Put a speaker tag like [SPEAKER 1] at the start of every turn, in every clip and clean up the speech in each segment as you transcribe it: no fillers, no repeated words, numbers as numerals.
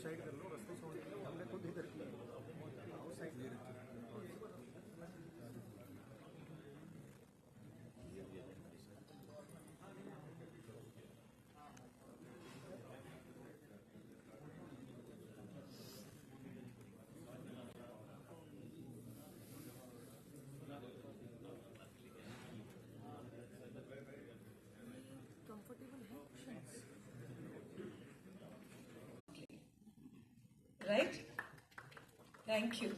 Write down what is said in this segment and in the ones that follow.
[SPEAKER 1] Side कर लो, रास्ते छोड़ दो, हमने खुद इधर किया, उस साइड ले रखी।
[SPEAKER 2] Comfortable है cushions. Right? Thank you.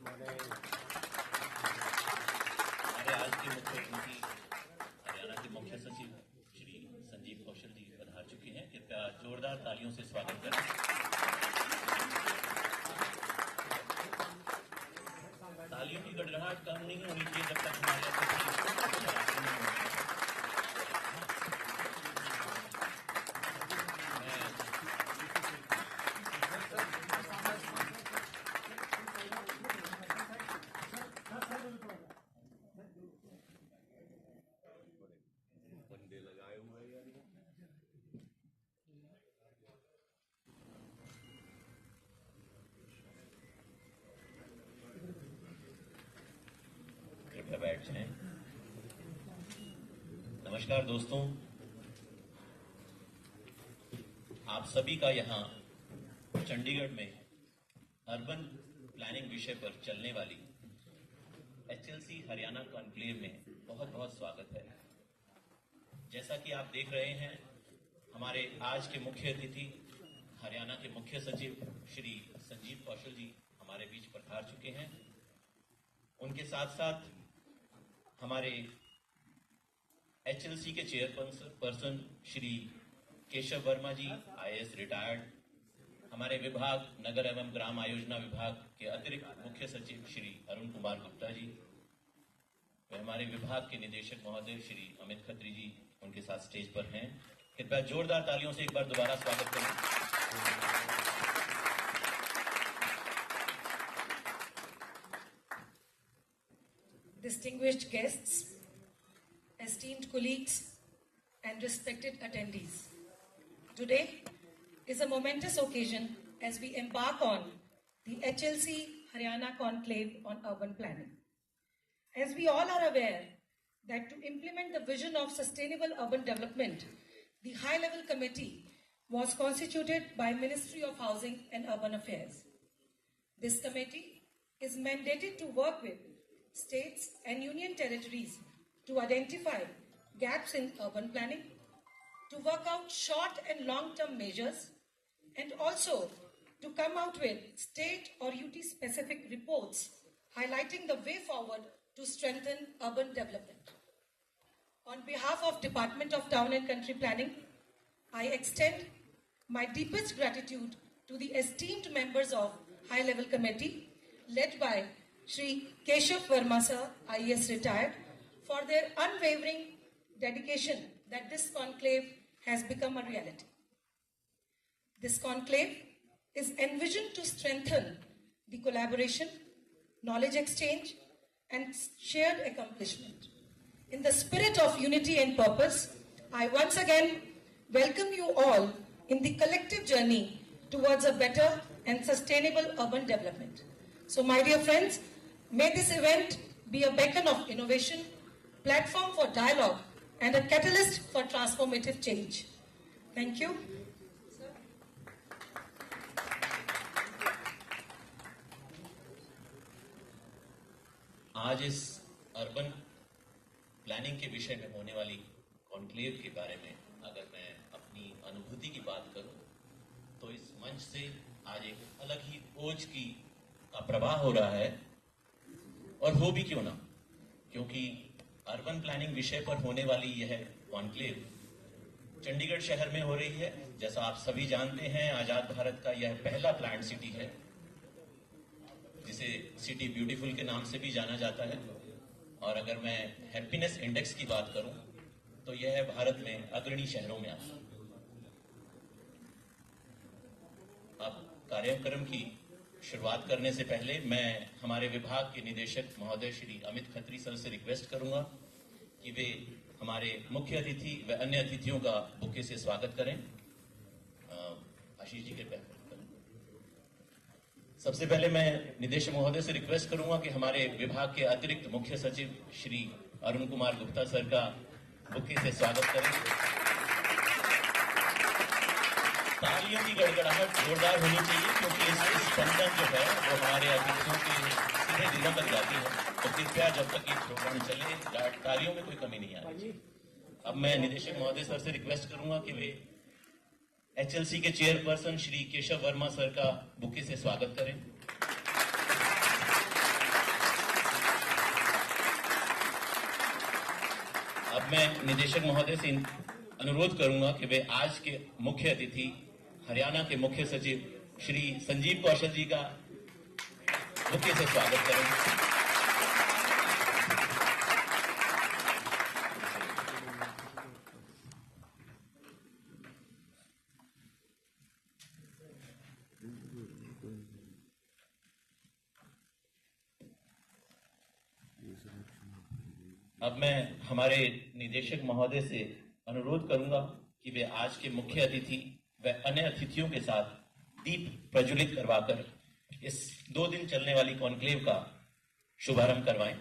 [SPEAKER 3] हमारे आज के मुख्य अतिथि हरियाणा के मुख्य सचिव श्री संजीव कौशल जी पधार चुके हैं। कृपया जोरदार तालियों से स्वागत करें। तालियों की गड़गड़ाहट कम नहीं होनी चाहिए जब तक हमारे बंदे लगाए हुए यार। कृपया बैठ जाएं। नमस्कार दोस्तों, आप सभी का यहाँ चंडीगढ़ में अर्बन प्लानिंग विषय पर चलने वाली एचएलसी हरियाणा कॉन्क्लेव में बहुत बहुत स्वागत है। जैसा कि आप देख रहे हैं, हमारे आज के मुख्य अतिथि हरियाणा के मुख्य सचिव श्री संजीव कौशल जी हमारे बीच पधार चुके हैं। उनके साथ साथ हमारे एचएलसी के चेयरपर्सन श्री केशव वर्मा जी आईएएस रिटायर्ड, हमारे विभाग नगर एवं ग्राम आयोजना विभाग के अतिरिक्त मुख्य सचिव श्री अरुण कुमार गुप्ता जी, हमारे विभाग के निदेशक महोदय श्री अमित खत्री जी उनके साथ स्टेज पर हैं। कृपया जोरदार तालियों से एक बार दोबारा स्वागत करें।
[SPEAKER 2] Distinguished guests, esteemed colleagues, and respected attendees. Today is a momentous occasion as we embark on the HLC Haryana Conclave on Urban Planning. As we all are aware that to implement the vision of sustainable urban development, the high-level committee was constituted by Ministry of Housing and Urban Affairs. This committee is mandated to work with states and union territories to identify gaps in urban planning, to work out short and long-term measures, and also to come out with state or UT specific reports highlighting the way forward to strengthen urban development. On behalf of Department of Town and Country Planning, I extend my deepest gratitude to the esteemed members of High Level Committee led by Shri Keshav Verma sir, IAS retired, for their unwavering dedication that this conclave has become a reality. This conclave is envisioned to strengthen the collaboration, knowledge exchange, and shared accomplishment. In the spirit of unity and purpose, I once again welcome you all in the collective journey towards a better and sustainable urban development. So, my dear friends, may this event be a beacon of innovation, platform for dialogue, and a catalyst for transformative change. Thank you.
[SPEAKER 3] आज इस urban planning के विषय में होने वाली conclave के बारे में अगर मैं अपनी अनुभूति की बात करूं तो इस मंच से आज एक अलग ही ओज का प्रवाह हो रहा है, और हो भी क्यों ना, क्योंकि अर्बन प्लानिंग विषय पर होने वाली यह कॉन्क्लेव चंडीगढ़ शहर में हो रही है। जैसा आप सभी जानते हैं, आजाद भारत का यह पहला प्लान्ड सिटी है जिसे सिटी ब्यूटीफुल के नाम से भी जाना जाता है। और अगर मैं हैप्पीनेस इंडेक्स की बात करूं तो यह है भारत में अग्रणी शहरों में आता। अब कार्यक्रम की शुरुआत करने से पहले मैं हमारे विभाग के निदेशक महोदय श्री अमित खत्री सर से रिक्वेस्ट करूंगा कि वे हमारे मुख्य अतिथि व अन्य अतिथियों का बुके से स्वागत करें। आशीष जी के पहले सबसे पहले मैं निदेशक महोदय से रिक्वेस्ट करूंगा कि हमारे विभाग के अतिरिक्त मुख्य सचिव श्री अरुण कुमार गुप्ता सर का बुके से स्वागत करें। तालियों की गड़गड़ाहट जोरदार होनी चाहिए क्योंकि इसकी स्पंदन जो है वो हमारे अतिथियों के सीधे दिलों तक जाती है। तो कृपया जब तक ये प्रोग्राम चले तालियों में कोई कमी नहीं आनी। अब मैं निदेशक महोदय सर से रिक्वेस्ट करूंगा कि वे एचएलसी के चेयरपर्सन श्री केशव वर्मा सर का बुके से स्वागत करें। अब मैं निदेशक महोदय से अनुरोध करूंगा कि वे आज के मुख्य अतिथि हरियाणा के मुख्य सचिव श्री संजीव कौशल जी का बुके से स्वागत करें। अब मैं हमारे निदेशक महोदय से अनुरोध करूंगा कि वे आज के मुख्य अतिथि व अन्य अतिथियों के साथ दीप प्रज्वलित करवाकर इस 2 दिन चलने वाली कॉन्क्लेव का शुभारंभ करवाएं।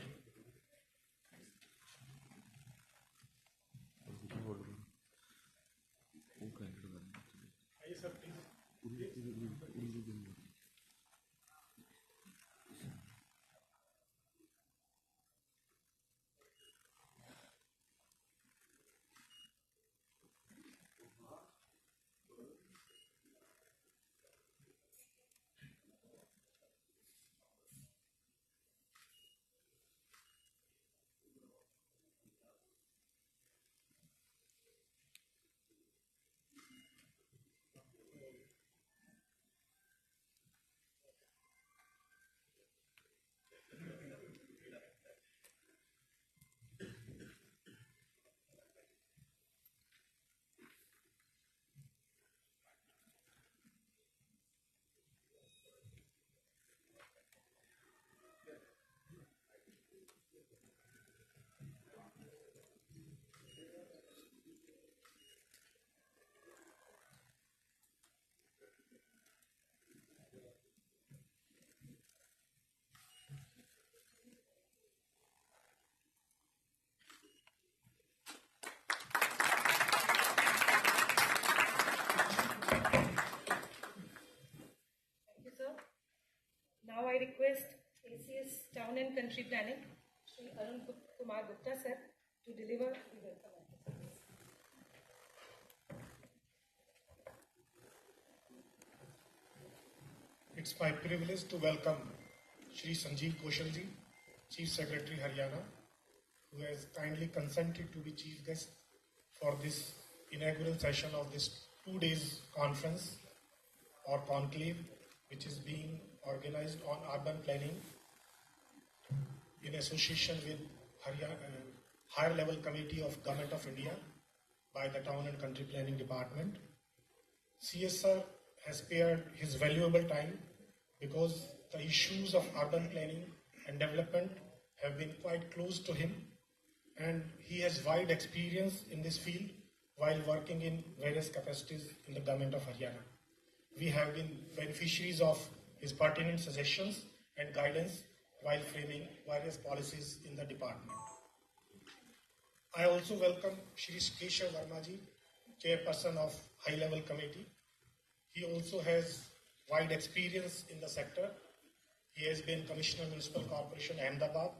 [SPEAKER 2] Now I request ACS Town and Country Planning, Shri Arun Kumar Gupta sir, to deliver the welcome address.
[SPEAKER 4] It's my privilege to welcome Shri Sanjeev Koshalji, Chief Secretary Haryana, who has kindly consented to be chief guest for this inaugural session of this 2 days conference or conclave, which is being organized on urban planning in association with Higher Level Committee of Government of India by the Town and Country Planning Department. CSR has spared his valuable time because the issues of urban planning and development have been quite close to him, and he has wide experience in this field while working in various capacities in the government of Haryana. We have been beneficiaries of his pertinent suggestions and guidance while framing various policies in the department. I also welcome Shri Keshav Verma ji, Chairperson of High Level Committee. He also has wide experience in the sector. He has been Commissioner Municipal Corporation Ahmedabad,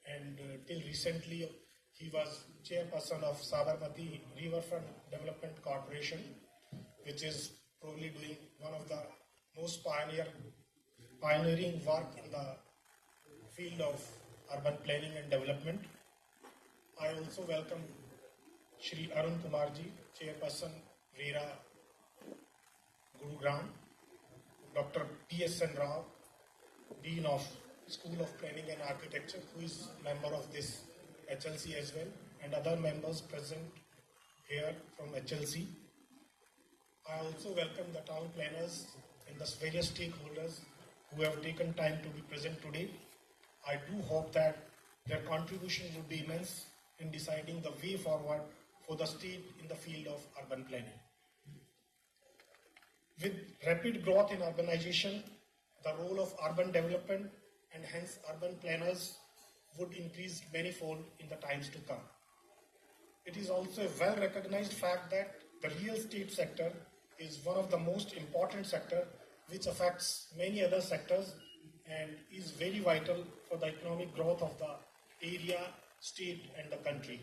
[SPEAKER 4] and till recently he was Chairperson of Sabarmati Riverfront Development Corporation, which is probably doing one of the most pioneering work in the field of urban planning and development. I also welcome Shri Arun Kumar ji, Chairperson RERA Gurugram, Dr. P.S.N. Rao, Dean of School of Planning and Architecture, who is member of this HLC as well, and other members present here from HLC. I also welcome the town planners and the various stakeholders who have taken time to be present today. I do hope that their contribution would be immense in deciding the way forward for the state in the field of urban planning. With rapid growth in urbanization, the role of urban development and hence urban planners would increase manifold in the times to come. It is also a well-recognized fact that the real estate sector is one of the most important sectors which affects many other sectors and is very vital for the economic growth of the area, state and the country.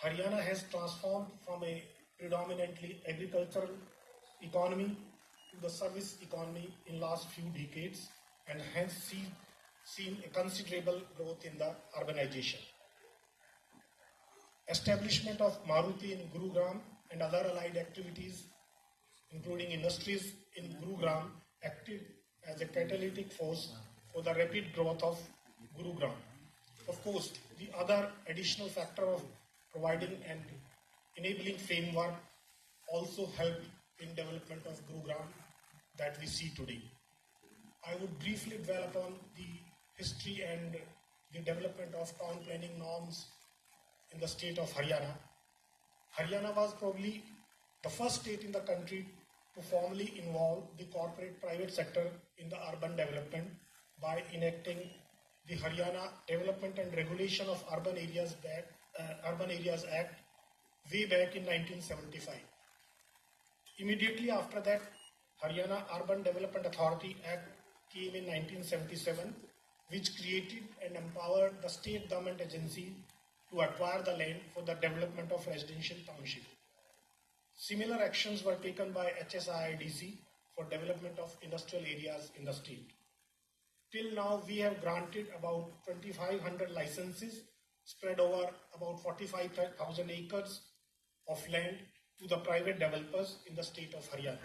[SPEAKER 4] Haryana has transformed from a predominantly agricultural economy to the service economy in last few decades and hence seen a considerable growth in the urbanization. Establishment of Maruti in Gurugram and other allied activities, including industries in Gurugram, acted as a catalytic force for the rapid growth of Gurugram. Of course, the other additional factor of providing an enabling framework also helped in development of Gurugram that we see today. I would briefly dwell upon the history and the development of town planning norms in the state of Haryana. Haryana was probably the first state in the country to formally involve the corporate private sector in the urban development by enacting the Haryana Development and Regulation of Urban Areas Act way back in 1975. Immediately after that, Haryana Urban Development Authority Act came in 1977, which created and empowered the state government agency to acquire the land for the development of residential township. Similar actions were taken by HSIIDC for development of industrial areas in the state. Till now, we have granted about 2,500 licenses spread over about 45,000 acres of land to the private developers in the state of Haryana.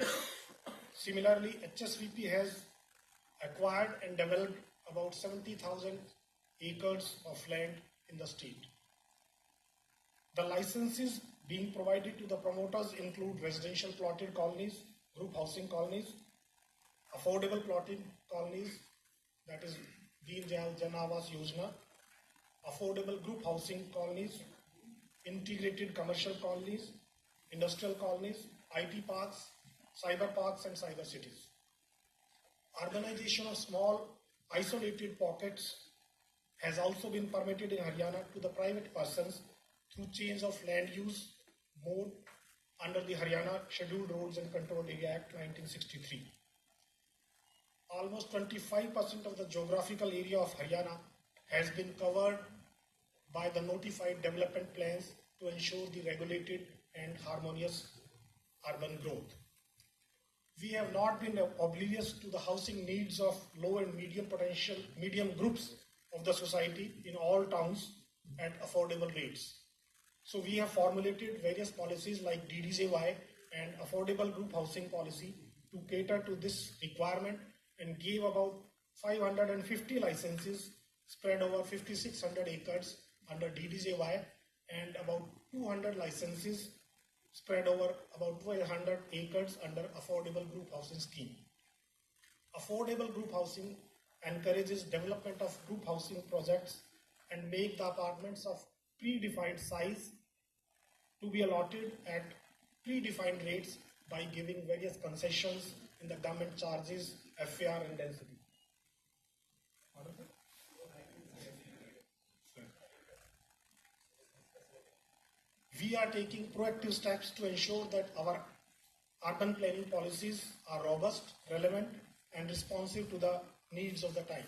[SPEAKER 4] Similarly, HSVP has acquired and developed about 70,000 acres of land in the state. The licenses being provided to the promoters include residential plotted colonies, group housing colonies, affordable plotted colonies, that is Deen Dayal Jan Awas Yojana, affordable group housing colonies, integrated commercial colonies, industrial colonies, IT parks, cyber parks and cyber cities. Urbanization of small isolated pockets has also been permitted in Haryana to the private persons through change of land use mode under the Haryana Scheduled Roads and Controlled Area Act 1963. Almost 25% of the geographical area of Haryana has been covered by the notified development plans to ensure the regulated and harmonious urban growth. We have not been oblivious to the housing needs of low and medium groups of the society in all towns at affordable rates. So we have formulated various policies like DDJY and affordable group housing policy to cater to this requirement and gave about 550 licenses spread over 5,600 acres under DDJY and about 200 licenses spread over about 1,200 acres under affordable group housing scheme. Affordable group housing encourages development of group housing projects and make the apartments of predefined size to be allotted at predefined rates by giving various concessions in the government charges, FAR and density. We are taking proactive steps to ensure that our urban planning policies are robust, relevant and responsive to the needs of the time.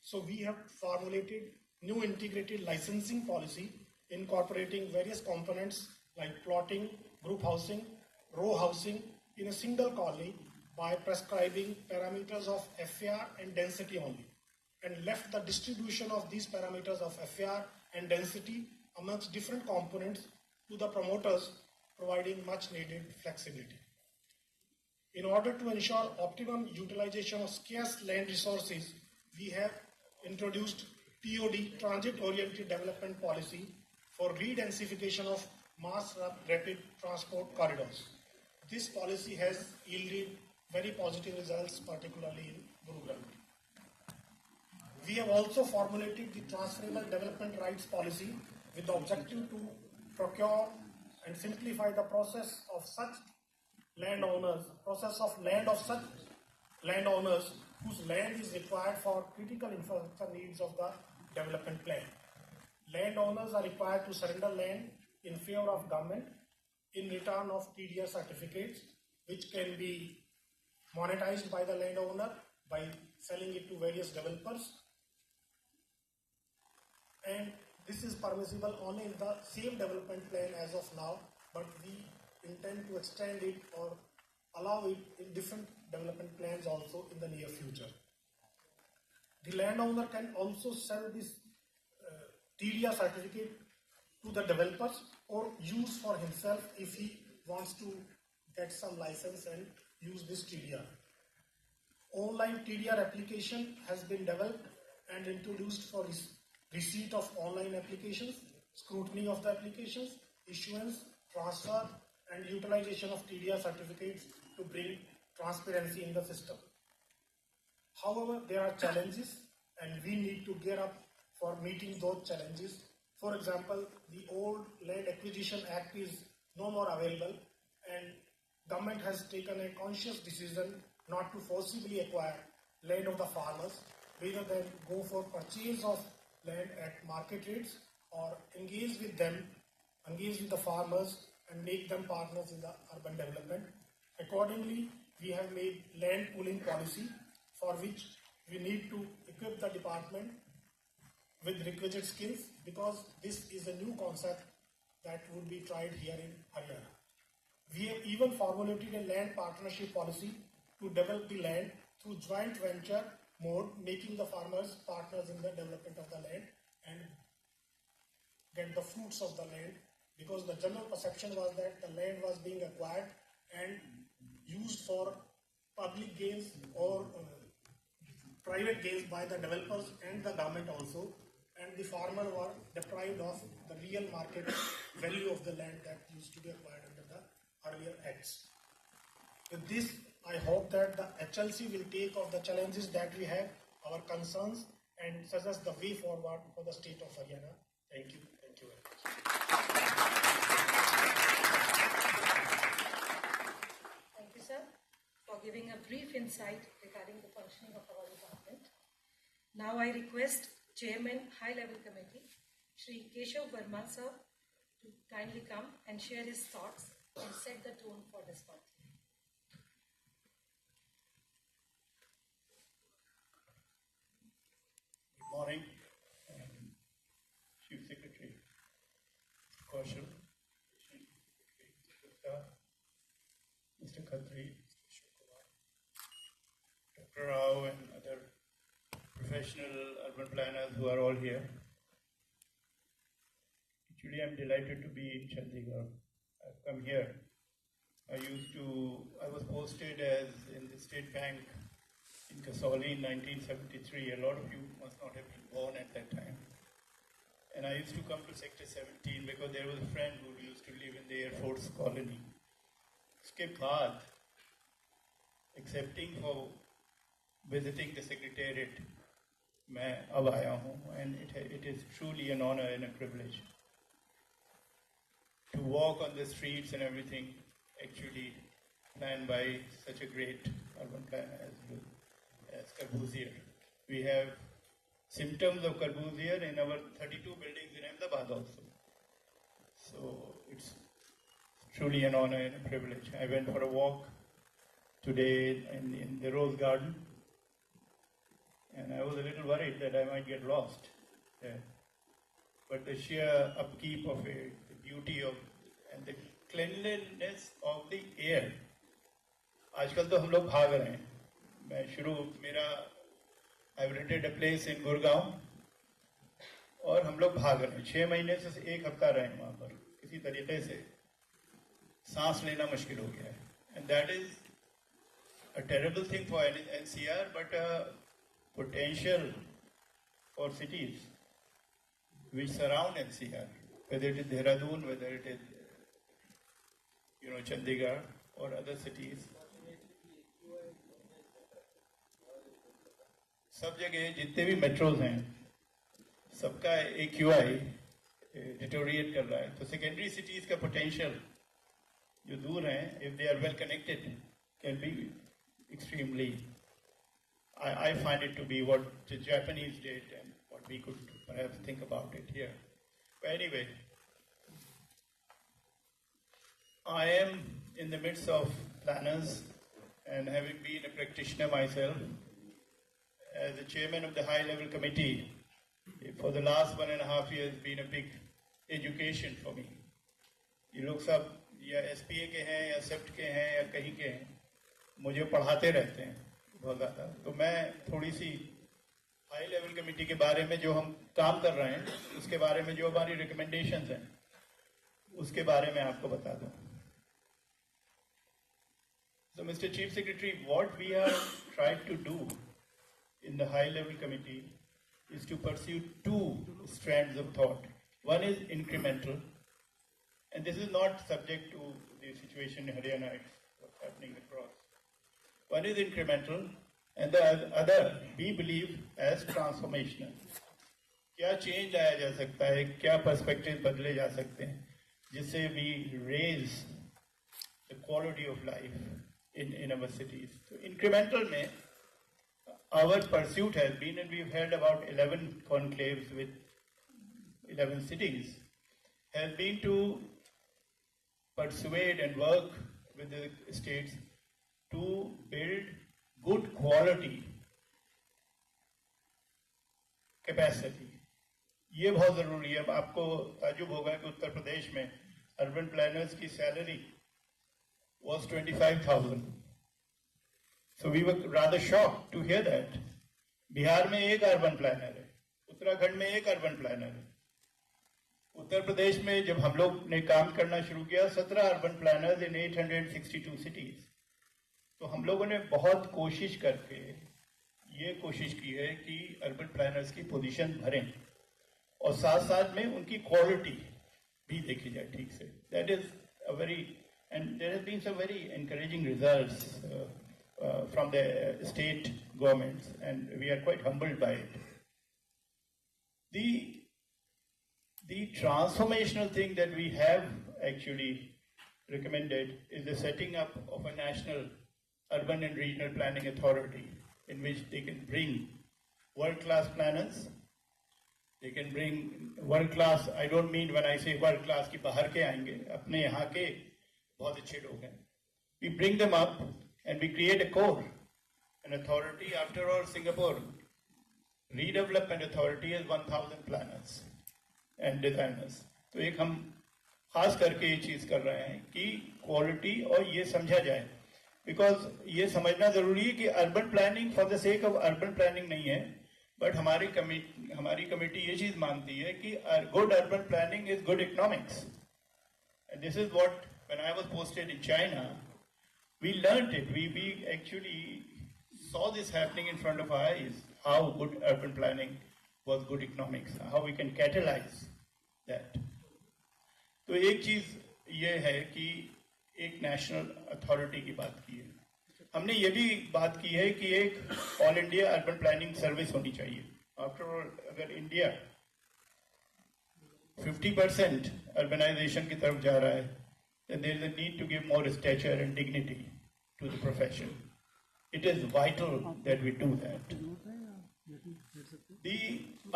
[SPEAKER 4] So we have formulated new integrated licensing policy incorporating various components like plotting, group housing, row housing in a single colony by prescribing parameters of FAR and density only, and left the distribution of these parameters of FAR and density amongst different components to the promoters, providing much needed flexibility. In order to ensure optimum utilization of scarce land resources, we have introduced TOD, Transit Oriented Development Policy, for re-densification of mass rapid transport corridors. This policy has yielded very positive results, particularly in Gurugram. We have also formulated the transferable development rights policy with the objective to procure and simplify the process of such landowners whose land is required for critical infrastructure needs of the development plan. Landowners are required to surrender land in favor of government in return of TDR certificates, which can be monetized by the landowner by selling it to various developers. And this is permissible only in the same development plan as of now, but we intend to extend it or allow it in different development plans also in the near future. The landowner can also sell this TDR certificate to the developers or use for himself if he wants to get some license and use this TDR. Online TDR application has been developed and introduced for receipt of online applications, scrutiny of the applications, issuance, transfer, and utilization of TDR certificates to bring transparency in the system. However, there are challenges and we need to gear up for meeting those challenges. For example, the old Land Acquisition Act is no more available and government has taken a conscious decision not to forcibly acquire land of the farmers, rather than go for purchase of land at market rates or engage with the farmers and make them partners in the urban development. Accordingly, we have made land pooling policy for which we need to equip the department with requisite skills, because this is a new concept that would be tried here in Haryana. We have even formulated a land partnership policy to develop the land through joint venture mode, making the farmers partners in the development of the land and get the fruits of the land, because the general perception was that the land was being acquired and used for public gains or private gains by the developers and the government also, and the farmer were deprived of the real market value of the land that used to be acquired under the earlier acts. With this, I hope that the HLC will take of the challenges that we have, our concerns, and suggest the way forward for the state of Haryana. Thank you. Thank you very much.
[SPEAKER 2] Thank you, sir, for giving a brief insight regarding the functioning of our department. Now I request Chairman High Level Committee, Shri Keshav Verma sir, to kindly come and share his thoughts and set the tone for this month.
[SPEAKER 5] Good morning, Chief Secretary Kaushal, Mr. Khatri, Dr. Rao, and other professional urban planners who are all here. Actually, I'm delighted to be in Chandigarh. I've come here. I was posted as in the State Bank in Kasauli in 1973. A lot of you must not have been born at that time. And I used to come to Sector 17 because there was a friend who used to live in the Air Force colony. Uske baad, accepting for visiting the Secretariat, मैं अब आया हूँ, and it is truly an honor and a privilege to walk on the streets and everything, actually planned by such a great urban planner as Corbusier. We have symptoms of Corbusier in our 32 buildings in Ahmedabad also. So it's truly an honor and a privilege. I went for a walk today in the Rose Garden, and I was a little worried that I might get lost there. But the sheer upkeep of it, the beauty of and the cleanliness of the air. आजकल तो हम लोग भाग रहे हैं. I've rented a place in Gurgaon और हम लोग भाग रहे हैं. 6 महीने से 1 हफ्ता रहे हैं वहाँ पर. किसी तरीके से सांस लेना मुश्किल हो गया है. And that is a terrible thing for NCR, but a potential for cities which surround NCR. whether it is Dehradun, whether it is, Chandigarh or other cities. सब जगह जितने भी मेट्रोज हैं सबका AQI डिटोरिएट कर रहा है. तो सेकेंडरी सिटीज का पोटेंशियल जो दूर हैं, if they are well connected, can be extremely. I find it to be what the Japanese did and what we could perhaps think about it here. But anyway, I am in the midst of planners, and having been a practitioner myself, as the chairman of the high-level committee, for the last 1.5 years been a big education for me. ये लोग सब या SPA के हैं या SEPT के हैं या कहीं के हैं, मुझे पढ़ाते रहते हैं बहुत ज़्यादा. तो मैं थोड़ी सी हाई लेवल कमेटी के बारे में जो हम काम कर रहे हैं, उसके बारे में जो हमारी रिकमेंडेशंस हैं, उसके बारे में आपको बता दूं. So, Mr. Chief Secretary, what we are trying to do in the high level committee is to pursue two strands of thought. One is incremental, and this is not subject to the situation in Haryana, it's what's happening across. One is incremental, and the other, we believe, as transformational. क्या change लाया जा सकता है, क्या perspective बदले जा सकते हैं, जिससे we raise the quality of life in our cities. So incremental में, our pursuit has been, and we've held about 11 conclaves with 11 cities, has been to persuade and work with the states to build good quality capacity. ये बहुत जरूरी है. आपको ताजुब होगा कि उत्तर प्रदेश में अर्बन प्लानर्स की salary was 25,000. So we were rather shocked to hear that. Bihar में एक अर्बन प्लानर है, उत्तराखंड में एक अर्बन प्लानर है. उत्तर प्रदेश में जब हम लोग ने काम करना शुरू किया, 17 अर्बन प्लानर्स इन 862 सिटीज. तो हम लोगों ने बहुत कोशिश करके ये कोशिश की है कि अर्बन प्लानर्स की पोजीशन भरें और साथ साथ में उनकी क्वालिटी भी देखी जाए ठीक से. That is a very, and there has been some very encouraging results from the state governments, and we are quite humbled by it. The transformational thing that we have actually recommended is the setting up of a national urban and regional planning authority in which they can bring world-class planners. They can bring world-class, I don't mean when I say world-class कि बाहर के आएंगे, अपने यहाँ के बहुत अच्छे लोग हैं. We bring them up and we create a core, an authority. After all, Singapore redevelopment authority has 1,000 planners and designers. तो एक हम खास करके ये चीज कर रहे हैं कि क्वालिटी और ये समझा जाए, बिकॉज ये समझना जरूरी है कि urban planning for the sake of urban planning नहीं है, बट हमारी कमेटी ये चीज मानती है कि good urban planning is good economics. And this is what when I was posted in China, we learned it. We actually saw this happening in front of our eyes, how good urban planning was good economics, how we can catalyze that. तो एक चीज ये है कि एक national authority की बात की है. हमने ये भी बात की है कि एक all India urban planning service होनी चाहिए. आफ्टर ऑल, अगर इंडिया 50% अर्बनाइजेशन की तरफ जा रहा है, then there is a need to give more stature and dignity to the profession. It is vital that we do that. The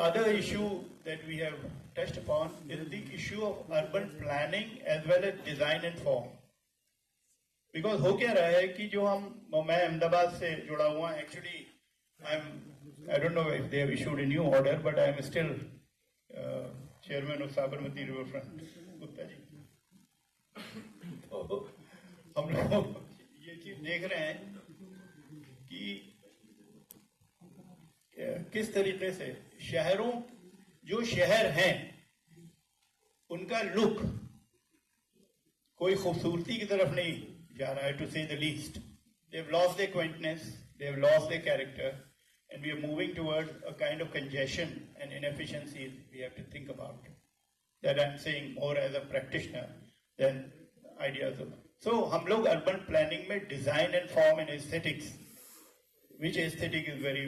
[SPEAKER 5] other issue that we have touched upon is the issue of urban planning as well as design and form. Because हो क्या रहा है कि जो मैं अहमदाबाद से जुड़ा हुआ, actually I don't know if they have issued a new order, but I am still chairman of Sabarmati Riverfront. Gupta ji, तो हम लोग ये चीज देख रहे हैं कि किस तरीके से शहरों, जो शहर हैं, उनका लुक कोई खूबसूरती की तरफ नहीं जा रहा है, to say the least. They have lost their quaintness, they have lost their character, and we are moving towards a kind of congestion and inefficiencies we have to think about. that I'm saying more as a practitioner than ideas of. So हम लोग urban planning में design and form and aesthetics, which aesthetic is very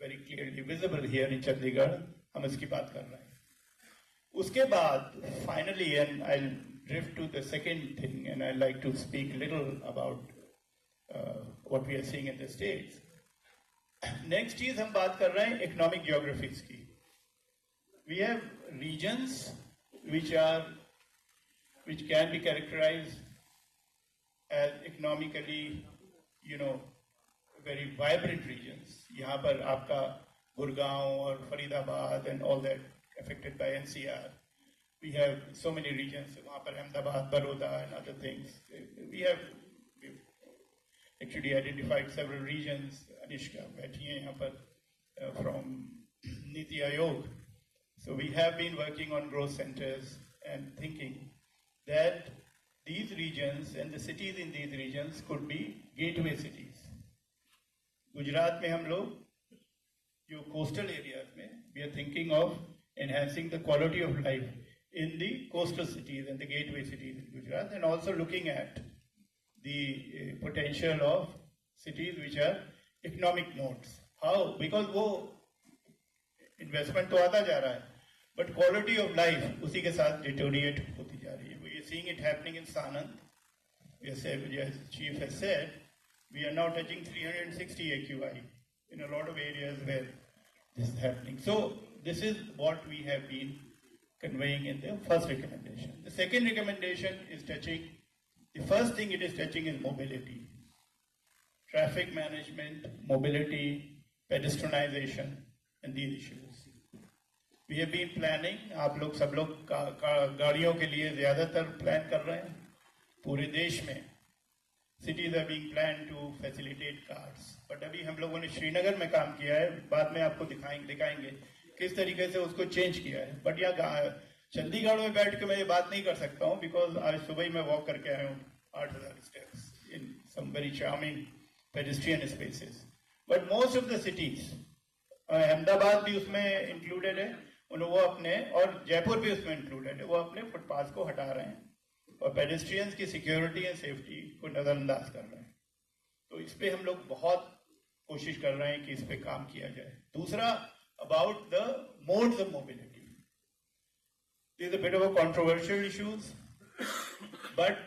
[SPEAKER 5] very clearly visible here in Chandigarh, हम इसकी बात कर रहे हैं. उसके बाद finally, and I'll drift to the second thing, and I'd like to speak a little about what we are seeing in the states. Next चीज हम बात कर रहे हैं economic geographies की. We have regions which can be characterized as economically, very vibrant regions. यहाँ पर आपका गुड़गांव और Faridabad and all that affected by NCR. We have so many regions. वहाँ पर Ahmedabad, Baroda and other things. We've actually identified several regions. Anishka बैठी है यहाँ पर from NITI Aayog. So we have been working on growth centers and thinking that these regions and the cities in these regions could be gateway cities. Gujarat में हम लोग जो coastal areas में we are thinking of enhancing the quality of life in the coastal cities and the gateway cities in Gujarat, and also looking at the potential of cities which are economic nodes. How? Because वो investment तो आता जा रहा है, but quality of life उसी के साथ deteriorate होती जा रही है. We are seeing it happening in Sanand. We are saying, as Chief has said, we are now touching 360 AQI in a lot of areas where this is happening. So this is what we have been conveying in the first recommendation. The second recommendation is touching, the first thing it is touching is mobility. Traffic management, mobility, pedestrianization, and these issues. We have been planning, आप लोग सब लोग गाड़ियों के लिए ज़्यादातर plan कर रहे हैं पूरे देश में. Cities are being planned to facilitate cars. But अभी हम लोगों ने श्रीनगर में काम किया है, बाद में आपको दिखाएंगे किस तरीके से उसको चेंज किया है. बट यहाँ चंडीगढ़ में बैठ के मैं ये बात नहीं कर सकता हूँ, बिकॉज आज सुबह ही मैं वॉक करके आया हूँ 8,000 steps in some very charming pedestrian spaces. But most of the cities, Ahmedabad भी उसमें इंक्लूडेड है, वो अपने, और जयपुर भी उसमें इंक्लूडेड है, वो अपने फुटपाथ को हटा रहे हैं और पेडेस्ट्रियंस की सिक्योरिटी एंड सेफ्टी को नजरअंदाज कर रहे हैं. तो इस पे हम लोग बहुत कोशिश कर रहे हैं कि इस पे काम किया जाए. दूसरा, about the modes of mobility. These are a bit of a controversial issues, but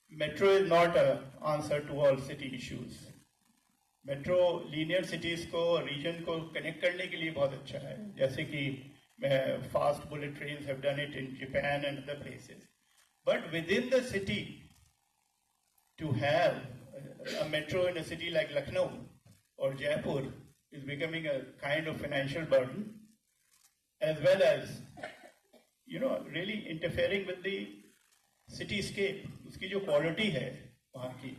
[SPEAKER 5] metro is not an answer to all city issues. Metro linear cities को, region को connect करने के लिए बहुत अच्छा है, जैसे कि fast bullet trains have done it in Japan and other places. But within the city, to have a metro in a city like Lucknow or Jaipur is becoming a kind of financial burden, as well as, really interfering with the cityscape. उसकी जो quality है वहाँ की,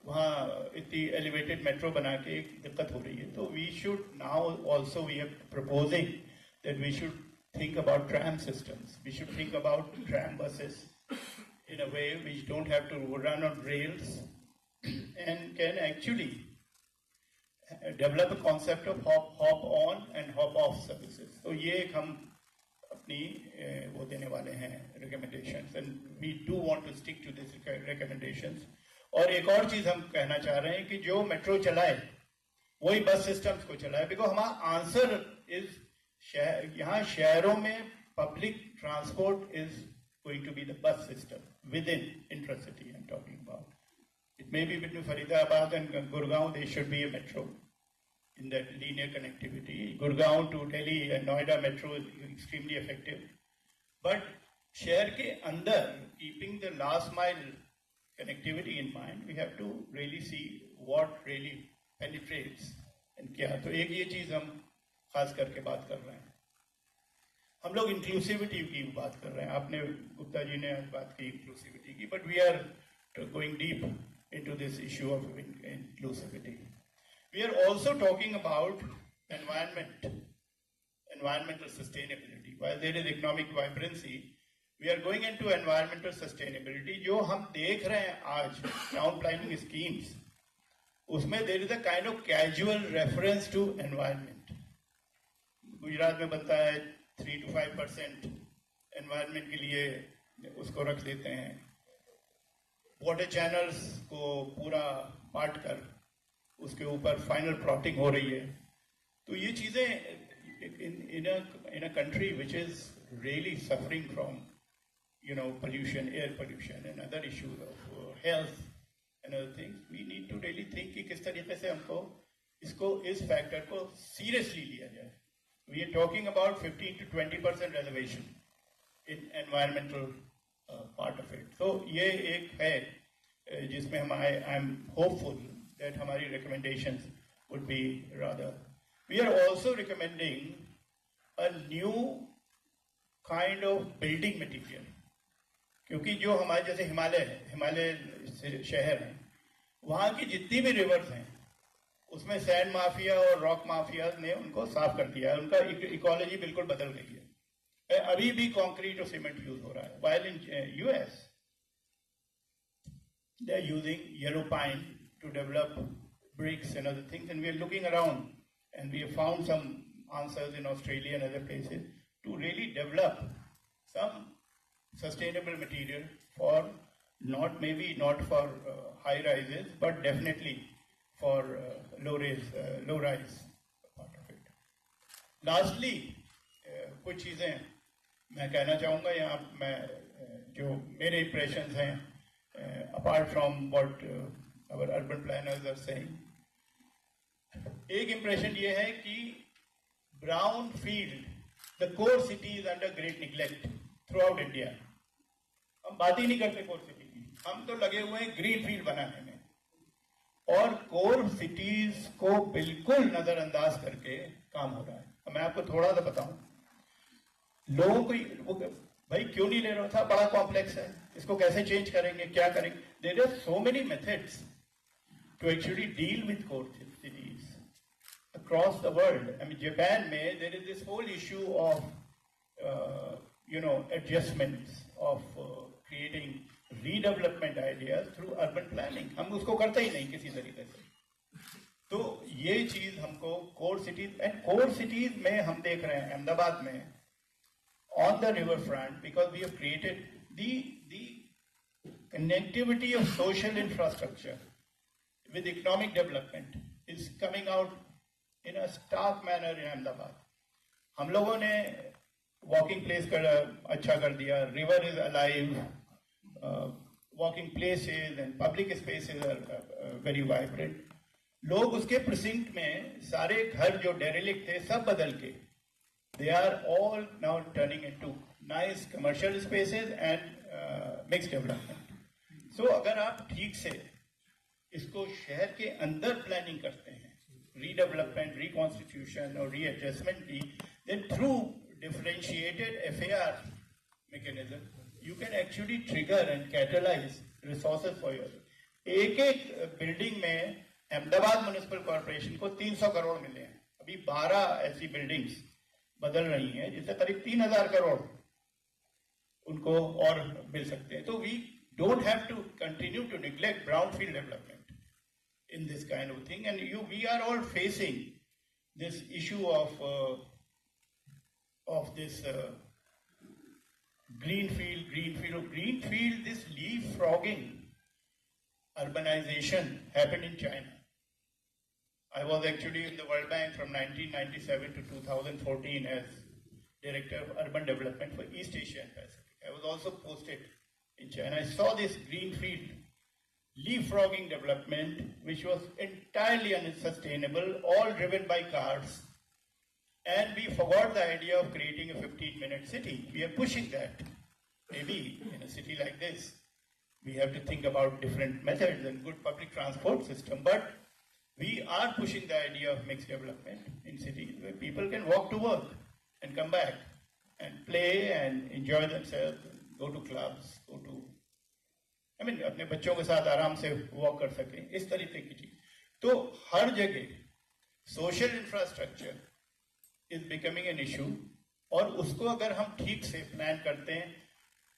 [SPEAKER 5] वहाँ इतनी elevated metro बना के एक दिक्कत हो रही है. तो we should now also, we are proposing that we should think about tram systems. We should think about tram buses in a way which don't have to run on rails and can actually develop a concept of hop on and hop off services. So ये एक हम अपनी वो देने वाले हैं recommendations, and we do want to stick to these recommendations. और एक और चीज हम कहना चाह रहे हैं कि जो मेट्रो चलाए वही बस सिस्टम्स को चलाए, बिकॉज हमारा आंसर इज यहाँ शहरों में public transport is going to be the bus system within intra-city I'm talking about. It may be between Faridabad and Gurgaon, there should be a metro in that linear connectivity. Gurgaon to Delhi and Noida metro is extremely effective. But शहर के अंदर, keeping the last mile connectivity in mind, we have to really see what really penetrates and क्या. तो एक ये चीज हम खास करके बात कर रहे हैं. हम लोग इंक्लूसिविटी की बात कर रहे हैं. आपने गुप्ता जी ने आज बात की इंक्लूसिविटी की, but we are going deep into this issue of inclusivity. We are also talking about environmental sustainability. While there is economic vibrancy, we are going into environmental sustainability. जो हम देख रहे हैं आज टाउन प्लानिंग स्कीम्स, उसमें there is a kind of casual reference to environment. Gujarat में बनता है 3 to 5% एनवायरनमेंट के लिए उसको रख देते हैं, वाटर चैनल्स को पूरा पाट कर उसके ऊपर फाइनल प्लॉटिंग हो रही है। तो ये चीज़ें in a country which is really suffering from pollution, air pollution and other issues of health and other things, we need to really think कि किस तरीके से हमको इस फैक्टर को सीरियसली लिया जाए। We are talking about 15 to 20% reservation in environmental part of it. So ये एक है जिसमें I am hopeful that हमारी recommendations would be rather. We are also recommending a new kind of building material, क्योंकि जो हमारे जैसे हिमालय शहर हैं, वहाँ की जितनी भी रिवर्स हैं उसमें सैंड माफिया और रॉक माफिया ने उनको साफ कर दिया है, उनका इकोलॉजी बिल्कुल बदल गई है। अभी भी कंक्रीट और सीमेंट यूज हो रहा है, while in US they are using yellow pine to develop bricks and other things, and we are looking around and we have found some answers in Australia and other places to really develop some sustainable material for not for high rises, but definitely for low rise part of it. Lastly, कुछ चीज़ें मैं कहना चाहूँगा यहाँ, मैं जो मेरे impressions हैं apart from what our urban planners are saying, एक impression ये है कि brown field, the core city is under great neglect throughout India. हम बात ही नहीं करते कोर सिटी की, हम तो लगे हुए हैं ग्रीन फील्ड बनाने में, और कोर सिटीज को बिल्कुल नजरअंदाज करके काम हो रहा है। मैं आपको थोड़ा सा बताऊं, लोगों को भाई क्यों नहीं ले रहा था, बड़ा कॉम्प्लेक्स है, इसको कैसे चेंज करेंगे, क्या करेंगे। There are so many methods to actually deal with core cities across the world. I mean Japan में there is this whole issue of adjustments of creating redevelopment ideas through urban planning. हम उसको करते ही नहीं किसी तरीके से। तो ये चीज हमको कोर सिटीज में हम देख रहे हैं अहमदाबाद में on the river front, because we have created the connectivity of social infrastructure with economic development is coming out in a stark manner in Ahmedabad. हम लोगों ने वॉकिंग प्लेस कर अच्छा कर दिया, river is alive, walking places and public spaces are very vibrant. लोग उसके precinct में सारे घर जो डेरिलिक्ट थे सब बदल के they are all now turning into nice commercial spaces and mix development. So अगर आप ठीक से इसको शहर के अंदर प्लानिंग करते हैं, रीडेवलपमेंट, रिकॉन्स्टिट्यूशन और रीएडजस्टमेंट की, then through differentiated FAR mechanism, you can actually trigger and catalyze resources for your. एक बिल्डिंग में अहमदाबाद म्युनिसिपल कॉर्पोरेशन को 300 करोड़ मिले हैं, अभी 12 ऐसी बिल्डिंग्स बदल रही हैं जिससे करीब 3000 करोड़ उनको और मिल सकते हैं। तो we don't have to continue to neglect brownfield development in this kind of thing, and we are all facing this issue of this greenfield, this leapfrogging urbanization happened in China. I was actually in the World Bank from 1997 to 2014 as Director of Urban Development for East Asia and Pacific. I was also posted in China. I saw this greenfield leapfrogging development which was entirely unsustainable, all driven by cars. And we forgot the idea of creating a 15-minute city. We are pushing that. Maybe in a city like this, we have to think about different methods and good public transport system. But we are pushing the idea of mixed development in cities where people can walk to work and come back and play and enjoy themselves, go to clubs, अपने बच्चों के साथ आराम से walk कर सकें, इस तरीके की चीज। तो हर जगह social infrastructure is becoming an issue, और उसको अगर हम ठीक से प्लान करते हैं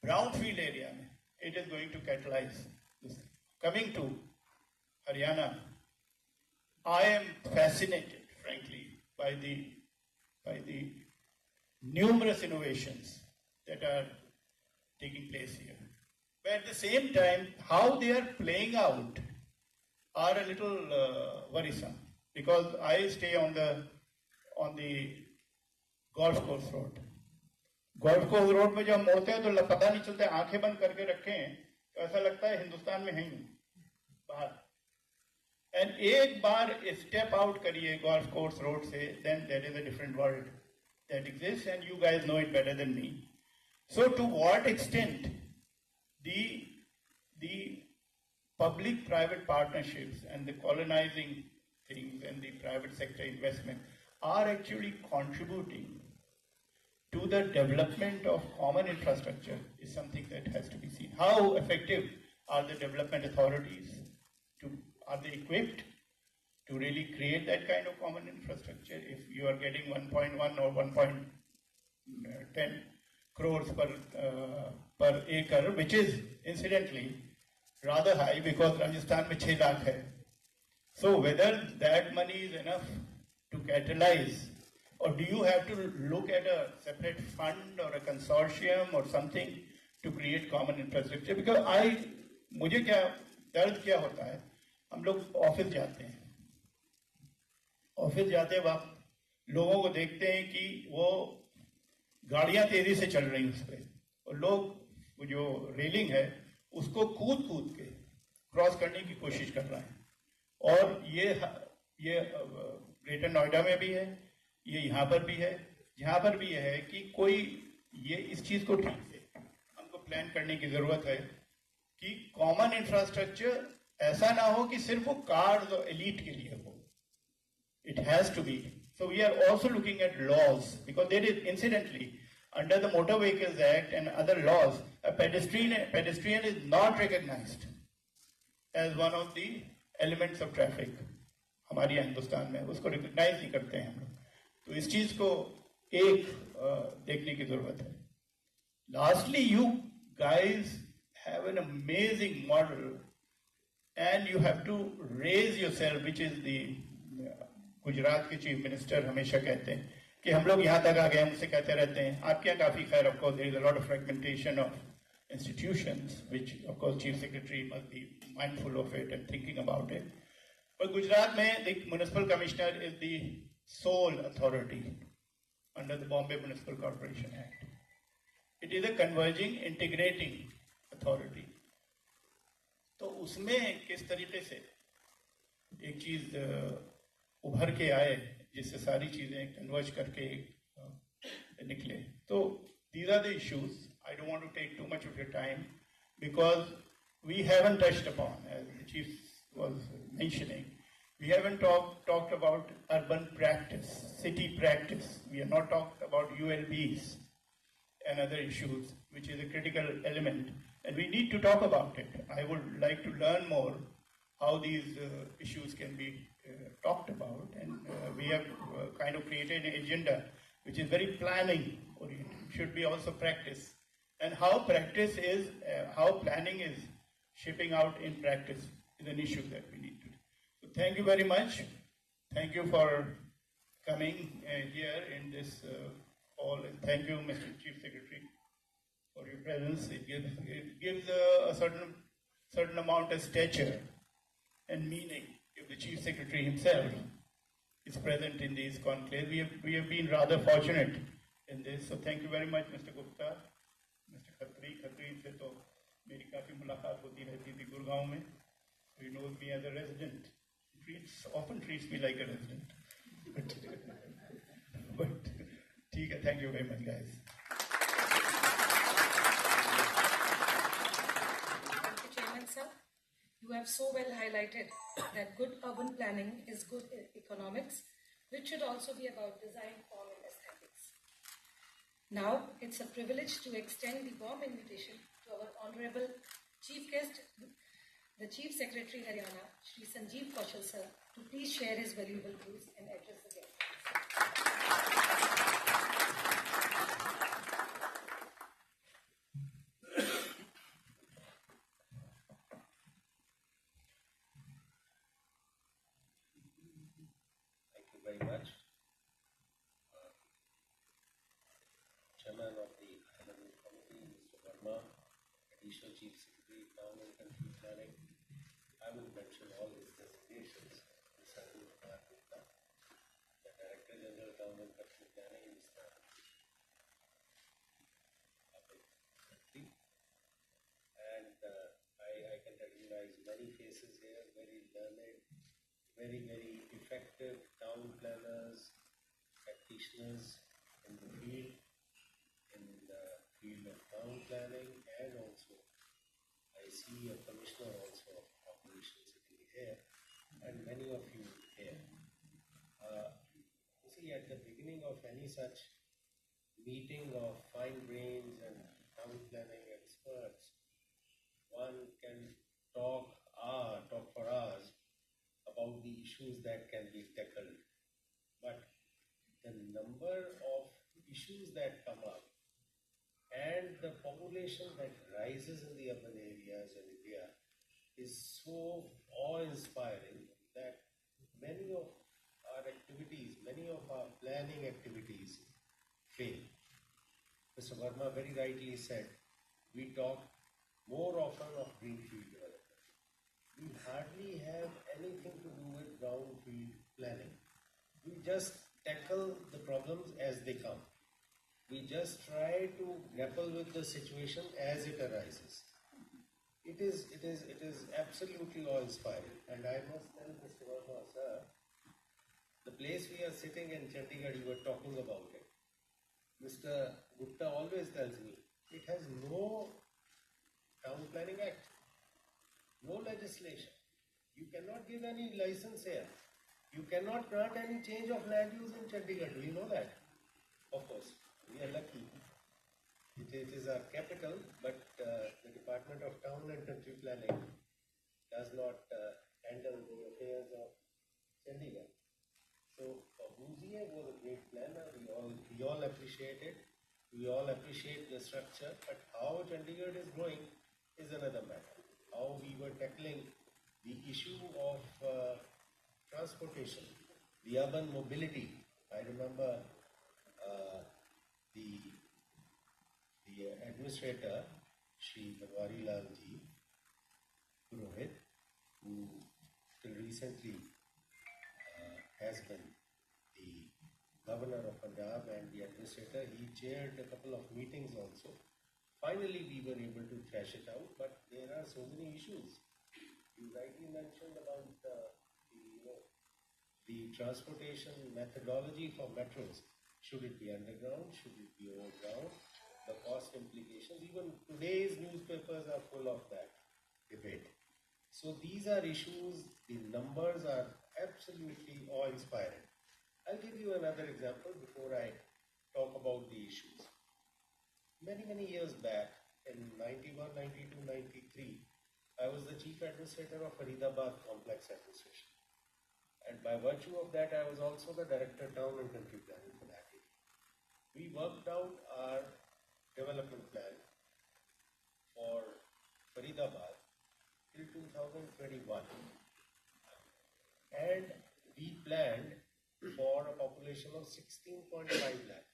[SPEAKER 5] ब्राउन फील्ड एरिया में, it is going to catalyse. Coming to Haryana, I am fascinated frankly by the numerous innovations that are taking place here. But at the same time, how they are playing out are a little worrisome, because I stay on the golf course road. Golf course road में जब हम मोड़ते हैं तो पता नहीं चलता, आंखें बंद करके रखे हैं तो ऐसा लगता है हिंदुस्तान में है ही बाहर. एंड एक बार स्टेप आउट करिए गोल्फ कोर्स रोड से, then that is a different world that exists, and you guys know it better than me. So to what extent the public-private partnerships and the colonizing things and the private sector investment are actually contributing to the development of common infrastructure is something that has to be seen. How effective are the development authorities? Are they equipped to really create that kind of common infrastructure? If you are getting 1.1 or 1.10 crores per acre, which is incidentally rather high because Rajasthan में 6 lakh है. So whether that money is enough to catalyze, or do you have to look at a separate fund or a consortium or something to create common infrastructure? Because मुझे क्या दर्द क्या होता है, हम लोग ऑफिस जाते हैं, वक्त लोगों को देखते हैं कि वो गाड़ियां तेजी से चल रही हैं उस पर, और लोग जो रेलिंग है उसको कूद के क्रॉस करने की कोशिश कर रहे हैं. और ये ग्रेटर नोएडा में भी है, ये यहाँ पर भी है, जहाँ पर भी है कि कोई ये इस चीज को ठीक से हमको प्लान करने की जरूरत है कि कॉमन इंफ्रास्ट्रक्चर ऐसा ना हो कि सिर्फ वो कार्स और एलीट के लिए हो. It has to be. So we are also looking at laws, because there is, incidentally, under the Motor Vehicles Act and other laws, a pedestrian is not recognized as one of the elements of traffic. हमारे यहाँ हिंदुस्तान में उसको recognise नहीं करते हैं हम लोग. तो इस चीज को एक देखने की जरूरत है. Lastly, you guys have an amazing model, and you have to raise yourself, which is the Gujarat के चीफ मिनिस्टर हमेशा कहते हैं कि हम लोग यहाँ तक आ गए, मुझसे कहते रहते हैं. आपके यहाँ काफी खैर, of course there is a lot of fragmentation of institutions, which of course chief secretary must be mindful of it and thinking about it. But Gujarat mein the municipal commissioner is the sole authority under the Bombay Municipal Corporation Act. It is a converging, integrating authority. तो उसमें किस तरीके से एक चीज उभर के आए जिससे सारी चीजें कन्वर्ज करके निकले. तो these are the issues. I don't want to take too much of your time because we haven't touched upon, as the chief was mentioning, we haven't talked about urban practice, city practice. We have not talked about ULBs and other issues, which is a critical element, and we need to talk about it. I would like to learn more how these issues can be talked about, and we have kind of created an agenda which is very planning oriented, should be also practice, and how practice is, how planning is shipping out in practice is an issue that we need to do. So thank you very much. Thank you for coming here in this hall, and thank you, Mr. Chief Secretary, for your presence. It gives a certain amount of stature and meaning if the Chief Secretary himself is present in these conclaves. We have been rather fortunate in this. So thank you very much, Mr. Gupta, Mr. Khatri से तो मेरी काफी मुलाकात होती रहती थी गुड़गांव में. He knows me as a resident. Often treats me like a resident. But ठीक है. Thank you very much, guys.
[SPEAKER 2] Thank you, Chairman sir. You have so well highlighted that good urban planning is good economics, which should also be about design, form, and aesthetics. Now, it's a privilege to extend the warm invitation to our honorable chief guest, the Chief Secretary Haryana, Shri Sanjeev Kaushal sir, to please share his valuable views and address the guests.
[SPEAKER 3] Very much. Chairman of the Committee, Mr. Verma,
[SPEAKER 6] Additional Chief Secretary, Town and Country Planning. I will mention all his designations. Mr. Gupta, the Director General, Town and Country Planning, Mr. And I can recognize many faces here, very learned, very effective town planners, practitioners in the field of town planning, and also I see a commissioner also of operations sitting here, and many of you here. You see, at the beginning of any such meeting of fine brains and town planning experts, one can talk for hours about the issues that can be tackled. But the number of issues that come up and the population that rises in the urban areas in India is so awe-inspiring that many of our activities, many of our planning activities fail. Mr. Verma very rightly said, we talk more often of greenfield development. We hardly have anything to do with brownfield planning. We just tackle the problems as they come. We just try to grapple with the situation as it arises. It is absolutely awe-inspiring. And I must tell Mr. Verma, sir, the place we are sitting in Chandigarh, you were talking about it. Mr. Gupta always tells me, it has no Town Planning Act, no legislation. You cannot give any license here. You cannot grant any change of land use in Chandigarh. Do you know that? Of course, we are lucky. It is our capital, but the Department of Town and Country Planning does not handle the affairs of Chandigarh. So, Corbusier was a great planner. We all appreciate it. We all appreciate the structure, but how Chandigarh is growing is another matter. How we were tackling the issue of transportation, the urban mobility. I remember the administrator, Shri Banwari Lal Ji Purohit, who till recently has been the governor of Punjab and the administrator. He chaired a couple of meetings also. Finally, we were able to thrash it out, but there are so many issues. You rightly mentioned about the transportation methodology for metros. Should it be underground? Should it be overground? The cost implications. Even today's newspapers are full of that debate. So these are issues, the numbers are absolutely awe-inspiring. I'll give you another example before I talk about the issues. Many years back, in 91, 92, 93, I was the chief administrator of Faridabad Complex Administration. And by virtue of that, I was also the director Town and Country Planning for that area. We worked out our development plan for Faridabad till 2021. And we planned for a population of 16.5 lakh.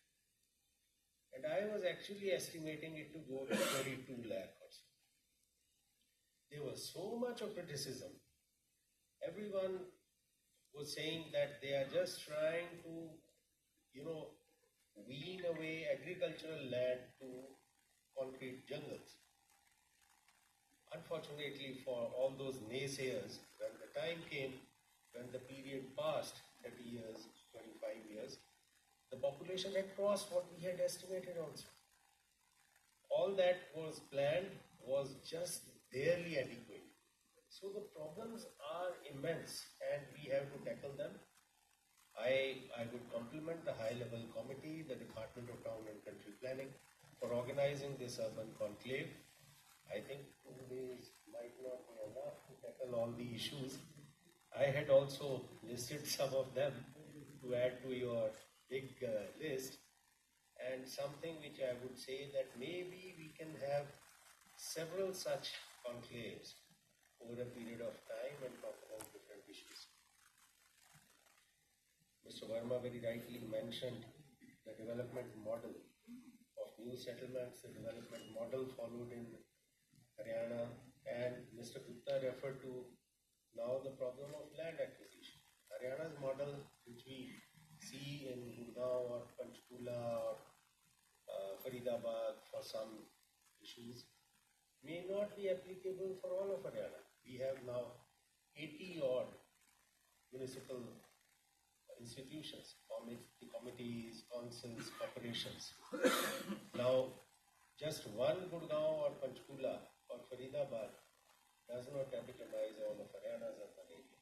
[SPEAKER 6] And I was actually estimating it to go to 32 lakh or so. There was so much of criticism. Everyone was saying that they are just trying to, wean away agricultural land to concrete jungles. Unfortunately for all those naysayers, when the time came, when the period passed, 30 years, 25 years, the population had crossed what we had estimated also. All that was planned was just barely adequate. So the problems are immense and we have to tackle them. I would compliment the high-level committee, the Department of Town and Country Planning, for organizing this urban conclave. I think 2 days might not be enough to tackle all the issues. I had also listed some of them to add to your big list, and something which I would say that maybe we can have several such conclaves over a period of time and talk about different issues. Mr. Verma very rightly mentioned the development model of new settlements, the development model followed in Haryana, and Mr. Gupta referred to now the problem of land acquisition. Haryana's model, which we see in Gurgaon or Panchkula or Faridabad for some issues, may not be applicable for all of Haryana. We have now 80 odd municipal institutions, committees, councils, corporations. Now, just one Gurgaon or Panchkula or Faridabad does not epitomize all of Haryana's urban area.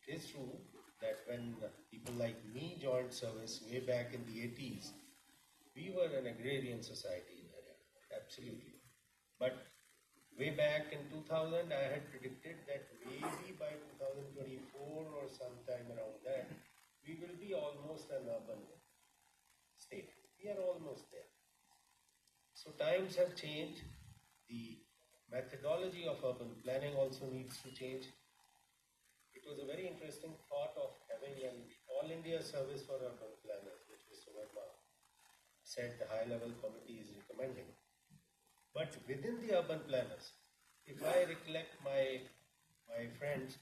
[SPEAKER 6] It is true that when people like me joined service way back in the 80s, we were an agrarian society in Haryana, absolutely. But way back in 2000, I had predicted that maybe by 2024 or sometime around that, we will be almost an urban state. We are almost there. So times have changed. The methodology of urban planning also needs to change. It was a very interesting thought of having an all India service for urban planners, which Mr. Verma said the high level committee is recommending. But within the urban planners, if I recollect my friends,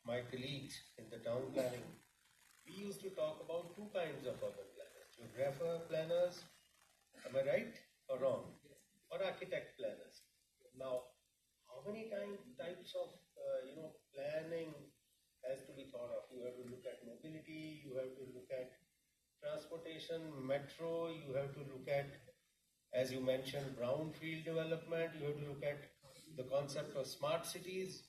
[SPEAKER 6] my colleagues in the town planning, we used to talk about two kinds of urban planners. Geographer planners, am I right or wrong? Or architect planners. Now, how many types of planning has to be thought of? You have to look at mobility, you have to look at transportation, metro, you have to look at, as you mentioned, brownfield development, you have to look at the concept of smart cities.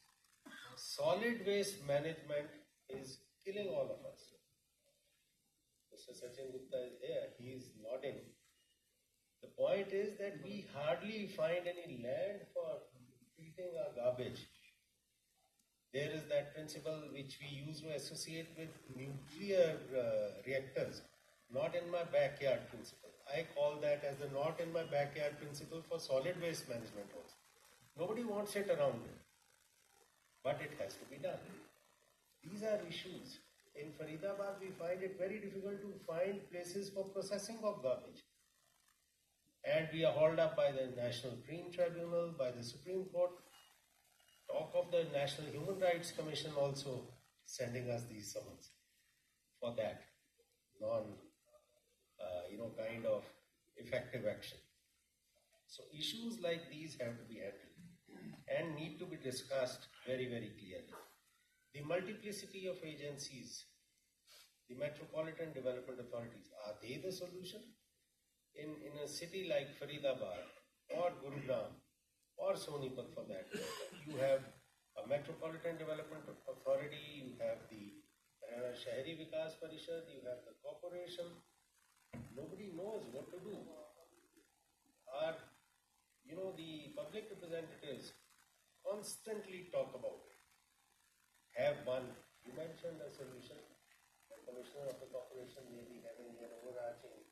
[SPEAKER 6] Solid waste management is killing all of us. Mr. Sachin Gupta is here, he is nodding. The point is that we hardly find any land for treating our garbage. There is that principle which we use to associate with nuclear reactors, not in my backyard principle. I call that as the not in my backyard principle for solid waste management also. Nobody wants it around me, but it has to be done. These are issues. In Faridabad, we find it very difficult to find places for processing of garbage. And we are hauled up by the National Green Tribunal, by the Supreme Court. Talk of the National Human Rights Commission also sending us these summons for that kind of effective action. So issues like these have to be handled and need to be discussed very, very clearly. The multiplicity of agencies, the metropolitan development authorities, are they the solution? In a city like Faridabad or Gurugram or Sonipat for that matter, you have a metropolitan development authority, you have the Haryana Shahri Vikas Parishad, you have the corporation. Nobody knows what to do. The public representatives constantly talk about it. Have one, you mentioned a solution. The commissioner of the corporation may be having an overarching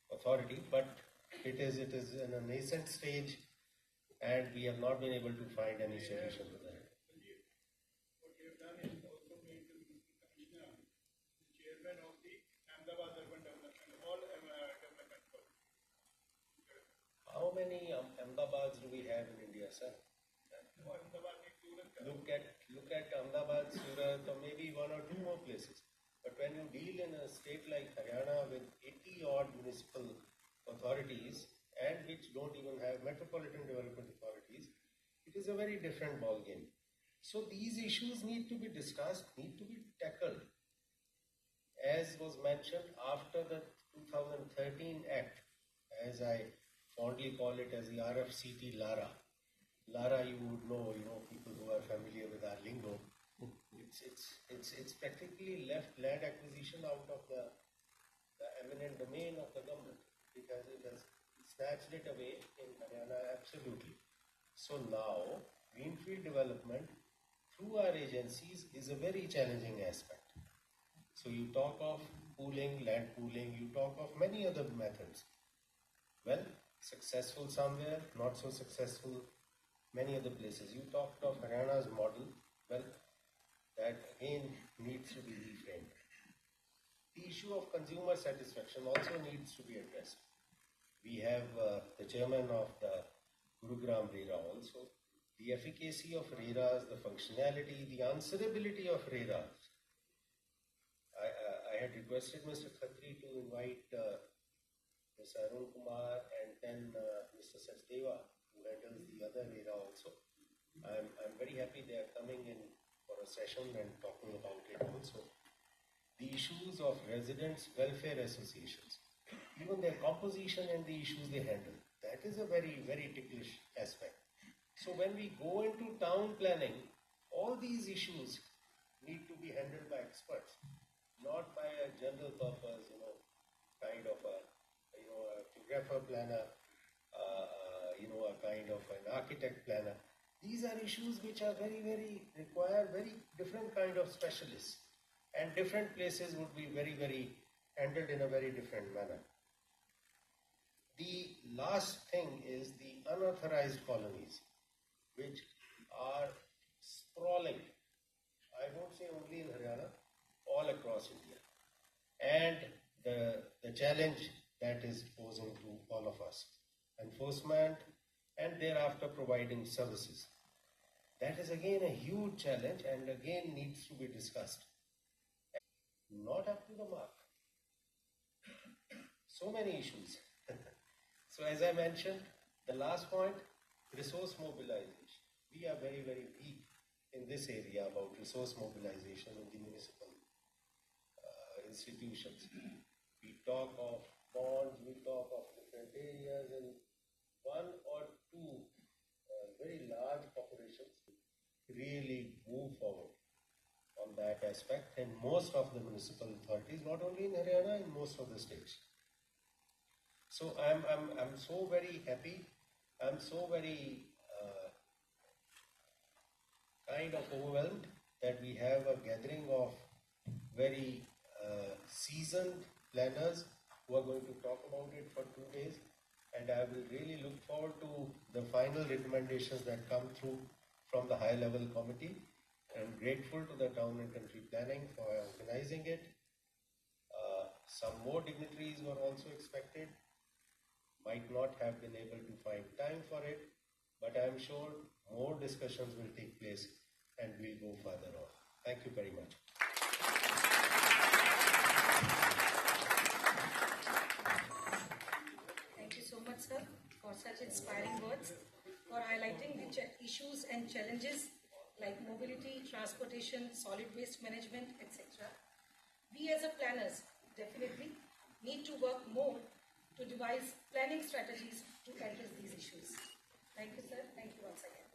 [SPEAKER 6] authority, but it is in a nascent stage and we have not been able to find any solution to that.
[SPEAKER 5] What we have done is also made the municipal commissioner the chairman of the Ahmedabad Urban Development, all development board.
[SPEAKER 6] How many Ahmedabads do we have in India, sir? Look at Ahmedabad, Surat, or maybe one or two more places. But when you deal in a state like Haryana with 80 odd municipal authorities and which don't even have metropolitan development authorities, it is a very different ballgame. So these issues need to be discussed, need to be tackled. As was mentioned, after the 2013 Act, as I fondly call it as the RFCT LARA. LARA, you would know, people who are familiar with our lingo. It's practically left land acquisition out of the eminent domain of the government because it has snatched it away in Haryana absolutely. So now, greenfield development through our agencies is a very challenging aspect. So you talk of pooling, land pooling, you talk of many other methods. Well, successful somewhere, not so successful many other places. You talked of Haryana's model. Well, that again needs to be reframed. The issue of consumer satisfaction also needs to be addressed. We have the chairman of the Gurugram RERA also. The efficacy of RERAs, the functionality, the answerability of RERAs. I had requested Mr. Khatri to invite Mr. Arun Kumar and then Mr. Sachdeva, who handles the other RERA also. I'm very happy they are coming in for a session and talking about it also. The issues of residents' welfare associations, even their composition and the issues they handle, that is a very, very ticklish aspect. So when we go into town planning, all these issues need to be handled by experts, not by a general purpose, kind of a geographer planner, a kind of an architect planner. These are issues which are very, very require very different kind of specialists, and different places would be very, very handled in a very different manner. The last thing is the unauthorized colonies, which are sprawling, I won't say only in Haryana, all across India. And the challenge that is posing to all of us, enforcement and thereafter providing services. That is again a huge challenge and again needs to be discussed. Not up to the mark. So many issues. So as I mentioned, the last point, resource mobilization. We are very, very weak in this area about resource mobilization in the municipal institutions. We talk of bonds, we talk of different areas, and one or two very large corporations really move forward on that aspect, and most of the municipal authorities, not only in Haryana, in most of the states. So I'm so very happy. I'm so very kind of overwhelmed that we have a gathering of very seasoned planners who are going to talk about it for 2 days, and I will really look forward to the final recommendations that come through from the high level committee. I'm grateful to the town and country planning for organizing it. Some more dignitaries were also expected, might not have been able to find time for it, but I'm sure more discussions will take place and we'll go further on. Thank you very much.
[SPEAKER 2] Thank you so much, sir, for such inspiring words, for highlighting the issues and challenges like mobility, transportation, solid waste management, etc. We as a planners definitely need to work more to devise planning strategies to address these issues. Thank you, sir. Thank you once again.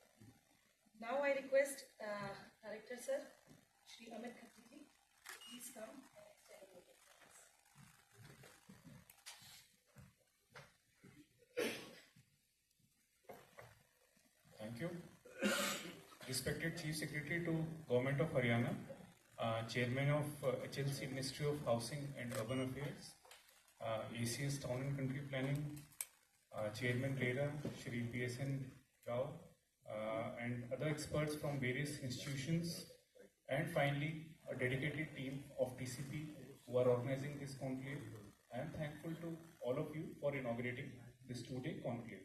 [SPEAKER 2] Now I request Director Sir, Shri Amit Khatri, please come and extend your thanks.
[SPEAKER 7] Thank you. Respected Chief Secretary to Government of Haryana, Chairman of HLC Ministry of Housing and Urban Affairs, ACS Town and Country Planning, Chairman RERA, Shri PSN Rao, and other experts from various institutions, and finally a dedicated team of TCP who are organizing this conclave. I am thankful to all of you for inaugurating this 2-day conclave.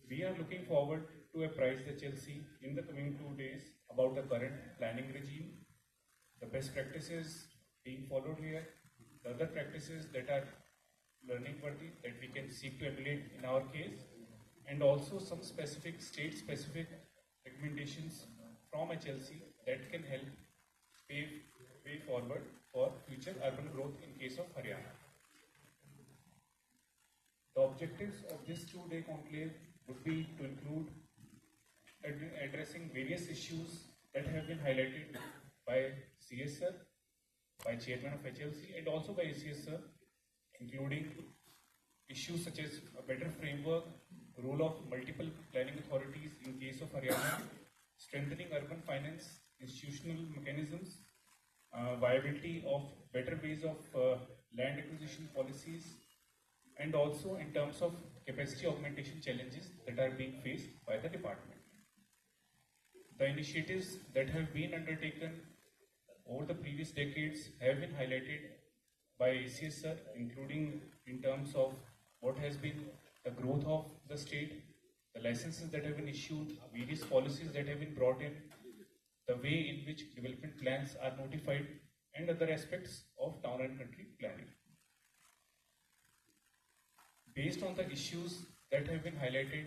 [SPEAKER 7] We are looking forward to apprise the HLC in the coming 2 days about the current planning regime, the best practices being followed here, the other practices that are learning worthy that we can seek to emulate in our case, and also some specific state-specific recommendations from HLC that can help pave way forward for future urban growth in case of Haryana. The objectives of this 2-day conclave would be to include addressing various issues that have been highlighted by CS Sir, by Chairman of HLC, and also by ACS Sir, including issues such as a better framework, role of multiple planning authorities in case of Haryana, strengthening urban finance, institutional mechanisms, viability of better ways of land acquisition policies, and also in terms of capacity augmentation challenges that are being faced by the department. The initiatives that have been undertaken over the previous decades have been highlighted by ACS Sir, including in terms of what has been the growth growth of the state, the licenses that have been issued, various policies that have been brought in, the way in which development plans are notified, and other aspects of town and country planning. Based on the issues that have been highlighted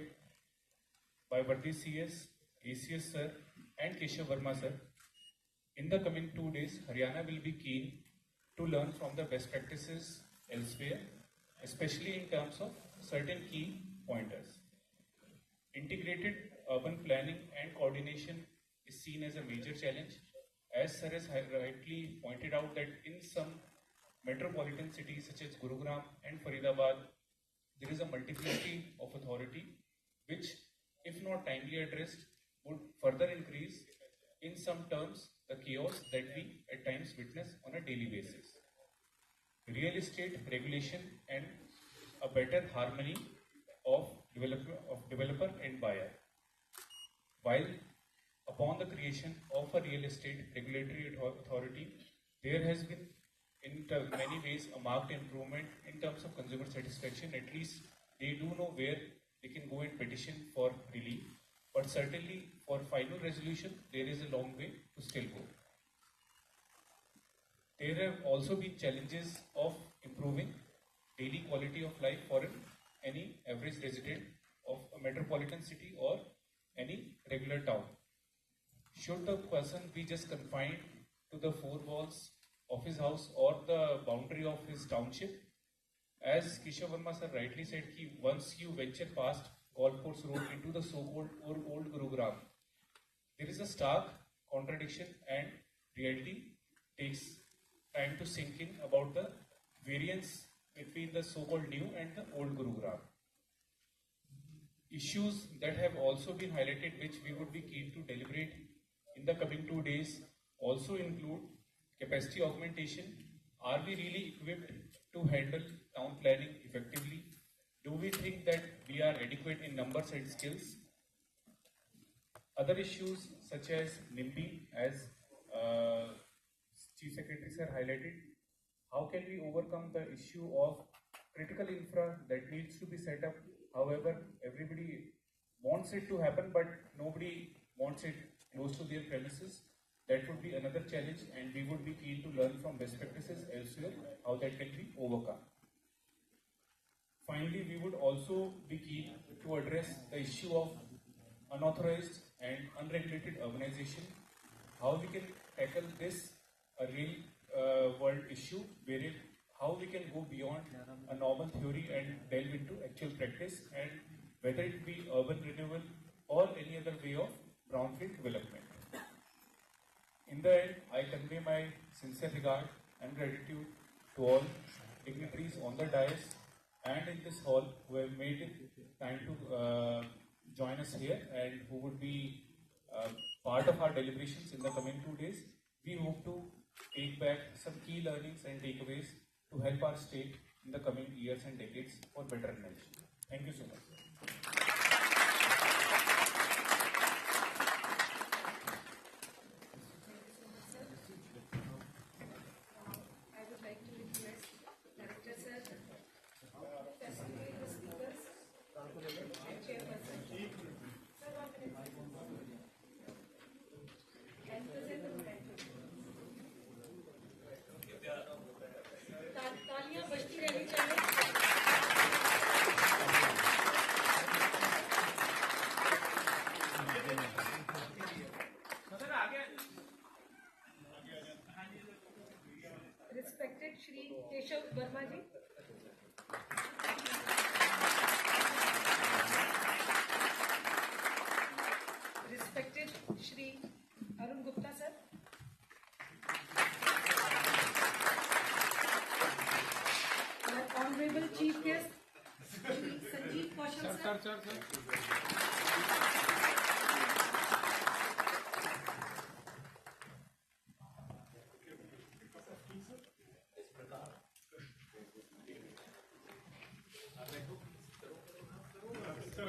[SPEAKER 7] by Vardhi CS, ACS sir, and Keshav Verma sir, in the coming 2 days, Haryana will be keen to learn from the best practices elsewhere, especially in terms of certain key pointers. Integrated urban planning and coordination is seen as a major challenge, as sir has rightly pointed out that in some metropolitan cities such as Gurugram and Faridabad, there is a multiplicity of authority which, if not timely addressed, would further increase in some terms the chaos that we at times witness on a daily basis. Real estate regulation and a better harmony of developer and buyer. While upon the creation of a real estate regulatory authority, there has been in many ways a marked improvement in terms of consumer satisfaction. At least they do know where they can go and petition for relief. But certainly for final resolution, there is a long way to still go. There have also been challenges of improving daily quality of life for any average resident of a metropolitan city or any regular town. Should the person be just confined to the four walls of his house or the boundary of his township? As Keshav Verma sir rightly said, once you venture past Golf Course Road into the so-called old Gurugram, there is a stark contradiction and reality takes time to sink in about the variance between the so-called new and the old Gurugram. Issues that have also been highlighted, which we would be keen to deliberate in the coming 2 days, also include capacity augmentation. Are we really equipped to handle town planning effectively? Do we think that we are adequate in numbers and skills? Other issues such as NIMBY, as Chief Secretary sir highlighted, how can we overcome the issue of critical infra that needs to be set up? However, everybody wants it to happen, but nobody wants it close to their premises. That would be another challenge, and we would be keen to learn from best practices elsewhere how that can be overcome. Finally, we would also be keen to address the issue of unauthorized and unregulated urbanization, how we can tackle this a real world issue, wherein how we can go beyond a normal theory and delve into actual practice, and whether it be urban renewal or any other way of brownfield development. In the end, I convey my sincere regard and gratitude to all dignitaries on the dais and in this hall who have made it time to join us here and who would be part of our deliberations in the coming 2 days. We hope to take back some key learnings and takeaways to help our state in the coming years and decades for better nation. Thank you so much.
[SPEAKER 2] I would like to request Director Sir to facilitate the speakers and Chairperson. Sir, 1 minute. And present the momentum. तालियां बजती रहनी चाहिए. Respected Shri Keshav Verma ji. Respected Shri Arun Gupta sir. Our Honorable Chief Guest, Shri Sanjeev Kaushal sir.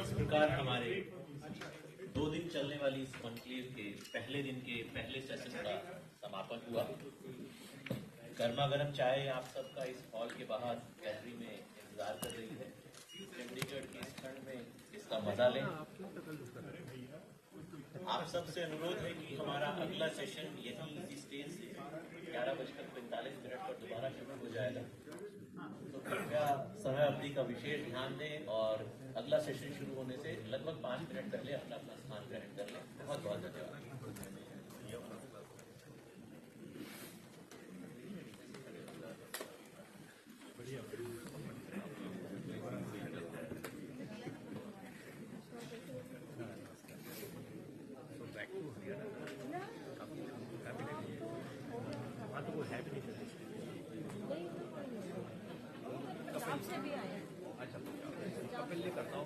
[SPEAKER 3] इस प्रकार हमारे 2 दिन चलने वाली इस कॉन्क्लेव के पहले दिन के पहले सेशन का समापन हुआ. गर्मा गर्म चाय आप सबका इस हॉल के बाहर गैलरी में इंतजार कर रही है. चंडीगढ़ के मजा लें। आप सबसे अनुरोध है कि हमारा अगला सेशन यही इसी स्टेज से 11:45 पर दोबारा शुरू हो जाएगा, तो कृपया समय अवधि का विशेष ध्यान दें और अगला सेशन शुरू होने से लगभग 5 मिनट पहले अपना अपना स्थान ग्रहण कर लें। बहुत बहुत धन्यवाद।
[SPEAKER 1] कपिल करता हूँ।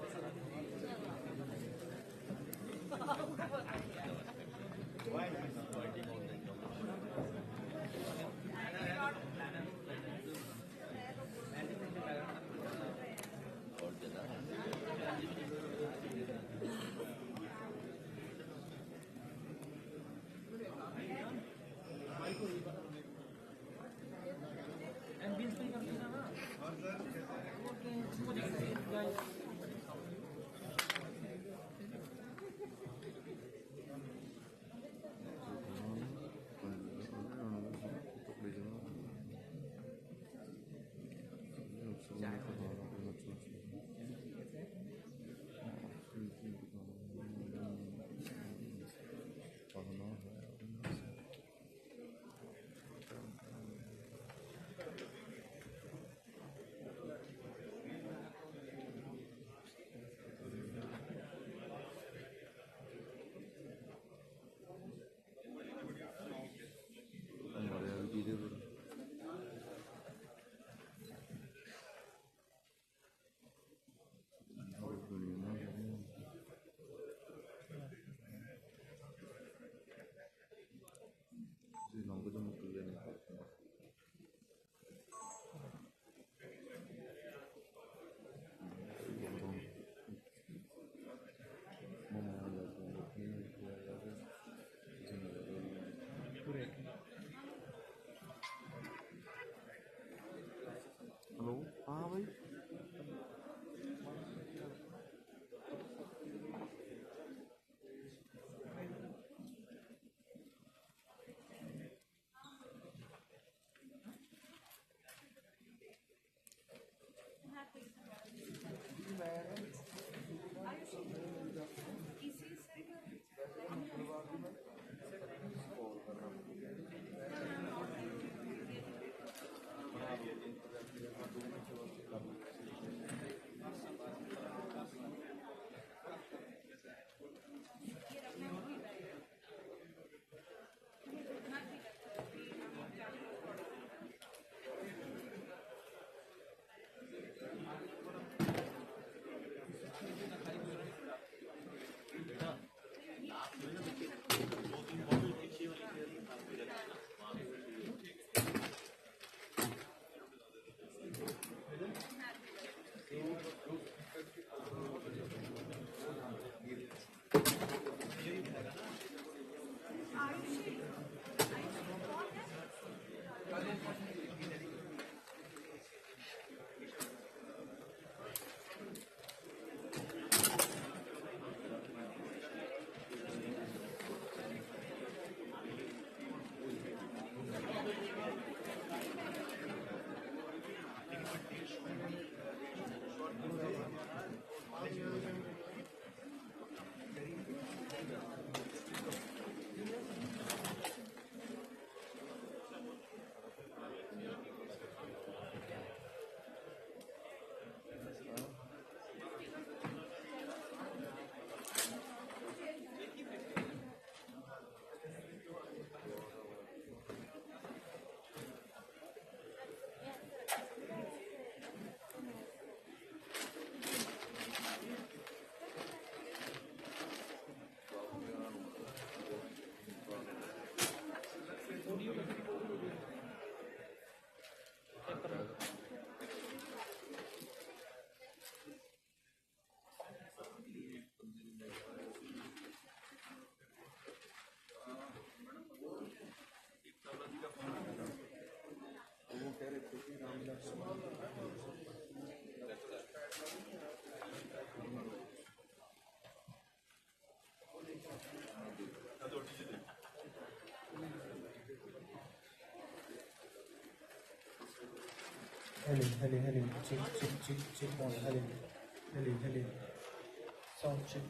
[SPEAKER 1] Hello. Check on. Hello. Sound check.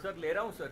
[SPEAKER 8] Sir ले रहा हूँ सर।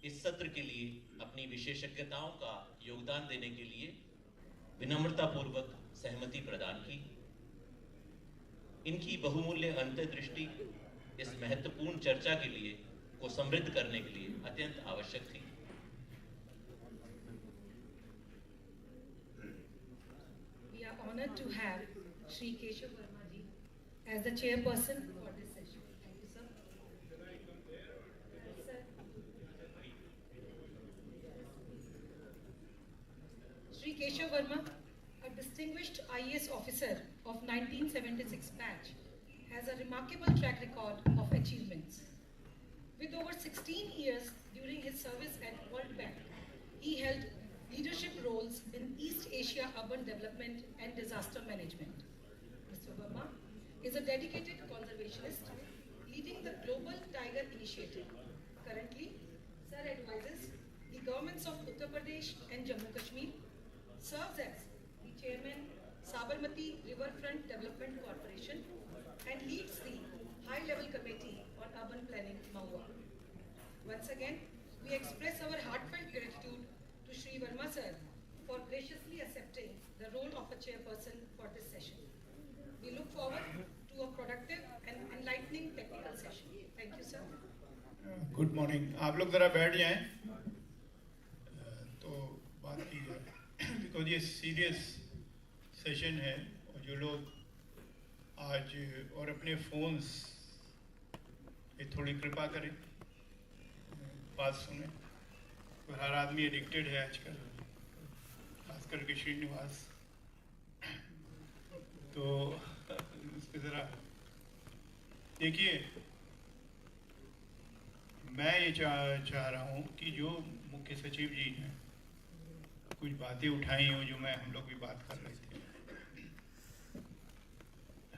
[SPEAKER 3] इस सत्र के लिए अपनी विशेषज्ञताओं का योगदान देने के लिए विनम्रतापूर्वक सहमति प्रदान की। इनकी बहुमूल्य अंतर्दृष्टि इस महत्वपूर्ण चर्चा के लिए को समृद्ध करने के लिए अत्यंत आवश्यक थी।
[SPEAKER 2] We are honored to have Shri Keshav Verma ji as the chairperson for this session. Thank you, sir. Shri Keshav Verma, a distinguished IAS officer of 1976 batch, has a remarkable track record of achievements. With over 16 years during his service at World Bank, he held leadership roles in East Asia urban development and disaster management. Mr. Verma is a dedicated conservationist leading the Global Tiger Initiative. Currently, Sir advises the governments of Uttar Pradesh and Jammu Kashmir, serves as the chairman Sabarmati Riverfront Development Corporation, and leads the high-level committee on urban planning, Mahua. Once again, we express our heartfelt gratitude to Shri Verma sir for graciously accepting the role of a chairperson for this session. We look forward to a productive and enlightening technical session. Thank you, sir.
[SPEAKER 5] Good morning. आप लोग ज़रा बैठ जाएं तो बात की जाए, because ये सीरियस सेशन है और जो लोग आज और अपने फ़ोन्स पे थोड़ी कृपा करें, बात सुने। तो हर आदमी एडिक्टेड है आजकल, खास करके श्रीनिवास। तो इस पर ज़रा देखिए, मैं ये चाह रहा हूँ कि जो मुख्य सचिव जी ने कुछ बातें उठाई हो, जो हम लोग भी बात कर रहे थे।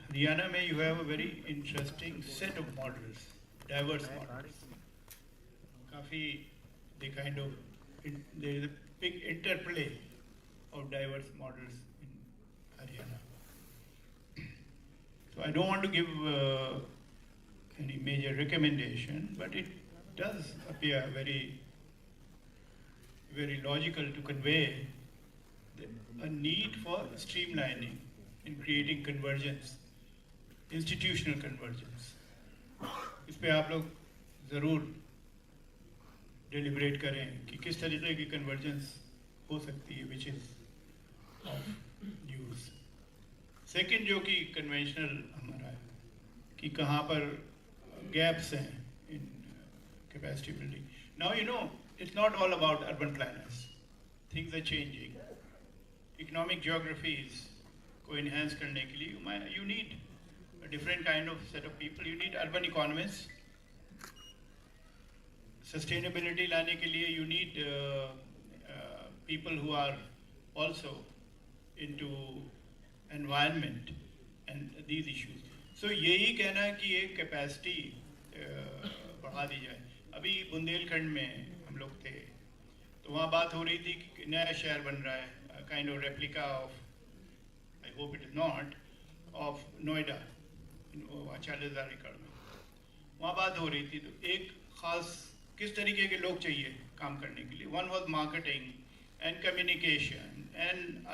[SPEAKER 5] हरियाणा में you have a very interesting set of models, diverse models. काफ़ी they kind of there is a big interplay of diverse models in Haryana. So I don't want to give any major recommendation, but it does appear very logical to convey a need for streamlining in creating convergence, institutional convergence. इस पे आप लोग ज़रूर deliberate करें कि किस तरीके की convergence हो सकती है, which is of use. Second, जो कि conventional हमारा है कि कहाँ पर gaps हैं in capacity building. Now you know it's not all about urban planners. Things are changing. Economic geographies को enhance करने के लिए you need a different kind of set of people. You need urban economists. Sustainability लाने के लिए you need people who are also into environment and these issues. So यही कहना है कि ये capacity बढ़ा दी जाए। अभी बुंदेलखंड में हम लोग थे तो वहाँ बात हो रही थी कि नया शहर बन रहा है, kind of replica of, I hope it is not, of Noida, 40,000 एकड़ में। वहाँ बात हो रही थी तो एक खास किस तरीके के लोग चाहिए काम करने के लिए। One was marketing and communication and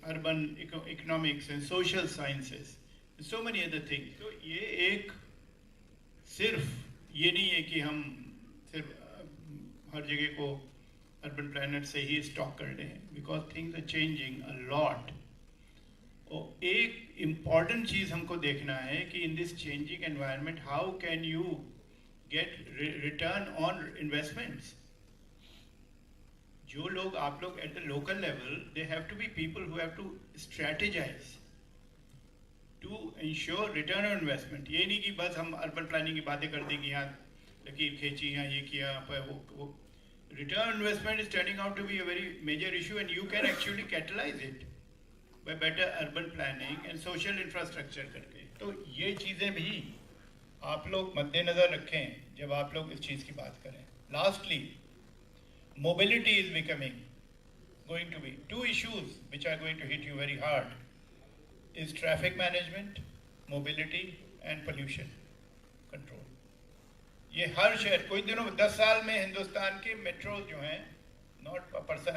[SPEAKER 5] urban economics and social sciences, and so many other things. तो ये एक सिर्फ ये नहीं है कि हम सिर्फ हर जगह को urban planner से ही स्टॉक कर लें, because things are changing a lot. और एक important चीज़ हमको देखना है कि in this changing environment, how can you get return on investments? जो लोग आप लोग at the local level, they have to be people who have to strategize to ensure return on investment. ये नहीं कि बस हम urban planning की बातें कर देंगे, यहाँ लकीर खींची, यहाँ ये किया, पर वो return on investment is turning out to be a very major issue, and you can actually catalyze it by better urban planning and social infrastructure करके। तो ये चीज़ें भी आप लोग मद्देनजर रखें जब आप लोग इस चीज़ की बात करें। Lastly, mobility is going to be two issues which are going to hit you very hard is traffic management, mobility and pollution control. ये हर शहर, कोई दिनों 10 साल में हिंदुस्तान के मेट्रो जो हैं, not a person,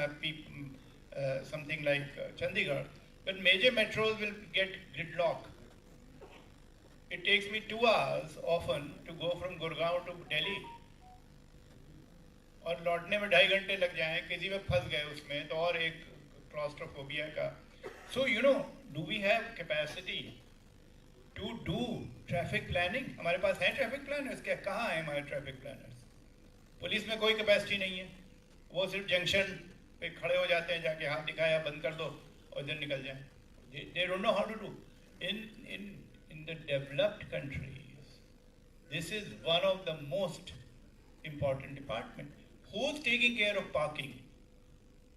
[SPEAKER 5] something like Chandigarh, but major metros will get gridlock. It takes me 2 hours often to go from Gurgaon to Delhi, और लौटने में 2.5 घंटे लग जाएं, किसी में फंस गए उसमें तो और एक claustrophobia का. So you know, do we have capacity to do traffic planning? हमारे पास हैं traffic planners क्या? कहाँ हैं हमारे traffic planners? पुलिस में कोई capacity नहीं है, वो सिर्फ जंक्शन पे खड़े हो जाते हैं, जाके हाथ दिखाया बंद कर दो और इधर निकल जाएं. They don't know how to do. In the developed countries, this is one of the most important department. Who's taking care of parking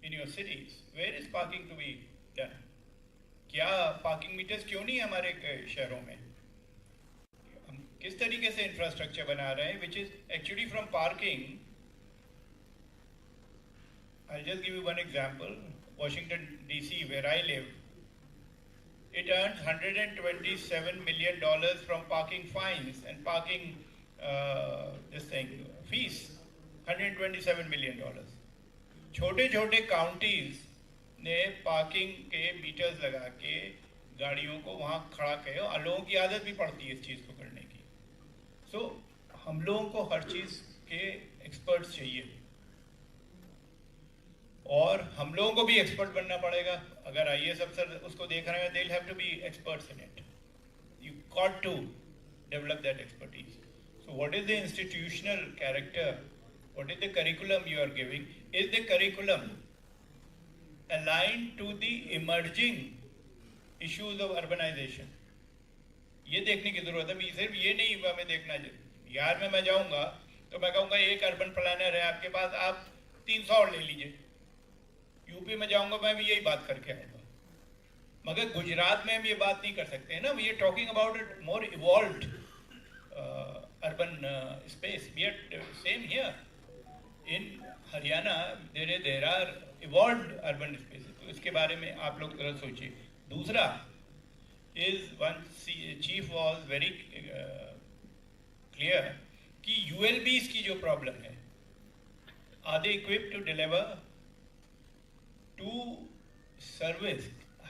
[SPEAKER 5] in your cities? Where is parking to be done? क्या parking metres क्यों नहीं है हमारे शहरों में? हम किस तरीके से इंफ्रास्ट्रक्चर बना रहे हैं, which is actually from parking. I'll just give you one example. Washington DC, where I live, it earns $127 million from parking fines and parking fees. $127 million. छोटे-छोटे counties ने पार्किंग के मीटर्स लगा के गाड़ियों को वहाँ खड़ा किए, और लोगों की आदत भी पड़ती है इस चीज़ को करने की. So हम लोगों को हर चीज़ के एक्सपर्ट्स चाहिए, और हम लोगों को भी एक्सपर्ट बनना पड़ेगा. अगर IAS अफसर उसको देख रहे हैं, they'll have to be experts in it. You got to develop that expertise. So what is the institutional character? What is the curriculum you are giving? Is the curriculum aligned to the emerging issues of urbanization? ये देखने की जरूरत है. सिर्फ ये नहीं हमें देखना है. बिहार में मैं जाऊंगा तो मैं कहूँगा एक अर्बन प्लानर है आपके पास, आप 300 और ले लीजिए. यूपी में जाऊंगा मैं भी यही बात करके आऊँगा. मगर गुजरात में हम ये बात नहीं कर सकते हैं ना. We are talking about it more evolved urban space. We are same here. In Haryana, there are evolved urban spaces. तो इसके बारे में आप लोग जरा सोचिए. दूसरा is one chief was very clear कि ULBs की जो problem है, are they equipped to deliver to service?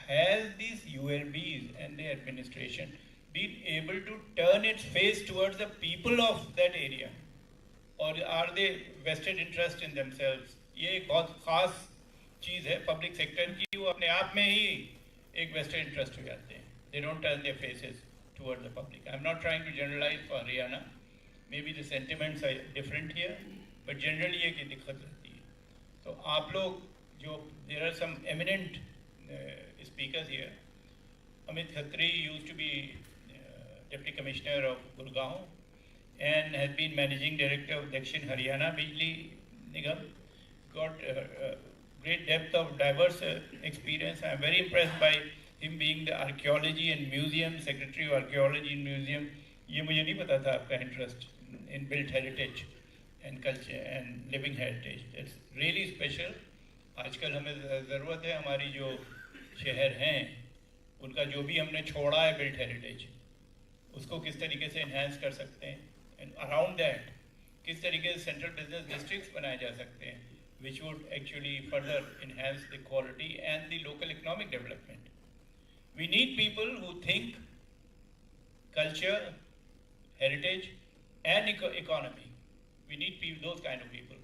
[SPEAKER 5] Has these ULBs and the administration been able to turn its face towards the people of that area, or are they vested interest in themselves? ये एक बहुत खास चीज़ है public sector की. वो अपने आप में ही एक vested interest हो जाते हैं. They don't turn their faces towards the public. I'm not trying to generalize for Haryana. Maybe the sentiments are different here, but generally ये की दिक्कत रहती है. तो आप लोग जो, there are some eminent speakers here. Amit Khatri used to be Deputy Commissioner of Gurgaon and has been Managing Director of Dakshin Haryana Bijli Nigam. Got great depth of diverse experience. I am very impressed by him being the Archaeology and Museum Secretary of Archaeology and Museum. ये मुझे नहीं पता था आपका interest in built heritage and culture and living heritage. It's really special. आजकल हमें ज़रूरत है हमारी जो शहर हैं उनका जो भी हमने छोड़ा है built heritage, उसको किस तरीके से enhance कर सकते हैं, and around that किस तरीके से central business districts बनाए जा सकते हैं, which would actually further enhance the quality and the local economic development. We need people who think culture, heritage, and economy. We need those kind of people.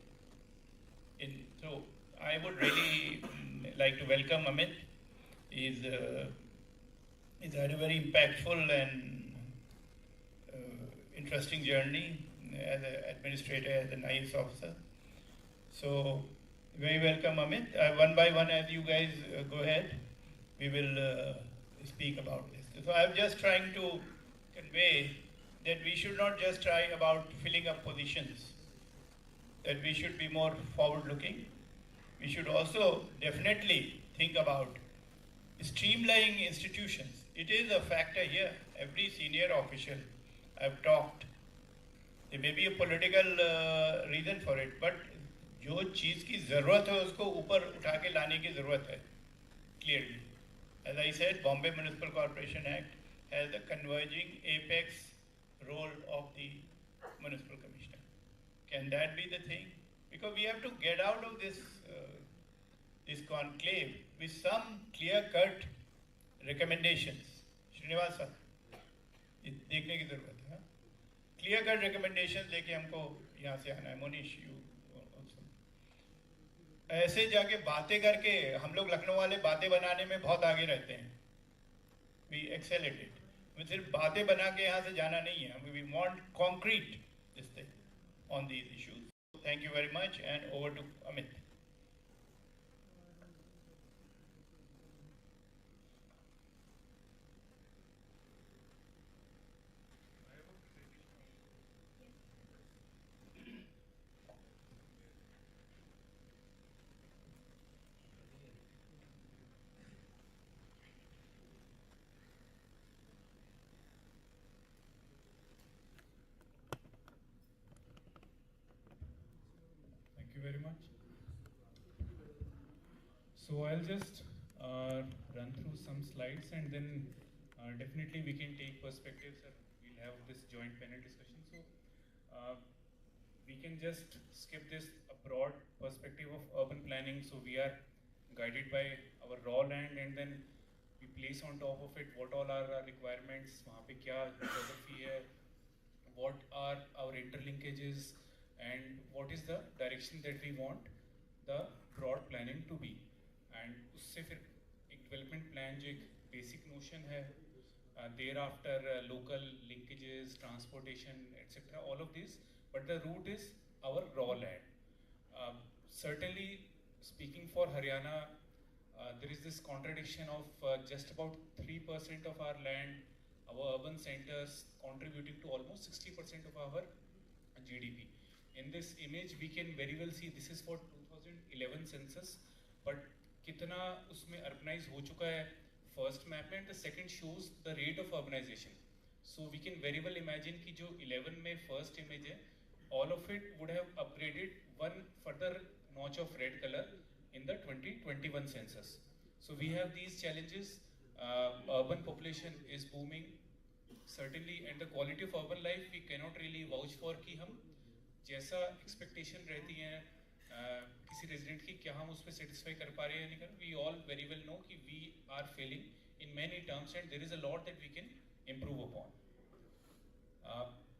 [SPEAKER 5] So I would really like to welcome Amit. He's had a very impactful and interesting journey as an administrator, as an IAS officer. So very welcome, Amit. One by one, as you guys go ahead, we will speak about this. So I'm just trying to convey that we should not just try about filling up positions, that we should be more forward-looking. We should also definitely think about streamlining institutions. It is a factor here. Every senior official I've talked, there may be a political reason for it, but जो चीज़ की ज़रूरत है उसको ऊपर उठा के लाने की ज़रूरत है, clearly. As I said, Bombay Municipal Corporation Act has the converging apex role of the municipal commissioner. Can that be the thing? Because we have to get out of this conclave with some clear-cut recommendations. Srinivas sir, ये देखने की जरूरत है. Clear-cut recommendations लेके हमको यहाँ से आना है. Monish, you also. ऐसे जाके बातें करके हम लोग लखनऊ वाले बातें बनाने में बहुत आगे रहते हैं. We excel at it. सिर्फ बातें बना के यहाँ से जाना नहीं है. We want concrete this thing on these issues. Thank you very much, and over to Amit.
[SPEAKER 7] Thank you very much. So I'll just run through some slides, and then definitely we can take perspectives and we'll have this joint panel discussion. So we can just skip this broad perspective of urban planning. So we are guided by our raw land, and then we place on top of it what all are our requirements, वहाँ पे क्या geography है, what are our interlinkages, and what is the direction that we want the broad planning to be. And उससे फिर एक development plan जो एक basic notion है, thereafter local linkages, transportation, etc. all of this, but the root is our raw land. Certainly, speaking for Haryana, there is this contradiction of just about 3% of our land, our urban centers contributing to almost 60% of our GDP. In this image, we can very well see this is for 2011 census, but कितना उसमें urbanize हो चुका है first map में, and the second shows the rate of urbanization. So we can very well imagine कि जो 11 में first image है, all of it would have upgraded one further notch of red color in the 2021 census. So we have these challenges. Urban population is booming, certainly, and the quality of urban life we cannot really vouch for कि हम जैसा expectation रहती है किसी resident की क्या हम उस पे satisfy कर पा रहे हैं या नहीं कर. We all very well know कि we are failing in many terms, and there is a lot that we can improve upon.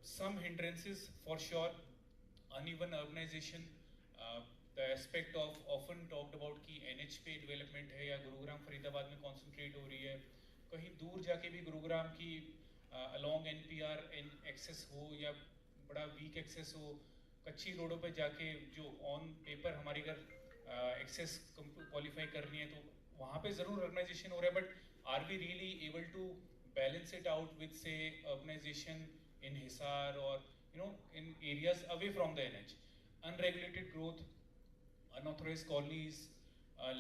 [SPEAKER 7] Some hindrances for sure, uneven urbanization, the aspect of often talked about कि NH पे development है या गुरुग्राम फरीदाबाद में concentrate हो रही है, कहीं दूर जाके भी गुरुग्राम की along NPR access हो या बड़ा weak access हो, कच्ची रोडों पे जाके जो on paper हमारी अगर access qualify करनी है तो वहाँ पे ज़रूर urbanization हो रहा है, but are we really able to balance it out with say urbanization in Hisar or in areas away from the NH? Unregulated growth, unauthorized colonies,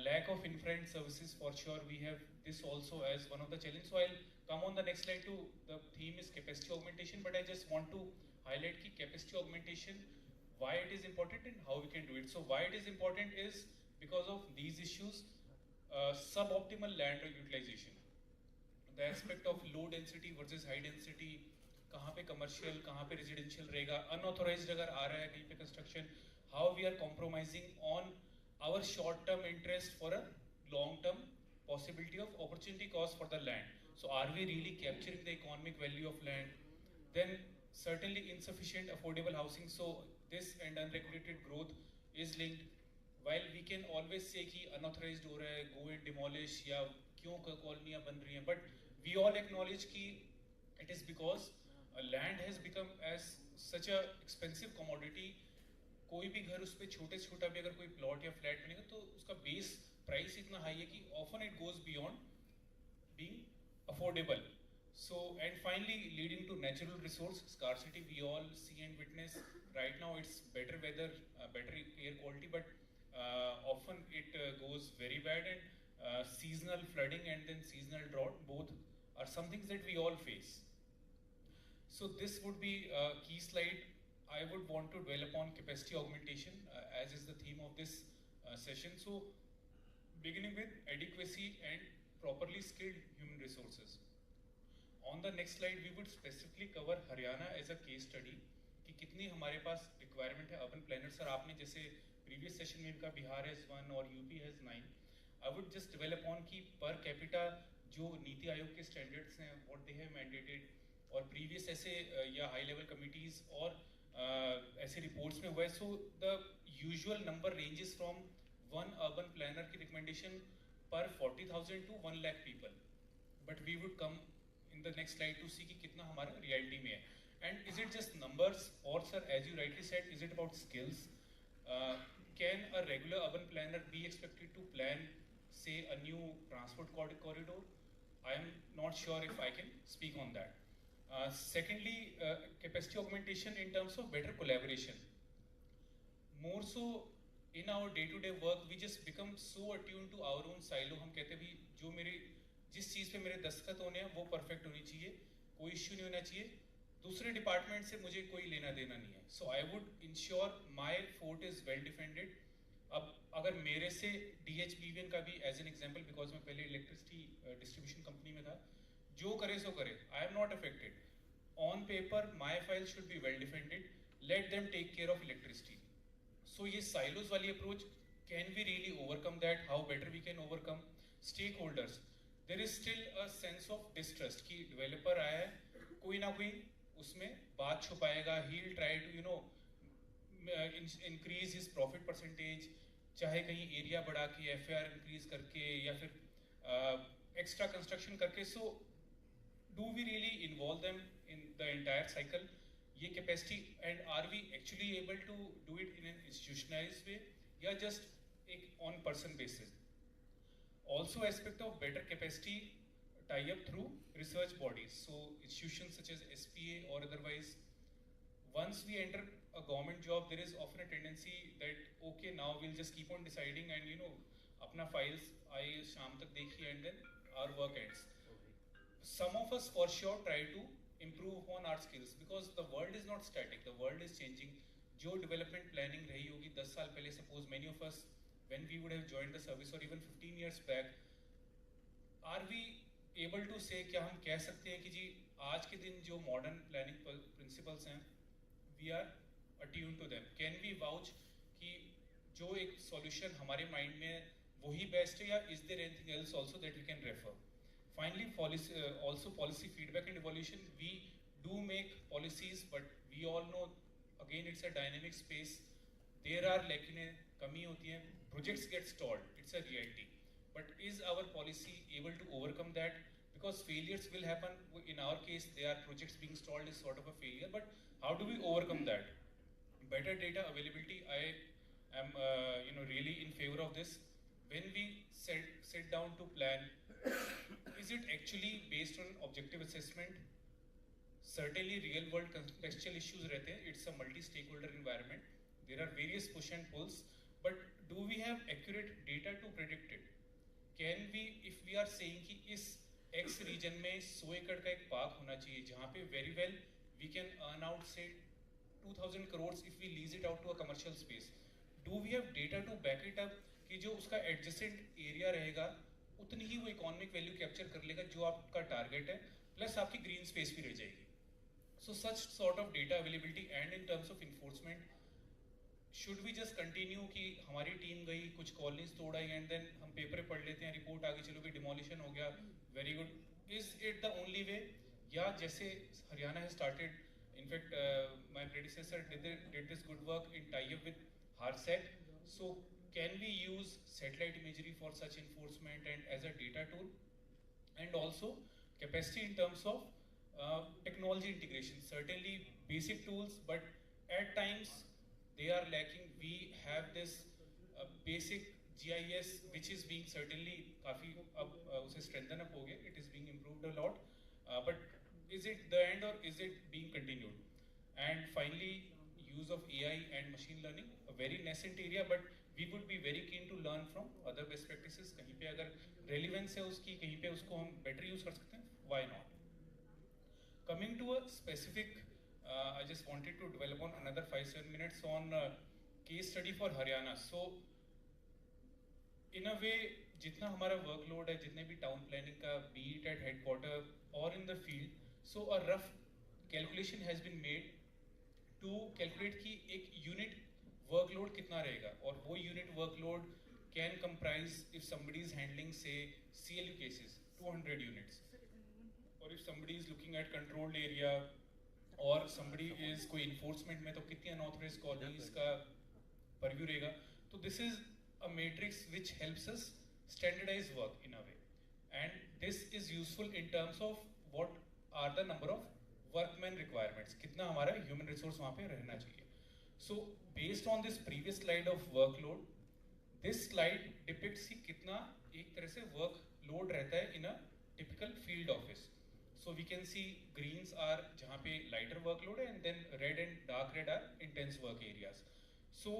[SPEAKER 7] lack of infra services for sure. We have this also as one of the challenges. So I'll come on the next slide to the theme is capacity augmentation, but I just want to highlight key capacity augmentation, why it is important and how we can do it. So why it is important is because of these issues, suboptimal land utilization, the aspect of low density versus high density, कहाँ पे commercial, कहाँ पे residential रहेगा, unauthorized अगर आ रहा है कहीं पे construction, how we are compromising on our short-term interest for a long-term possibility of opportunity cost for the land. So are we really capturing the economic value of land? Then certainly insufficient affordable housing. So this and unregulated growth is linked. While we can always say कि unauthorized हो रहा है, go and demolish या क्यों कॉलोनियाँ बन रही हैं, but we all acknowledge कि it is because land has become as such a expensive commodity. कोई भी घर उस पे छोटे से छोटा भी अगर कोई प्लॉट या फ्लैट बनेगा तो उसका बेस प्राइस इतना हाई है कि often it goes beyond being affordable. So and finally leading to natural resource scarcity. We all see and witness right now it's better weather, better air quality, but often it goes very bad, and seasonal flooding and then seasonal drought both are some things that we all face. So this would be a key slide. I would want to dwell upon capacity augmentation as is the theme of this session. So beginning with adequacy and properly skilled human resources. On the next slide, we would specifically cover Haryana as a case study कि कितनी हमारे पास requirement है urban planner. Sir आपने जैसे previous session में इनका Bihar has 1 और UP has 9. I would just develop on की पर कैपिटा जो नीति आयोग के स्टैंडर्ड्स हैं व्हाट दे हैव मैंडेटेड और प्रीवियस ऐसे या हाई लेवल कमिटीज़ और ऐसे रिपोर्ट्स में हुआ है. So the usual number ranges from one urban planner की रिकमेंडेशन पर 40,000 to 1 lakh people. But we would come in the next slide to see कि कितना हमारा reality में है. And is it just numbers or sir, as you rightly said, is it about skills? Can a regular urban planner be expected to plan, say, a new transport corridor? I am not sure if I can speak on that. Secondly, capacity augmentation in terms of better collaboration. More so in our day-to-day work, we just become so attuned to our own silo. हम कहते भी जो मेरे जिस चीज़ पे मेरे दस्तखत होने हैं वो परफेक्ट होनी चाहिए, कोई इश्यू नहीं होना चाहिए, दूसरे डिपार्टमेंट से मुझे कोई लेना देना नहीं है. So I would ensure my fort is well defended. अब अगर मेरे से DHBVN का भी एज एन एग्जाम्पल, बिकॉज मैं पहले इलेक्ट्रिसिटी डिस्ट्रीब्यूशन कंपनी में था, जो करे सो करे, I am not affected. On paper my file should be well defended, let them take care of electricity. So ये साइलोज वाली approach, can we really overcome that? How better we can overcome? Stakeholders, there is still a sense of distrust कि developer आया है, कोई ना कोई उसमें बात छुपाएगा, he will try to increase his profit percentage, चाहे कहीं एरिया बढ़ा के FAR इंक्रीज करके या फिर एक्स्ट्रा कंस्ट्रक्शन करके. So do we really involve them in the entire cycle? ये capacity, and are we actually able to do it in an institutionalised way या जस्ट एक on person basis? Also aspect of better capacity tie up through research bodies, so institutions such as SPA or otherwise. Once we enter a government job, there is often a tendency that okay, now we'll just keep on deciding and apna files aaye shaam tak dekhiye and then our work ends. Some of us for sure try to improve upon our skills because the world is not static, the world is changing. जो development planning रही होगी 10 साल पहले, suppose many of us when we would have joined the service or even 15 years back, are we able to say, क्या हम कह सकते हैं कि जी आज के दिन जो modern planning principles हैं, we are attuned to them? Can we vouch कि जो एक solution हमारे mind में वही best है या is there anything else also that we can refer? Finally, also policy feedback and evaluation. We do make policies, but we all know again it's a dynamic space. There are lacunae, कमी होती हैं, projects get stalled, it's a reality. But is our policy able to overcome that? Because failures will happen. In our case, there are projects being stalled is sort of a failure. But how do we overcome that? Better data availability. I am really in favor of this. When we sit down to plan, is it actually based on objective assessment? Certainly, real world contextual issues रहते हैं. It's a multi-stakeholder environment. There are various push and pulls. But do we have accurate data to predict it? Can we, if we are saying कि इस X region में 100 एकड़ का एक park होना चाहिए जहाँ पे very well we can earn out say 2,000 crores if we lease it out to a commercial space. Do we have data to back it up कि जो उसका adjacent area रहेगा उतनी ही वो economic value capture कर लेगा जो आपका target है, plus आपकी green space भी रह जाएगी. So such sort of data availability and in terms of enforcement, should we just continue कि हमारी टीम गई कुछ कॉलोनीज तोड़ आई एंड देन हम पेपर पढ़ लेते हैं, रिपोर्ट आ गई, चलो भी डिमोलिशन हो गया, very good. Is it the only way? या जैसे Haryana has started, in fact my predecessor did this good work in tie up with हारसेट. So can we use satellite imagery for such enforcement and as a data tool? And also capacity in terms of technology integration. Certainly basic tools, but at times they are lacking. We have this basic GIS which is being certainly काफी अब उसे strengthen up हो गया, it is being improved a lot, but is it the end or is it being continued? And finally, use of AI and machine learning, a very nascent area, but we would be very keen to learn from other best practices. कहीं पे अगर relevance है उसकी, कहीं पे उसको हम better use कर सकते हैं, why not? Coming to a specific, I just wanted to develop on another 5-7 minutes on case study for Haryana. So, in a way, जितना हमारा workload है, जितने भी town planning का, be it at headquarter or in the field, so a rough calculation has been made to calculate कि एक unit workload कितना रहेगा, और वो unit workload can comprise if somebody is handling से CLU केसेस 200 यूनिट्स, और if somebody is looking at controlled area, और somebody is कोई इन्फोर्समेंट में तो कितनी अनऑथराइज्ड कॉलोनीज का परव्यू रहेगा. तो this is a matrix which helps us standardise work in a way, and this is useful in terms of what are the number of workman requirements, कितना हमारा human resource वहाँ पे रहना चाहिए. So based on this previous slide of workload, this slide depicts कि कितना एक तरह से वर्कलोड रहता है in a typical field office. So we can see greens are जहाँ पे lighter workload है, and then red and dark red are intense work areas. So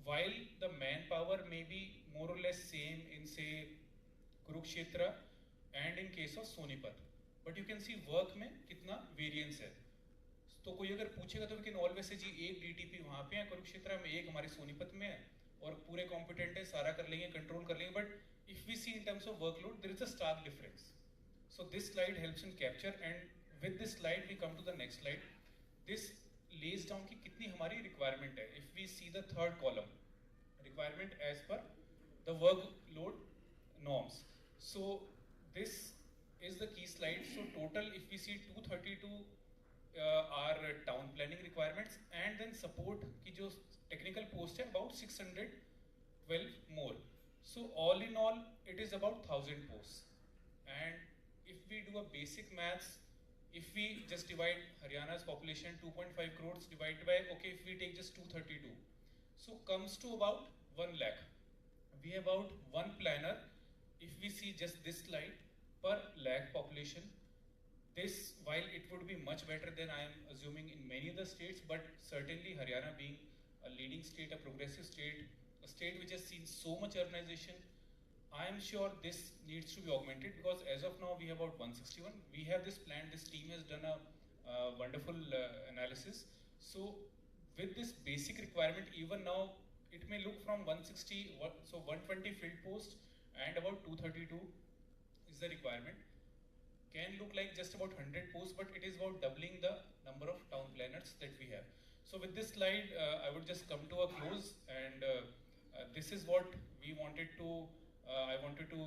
[SPEAKER 7] while the manpower may be more or less same in say Kurukshetra and in case of Sonipat, but you can see work में कितना variance है. तो कोई अगर पूछेगा तो we can always say जी एक DTP वहाँ पे है कुरुक्षेत्र में, एक हमारे सोनीपत में है, और पूरे competent है, सारा कर लेंगे, control कर लेंगे. But if we see in terms of workload, there is a stark difference. So this slide helps in capture, and with this slide we come to the next slide. This lays down कि कितनी हमारी requirement है. If we see the third column, requirement as per the workload norms. So this is the key slide. So total if we see 232 are town planning requirements, and then support की जो technical post है about 612 more. So all in all it is about 1000 posts. And if we do a basic maths, if we just divide Haryana's population 2.5 crores divided by, okay, if we take just 232, so comes to about 1 lakh. We have about one planner. If we see just this slide per lakh population, this, while it would be much better than I am assuming in many other states, but certainly Haryana being a leading state, a progressive state, a state which has seen so much urbanization, I am sure this needs to be augmented, because as of now we have about 161. We have this plan, this team has done a wonderful analysis. So with this basic requirement, even now it may look from 160, so 120 field posts and about 232 is the requirement. Can look like just about 100 posts, but it is about doubling the number of town planners that we have. So with this slide, I would just come to a close, and this is what we wanted to I wanted to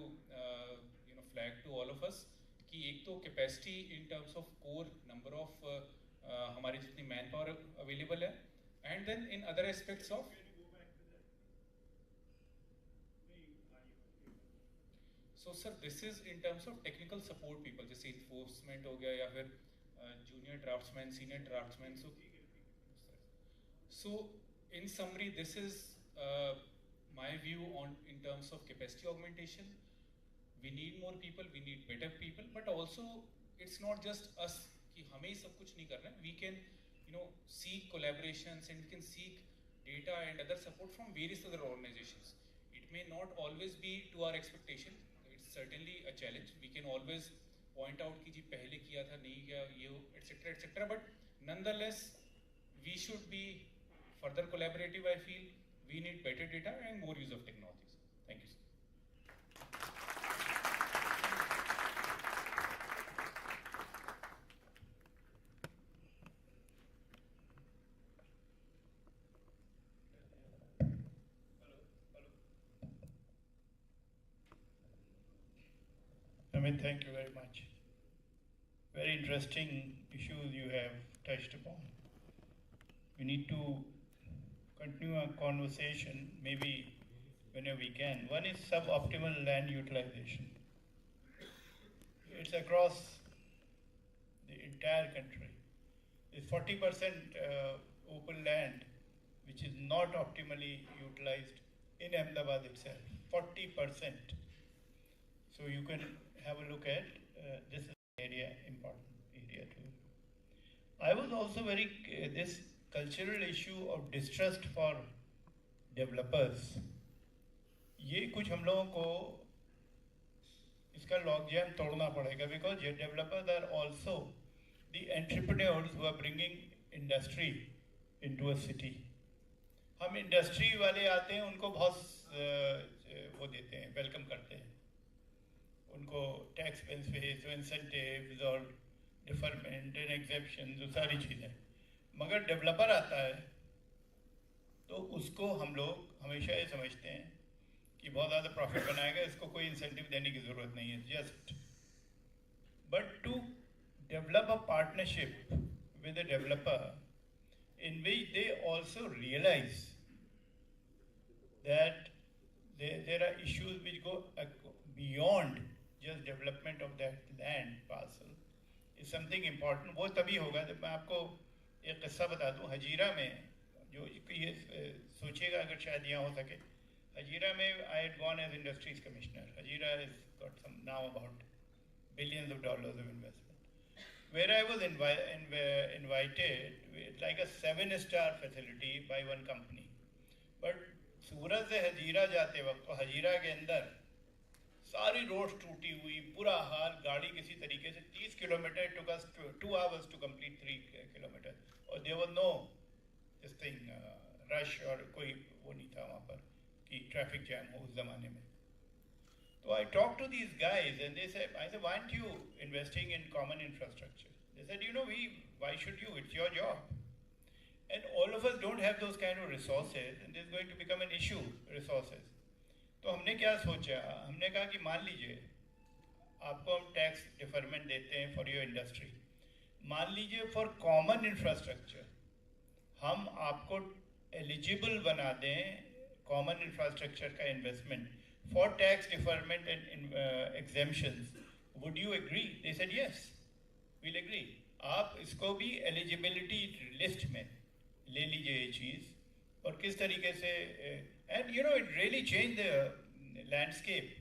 [SPEAKER 7] flag to all of us कि एक तो capacity in terms of core number of हमारी जितनी manpower available है, and then in other aspects of so sir this is in terms of technical support people, जैसे enforcement हो गया या फिर junior draftsman, senior draftsman. So in summary this is my view on in terms of capacity augmentation. We need more people, we need better people, but also it's not just us कि हमें ही सब कुछ नहीं करना है. We can seek collaborations, and we can seek data and other support from various other organizations. It may not always be to our expectation. It's certainly a challenge. We can always point out कि जी पहले किया था, नहीं किया, ये etc etc. But nonetheless we should be further collaborative. I feel we need better data and more use of technologies. Thank you, sir.
[SPEAKER 5] Amit, thank you very much. Very interesting issues you have touched upon. We need to continue our conversation maybe whenever we can. One is suboptimal land utilization. It's across the entire country. It's 40% open land which is not optimally utilized in Ahmedabad itself. 40%. So you can have a look at this area, important area too. I was also very this cultural issue of distrust for developers. ये कुछ हम लोगों को इसका लॉकजैम तोड़ना पड़ेगा, because developers are also the entrepreneurs who are bringing industry into a city. हम industry वाले आते हैं, उनको बहुत वो देते हैं, वेलकम करते हैं, उनको टैक्स बेनिफिट्स, इंसेंटिव्स और डिफरमेंट एंड एग्जेप्शन, जो सारी चीज़ें. मगर डेवलपर आता है तो उसको हम लोग हमेशा ये समझते हैं कि बहुत ज़्यादा प्रॉफिट बनाएगा, इसको कोई इंसेंटिव देने की ज़रूरत नहीं है, just but to develop a partnership with a developer in which they also realize that there are issues which go beyond just development of that land parcel is something important. वो तभी होगा जब मैं आपको एक किस्सा बता दूं. हजीरा में जो ये सोचिएगा अगर शायद यहाँ हो सके, हजीरा में I had gone as industries commissioner. Hajira has got some now about billions of dollars of investment. Where I was invited with like a 7-star facility by one company. But सूरत से हजीरा जाते वक्त तो हजीरा के अंदर सारी रोड्स टूटी हुई, बुरा हाल, गाड़ी किसी तरीके से 30 kilometre, took us 2 hours to complete 3 kilometers, और there was no this thing rush और कोई वो नहीं था वहाँ पर कि ट्रैफिक जैम हो उस ज़माने में. So I talked to these guys and they said, I said, why aren't you investing in common infrastructure? They said, why should you? It's your job. And all of us don't have those kind of resources, and there's going to become an issue, resources. तो हमने क्या सोचा, हमने कहा कि मान लीजिए आपको हम टैक्स डिफरमेंट देते हैं फॉर योर इंडस्ट्री, मान लीजिए फॉर कॉमन इंफ्रास्ट्रक्चर हम आपको एलिजिबल बना दें कॉमन इंफ्रास्ट्रक्चर का investment for tax deferment and exemptions. Would you agree? They said yes, we'll agree. आप इसको भी eligibility list में ले लीजिए ये चीज़, और किस तरीके से and it really changed the landscape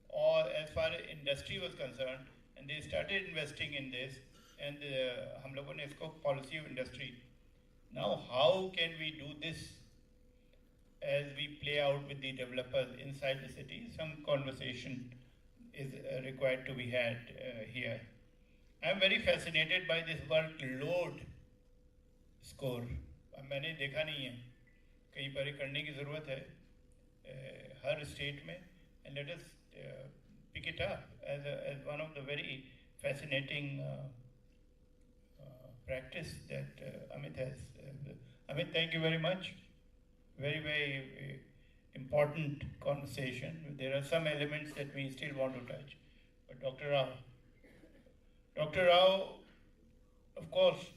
[SPEAKER 5] or as far as industry was concerned, and they started investing in this, and हम लोगों ने इसको policy of industry. Now how can we do this as we play out with the developers inside the city? Some conversation is required to be had here. I am very fascinated by this workload score. मैंने देखा नहीं है, कहीं पर करने की ज़रूरत है हर स्टेट में, and let us pick it up as one of the very fascinating practice that Amit has. Amit, thank you very much. Very, very important conversation. There are some elements that we still want to touch. But Dr. Rao, of course,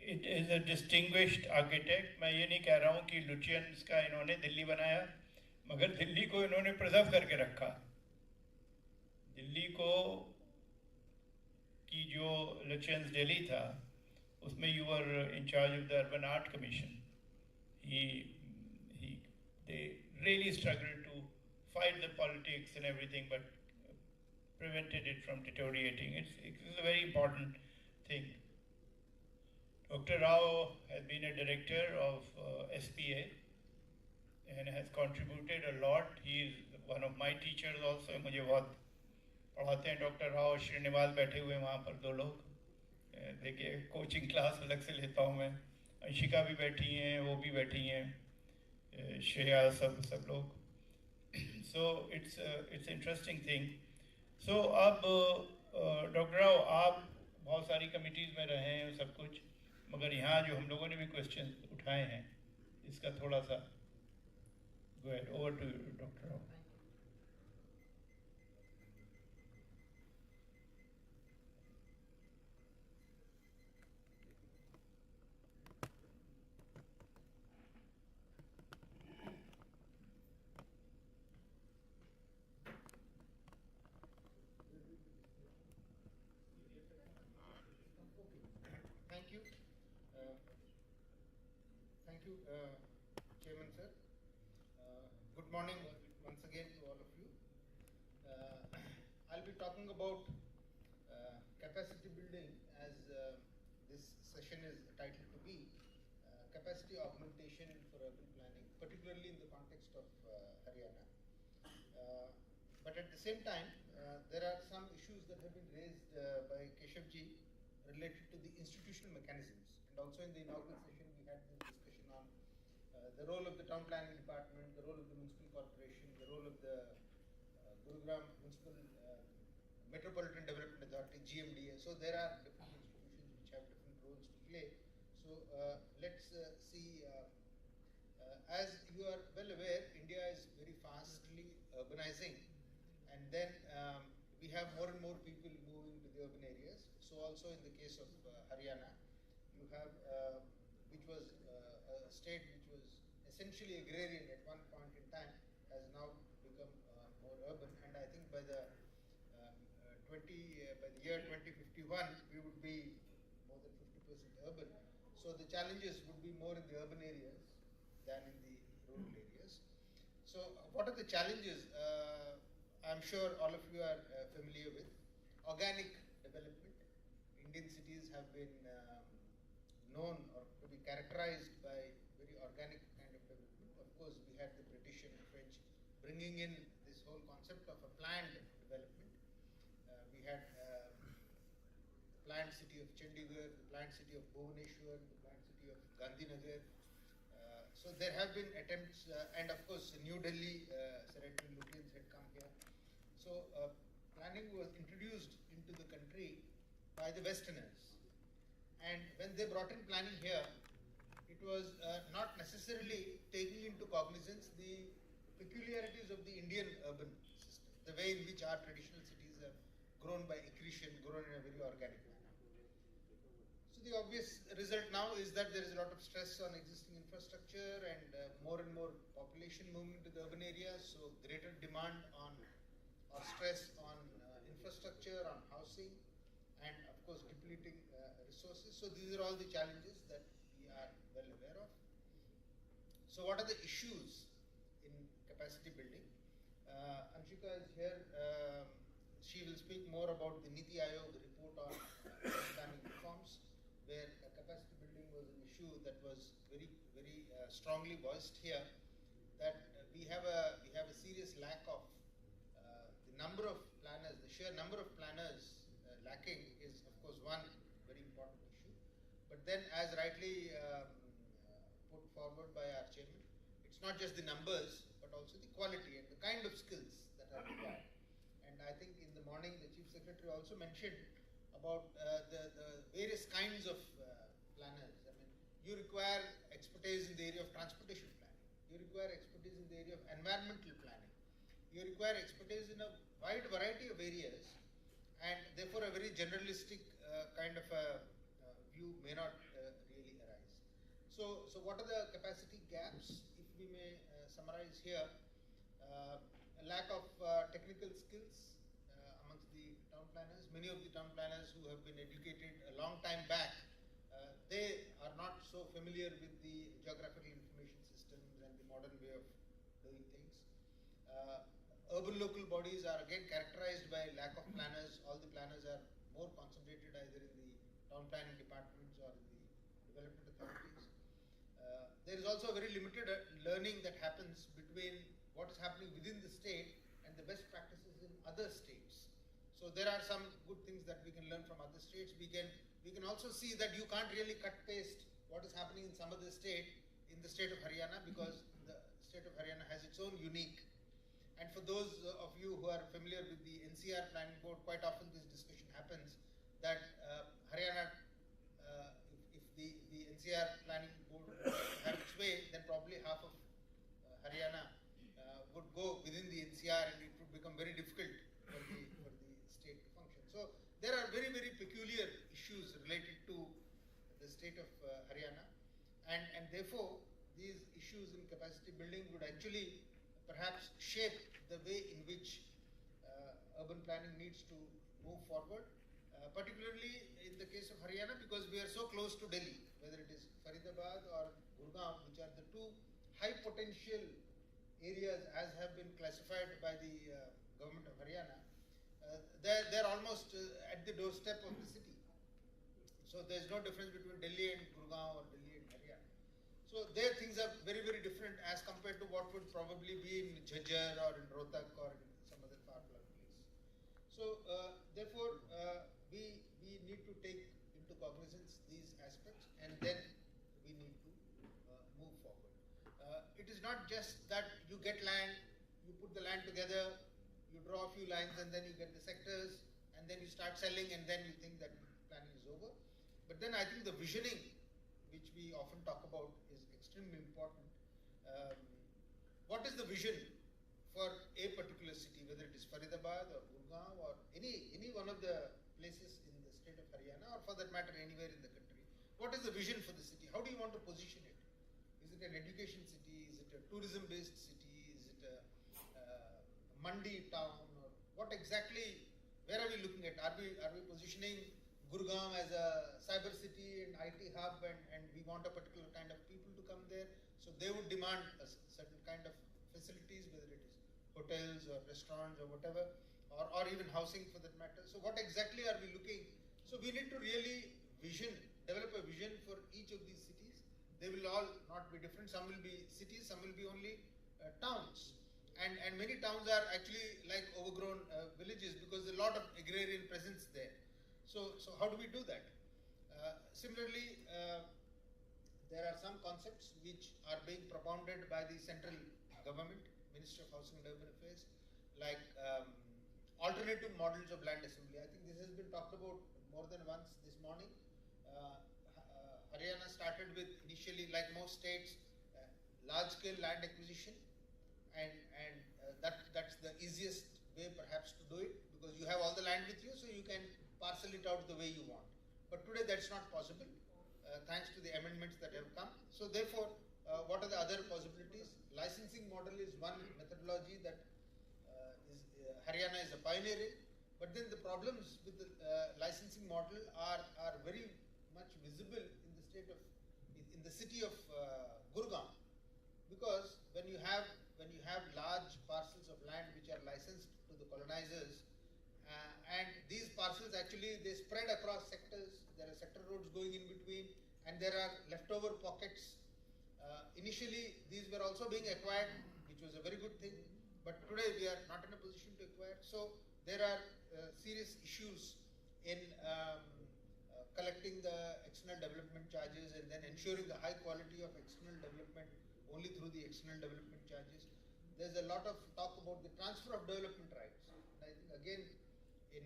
[SPEAKER 5] it is a distinguished architect. मैं ये नहीं कह रहा हूँ कि लुचियंस का इन्होंने दिल्ली बनाया, मगर दिल्ली को इन्होंने प्रिजर्व करके रखा. दिल्ली को की जो लुचियंस दिल्ली था, उसमें you were in charge of the Urban Art Commission. They really struggled to fight the politics and everything, but prevented it from deteriorating. It's a very important thing. Dr. Rao has been a director of SPA and has contributed a lot. He is one of my teachers also. मुझे बहुत पढ़ाते हैं doctor Rao. Srinivas बैठे हुए वहाँ पर 2 लोग. देखिए कोचिंग क्लास अलग से लेता हूँ मैं. अंशिका भी बैठी हैं, वो भी बैठी हैं, श्रेया, सब लोग. So it's interesting thing. So अब डॉक्टर राव आप बहुत सारी कमिटीज़ में रहे हैं सब कुछ, मगर यहाँ जो हम लोगों ने भी क्वेश्चन उठाए हैं इसका थोड़ा सा go ahead, over to you, Dr. Rao.
[SPEAKER 1] Thank you, Chairman sir. Good morning once again to all of you. I'll be talking about capacity building as this session is titled to be capacity augmentation for urban planning, particularly in the context of Haryana. But at the same time, there are some issues that have been raised by Keshavji related to the institutional mechanisms, and also in the inaugural session we had this discussion on the role of the town planning department, the role of the municipal corporation, the role of the Gurugram Municipal Metropolitan Development Authority, GMDA. So there are different institutions which have different roles to play. So let's see. As you are well aware, India is very fastly urbanizing, and then we have more and more people moving to the urban areas. So also in the case of Haryana, you have, which was a state which was essentially agrarian at one point in time, has now become more urban, and I think by the by the year 2051, we would be more than 50% urban. So the challenges would be more in the urban areas than in the rural areas. So what are the challenges? I'm sure all of you are familiar with organic development. Indian cities have been known or to be characterized by very organic kind of development. Of course, we had the British and the French bringing in this whole concept of a planned development. We had planned city of Chandigarh, the planned city of Bhubaneswar, the planned city of Gandhinagar. So there have been attempts, and of course New Delhi, Senator Lutyens had come here. So planning was introduced into the country by the Westerners, and when they brought in planning here, it was not necessarily taking into cognizance the peculiarities of the Indian urban system, the way in which our traditional cities have grown by accretion, grown in a very organic manner. So the obvious result now is that there is a lot of stress on existing infrastructure and more population moving to the urban areas, so greater demand on or stress on infrastructure, on housing, and of course depleting resources. So these are all the challenges that we are well aware of. So what are the issues in capacity building? Anshika is here. She will speak more about the NITI Aayog report on planning reforms, where capacity building was an issue that was very strongly voiced here. That we have a serious lack of the number of planners, the sheer number of planners lacking is of course one very important issue. But then, as rightly put forward by our chairman, it's not just the numbers but also the quality and the kind of skills that are required. And I think in the morning the Chief Secretary also mentioned about the various kinds of planners. I mean, you require expertise in the area of transportation planning. You require expertise in the area of environmental planning. You require expertise in a wide variety of areas, and therefore a very generalistic kind of a view may not really arise. So what are the capacity gaps? If we may summarize here, a lack of technical skills amongst the town planners. Many of the town planners who have been educated a long time back, they are not so familiar with the geographical information systems and the modern way of doing things. Urban local bodies are again characterized by lack of planners. All the planners are more concentrated either in the town planning departments or in the development authorities. There is also a very limited learning that happens between what is happening within the state and the best practices in other states. So there are some good things that we can learn from other states. We can also see that you can't really cut paste what is happening in some other state in the state of Haryana, because the state of Haryana has its own unique. And for those of you who are familiar with the NCR Planning Board, quite often this discussion happens that Haryana, if the NCR Planning Board had its way, then probably half of Haryana would go within the NCR, and it would become very difficult for the state to function. So there are very peculiar issues related to the state of Haryana, and therefore these issues in capacity building would actually perhaps shape the way in which urban planning needs to move forward, particularly in the case of Haryana, because we are so close to Delhi, whether it is Faridabad or Gurgaon, which are the two high potential areas as have been classified by the government of Haryana. They're almost at the doorstep of the city. So there's no difference between Delhi and Gurgaon or Delhi and Haryana. So there things are very different as compared to what would probably be in Jhajjar or in Rohtak or in some other far-flung place. So therefore we need to take into cognizance these aspects, and then we need to move forward. It is not just that you get land, you put the land together, you draw a few lines, and then you get the sectors, and then you start selling, and then you think that planning is over. But then I think the visioning which we often talk about, is extremely important. What is the vision for a particular city, whether it is Faridabad or Gurgaon or any one of the places in the state of Haryana, or for that matter anywhere in the country? What is the vision for the city? How do you want to position it? Is it an education city? Is it a tourism-based city? Is it a mandi town? Or what exactly? Where are we looking at? Are we positioning Gurgaon as a cyber city and IT hub, and we want a particular kind of people to come there? So they would demand a certain kind of facilities, whether it is hotels or restaurants or whatever, or even housing for that matter. So what exactly are we looking? So we need to really develop a vision for each of these cities. They will all not be different. Some will be cities, some will be only towns. And many towns are actually like overgrown villages because there's a lot of agrarian presence there. So how do we do that? Similarly, there are some concepts which are being propounded by the central government, Ministry of Housing and Urban Affairs, like alternative models of land assembly. I think this has been talked about more than once this morning. Haryana started with initially, like most states, large-scale land acquisition, and that's the easiest way perhaps to do it, because you have all the land with you, so you can parcel it out the way you want. But today that's not possible, thanks to the amendments that have come. So therefore, what are the other possibilities? Licensing model is one methodology that Haryana is a pioneer in, but then the problems with the licensing model are very much visible in the city of Gurgaon, because when you have large parcels of land which are licensed to the colonizers, and these parcels actually they spread across sectors. There are sector roads going in between, and there are leftover pockets. Initially, these were also being acquired, which was a very good thing, but today we are not in a position to acquire. So there are serious issues in collecting the external development charges and then ensuring the high quality of external development only through the external development charges. There's a lot of talk about the transfer of development rights. And I think again in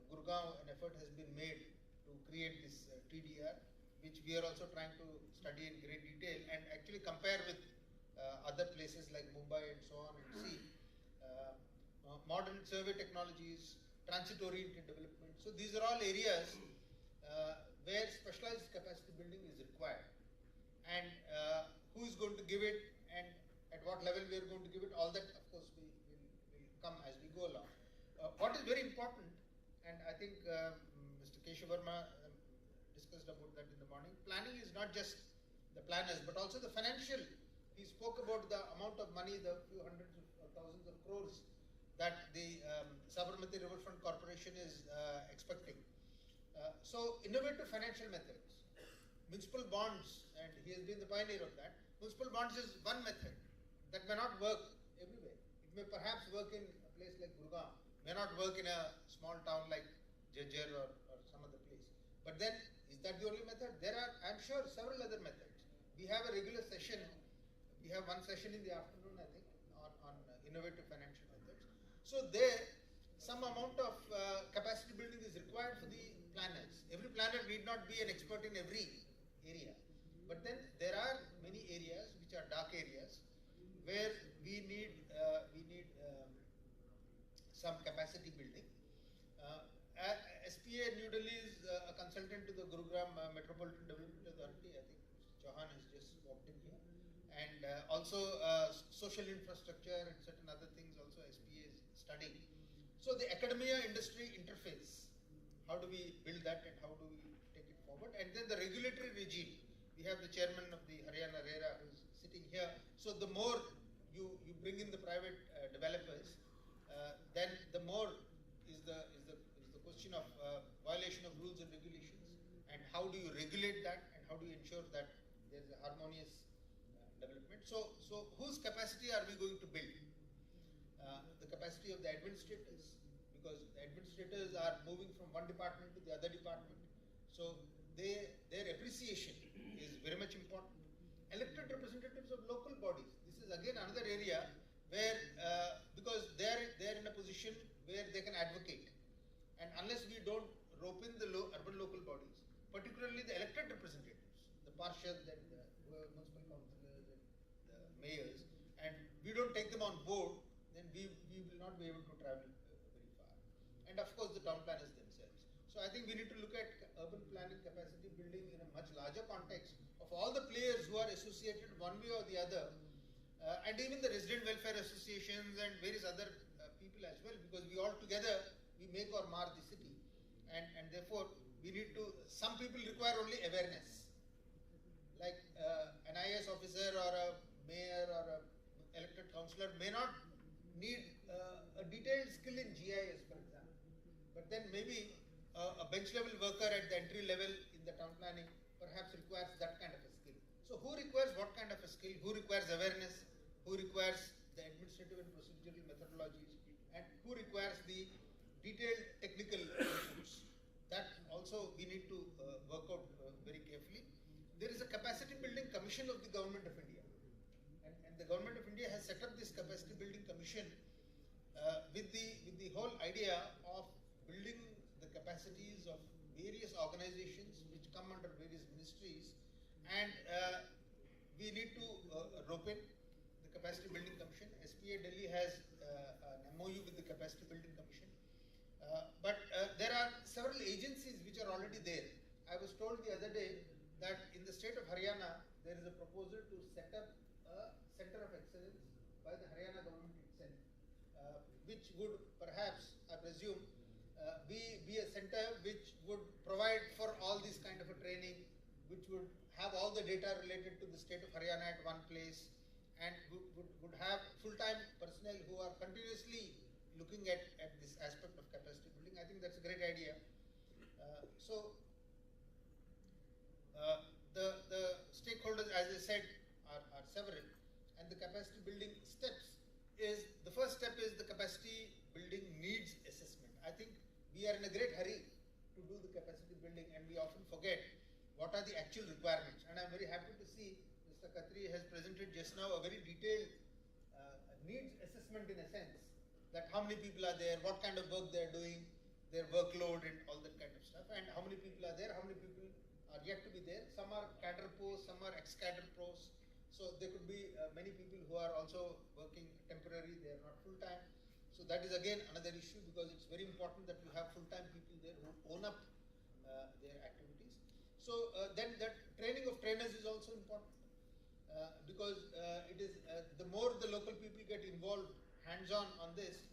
[SPEAKER 1] Gurgaon an effort has been made to create this TDR, which we are also trying to study in great detail and actually compare with other places like Mumbai and so on, and see modern survey technologies, transit-oriented development. So these are all areas where specialized capacity building is required. And who is going to give it, and at what level we are going to give it, all that of course will come as we go along. What is very important, and I think Mr. Keshav Verma discussed about that in the morning, planning is not just the planners but also the financial. He spoke about the amount of money, the few hundreds of thousands of crores that the Sabarmati Riverfront Corporation is expecting. So innovative financial methods, municipal bonds, and he has been the pioneer of that. Municipal bonds is one method that may not work everywhere. It may perhaps work in a place like Gurgaon, may not work in a small town like Jajjar or some other place. But then, is that the only method? There are, I'm sure, several other methods. We have a regular session. We have one session in the afternoon, I think, on innovative financial methods. So there, some amount of capacity building is required for the planners. Every planner need not be an expert in every area. But then there are many areas which are dark areas where we need some capacity building. SPA New Delhi is a consultant to the Gurugram Metropolitan Development Authority. I think Mr. Chauhan has just walked in here. And also social infrastructure and certain other things also SPA is studying. So the academia-industry interface, how do we build that and how do we take it forward? And then the regulatory regime. We have the chairman of the Haryana RERA who is sitting here. So the more you bring in the private developers, then the more is the question of violation of rules and regulations, and how do you regulate that, and how do you ensure that there's a harmonious development. So whose capacity are we going to build? The capacity of the administrators, because the administrators are moving from one department to the other department. So their appreciation is very much important. Elected representatives of local bodies. This is again another area where, because they're in a position where they can advocate. And unless we don't rope in the urban local bodies, particularly the elected representatives, the the parshad, and municipal councillors and the mayors, and we don't take them on board, then we will not be able to travel very far. And of course, the town planners themselves. So I think we need to look at urban planning capacity building in a much larger context of all the players who are associated one way or the other, and even the resident welfare associations and various other people as well, because we all together, we make or mar the city. And therefore, we need to, some people require only awareness. Like an IAS officer or a mayor or a elected councillor may not need a detailed skill in GIS, for example. But then maybe a bench level worker at the entry level in the town planning perhaps requires that kind of a skill. So who requires what kind of a skill? Who requires awareness? Who requires the administrative and procedural methodologies? And who requires the detailed technical inputs? That also we need to work out very carefully. There is a capacity building commission of the Government of India. And the Government of India has set up this capacity building commission with the whole idea of building the capacities of various organizations which come under various ministries, and we need to rope in the capacity building commission. SPA Delhi has an MOU with the capacity building commission, but there are several agencies which are already there. I was told the other day that in the state of Haryana there is a proposal to set up a center of excellence by the Haryana government itself, which would perhaps, I presume, be a center which would provide for all this kind of a training, which would have all the data related to the state of Haryana at one place, and would have full-time personnel who are continuously looking at this aspect of capacity building. I think that's a great idea. The stakeholders, as I said, are several, and the capacity building steps is, the first step is the capacity building needs assessment. I think we are in a great hurry to do the capacity building, and we often forget what are the actual requirements. And I'm very happy to see Mr. Khatri has presented just now a very detailed needs assessment, in a sense, that how many people are there, what kind of work they are doing, their workload and all that kind of stuff, and how many people are there, how many people are yet to be there. Some are cadre posts, some are ex-cadre posts. So there could be many people who are also working temporary, they are not full-time. So that is again another issue, because it's very important that you have full-time people there who own up their activities. So then that training of trainers is also important, because it is the more the local people get involved hands-on on this,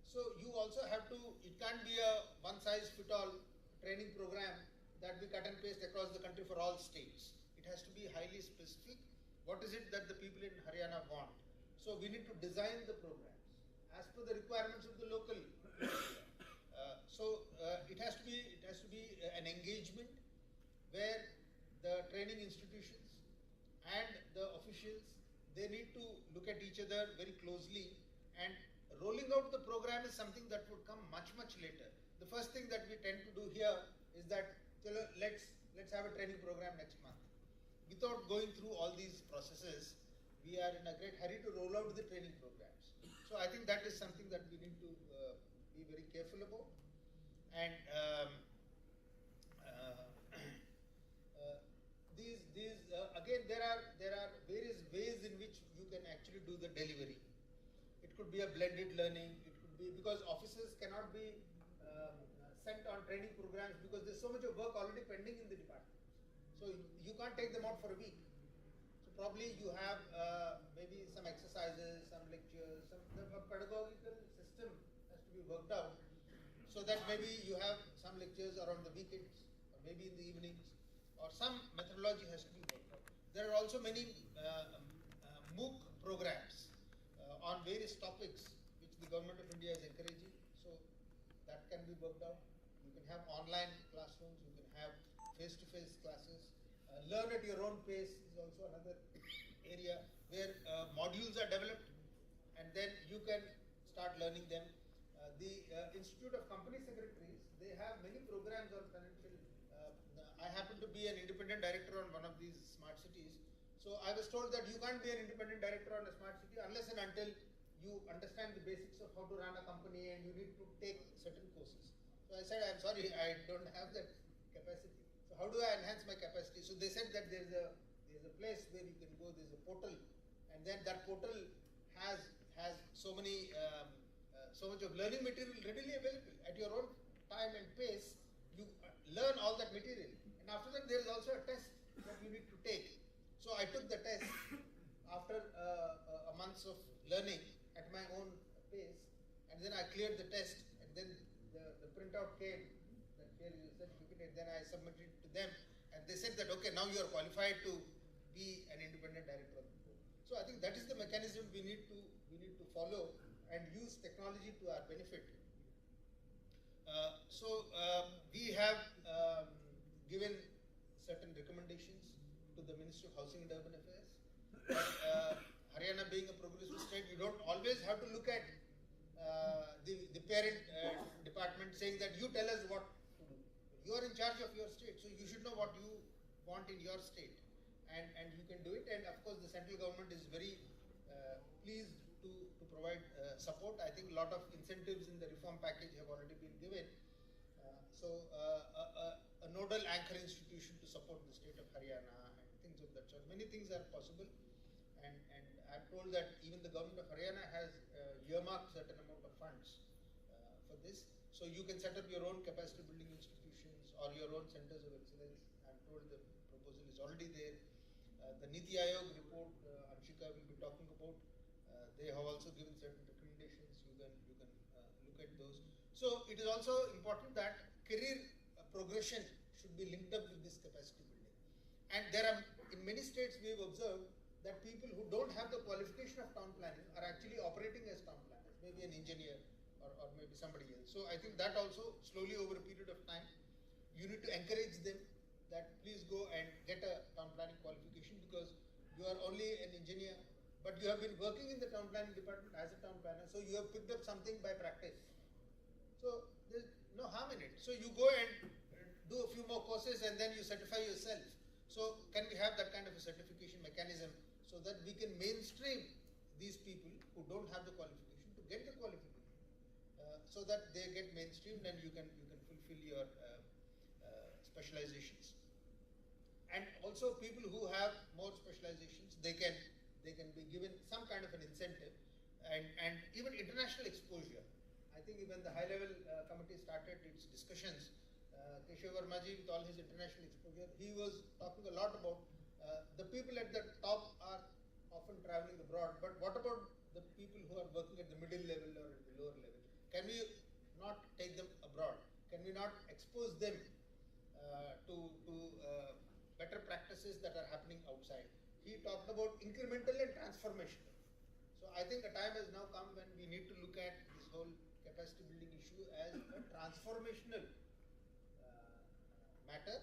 [SPEAKER 1] so you also have to, it can't be a one-size-fit-all training program that we cut and paste across the country for all states. It has to be highly specific. What is it that the people in Haryana want? So we need to design the programs as per the requirements of the local. It has to be an engagement where the training institutions and the officials, they need to look at each other very closely, and rolling out the program is something that would come much later. The first thing that we tend to do here is that let's have a training program next month. Without going through all these processes, we are in a great hurry to roll out the training programs. So I think that is something that we need to be very careful about. And again, there are various ways in which you can actually do the delivery. It could be a blended learning. It could be, because officers cannot be sent on training programs because there's so much of work already pending in the department. So you can't take them out for a week. So probably you have maybe some exercises, some lectures, the pedagogical system has to be worked out, so that maybe you have some lectures around the weekends, or maybe in the evenings, or some methodology has to be worked out. There are also many MOOC programs on various topics which the Government of India is encouraging, so that can be worked out. You can have online classrooms, you can have face-to-face classes. Learn at your own pace is also another area where modules are developed, and then you can start learning them. The Institute of Company Secretaries, they have many programs on financial. I happen to be an independent director on one of these smart cities. So I was told that you can't be an independent director on a smart city unless and until you understand the basics of how to run a company, and you need to take certain courses. So I said, I'm sorry, I don't have that capacity. So how do I enhance my capacity? So they said that there's a place where you can go. There's a portal, and then that portal has so many so much of learning material readily available at your own time and pace. You learn all that material, and after that there is also a test that you need to take. So I took the test after a month of learning at my own pace, and then I cleared the test, and then the printout came that here is the certificate, and then I submitted it to them, and they said that okay, now you are qualified to be an independent director of the board. So I think that is the mechanism we need to follow and use technology to our benefit. We have given certain recommendations to the Ministry of Housing and Urban Affairs. Haryana being a progressive state, you don't always have to look at the parent department saying that you tell us what to do. You are in charge of your state, so you should know what you want in your state, and you can do it. And of course, the central government is very pleased to provide support. I think a lot of incentives in the reform package have already been given. A nodal anchor institution to support the state of Haryana and things of that sort. Many things are possible, and I'm told that even the government of Haryana has earmarked certain amount of funds for this. So you can set up your own capacity building institutions or your own centers of excellence. I'm told the proposal is already there. The NITI Aayog report, Anshika will be talking about. They have also given certain recommendations. You can look at those. So it is also important that career progression should be linked up with this capacity building. And there are, in many states we have observed that people who don't have the qualification of town planning are actually operating as town planners, maybe an engineer or maybe somebody else. So I think that also slowly over a period of time, you need to encourage them that please go and get a town planning qualification, because you are only an engineer, but you have been working in the town planning department as a town planner, so you have picked up something by practice. So there's no harm in it. So you go and do a few more courses and then you certify yourself. So can we have that kind of a certification mechanism so that we can mainstream these people who don't have the qualification to get the qualification, so that they get mainstreamed and you can fulfill your specializations. And also people who have more specializations, they can be given some kind of an incentive, and even international exposure. I think even the high-level committee started its discussions. Keshav Vermaji, with all his international exposure, he was talking a lot about the people at the top are often traveling abroad, but what about the people who are working at the middle level or at the lower level? Can we not take them abroad? Can we not expose them to better practices that are happening outside? He talked about incremental and transformational. So I think a time has now come when we need to look at this whole capacity building issue as a transformational matter,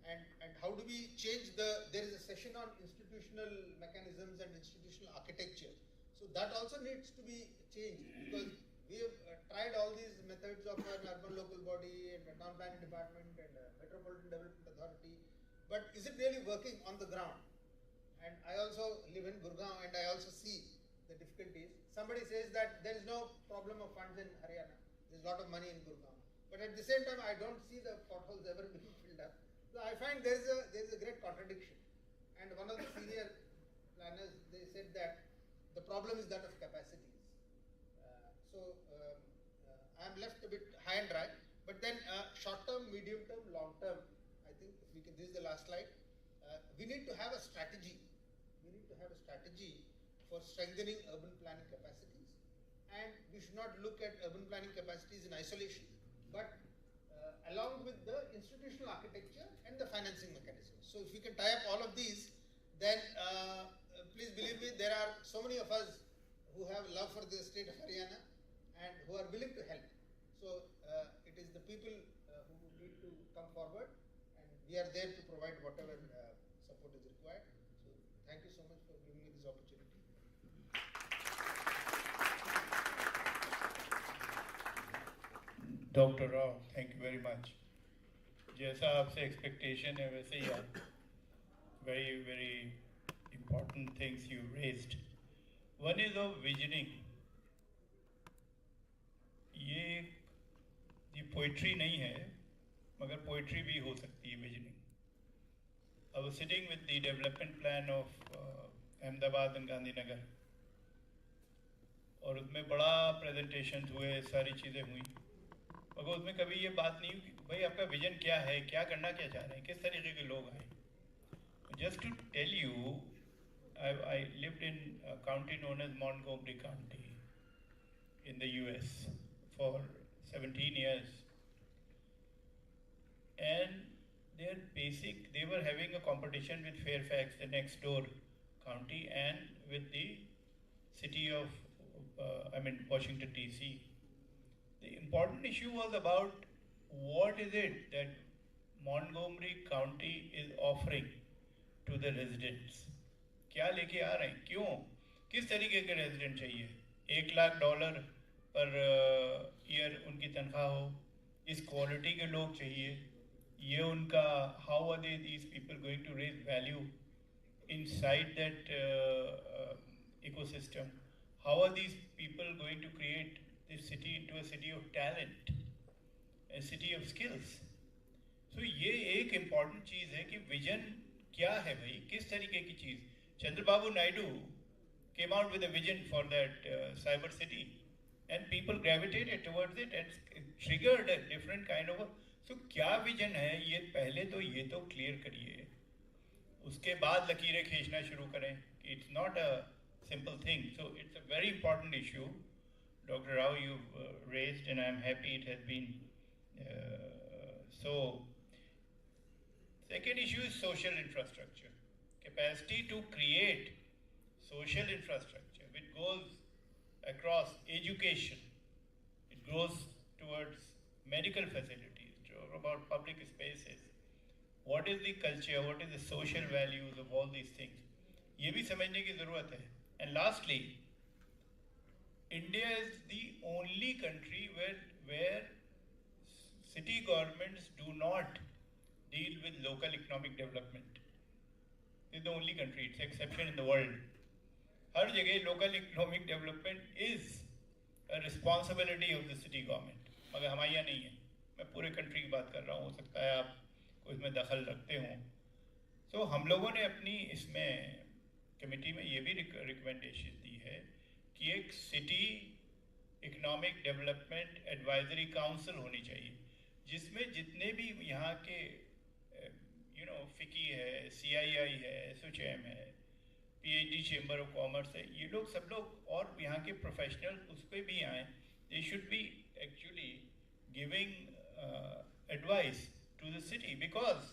[SPEAKER 1] and how do we change there is a session on institutional mechanisms and institutional architecture. So that also needs to be changed, because we have tried all these methods of an urban local body and a town planning department and a metropolitan development authority, but is it really working on the ground? And I also live in Gurgaon and I also see the difficulties. Somebody says that there is no problem of funds in Haryana. There is a lot of money in Gurgaon. But at the same time, I don't see the potholes ever being filled up. So I find there is a great contradiction. And one of the senior planners, they said that the problem is that of capacities. I am left a bit high and dry. But then short term, medium term, long term, I think if we can, this is the last slide. We need to have a strategy. We need to have a strategy for strengthening urban planning capacities. And we should not look at urban planning capacities in isolation, but along with the institutional architecture and the financing mechanisms. So if we can tie up all of these, then please believe me, there are so many of us who have love for the state of Haryana and who are willing to help. So it is the people who need to come forward, and we are there to provide whatever support is required. So thank you so much for giving me this opportunity.
[SPEAKER 5] Dr. Rao, thank you very much. जैसा आपसे expectation है वैसे ही आप very very important things you raised. One is of visioning. ये poetry नहीं है, मगर poetry भी हो सकती है visioning. I was sitting with the development plan of Ahmedabad and Gandhinagar, और उसमें बड़ा प्रेजेंटेशन हुए, सारी चीज़ें हुई, मगर उसमें कभी ये बात नहीं हुई कि भाई आपका विजन क्या है, क्या करना क्या चाह रहे हैं, किस तरीके के लोग आए. Just to tell you, I lived in a county known as Montgomery County in the US for 17 years. And they were having a competition with Fairfax, the next door county, and with the city of, Washington DC. The important issue was about what is it that Montgomery County is offering to the residents. क्या लेके आ रहे हैं, क्यों, किस तरीके के resident चाहिए. $1 lakh per year उनकी तनख्वाह हो, इस क्वालिटी के लोग चाहिए, ये उनका, how are these people going to raise value inside that ecosystem, how are these people going to create this city into a city of talent, a city of skills. So ये एक important चीज़ है कि vision क्या है भाई, किस तरीके की चीज़. Chandrababu Naidu came out with a vision for that cyber city, and people gravitated towards it and triggered a different kind of a. So क्या विजन है, ये पहले तो ये तो क्लियर करिए, उसके बाद लकीरें खींचना शुरू करें. It's not a simple thing. So it's a very important issue, Dr. Rao, you've raised, and I'm happy it has been so. Second issue is social infrastructure. Capacity to create social infrastructure which goes across education, it goes towards medical facilities, about public spaces. What is the culture, what is the social values of all these things? ये भी समझने की ज़रूरत है. And lastly, India is the only country where city governments do not deal with local economic development. It's the only country, it's an exception in the world. हर जगह local economic development is a responsibility of the city government. मगर हमारे यहाँ नहीं है. मैं पूरे country की बात कर रहा हूँ, हो सकता है आप कोई इसमें दखल रखते हों. तो हम लोगों ने अपनी इसमें कमेटी में ये भी रिकमेंडेशन दी है कि एक city economic development advisory council होनी चाहिए, जिसमें जितने भी यहाँ के फिकी है, CII है, SOCHM है, PhD चेंबर ऑफ कॉमर्स है, ये लोग सब लोग और यहाँ के प्रोफेशनल उस पर भी आए. They should be actually giving advice to the city, because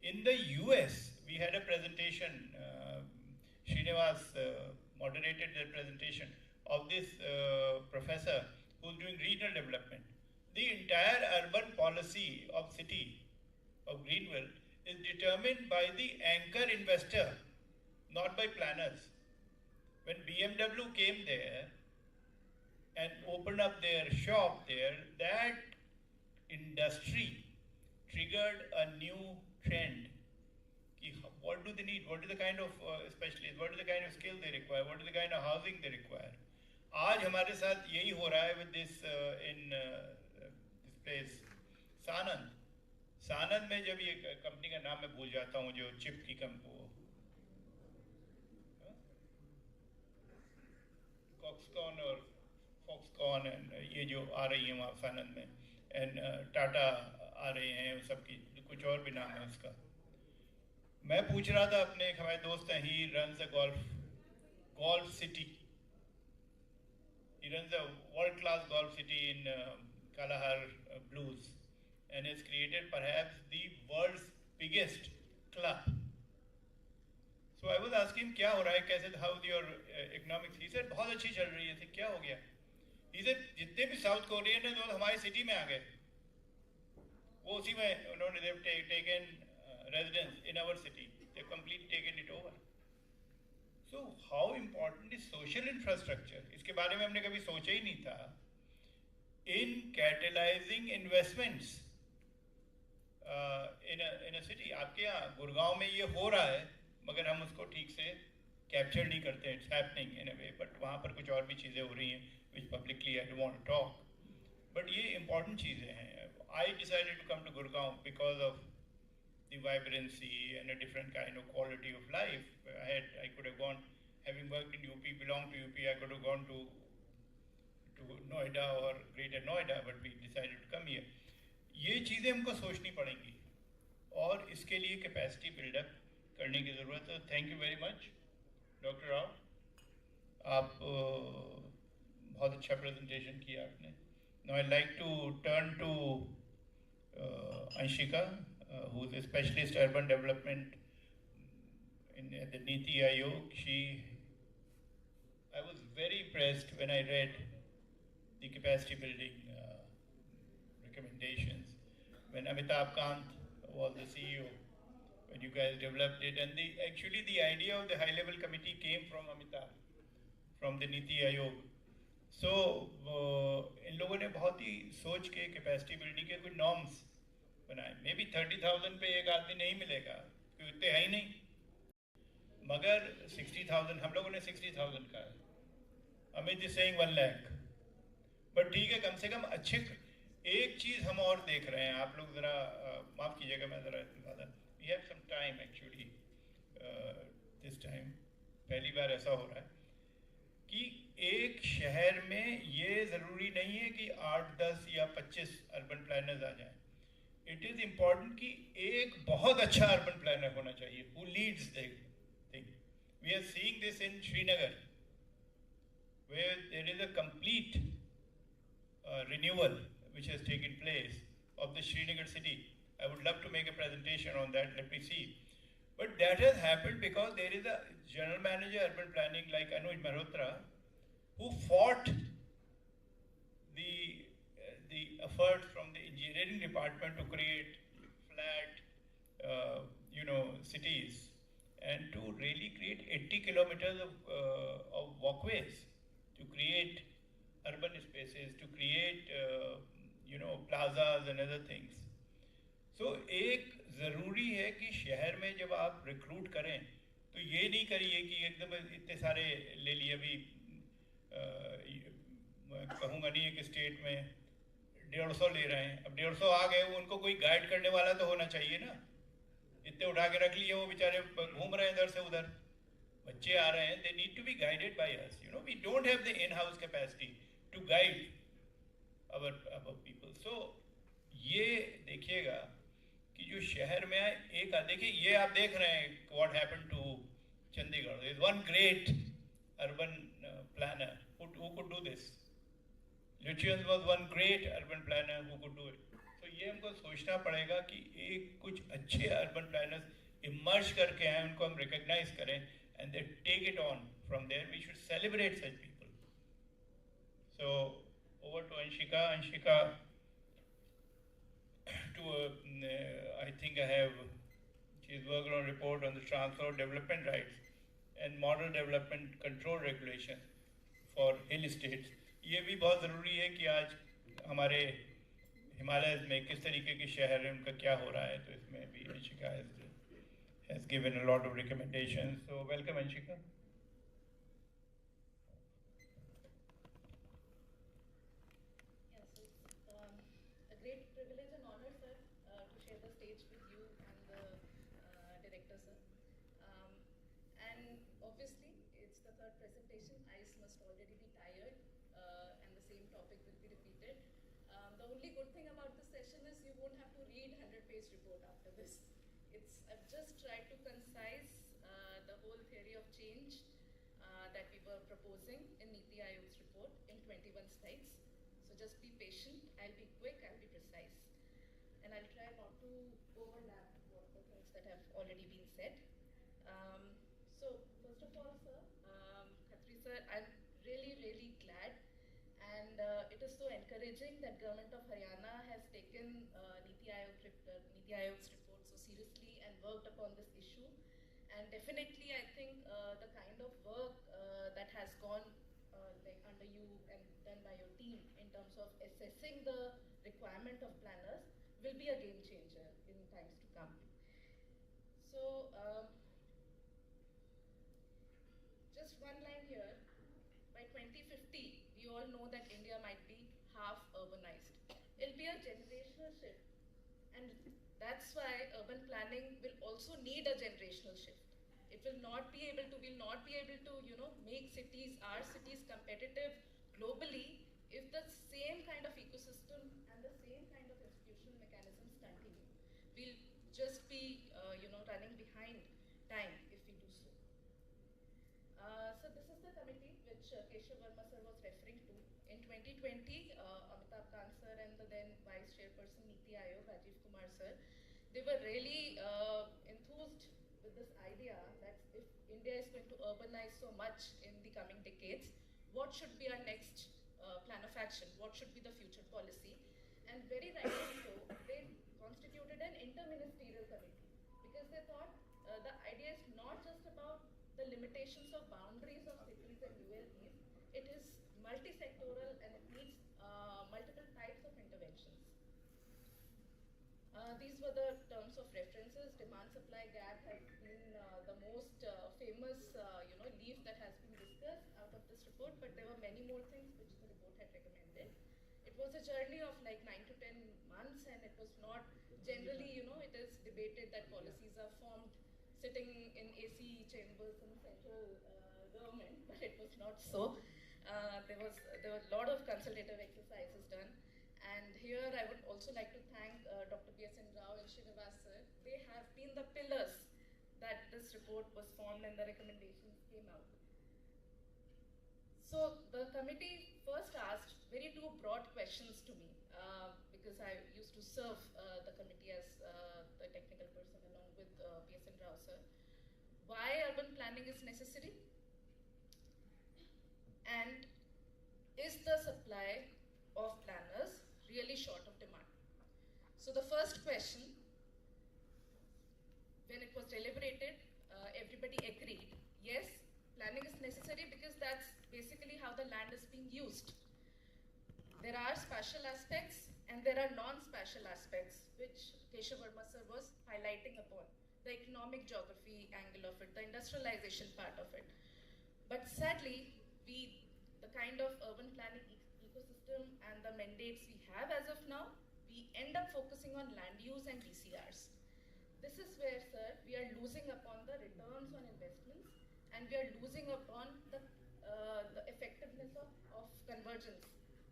[SPEAKER 5] in the US we had a presentation, Srinivas moderated the presentation of this professor who's doing regional development. The entire urban policy of city of Greenville is determined by the anchor investor, not by planners. When BMW came there and opened up their shop there, that industry triggered a new trend. What do they need? What is the kind of specialists? What is the kind of skill they require? What is the kind of housing they require? आज हमारे साथ यही हो रहा है with this in this place सानंद. सानंद में जब ये कंपनी का नाम मैं भूल जाता हूँ, जो चिप की कंपनी, कॉक्सकॉन और फॉक्सकॉन ये जो आ रही है वहाँ सानंद में, एंड टाटा आ रहे हैं, सबकी कुछ और भी नाम है उसका. मैं पूछ रहा था अपने एक हमारे दोस्त हैं, he runs a golf city. He runs a world-class golf city in Kalahar Blues, and has created perhaps the world's biggest club. So I was asking him, क्या हो रहा है, कैसे, how's your economics? He said बहुत अच्छी चल रही है. क्या हो गया? He said जितने भी साउथ कोरियन हैं वो हमारी सिटी में आ गए, वो उसी में उन्होंने they've taken residence in our city. They've completely taken it over. So how important is social infrastructure? इसके बारे में हमने कभी सोचा ही नहीं था. In catalyzing investments in a city. आपके यहाँ गुड़गांव में ये हो रहा है, मगर हम उसको ठीक से कैप्चर नहीं करते. It's happening in a way, but वहाँ पर कुछ और भी चीज़ें हो रही हैं, which publicly I don't want to talk. But ये important चीज़ें हैं. I decided to come to Gurgaon because of the vibrancy and a different kind of quality of life. I could have gone, having worked in UP, belonged to UP, I could have gone to Noida or Greater Noida, but we decided to come here. ये चीज़ें हमको सोचनी पड़ेंगी और इसके लिए capacity buildup करने की ज़रूरत है. Thank you very much doctor Rao, आप बहुत अच्छा प्रेजेंटेशन किया आपने. Now I'd like to turn to Anshika, who is a specialist urban development in the NITI Aayog. I was very impressed when I read the capacity building recommendations when Amitabh Kant was the CEO, when you guys developed it, and actually the idea of the high level committee came from Amitabh, from the NITI Aayog. So इन लोगों ने बहुत ही सोच के capacity building के कुछ norms बनाए. May be 30,000 पे एक आदमी नहीं मिलेगा क्योंकि इतने है ही नहीं, मगर 60,000 हम लोगों ने 60,000 का है. Amit is saying 1 lakh, but ठीक है, कम से कम अच्छे. एक चीज़ हम और देख रहे हैं, आप लोग ज़रा माफ़ कीजिएगा, मैं ज़रा ज़्यादा, we have some time actually this time, पहली बार ऐसा हो रहा है कि एक शहर में ये ज़रूरी नहीं है कि 8, 10 या 25 अर्बन प्लानर्स आ जाएं. इट इज़ इम्पॉर्टेंट कि एक बहुत अच्छा अर्बन प्लानर होना चाहिए who leads the thing. We are seeing this in Srinagar where there is a complete renewal which has taken place of the Srinagar city. I would love to make a presentation on that, let me see. But that has happened because there is a general manager urban planning like Anuj Malhotra who fought the efforts from the engineering department to create flat, cities and to really create 80 kilometers of walkways, to create urban spaces, to create plazas and other things. So एक ज़रूरी है कि शहर में जब आप recruit करें तो ये नहीं करिए कि एकदम इतने सारे ले लिए. अभी मैं कहूँगा नहीं, एक स्टेट में 150 ले रहे हैं, अब 150 आ गए, उनको कोई गाइड करने वाला तो होना चाहिए ना. इतने उठा के रख लिए, वो बेचारे घूम रहे हैं इधर से उधर, बच्चे आ रहे हैं. They need to be guided by us. We don't have the in house capacity to guide our people. So ये देखिएगा कि जो शहर में एक देखिए, ये आप देख रहे हैं what happened to Chandigarh. There is one great urban planner who could do this. Lutyens was one great urban planner who could do it. So ये हमको सोचना पड़ेगा कि एक कुछ अच्छे urban planners emerge करके आए, उनको हम recognize करें and they take it on from there. We should celebrate such people. So over to Anshika. Anshika, I think she's working on a report on the transfer of development rights and model development control regulation for hill states. ये भी बहुत ज़रूरी है कि आज हमारे हिमालय में किस तरीके के शहर हैं, उनका क्या हो रहा है. तो इसमें भी Anshika has given a lot of recommendations. So welcome Anshika.
[SPEAKER 2] A great privilege and honor, sir, to share the stage with you and the director, sir. And obviously, it's the third presentation. Eyes must already be tired, and the same topic will be repeated. The only good thing about this session is you won't have to read 100-page report after this. I've just tried to concise the whole theory of change that we were proposing in NITI Aayog's report in 21 slides. So just be patient. I'll be quick, I'll be precise. And I'll try not to overlap what the things that have already been said. So first of all, sir, Khatri sir, I'm really, really glad. And it is so encouraging that government of Haryana has taken NITI Aayog's report so seriously and worked upon this issue. And definitely, I think the kind of work that has gone under you and done by your team in terms of assessing the requirement of planners will be a game changer in times to come. So, just one line here. By 2050, we all know that India might be half urbanized. It'll be a generational shift. And That's why urban planning will also need a generational shift. It will not be able to, make cities, our cities competitive globally if the same kind of ecosystem and the same kind of institutional mechanisms continue. We'll just be, running behind time if we do so. So this is the committee which Keshav Verma sir was referring to. In 2020, Amitabh Kant sir and the then Vice Chairperson NITI Aayog, Rajiv Kumar sir, they were really enthused with this idea that if India is going to urbanize so much in the coming decades, what should be our next plan of action? What should be the future policy? And very rightly so, they constituted an interministerial committee because they thought the idea is not just about the limitations of boundaries of cities and ULBs, it is multi-sectoral and it needs multiple types of interventions. These were the terms of references. Demand-supply gap has been the most famous, leaf that has been discussed out of this report, but there were many more things which the report had recommended. It was a journey of like 9 to 10 months, and it was not generally, it is debated that policies are formed sitting in AC chambers in central government, but it was not so. There were a lot of consultative exercises done. And here I would also like to thank Dr. B.S.N. Rao and Srinivas sir. They have been the pillars that this report was formed and the recommendations came out. So the committee first asked very two broad questions to me because I used to serve the committee as the technical person along with B.S.N. Rao sir. Why urban planning is necessary? And is the supply of planners really short of demand? So the first question, when it was deliberated, everybody agreed, yes, planning is necessary because that's basically how the land is being used. There are spatial aspects and there are non-spatial aspects, which Keshav Verma sir was highlighting upon. The economic geography angle of it, the industrialization part of it. But sadly, the kind of urban planning ecosystem and the mandates we have as of now, we end up focusing on land use and DCRs. This is where, sir, we are losing upon the returns on investments and we are losing upon the effectiveness of convergence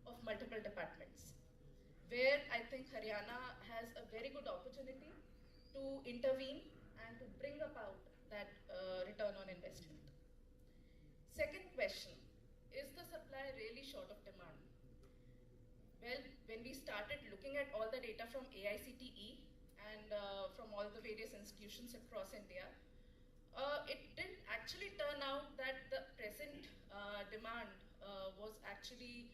[SPEAKER 2] of multiple departments. Where I think Haryana has a very good opportunity to intervene and to bring about that return on investment. Second question, is the supply really short of demand? Well, when we started looking at all the data from AICTE and from all the various institutions across India, it did actually turn out that the present demand was actually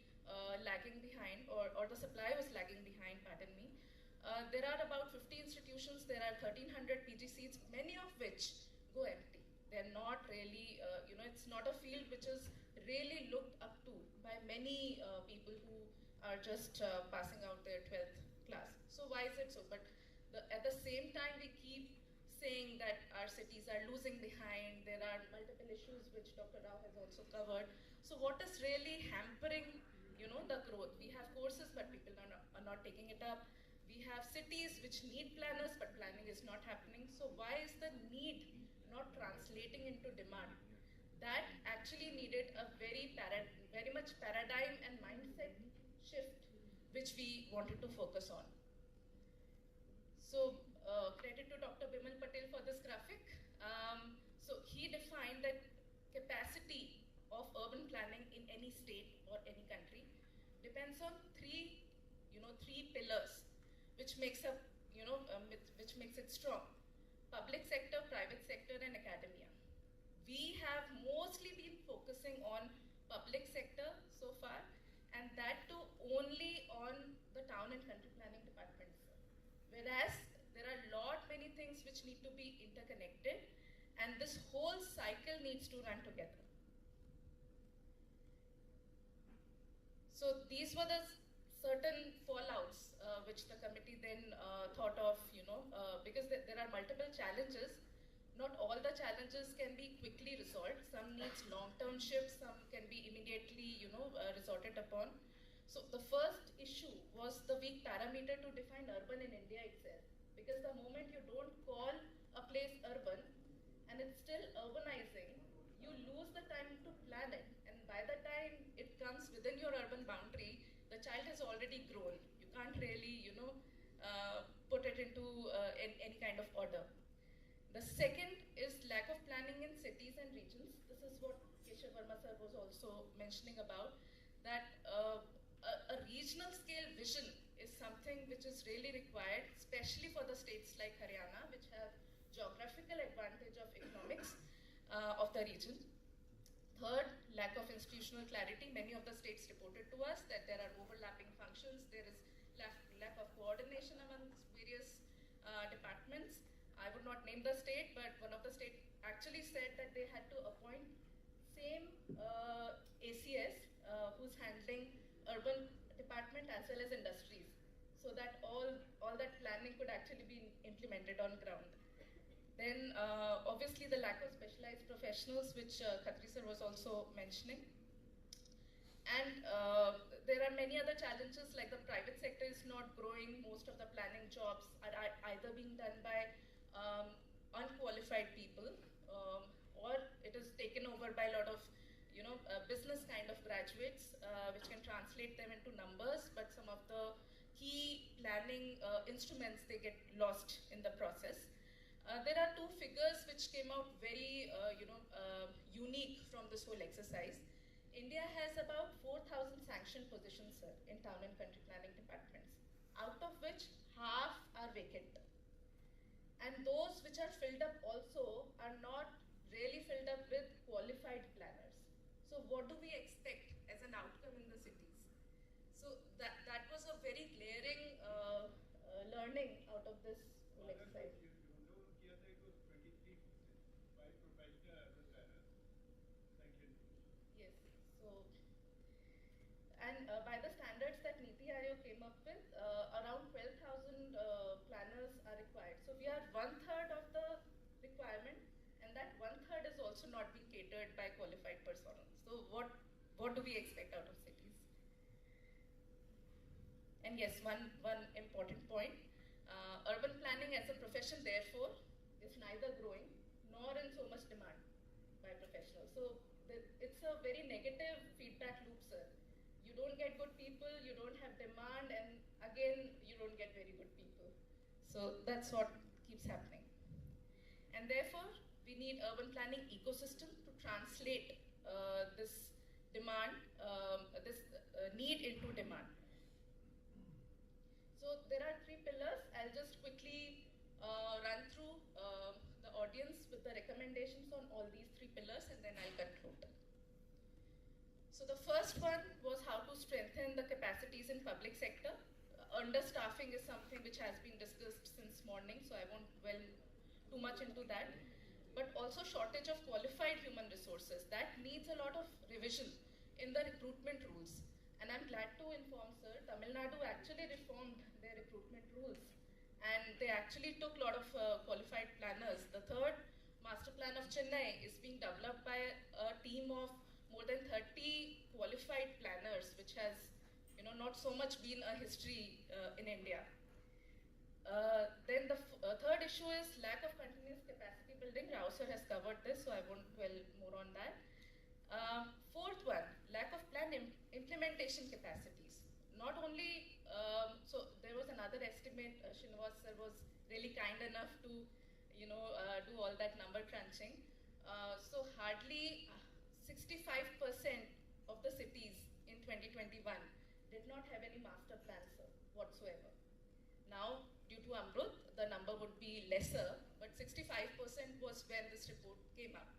[SPEAKER 2] lagging behind, or the supply was lagging behind, pardon me. There are about 50 institutions, there are 1,300 PG seats, many of which go empty. They're not really, it's not a field which is really looked up to by many people who are just passing out their 12th class. So why is it so? But at the same time, we keep saying that our cities are losing behind. There are multiple issues which Dr. Rao has also covered. So what is really hampering, the growth? We have courses, but people are not taking it up. We have cities which need planners, but planning is not happening. So why is the need not translating into demand? That actually needed a very much paradigm and mindset shift, which we wanted to focus on. So credit to Dr. Bimal Patel for this graphic. So he defined that capacity of urban planning in any state or any country depends on three pillars, which makes up, which makes it strong: public sector, private sector, and academia. We have mostly been focusing on public sector so far, and that too only on the town and country planning departments. Whereas there are many things which need to be interconnected, and this whole cycle needs to run together. So these were the certain fallouts which the committee then thought of, because there are multiple challenges. Not all the challenges can be quickly resolved. Some needs long-term shifts, some can be immediately, resorted upon. So the first issue was the weak parameter to define urban in India itself,
[SPEAKER 9] Because the moment you don't call a place urban and it's still urbanizing, you lose the time to plan it. And by the time it comes within your urban boundary, the child has already grown. You can't really, put it into any kind of order. The second is lack of planning in cities and regions. This is what Keshav Verma sir was also mentioning about, that a regional scale vision is something which is really required, especially for the states like Haryana, which have geographical advantage of economics of the region. Third, lack of institutional clarity. Many of the states reported to us that there are overlapping functions, there is lack of coordination amongst various departments. I would not name the state, but one of the states actually said that they had to appoint same ACS who's handling urban department as well as industries, so that all that planning could actually be implemented on ground. Then obviously the lack of specialized professionals, which Khatri sir was also mentioning. And there are many other challenges, like the private sector is not growing. Most of the planning jobs are either being done by unqualified people, or it is taken over by a lot of business kind of graduates, which can translate them into numbers, but some of the key planning instruments, they get lost in the process. There are two figures which came out very unique from this whole exercise. India has about 4,000 sanctioned positions, sir, in town and country planning departments, out of which half are vacant. And those which are filled up also are not really filled up with qualified planners. So what do we expect as an outcome in the cities? So that was a very glaring learning out of this whole exercise. Yes. So, and by the standards that NITI Aayog came up with, around 12,000 planners are required. So we are 1/3 of the requirement, and that 1/3 is also not being catered by qualified personnel. So what do we expect out of cities? And yes, one important point, urban planning as a profession, therefore, is neither growing nor in so much demand by professionals. So it's a very negative feedback loop, sir. You don't get good people, you don't have demand, and again, you don't get very good people. So that's what keeps happening. And therefore, we need urban planning ecosystem to translate this demand, this need into demand. So there are 3 pillars. I'll just quickly run through the audience with the recommendations on all these 3 pillars, and then I'll conclude. So the first one was how to strengthen the capacities in public sector. Understaffing is something which has been discussed since morning, so I won't dwell too much into that. But also shortage of qualified human resources. That needs a lot of revision in the recruitment rules. And I'm glad to inform, sir, Tamil Nadu actually reformed their recruitment rules. And they actually took a lot of qualified planners. The third master plan of Chennai is being developed by a team of more than 30 qualified planners, which has not so much been a history in India. Then the third issue is lack of continuous capacity building. Rao sir has covered this, so I won't dwell more on that. Fourth one, lack of plan implementation capacities. Not only, so there was another estimate, Srinivas sir was really kind enough to, do all that number crunching. So hardly 65% of the cities in 2021 did not have any master plan, sir, whatsoever. Now, due to Amrut, the number would be lesser, but 65% was when this report came out.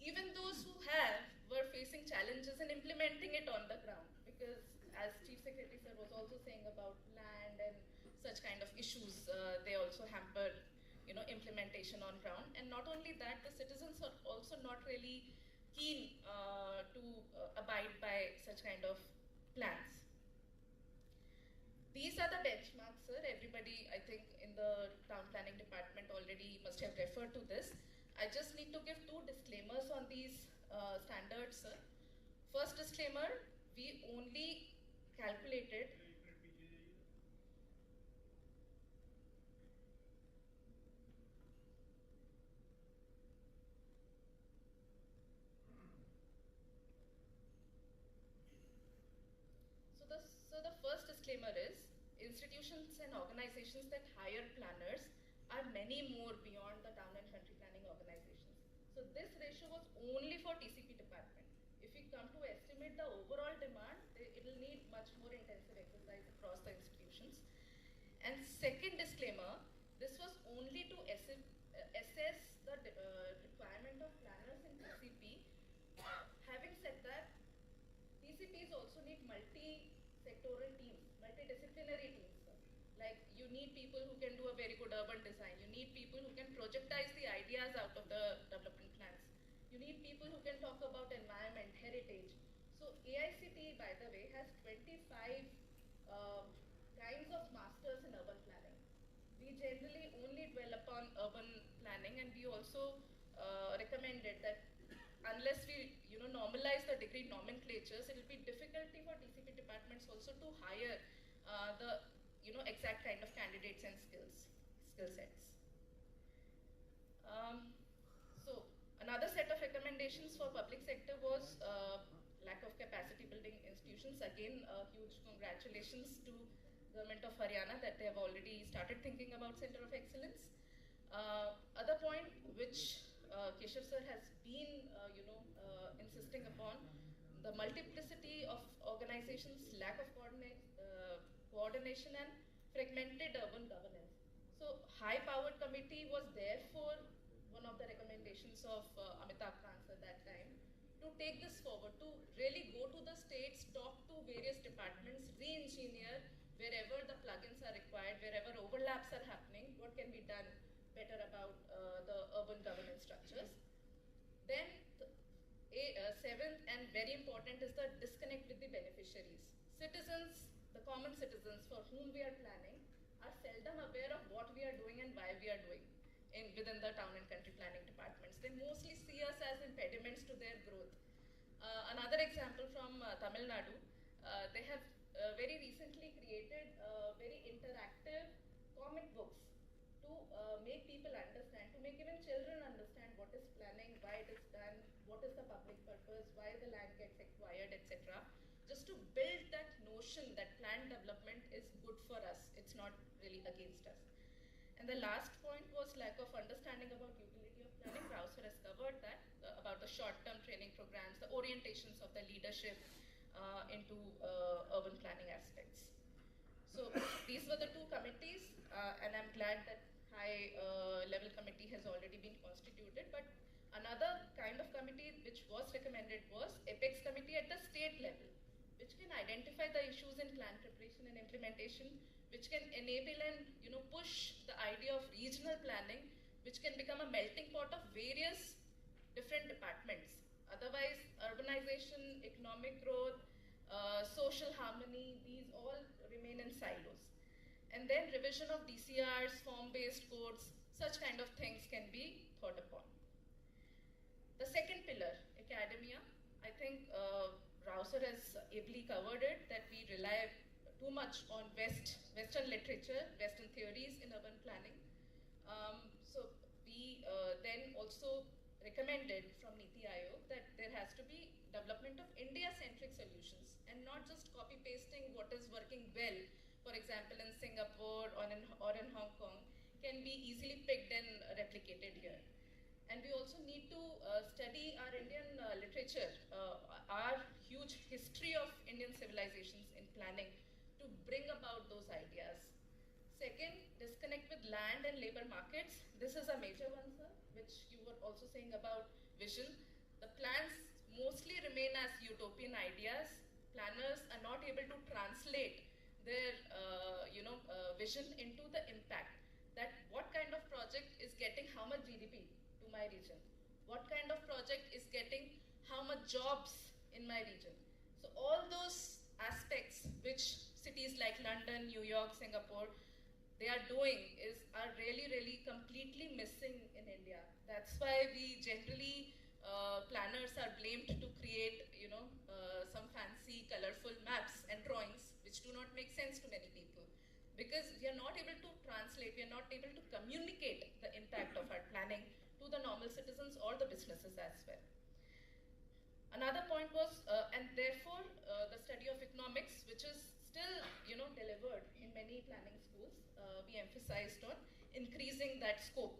[SPEAKER 9] Even those who have were facing challenges in implementing it on the ground, because as Chief Secretary sir was also saying about land and such kind of issues, they also hampered, implementation on ground. And not only that, the citizens are also not really keen to abide by such kind of plans. These are the benchmarks, sir. Everybody, I think, in the town planning department already must have referred to this. I just need to give 2 disclaimers on these standards, sir. First disclaimer, we only calculated. disclaimer is, institutions and organizations that hire planners are many more beyond the town and country planning organizations. So this ratio was only for TCP department. If we come to estimate the overall demand, it will need much more intensive exercise across the institutions. And second disclaimer, this was only to assess the requirement of planners in TCP. Having said that, TCPs also need multi-sectoral teams, multidisciplinary teams. Like you need people who can do a very good urban design. You need people who can projectize the ideas out of the development plans. You need people who can talk about environment, heritage. So AICTE, by the way, has 25 kinds of masters in urban planning. We generally only dwell upon urban planning, and we also recommended that unless we normalize the degree nomenclatures, it will be difficulty for TCP departments also to hire the exact kind of candidates and skill sets. So another set of recommendations for public sector was lack of capacity building institutions. Again, huge congratulations to Government of Haryana that they have already started thinking about Center of Excellence. Other point which Keshav sir has been insisting upon, the multiplicity of organizations, lack of coordination and fragmented urban governance. So high-powered committee was therefore one of the recommendations of Amitabh Kant at that time, to take this forward, to really go to the states, talk to various departments, re-engineer wherever the plugins are required, wherever overlaps are happening, what can be done better about the urban governance structures. Then seventh and very important is the disconnect with the beneficiaries. Citizens, the common citizens for whom we are planning, are seldom aware of what we are doing and why we are doing within the town and country planning departments. They mostly see us as impediments to their growth. Another example from Tamil Nadu, they have very recently created very interactive comic books to make people understand, to make even children understand what is planning, why it is done, what is the public purpose, why the land gets acquired, etc. Just to build that notion that planned development is good for us, it's not really against us. And the last point was lack of understanding about utility of planning. Rao sir has covered that, about the short-term training programs, the orientations of the leadership into urban planning aspects. So these were the two committees, and I'm glad that high-level committee has already been constituted. But another kind of committee which was recommended was Apex committee at the state level, which can identify the issues in plan preparation and implementation, which can enable and push the idea of regional planning, which can become a melting pot of various different departments. Otherwise, urbanization, economic growth, social harmony, these all remain in silos. And then revision of DCRs, form-based codes, such kind of things can be thought upon. The second pillar, academia, I think Rao sir has ably covered it, that we rely too much on Western literature, Western theories in urban planning. So we then also recommended from NITI Aayog that there has to be development of India-centric solutions and not just copy-pasting what is working well, for example, in Singapore or in Hong Kong, can be easily picked and replicated here. And we also need to study our Indian literature, our huge history of Indian civilizations in planning, to bring about those ideas. Second, disconnect with land and labor markets. This is a major one, sir, which you were also saying about vision. The plans mostly remain as utopian ideas. Planners are not able to translate their vision into the impact. That what kind of project is getting how much GDP to my region? What kind of project is getting how much jobs in my region? So all those aspects which cities like London, New York, Singapore, they are doing are really completely missing in India. That's why we generally, planners are blamed to create, some fancy, colorful maps and drawings which do not make sense to many people. Because we are not able to translate, we are not able to communicate the impact of our planning to the normal citizens or the businesses as well. Another point was, and therefore, the study of economics, which is still, emphasized on increasing that scope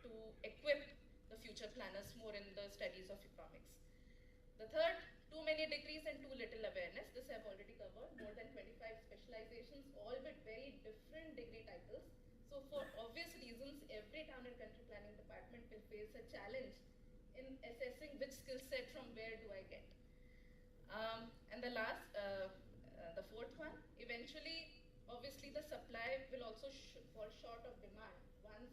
[SPEAKER 9] to equip the future planners more in the studies of economics. The third, too many degrees and too little awareness. This I've already covered. More than 25 specializations, all with very different degree titles. So for obvious reasons, every town and country planning department will face a challenge in assessing which skill set from where do I get. And the last, the fourth one, eventually, obviously the supply will also fall short of demand once,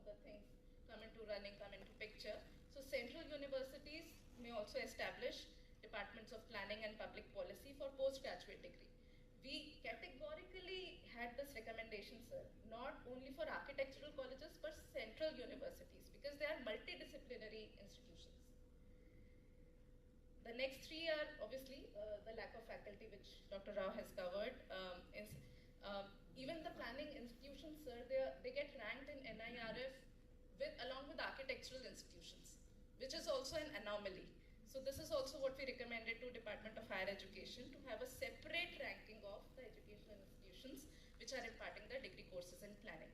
[SPEAKER 9] the things come into running, come into picture. So central universities may also establish departments of planning and public policy for postgraduate degree. We categorically had this recommendation, sir, not only for architectural colleges, but central universities, because they are multidisciplinary institutions. The next three are obviously the lack of faculty, which Dr. Rao has covered. Even the planning institutions, sir, they get ranked in NIRF along with architectural institutions, which is also an anomaly. So this is also what we recommended to Department of Higher Education, to have a separate ranking of the educational institutions which are imparting the degree courses in planning.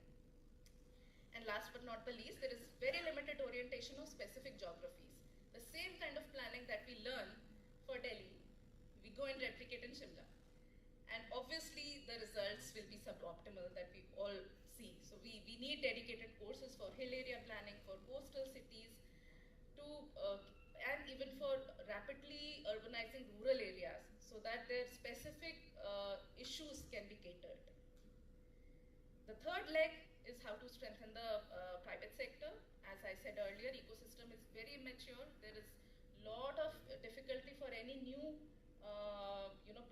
[SPEAKER 9] And last but not the least, there is very limited orientation of specific geographies. The same kind of planning that we learn for Delhi, we go and replicate in Shimla. And obviously the results will be suboptimal that we all see. So we need dedicated courses for hill area planning, for coastal cities, and even for rapidly urbanizing rural areas, so that their specific issues can be catered. The third leg is how to strengthen the private sector. As I said earlier, ecosystem is very immature. There is a lot of difficulty for any new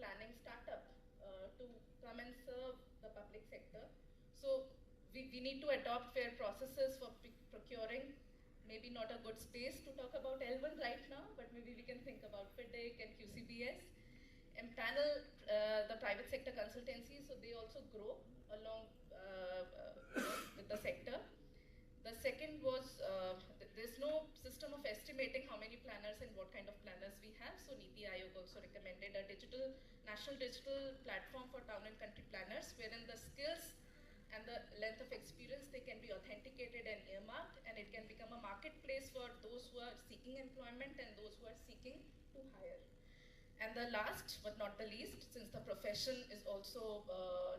[SPEAKER 9] planning startup to come and serve the public sector. So we need to adopt fair processes for procuring. Maybe not a good space to talk about L1 right now, but maybe we can think about FIDIC and QCBS. Empanel the private sector consultancies, so they also grow along with the sector. The second was, there's no system of estimating how many planners and what kind of planners we have, so NITI Aayog also recommended a national digital platform for town and country planners, wherein the skills and the length of experience, they can be authenticated and earmarked, and it can become a marketplace for those who are seeking employment and those who are seeking to hire. And the last but not the least, since the profession is also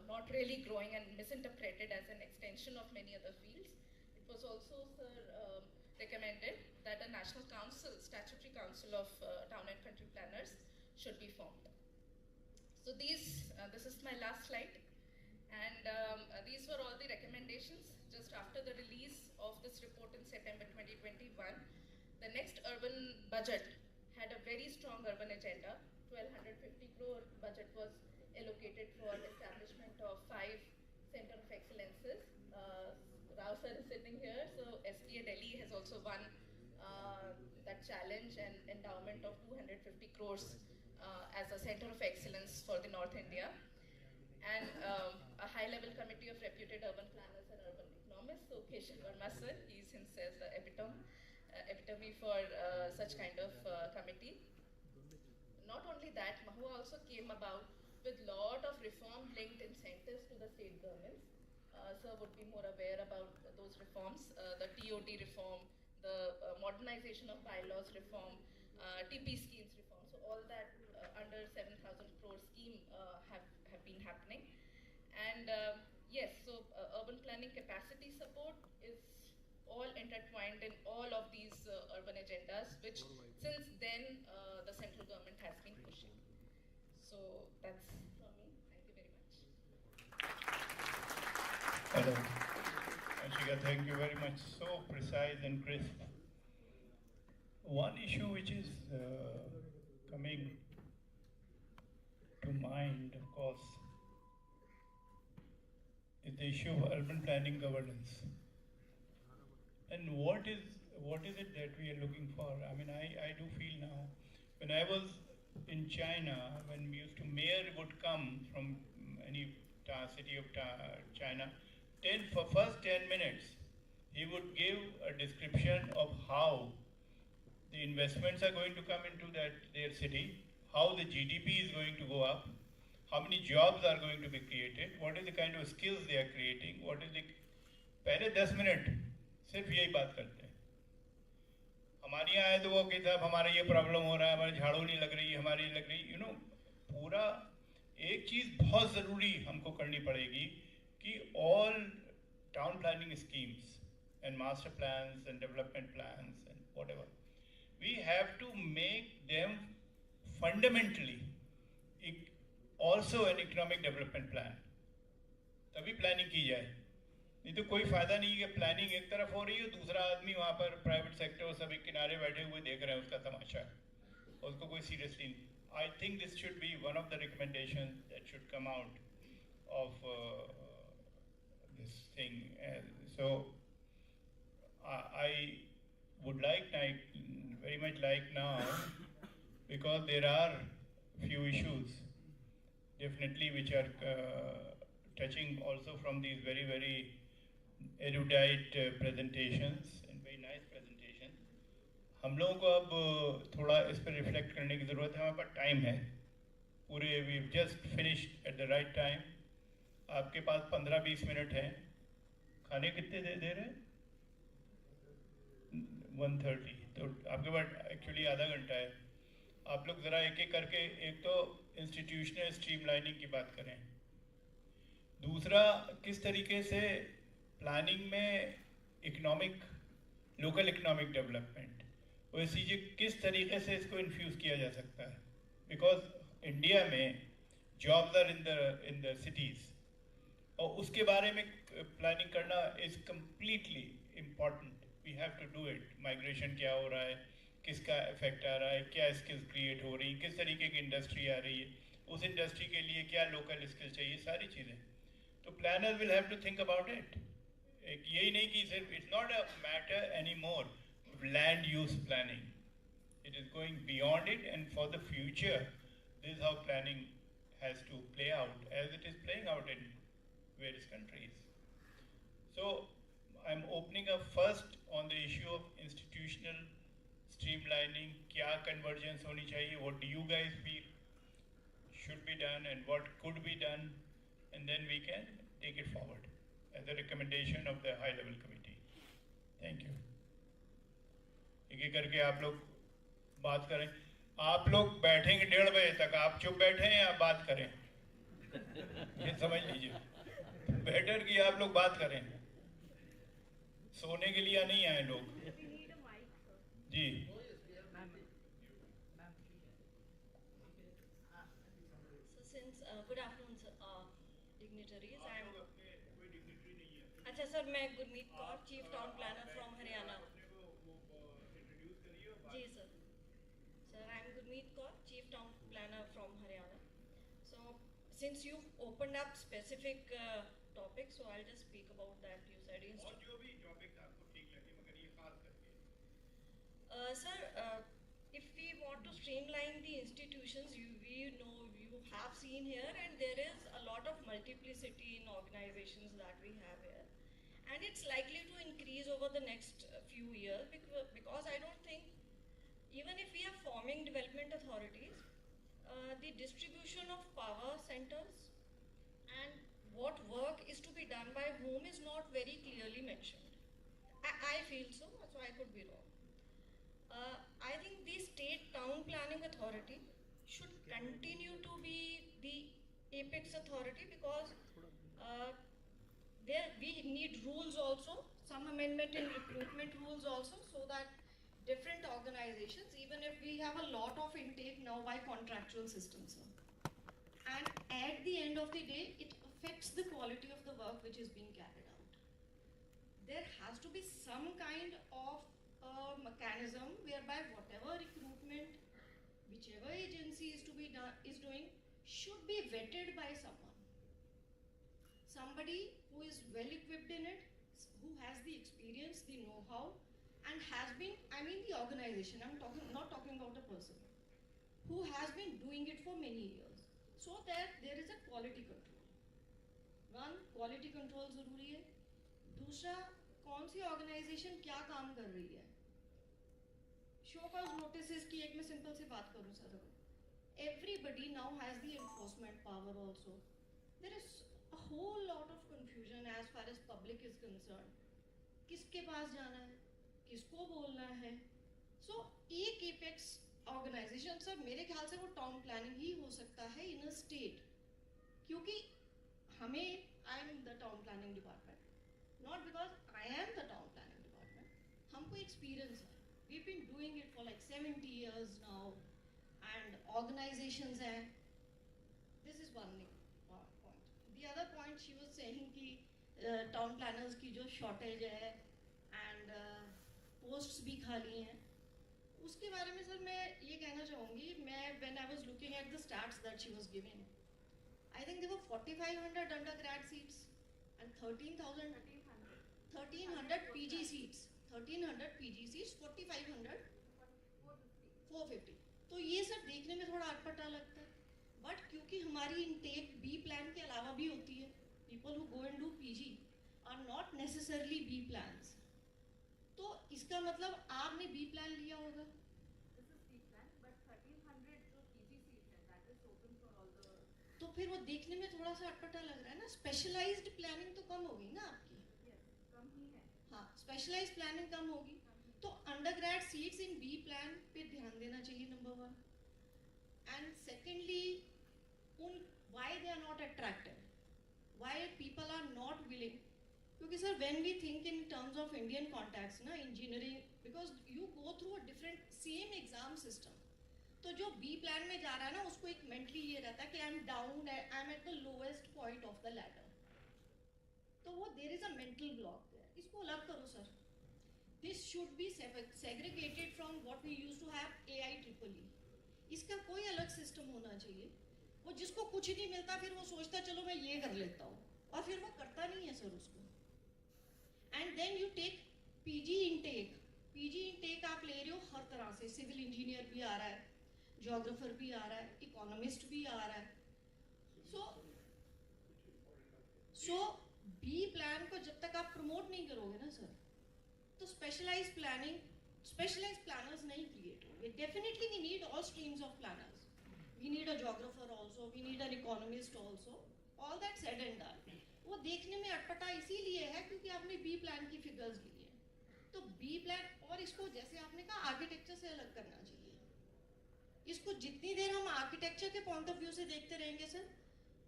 [SPEAKER 9] not really growing and misinterpreted as an extension of many other fields, it was also, sir, recommended that a national council, statutory council of town and country planners should be formed. So this is my last slide. And these were all the recommendations just after the release of this report in September 2021. The next urban budget had a very strong urban agenda. 1,250 crore budget was allocated for establishment of 5 Center of Excellences. Rao sir is sitting here, so STA Delhi has also won that challenge and endowment of 250 crores as a Center of Excellence for the North India. And a high-level committee of reputed urban planners and urban economists. So Keshav Verma sir, he is himself the epitome for such kind of committee. Not only that, Mahua also came about with lot of reform-linked incentives to the state governments. Sir would be more aware about those reforms, the TOD reform, the modernization of bylaws reform, TP schemes reform. So all that under 7,000 crore scheme have been happening. And yes, so urban planning capacity support is all intertwined in all of these urban agendas, which since then the central government has been pushing. So that's from me. Thank you very much.
[SPEAKER 5] Hello. Ashika, thank you very much. So precise and crisp. One issue which is coming to mind, of course, is the issue of urban planning governance. And what is it that we are looking for? I mean, I do feel now, when I was in China, when we used to, mayor would come from any city of China, for first 10 minutes, he would give a description of how the investments are going to come into their city, how the GDP is going to go up, how many jobs are going to be created, what is the kind of skills they are creating, what is the पहले 10 minute सिर्फ यही बात करते हैं. हमारे यहाँ आए तो वो कहते हैं हमारा ये प्रॉब्लम हो रहा है, हमारी झाड़ू नहीं लग रही, हमारी लग रही, यू नो. पूरा एक चीज़ बहुत ज़रूरी हमको करनी पड़ेगी कि all town planning schemes and master plans and development plans and whatever, we have to make them fundamentally also an economic development plan. तभी प्लानिंग की जाए. नहीं तो कोई फायदा नहीं कि प्लानिंग एक तरफ हो रही है, दूसरा आदमी वहाँ पर प्राइवेट सेक्टर सब एक किनारे बैठे हुए देख रहे हैं उसका तमाशा, उसको कोई सीरियसली नहीं. I think this should be one of the recommendations that should come out of this thing. So I would very much like now, because there are few issues definitely which are touching also from these very, very erudite presentations and very nice presentations. हम लोगों को अब थोड़ा इस पर reflect करने की ज़रूरत है. हमारे पास टाइम है पूरे, we just finished at the right time. आपके पास 15-20 मिनट हैं. खाने कितने दे रहे हैं? 1:30. तो आपके पास एक्चुअली आधा घंटा है. आप लोग ज़रा एक एक करके, एक तो इंस्टीट्यूशनल स्ट्रीमलाइनिंग की बात करें, दूसरा किस तरीके से प्लानिंग में लोकल इकोनॉमिक डेवलपमेंट, वैसी किस तरीके से इसको इन्फ्यूज़ किया जा सकता है. बिकॉज इंडिया में jobs are in the cities, और उसके बारे में प्लानिंग करना is completely important. We have to do it. Migration क्या हो रहा है, किसका इफेक्ट आ रहा है, क्या स्किल्स क्रिएट हो रही, किस तरीके की इंडस्ट्री आ रही है, उस इंडस्ट्री के लिए क्या लोकल स्किल चाहिए, सारी चीज़ें. तो planner will have to think about it. एक यही नहीं कि सिर्फ it's not a matter any more land use planning. It is going beyond it, and for the future this is how planning has to play out as it is playing out in various countries. So I'm opening up first on the issue of institutional streamlining. Kya convergence honi chahiye, what do you guys feel should be done and what could be done, and then we can take it forward as a recommendation of the high level committee. Thank you. एक करके आप लोग बात करें. आप लोग बैठेंगे 1:30 बजे तक, आप चुप बैठे हैं या बात करें, ये समझ लीजिए. बेटर कि आप लोग बात करें. सोने के लिए नहीं आए लोग. जी
[SPEAKER 2] good afternoon sir, dignitaries. I am अच्छा सर, मैं Gurmeet Kaur, chief town planner from Haryana. जी sir. Sir, I am Gurmeet Kaur, Chief Town Planner from Haryana. So, since you've opened up specific topics, so I'll just speak about that. You said
[SPEAKER 5] और जो भी topic आपको ठीक लगे, मगर ये खास करके.
[SPEAKER 2] Sir, if we want to streamline the institutions, we know you have seen here, and there is a lot of multiplicity in organizations that we have here, and it's likely to increase over the next few years because I don't think, even if we are forming development authorities, the distribution of power centers and what work is to be done by whom is not very clearly mentioned. I feel so I could be wrong. I think the State Town Planning Authority should continue to be the apex authority, because there we need rules also, some amendment in recruitment rules also, so that different organizations, even if we have a lot of intake now by contractual systems, and at the end of the day it affects the quality of the work which is being carried out. There has to be some kind of mechanism whereby whatever recruitment whichever agency is to be done is doing should be vetted by somebody who is well equipped in it, who has the experience, the know-how, and has been, I mean the organization, I'm not talking about a person, who has been doing it for many years, so that there is a quality control. One, quality control ज़रूरी है. दूसरा, कौन सी organization क्या काम कर रही है. Show cause notice की एक मैं सिंपल सी बात करूँ sir,
[SPEAKER 10] everybody now has the enforcement power also. There is a whole lot of confusion as far as public is concerned. किसके पास जाना है, किसको बोलना है. So एक apex organization, सर मेरे ख्याल से वो टाउन प्लानिंग ही हो सकता है इन अ स्टेट, क्योंकि हमें, I am the town planning department, not because I am the town planning department, हमको एक्सपीरियंस है. We been doing it for like 70 years now, and organisations हैं. This is one point. The other point she was saying कि town planners की जो shortage है and posts भी खाली हैं, उसके बारे में सर मैं ये कहना चाहूँगी. मैं when I was looking at the stats that she was giving, I think there were 4500 undergrad seats and 1300 PG seats, 1300 PG seats, 4500 450. तो ये सर देखने में थोड़ा अटपटा लगता है, बट क्योंकि हमारी इनटेक बी प्लान के अलावा भी होती है, people who go and do PG are not necessarily be plans. तो इसका मतलब आपने बी प्लान लिया होगा. तो फिर वो देखने में थोड़ा सा अटपटा लग रहा है ना. स्पेशलाइज्ड प्लानिंग तो कम होगी ना आपकी. हाँ, स्पेशलाइज्ड प्लानिंग कम होगी. तो undergrad seats in B plan पे ध्यान देना चाहिए, नंबर 1. एंड सेकेंडली, उन why they are not attractive, why people are not willing. क्योंकि sir when we think in terms of Indian context ना, engineering, because you go through a different same exam system. तो जो B plan में जा रहा है ना, उसको एक मेंटली ये रहता है कि I am down, I am at the lowest point of the ladder. तो वो there is a mental block there. इसको अलग करो sir. This should be segregated from what we used to have AIEEE. इसका कोई अलग सिस्टम होना चाहिए. वो जिसको कुछ नहीं मिलता फिर वो सोचता चलो मैं ये कर लेता हूँ, और फिर वो करता नहीं है सर उसको. And then you take PG intake. PG intake आप ले रहे हो हर तरह से, सिविल इंजीनियर भी आ रहा है, जोग्राफर भी आ रहा है, इकोनॉमिस्ट भी आ रहा है. सो बी प्लान को जब तक आप प्रमोट नहीं करोगे ना सर, तो स्पेशलाइज्ड प्लानर्स नहीं क्रिएट होंगे. Definitely we need all streams of planners. We need a geographer also, we need an economist also. All that said and done. वो देखने में अटपटा इसीलिए है क्योंकि आपने बी प्लान की फिगर्स ली है. तो बी प्लान, और इसको जैसे आपने कहा आर्किटेक्चर से अलग करना चाहिए. इसको जितनी देर हम आर्किटेक्चर के पॉइंट ऑफ व्यू से देखते रहेंगे sir,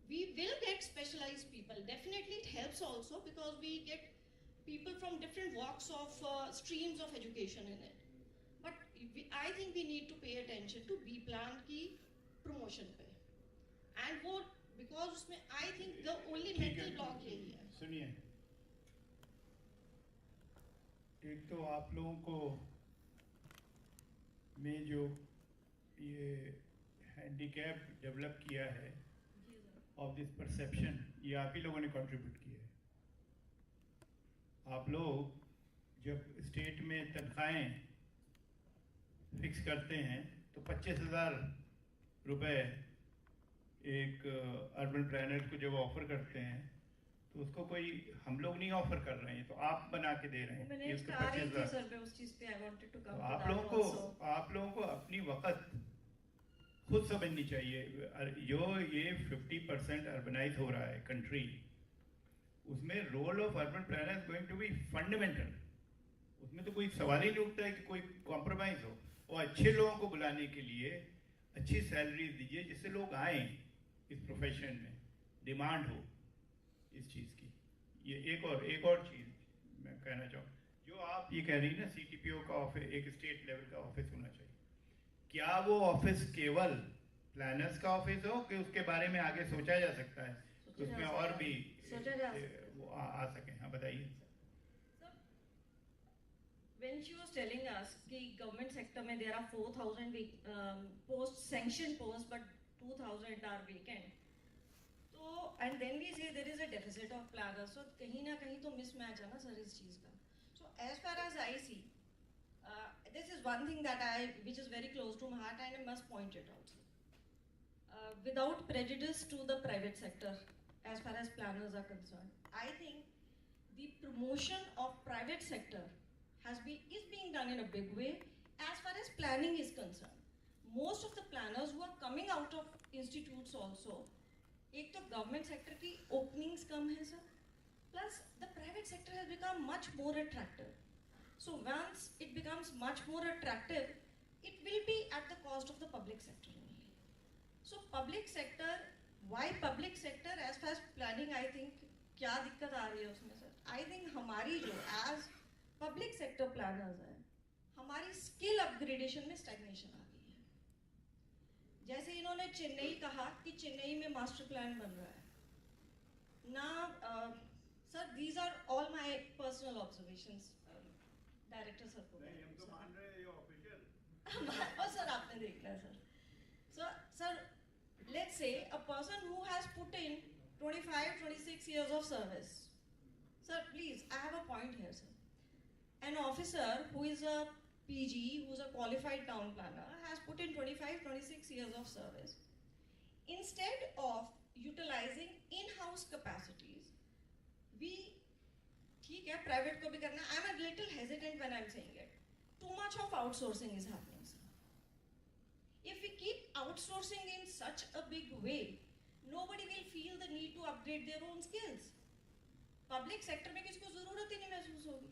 [SPEAKER 10] we will get specialized people. Definitely it helps also because we get people from different walks of streams of education in it. But I think we need to pay attention to B plan की promotion पे. And वो because उसमें I think the only mental block यही है.
[SPEAKER 5] सुनिए, एक तो आप लोगों को में जो ये हैंडीकैप डेवलप किया है ऑफ दिस परसेप्शन, ये आप ही लोगों ने कंट्रीब्यूट किया है. आप लोग जब स्टेट में तनख्वाहें फिक्स करते हैं तो 25,000 रुपये एक अर्बन प्लानर को जब ऑफर करते हैं तो उसको कोई हम लोग नहीं ऑफर कर रहे हैं, तो आप बना के दे रहे हैं.
[SPEAKER 10] मैंने
[SPEAKER 5] उसके
[SPEAKER 10] कहा रही थी
[SPEAKER 5] 25,000.
[SPEAKER 10] सर, मैं उस चीज़ पे I wanted to come
[SPEAKER 5] तो
[SPEAKER 10] to
[SPEAKER 5] आप
[SPEAKER 10] that
[SPEAKER 5] लोगों
[SPEAKER 10] also.
[SPEAKER 5] को अपनी वक़्त खुद समझनी चाहिए. जो ये 50% अर्बनाइज हो रहा है कंट्री, उसमें role of urban planner is going to be fundamental. उसमें तो कोई सवाल ही नहीं उठता है कि कोई कॉम्प्रोमाइज हो. और अच्छे लोगों को बुलाने के लिए अच्छी सैलरीज दीजिए जिससे लोग आए इस प्रोफेशन में, डिमांड हो इस चीज़ की. ये एक और चीज़ मैं कहना चाहूँ, जो आप ये कह रही ना CTPO का ऑफिस एक स्टेट लेवल का ऑफिस होना चाहिए. क्या वो ऑफिस केवल प्लानर्स का ऑफिस हो कि उसके बारे में आगे सोचा जा सकता है, उसमें और भी वो आ सके? हाँ बताइए.
[SPEAKER 10] When she was telling us कि government sector में there are 4,000 posts, sanctioned posts, but 2,000 are vacant. तो and then we say there is a deficit of planners. So कहीं ना कहीं तो mismatch है ना सर इस चीज़ का. So as far as I see, this is one thing that which is very close to my heart and I must point it out. Without prejudice to the private sector, as far as planners are concerned, I think the promotion of private sector is being done in a big way as far as planning is concerned. most of the planners who are coming out of institutes also, एक तो government sector की openings कम है sir, plus the private sector has become much more attractive. So once it becomes much more attractive, it will be at the cost of the public sector only. So public sector, why public sector as far as planning, I think क्या दिक्कत आ रही है उसमें sir? I think हमारी जो as public sector planners है, हमारी skill upgradation में stagnation आ गई है. जैसे इन्होंने चेन्नई कहा कि चेन्नई में master plan बन रहा है. Now, sir, these are all my personal observations. Director sir को नहीं, हम तो मान रहे हैं ये official. Oh sir, आपने देख लिया sir. So sir, let's say a person who has put in 25-26 years of service. Sir, please, I have a point here, sir. An officer who is a PG, who is a qualified town planner, has put in 25-26 years of service. Instead of utilizing in-house capacities, we, ठीक है, private को भी करना. I'm a little hesitant when I'm saying it. Too much of outsourcing is happening, sir. If we keep outsourcing in such a big way, nobody will feel the need to upgrade their own skills. Public sector में किसको ज़रूरत ही नहीं महसूस होगी.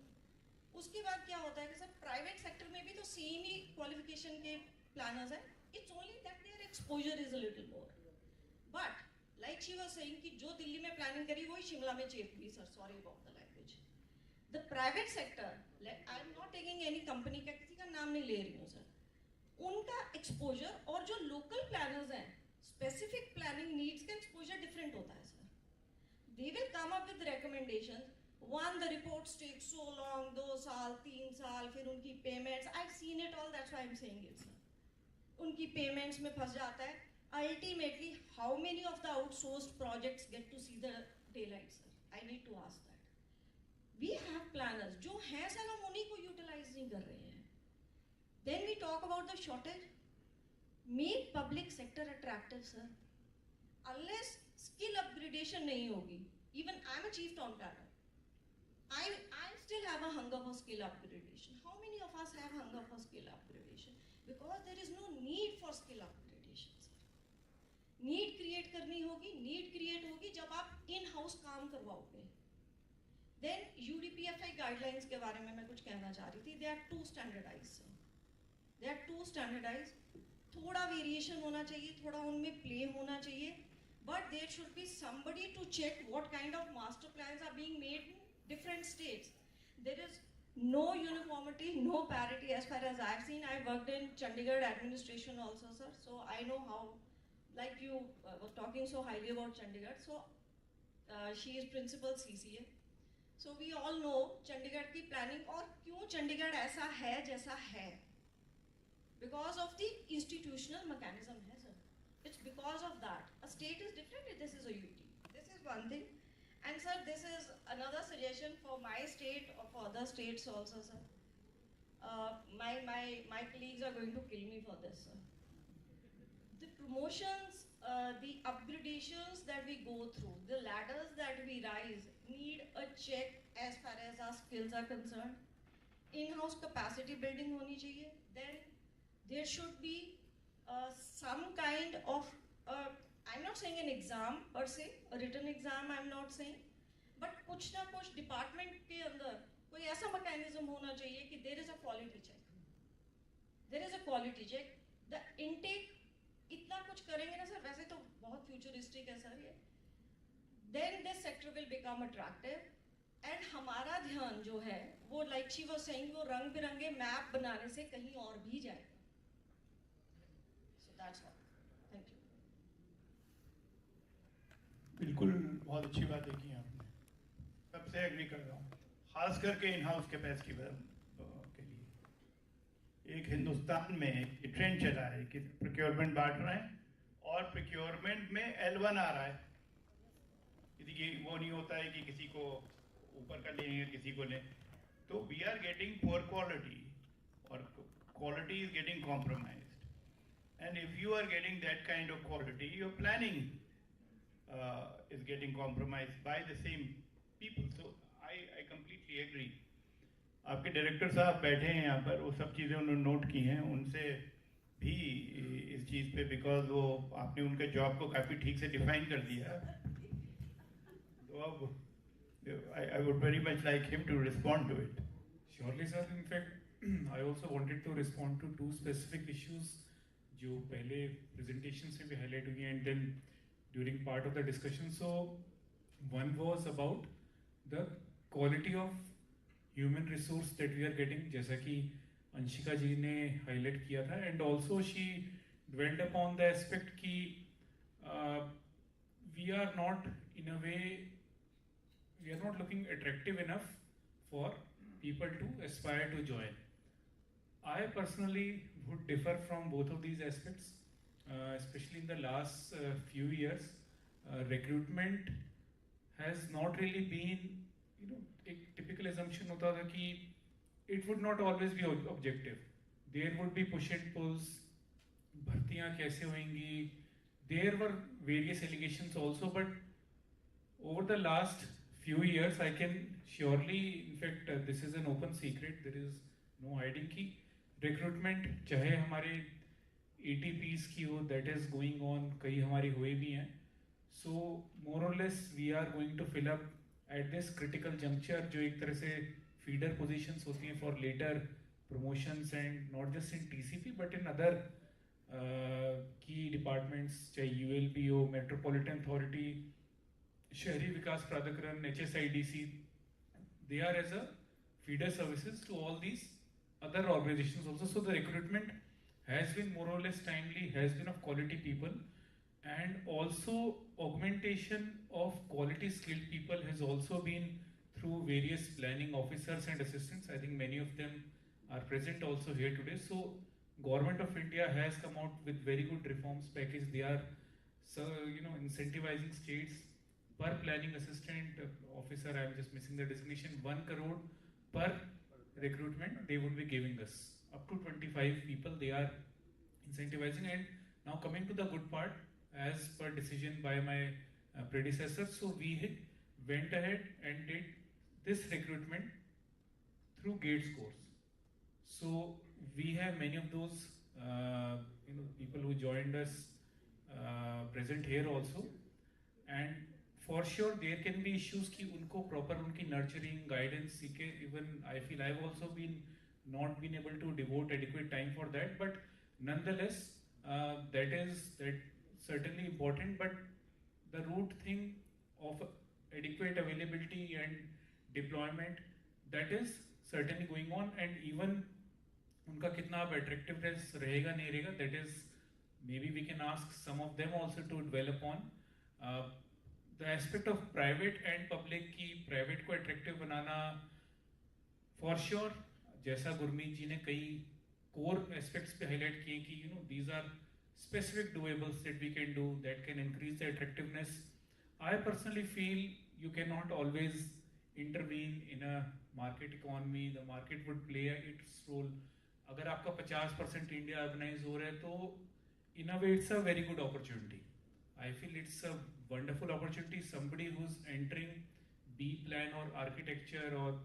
[SPEAKER 10] उसके बाद क्या होता है कि सर प्राइवेट सेक्टर में भी तो सेम ही क्वालिफिकेशन के प्लानर्स हैं. It's only that their exposure is a little more. But like she was saying कि जो दिल्ली में प्लानिंग करी वही शिमला में चेप हुई sir. Sorry about the language. The private sector, I'm not taking any company का, किसी का नाम नहीं ले रही हूँ सर. उनका एक्सपोजर और जो लोकल प्लानर्स हैं, स्पेसिफिक प्लानिंग नीड्स का एक्सपोजर डिफरेंट होता है sir. They will come up with recommendations. One, the reports take so long, 2 साल 3 साल, फिर उनकी payments, I have seen it all, that's why I am saying it sir. उनकी payments में फंस जाता है. Ultimately how many of the outsourced projects get to see the daylight sir? I need to ask that. We have planners जो हैं sir, हम उन्हीं को यूटिलाइज नहीं कर रहे हैं. Then we talk about the shortage. Make public sector attractive, sir. Unless skill upgradation नहीं होगी. Even I'm a chief town planner. I still have a hunger for skill upgradation. How many of us have hunger for skill upgradation? Because there is no need for skill upgradation, sir. Need create करनी होगी. Need create होगी जब आप in-house काम करवाओगे. Then UDPFI guidelines के बारे में मैं कुछ कहना चाह रही थी. They are too standardized, sir. They are too standardized. थोड़ा वेरिएशन होना चाहिए, थोड़ा उनमें प्ले होना चाहिए, but there should be somebody to check what kind of master plans are being made in different states. There is no uniformity, no parity as far as I've seen. I worked in Chandigarh administration also, sir, so I know how, like you were talking so highly about Chandigarh, so she is principal CCA. So we all know Chandigarh की planning और क्यों Chandigarh ऐसा है जैसा है. Because of the institutional mechanism है sir. It's because of that. A state is different, this is a UT. This is one thing. And sir, this is another suggestion for my state or for other states also, sir. My colleagues are going to kill me for this, sir. The promotions, the upgradations that we go through, the ladders that we rise need a check as far as our skills are concerned. In-house capacity building होनी चाहिए. Then there should be some kind of, I'm not saying an exam per se, a written exam I'm not saying, but कुछ ना कुछ department के अंदर कोई ऐसा mechanism होना चाहिए कि there is a quality check. There is a quality check. The intake इतना कुछ करेंगे ना सर, वैसे तो बहुत futuristic है सर ये. Then this sector will become attractive. And हमारा ध्यान जो है वो like she was saying वो रंग बिरंगे मैप बनाने से कहीं और भी जाएगा. So that's all. Thank you.
[SPEAKER 5] बिल्कुल बहुत अच्छी बात है की आपने. सबसे एग्री कर रहा हूँ, खास करके इन हाउस कैपेसिटी के लिए. एक हिंदुस्तान में एक ट्रेंड चला है कि प्रोक्योरमेंट बांट रहे हैं और प्रोक्योरमेंट में L1 आ रहा है. किसी की वो नहीं होता है कि किसी को ऊपर का लेंगे किसी को लें. तो we are getting poor quality और quality is getting compromised. And if you are getting that kind of quality, your planning is getting compromised by the same people. So I completely agree. आपके director साहब बैठे हैं यहाँ पर, वो सब चीज़ें उन्होंने नोट की हैं, उनसे भी इस चीज़ पे, बिकॉज वो आपने उनके जॉब को काफ़ी ठीक से डिफाइन कर दिया, तो अब I would very much like him to respond to it.
[SPEAKER 7] Surely, sir. In fact, I also wanted to respond to two specific issues जो पहले presentation से भी highlight हुई हैं and then during part of the discussion. So, one was about the quality of human resource that we are getting, जैसा कि अंशिका जी ने highlight किया था, and also she dwelled upon the aspect कि we are not in a way, we are not looking attractive enough for people to aspire to join. I personally would differ from both of these aspects, especially in the last few years. Recruitment has not really been, a typical assumption hota tha ki it would not always be objective. There would be push and pulls, bhartiyan kaise hoengi. There were various allegations also, but over the last few years, I can surely, in fact, this is an open secret, there is no hiding ki recruitment, चाहे हमारे ATPs की हो, that is going on, कई हमारी हुए भी हैं. So more or less we are going to fill up at this critical juncture, जो एक तरह से feeder positions होती हैं for later promotions, and not just in TCP but in other key departments, चाहे ULP हो, Metropolitan Authority, शहरी विकास प्राधिकरण, HSIDC, they are as a feeder services to all these other organizations also. So the recruitment has been more or less timely, has been of quality people, and also augmentation of quality skilled people has also been through various planning officers and assistants. I think many of them are present also here today. So Government of India has come out with very good reforms package. They are incentivizing states per planning assistant officer, I am just missing the designation, 1 crore per recruitment they would be giving us. Up to 25 people they are incentivizing. And now coming to the good part, as per decision by my predecessor, so we went ahead and did this recruitment through GATE scores. So we have many of those people who joined us present here also, and for sure there can be issues कि उनको proper उनकी nurturing guidance सीखे. Even I feel I've also not been able to devote adequate time for that, but nonetheless that is certainly important. But the root thing of adequate availability and deployment, that is certainly going on, and even उनका कितना attractiveness रहेगा नहीं रहेगा, that is maybe we can ask some of them also to dwell upon. The aspect of private and public की private को attractive banana, for sure, जैसा गुरमीत जी ने कई core aspects पे highlight किए कि these are specific doables that we can do that can increase the attractiveness. I personally feel you cannot always intervene in a market economy. The market would play its role. अगर आपका 50% India urbanise हो रहा है तो in a way it's a very good opportunity. I feel it's a wonderful opportunity. Somebody who's entering B plan or architecture or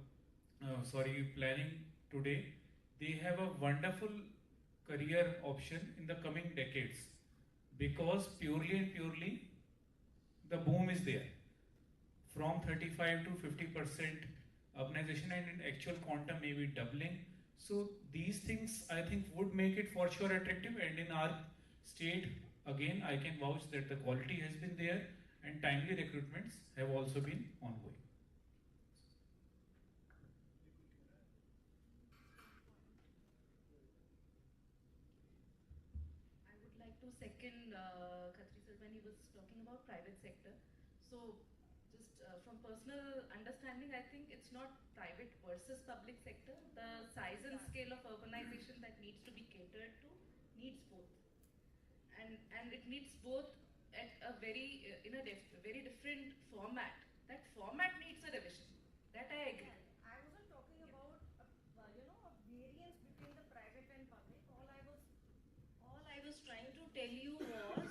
[SPEAKER 7] planning today, they have a wonderful career option in the coming decades, because purely the boom is there. From 35 to 50% urbanization, and in actual quantum maybe doubling. So these things I think would make it for sure attractive, and in our state, again, I can vouch that the quality has been there and timely recruitments have also been ongoing.
[SPEAKER 9] I would like to second Khatri sir when he was talking about private sector. So just from personal understanding, I think it's not private versus public sector. The size and scale of urbanization that needs to be catered to needs both. And it needs both at a very very different format. That format needs a revision. That I agree.
[SPEAKER 10] I wasn't talking about a variance between the private and public. All I was trying to tell you was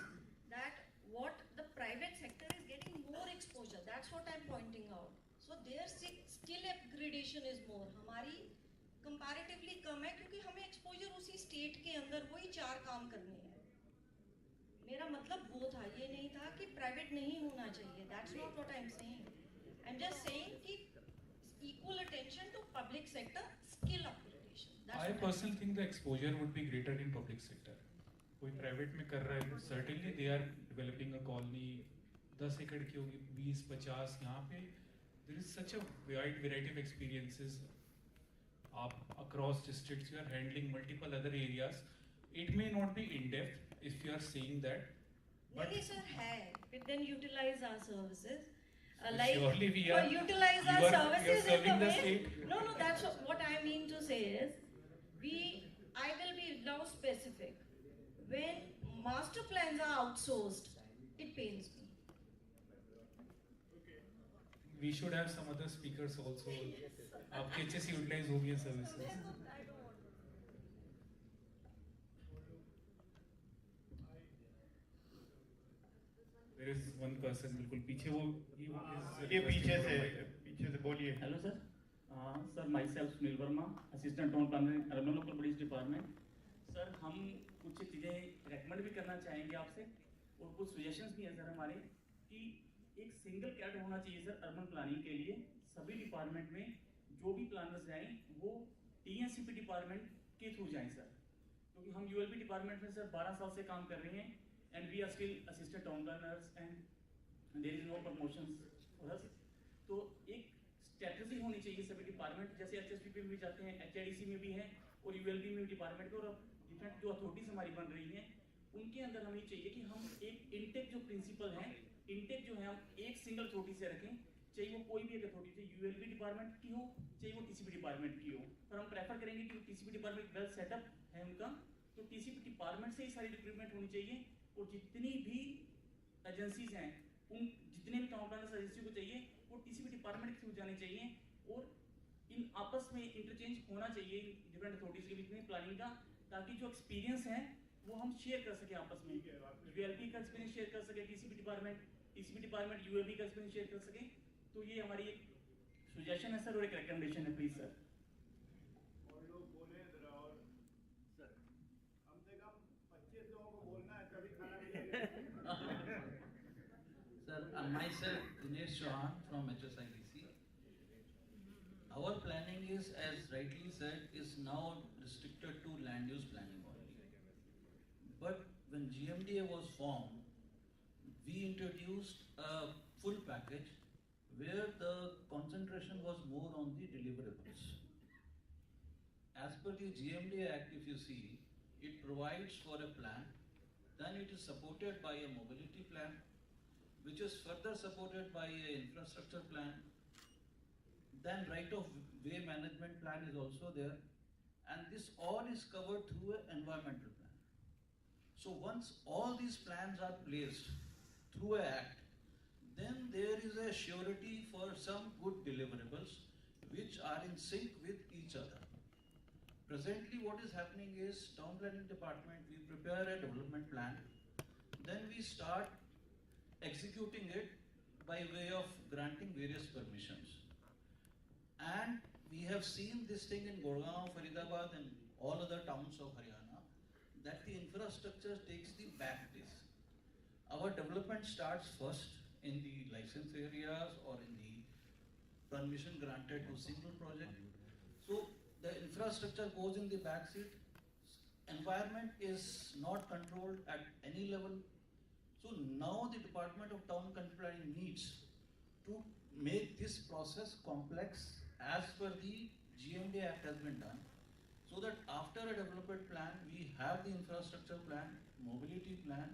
[SPEAKER 10] that what the private sector is getting more exposure. That's what I'm pointing out. So their skill upgradation is more. हमारी comparatively कम है क्योंकि हमें exposure उसी state के अंदर वही 4 काम करने हैं। मेरा मतलब वो था, ये नहीं था कि प्राइवेट नहीं होना चाहिए, that's not what I am saying. I am just saying कि equal attention to public sector skill upgradation.
[SPEAKER 7] I personally think the exposure would be greater in public sector. कोई प्राइवेट में कर रहा है, certainly they are developing a colony, 10 एकड़ की होगी, 20-50, यहाँ पे there is such a wide variety of experiences. आप across districts you are handling multiple other areas. It may not be in depth if you are saying that.
[SPEAKER 10] नहीं sir है, but then utilize our services.
[SPEAKER 7] Surely we are.
[SPEAKER 10] Utilize our services in the way. No, that's what I mean to say is, I will be now specific. When master plans are outsourced, it pains me.
[SPEAKER 7] We should have some other speakers also. आपके अच्छे से utilize हो गए services. There is one person बिल्कुल पीछे वो
[SPEAKER 5] ये पीछे से बोलिए।
[SPEAKER 11] Hello sir, sir my self Sunil Verma, assistant town planning urban local bodies department. Sir हम कुछ चीज़ें रेकमेंड भी करना चाहेंगे आपसे और कुछ सजेशंस भी हैं सर हमारे कि एक सिंगल कैट होना चाहिए सर अर्बन प्लानिंग के लिए। सभी डिपार्टमेंट में जो भी प्लानर्स जाएँ वो TNCP डिपार्टमेंट के थ्रू जाएँ सर, क्योंकि हम ULP डिपार्टमेंट में सर 12 साल से काम कर रहे हैं and we are still assistant town planners and there is no promotions for us. तो एक स्ट्रेटजी होनी चाहिए सभी डिपार्टमेंट, जैसे HSPP में भी जाते हैं, HIDC में भी है और ULP में भी डिपार्टमेंट के, और डिफरेंट जो अथॉरिटीज हमारी बन रही हैं उनके अंदर हमें चाहिए कि हम एक इंटेक जो प्रिंसिपल है, इंटेक जो है हम एक सिंगल अथॉरिटी से रखें, चाहे वो कोई भी एक अथॉरिटी, चाहे ULP डिपार्टमेंट की हो चाहे वो TCP डिपार्टमेंट की हो। पर हम प्रेफर करेंगे कि TCP डिपार्टमेंट वेल सेटअप है उनका, तो TCP डिपार्टमेंट से ही सारी रिक्रूटमेंट होनी चाहिए और जितनी भी एजेंसीज हैं उन जितने भी टाउन प्लानर्स एजेंसी को चाहिए वो TCP डिपार्टमेंट के थ्रू जाने चाहिए और इन आपस में इंटरचेंज होना चाहिए डिफरेंट अथॉरिटीज के बीच में प्लानिंग का, ताकि जो एक्सपीरियंस है वो हम शेयर कर सकें आपस में। ULP का एक्सपीरियंस शेयर कर सके TCP डिपार्टमेंट ULP का एक्सपीरियंस शेयर कर सके। तो ये हमारी एक सजेशन है सर और एक रिकमेंडेशन है, please sir.
[SPEAKER 12] Sir, myself Dinesh Chauhan from HSIDC. Our planning is, as rightly said, is now restricted to land use planning only. But when GMDA was formed, we introduced a full package where the concentration was more on the deliverables. As per the GMDA Act, if you see, it provides for a plan, then it is supported by a mobility plan, which is further supported by an infrastructure plan. Then right of way management plan is also there, and this all is covered through an environmental plan. So once all these plans are placed through an act, then there is a surety for some good deliverables which are in sync with each other. Presently what is happening is, town planning department, we prepare a development plan, then we start executing it by way of granting various permissions. And we have seen this thing in Gurgaon, Faridabad and all other towns of Haryana, that the infrastructure takes the back place. Our development starts first in the license areas or in the permission granted to single project. So the infrastructure goes in the back seat. Environment is not controlled at any level. So now the Department of Town Planning needs to make this process complex as per the GMD Act has been done, so that after a development plan, we have the infrastructure plan, mobility plan,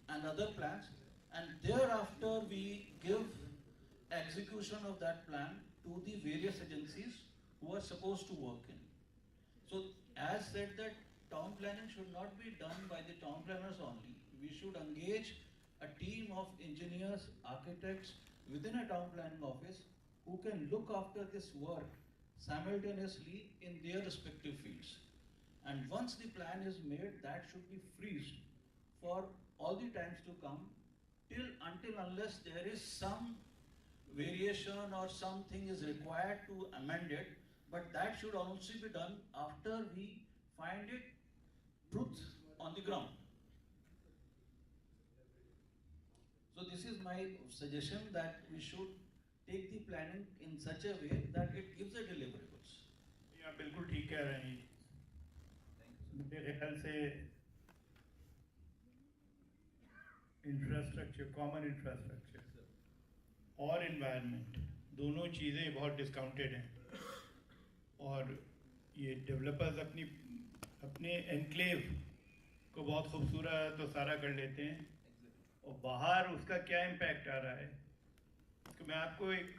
[SPEAKER 12] and other plans, and thereafter we give execution of that plan to the various agencies who are supposed to work in. So as said, that town planning should not be done by the town planners only. We should engage a team of engineers, architects within a town planning office who can look after this work simultaneously in their respective fields. And once the plan is made, that should be freezed for all the times to come, until unless there is some variation or something is required to amend it, but that should also be done after we find it truth on the ground. So this is my suggestion, that we should take the planning in such a way that it gives a deliverables.
[SPEAKER 5] आप बिल्कुल ठीक कह रहे हैं। मेरे ख्याल से infrastructure, common infrastructure और एनवायरनमेंट, दोनों चीज़ें बहुत डिस्काउंटेड हैं, और ये डेवलपर्स अपने एनक्लेव को बहुत खूबसूरत तो सारा कर लेते हैं, और बाहर उसका क्या इम्पैक्ट आ रहा है। तो मैं आपको एक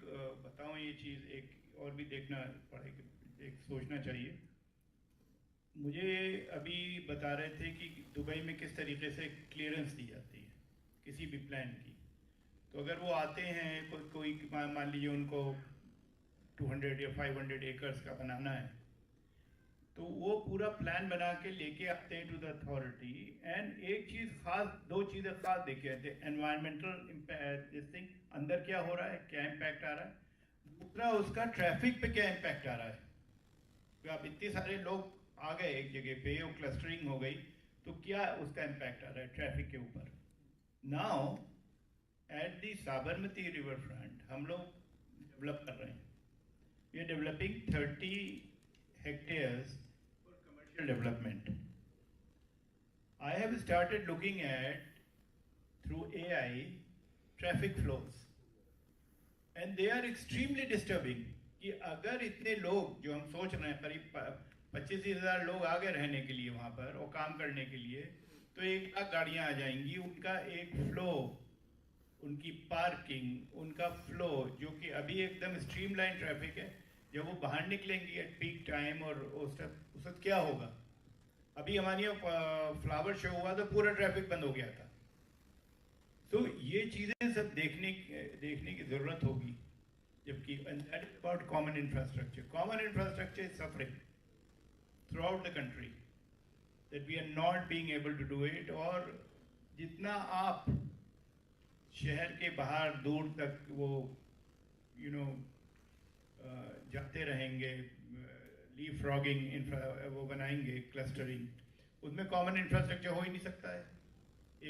[SPEAKER 5] बताऊं, ये चीज़ एक और भी देखना पड़ेगी, एक सोचना चाहिए। मुझे अभी बता रहे थे कि दुबई में किस तरीके से क्लियरेंस दी जाती है किसी भी प्लान की। तो अगर वो आते हैं, कोई मान लीजिए उनको 200 या 500 एकर्स का बनाना है, तो वो पूरा प्लान बना के लेके आते हैं टू द अथॉरिटी, एंड एक चीज़ खास, दो चीज़ें खास देखे आते हैं। एनवायरमेंटल इम्पैक्ट, दिस थिंग अंदर क्या हो रहा है, क्या इम्पैक्ट आ रहा है, दूसरा उसका ट्रैफिक पे क्या इम्पैक्ट आ रहा है। तो आप इतने सारे लोग आ गए एक जगह पे और क्लस्टरिंग हो गई, तो क्या उसका इम्पैक्ट आ रहा है ट्रैफिक के ऊपर। Now at the Sabarmati riverfront हम लोग डेवलप कर रहे हैं, we are developing 30 hectares for commercial development. I have started looking at through AI traffic flows, and they are extremely disturbing. कि अगर इतने लोग, जो हम सोच रहे हैं करीब 25,000 लोग आ गए रहने के लिए वहाँ पर और काम करने के लिए, तो 1 लाख गाड़ियाँ आ जाएंगी, उनका एक फ्लो, उनकी पार्किंग, उनका फ्लो जो कि अभी एकदम स्ट्रीमलाइन ट्रैफिक है, जब वो बाहर निकलेंगी एट पीक टाइम और उस वक्त क्या होगा। अभी हमारे यहाँ फ्लावर शो हुआ तो पूरा ट्रैफिक बंद हो गया था। तो ये चीज़ें सब देखने की ज़रूरत होगी, जबकि that is about common infrastructure. Common infrastructure is suffering throughout the country, that we are not being able to do it. और जितना आप शहर के बाहर दूर तक वो जाते रहेंगे, लीफ फ्रॉगिंग वो बनाएंगे, क्लस्टरिंग, उसमें कॉमन इंफ्रास्ट्रक्चर हो ही नहीं सकता है।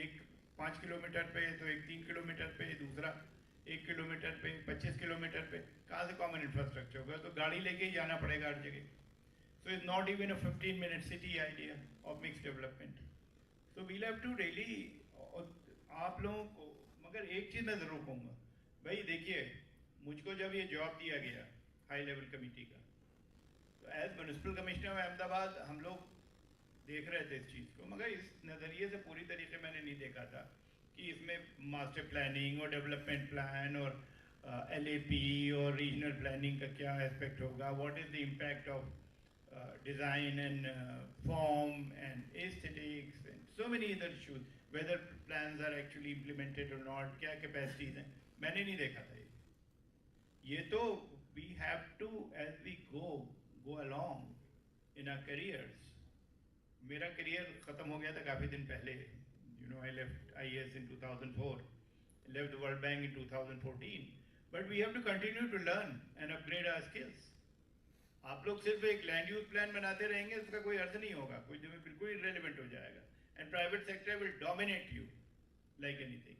[SPEAKER 5] एक 5 किलोमीटर पे, तो एक 3 किलोमीटर पे, दूसरा 1 किलोमीटर पे, 25 किलोमीटर पे, कहाँ से कॉमन इंफ्रास्ट्रक्चर होगा। तो गाड़ी लेके ही जाना पड़ेगा हर जगह। So it's not even a 15-minute city idea of mix development. So we'll have to really, आप लोगों को, मगर एक चीज़ मैं ज़रूर कहूँगा, भाई देखिए, मुझको जब ये जॉब दिया गया हाई लेवल कमेटी का, तो as municipal commissioner of Ahmedabad हम लोग देख रहे थे इस चीज़ को, मगर इस नज़रिए से पूरी तरीके मैंने नहीं देखा था कि इसमें मास्टर प्लानिंग और डेवलपमेंट प्लान और LAP और रीजनल प्लानिंग का क्या एस्पेक्ट होगा, what is the impact of design and form and aesthetics and so many other issues, whether plans are actually implemented और नॉट, क्या कैपेसिटीज़ हैं, मैंने नहीं देखा था ये तो we have to, as we go along in our careers. मेरा करियर ख़त्म हो गया था काफ़ी दिन पहले, I left IAS in 2004, left the World Bank in 2014, but we have to continue to learn and upgrade our skills. आप लोग सिर्फ एक लैंड यूज प्लान बनाते रहेंगे, उसका कोई अर्थ नहीं होगा, कोई जगह बिल्कुल irrelevant हो जाएगा, and private sector will dominate you like anything.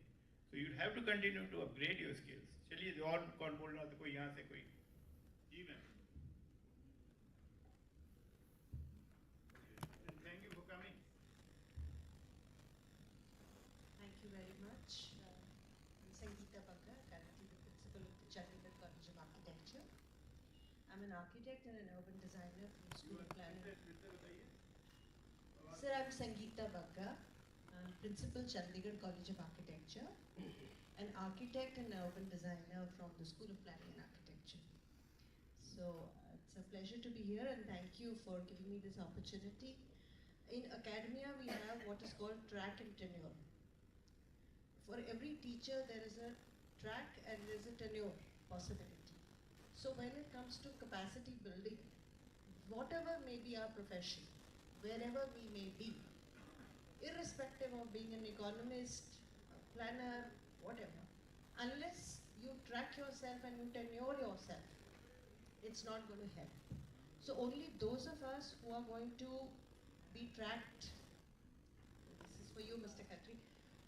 [SPEAKER 5] So you have to continue to upgrade your skills. चलिए, और कौन बोल रहा था, कोई यहाँ से, कोई? जी ma'am, thank you for coming.
[SPEAKER 13] Thank you very much. I'm Sangeeta Bagga, currently the principal of the Chandigarh College of Architecture. I'm an architect and an urban designer from the School of Planning. Sir, I'm Sangeeta Bagga. I'm principal Chandigarh College of Architecture, an architect and urban designer from the School of Planning and Architecture. So it's a pleasure to be here, and thank you for giving me this opportunity. In academia, we have what is called track and tenure. For every teacher, there is a track and there is a tenure possibility. So when it comes to capacity building, whatever may be our profession, wherever we may be, irrespective of being an economist, a planner, whatever, unless you track yourself and you tenure yourself, it's not going to help. So only those of us who are going to be tracked, this is for you, Mr. Khatri,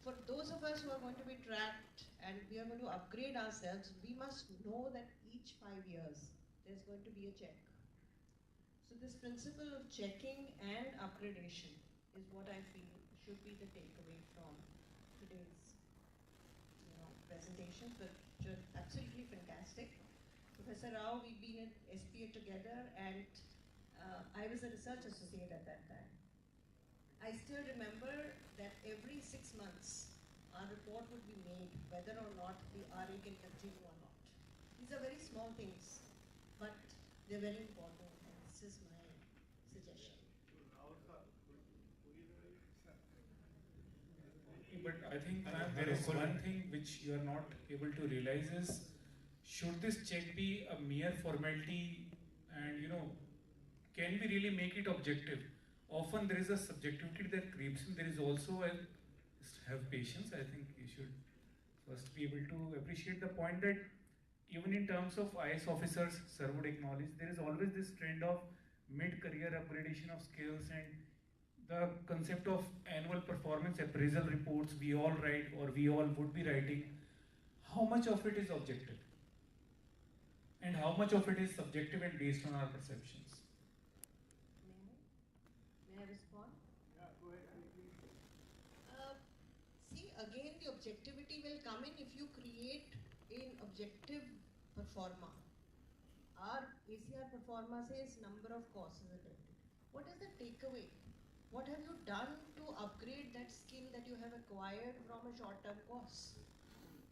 [SPEAKER 13] for those of us who are going to be tracked and we are going to upgrade ourselves, we must know that each 5 years there's going to be a check. So this principle of checking and upgradation is what I feel should be the takeaway from today's presentations, which are absolutely fantastic. Professor Rao, we've been at SPA together, and I was a research associate at that time. I still remember that every 6 months our report would be made whether or not the RA can continue or not. These are very small things, but they're very important, and this is my suggestion.
[SPEAKER 7] But I think there is one thing which you are not able to realize is, should this check be a mere formality, and can we really make it objective? Often there is a subjectivity that creeps in. There is also have patience. I think you should first be able to appreciate the point that even in terms of IS officers, sir would acknowledge, there is always this trend of mid-career upgradation of skills, and the concept of annual performance appraisal reports we all write, or we all would be writing. How much of it is objective? And how much of it is subjective and based on our perceptions?
[SPEAKER 13] May I respond? Yeah, go ahead. See, again, the objectivity will come in if you create an objective performa. Our ACR performa says number of courses attended. What is the takeaway? What have you done to upgrade that skill that you have acquired from a short-term course?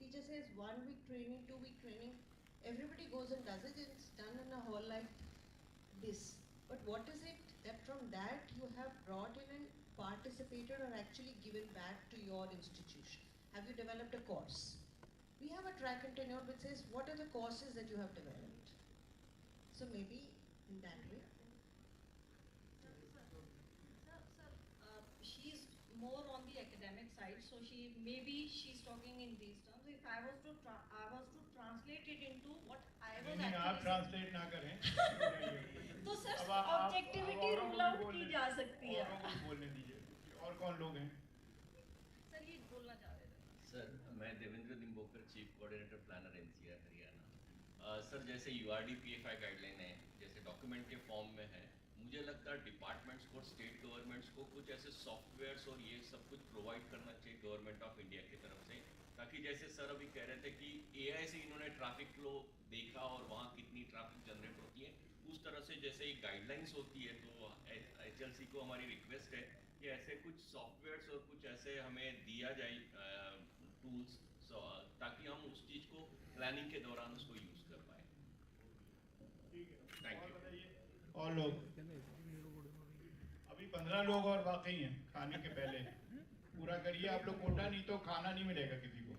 [SPEAKER 13] Teacher says 1 week training, 2 week training. Everybody goes and does it. It's done in a hall like this. But what is it that from that you have brought in and participated or actually given back to your institution? Have you developed a course? We have a track and tenure which says what are the courses that you have developed. So maybe in that way.
[SPEAKER 10] She's more on the academic side, so she's talking in these terms. If I was to translate it into what I was
[SPEAKER 5] नहीं, आप translate ना करें.
[SPEAKER 10] तो sir objectivity rule out की जा सकती है.
[SPEAKER 5] औरों को बोलने दीजिए. और कौन लोग हैं?
[SPEAKER 10] सर ये बोलना चाह रहे थे.
[SPEAKER 3] सर मैं Devendra Nimbokar, chief coordinator planner NCR Haryana. Sir जैसे URDPFI गाइडलाइन है, जैसे डॉक्यूमेंट के फॉर्म में है, मुझे लगता है डिपार्टमेंट्स को, स्टेट गवर्नमेंट्स को कुछ ऐसे सॉफ्टवेयर्स और ये सब कुछ प्रोवाइड करना चाहिए गवर्नमेंट ऑफ इंडिया की तरफ से, ताकि जैसे सर अभी कह रहे थे कि AI से इन्होंने ट्रैफिक फ्लो देखा और वहाँ कितनी ट्रैफिक जनरेट होती है, उस तरह से जैसे ये गाइडलाइंस होती है, तो HLC को हमारी रिक्वेस्ट है कि ऐसे कुछ सॉफ्टवेयर्स और कुछ ऐसे हमें दिया जाए टूल्स, ताकि हम उस चीज़ को प्लानिंग के दौरान उसको यूज़ कर पाए. Thank you.
[SPEAKER 5] और लोग अभी 15 लोग और बाकी हैं खाने के पहले. पूरा करिए आप लोग कोटा, नहीं तो खाना नहीं मिलेगा किसी को.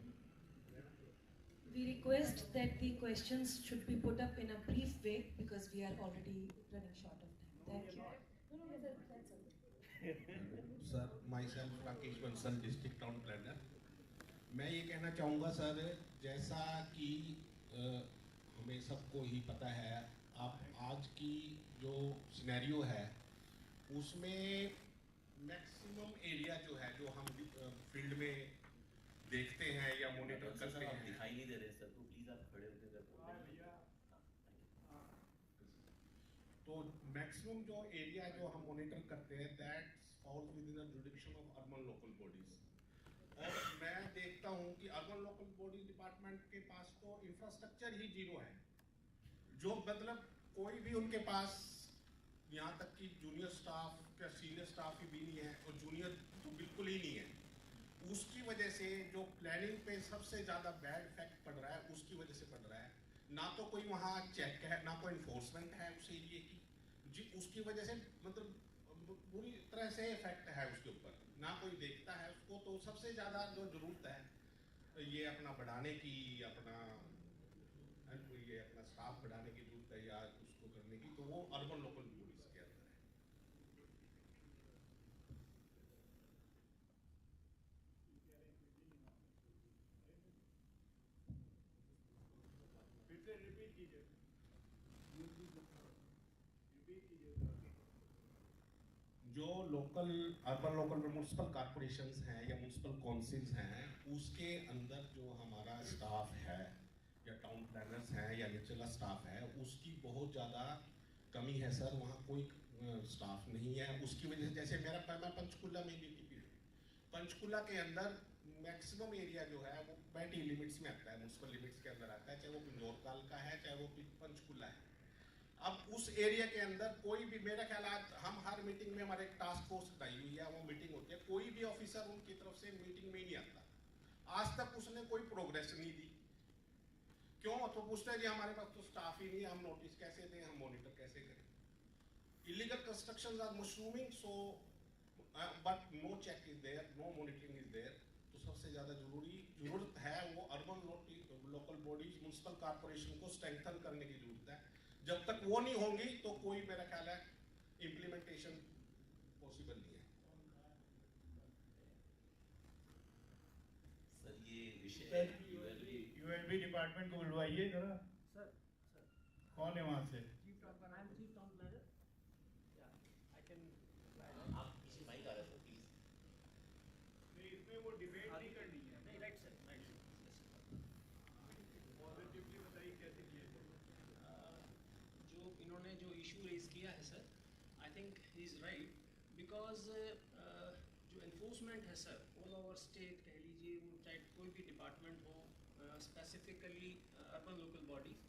[SPEAKER 2] We request that the questions should be put up in a brief way because we are already running short of time. Thank you.
[SPEAKER 14] Sir, myself Rakesh Bansal, District Town Planner. मैं ये कहना चाहूँगा सर, जैसा कि हमें सबको ही पता है, आप आज की जो सिनेरियो है उसमें मैक्सिमम एरिया जो है, जो हम फील्ड में देखते हैं या मॉनिटर करते हैं,
[SPEAKER 3] दिखाई नहीं दे रहे सर, तो प्लीज आप खड़े होकर
[SPEAKER 14] तो मैक्सिमम जो एरिया जो हम मॉनिटर करते हैं that falls within the jurisdiction of urban local bodies. और मैं देखता हूँ कि अर्बन लोकल बॉडीज डिपार्टमेंट के पास तो इंफ्रास्ट्रक्चर ही जीरो है, जो मतलब कोई भी उनके पास, यहाँ तक कि जूनियर स्टाफ या सीनियर स्टाफ भी नहीं है, और जूनियर तो बिल्कुल ही नहीं है. उसकी वजह से जो प्लानिंग पे सबसे ज़्यादा बैड इफेक्ट पड़ रहा है, उसकी वजह से पड़ रहा है. ना तो कोई वहाँ चेक है, ना कोई इन्फोर्समेंट है उस एरिए की जी, उसकी वजह से मतलब पूरी तरह से इफेक्ट है उसके ऊपर, ना कोई देखता है उसको. तो सबसे ज़्यादा जो ज़रूरत है ये अपना बढ़ाने की, अपना ये अपना स्टाफ बढ़ाने की जरूरत है या उसको करने की, तो वो अर्बन लोकल बॉडीज के अंदर है.
[SPEAKER 5] फिर से रिपीट कीजिए.
[SPEAKER 14] जो local urban local municipal corporations हैं या म्यूनसिपल काउंसिल्स हैं, उसके अंदर जो हमारा स्टाफ है या टाउन प्लानर्स हैं या निचला स्टाफ है, उसकी बहुत ज़्यादा कमी है सर। वहाँ कोई स्टाफ नहीं है। उसकी वजह से जैसे मैं पंचकुला में ड्यूटी, पंचकुला के अंदर मैक्सिमम एरिया जो है वो पैटी लिमिट्स में आता है, म्यूनसिपल लिमिट्स के अंदर आता है, चाहे वो पिंजौरकाल का है चाहे वो पंचकुला है। अब उस एरिया के अंदर कोई भी, मेरा ख्याल आज हम हर मीटिंग में हमारे एक टास्क फोर्स बनाई हुई है, वो मीटिंग होती है, कोई भी ऑफिसर उनकी तरफ से मीटिंग में ही नहीं आता। आज तक उसने कोई प्रोग्रेस नहीं दी। क्यों? तो पूछते हैं जी हमारे पास तो स्टाफ ही नहीं है, हम नोटिस कैसे दें, हम मॉनिटर कैसे करें। Illegal constructions are mushrooming, so but no check is there, no monitoring is there. तो सबसे ज्यादा जरूरत है वो urban local bodies, municipal corporation को स्ट्रेंथन करने की जरूरत है। जब तक वो नहीं होंगी तो कोई, मेरा ख्याल है, इम्प्लीमेंटेशन पॉसिबल नहीं है।
[SPEAKER 3] सर ये विषय
[SPEAKER 5] यूएलबी डिपार्टमेंट को बुलवाइए जरा।
[SPEAKER 15] सर
[SPEAKER 5] कौन है वहाँ से?
[SPEAKER 15] Chief town planner.
[SPEAKER 3] आप पीछे माइक आ रहा है प्लीज।
[SPEAKER 5] नहीं, इसमें वो डिबेट नहीं करनी है।
[SPEAKER 15] नहीं, राइट सर, राइट।
[SPEAKER 5] पॉजिटिवली बताइए कैसे किया जाए।
[SPEAKER 15] जो इन्होंने जो इशू रेज किया है sir, I think he is right, because जो एनफोर्समेंट है सर ऑल ओवर स्टेट कह लीजिए, वो चाहे कोई भी डिपार्टमेंट हो, स्पेसिफिकली अर्बन लोकल बॉडीज,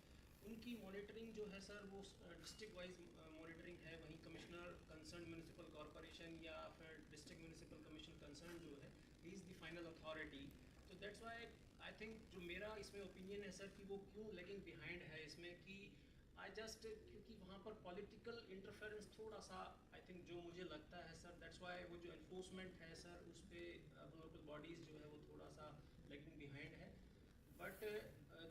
[SPEAKER 15] उनकी मॉनिटरिंग जो है सर वो डिस्ट्रिक्ट वाइज मॉनिटरिंग है। वहीं कमिश्नर कंसर्न म्यूनिसिपल कॉर्पोरेशन या फिर डिस्ट्रिक्ट म्यूनिसिपल कमीशन कंसर्न जो है, he is the final authority. तो दैट्स वाई आई थिंक जो मेरा इसमें ओपिनियन है सर कि वो क्यों लैगिंग बिहाइंड है इसमें, कि आई जस्ट, क्योंकि वहाँ पर पॉलिटिकल इंटरफेरेंस थोड़ा सा, आई थिंक जो मुझे लगता है सर, दैट्स वाई वो जो एनफोर्समेंट है सर उस पर लोकल बॉडीज़ जो है वो थोड़ा सा लैगिंग बिहाइंड है। बट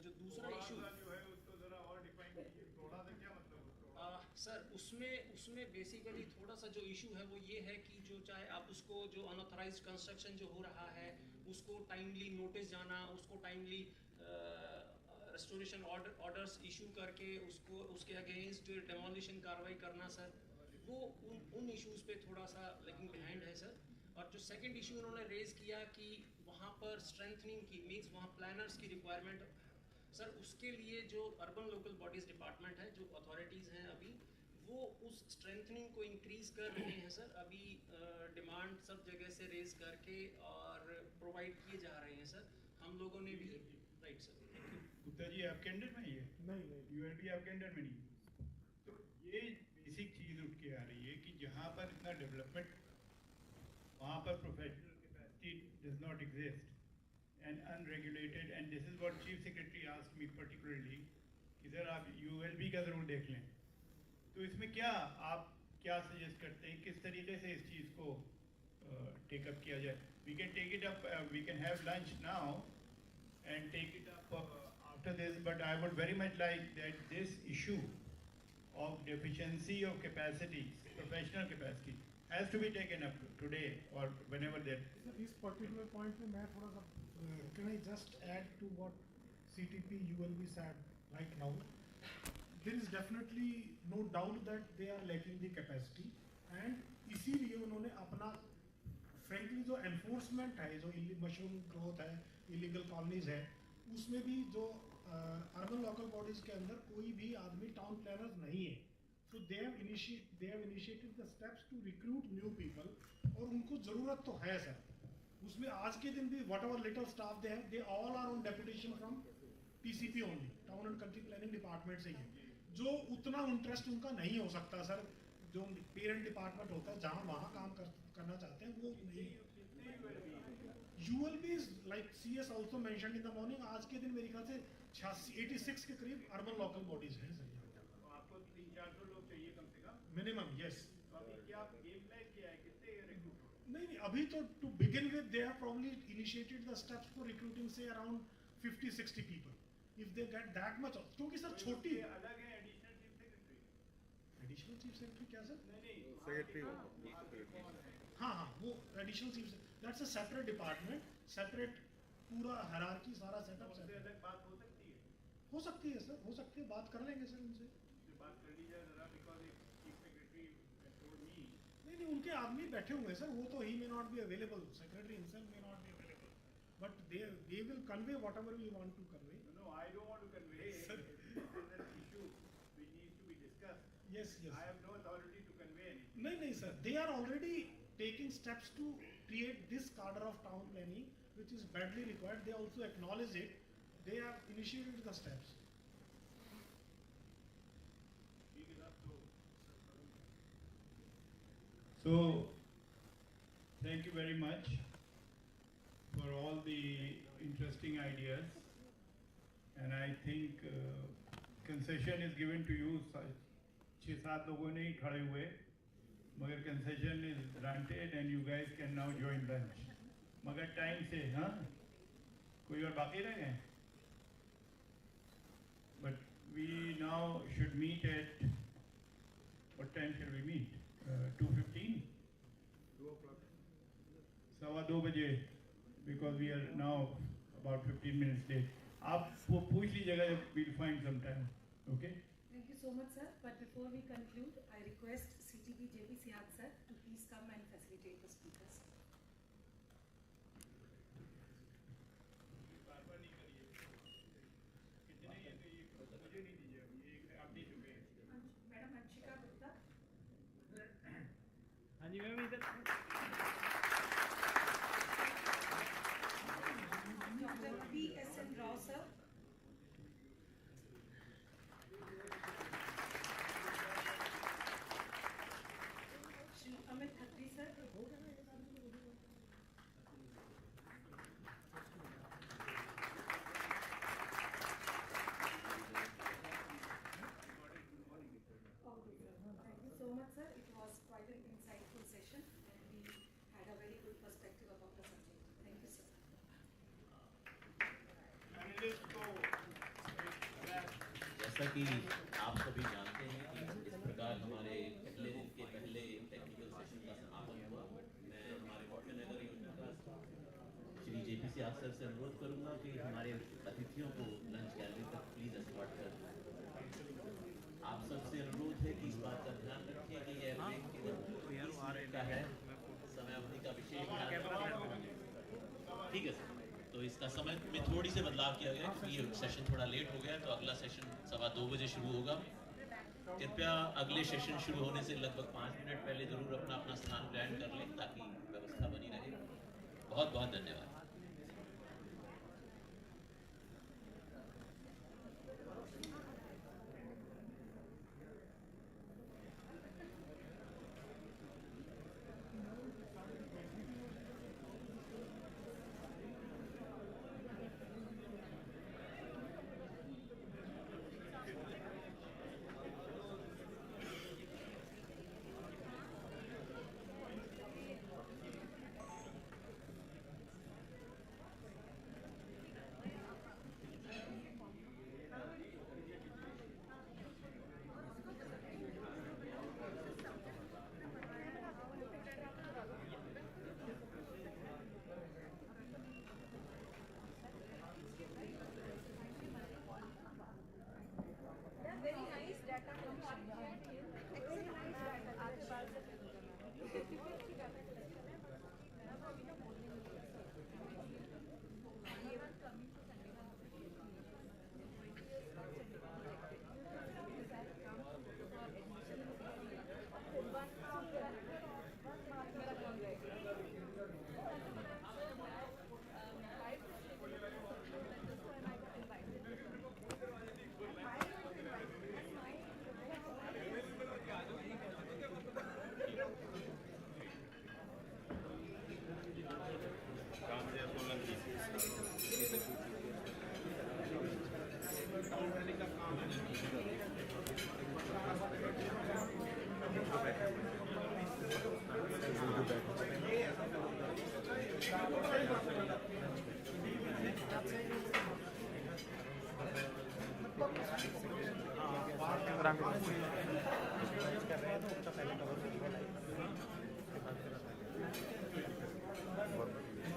[SPEAKER 15] जो दूसरा इशू
[SPEAKER 5] जो है उसको जरा और डिफाइन कीजिए। थोड़ा सा क्या मतलब?
[SPEAKER 15] सर उसमें बेसिकली थोड़ा सा जो इशू है वो ये है कि जो चाहे आप उसको, जो अनऑथराइज्ड कंस्ट्रक्शन जो हो रहा है उसको टाइमली नोटिस जाना, उसको टाइमली रेस्टोरेशन ऑर्डर्स इशू करके उसको, उसके अगेंस्ट डेमोलिशन कार्रवाई करना सर, वो उन इश्यूज़ पे थोड़ा सा लैगिंग बिहाइंड है सर। और जो सेकंड इशू उन्होंने रेज किया कि वहाँ पर स्ट्रेंथनिंग की, मीन्स वहाँ प्लानर्स की रिक्वायरमेंट सर, उसके लिए जो अर्बन लोकल बॉडीज़ डिपार्टमेंट है, जो अथॉरिटीज़ हैं अभी, वो उस स्ट्रेंथनिंग को इंक्रीज़ कर रहे हैं सर। अभी डिमांड सब जगह से रेज करके और प्रोवाइड किए जा रहे हैं सर। हम लोगों ने भी, right sir, thank you.
[SPEAKER 5] Gupta ji आपके अंडर में ही है? नहीं, यूएलबी आपके अंडर में नहीं। तो ये बेसिक चीज़ उठ के आ रही है कि जहाँ पर इतना डेवलपमेंट, वहाँ पर professional capacity does not exist and unregulated, and this is what Chief Secretary asked me particularly कि सर आप ULB का ज़रूर देख लें। तो इसमें क्या आप क्या सजेस्ट करते हैं, किस तरीके से इस चीज़ को टेकअप किया जाए? We can take it up, we can have lunch now and take it up after this, but I would very much like that this issue of deficiency of capacity, professional capacity, has to be taken up today or whenever that.
[SPEAKER 4] इस particular point में मैं थोड़ा सा can I just add to what CTP ULB said right now? There is definitely no doubt that they are lacking the capacity, and इसीलिए उन्होंने अपना frankly जो enforcement है, जो मशरूम ग्रोथ है, illegal colonies है, उसमें भी जो urban local bodies के अंदर कोई भी आदमी town planners नहीं है. So they have initiated the steps to recruit new people, और उनको ज़रूरत तो है सर। उसमें आज के दिन भी whatever little staff they have, they all are on deputation from TCP only, Town and Country Planning Department से ही है। जो उतना इंटरेस्ट उनका नहीं हो सकता सर, जो पेरेंट डिपार्टमेंट होता है जहाँ वहाँ काम करना चाहते हैं वो नहीं। ULB is like CS also mentioned in the morning, आज के दिन मेरे ख्याल से 86 के करीब अर्बन लोकल बॉडीज हैं सर।
[SPEAKER 5] आपको 300-400 लोग चाहिए कम से कम
[SPEAKER 4] मिनिमम, यस।
[SPEAKER 5] तो अभी क्या गेम प्लान किया है, कितने रिक्रूट?
[SPEAKER 4] नहीं, अभी तो to begin with they have probably initiated the steps for recruiting say around 50-60 people. If they get that much, क्योंकि सर छोटी
[SPEAKER 5] अलग है additional chief secretary.
[SPEAKER 4] Additional chief secretary क्या सर?
[SPEAKER 5] नहीं,
[SPEAKER 4] सेक्रेटरी। हाँ, वो additional chief, that's a separate department, separate पूरा hierarchy सारा सेटअप से
[SPEAKER 5] अलग बात हो सकती है?
[SPEAKER 4] हो सकती है सर, हो सकती है, बात कर लेंगे सर उनसे।
[SPEAKER 5] बात कर लीजिए जरा, बिकॉज एक
[SPEAKER 4] नहीं नहीं, उनके आदमी बैठे हुए हैं सर, वो तो ही may not be available, secretary himself may not be available, but they will convey whatever we want to convey.
[SPEAKER 5] No, I don't want to convey. This is an issue which needs to be discussed.
[SPEAKER 4] Yes, yes.
[SPEAKER 5] I have no authority to convey anything.
[SPEAKER 4] नहीं नहीं sir, they are already taking steps to create this cadre of town planning which is badly required. They also acknowledge it. They have initiated the steps.
[SPEAKER 5] So, thank you very much for all the interesting ideas, and I think concession is given to you. 6-7 लोगों ने ही खड़े हुए, मगर concession is granted and you guys can now join lunch. मगर time से, हाँ? कोई और बाकी रह गए? But we now should meet at, what time shall we meet? 2:15?
[SPEAKER 14] 2 o'clock.
[SPEAKER 5] 2:15 बजे, because we are now about 15 minutes late. आप पूछ लीजिएगा, we'll find some time. Okay?
[SPEAKER 2] Thank you so much, sir. But before we conclude, I request CTP JP Sihat sir to please come and facilitate the speakers. Madam Anshika Gupta.
[SPEAKER 5] हाँ जी ma'am, इधर
[SPEAKER 2] Dr. P.S.N. Rao sir. Shri Amit Khatri sir. Thank you so much, sir. It was quite an insightful session and we had a very good perspective about the subject. Thank you, sir.
[SPEAKER 3] जैसा कि आप सभी जानते हैं कि इस प्रकार हमारे पहले दिन के पहले टेक्निकल सेशन का समापन हुआ। मैं हमारे वॉटरनगर योजना का श्री JP सियात सर से अनुरोध करूंगा कि हमारे अतिथियों को लंच गैलरी तक प्लीज एस्कॉर्ट कर दें। आप सबसे अनुरोध है कि इस बात का ध्यान रखें कि यह ब्रेक केवल 30 मिनट का है, समय अवधि का विशेष ध्यान रखें। ठीक है सर, तो इसका समय में थोड़ी सी बदलाव किया गया क्योंकि ये सेशन थोड़ा लेट हो गया, तो अगला सेशन 2:15 बजे शुरू होगा। कृपया अगले सेशन शुरू होने से लगभग 5 मिनट पहले जरूर अपना स्थान ग्रहण कर लें ताकि व्यवस्था बनी रहे। बहुत बहुत धन्यवाद।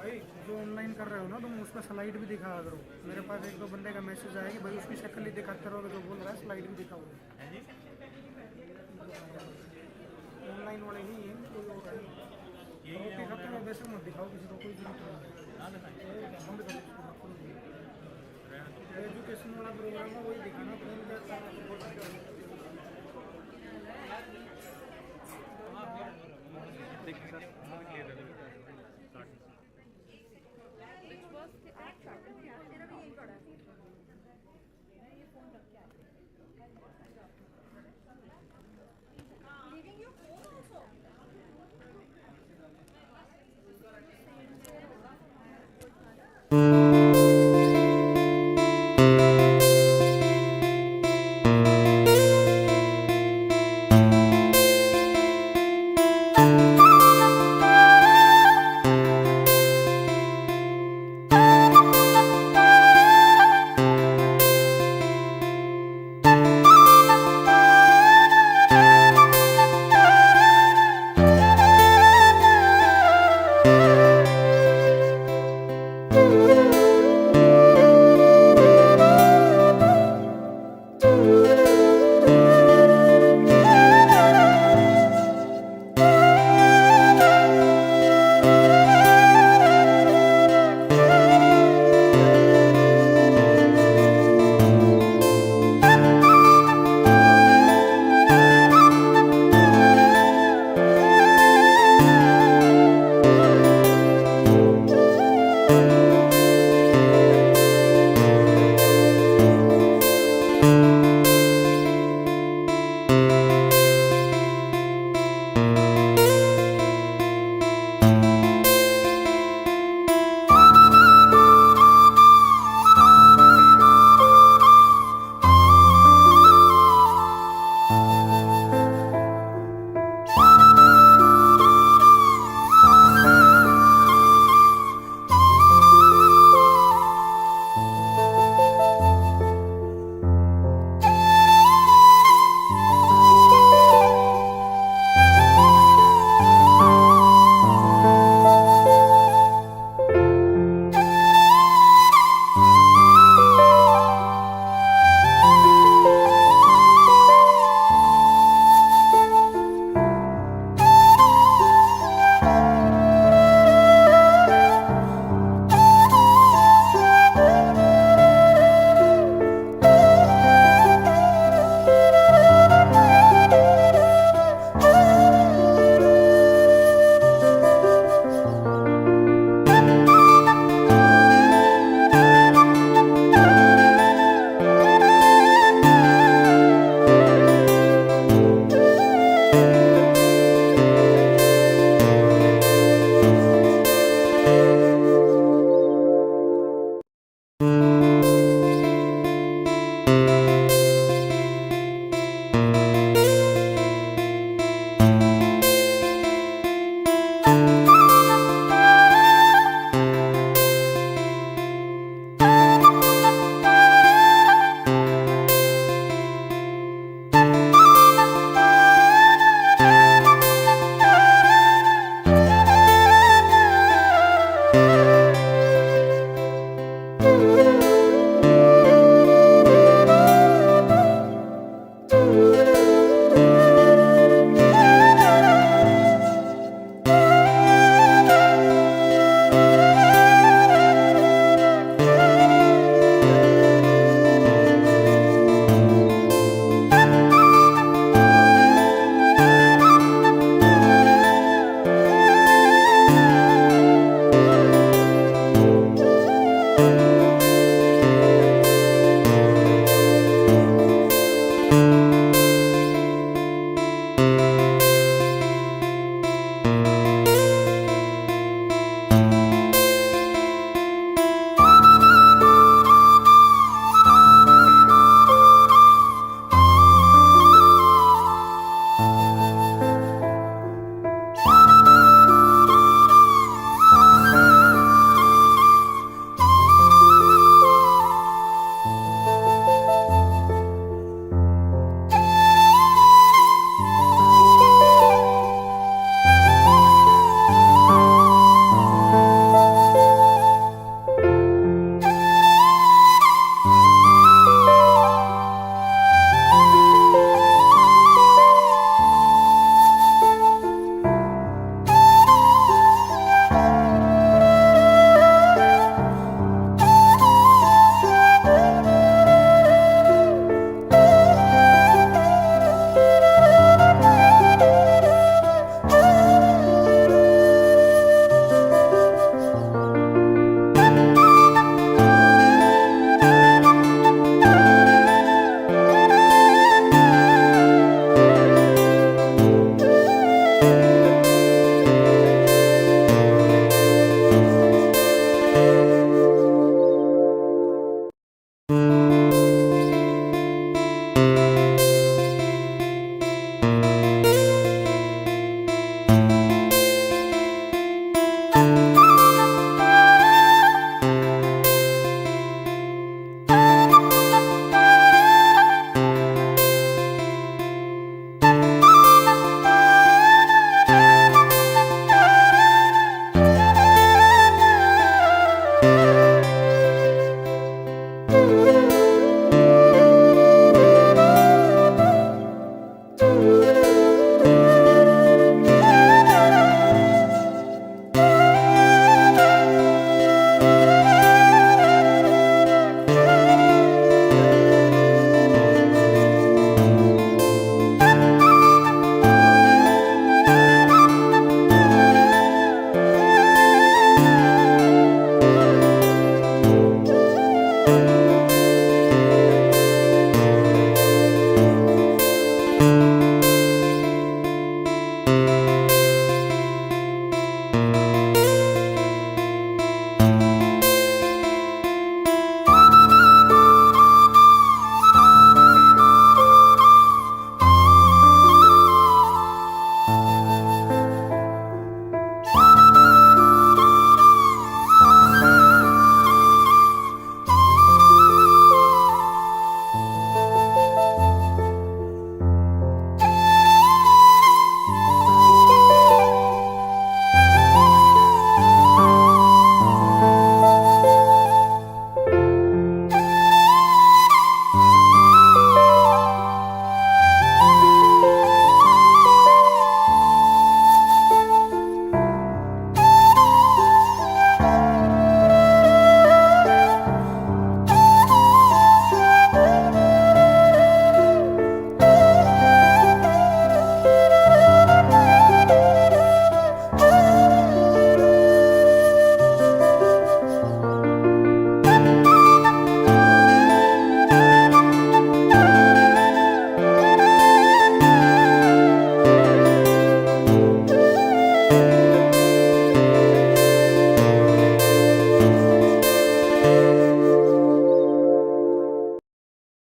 [SPEAKER 16] भाई जो ऑनलाइन कर रहे हो ना तुम उसका स्लाइड भी दिखा करो। मेरे पास 1-2 बंदे का मैसेज आया कि भाई उसकी शक्ल ही दिखाते रहोगे, जो बोल रहा है स्लाइड भी दिखाओगे। ऑनलाइन वाले नहीं हैं, कोई और है। रोटी खाते में वैसे मत दिखाओ किसी को, कोई जरूरत नहीं है। बंद करो इसको, मत करो। एजुकेशन वाला प्रोग्राम है, वही दिखाना।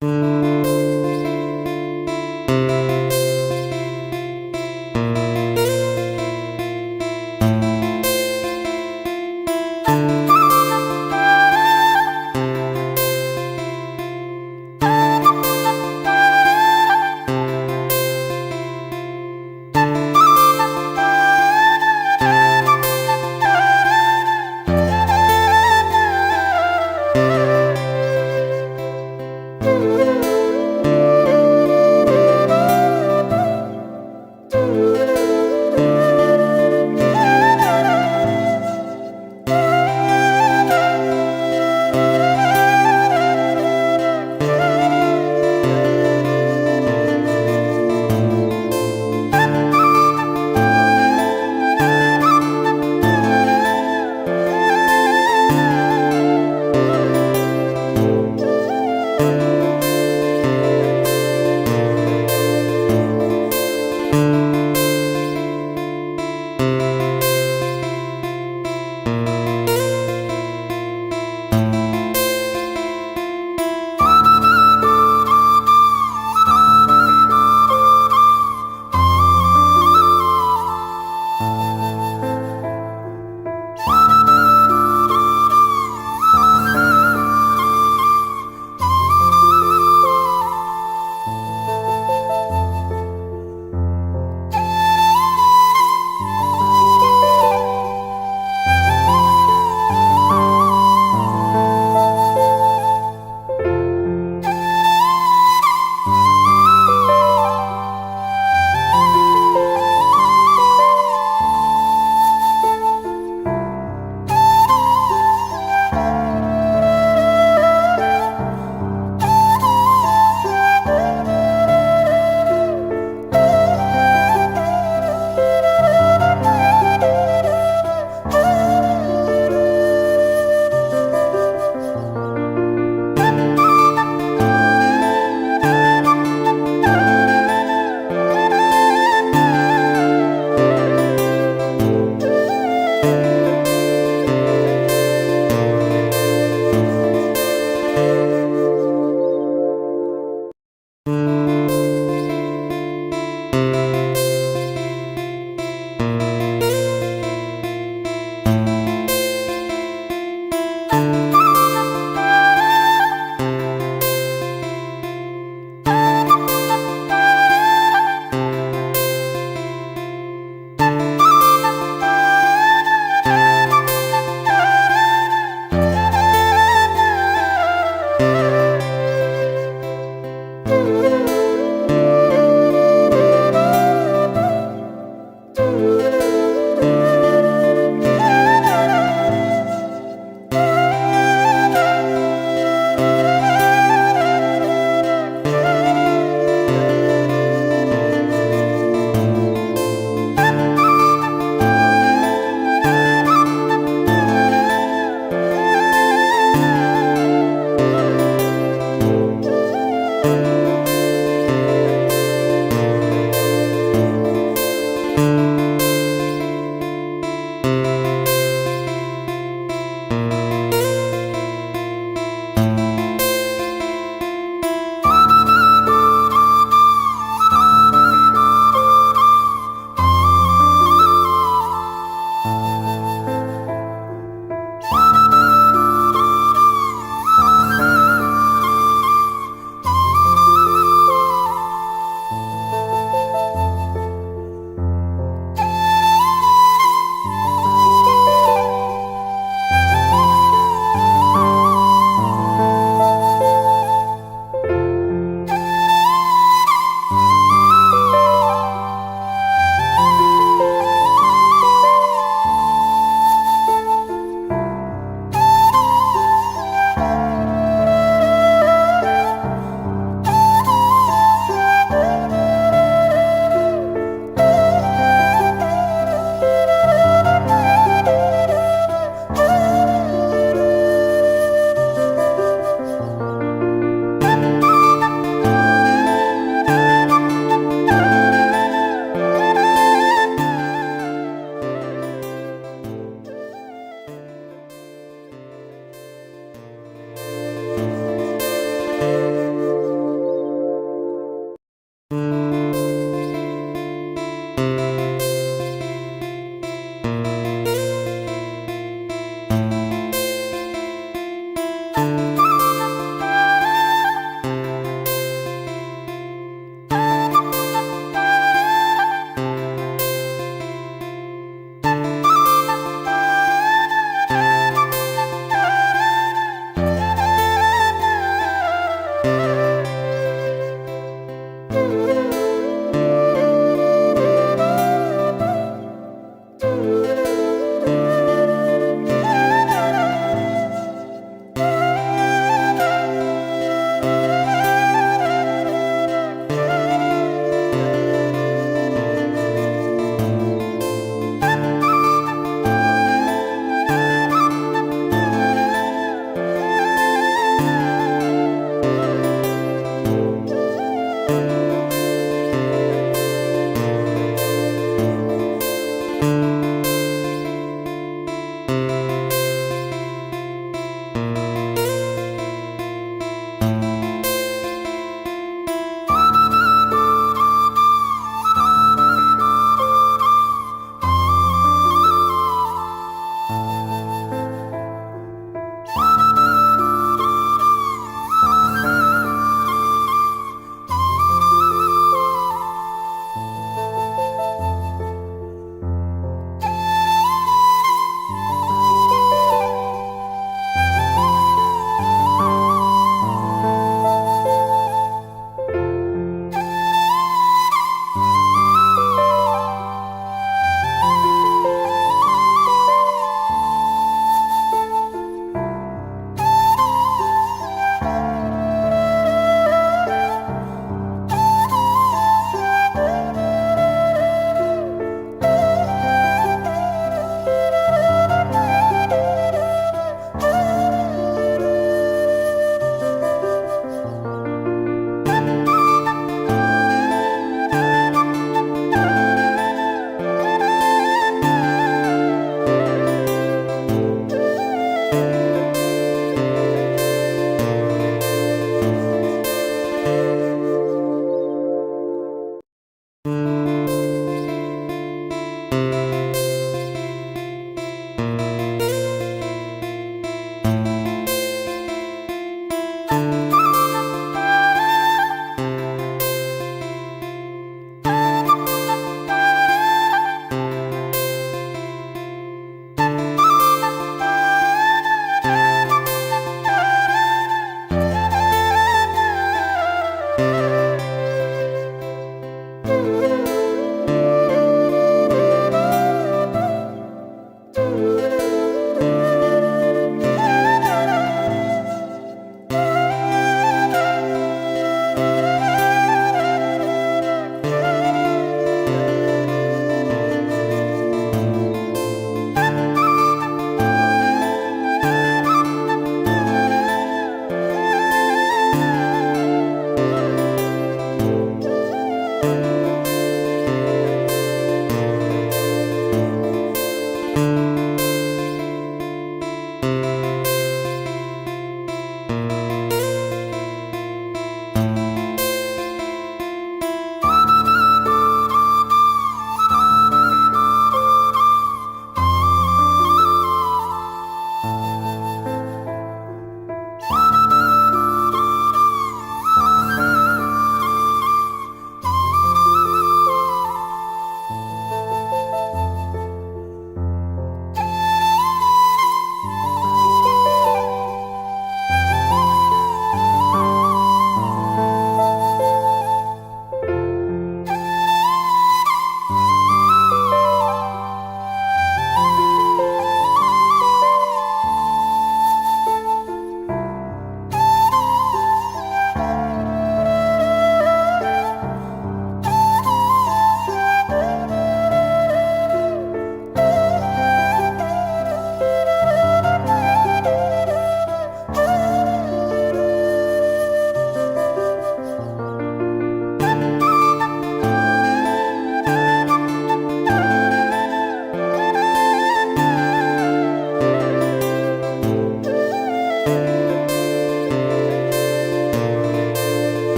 [SPEAKER 17] Thank you.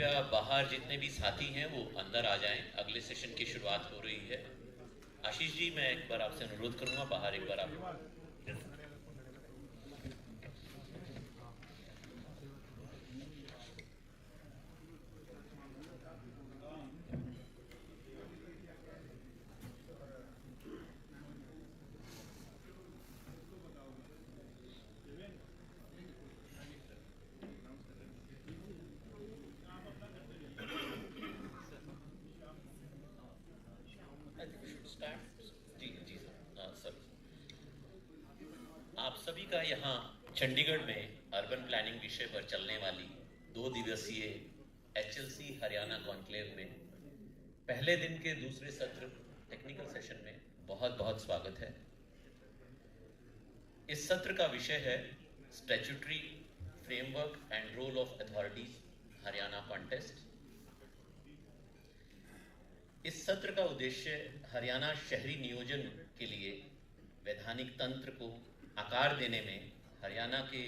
[SPEAKER 3] कृपया बाहर जितने भी साथी हैं वो अंदर आ जाएं, अगले सेशन की शुरुआत हो रही है। आशीष जी, मैं एक बार आपसे अनुरोध करूंगा, बाहर एक बार आप। आप सभी का यहाँ चंडीगढ़ में अर्बन प्लानिंग विषय पर चलने वाली 2 दिवसीय HLC हरियाणा कॉन्क्लेव में पहले दिन के दूसरे सत्र टेक्निकल सेशन में बहुत बहुत स्वागत है। इस सत्र का विषय है statutory framework and role of authorities Haryana contest. इस सत्र का उद्देश्य हरियाणा शहरी नियोजन के लिए वैधानिक तंत्र को आकार देने में हरियाणा के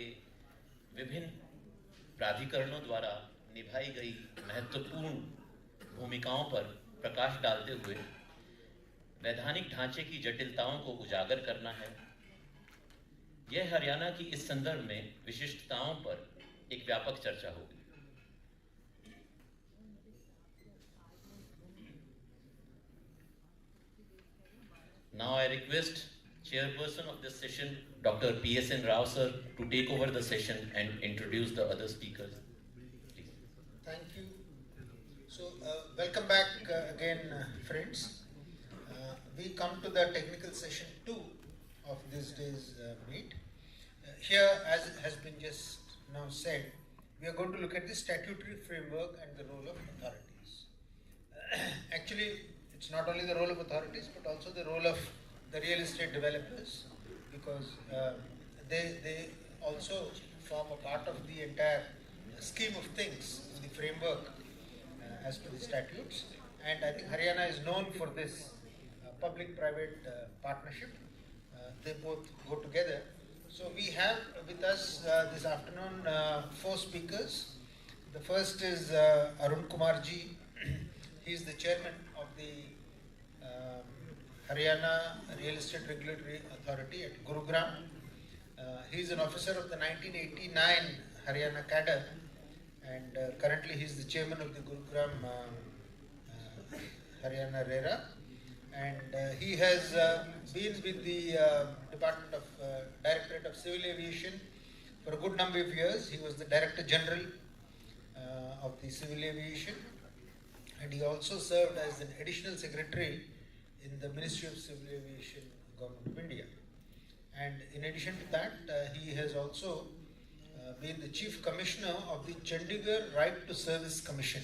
[SPEAKER 3] विभिन्न प्राधिकरणों द्वारा निभाई गई महत्वपूर्ण भूमिकाओं पर प्रकाश डालते हुए वैधानिक ढांचे की जटिलताओं को उजागर करना है। यह हरियाणा की इस संदर्भ में विशिष्टताओं पर एक व्यापक चर्चा होगी। Now I request Chairperson of this session, Dr. P.S.N. Rao sir, to take over the session and introduce the other speakers. Please.
[SPEAKER 1] Thank you. So, welcome back again, friends. We come to the technical session 2 of this day's meet. Here, as has been just now said, we are going to look at the statutory framework and the role of authorities. Actually, it's not only the role of authorities, but also the role of the real estate developers, because they also form a part of the entire scheme of things in the framework as per the statutes. And I think Haryana is known for this public-private partnership. They both go together. So we have with us this afternoon 4 speakers. The first is Arun Kumar ji. He is the chairman of the Haryana Real Estate Regulatory Authority at Gurugram. He is an officer of the 1989 Haryana cadre, and currently he is the chairman of the Gurugram Haryana RERA. And he has been with the Department of Directorate of Civil Aviation for a good number of years. He was the Director General of the Civil Aviation, and he also served as an Additional Secretary in the Ministry of Civil Aviation, Government of India. And in addition to that, he has also been the Chief Commissioner of the Chandigarh Right to Service Commission,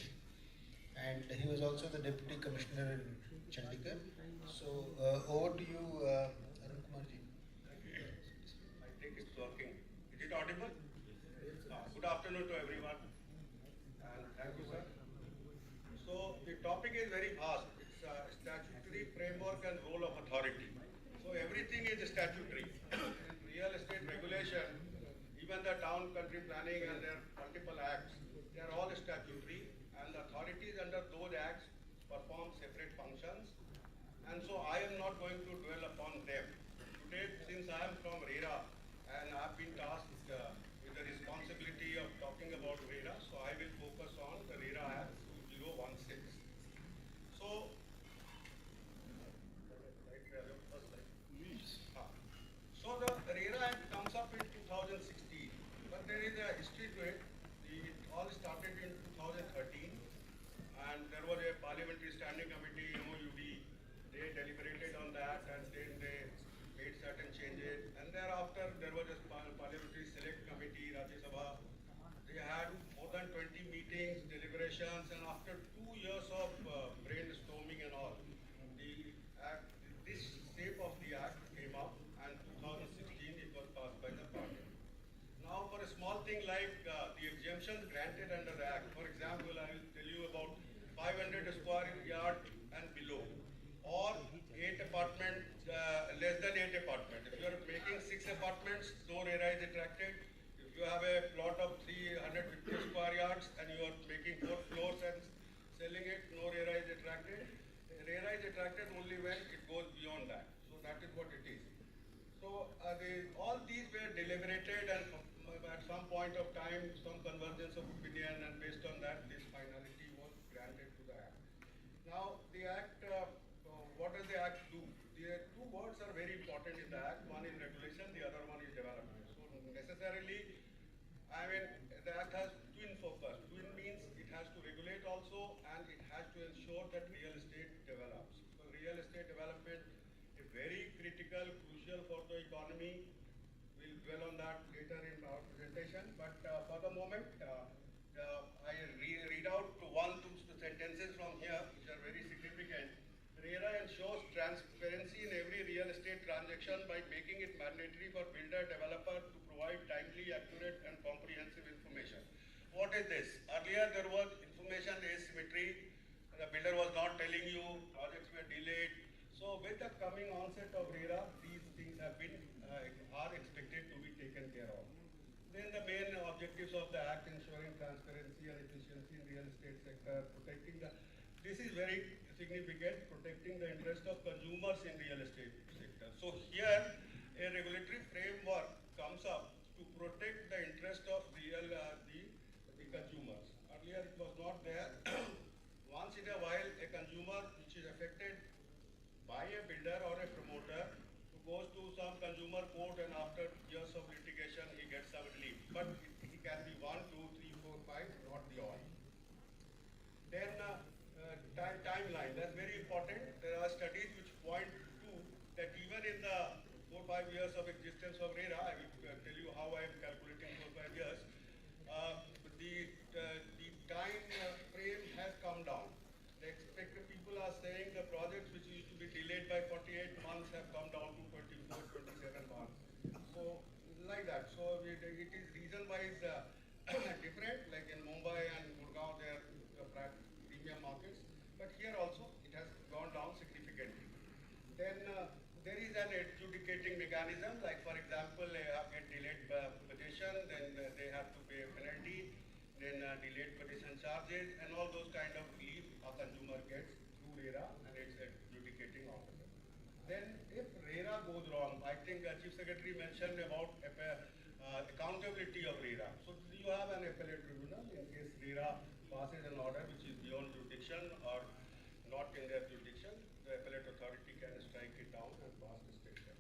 [SPEAKER 1] and he was also the Deputy Commissioner in Chandigarh. So over to you, Arun Kumar ji.
[SPEAKER 17] I think it's working. Is it audible? Good afternoon to everyone, and thank you, sir. So the topic is very vast. It's statutory framework and role of authority. So everything is statutory. Real estate regulation, even the town country planning and their multiple acts, they are all statutory, and the authorities under those acts perform separate functions. And so I am not going to dwell upon them. Today, since I am from RERA and I have been tasked with the responsibility of talking about RERA, so I will focus on the RERA Act 2016. So the RERA Act comes up in 2016, but there is a history to it. It all started in 2013, and there was a parliamentary standing committee, MOUD. They deliberated on that, and then they made certain changes. And thereafter, there was a parliamentary select committee, Rajya Sabha. They had more than 20 meetings, deliberations, and after 2 years of brainstorming and all, this shape of the act came up, and 2016 it was passed by the parliament. Now, for a small thing like the exemptions granted under the act, for example, I will tell you about 500 square yard and below, or 8 apartments, less than 8 apartments. If you are making 6 apartments, no RERA is attracted. If you have a plot of 350 square yards and you are making 4th floor, retracted only when it goes beyond that. So that is what it is. So all these were deliberated, and at some point of time, some convergence of opinion, and based on that, this finality was granted to the Act. Now, the Act, what does the Act do? The two words are very important in the Act. One is regulation, the other one is development. So necessarily, I mean, the Act has twin focus. Twin means it has to regulate also, and it has to ensure that real estate develops. So real estate development is very critical, crucial for the economy. We'll dwell on that later in our presentation. But for the moment, I read out one, two sentences from here, which are very significant. RERA ensures transparency in every real estate transaction by making it mandatory for builder developer to provide timely, accurate, and comprehensive information. What is this? Earlier there was information asymmetry. The builder was not telling you, projects were delayed. So with the coming onset of RERA, these things have been are expected to be taken care of. Then the main objectives of the Act: ensuring transparency and efficiency in real estate sector, protecting the. This is very significant, protecting the interest of consumers in real estate sector. So here, a regulatory framework comes up to protect the interest of the consumers. Earlier it was not there. Once in a while, a consumer which is affected by a builder or a promoter who goes to some consumer court, and after years of litigation he gets some relief. But he can be 1, 2, 3, 4, 5, not the all. Then timeline, that's very important. There are studies which point to that even in the 4-5 years of existence of RERA, I will tell you how I am calculating 4-5 years, the time frame has come down. The expected people are saying the projects which used to be delayed by 48 months have come down to 24, 27 months. So like that. So it is region-wise different. Like in Mumbai and Gurgaon, they are premium markets. But here also it has gone down significantly. Then there is an adjudicating mechanism. Like for example, they have get delayed possession, then they have to pay a penalty, then delayed possession charges, and all those kind of relief a consumer gets through RERA, and it's adjudicating officer. Then if RERA goes wrong, I think Chief Secretary mentioned about accountability of RERA. So you have an appellate tribunal in case RERA passes an order which is beyond jurisdiction or not in their jurisdiction, the appellate authority can strike it down and pass the statement.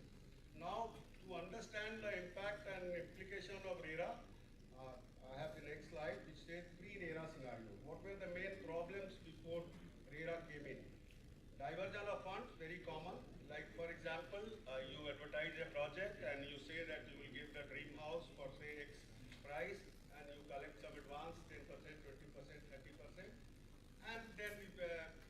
[SPEAKER 17] Now, to understand the impact and implication of RERA, I have the next slide which says pre-RERA scenario. What were the main problems before RERA came in? Diversion of funds, very common. Like for example, you advertise a project and you say that you will give the dream house for say X price, and you collect some advance, 10%, 20%, 30%, and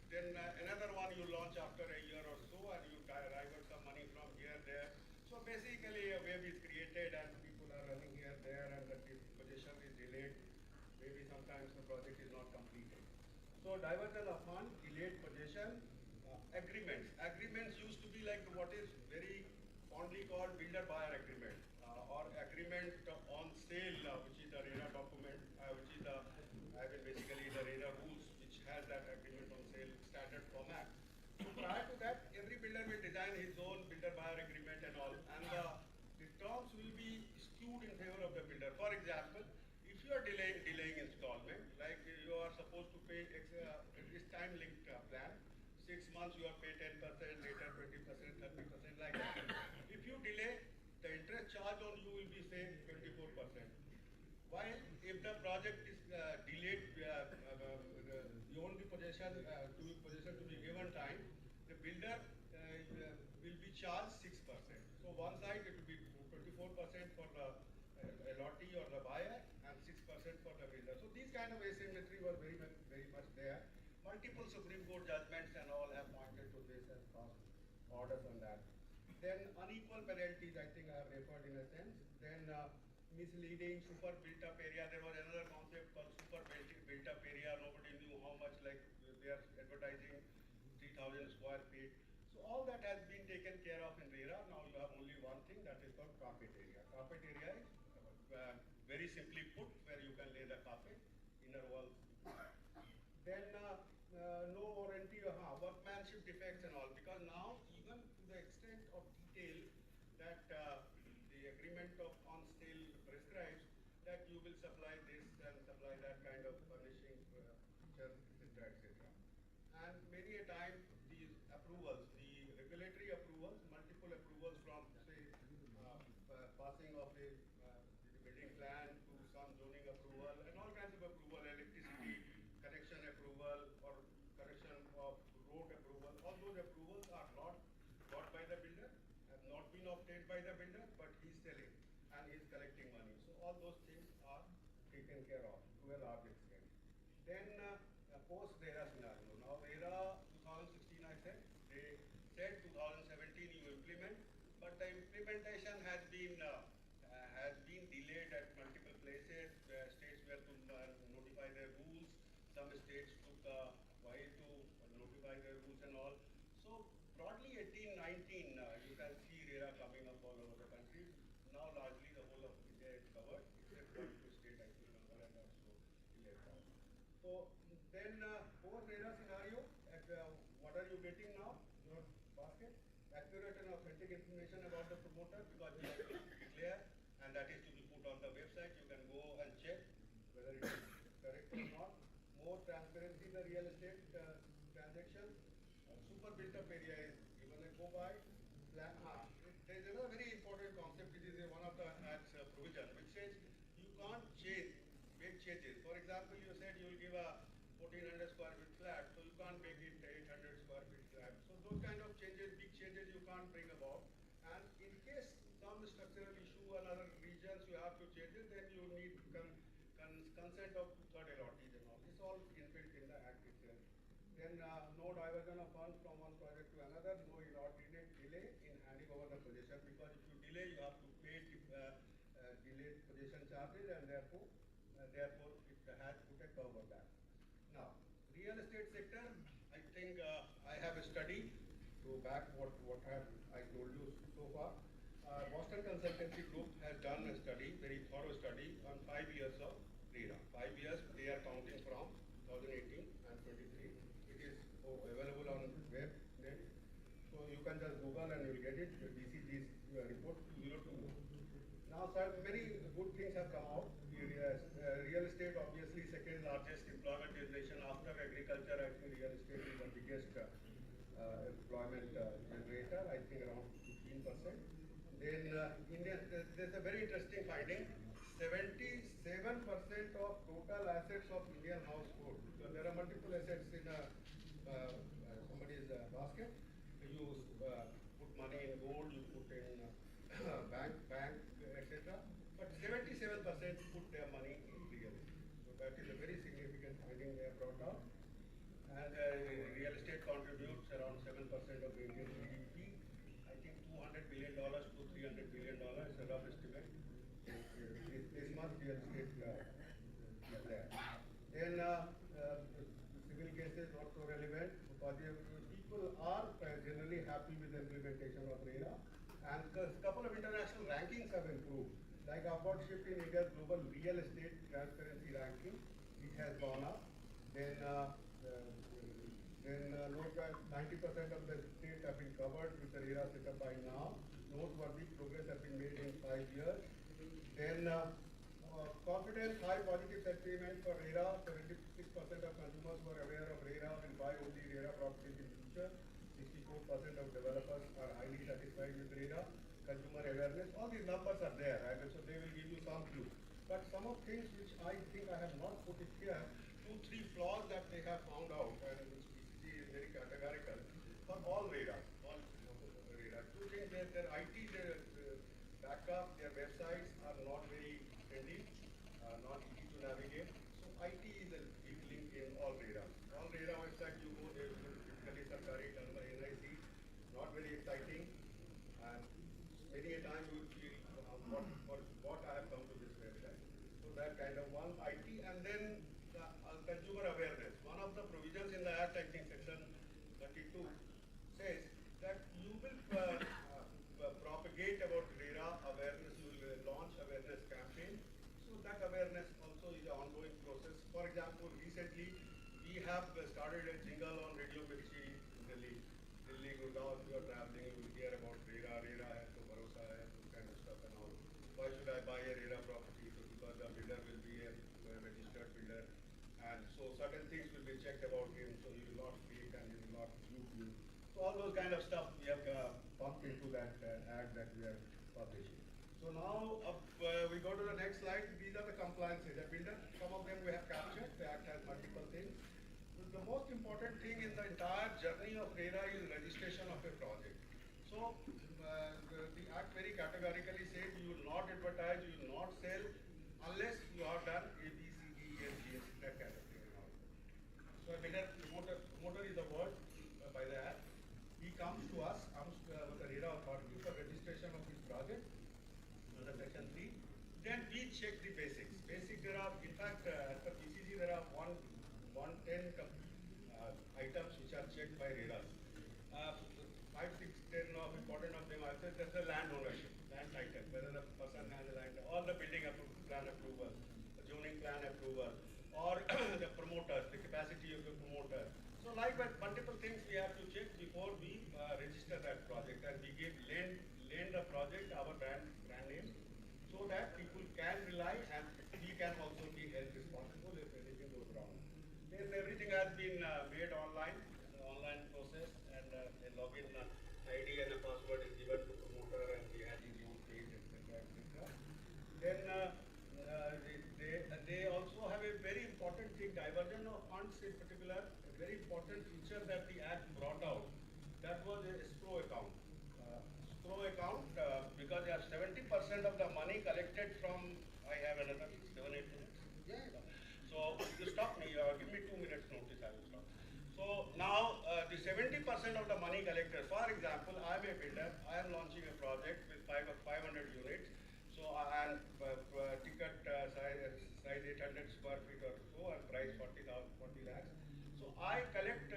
[SPEAKER 17] then another one you launch after a year or so, and you divert some money from here, there. So basically a wave is created and people are running here, there, and the possession is delayed. Maybe sometimes the project is not completed. So diversion of fund, delayed possession, agreements. Agreements used to be like what is very fondly called builder-buyer agreement, or agreement on sale, which is the RERA document, which is basically the RERA rules, which has that agreement on sale standard format. So prior to that, every builder will design his own builder-buyer agreement and all, and the terms will be skewed in favor of the builder. For example, if you are delaying installment, like you are supposed to pay this time-linked plan, 6 months you are paid 10%, later 20%, 30%, like that. If you delay, the interest charge on you will be say 24%. While if the project is delayed beyond the possession to be given time, the builder will be charged 6%. So one side it will be 24% for the lottee or the buyer, and 6% for the builder. So these kind of asymmetry were very much there. Multiple Supreme Court judgments and all have pointed to this and passed orders on that. Then unequal penalties, I think I have referred in a sense. Then misleading, super built up area. There was another concept called super built up area. Nobody knew how much, like they are advertising 3,000 square feet. So all that has been taken care of in RERA. Now you have only one thing, that is called carpet area. Carpet area is very simply put where you can lay the carpet, inner wall. Then no warranty, workmanship defects and all, because now even to the extent of detail that the agreement of on sale prescribes that you will supply this and supply that kind of furnishing features, etc., etc. And many a time these approvals, the regulatory approvals, multiple approvals from say passing of the building plan to some zoning approval and all kinds of approval, electricity connection approval or connection of road approval, all those approvals are not got by the builder, have not been obtained by the builder, but he is selling and he is collecting money. So all those things are taken care of to a large extent. Then post RERA scenario. Now RERA 2016 I said, they said 2017 you implement, but the implementation has been delayed at multiple places. States were to notify their rules. Some states took a while to notify their rules and all. So broadly 18-19, you can see RERA coming up all over the country. Now largely the whole of India is covered, except one two state, I think Bengal and also Illinois. So then post RERA scenario, what are you getting now? Your basket, accurate and authentic information about the promoter, because you have to declare, and that is to be put on the website. You can go and check whether it is correct or not. More transparency in the real estate transaction. Super built up area is given a go by. There is another very important concept which is one of the Act's provision, which says you can't change, make changes. For example, you said you will give a 1400 square feet flat, so you can't make it 800 square feet flat. So those kind of changes, big changes you can't bring about. And in case some structural issue and other regions you have to change it, then you need consent of two-third allottees and all. This all inbuilt in the Act itself. Then no diversion of funds from one project to another, no inordinate delay in handing over the possession, because if you delay, you have to pay delayed possession charges, and therefore it has put a curb on that. Now, real estate sector, I think I have a study to back what I told you so far. Boston Consultancy Group has done a study, very thorough study on 5 years of RERA. 5 years they are counting from 2018 and 23. It is available on web net. So you can just Google and you will get it. BCG's report 202. Now, sir, many good things have come out. Real estate, obviously, second largest employment generation after agriculture. I think real estate is the biggest employment generator. I think around 15%. Then India, there's a very interesting finding. 77% of total assets of Indian household. So there are multiple assets in somebody's basket. You put money in gold, you put in bank, etc. But 77% put their money in real estate. So that is a very significant finding they have brought out. And real estate contributes around 7% of the Indian GDP. I think $200 billion to $300 billion is a rough estimate. This much real estate is there. Then civil cases not so relevant, because people are generally happy with the implementation of RERA. And a couple of international rankings have improved. Like upward shift in India's global real estate transparency ranking, it has gone up. Then note that 90% of the states have been covered with the RERA setup by now. Noteworthy progress has been made in 5 years. Then confidence, high positive sentiment for RERA. 76% of consumers who are aware of RERA will buy only RERA properties in future. 64% of developers are highly satisfied with RERA. Consumer awareness, all these numbers are there, right? So they will give you some clue. But some of things which I think I have not put it here, 2-3 flaws that they have found out, and which BCG is very categorical for all RERA. Two things, their IT, their backup, their websites are not very friendly, not easy to navigate. So IT is a big link in all RERA. All RERA websites you go, they will typically Sarkari done by NIC, not very exciting. And many a time you will feel what I have come to this website. So that kind of one IT, and then the consumer awareness. One of the provisions in the Act, I think section 32, says that you will propagate about RERA awareness, you will launch awareness campaign. So that awareness also is an ongoing process. For example, recently we we have started a jingle on Radio Mirchi in Delhi, Gurgaon. If you are traveling, you will hear about RERA. RERA hai to bharosa hai, this kind of stuff and all. Why should I buy a RERA property? So because the builder will be a registered builder, and so certain things will be checked about him, so he will not fake and he will not dupe you. So all those kind of stuff we have pumped into that ad that we are publishing. So now we go to the next slide. These are the compliances. The builder, some of them we have captured. The act has multiple things. The most important thing in the entire journey of RERA is registration of a project. So the act very categorically says you will not advertise, you will not sell unless you have done A, B, C, D, E, F, G, H, that kind of thing. So a builder, promoter is the word by the act. He comes to us, with the RERA authority for registration of his project under section 3. Then we check the basics. There are, in fact, as per PCG, there are 110 items which are checked by RERAs. 5, 6, 10 of important of them, I said that's the land ownership, land title, whether the person has a land, all the building plan approval, the zoning plan approval, or the promoters, the capacity of the promoter. So like that, multiple things we have to check before we register that project, and we give lend the project our brand name, so that people can rely and we can also be held responsible if anything goes wrong. Then everything has been made online, online process, and a login ID and a password is given to promoter, and he has his own page, etc., etc. Then they also have a very important thing, diversion of funds in particular, a very important feature that the Act brought out. That was a escrow account. Escrow account, because they have 70% of the money collected from, I have another 7, 8 minutes. Yeah. So you stop me, give me 2 minutes notice, I will stop. So now the 70% of the money collected, for example, I am a builder, I am launching a project with 500 units. So and ticket size 800 square feet or so, and price 40 lakhs. So I collect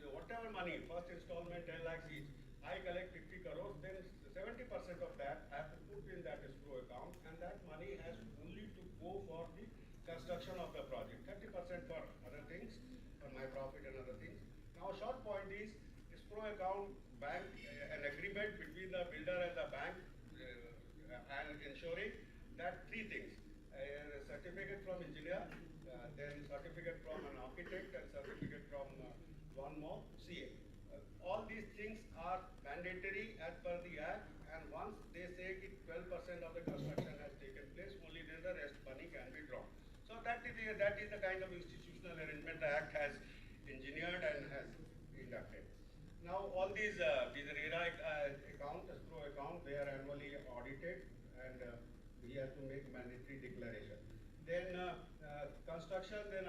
[SPEAKER 17] whatever money, first installment 10 lakhs each, I collect 50 crores, then 70% of that I have to put in that escrow account, and that money has only to go for the construction of the project, 30% for other things, for my profit and other things. Now short point is, escrow account, bank, an agreement between the builder and the bank, and ensuring that 3 things, a certificate from engineer, then certificate from an architect, and certificate from one more CA. All these things are mandatory as per the Act, and once they say 12% of the construction has taken place, only then the rest money can be drawn. So that is the kind of institutional arrangement the Act has engineered and has inducted. Now all these RERA account, escrow account, they are annually audited, and he has to make mandatory declaration. Then construction, then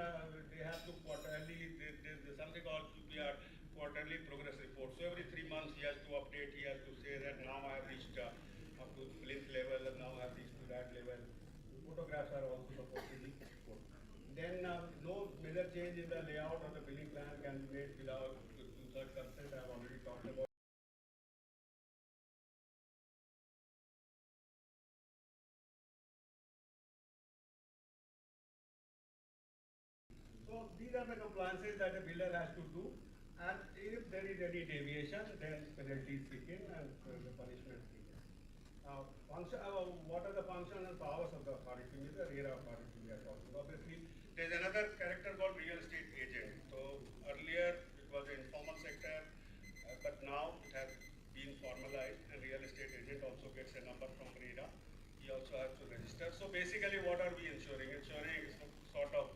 [SPEAKER 17] they have to quarterly, there's something called QPR, quarterly progress report. So every 3 months he has to update, he has to say that now I have reached up to plinth level, and now I have reached to that level. The photographs are also supposed to be put. Then no major change in the layout of the building plan can be made without 2/3 consent. I have already talked about. So these are the compliances that a builder has to do, and if there is any deviation, then penalties kick in and the punishments kick in. What are the functions and powers of the authority? The RERA authority we are talking. Obviously, there is another character called real estate agent. So earlier it was the informal sector, but now it has been formalized, and real estate agent also gets a number from RERA. He also has to register. So basically, what are we ensuring? Ensuring some sort of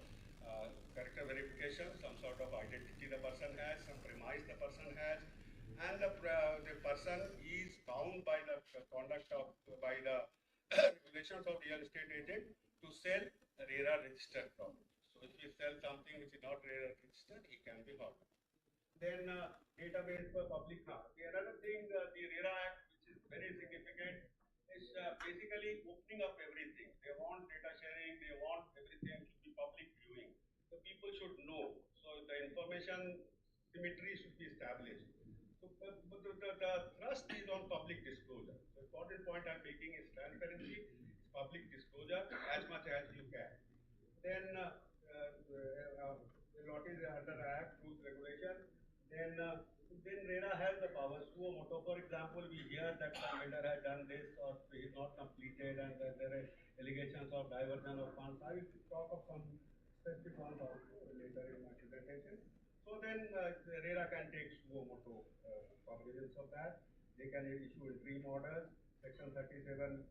[SPEAKER 17] character verification, some sort of identity the person has, some premise the person has, and the person is bound by the conduct of, by the regulations of real estate agent to sell RERA registered property. So if you sell something which is not RERA registered, it can be harmed. Then database for public now. The another thing, the RERA Act, which is very significant, is basically opening up everything. They want data sharing, they want everything to be public viewing. So people should know. So the information symmetry should be established. So the thrust is on public disclosure. The important point I'm making is transparency, public disclosure as much as you can. Then lotteries under Act, rules, regulation, then RERA has the powers to a motto. For example, we hear that some vendor has done this or he is not completed, and there are allegations of diversion of funds. I will talk of some specific ones also later in my presentation. So then RERA can take suo moto cognizance of that. They can issue interim orders. Section 37,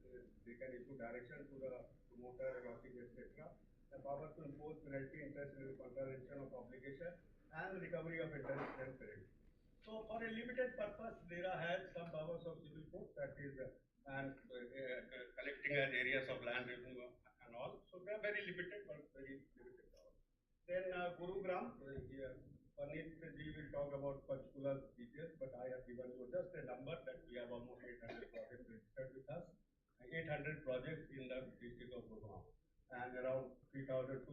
[SPEAKER 17] they can issue direction to the promoter, lottery, etc. The power to impose penalty, interest, contravention of obligation, and recovery of interest and credit. So for a limited purpose, RERA has some powers of civil court, that is, and collecting areas of land revenue and all. So they are very limited, but very limited powers. Then Gurugram, here, Paneet ji will talk about particular details, but I have given you just a number that we have almost 800 projects registered with us. 800 projects in the district of Gurugram, and around 2,300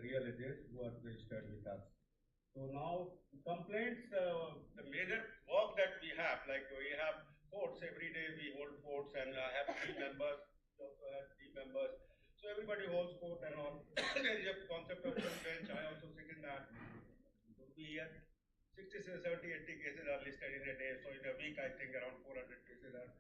[SPEAKER 17] real estates who are registered with us. So now complaints, the major work that we have, like we have courts, every day we hold courts, and I have 3 members, we also have 3 members. So everybody holds court and all. There is a concept of full bench, I also sit in that. We have 60, 70, 80 cases are listed in a day. So in a week, I think around 400 cases are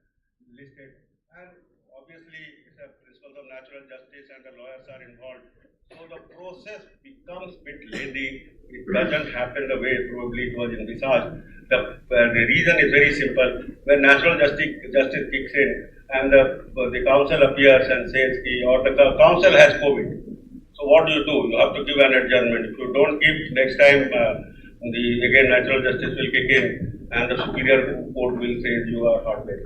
[SPEAKER 17] listed. And obviously, it's a principle of natural justice and the lawyers are involved. So the process becomes a bit lengthy. It doesn't happen the way probably it was envisaged. The reason is very simple. When natural justice kicks in and the council appears and says, or the council has COVID. So what do? You have to give an adjournment. If you don't give, next time again natural justice will kick in and the superior court will say you are heartless.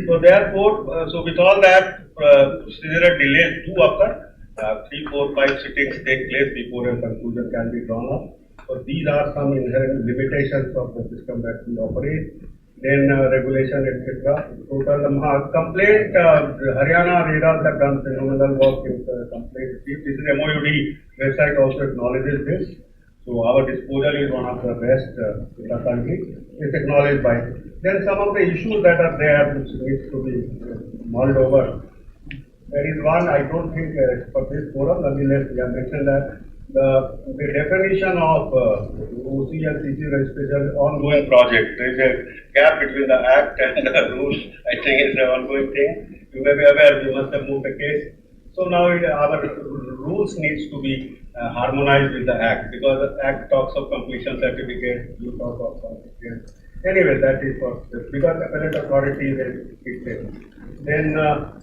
[SPEAKER 17] So therefore, so with all that, there are delays do occur. 3, 4, 5 sittings take place before a conclusion can be drawn up. So these are some inherent limitations of the system that we operate. Then regulation, etc. Total complaint, Haryana RERA have done phenomenal work in complaint. This is MOUD website also acknowledges this. So our disposal is one of the best in the country. It's acknowledged by. Then some of the issues that are there which needs to be mulled over. There is one, I don't think for this forum, nonetheless we have mentioned that the definition of OC and CC registration ongoing project. There is a gap between the Act and the rules. I think it's an ongoing thing. You may be aware we must have moved the case. So now our rules needs to be harmonized with the Act, because the Act talks of completion certificate, you talk of certificate. Anyway, that is for because appellate authority will fix it. Then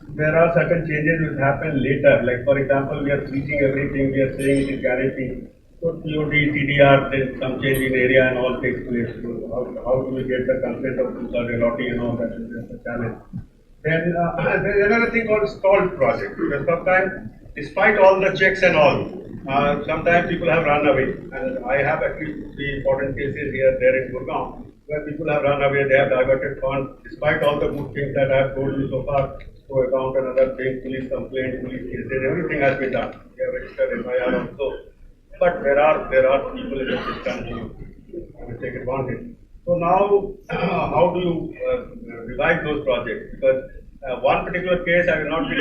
[SPEAKER 17] there are certain changes which happen later. Like for example, we are freezing everything. We are saying it is guaranteed. So TOD, TDR, then some change in area and all takes place. So how do we get the consent of lottery and all that is a challenge. Then there is another thing called stalled project. Because sometimes, despite all the checks and all, sometimes people have run away. And I have at least 3 important cases here, there in Gurgaon, where people have run away, they have diverted funds, despite all the good things that I have told you so far, to account and other things, police complaints, police cases, everything has been done. We have registered FIR also. But there are people in the system who take advantage. So now, how do you revive those projects? Because one particular case, I will not be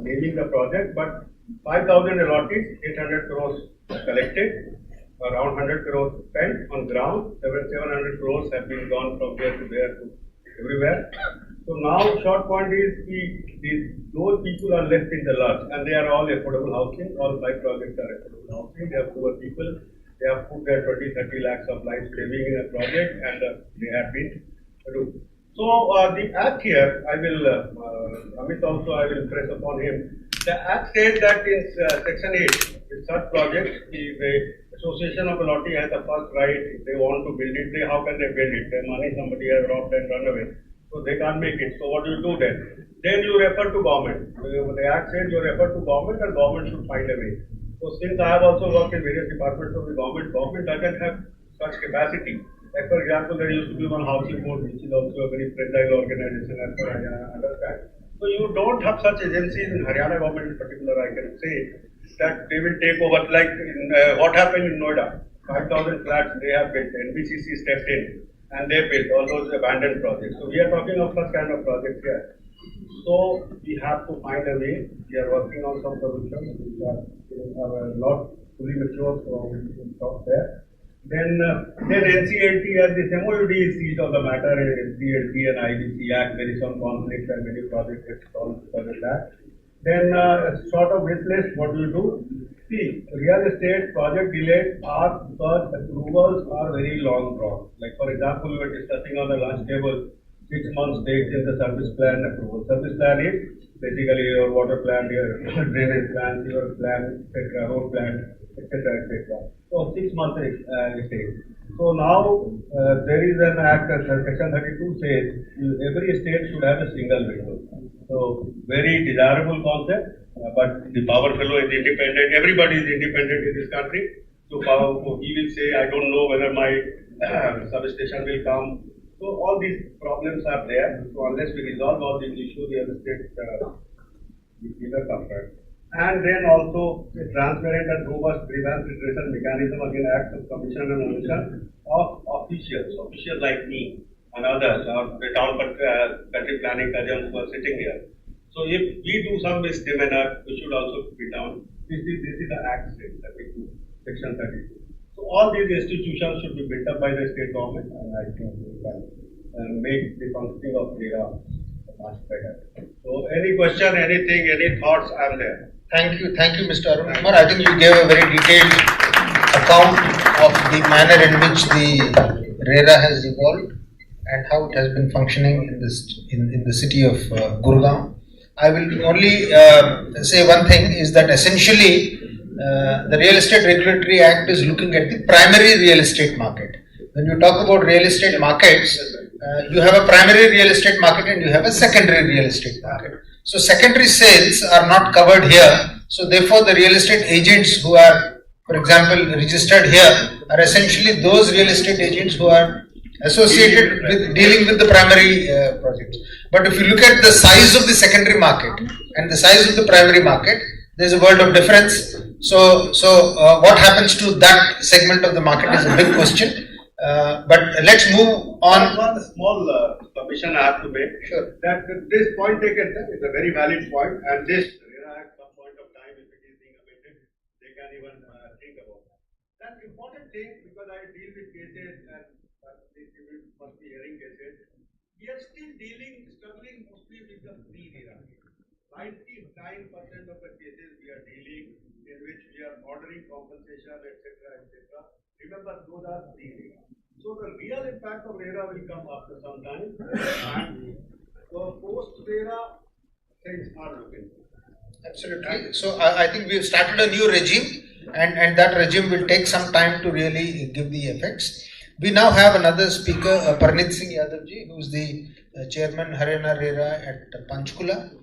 [SPEAKER 17] naming the project, but 5,000 allottees, 800 crores collected. Around 100 crores spent on ground, 700 crores have been gone from there to there to everywhere. So now short point is those people are left in the lurch, and they are all affordable housing. All 5 projects are affordable housing. They are poor people. They have put their 20-30 lakhs of life saving in a project, and they have been do. So the Act here, I will Amit also I will press upon him. The Act says that in Section 8, in such projects, the Association of Lottery has the first right. If they want to build it, how can they build it? Their money somebody has robbed and run away. So they can't make it. So what do you do then? Then you refer to government. The Act says you refer to government and government should find a way. So since I have also worked in various departments of the government doesn't have such capacity. Like for example, there used to be one housing board which is also a very fragile organization as far as I understand. So you don't have such agencies in Haryana government in particular, I can say, that they will take over, like what happened in Noida. 5,000 flats they have built, NBCC stepped in and they built all those abandoned projects. So we are talking of such kind of projects here. So we have to find a way. We are working on some solutions which are not fully mature, so we will stop there. Then NCLT as this MOUD is seat of the matter, NCLT and IBC Act, there is some conflict and many projects get solved because of that. Then sort of wish list, what do you do? See, real estate project delays are because approvals are very long drawn. Like for example, we were discussing on the lunch table, 6 months takes in the service plan approval. Service plan is basically your water plan, your drainage plan, your plan, etc., road plan, etc., etc. So 6 months it takes. So now there is an act, section 32 says every state should have a single window. So very desirable concept, but the power fellow is independent. Everybody is independent in this country. So he will say, I don't know whether my substation will come. So all these problems are there. So unless we resolve all these issues, real estate will be the comfort. And then also a transparent and robust grievance redressal mechanism against acts of commission and omission of officials like me and others, or the town country planning agents who are sitting here. So if we do some misdemeanor, we should also be down. This is the Act 32, Section 32. So all these institutions should be built up by the state government, and I think we can make the functioning of RERA much better. So any question, anything, any thoughts, I am there.
[SPEAKER 1] Thank you, Mr. Arun Kumar. I think you gave a very detailed account of the manner in which the RERA has evolved and how it has been functioning in the city of Gurgaon. I will only say one thing is that essentially the Real Estate Regulatory Act is looking at the primary real estate market. When you talk about real estate markets, you have a primary real estate market and you have a secondary real estate market. So secondary sales are not covered here. So therefore the real estate agents who are, for example, registered here are essentially those real estate agents who are associated with dealing with the primary projects. But if you look at the size of the secondary market and the size of the primary market, there is a world of difference. So what happens to that segment of the market is a big question. But let's move on.
[SPEAKER 17] One small submission I have to make.
[SPEAKER 1] Sure.
[SPEAKER 17] That this point taken is a very valid point, and this at some point of time, if it is being amended, they can even think about that. That important thing, because I deal with cases and you must be hearing cases, we are still struggling mostly with the pre-RERA. 99% of the cases we are dealing in which we are ordering compensation, etc., etc. Remember, those are pre-RERA. So the real impact of RERA will come after some time. And so post-RERA, things are looking.
[SPEAKER 1] Absolutely. So I think we have started a new regime, and that regime will take some time to really give the effects. We now have another speaker, Parnit Singh Yadavji, who is the chairman Haryana RERA at Panchkula.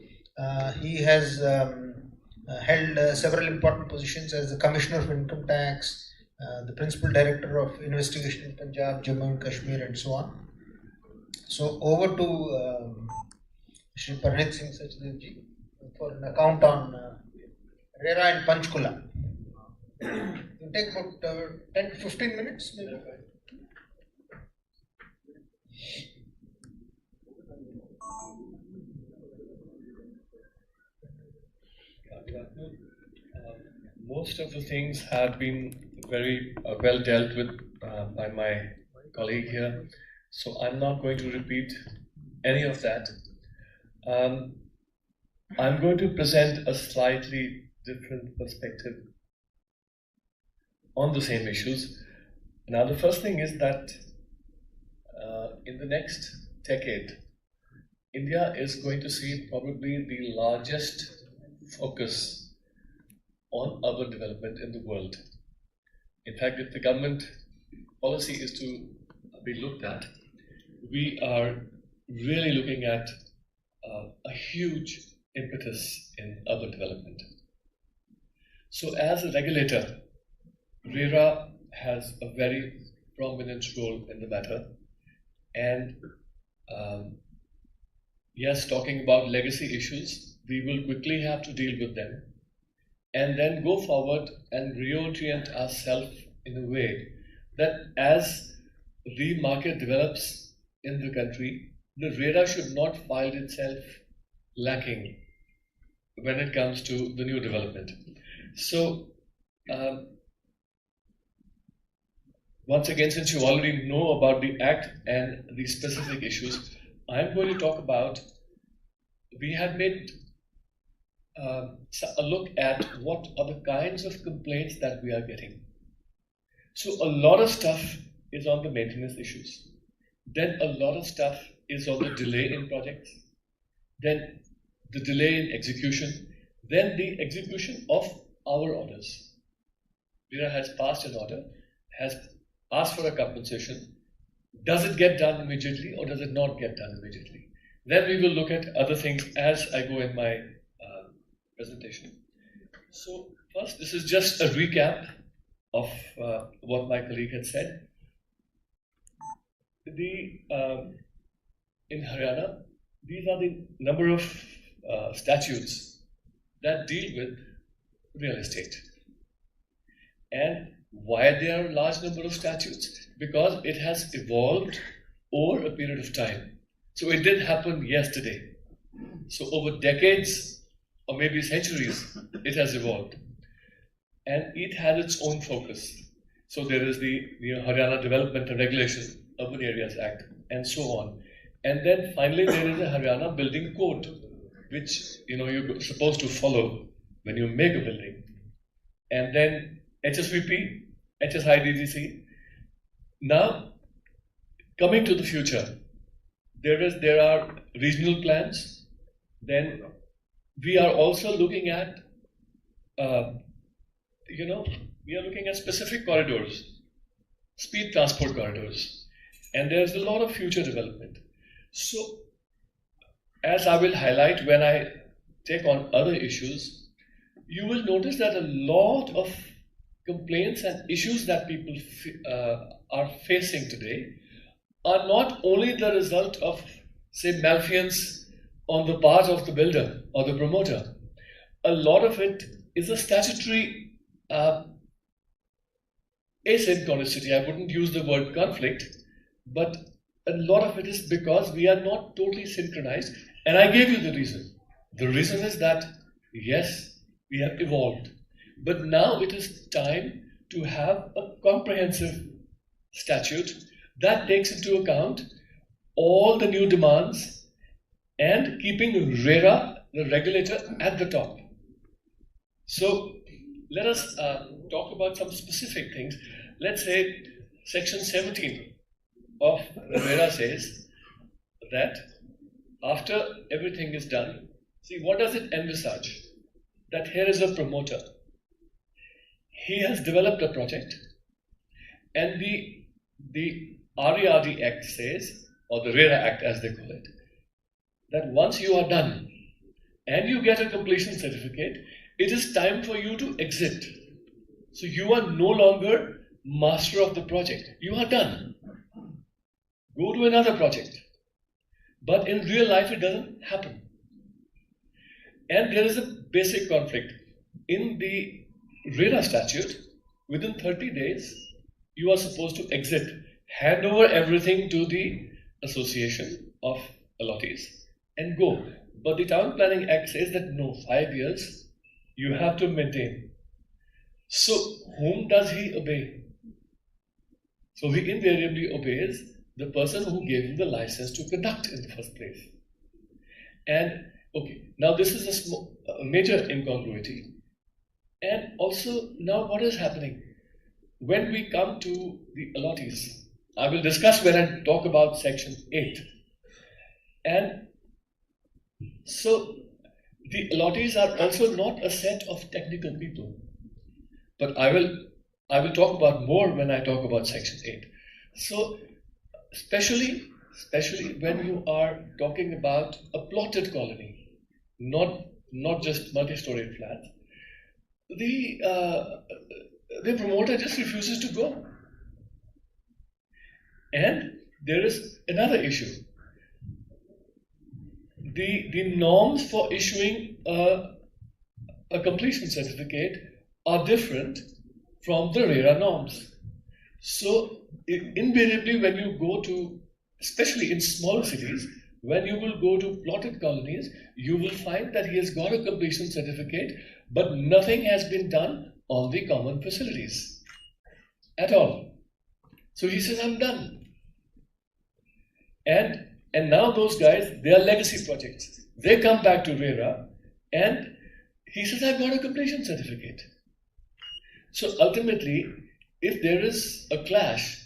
[SPEAKER 1] He has held several important positions as the Commissioner of Income Tax, the Principal Director of Investigation in Punjab, Jammu and Kashmir, and so on. So over to Shri Parnit Singh Sachdevji for an account on RERA in Panchkula. It will take about 10 to 15 minutes maybe.
[SPEAKER 18] Most of the things have been very well dealt with by my colleague here, so I'm not going to repeat any of that. I'm going to present a slightly different perspective on the same issues. Now, the first thing is that in the next decade, India is going to see probably the largest focus on urban development in the world. In fact, if the government policy is to be looked at, we are really looking at a huge impetus in urban development. So as a regulator, RERA has a very prominent role in the matter. And yes, talking about legacy issues, we will quickly have to deal with them and then go forward and reorient ourselves in a way that as the market develops in the country, the RERA should not find itself lacking when it comes to the new development. So, once again, since you already know about the Act and the specific issues, I'm going to talk about, we have made a look at what are the kinds of complaints that we are getting. So a lot of stuff is on the maintenance issues. Then a lot of stuff is on the delay in projects. Then the delay in execution. Then the execution of our orders. RERA has passed an order, has asked for a compensation. Does it get done immediately or does it not get done immediately? Then we will look at other things as I go in my presentation. So first, this is just a recap of what my colleague had said. In Haryana, these are the number of statutes that deal with real estate. And why there are a large number of statutes? Because it has evolved over a period of time. So it didn't happen yesterday. So over decades or maybe centuries, it has evolved. And it has its own focus. So there is the Haryana Development and Regulation, Urban Areas Act, and so on. And then finally there is a Haryana Building Code, which you're supposed to follow when you make a building. And then HSVP, HSIDDC. Now, coming to the future, there are regional plans. Then we are also looking at, we are looking at specific corridors, speed transport corridors, and there's a lot of future development. So, as I will highlight when I take on other issues, you will notice that a lot of complaints and issues that people are facing today are not only the result of, say, malfeasance on the part of the builder or the promoter. A lot of it is a statutory asynchronicity. I wouldn't use the word conflict, but a lot of it is because we are not totally synchronized. And I gave you the reason. The reason is that, yes, we have evolved. But now it is time to have a comprehensive statute that takes into account all the new demands and keeping RERA, the regulator, at the top. So let us talk about some specific things. Let's say section 17 of RERA says that after everything is done, see, what does it envisage? That here is a promoter. He has developed a project, and the RERA Act says, or the RERA Act as they call it, that once you are done and you get a completion certificate, it is time for you to exit. So you are no longer master of the project. You are done. Go to another project. But in real life, it doesn't happen. And there is a basic conflict. In the RERA statute, within 30 days, you are supposed to exit, hand over everything to the association of allottees and go. But the Town Planning Act says that no, 5 years, you have to maintain. So, whom does he obey? So, he invariably obeys the person who gave him the license to conduct in the first place. And, okay, now this is a major incongruity. And also, now what is happening? When we come to the allottees, I will discuss when I talk about section 8. And so, the allottees are also not a set of technical people. But I will talk about more when I talk about section 8. So, especially when you are talking about a plotted colony, not just multi-storied flats, the promoter just refuses to go. And there is another issue. The norms for issuing a completion certificate are different from the RERA norms. So invariably when you go to, especially in smaller cities, when you will go to plotted colonies, you will find that he has got a completion certificate, but nothing has been done on the common facilities at all. So he says, I'm done. And now those guys, they are legacy projects. They come back to RERA and he says, I've got a completion certificate. So ultimately, if there is a clash,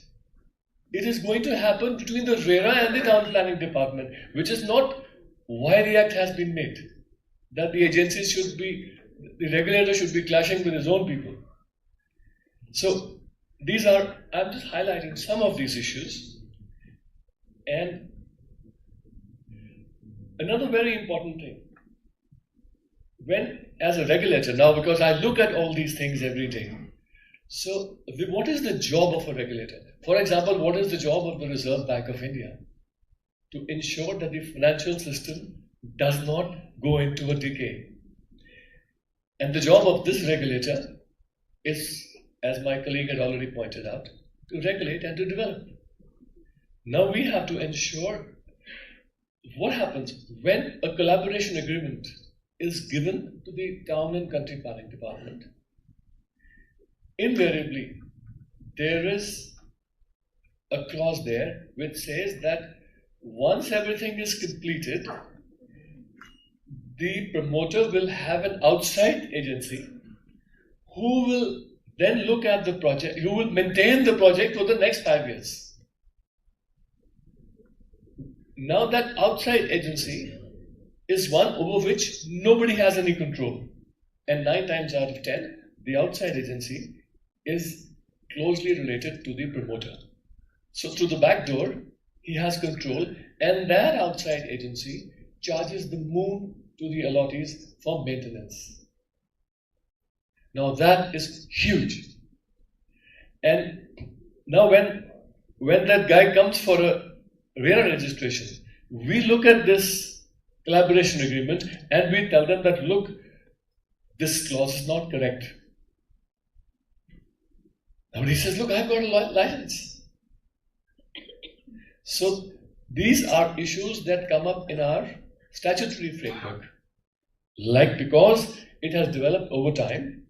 [SPEAKER 18] it is going to happen between the RERA and the Town Planning Department, which is not why the act has been made. That the agencies should be, the regulator should be clashing with his own people. So these are, I'm just highlighting some of these issues. And another very important thing, when as a regulator, now because I look at all these things every day, so what is the job of a regulator? For example, what is the job of the Reserve Bank of India? To ensure that the financial system does not go into a decay. And the job of this regulator is, as my colleague had already pointed out, to regulate and to develop. Now we have to ensure what happens when a collaboration agreement is given to the Town and Country Planning Department. Invariably, there is a clause there which says that once everything is completed, the promoter will have an outside agency who will then look at the project, who will maintain the project for the next 5 years. Now that outside agency is one over which nobody has any control. And 9 times out of 10, the outside agency is closely related to the promoter. So through the back door, he has control, and that outside agency charges the moon to the allottees for maintenance. Now that is huge. And now when that guy comes for a RERA registration, we look at this collaboration agreement and we tell them that, look, this clause is not correct. Now he says, look, I've got a license. So these are issues that come up in our statutory framework. Like, because it has developed over time,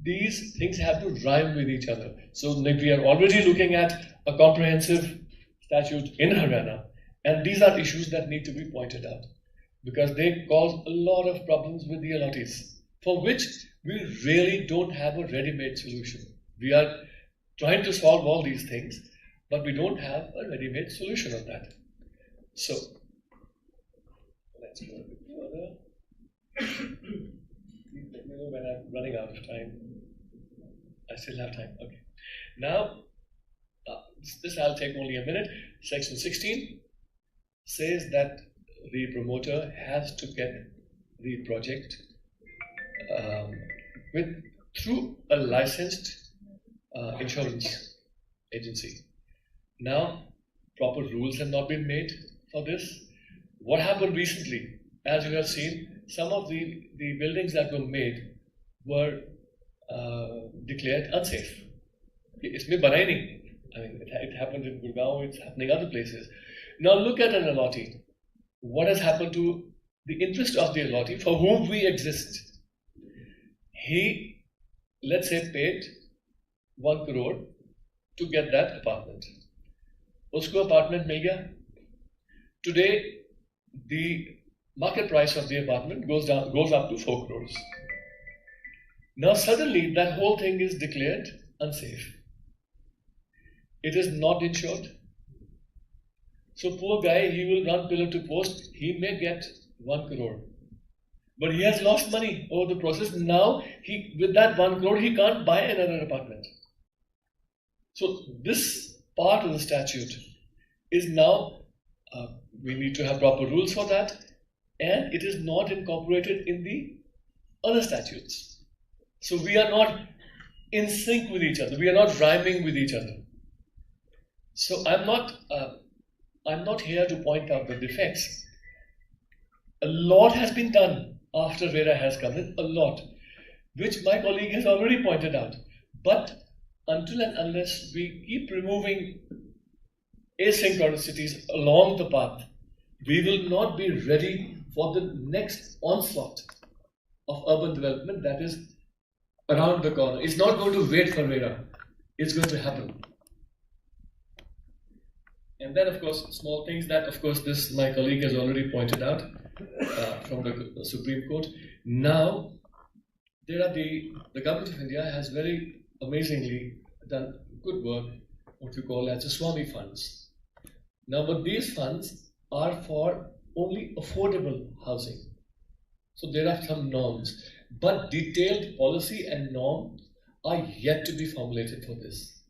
[SPEAKER 18] these things have to rhyme with each other. So we are already looking at a comprehensive statute in Haryana, and these are issues that need to be pointed out because they cause a lot of problems with the allottees, for which we really don't have a ready-made solution. We are trying to solve all these things, but we don't have a ready-made solution on that. So let's go a bit further. Please let me know when I'm running out of time. I still have time. Okay. Now, this I'll take only a minute. Section 16 says that the promoter has to get the project through a licensed insurance agency. Now, proper rules have not been made for this. What happened recently, as you have seen, some of the buildings that were made were declared unsafe. Isme banai nahi. I mean, it happened in Gurgaon, it's happening other places. Now look at an allottee. What has happened to the interest of the allottee for whom we exist? He, let's say, paid 1 crore to get that apartment. Usko apartment mil gaya. Today, the market price of the apartment goes up to 4 crores. Now suddenly that whole thing is declared unsafe. It is not insured. So poor guy, he will run pillar to post. He may get 1 crore. But he has lost money over the process. Now, with that 1 crore, he can't buy another apartment. So this part of the statute is now, we need to have proper rules for that. And it is not incorporated in the other statutes. So we are not in sync with each other. We are not rhyming with each other. So I'm not here to point out the defects. A lot has been done after RERA has come in, a lot, which my colleague has already pointed out. But until and unless we keep removing asynchronicities along the path, we will not be ready for the next onslaught of urban development that is around the corner. It's not going to wait for RERA. It's going to happen. And then, of course, small things that, of course, this my colleague has already pointed out from the Supreme Court. Now, the government of India has very amazingly done good work, what we call as the Swami funds. Now, but these funds are for only affordable housing. So there are some norms, but detailed policy and norms are yet to be formulated for this.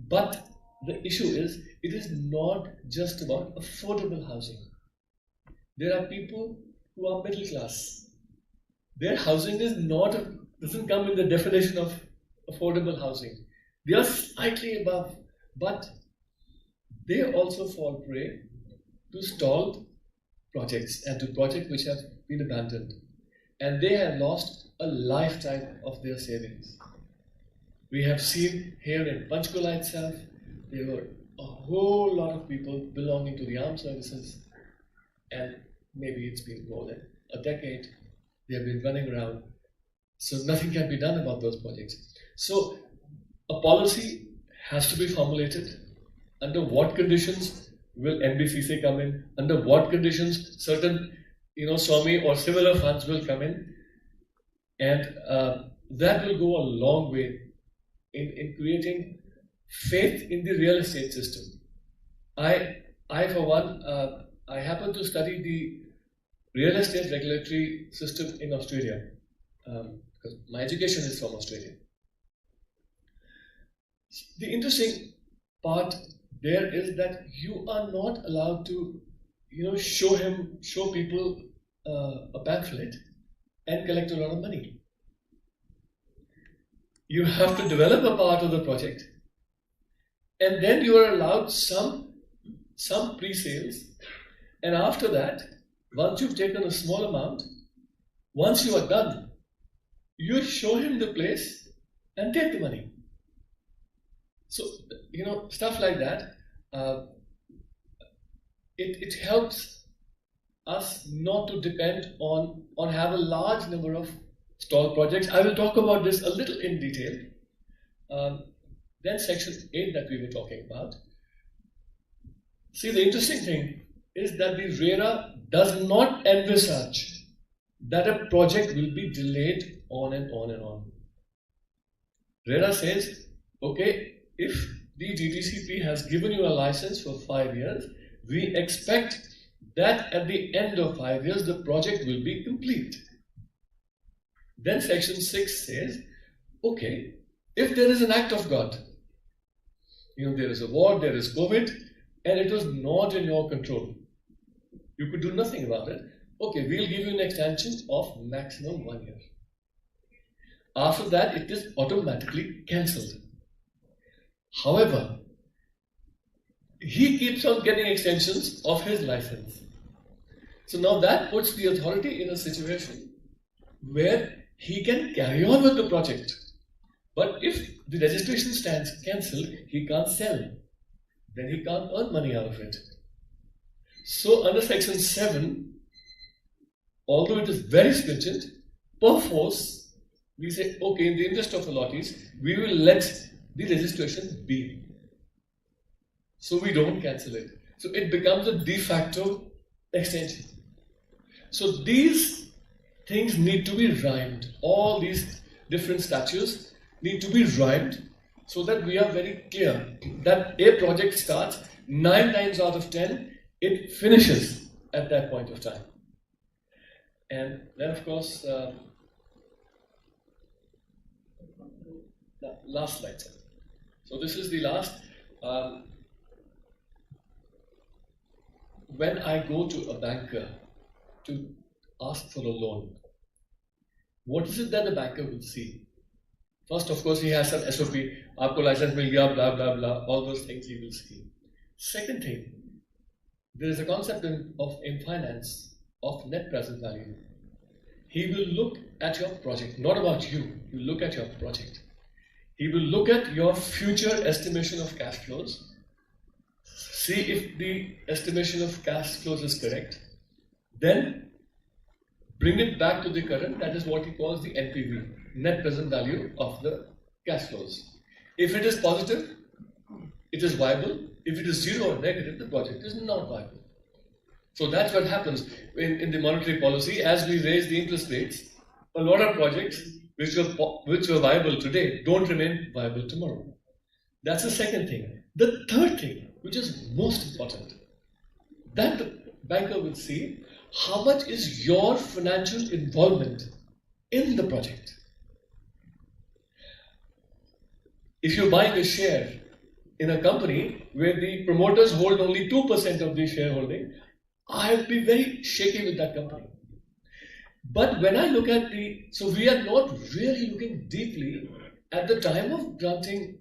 [SPEAKER 18] But the issue is, it is not just about affordable housing. There are people who are middle class. Their housing doesn't come in the definition of affordable housing. They are slightly above, but they also fall prey to stalled projects and to projects which have been abandoned. And they have lost a lifetime of their savings. We have seen here in Panchkula itself, there were a whole lot of people belonging to the armed services, and maybe it's been more than a decade they have been running around. So nothing can be done about those projects. So a policy has to be formulated. Under what conditions will NBCC come in? Under what conditions certain Swami or similar funds will come in? And that will go a long way in creating faith in the real estate system. I for one, I happen to study the real estate regulatory system in Australia, because my education is from Australia. The interesting part there is that you are not allowed to, show people a pamphlet and collect a lot of money. You have to develop a part of the project, and then you are allowed some pre-sales, and after that, once you've taken a small amount, once you are done, you show him the place and take the money. So, stuff like that, it helps us not to depend on have a large number of stalled projects. I will talk about this a little in detail. Then section 8 that we were talking about. See, the interesting thing is that the RERA does not envisage that a project will be delayed on and on and on. RERA says, okay, if the DTCP has given you a license for 5 years, we expect that at the end of 5 years, the project will be complete. Then section 6 says, okay, if there is an act of God, there is a war, there is COVID, and it was not in your control. You could do nothing about it. Okay, we'll give you an extension of maximum 1 year. After that, it is automatically cancelled. However, he keeps on getting extensions of his license. So now that puts the authority in a situation where he can carry on with the project. But if the registration stands cancelled, he can't sell. Then he can't earn money out of it. So under section 7, although it is very stringent, per force, we say, okay, in the interest of allottees, we will let the registration be. So we don't cancel it. So it becomes a de facto extension. So these things need to be rhymed. All these different statutes need to be rhymed so that we are very clear that a project starts 9 times out of 10, it finishes at that point of time. And then, of course, last slide. So this is the last. When I go to a banker to ask for a loan, what is it that the banker will see? First, of course, he has some SOP, aapko license mil gaya, blah, blah, blah, all those things he will see. Second thing, there is a concept in finance of net present value. He will look at your project, not about you, he will look at your project. He will look at your future estimation of cash flows. see if the estimation of cash flows is correct, then bring it back to the current, that is what he calls the NPV, net present value of the cash flows. If it is positive, it is viable. If it is zero or negative, the project is not viable. So that's what happens in the monetary policy. As we raise the interest rates, a lot of projects which were viable today don't remain viable tomorrow. That's the second thing. The third thing, which is most important, that the banker will see how much is your financial involvement in the project. If you're buying a share in a company where the promoters hold only 2% of the shareholding, I'll be very shaky with that company. But when I look at so we are not really looking deeply at the time of granting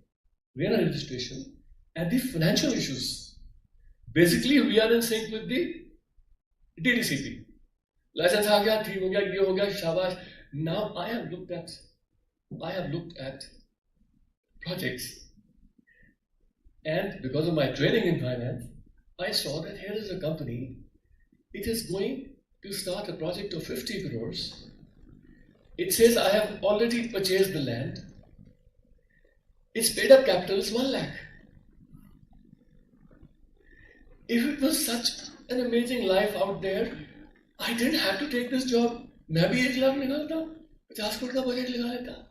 [SPEAKER 18] RERA registration at the financial issues. Basically, we are in sync with the DDCP. License aa gaya, theme ho gaya, ye ho gaya, shabash. Now I have looked at projects, and because of my training in finance, I saw that here is a company. It is going to start a project of 50 crores. It says I have already purchased the land. Its paid up capital is 1 lakh. If it was such an amazing life out there, I didn't have to take this job. मैं भी 1 लाख निकालता, 50 crore का budget लगा लेता.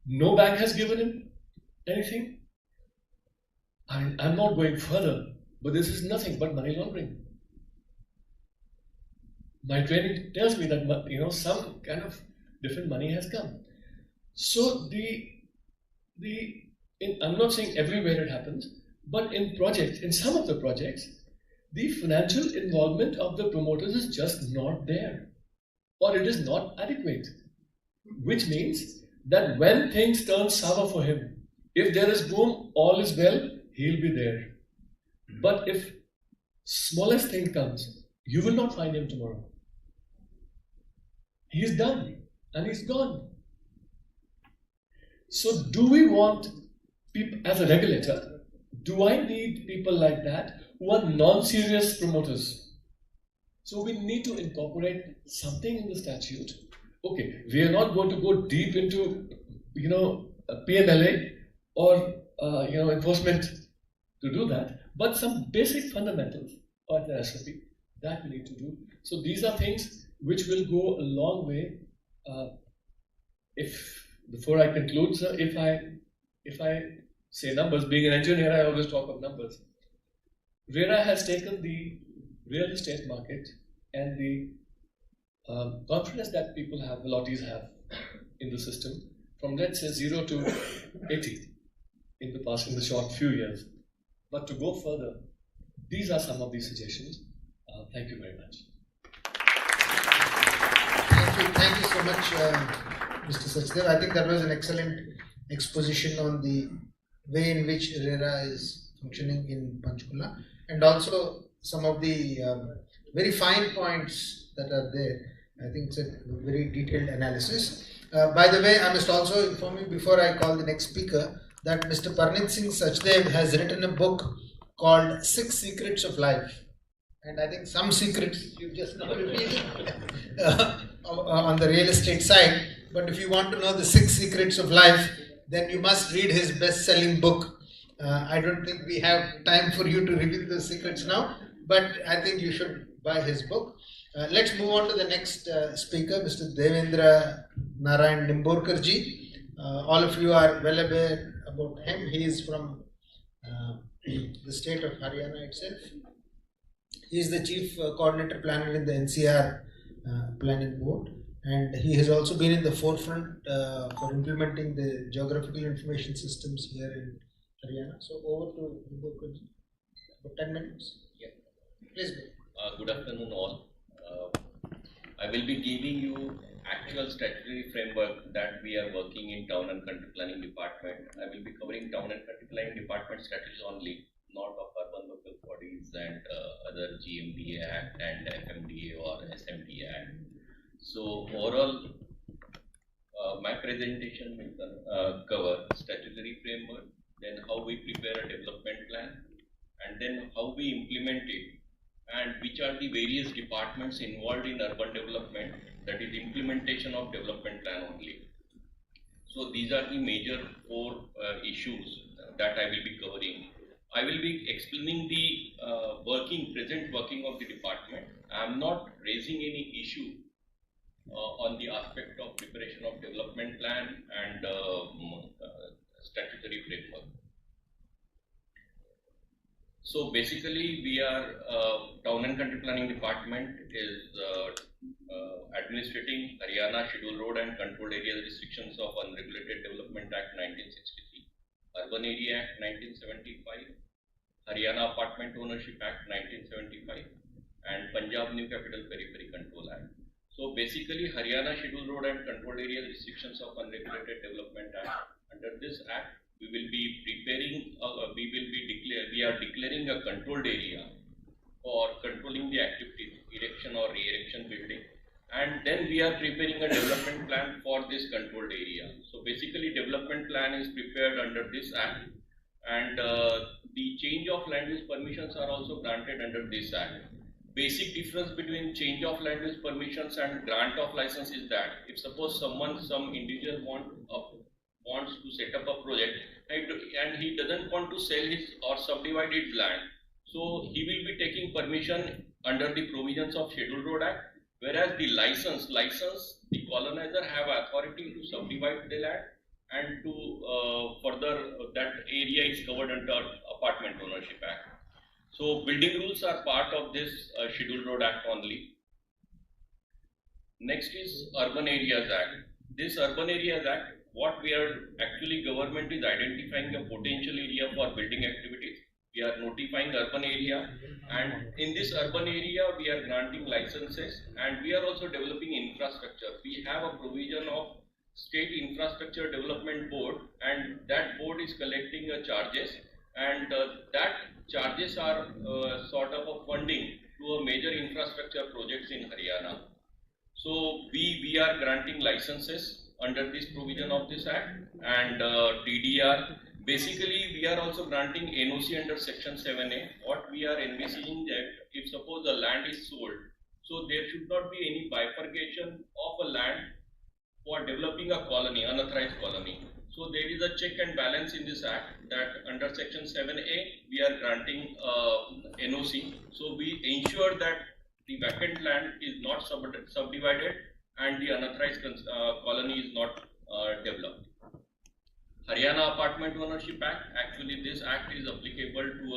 [SPEAKER 18] No bank has given him anything. I'm not going further, but this is nothing but money laundering. My training tells me that some kind of different money has come. So I'm not saying everywhere it happens, but in some of the projects, the financial involvement of the promoters is just not there, or it is not adequate, which means that when things turn sour for him, if there is boom, all is well, he'll be there. But if smallest thing comes, you will not find him tomorrow. He's done and he's gone. So do we want people, as a regulator, do I need people like that who are non-serious promoters? So we need to incorporate something in the statute. Okay, we are not going to go deep into, PMLA or, enforcement to do that, but some basic fundamentals of the SOP that we need to do. So these are things which will go a long way. Before I conclude, sir, if I say numbers, being an engineer, I always talk of numbers. RERA has taken the real estate market and the confidence that people have, allottees have in the system, from let's say 0 to 80 in the short few years. But to go further, these are some of the suggestions. Thank you very much.
[SPEAKER 1] Thank you so much, Mr. Sachdev. I think that was an excellent exposition on the way in which RERA is functioning in Panchkula, and also some of the very fine points that are there. I think it's a very detailed analysis. By the way, I must also inform you before I call the next speaker that Mr. Parnit Singh Sachdev has written a book called 6 Secrets of Life. And I think some secrets you just now revealed on the real estate side. But if you want to know the 6 secrets of life, then you must read his best-selling book. I don't think we have time for you to reveal the secrets now, but I think you should buy his book. Let's move on to the next speaker, Mr. Devendra Narayan Nimborkar ji. All of you are well aware about him. He is from the state of Haryana itself. He is the chief coordinator planner in the NCR planning board, and he has also been in the forefront for implementing the geographical information systems here in Haryana. So over to Nimborkar ji. For 10 minutes.
[SPEAKER 3] Yeah.
[SPEAKER 1] Please go.
[SPEAKER 3] Good afternoon all. I will be giving you actual statutory framework that we are working in Town and Country Planning Department. I will be covering Town and Country Planning Department strategy only, not of urban local bodies and other GMDA Act and FMDA or SMDA Act. So overall, my presentation will cover statutory framework, then how we prepare a development plan,
[SPEAKER 19] and then how we implement it, and which are the various departments involved in urban development, that is implementation of development plan only. So these are the major four issues that I will be covering. I will be explaining the present working of the department. I am not raising any issue on the aspect of preparation of development plan and statutory framework. So basically, we are Town and Country Planning Department is administrating Haryana Scheduled Road and Controlled Area Restrictions of Unregulated Development Act 1963, Urban Area Act 1975, Haryana Apartment Ownership Act 1975, and Punjab New Capital Periphery Control Act. So basically, Haryana Scheduled Road and Controlled Area Restrictions of Unregulated Development Act. Under this act, we will be preparing. We are declaring a controlled area for controlling the activities, erection or re-erection building, and then we are preparing a development plan for this controlled area. So basically, development plan is prepared under this act, and the change of land use permissions are also granted under this act. Basic difference between change of land use permissions and grant of license is that if suppose some individual wants to set up a project and he doesn't want to sell his or subdivide his land, so he will be taking permission under the provisions of Scheduled Road Act, whereas the license the colonizer have authority to subdivide the land and to further that area is covered under Apartment Ownership Act. So building rules are part of this Scheduled Road Act only. Next is Urban Areas Act. This Urban Areas Act, what we are actually, government is identifying a potential area for building activities. We are notifying urban area, and in this urban area we are granting licenses, and we are also developing infrastructure. We have a provision of State Infrastructure Development Board, and that board is collecting charges, and that charges are sort of a funding to a major infrastructure projects in Haryana. So we are granting licenses under this provision of this act, and TDR. Basically, we are also granting NOC under Section 7A. What we are envisaging that if suppose the land is sold, so there should not be any bifurcation of a land for developing a colony, unauthorized colony. So there is a check and balance in this act that under Section 7A we are granting NOC. So we ensure that the vacant land is not subdivided and the unauthorized colony is not developed. Haryana Apartment Ownership Act, actually this act is applicable to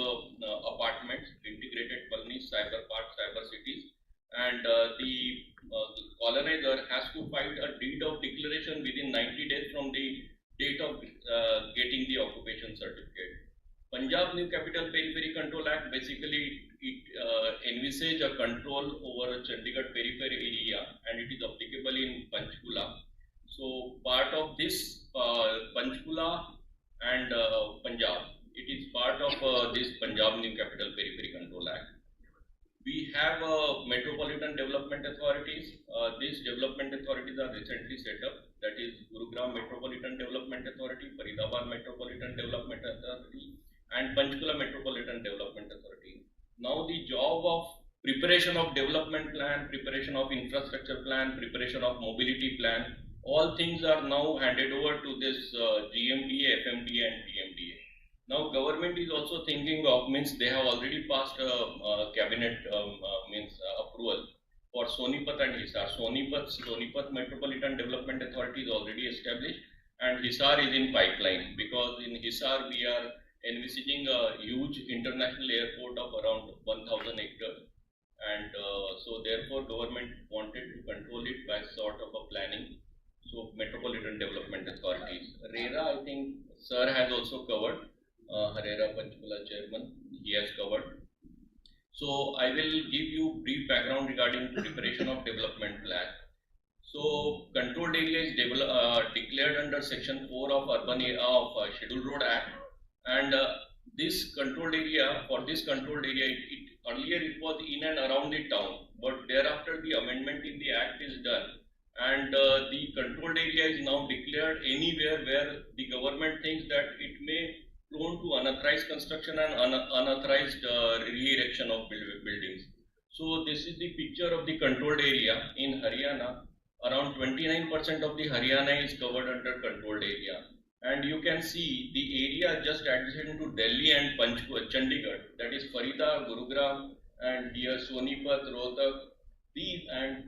[SPEAKER 19] apartments, integrated colonies, cyber parks, cyber cities, and the colonizer has to file a deed of declaration within 90 days from the date of getting the occupation certificate. Punjab New Capital Periphery Control Act, basically it envisages a control over a Chandigarh periphery area, and it is applicable in Panchkula. So part of this Panchkula and Punjab, it is part of this Punjab New Capital Periphery Control Act. We have metropolitan development authorities. These development authorities are recently set up. That is Gurugram Metropolitan Development Authority, Faridabad Metropolitan Development Authority, and Panchkula Metropolitan Development Authority. Now the job of preparation of development plan, preparation of infrastructure plan, preparation of mobility plan, all things are now handed over to this GMDA, FMDA and PMDA. Now government is also thinking of, means they have already passed a cabinet approval for Sonipat and Hisar. Sonipat Metropolitan Development Authority is already established, and Hisar is in pipeline, because in Hisar we are envisaging a huge international airport of around 1,000 hectares, and so therefore government wanted to control it by sort of a planning. So Metropolitan Development Authorities. RERA, I think Sir has also covered. RERA Panchkula Chairman, he has covered. So I will give you brief background regarding preparation of development plan. So controlled area is declared under Section 4 of Scheduled Road Act, and this controlled area, earlier it was in and around the town, but thereafter the amendment in the act is done, and the controlled area is now declared anywhere where the government thinks that it may prone to unauthorized construction and unauthorized re-erection of buildings. So this is the picture of the controlled area in Haryana. Around 29% of the Haryana is covered under controlled area. And you can see the area just adjacent to Delhi and Chandigarh, that is Farida, Gurugram, and here Sonipat, Rohtak, and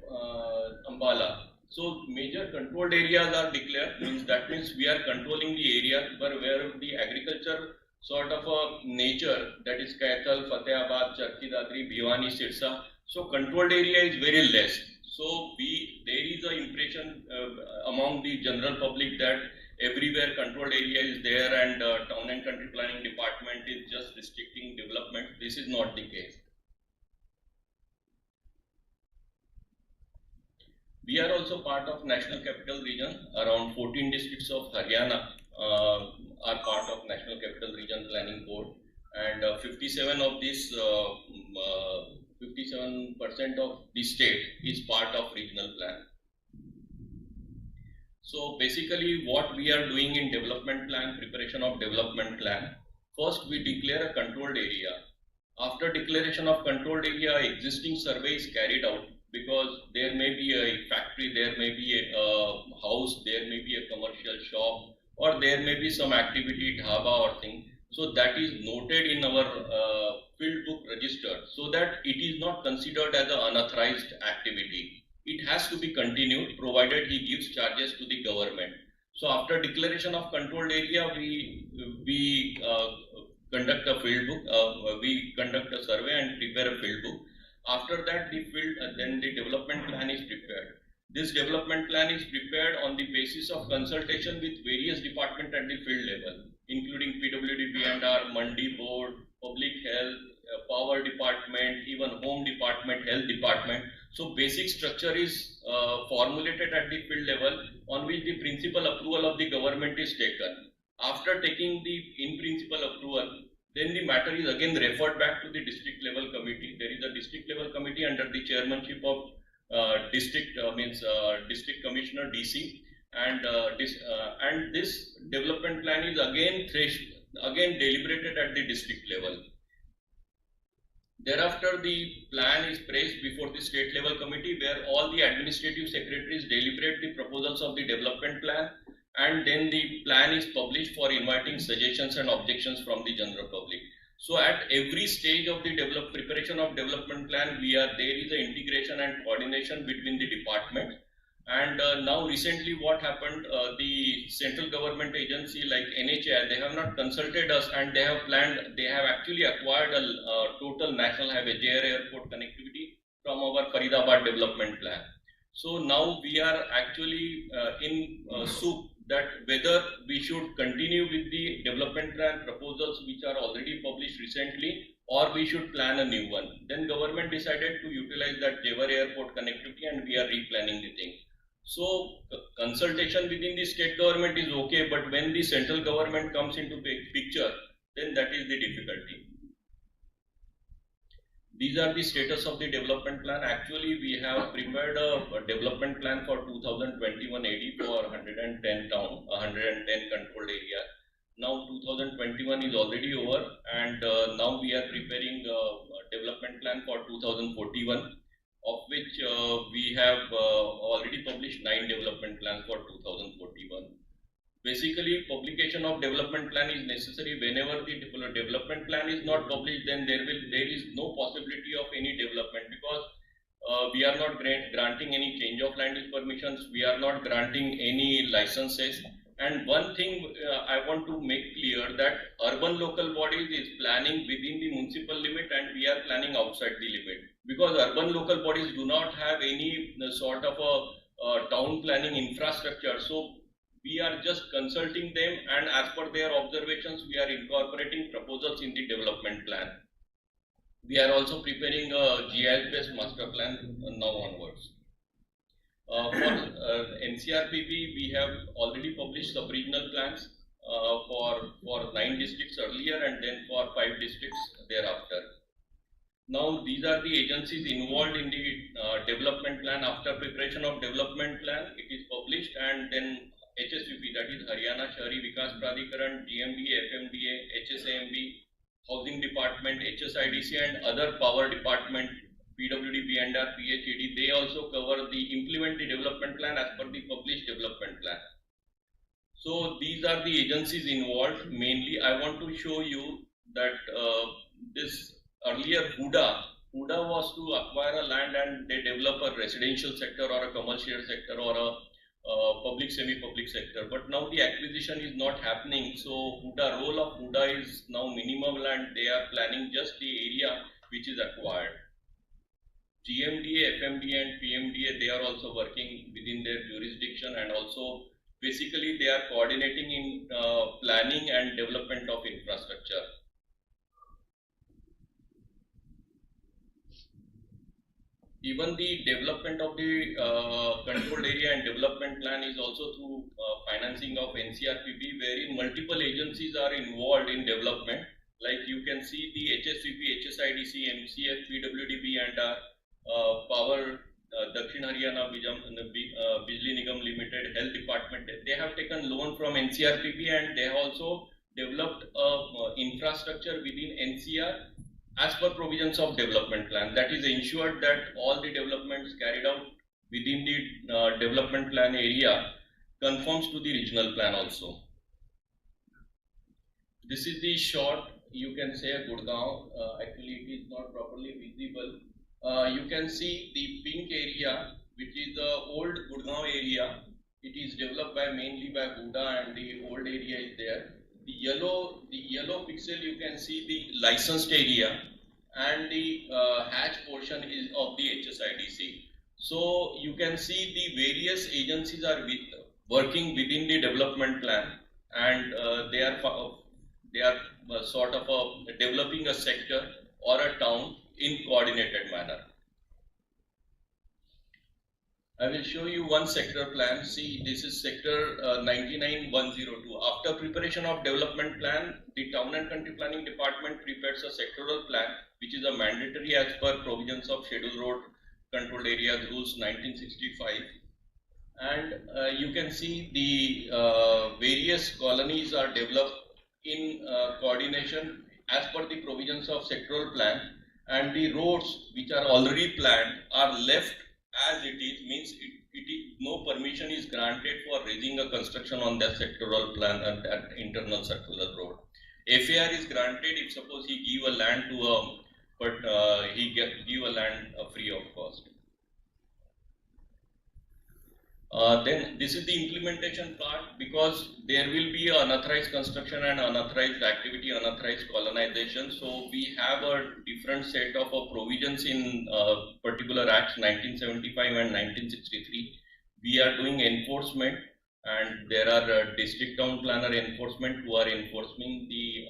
[SPEAKER 19] Ambala. So major controlled areas are declared, that means we are controlling the area where the agriculture sort of a nature, that is Kaithal, Fatehabad, Charki Dadri, Bhiwani, Sirsa. So controlled area is very less. So there is an impression among the general public that everywhere controlled area is there and Town and Country Planning Department is just restricting development. This is not the case. We are also part of National Capital Region. Around 14 districts of Haryana are part of National Capital Region Planning Board, and 57 of this 57% of the state is part of regional plan. So basically what we are doing in development plan, preparation of development plan, first we declare a controlled area. After declaration of controlled area, existing survey is carried out, because there may be a factory, there may be a house, there may be a commercial shop, or there may be some activity, dhaba or thing. So that is noted in our field book register, so that it is not considered as an unauthorized activity. It has to be continued provided he gives charges to the government. So after declaration of controlled area, we conduct a field book, we conduct a survey and prepare a field book. After that, then the development plan is prepared. This development plan is prepared on the basis of consultation with various departments at the field level, including PWD, B&R, Mandi Board, Public Health, Power Department, even Home Department, Health Department. So basic structure is formulated at the field level, on which the principal approval of the government is taken. After taking the in-principle approval, then the matter is again referred back to the district level committee. There is a district level committee under the chairmanship of district commissioner DC, and this development plan is again deliberated at the district level. Thereafter, the plan is placed before the state level committee, where all the administrative secretaries deliberate the proposals of the development plan, and then the plan is published for inviting suggestions and objections from the general public. So at every stage of the preparation of development plan, there is an integration and coordination between the departments. And now recently what happened, the central government agency like NHAI, they have not consulted us, and they have actually acquired a total national highway JR airport connectivity from our Faridabad development plan. So now we are actually in soup that whether we should continue with the development plan proposals which are already published recently, or we should plan a new one. Then government decided to utilize that Jewar airport connectivity, and we are replanning the thing. So consultation within the state government is okay, but when the central government comes into picture, then that is the difficulty. These are the status of the development plan. Actually, we have prepared a development plan for 2021 AD for 110 town, 110 controlled area. Now 2021 is already over, and now we are preparing a development plan for 2041. Of which we have already published 9 development plans for 2041. Basically, publication of development plan is necessary. Whenever the development plan is not published, then there is no possibility of any development, because we are not granting any change of land use permissions, we are not granting any licenses. And one thing I want to make clear, that urban local bodies is planning within the municipal limit, and we are planning outside the limit. Because urban local bodies do not have any sort of a town planning infrastructure. So we are just consulting them, and as per their observations, we are incorporating proposals in the development plan. We are also preparing a GIS-based master plan now onwards. For NCRPB, we have already published sub-regional plans for 9 districts earlier, and then for 5 districts thereafter. Now these are the agencies involved in the development plan. After preparation of development plan, it is published, and then HSVP, that is Haryana Shahri Vikas Pradhikaran, GMDA, FMDA, HSAMB, Housing Department, HSIDC and other power department, PWD, PNR, PHED, they also cover the implement the development plan as per the published development plan. So these are the agencies involved. Mainly I want to show you that this earlier HUDA was to acquire a land and they develop a residential sector or a commercial sector or a public semi-public sector, but now the acquisition is not happening, so role of HUDA is now minimal and they are planning just the area which is acquired. GMDA, FMDA and PMDA, they are also working within their jurisdiction and also basically they are coordinating in planning and development of infrastructure. Even the development of the controlled area and development plan is also through financing of NCRPB, wherein multiple agencies are involved in development. Like you can see the HSVP, HSIDC, MCF, PWDB and Power, Dakshin Haryana Bijli Nigam Limited, Health Department. They have taken loan from NCRPB and they have also developed infrastructure within NCR as per provisions of development plan. That is ensured that all the developments carried out within the development plan area conforms to the regional plan also. This is the shot, you can say Gurgaon, actually it is not properly visible. You can see the pink area, which is the old Gurgaon area. It is developed by mainly by HUDA and the old area is there. The yellow pixel, you can see the licensed area and the hatch portion is of the HSIDC. So you can see the various agencies are working within the development plan and they are sort of developing a sector or a town in coordinated manner. I will show you one sector plan. See, this is sector 99102. After preparation of development plan, the Town and Country Planning Department prepares a sectoral plan, which is a mandatory as per provisions of Schedule Road Controlled Areas Rules 1965. And you can see the various colonies are developed in coordination as per the provisions of sectoral plan, and the roads which are already planned are left as it is, means no permission is granted for raising a construction on that sectoral plan and that internal circular road. FAR is granted if suppose he give a land to a, but he give a land free of cost. Then this is the implementation part, because there will be unauthorized construction and unauthorized activity, unauthorized colonization. So we have a different set of provisions in particular Acts 1975 and 1963. We are doing enforcement, and there are district town planner enforcement who are enforcing the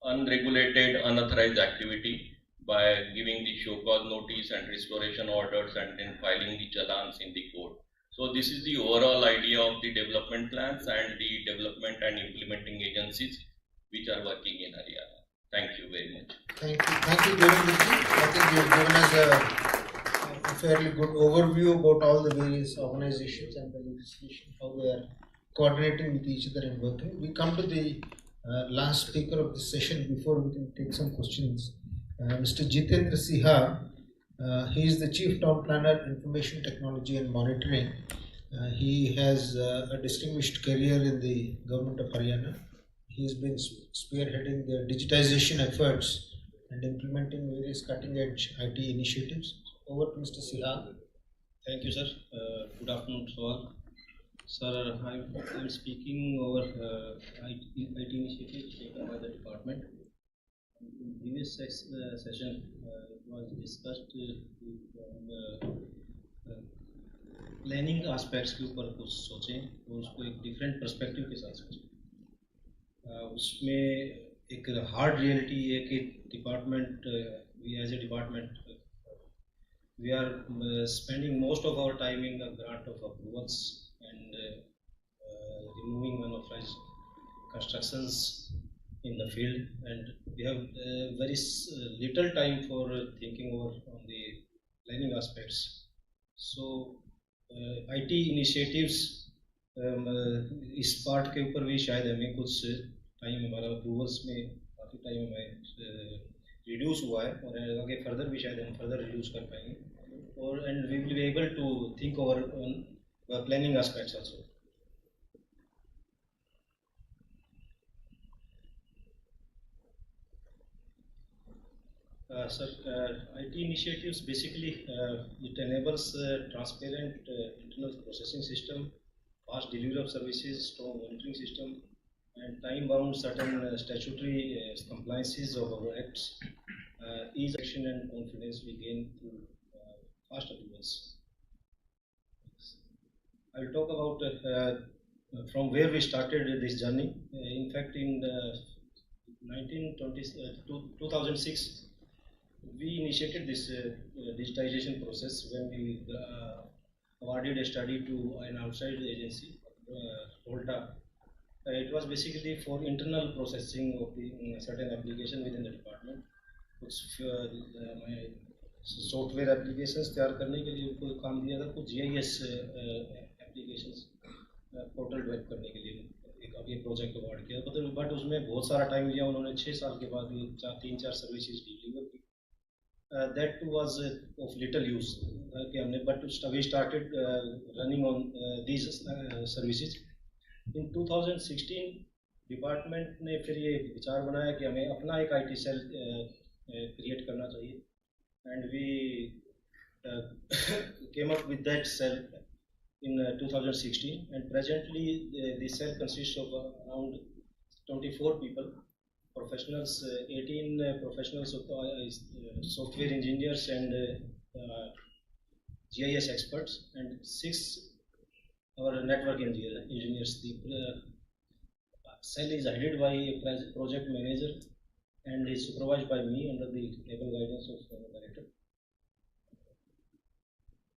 [SPEAKER 19] unregulated unauthorized activity by giving the show cause notice and restoration orders and then filing the challans in the court. So this is the overall idea of the development plans and the development and implementing agencies which are working in Haryana. Thank you very much.
[SPEAKER 1] Thank you very much. I think you have given us a fairly good overview about all the various organizations and the legislation, how they are coordinating with each other and working. We come to the last speaker of this session before we can take some questions. Mr. Jitendra Siha. He is the Chief Town Planner, Information Technology and Monitoring. He has a distinguished career in the government of Haryana. He has been spearheading the digitization efforts and implementing various cutting-edge IT initiatives. Over to Mr. Siha.
[SPEAKER 20] Thank you, sir. Good afternoon to all. Sir, I am speaking over IT initiatives taken by the department. In previous session, it was discussed planning aspects के ऊपर कुछ सोचें और उसको एक different perspective के साथ सोचें। उसमें एक hard reality है कि department, we as a department, we are spending most of our time in the grant of approvals and removing unauthorized constructions in the field, and we have very little time for thinking over on the planning aspects. So IT initiatives इस part के ऊपर भी शायद हमें कुछ time हमारा approvals में काफ़ी टाइम हमें रिड्यूस हुआ है और आगे फर्दर भी शायद हम फर्दर रिड्यूस कर पाएंगे और and we will be able to think over on planning aspects also. Sir, IT initiatives basically it enables transparent internal processing system, fast delivery of services, strong monitoring system, and time-bound certain statutory compliances of our acts, ease action and confidence we gain through fast approvals. I will talk about from where we started this journey. In fact, in 2006, we initiated this digitization process when we awarded a study to an outside agency, Volta. It was basically for internal processing of the certain application within the department. कुछ software applications तैयार करने के लिए उनको काम दिया था, कुछ GIS एप्लीकेशंस पोर्टल डेवलप करने के लिए एक अभी प्रोजेक्ट अवार्ड किया, बट उसमें बहुत सारा टाइम लिया उन्होंने. 6 साल के बाद ये 3-4 सर्विसेज डिलीवर की. That was of little use. But we started running on these services. In 2016, department ने फिर ये विचार बनाया कि हमें अपना एक IT सेल create करना चाहिए, and we came up with that cell in 2016. And presently, the cell consists of around 24 people. Professionals, 18 professionals, software engineers and GIS experts, and 6 our network engineers. The cell is headed by a project manager and is supervised by me under the able guidance of the director.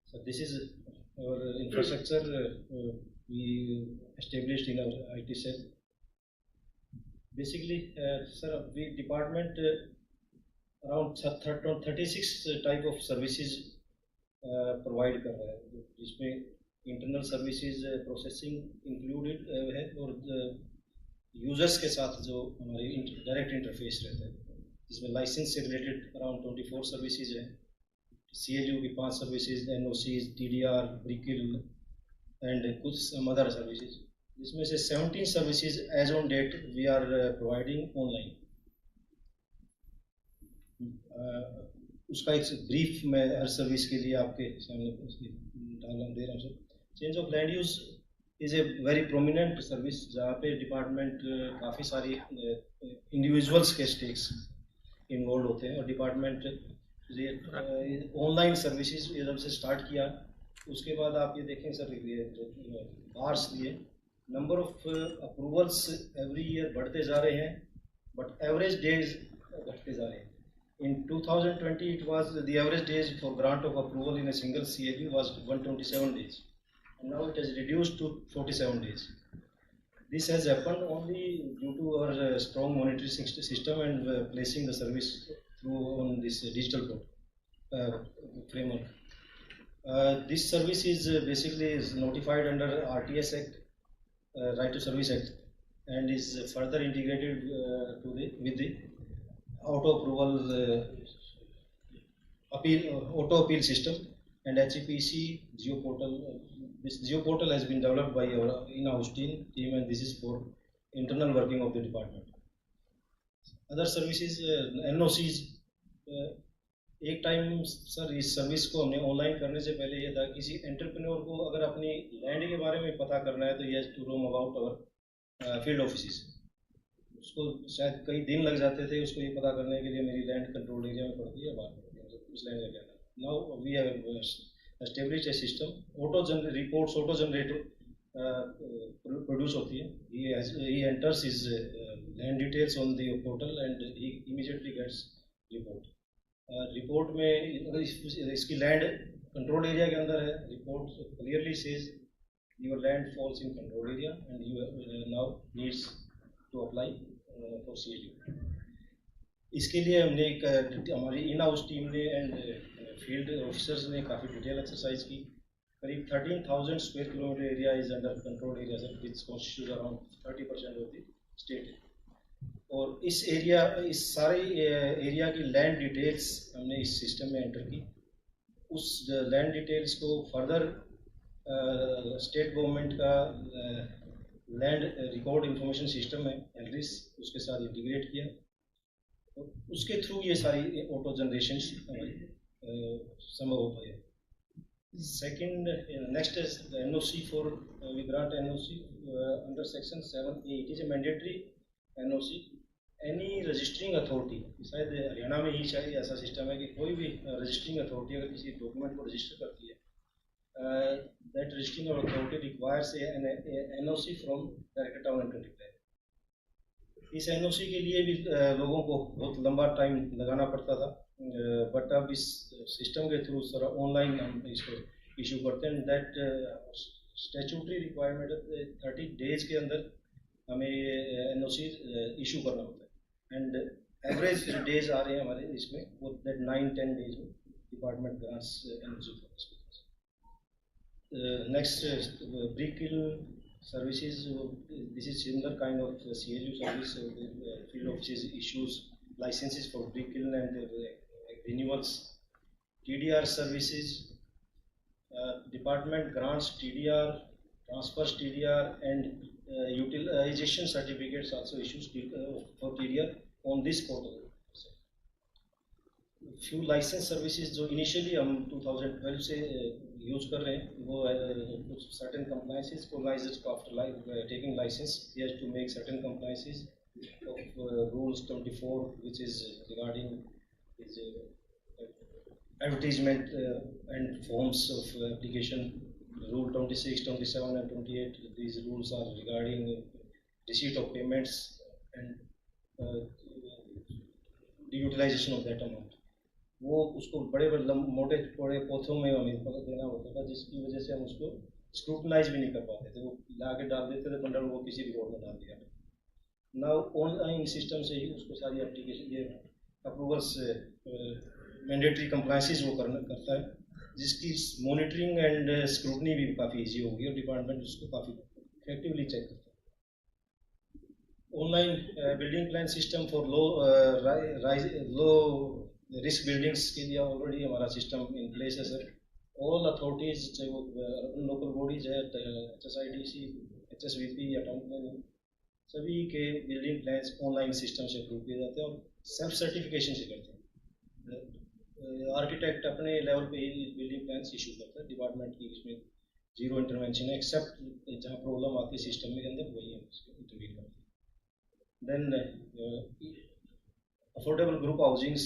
[SPEAKER 20] So this is our infrastructure we established in our IT cell. Basically, sir, we department around 36 type of services provide कर रहा है, जिसमें internal services processing included है और users के साथ जो हमारे direct interface रहता है, जिसमें license से related around 24 services है, CLU की 5 services, NOCs, TDR, BRICL and कुछ some other services. इसमें से 17 services as on date we are providing online. उसका एक ब्रीफ मैं हर सर्विस के लिए आपके सामने दे रहा हूँ. Sir, change of land use is a very prominent service जहाँ पे डिपार्टमेंट काफ़ी सारी इंडिविजुअल्स के स्टेक्स इन्वॉल्व होते हैं और डिपार्टमेंट ऑनलाइन सर्विसेज जब से स्टार्ट किया उसके बाद आप ये देखें सर, ये बार्स दिए, number of approvals every year बढ़ते जा रहे हैं, बट एवरेज डेज घटते जा रहे हैं. In 2020, it was the average days for grant of approval in a single CLU was 127 days, and now it has reduced to 47 days. This has happened only due to our strong monitoring system and placing the service through on this digital framework. This service is basically notified under RTS Act, Right to Service Act, and is further integrated with the auto approval auto appeal system and HEPC geoportal. This geoportal has been developed by our in-house team, and this is for internal working of the department. Other services, NOCs. एक time sir इस service को हमने online करने से पहले ये था, किसी एंटरप्रेन्योर को अगर अपनी लैंड के बारे में पता करना है तो ये to roam about our field offices. उसको शायद कई दिन लग जाते थे उसको ये पता करने के लिए मेरी लैंड कंट्रोल एरिया में पड़ती है बाहर उस लैंड का क्या. Now we have established a system, reports auto generate produce होती है. He enters his land details on the portal and he immediately gets report. Report में इसकी लैंड कंट्रोल एरिया के अंदर है, report clearly says your land falls in control area and you now needs to apply for CLU. इसके लिए हमने हमारी in house team ने एंड फील्ड ऑफिसर्स ने काफ़ी डिटेल एक्सरसाइज की. करीब 13,000 square kilometre area is under control area sir, which constitute around 30% of the state. और इस सारे एरिया की लैंड डिटेल्स हमने इस सिस्टम में एंटर की। उस लैंड डिटेल्स को फर्दर स्टेट गवर्नमेंट का लैंड रिकॉर्ड इंफॉर्मेशन सिस्टम है एलरिस, उसके साथ इंटीग्रेट किया। तो उसके थ्रू ये सारी ऑटो जनरेशन संभव हो पाए। Second, next is the NOC for we grant NOC under section 7A. It is a mandatory NOC. Any registering authority, शायद हरियाणा में ही शायद ऐसा सिस्टम है कि कोई भी रजिस्टरिंग अथॉरिटी अगर किसी डॉक्यूमेंट को रजिस्टर करती है, that registering authority requires an NOC from Director Town and Country Plan. इस NOC के लिए भी लोगों को बहुत लंबा टाइम लगाना पड़ता था, बट अब इस सिस्टम के थ्रू सर ऑनलाइन हम इसको इशू करते हैं। दैट स्टैट्यूटरी रिक्वायरमेंट 30 डेज के अंदर हमें NOC इशू करना होता है, एंड एवरेज डेज आ रहे हैं हमारे इसमें, वो दैट 9-10 डेज में department grants NOC for. Next brick kill services, this is similar kind of CLU service, field offices issues licenses for brick kiln and renewals. TDR services, department grants TDR, transfers TDR and utilization certificates also issues for TDR on this portal. Few license services जो initially हम 2012 से use कर रहे हैं, वो कुछ certain compliances colonizers को after taking license he has to make certain compliances of rules 24 which is regarding his advertisement and forms of application. Rule 26, 27 and 28, these rules are regarding receipt of payments and the utilization of that amount. वो उसको बड़े मोटे बड़े पोथों में हमें देना होता था, जिसकी वजह से हम उसको स्क्रूटनाइज भी नहीं कर पाते थे। वो ला के डाल देते थे बंडल, वो किसी रिकॉर्ड में डाल दिया। नाउ ऑनलाइन सिस्टम से ही उसको सारी एप्लीकेशन ये अप्रूवल्स मैंडेटरी कंप्लायंसेस वो करता है, जिसकी मॉनिटरिंग एंड स्क्रूटनी भी काफ़ी ईजी होगी और डिपार्टमेंट उसको काफ़ी इफेक्टिवली चेक करता है। Online building plan system for low risk buildings के लिए ऑलरेडी हमारा सिस्टम इन प्लेस है सर। ऑल अथॉरिटीज, चाहे वो लोकल बॉडीज है, HSIDC, HSVP या टाउन प्लानिंग, सभी के बिल्डिंग प्लान्स ऑनलाइन सिस्टम से अप्रूव किए जाते हैं और सेल्फ सर्टिफिकेशन से करते हैं। आर्किटेक्ट अपने लेवल पे ही बिल्डिंग प्लान्स इशू करता है, डिपार्टमेंट की इसमें जीरो इंटरवेंशन है, एक्सेप्ट जहाँ प्रॉब्लम आती है सिस्टम के अंदर वही हम उसको इंटरवीन करते हैं। Then affordable group housings,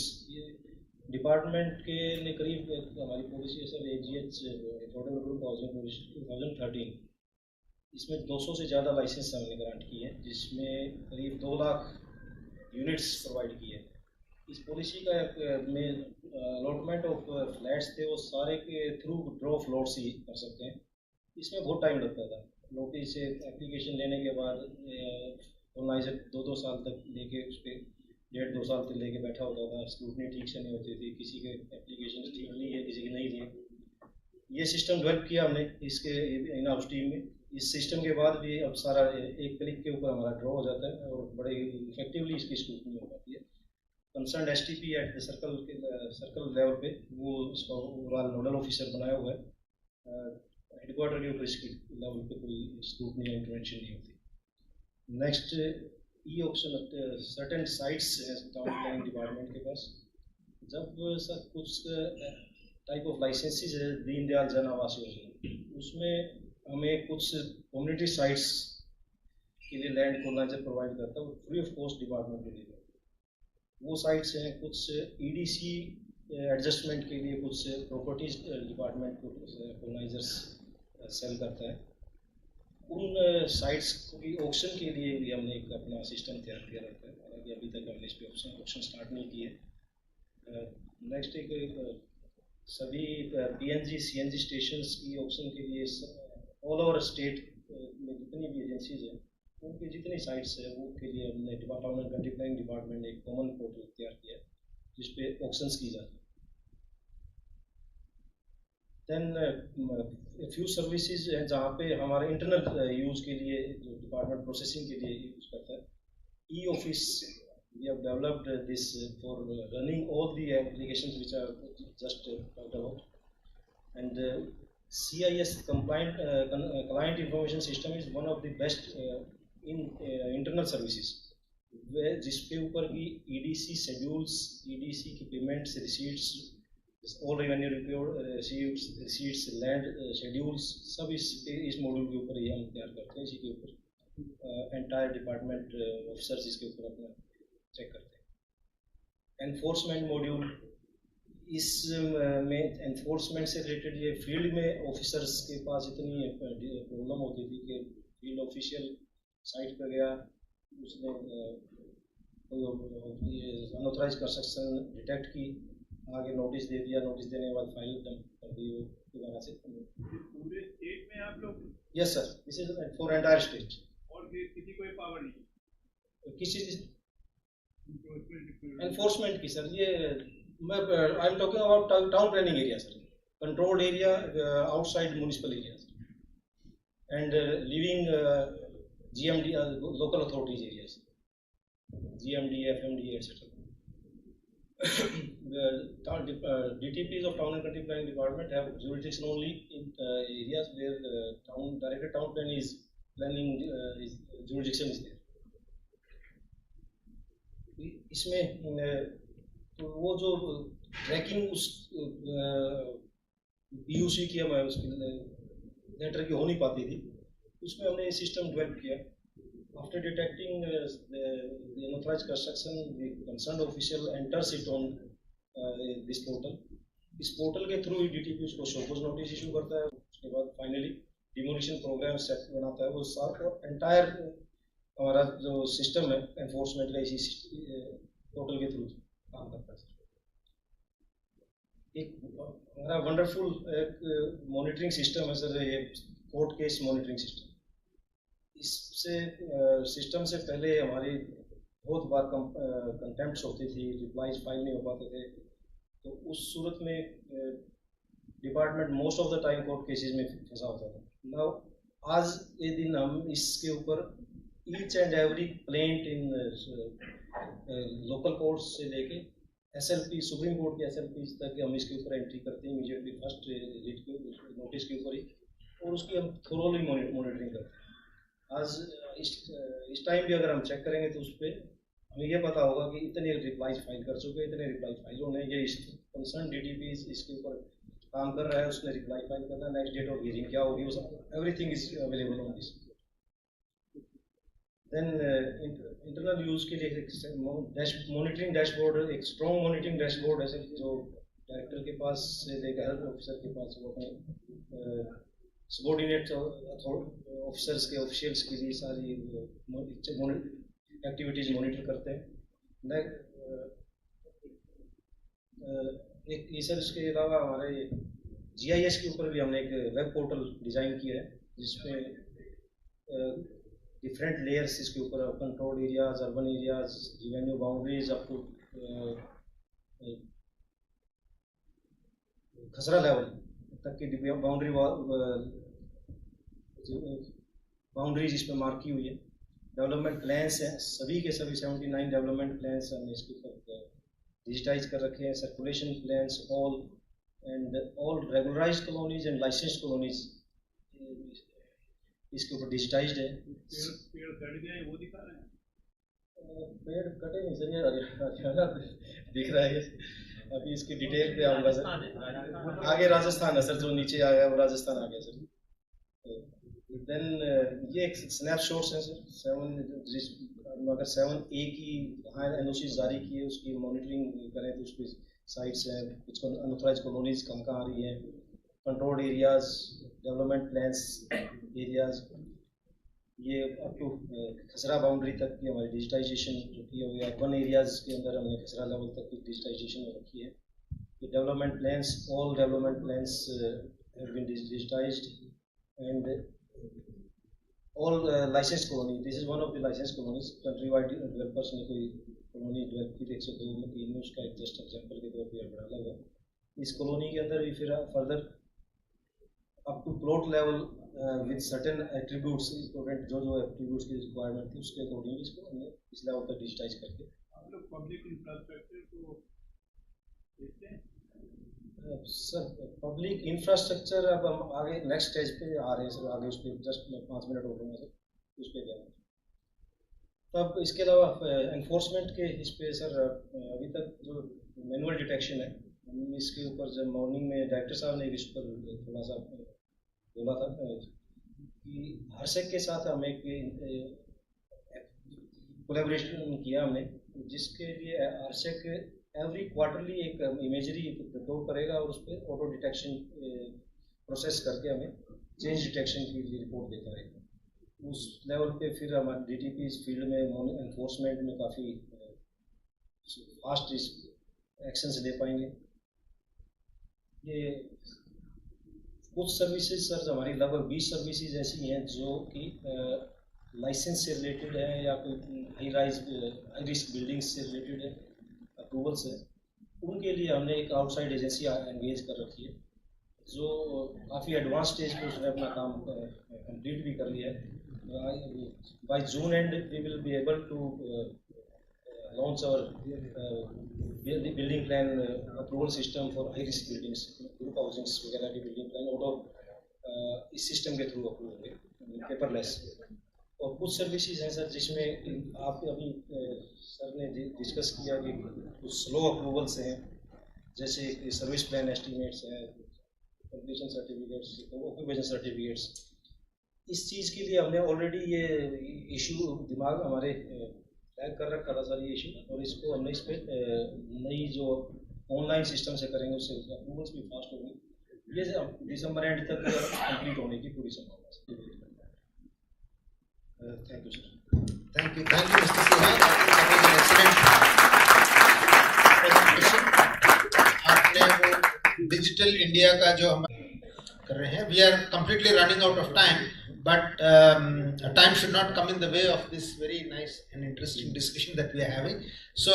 [SPEAKER 20] department के ने करीब हमारी पॉलिसी है sir AGH affordable group housing policy 2013, इसमें 200 से ज़्यादा लाइसेंस हमने ग्रांट की है, जिसमें करीब 2 लाख यूनिट्स प्रोवाइड की है। इस पॉलिसी का में अलॉटमेंट ऑफ फ्लैट्स थे, वो सारे के थ्रू ड्रॉ फ्लोट्स ही कर सकते हैं। इसमें बहुत टाइम लगता था, नोटिस से एप्लीकेशन लेने के बाद ऑनलाइन 2-2 साल तक लेके उस पर 1.5-2 साल तक लेके बैठा होता था, स्क्रूटनी ठीक से नहीं होती थी, किसी के एप्लीकेशन ठीक नहीं है, किसी की नहीं थी। ये सिस्टम डेवलप किया हमने इसके इन हाउस टीम में। इस सिस्टम के बाद भी अब सारा एक क्लिक के ऊपर हमारा ड्रॉ हो जाता है और बड़े इफेक्टिवली इसकी स्क्रूटनी हो जाती है। Concern STP at the circle level पे वो इसका ओवरऑल नोडल ऑफिसर बनाया हुआ है, हेडक्वार्टर के ऊपर इसकी लेवल पे कोई स्क्रूटनी या इंटरवेंशन नहीं होती। नेक्स्ट ई-ऑक्शन, सर्टेन साइट्स हैं टाउन प्लानिंग डिपार्टमेंट के पास। जब सर कुछ टाइप ऑफ लाइसेंसेस है दीनदयाल जन आवास योजना, उसमें हमें कुछ कम्युनिटी साइट्स के लिए लैंड कोलाइजर प्रोवाइड करता है, वो फ्री ऑफ कॉस्ट डिपार्टमेंट के लिए। वो साइट्स हैं, कुछ EDC एडजस्टमेंट के लिए कुछ प्रॉपर्टीज डिपार्टमेंट को कोलाइजर्स सेल करता है। उन साइट्स की ऑक्शन के लिए भी हमने एक अपना सिस्टम तैयार किया रहता है, हालांकि अभी तक हमने इस पर ऑक्शन स्टार्ट नहीं किए। नेक्स्ट एक सभी PNG CNG स्टेशंस की ऑक्शन के लिए ऑल ओवर स्टेट में जितनी भी एजेंसीज हैं उनकी जितनी साइट्स है वो के लिए हमने town and country planning department ने एक कॉमन पोर्टल तैयार किया है जिस पे ऑक्शंस की जाती है। देन फ्यू सर्विसेज हैं जहाँ पे हमारे इंटरनल यूज़ के लिए जो डिपार्टमेंट प्रोसेसिंग के लिए यूज़ करता है, e office we have developed this for running all the applications which are just talked about, and CIS compliant client information system is one of the best in internal services, जिसके ऊपर की EDC schedules, EDC की payments, receipts, all revenue receipts, land schedules, सब इस module के ऊपर ही हम तैयार करते हैं। इसी के ऊपर एंटायर डिपार्टमेंट ऑफिसर्स इसके ऊपर अपना चेक करते हैं। एनफोर्समेंट मॉड्यूल, इसमें एनफोर्समेंट से रिलेटेड ये फील्ड में ऑफिसर्स के पास इतनी प्रॉब्लम होती थी कि फील्ड ऑफिशियल साइट पर गया, उसने अनऑथराइज कंस्ट्रक्शन डिटेक्ट की, आगे नोटिस दे दिया, नोटिस देने के बाद फाइल कर दी, दोबारा से।
[SPEAKER 21] पूरे स्टेट में आप लोग?
[SPEAKER 20] Yes sir, this is for entire state.
[SPEAKER 21] और किसी कोई पावर नहीं?
[SPEAKER 20] किसी एनफोर्समेंट की सर, ये मैं I am talking about town planning area sir, controlled area outside municipal area and living GMD local authorities areas, GMD, FMD etc. DTPs of town and country planning department have jurisdiction only in areas where directed town plan is planning jurisdiction is there. इसमें तो वो जो trekking उस PUC की हमें उसकी letter की हो नहीं पाती थी, उसमें हमने सिस्टम डेवलप किया। After detecting the unauthorized construction, the concerned official enters it on this portal. इस पोर्टल के थ्रू ही DTP उसको शोकॉज नोटिस इशू करता है, उसके बाद फाइनली डिमोलिशन प्रोग्राम सेट बनाता है। वो सारा एंटायर हमारा जो सिस्टम है एनफोर्समेंट का इसी पोर्टल के थ्रू काम करता है। एक हमारा वंडरफुल एक मॉनिटरिंग सिस्टम है सर, ये कोर्ट केस मॉनिटरिंग सिस्टम। इससे सिस्टम से पहले हमारी बहुत बार कंटेम्प्ट्स होती थी, रिप्लाईज फाइल नहीं हो पाते थे, तो उस सूरत में department most of the time court cases में फंसा होता था। नाउ आज ये दिन हम इसके ऊपर each and every plaint in local court से लेके SLP सुप्रीम कोर्ट के SLP तक हम इसके ऊपर एंट्री करते हैं इमीडिएटली फर्स्ट रीड के नोटिस के ऊपर ही, और उसकी हम थोरोली मॉनिटरिंग करते हैं। आज इस टाइम भी अगर हम चेक करेंगे तो उस पर हमें ये पता होगा कि इतने रिप्लाईज फाइल कर चुके, इतने रिप्लाई फाइल होने, ये कंसर्न DTP इसके ऊपर काम कर रहा है, उसने रिप्लाई फाइल करना है, नेक्स्ट डेट ऑफ हियरिंग क्या होगी, everything is available on this. Then internal use के लिए मॉनिटरिंग डैशबोर्ड, एक स्ट्रॉन्ग मॉनिटरिंग डैशबोर्ड है सर, जो डायरेक्टर के पास से लेकर हर ऑफिसर के पास वो अपने सबॉर्डिनेट ऑफिसर्स के ऑफिशियल्स की भी सारी एक्टिविटीज मॉनिटर करते हैं। एक सर इसके अलावा हमारे GIS के ऊपर भी हमने एक वेब पोर्टल डिज़ाइन किया है, जिसमें डिफरेंट लेयर्स इसके ऊपर control areas, urban areas, revenue boundaries, up to khasra level तक की बाउंड्रीज इसमें मार्क की हुई है। डेवलपमेंट प्लान्स हैं, सभी के सभी 79 डेवलपमेंट प्लान्स हमने इसके ऊपर डिजिटाइज कर रखे हैं। Circulation plans all and all regularised colonies and licensed colonies इसके ऊपर डिजिटाइज्ड है।
[SPEAKER 21] पेड़ कट गए वो दिखा रहे हैं?
[SPEAKER 20] पेड़ कटे नहीं सर, ये दिख रहा है। अभी इसकी डिटेल पे आऊँगा सर, आगे राजस्थान है सर, जो नीचे आ गया वो राजस्थान आ गया सर। देन ये एक स्नैपशॉट्स है सर, 7 अगर 7A की हाँ NOC जारी की है, उसकी मॉनिटरिंग करें तो उसकी साइट्स हैं, कुछ अनऑथराइज्ड कॉलोनीज कहाँ आ रही हैं, controlled areas, development plans areas, ये अप टू खसरा बाउंड्री तक की हमारी डिजिटाइजेशन जो की हो गया। अर्बन एरियाज के अंदर हमने खसरा लेवल तक की डिजिटाइजेशन रखी है। ये development plans, all development plans have been digitized and all license colony, this is one of the license colonies. Country wide developers ने कोई कॉलोनी डेवलप की 102 में, उसका एक जस्ट एग्जाम्पल के तौर पर बढ़ा हुआ। इस कॉलोनी के अंदर भी फिर further up to plot level with certain attributes, important जो जो एट्रीब्यूट्स की रिक्वायरमेंट थी उसके अकॉर्डिंग इसको हमने इस लेवल तक डिजिटाइज करके
[SPEAKER 14] आप लोग पब्लिक इंफ्रास्ट्रक्चर को देखते हैं।
[SPEAKER 20] सर पब्लिक इंफ्रास्ट्रक्चर अब हम आगे नेक्स्ट स्टेज पे आ रहे हैं सर, आगे उस पर जस्ट 5 मिनट हो गए सर, उस पर गया। तब इसके अलावा एनफोर्समेंट के इस पे सर अभी तक जो मैनुअल डिटेक्शन है, हम इसके ऊपर जब मॉर्निंग में डायरेक्टर साहब ने इस पर थोड़ा सा बोला था कि हर्षक के साथ हम एक कोलैबोरेशन किया हमने, जिसके लिए हर्षक एवरी क्वार्टरली एक इमेजरी रिपोर्ट करेगा और उस पर ऑटो डिटेक्शन प्रोसेस करके हमें चेंज डिटेक्शन की रिपोर्ट देता रहेगा। उस लेवल पे फिर हमारे डीटीपी इस फील्ड में एनफोर्समेंट में काफ़ी फास्ट एक्शंस ले पाएंगे। ये कुछ सर्विसेज सर हमारी लगभग 20 सर्विसेज ऐसी हैं जो कि लाइसेंस से रिलेटेड है या कोई हाई रिस्क बिल्डिंग्स से रिलेटेड है, अप्रूवल्स है, उनके लिए हमने एक आउटसाइड एजेंसी एंगेज कर रखी है जो काफ़ी एडवांस स्टेज पे उसने अपना काम कंप्लीट भी कर लिया है। By June and we will be able to launch our building plan approval system for high risk buildings, group housings वगैरह की बिल्डिंग प्लान ऑटो इस सिस्टम के थ्रू अप्रूव होंगे, पेपरलेस। और कुछ सर्विसेज हैं सर जिसमें आप अभी सर ने डिस्कस किया कि कुछ स्लो अप्रूवल्स हैं, जैसे सर्विस प्लान एस्टीमेट्स हैं, कंप्लीशन सर्टिफिकेट्स, ऑक्यूपेशन सर्टिफिकेट्स। इस चीज़ के लिए हमने ऑलरेडी ये इशू दिमाग हमारे टैग कर रखा था सर ये इशू, और इसको हमने इस पर नई जो ऑनलाइन सिस्टम से करेंगे उससे अप्रूवल्स भी फास्ट होंगी। ये दिसंबर एंड तक कंप्लीट होने की पूरी संभावना है। Thank you sir.
[SPEAKER 1] Thank you mister Sinha, आपने वो डिजिटल इंडिया का जो हम कर रहे हैं, we are completely running out of time, but time should not come in the way of this very nice and interesting discussion that we are having. So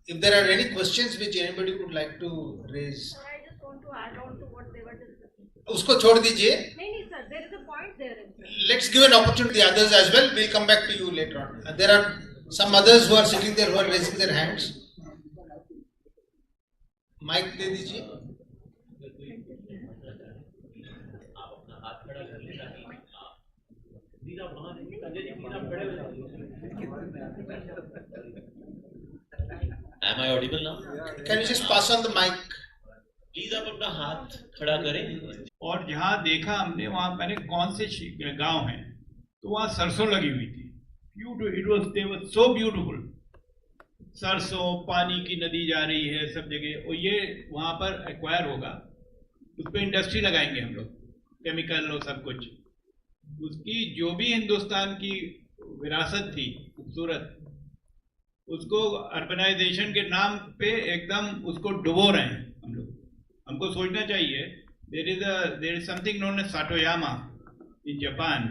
[SPEAKER 1] if there are any questions which anybody would like to raise,
[SPEAKER 6] I just want to add on to what they were discussing.
[SPEAKER 1] उसको छोड़ दीजिए.
[SPEAKER 6] नहीं sir, there is a point there.
[SPEAKER 1] Let's give an opportunity to the others as well. We'll come back to you later on. There are some others who are sitting there who are raising their hands. Mic दे दीजिए.
[SPEAKER 3] Am I audible now?
[SPEAKER 1] Can you just pass on the mic?
[SPEAKER 3] Please आप अपना हाथ खड़ा करें।
[SPEAKER 5] और जहाँ देखा हमने वहाँ मैंने कौन से गांव हैं तो वहाँ सरसों लगी हुई थी। It was so beautiful. सरसों, पानी की नदी जा रही है सब जगह, और ये वहाँ पर एक्वायर होगा, उस पर इंडस्ट्री लगाएंगे हम लोग, केमिकल और सब कुछ। उसकी जो भी हिंदुस्तान की विरासत थी खूबसूरत, उसको अर्बनाइजेशन के नाम पे एकदम उसको डुबो रहे हैं हम लोग। हमको सोचना चाहिए, there is something known as Satoyama in Japan.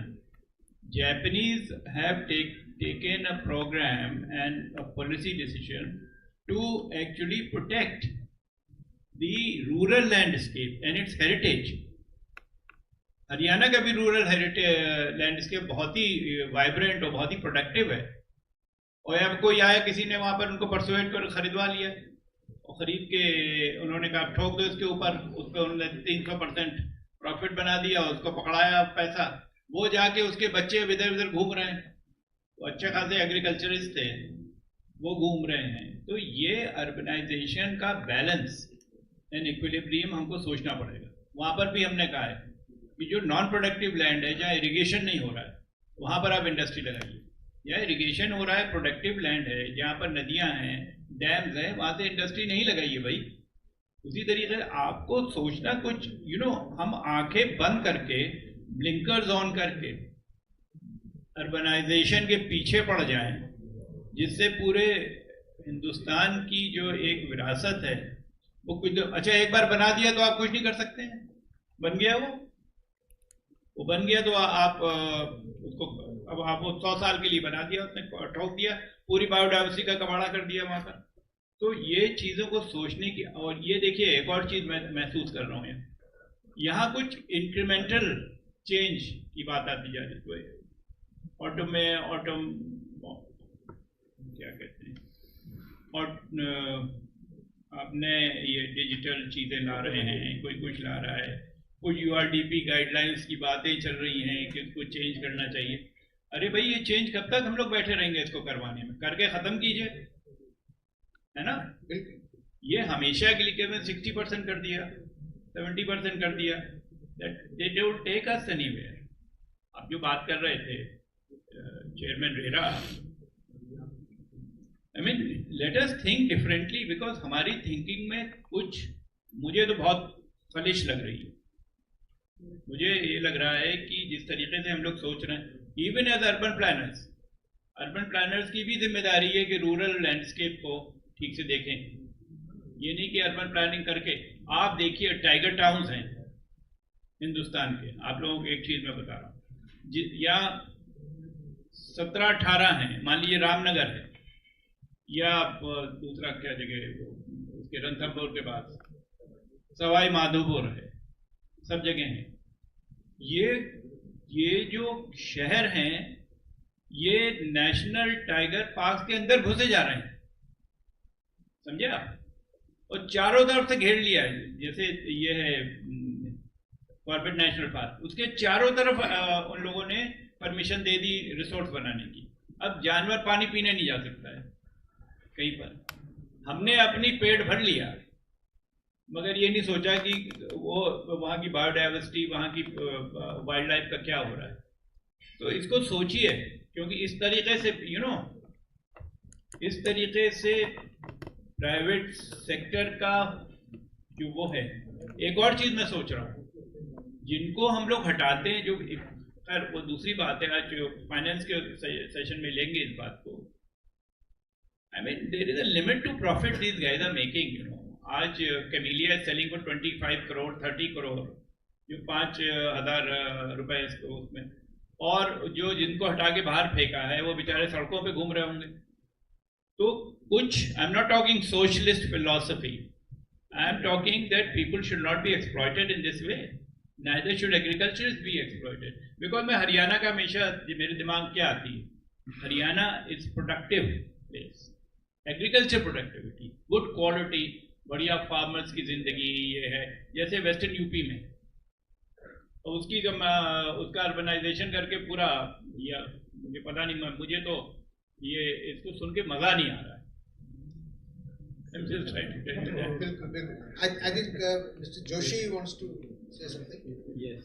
[SPEAKER 5] Japanese have taken a program and a policy decision to actually protect the rural landscape and its heritage. Haryana का भी रूरल हेरिटेज लैंडस्केप बहुत ही वाइब्रेंट और बहुत ही प्रोडक्टिव है, और अब कोई आया, किसी ने वहाँ पर उनको परसुएट कर खरीदवा लिया, और खरीद के उन्होंने कहा ठोक दो इसके ऊपर, उस पर उन्होंने 300% प्रॉफिट बना दिया, उसको पकड़ाया पैसा, वो जाके उसके बच्चे इधर उधर घूम रहे हैं, वो अच्छे खासे एग्रीकल्चरिस्ट थे, वो घूम रहे हैं। तो ये अर्बनाइजेशन का बैलेंस एंड इक्विलिब्रियम हमको सोचना पड़ेगा। वहाँ पर भी हमने कहा है कि जो नॉन प्रोडक्टिव लैंड है, जहाँ इरिगेशन नहीं हो रहा है, वहाँ पर आप इंडस्ट्री लगाइए। या इरिगेशन हो रहा है, प्रोडक्टिव लैंड है, जहाँ पर नदियाँ हैं, डैम्स हैं, वहाँ से इंडस्ट्री नहीं लगाइए भाई। उसी तरीके से आपको सोचना कुछ हम आंखें बंद करके, ब्लिंकर्स ऑन करके अर्बनाइजेशन के पीछे पड़ जाएं, जिससे पूरे हिंदुस्तान की जो एक विरासत है वो कुछ अच्छा एक बार बना दिया तो आप कुछ नहीं कर सकते हैं। बन गया वो बन गया तो आप उसको अब आप वो 100 साल के लिए बना दिया, उसने ठोक दिया, पूरी बायोडाइवर्सिटी का कबाड़ा कर दिया वहाँ पर। तो ये चीज़ों को सोचने की, और ये देखिए एक और चीज़ मैं महसूस कर रहा हूँ, यहाँ कुछ इंक्रीमेंटल चेंज की बात आती जा रही है। ऑटम क्या कहते हैं, और अपने ये डिजिटल चीज़ें ला रहे हैं, कोई कुछ ला रहा है, कुछ URDP गाइडलाइंस की बातें चल रही हैं कि इसको चेंज करना चाहिए। अरे भाई, ये चेंज कब तक हम लोग बैठे रहेंगे इसको करवाने में? करके ख़त्म कीजिए, है ना? ये हमेशा के लिए केवल 60% कर दिया, 70% कर दिया, they don't take us anywhere. आप जो बात कर रहे थे chairman RERA, I mean let us think differently, because हमारी थिंकिंग में कुछ मुझे तो बहुत फलिश लग रही है। मुझे ये लग रहा है कि जिस तरीके से हम लोग सोच रहे हैं, इवन एज अर्बन प्लानर्स की भी जिम्मेदारी है कि रूरल लैंडस्केप को ठीक से देखें। ये नहीं कि अर्बन प्लानिंग करके, आप देखिए टाइगर टाउन्स हैं हिंदुस्तान के, आप लोगों को एक चीज़ मैं बता रहा हूँ, या 17-18 हैं, मान लीजिए रामनगर है, या दूसरा क्या जगह है वो, उसके रणथंभौर के पास सवाई माधोपुर है, सब जगह हैं। ये जो शहर हैं, ये नेशनल टाइगर पार्क के अंदर घुसे जा रहे हैं, समझे आप? और चारों तरफ से घेर लिया है। जैसे ये है कॉर्बेट नेशनल पार्क, उसके चारों तरफ उन लोगों ने परमिशन दे दी रिसोर्ट बनाने की। अब जानवर पानी पीने नहीं जा सकता है कहीं पर। हमने अपनी पेट भर लिया, मगर ये नहीं सोचा कि वो वहाँ की बायोडाइवर्सिटी, वहाँ की वाइल्ड लाइफ का क्या हो रहा है। तो इसको सोचिए, क्योंकि इस तरीके से इस तरीके से प्राइवेट सेक्टर का जो वो है। एक और चीज़ मैं सोच रहा हूँ, जिनको हम लोग हटाते हैं, जो खैर वो दूसरी बात है, आज जो फाइनेंस के सेशन में लेंगे इस बात को। I mean there is a limit to profit these guys are making, आज Camellia is selling for 25 crore 30 crore, जो 5,000 रुपए उसमें, और जो जिनको हटा के बाहर फेंका है वो बेचारे सड़कों पे घूम रहे होंगे। तो कुछ, आई am not talking socialist philosophy, I am talking that people should not be exploited in this way, neither should agriculture B exploited. Because मैं हरियाणा का हमेशा मेरे दिमाग क्या आती है, Haryana is productive place, agriculture productivity, good quality, बढ़िया फार्मर्स की जिंदगी ये है। जैसे वेस्टर्न यूपी में तो उसका अर्बनाइजेशन करके पूरा, या मुझे पता नहीं, मुझे तो ये इसको सुन के मजा नहीं आ रहा है।
[SPEAKER 1] I think Mr. Joshi wants to say something.
[SPEAKER 8] Yes.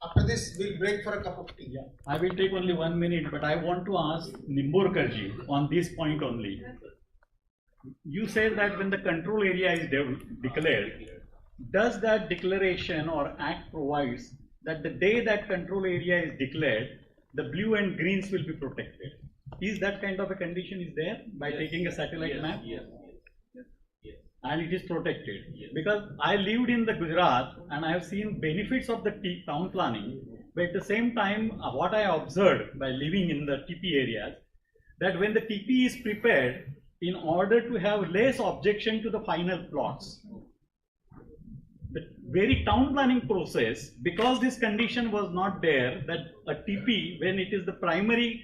[SPEAKER 1] After this, we'll break for a cup of tea.
[SPEAKER 8] Yeah. I will take only 1 minute, but I want to ask Nimborkar ji on this point only. You said that when the control area is declared, does that declaration or act provides that the day that control area is declared, the blue and greens will be protected? Is that kind of a condition is there by taking a satellite map?
[SPEAKER 3] Yes.
[SPEAKER 8] And it is protected? Because I lived in the Gujarat and I have seen benefits of the town planning, but at the same time, what I observed by living in the TP areas, that when the TP is prepared, in order to have less objection to the final plots, the very town planning process, because this condition was not there, that a TP, when it is the primary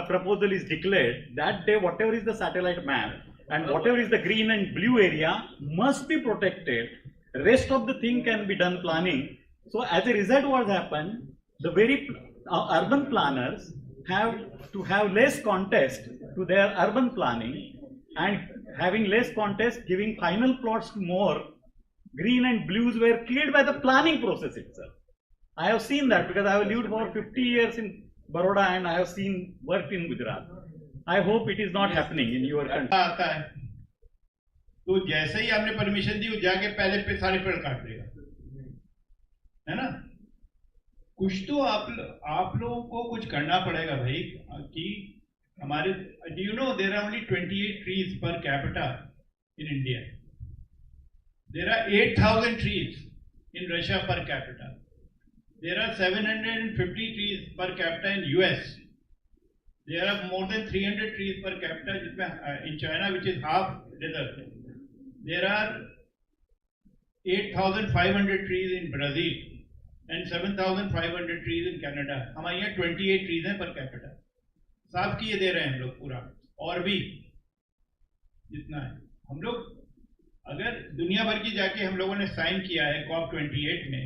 [SPEAKER 8] proposal is declared, that day whatever is the satellite map and whatever is the green and blue area must be protected. Rest of the thing can be done planning. So as a result, what happened, the very urban planners have to have less contest to their urban planning, and having less contest, giving final plots to more, green and blues were cleared by the planning process itself. I have seen that because I have lived for 50 years in Baroda and I have seen worked in Gujarat. I hope it is not happening in your country.
[SPEAKER 5] आता है तो जैसे ही आपने permission दी, वो जाके पहले पे सारे पेड़ काट देगा, है ना? कुछ तो आप लोगों को कुछ करना पड़ेगा भाई, कि हमारे, do you know there are only 28 trees per capita in India. There are 8,000 trees in Russia per capita. There are 750 trees per capita in US. There are more than 300 trees per capita in China, which is half desert. There are 8,500 trees in Brazil and 7,500 trees in Canada. हमारे यहाँ 28 trees हैं per capita. साफ किए दे रहे हैं हम लोग पूरा, और भी जितना है हम लोग, अगर दुनिया भर की जाके हम लोगों ने साइन किया है COP28 में,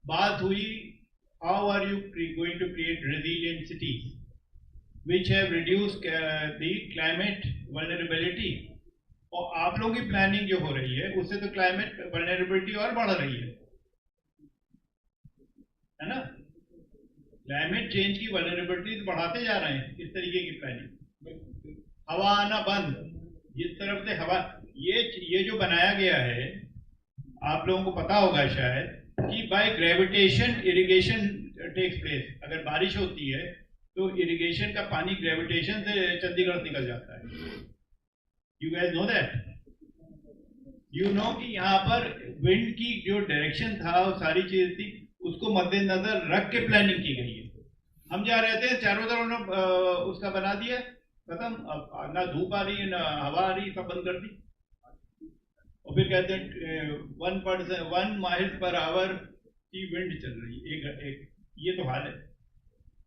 [SPEAKER 5] बात हुई how are you going to create resilient cities which have reduced the climate vulnerability, और आप लोगों की प्लानिंग जो हो रही है उससे तो क्लाइमेट वल्नरेबिलिटी और बढ़ रही है ना? क्लाइमेट चेंज की वल्नरेबिलिटी बढ़ाते जा रहे हैं इस तरीके की प्लानिंग. हवा आना बंद, जिस तरफ से हवा, ये जो बनाया गया है, आप लोगों को पता होगा शायद कि by gravitation irrigation takes place. अगर बारिश होती है तो इरिगेशन का पानी ग्रेविटेशन से चंडीगढ़ निकल जाता है. You guys know that? You know कि यहाँ पर विंड की जो डायरेक्शन था, वो सारी चीज थी, उसको मद्देनजर रख के प्लानिंग की गई है. हम जा रहे थे, चारों तरफ उन्होंने उसका बना दिया, खत्म. अब ना धूप आ रही है ना हवा आ रही, सब बंद कर दी. और फिर कहते हैं 1 माइल पर आवर की विंड चल रही है. ये तो हाल है.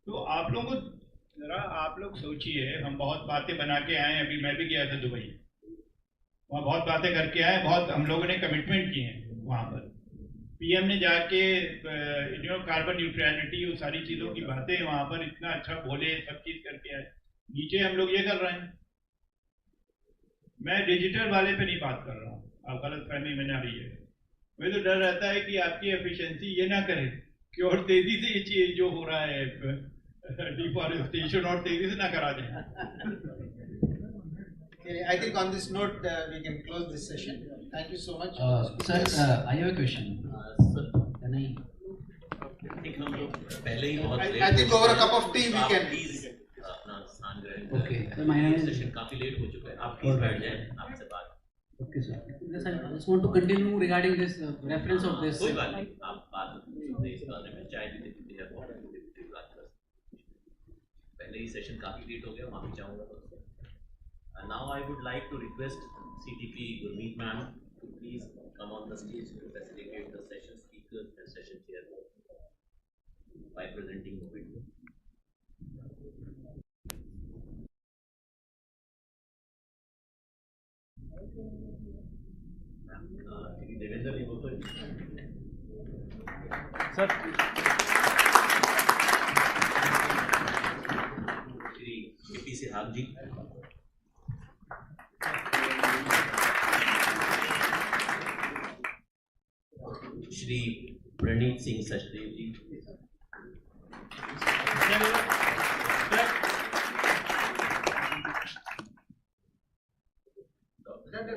[SPEAKER 5] तो आप लोगों को जरा, आप लोग सोचिए, हम बहुत बातें बना के आए हैं. अभी मैं भी गया था दुबई, वहाँ बहुत बातें करके आए, बहुत हम लोगों ने कमिटमेंट किए हैं. वहाँ पर पीएम ने जाके कार्बन न्यूट्रलिटी, वो सारी चीज़ों की बातें वहाँ पर इतना अच्छा बोले, सब चीज़ करके आए. नीचे हम लोग ये कर रहे हैं. मैं डिजिटल वाले पे नहीं बात कर रहा हूँ, आप गलत फहमी में ना रही है. मुझे तो डर रहता है कि आपकी एफिशिएंसी ये ना करे कि और तेजी से ये चीज जो हो रहा है डिफॉरेस्टेशन और तेजी से ना करा दें.
[SPEAKER 1] I think on this note we can close this session. Thank you so much.
[SPEAKER 12] Sir, I have a question. Sir, can I?
[SPEAKER 3] पहले ही बहुत
[SPEAKER 1] I think over a cup of tea we can.
[SPEAKER 3] Please अपना स्थान ग्रहण करें.
[SPEAKER 12] Okay. So my name is.
[SPEAKER 3] Session काफी late हो चुका है, आप प्लीज बैठ जाएं, आपसे बात.
[SPEAKER 12] Okay, sir. Yes, I just want to continue regarding this reference of this.
[SPEAKER 3] कोई बात नहीं, आप बात करते इस बारे में, चाय भी देते हैं, बात कर. पहले ही सेशन काफी लेट हो गया, माफी चाहूंगा. Now I would like to request CTP Gurmeet ma'am to please come on the stage to facilitate the session speaker and session chair by presenting the video. Shri Devendra ji बोलो.
[SPEAKER 11] Sir.
[SPEAKER 3] Shri AP Sehag ji. Shri Praneeth Singh Sachdev ji.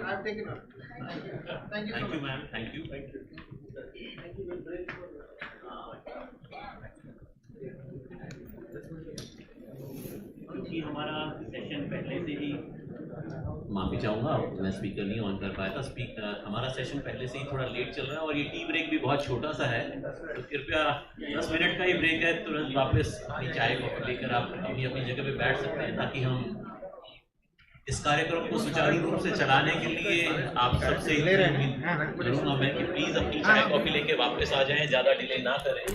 [SPEAKER 1] I've taken it. Thank you.
[SPEAKER 3] Thank you, ma'am. Thank you. क्योंकि हमारा session पहले से ही, माफी चाहूंगा मैं speaker नहीं on कर पाया था. हमारा सेशन पहले से ही थोड़ा लेट चल रहा है और ये टी ब्रेक भी बहुत छोटा सा है, तो कृपया 10 मिनट का ही ब्रेक है, तुरंत वापस अपनी चाय कॉफी लेकर आप अपनी अपनी जगह पे बैठ सकते हैं, ताकि हम इस कार्यक्रम को सुचारू रूप से चलाने के लिए आप सबसे उम्मीद करूंगा मैं कि प्लीज अपनी चाय कॉफी लेके वापस आ जाएं, ज्यादा डिले ना करें.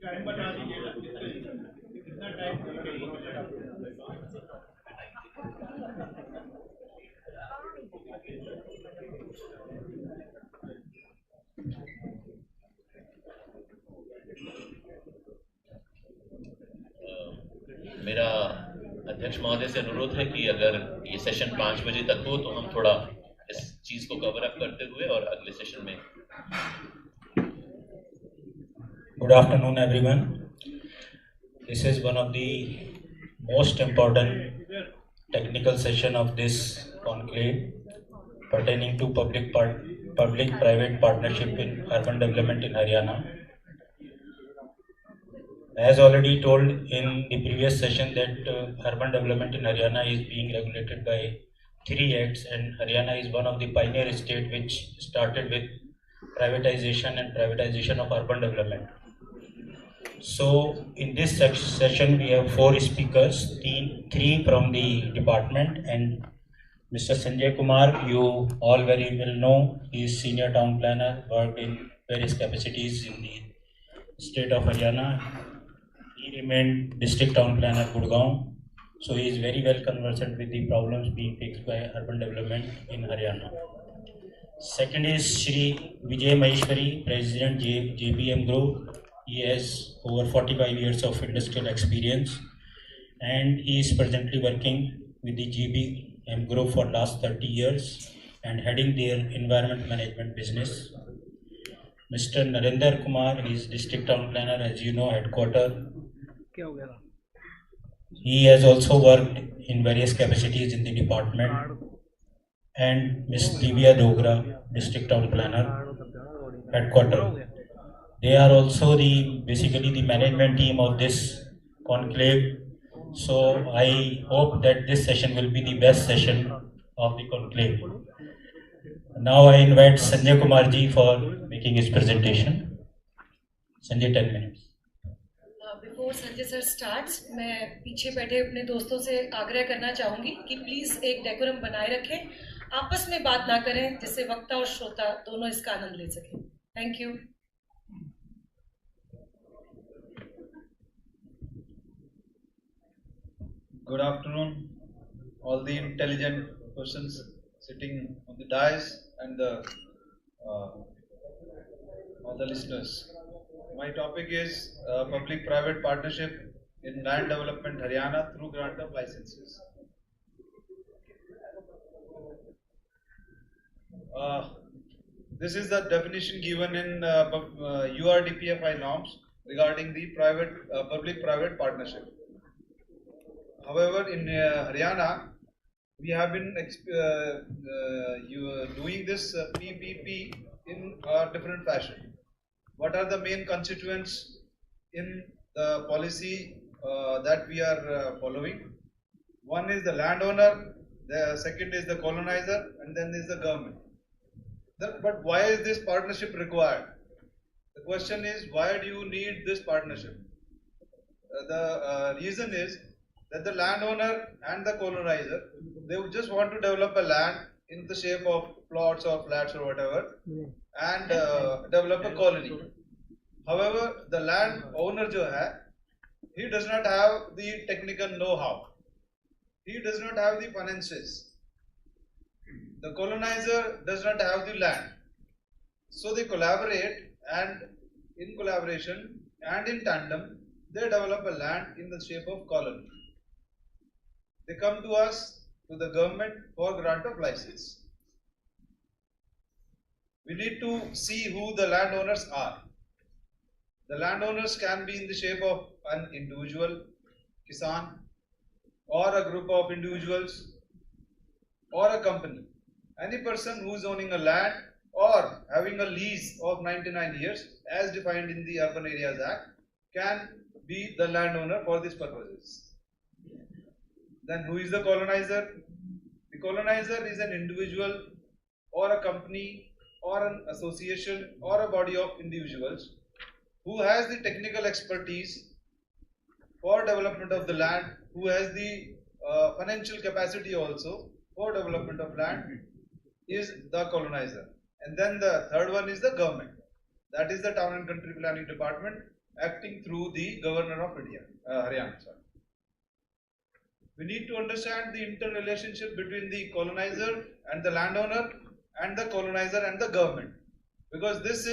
[SPEAKER 5] टाइम बता दीजिएगा कितना टाइम
[SPEAKER 3] मेरा अध्यक्ष महोदय से अनुरोध है कि अगर ये सेशन 5 बजे तक हो तो हम थोड़ा इस चीज को कवर अप करते हुए और अगले सेशन में।
[SPEAKER 9] Good afternoon, everyone. This is one of the most important technical session of this conclave pertaining to public-private partnership in urban development in Haryana. As already told in the previous session that urban development in Haryana is being regulated by 3 acts, and Haryana is one of the pioneer states which started with privatization of urban development. So in this session we have 4 speakers, 3 from the department, and Mr. Sanjay Kumar, you all very well know, he is senior town planner, worked in various capacities in the state of Haryana. He remained district town planner Gurgaon, so he is very well conversant with the problems being faced by urban development in Haryana. Second is Shri Vijay Maheshwari, President JBM Group. He has over 45 years of industrial experience, and he is presently working with the JBM Group for last 30 years and heading their environment management business. Mr. Narendra Kumar, he is district town planner, as you know, headquarter. He has also worked in various capacities in the department. And Ms. Divya Dogra, district town planner, headquarter. They are also basically the management team of this conclave. So I hope that this session will be the best session of the conclave. Now I invite Sanjay Kumar ji for making his presentation. Sanjay, 10 minutes.
[SPEAKER 2] Before Sanjay sir starts, मैं पीछे बैठे अपने दोस्तों से आग्रह करना चाहूँगी कि प्लीज़ एक डेकोरम बनाए रखें, आपस में बात ना करें, जिससे वक्ता और श्रोता दोनों इसका आनंद ले सकें। Thank you.
[SPEAKER 22] Good afternoon, all the intelligent persons sitting on the dais and all the listeners. My topic is public-private partnership in land development Haryana through grant of licenses. This is the definition given in URDPFI norms regarding the public-private partnership. However, in Haryana, we have been doing this PPP in a different fashion. What are the main constituents in the policy that we are following? One is the landowner, the second is the colonizer, and then is the government. But why is this partnership required? The question is, why do you need this partnership? The reason is that the landowner and the colonizer, they would just want to develop a land in the shape of plots or flats or whatever, and develop a colony. However, the land owner he does not have the technical know-how. He does not have the finances. The colonizer does not have the land. So they collaborate, and in collaboration and in tandem, they develop a land in the shape of colony. They come to us, to the government, for grant of license. We need to see who the landowners are. The landowners can be in the shape of an individual, kisan, or a group of individuals, or a company. Any person who is owning a land or having a lease of 99 years, as defined in the Urban Areas Act, can be the landowner for these purposes. Then who is the colonizer? The colonizer is an individual or a company or an association or a body of individuals who has the technical expertise for development of the land, who has the financial capacity also for development of land, is the colonizer. And then the third one is the government. That is the Town and Country Planning Department acting through the Governor of India, Haryana. Sorry. We need to understand the interrelationship between the colonizer and the landowner, and the colonizer and the government, because this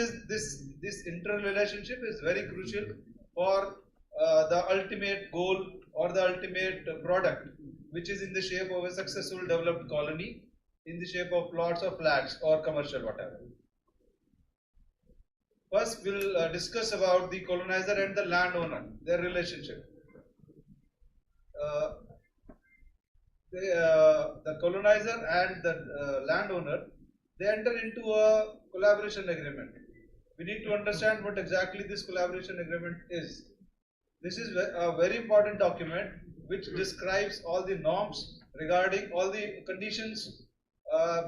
[SPEAKER 22] interrelationship is very crucial for the ultimate goal or the ultimate product, which is in the shape of a successful developed colony, in the shape of plots or flats or commercial whatever. First, we'll discuss about the colonizer and the landowner, their relationship. The colonizer and the landowner, they enter into a collaboration agreement. We need to understand what exactly this collaboration agreement is. This is a very important document which describes all the norms regarding all the conditions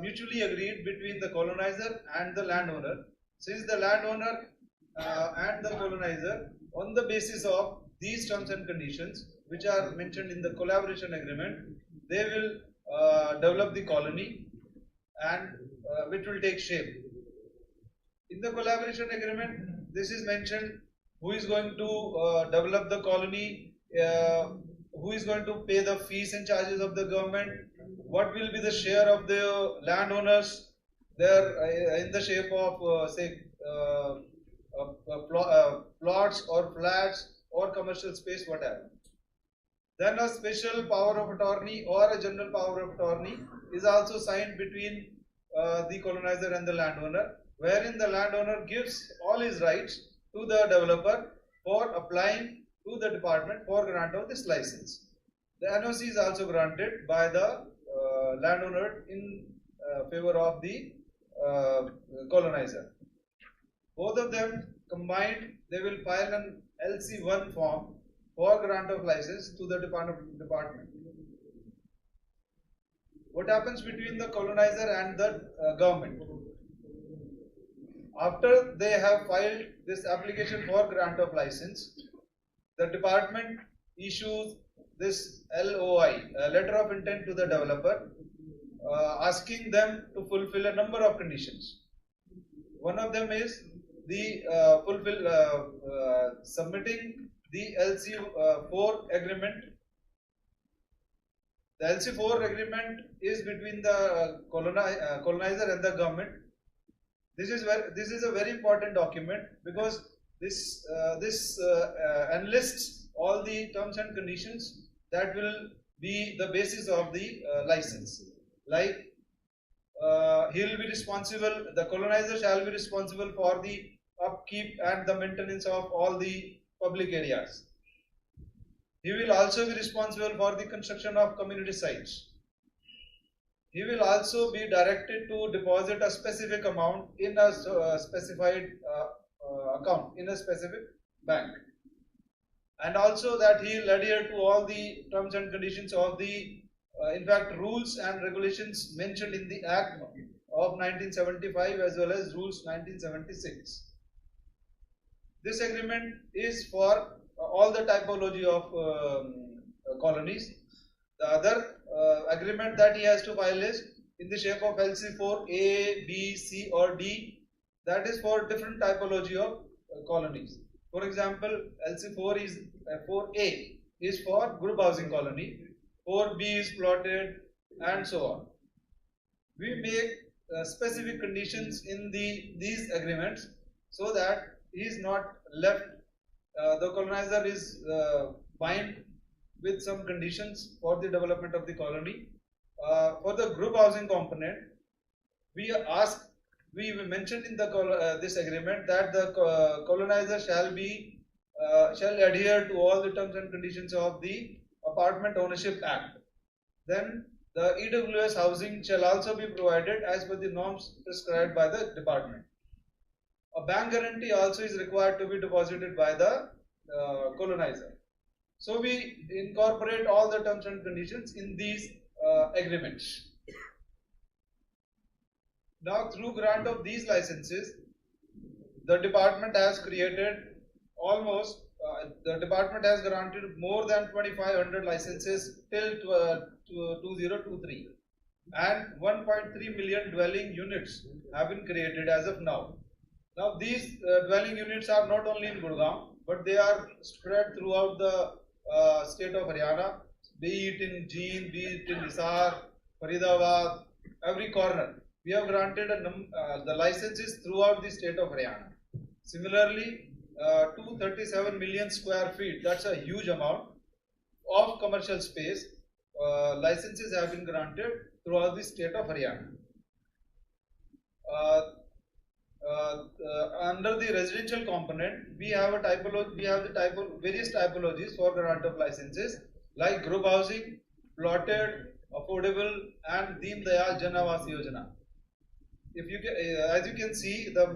[SPEAKER 22] mutually agreed between the colonizer and the landowner. Since the landowner and the colonizer, on the basis of these terms and conditions which are mentioned in the collaboration agreement, they will develop the colony, and which will take shape. In the collaboration agreement, this is mentioned who is going to develop the colony, who is going to pay the fees and charges of the government, what will be the share of the landowners there in the shape of plots or flats or commercial space, whatever. Then a special power of attorney or a general power of attorney is also signed between the colonizer and the landowner, wherein the landowner gives all his rights to the developer for applying to the department for grant of this license. The NOC is also granted by the landowner in favor of the colonizer. Both of them combined, they will file an LC1 form for grant of license to the department. What happens between the colonizer and the government? After they have filed this application for grant of license, the department issues this LOI, a letter of intent to the developer, asking them to fulfill a number of conditions. One of them is the submitting the LC4 agreement. The LC4 agreement is between the colonizer and the government. This is a very important document because this enlists all the terms and conditions that will be the basis of the license. Like he will be responsible, the colonizer shall be responsible for the upkeep and the maintenance of all the public areas. He will also be responsible for the construction of community sites. He will also be directed to deposit a specific amount in a specified account in a specific bank, and also that he will adhere to all the terms and conditions of the in fact rules and regulations mentioned in the Act of 1975 as well as Rules 1976. This agreement is for all the typology of colonies. The other agreement that he has to file is in the shape of LC4 A, B, C or D. That is for different typology of colonies. For example, LC4 is 4A is for group housing colony, 4B is plotted, and so on. We make specific conditions in these agreements so that he is not left, the colonizer is bound with some conditions for the development of the colony. For the group housing component, we mentioned in the this agreement that the colonizer shall adhere to all the terms and conditions of the Apartment Ownership Act. Then the EWS housing shall also be provided as per the norms prescribed by the department. A bank guarantee also is required to be deposited by the colonizer. So we incorporate all the terms and conditions in these agreements. Now, through grant of these licenses, the department has created almost, the department has granted more than 2,500 licenses till 2023. and 1.3 million dwelling units have been created as of now. Now these dwelling units are not only in Gurgaon, but they are spread throughout the state of Haryana, be it in Jeend, be it in Hisar, Faridabad, every corner. We have granted the licenses throughout the state of Haryana. Similarly, 237 million square feet, that's a huge amount of commercial space. Licenses have been granted throughout the state of Haryana. Under the residential component, we have various typologies for grant of licenses like group housing, plotted, affordable, and Deen Dayal Jan Awas Yojana. If you can, as you can see, the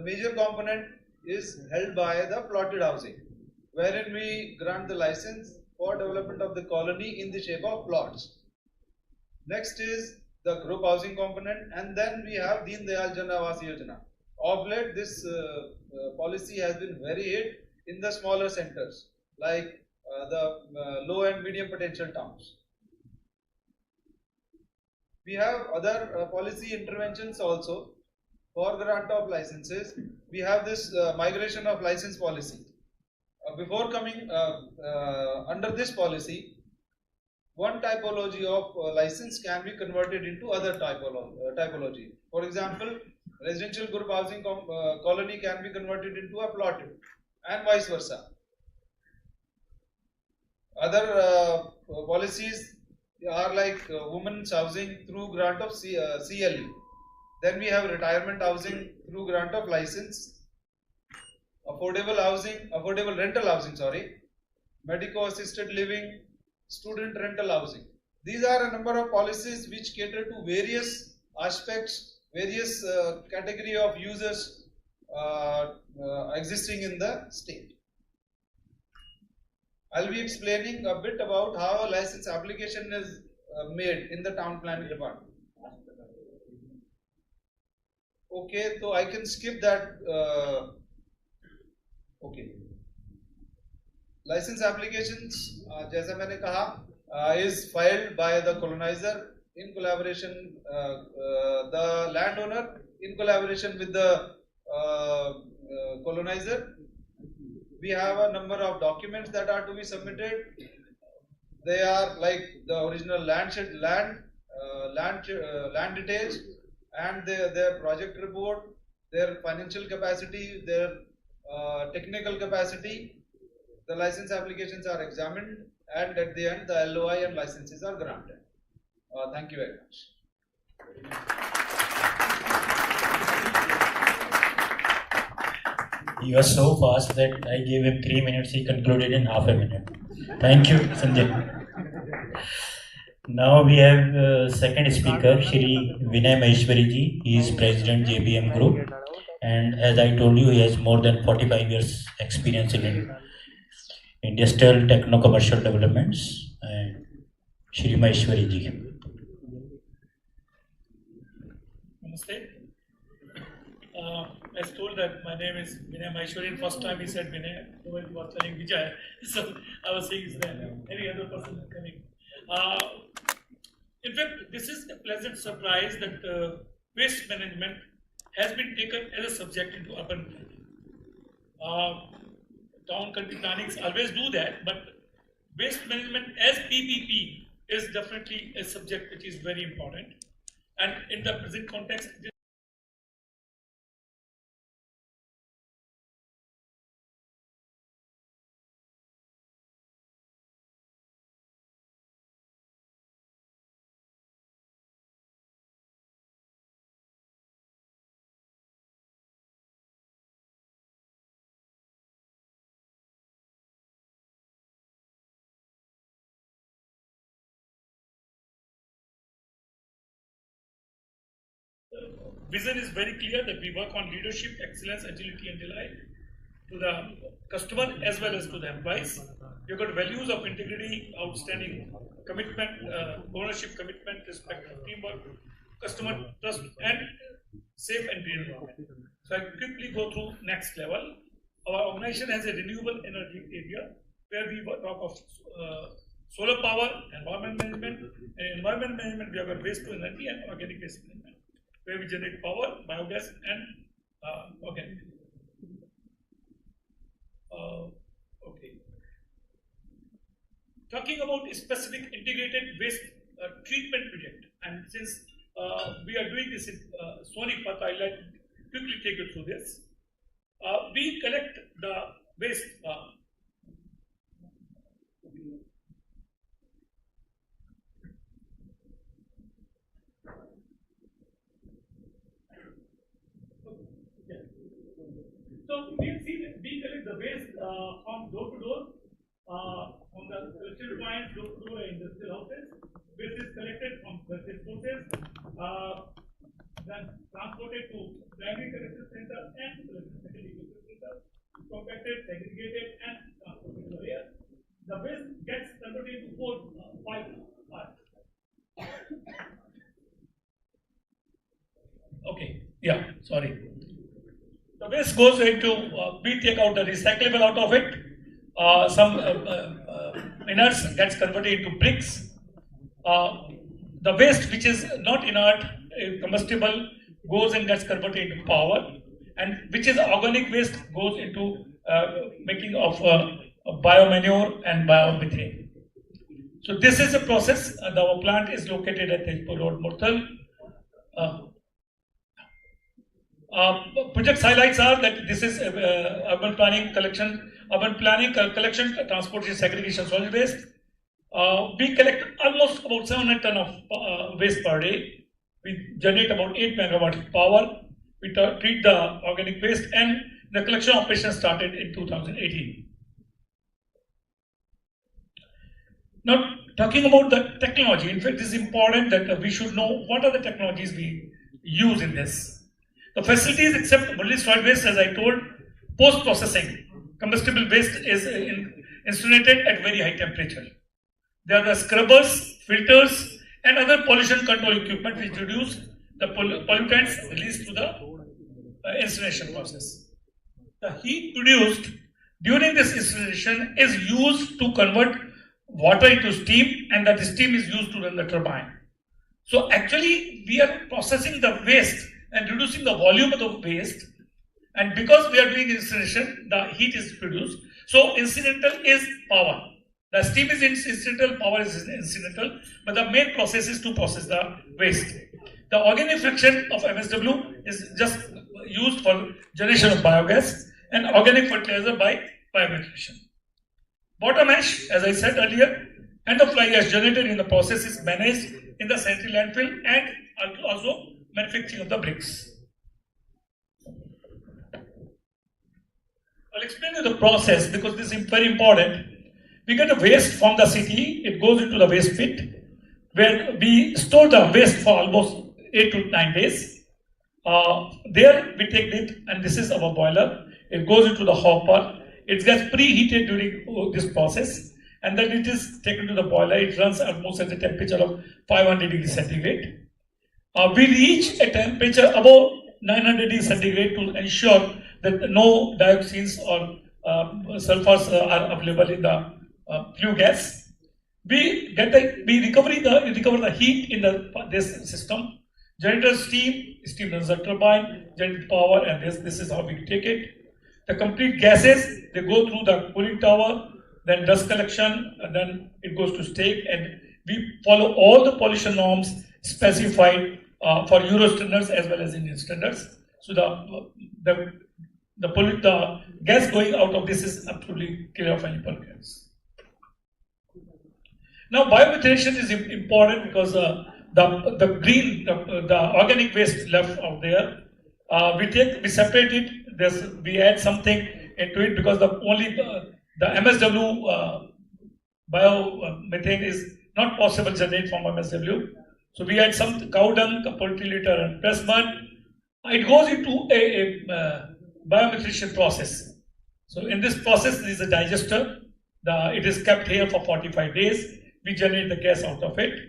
[SPEAKER 22] major component is held by the plotted housing, wherein we grant the license for development of the colony in the shape of plots. Next is the group housing component, and then we have Deen Dayal Jan Awas Yojana. Of late, this policy has been very hit in the smaller centers, like the low and medium potential towns. We have other policy interventions also for grant of licenses. We have this migration of license policy. Before coming under this policy, one typology of license can be converted into other typology. For example, residential group housing colony can be converted into a plotted, and vice versa. Other policies are like women's housing through grant of CLE. Then we have retirement housing through grant of license, affordable rental housing, medico-assisted living, student rental housing. These are a number of policies which cater to various aspects, various category of users existing in the state. I'll be explaining a bit about how a license application is made in the town planning department. Okay, so I can skip that. Okay. License applications, जैसा मैंने कहा, is filed by the colonizer in collaboration, the landowner in collaboration with the colonizer. We have a number of documents that are to be submitted. They are like the original land details, and their project report, their financial capacity, their technical capacity. The license applications are examined, and at the end, the LOI and licenses are granted. Thank you very much.
[SPEAKER 9] You are so fast that I gave him 3 minutes, he concluded in half a minute. Thank you, Sanjay. Now we have second speaker, Shri Vinay Maheshwari ji. He is President JBM Group, and as I told you, he has more than 45 years experience in industrial techno-commercial developments. And Shri Maheshwari ji.
[SPEAKER 7] Namaste. I was told that my name is Vinay Maheshwari. First time he said Vinay, nobody was telling Vijay. So I was saying his name. Any other person coming? In fact, this is a pleasant surprise that waste management has been taken as a subject into urban planning. Town country plannings always do that, but waste management as PPP is definitely a subject which is very important. And in the present context, vision is very clear that we work on leadership, excellence, agility, and delight to the customer as well as to the employees. We've got values of integrity, outstanding commitment, ownership commitment, respect for teamwork, customer trust, and safe and green environment. So I quickly go through next level. Our organization has a renewable energy area where we talk of solar power, environment management, and environment management we have got waste to energy and organic waste management, where we generate power, biogas, and organic. Okay. Talking about a specific integrated waste treatment project, and since we are doing this in Sonipat, I'd like to quickly take you through this. We collect the waste. So we see that we collect the waste from door to door, from the collection points, door to door, industrial houses. Waste is collected from purchase sources, then transported to primary collection center and secondary collection center, compacted, segregated, and transported to here. The waste gets converted into five parts. Okay, yeah, sorry. The waste goes into, we take out the recyclable out of it. Some inerts gets converted into bricks. The waste which is not inert, combustible, goes and gets converted into power, and which is organic waste goes into making of biomanure and biomethane. So this is a process. Our plant is located at Tejpur Road, Murthal. Project highlights are that this is urban planning, collection, transportation, segregation, solid waste. We collect almost about 700 ton of waste per day. We generate about 8 megawatts of power. We treat the organic waste, and the collection operation started in 2018. Now, talking about the technology, in fact, it is important that we should know what are the technologies we use in this. The facilities except only solid waste, as I told, post-processing. Combustible waste is incinerated at very high temperature. There are the scrubbers, filters, and other pollution control equipment which reduce the pollutants released to the incineration process. The heat produced during this incineration is used to convert water into steam, and that steam is used to run the turbine. So actually, we are processing the waste and reducing the volume of the waste, and because we are doing incineration, the heat is produced. So incidental is power. The steam is incidental, power is incidental, but the main process is to process the waste. The organic fraction of MSW is just used for generation of biogas and organic fertilizer by biomethylation. Bottom ash, as I said earlier, and the fly ash generated in the process is managed in the sanitary landfill and also manufacturing of the bricks. I'll explain you the process because this is very important. We get the waste from the city, it goes into the waste pit, where we store the waste for almost 8 to 9 days. There we take it, and this is our boiler. It goes into the hopper. It gets preheated during this process, and then it is taken to the boiler. It runs almost at a temperature of 500 degrees centigrade. We reach a temperature above 900 degrees centigrade to ensure that no dioxins or sulfurs are available in the flue gas. We recover the heat in this system. Generator steam runs the turbine, generate power, and this is how we take it. The complete gases, they go through the cooling tower, then dust collection, and then it goes to stake, and we follow all the pollution norms specified for Euro standards as well as Indian standards. So the gas going out of this is absolutely clear of any pollutants. Now, biomethylation is important because the organic waste left out there, we separate it. We add something into it because the MSW biomethane is not possible to generate from MSW. So we add some cow dung, poultry litter, and press mud. It goes into a biomethylation process. So in this process, there is a digester. It is kept here for 45 days. We generate the gas out of it.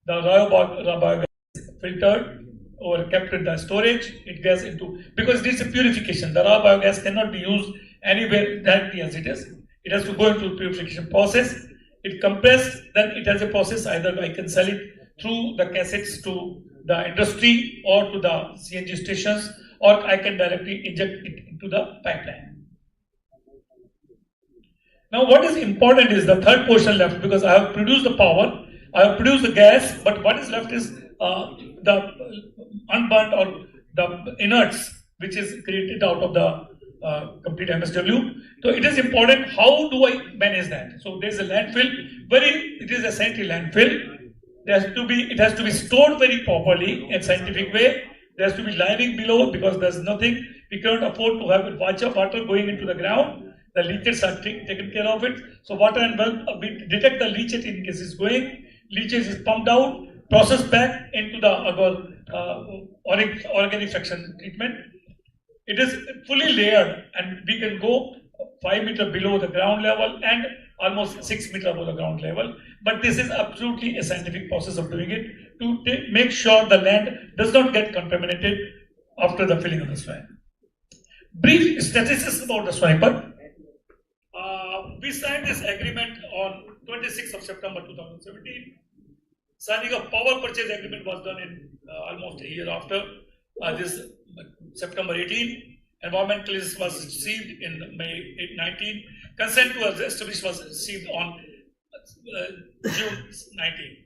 [SPEAKER 7] The raw biogas is filtered or kept in the storage. It gets into, because it is a purification. The raw biogas cannot be used anywhere directly as it is. It has to go into the purification process, It compressed, then it has a process, either I can sell it through the cassettes to the industry or to the CNG stations, or I can directly inject it into the pipeline. Now what is important is the third portion left, because I have produced the power, I have produced the gas, but what is left is the unburnt or the inerts, which is created out of the complete MSW. So it is important, how do I manage that? So there is a landfill, it is essentially landfill. It has to be stored very properly in scientific way. There has to be lining below, because there's nothing, we cannot afford to have water going into the ground. The leaches are taken care of it. So water and well, we detect the leachate in case it's going. Leachate is pumped out, processed back into the organic fraction treatment. It is fully layered, and we can go 5 meters below the ground level and almost 6 meters above the ground level. But this is absolutely a scientific process of doing it to make sure the land does not get contaminated after the filling of the swamp. Brief statistics about the swamper. We signed this agreement on 26th of September 2017. Signing of power purchase agreement was done in almost a year after this September 18. Environmental list was received in May 19. Consent to establish was received on June 19.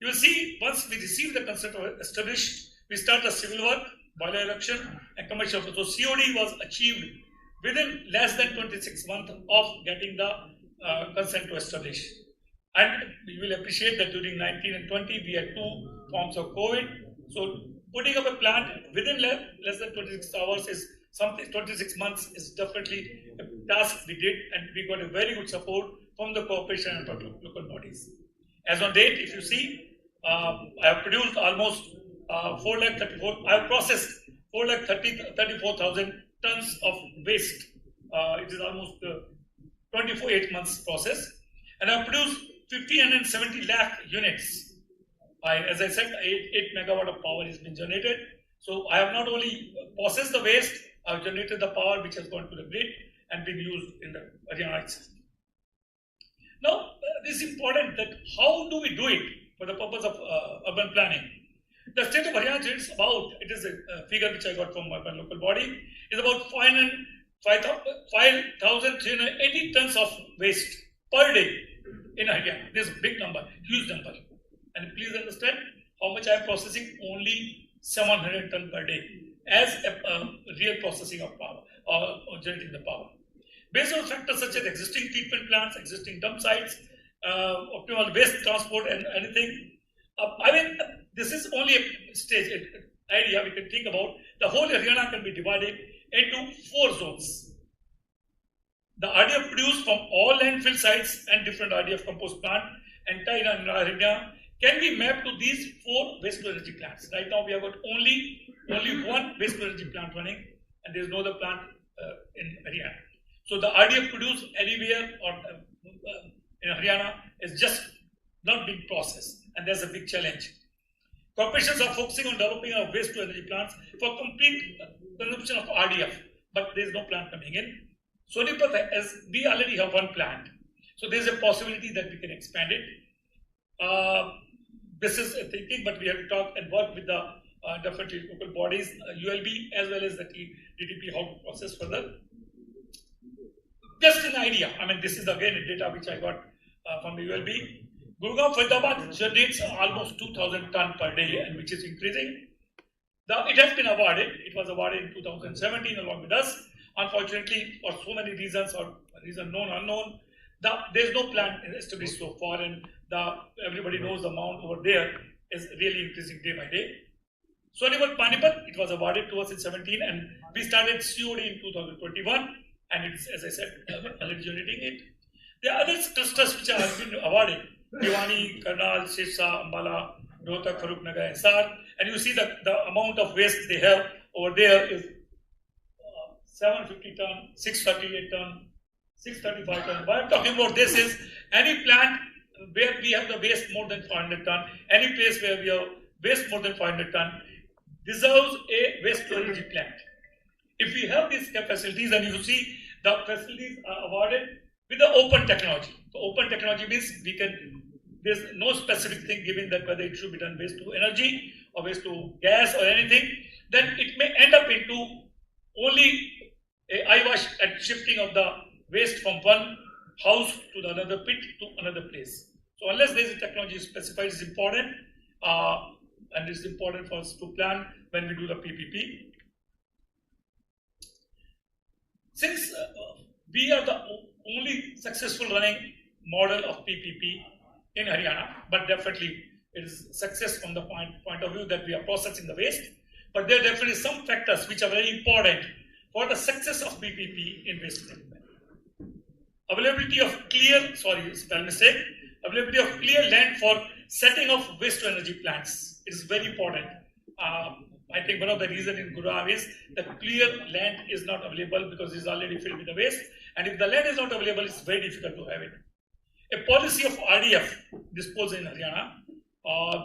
[SPEAKER 7] You will see, once we receive the consent to establish, we start the civil work, boiler erection, and commercial. So COD was achieved within less than 26 months of getting the consent to establish. And you will appreciate that during 19 and 20, we had 2 forms of COVID. So putting up a plant within less than 26 hours is something, 26 months is definitely a task we did, and we got a very good support from the corporation and local bodies. As on date, if you see, I have produced almost 4,34,000, I have processed 4,34,000 tons of waste. It is almost 28 months process, and I have produced 1,570 lakh units. As I said, 8 megawatt of power has been generated. So I have not only processed the waste, I have generated the power which has gone to the grid and been used in the Haryana system. Now, this is important that how do we do it for the purpose of urban planning? The state of Haryana is about, it is a figure which I got from my local body, is about 5,380 tons of waste per day in Haryana. This is a big number, huge number. And please understand how much I am processing, only 700 tons per day as a real processing of power or generating the power. Based on factors such as existing treatment plants, existing dump sites, optimal waste transport and anything. I mean, this is only a stage, idea we can think about. The whole Haryana can be divided into 4 zones. The RDF produced from all landfill sites and different RDF compost plant, entire Haryana, can be mapped to these 4 waste-to-energy plants. Right now we have got only one waste-to-energy plant running, and there is no other plant in Haryana. So the RDF produced anywhere or in Haryana is just not being processed, and there's a big challenge. Corporations are focusing on developing our waste-to-energy plants for complete consumption of RDF, but there is no plant coming in. Sonipat, as we already have one plant, so there is a possibility that we can expand it. This is a thinking, but we have to talk and work with the definitely local bodies, ULB as well as the DTP, how to process further. Just an idea, I mean, this is again a data which I got from the ULB. Gurgaon Faridabad generates almost 2,000 tons per day, and which is increasing. It has been awarded. It was awarded in 2017 along with us. Unfortunately, for so many reasons, or reason known, unknown, there is no plant established so far, and everybody knows the amount over there is really increasing day by day. Sonipat Panipat, it was awarded to us in 17, and we started COD in 2021, and it's, as I said, already generating it. There are other clusters which have been awarded: Bhiwani, Karnal, Sirsa, Ambala, Rohtak, Farrukhnagar, and Sar. And you see the amount of waste they have over there is 750 ton, 638 ton, 635 ton. What I'm talking about this is any plant where we have the waste more than 500 ton, any place where we have waste more than 500 ton, deserves a waste-to-energy plant. If we have these facilities, and you see the facilities are awarded with the open technology. So open technology means there's no specific thing given that whether it should be done waste to energy or waste to gas or anything, then it may end up into only a eyewash and shifting of the waste from one house to another pit to another place. So unless there is a technology specified, it's important, and it's important for us to plan when we do the PPP. Since we are the only successful running model of PPP in Haryana, but definitely it is success from the point of view that we are processing the waste. But there are definitely some factors which are very important for the success of PPP in waste management. Availability of clear, spell mistake, availability of clear land for setting of waste to energy plants. It is very important. I think one of the reasons in Gurugram is the clear land is not available because it is already filled with the waste. And if the land is not available, it's very difficult to have it. A policy of RDF disposal in Haryana.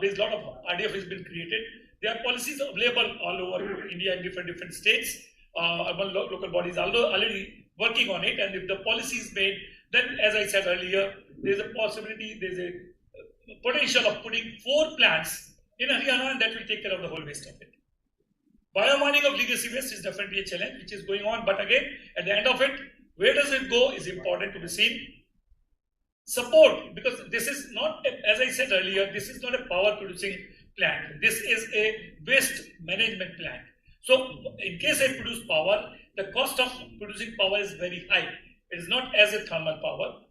[SPEAKER 7] There's a lot of RDF has been created. There are policies available all over India in different states. Urban local bodies are already working on it. And if the policy is made, then as I said earlier, there's a possibility, there's a potential of putting 4 plants in Haryana, and that will take care of the whole waste of it. Biomining of legacy waste is definitely a challenge which is going on, but again, at the end of it, where does it go is important to be seen. Support, because this is not, as I said earlier, this is not a power producing plant. This is a waste management plant. So, in case I produce power, the cost of producing power is very high. It is not as a thermal power,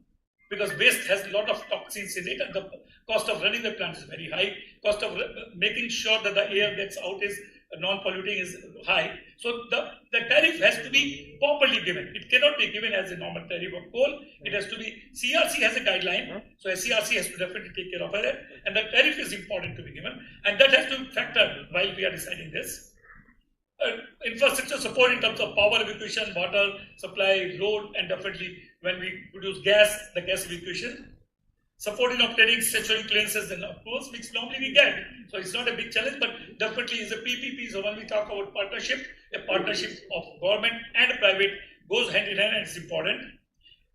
[SPEAKER 7] because waste has a lot of toxins in it, and the cost of running the plant is very high. Cost of making sure that the air that's out is non-polluting is high. So the tariff has to be properly given. It cannot be given as a normal tariff of coal. It has to be, CRC has a guideline, so CRC has to definitely take care of it, and the tariff is important to be given, and that has to factor while we are deciding this. Infrastructure support in terms of power evacuation, water supply, road, and definitely when we produce gas, the gas evacuation. Support in obtaining statutory clearances and approvals, which normally we get. So it's not a big challenge, but definitely is a PPP. So when we talk about partnership, a partnership of government and private goes hand in hand, and it's important.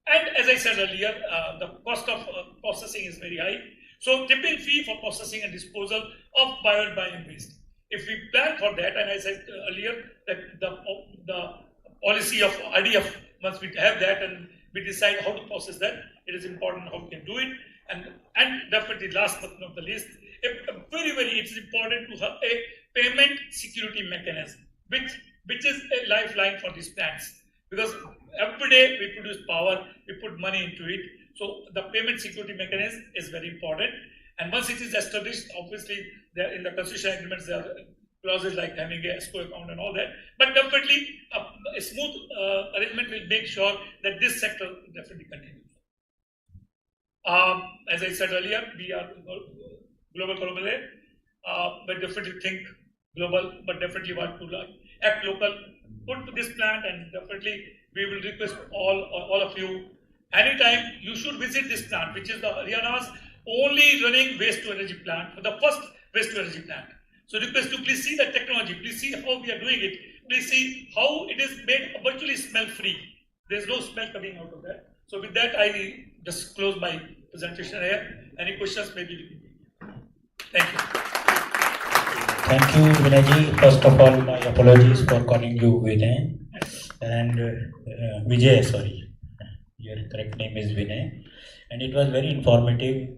[SPEAKER 7] And as I said earlier, the cost of processing is very high. So tipping fee for processing and disposal of bio and bio waste. If we plan for that, and I said earlier that the policy of RDF, once we have that and we decide how to process that, it is important how we can do it. And definitely last but not the least, it's important to have a payment security mechanism, which is a lifeline for these plants. Because every day we produce power, we put money into it. So the payment security mechanism is very important. And once it is established, obviously there in the concession agreements there are clauses like having a escrow account and all that. But definitely a smooth arrangement will make sure that this sector definitely continues. As I said earlier, we are global, but definitely think global, but definitely want to act local. Put this plant, and definitely we will request all of you, anytime you should visit this plant, which is the Haryana's only running waste to energy plant, the first waste to energy plant. So request to please see the technology, please see how we are doing it, please see how it is made virtually smell free. There is no smell coming out of that. So with that, I just close my presentation here. Any questions maybe? Thank you.
[SPEAKER 9] Thank you, Vinay. First of all, my apologies for calling you Vinay. And Vijay, sorry. Your correct name is Vinay. And it was very informative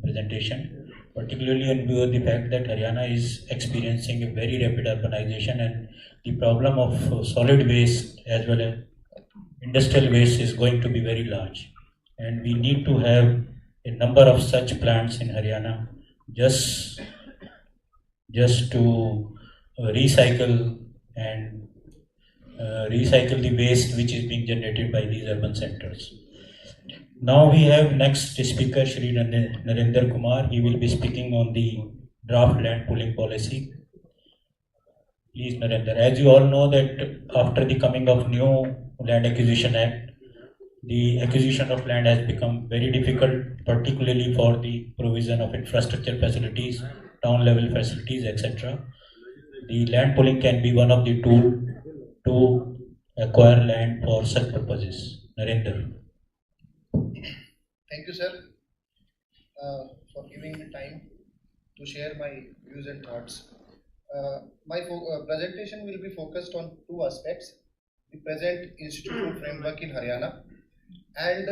[SPEAKER 9] presentation, particularly in view of the fact that Haryana is experiencing a very rapid urbanization, and the problem of solid waste as well as industrial waste is going to be very large. And we need to have a number of such plants in Haryana just to recycle the waste which is being generated by these urban centers. Now we have next speaker, Shri Narendra Kumar. He will be speaking on the draft land pooling policy. Please, Narendra. As you all know that after the coming of new Land Acquisition Act, the acquisition of land has become very difficult, particularly for the provision of infrastructure facilities, town level facilities, etc. The land pooling can be one of the tools to acquire land for such purposes. Narendra.
[SPEAKER 10] Thank you, sir, for giving me time to share my views and thoughts. My presentation will be focused on two aspects: the present institutional framework in Haryana and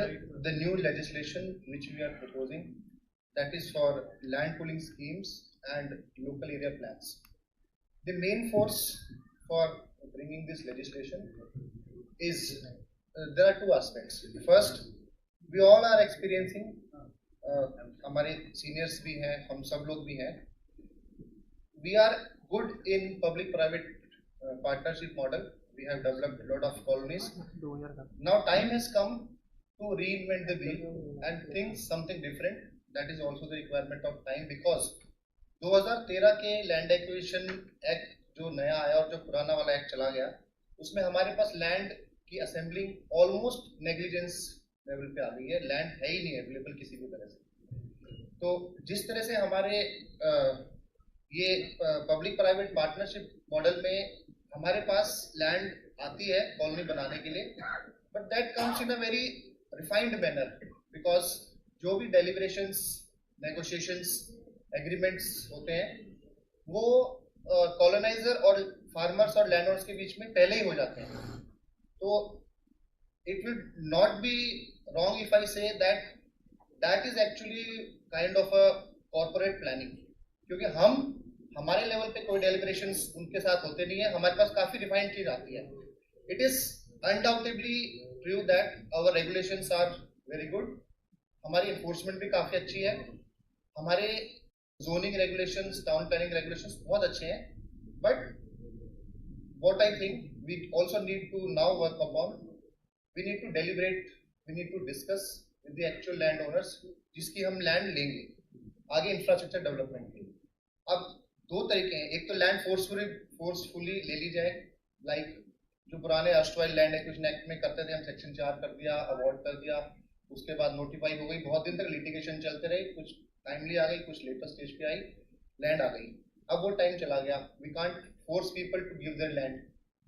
[SPEAKER 10] the new legislation which we are proposing, that is for land pooling schemes and local area plans. The main force for bringing this legislation is there are two aspects. First, we all are experiencing, हमारे seniors भी हैं, हम सब लोग भी हैं. We are good in public-private partnership model. We have developed a lot of colonies. Now time has come to reinvent the wheel and think something different. That is also the requirement of time, because 2013 के land acquisition act जो नया आया और जो पुराना वाला act चला गया, उसमें हमारे पास लैंड की असेंबलिंग ऑलमोस्ट नेग्लिजेंस लेवल पे आ गई है. लैंड है ही नहीं अवेलेबल किसी भी तरह से. तो जिस तरह से हमारे ये पब्लिक प्राइवेट पार्टनरशिप मॉडल में हमारे पास लैंड आती है कॉलोनी बनाने के लिए, but that comes in a very refined manner, because जो भी डेलिब्रेशंस, नेगोशिएशंस, एग्रीमेंट्स होते हैं वो कॉलोनाइजर और फार्मर्स और लैंडलॉर्ड्स के बीच में पहले ही हो जाते हैं. तो it will not be wrong if I say that that is actually kind of a corporate planning, क्योंकि हमारे लेवल पे कोई deliberations उनके साथ होते नहीं है, हमारे पास काफी refined चीज आती है. It is undoubtedly true that our regulations are very good, हमारी enforcement भी काफी अच्छी है, हमारे zoning regulations, town planning regulations बहुत अच्छे हैं, but what I think we also need to now work upon, we need to deliberate, we need to discuss with the actual landowners जिसकी हम लैंड लेंगे आगे इंफ्रास्ट्रक्चर डेवलपमेंट के लिए. अब दो तरीके हैं, एक तो लैंड फोर्सफुली ले ली जाए, लाइक जो पुराने अर्स्टवाइल लैंड एक्विजिशन एक्ट में करते थे, हम सेक्शन 4 कर दिया, अवॉर्ड कर दिया, उसके बाद नोटिफाई हो गई, बहुत दिन तक लिटिगेशन चलते रहे, कुछ टाइमली आ गई, कुछ लेटर स्टेज पे आई, लैंड आ गई. अब वो टाइम चला गया, we can't force people to give their land.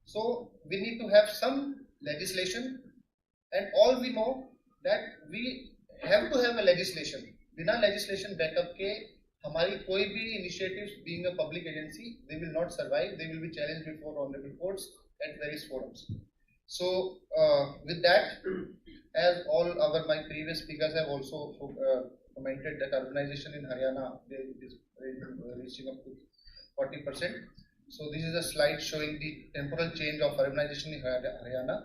[SPEAKER 10] So we need to have some legislation, and all we know that we have to have a legislation. बिना legislation backup के हमारी कोई भी initiatives being a public agency, they will not survive. They will be challenged before honorable courts at various forums. So with that, as all my previous speakers have also commented that urbanization in Haryana is reaching up to 40%. So this is a slide showing the temporal change of urbanization in Haryana.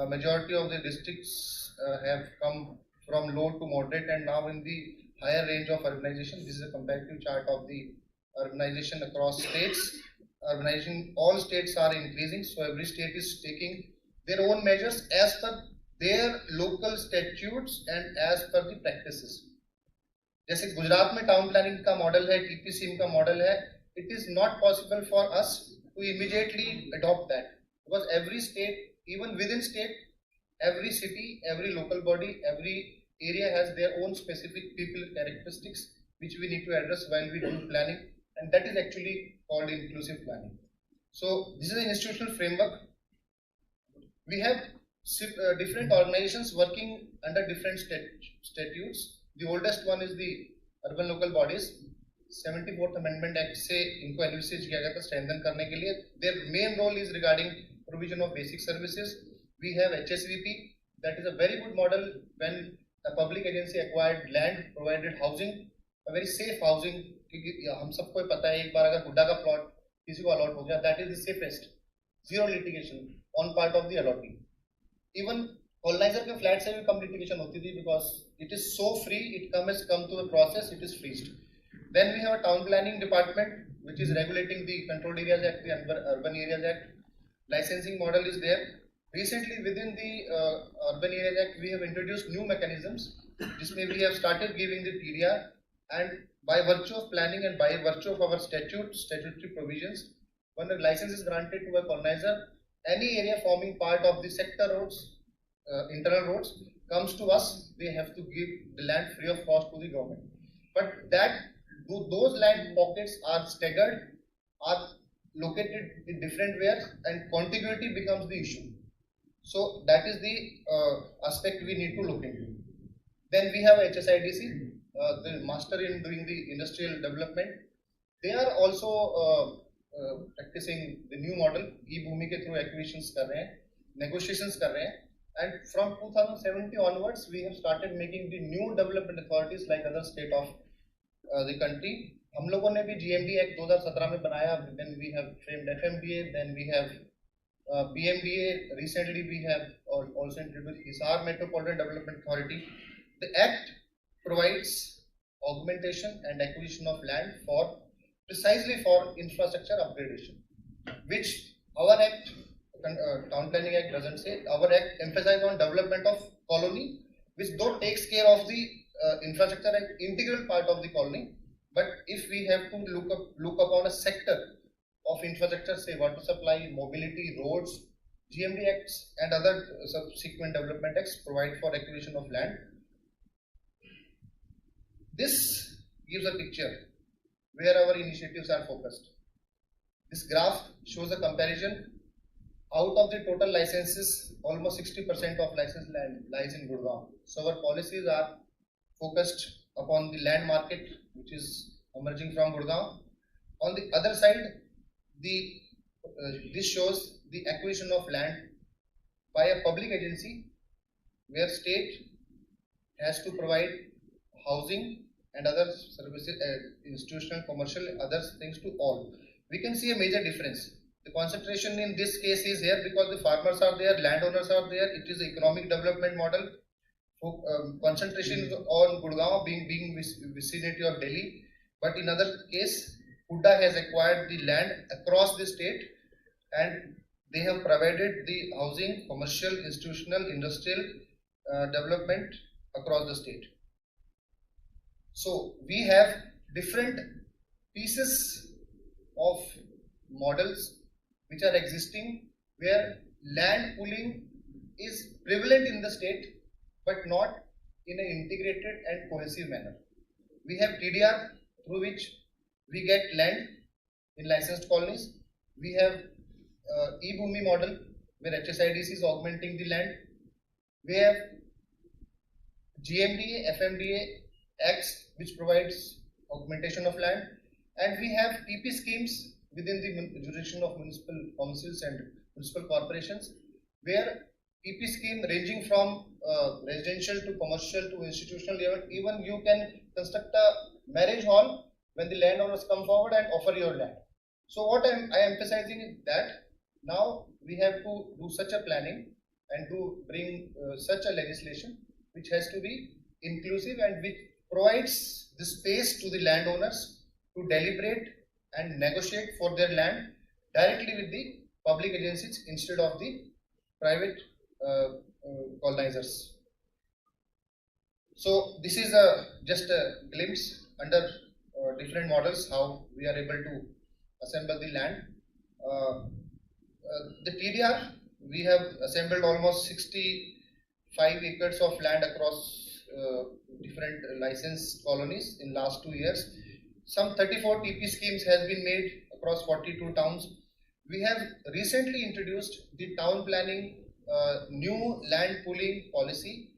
[SPEAKER 10] Majority of the districts have come from low to moderate and now in the higher range of urbanization. This is a comparative chart of the urbanization across states. Urbanization, all states are increasing, so every state is taking their own measures as per their local statutes and as per the practices. जैसे गुजरात में town planning का model है, TPC का model है, it is not possible for us to immediately adopt that, because every state, even within state, every city, every local body, every area has their own specific people characteristics which we need to address while we do planning, and that is actually called inclusive planning. So this is an institutional framework. We have different organizations working under different statutes. The oldest one is the urban local bodies. 74th Amendment Act से इनको envisages किया गया था strengthen करने के लिए. Their main role is regarding provision of basic services. We have HSVP, that is a very good model when a public agency acquired land, provided housing, a very safe housing. क्योंकि हम सबको पता है एक बार अगर हुड्डा का प्लॉट किसी को अलॉट हो गया, that is the safest. Zero litigation on part of the allotee. Even colonizer के फ्लैट से भी कम litigation होती थी, because it is so free, it has come to the process, it is freezed. Then we have a town planning department which is regulating the Controlled Areas Act, the Urban Areas Act. Licensing model is there. Recently within the Urban Areas Act we have introduced new mechanisms. जिसमें we have started giving the TDR, and by virtue of planning and by virtue of our statutory provisions, when a license is granted to a colonizer, any area forming part of the sector roads, internal roads, comes to us. They have to give the land free of cost to the government. But that those land pockets are staggered, are located in different ways, and contiguity becomes the issue. So that is the aspect we need to look into. Then we have HSIDC, the master in doing the industrial development. They are also practicing the new model. E-Bhumi के through acquisitions कर रहे हैं, negotiations कर रहे हैं, and from 2070 onwards we have started making the new development authorities like other state of the country. हम लोगों ने भी GMD Act 2017 में बनाया. Then we have framed FMDA. Then we have BMDA. Recently we have also introduced Hisar Metropolitan Development Authority. The Act provides augmentation and acquisition of land for precisely for infrastructure upgradation, which our Act, Town Planning Act doesn't say. Our Act emphasizes on development of colony, which though takes care of the infrastructure and integral part of the colony. But if we have to look upon a sector of infrastructure, say water supply, mobility, roads, GMD Acts and other subsequent development acts provide for acquisition of land. This gives a picture where our initiatives are focused. This graph shows a comparison. Out of the total licenses, almost 60% of licensed land lies in Gurgaon. So our policies are focused upon the land market, which is emerging from Gurgaon. On the other side, this shows the acquisition of land by a public agency, where state has to provide housing and other services, institutional, commercial, other things to all. We can see a major difference. The concentration in this case is here because the farmers are there, landowners are there. It is an economic development model. Concentration is on Gurgaon being vicinity of Delhi. But in other case, Hooda has acquired the land across the state and they have provided the housing, commercial, institutional, industrial development across the state. So we have different pieces of models which are existing where land pooling is prevalent in the state but not in an integrated and cohesive manner. We have TDR through which we get land in licensed colonies. We have E-Bhumi model where HSIDC is augmenting the land. We have GMDA, FMDA Acts which provides augmentation of land, and we have TP schemes within the jurisdiction of municipal councils and municipal corporations, where TP scheme ranging from residential to commercial to institutional level, even you can construct a marriage hall when the landowners come forward and offer your land. So what I am emphasizing is that now we have to do such a planning and to bring such a legislation which has to be inclusive and which provides the space to the landowners to deliberate and negotiate for their land directly with the public agencies instead of the private colonizers. So this is just a glimpse under different models how we are able to assemble the land. The TDR, we have assembled almost 65 acres of land across different licensed colonies in last 2 years. Some 34 TP schemes has been made across 42 towns. We have recently introduced the town planning new land pooling policy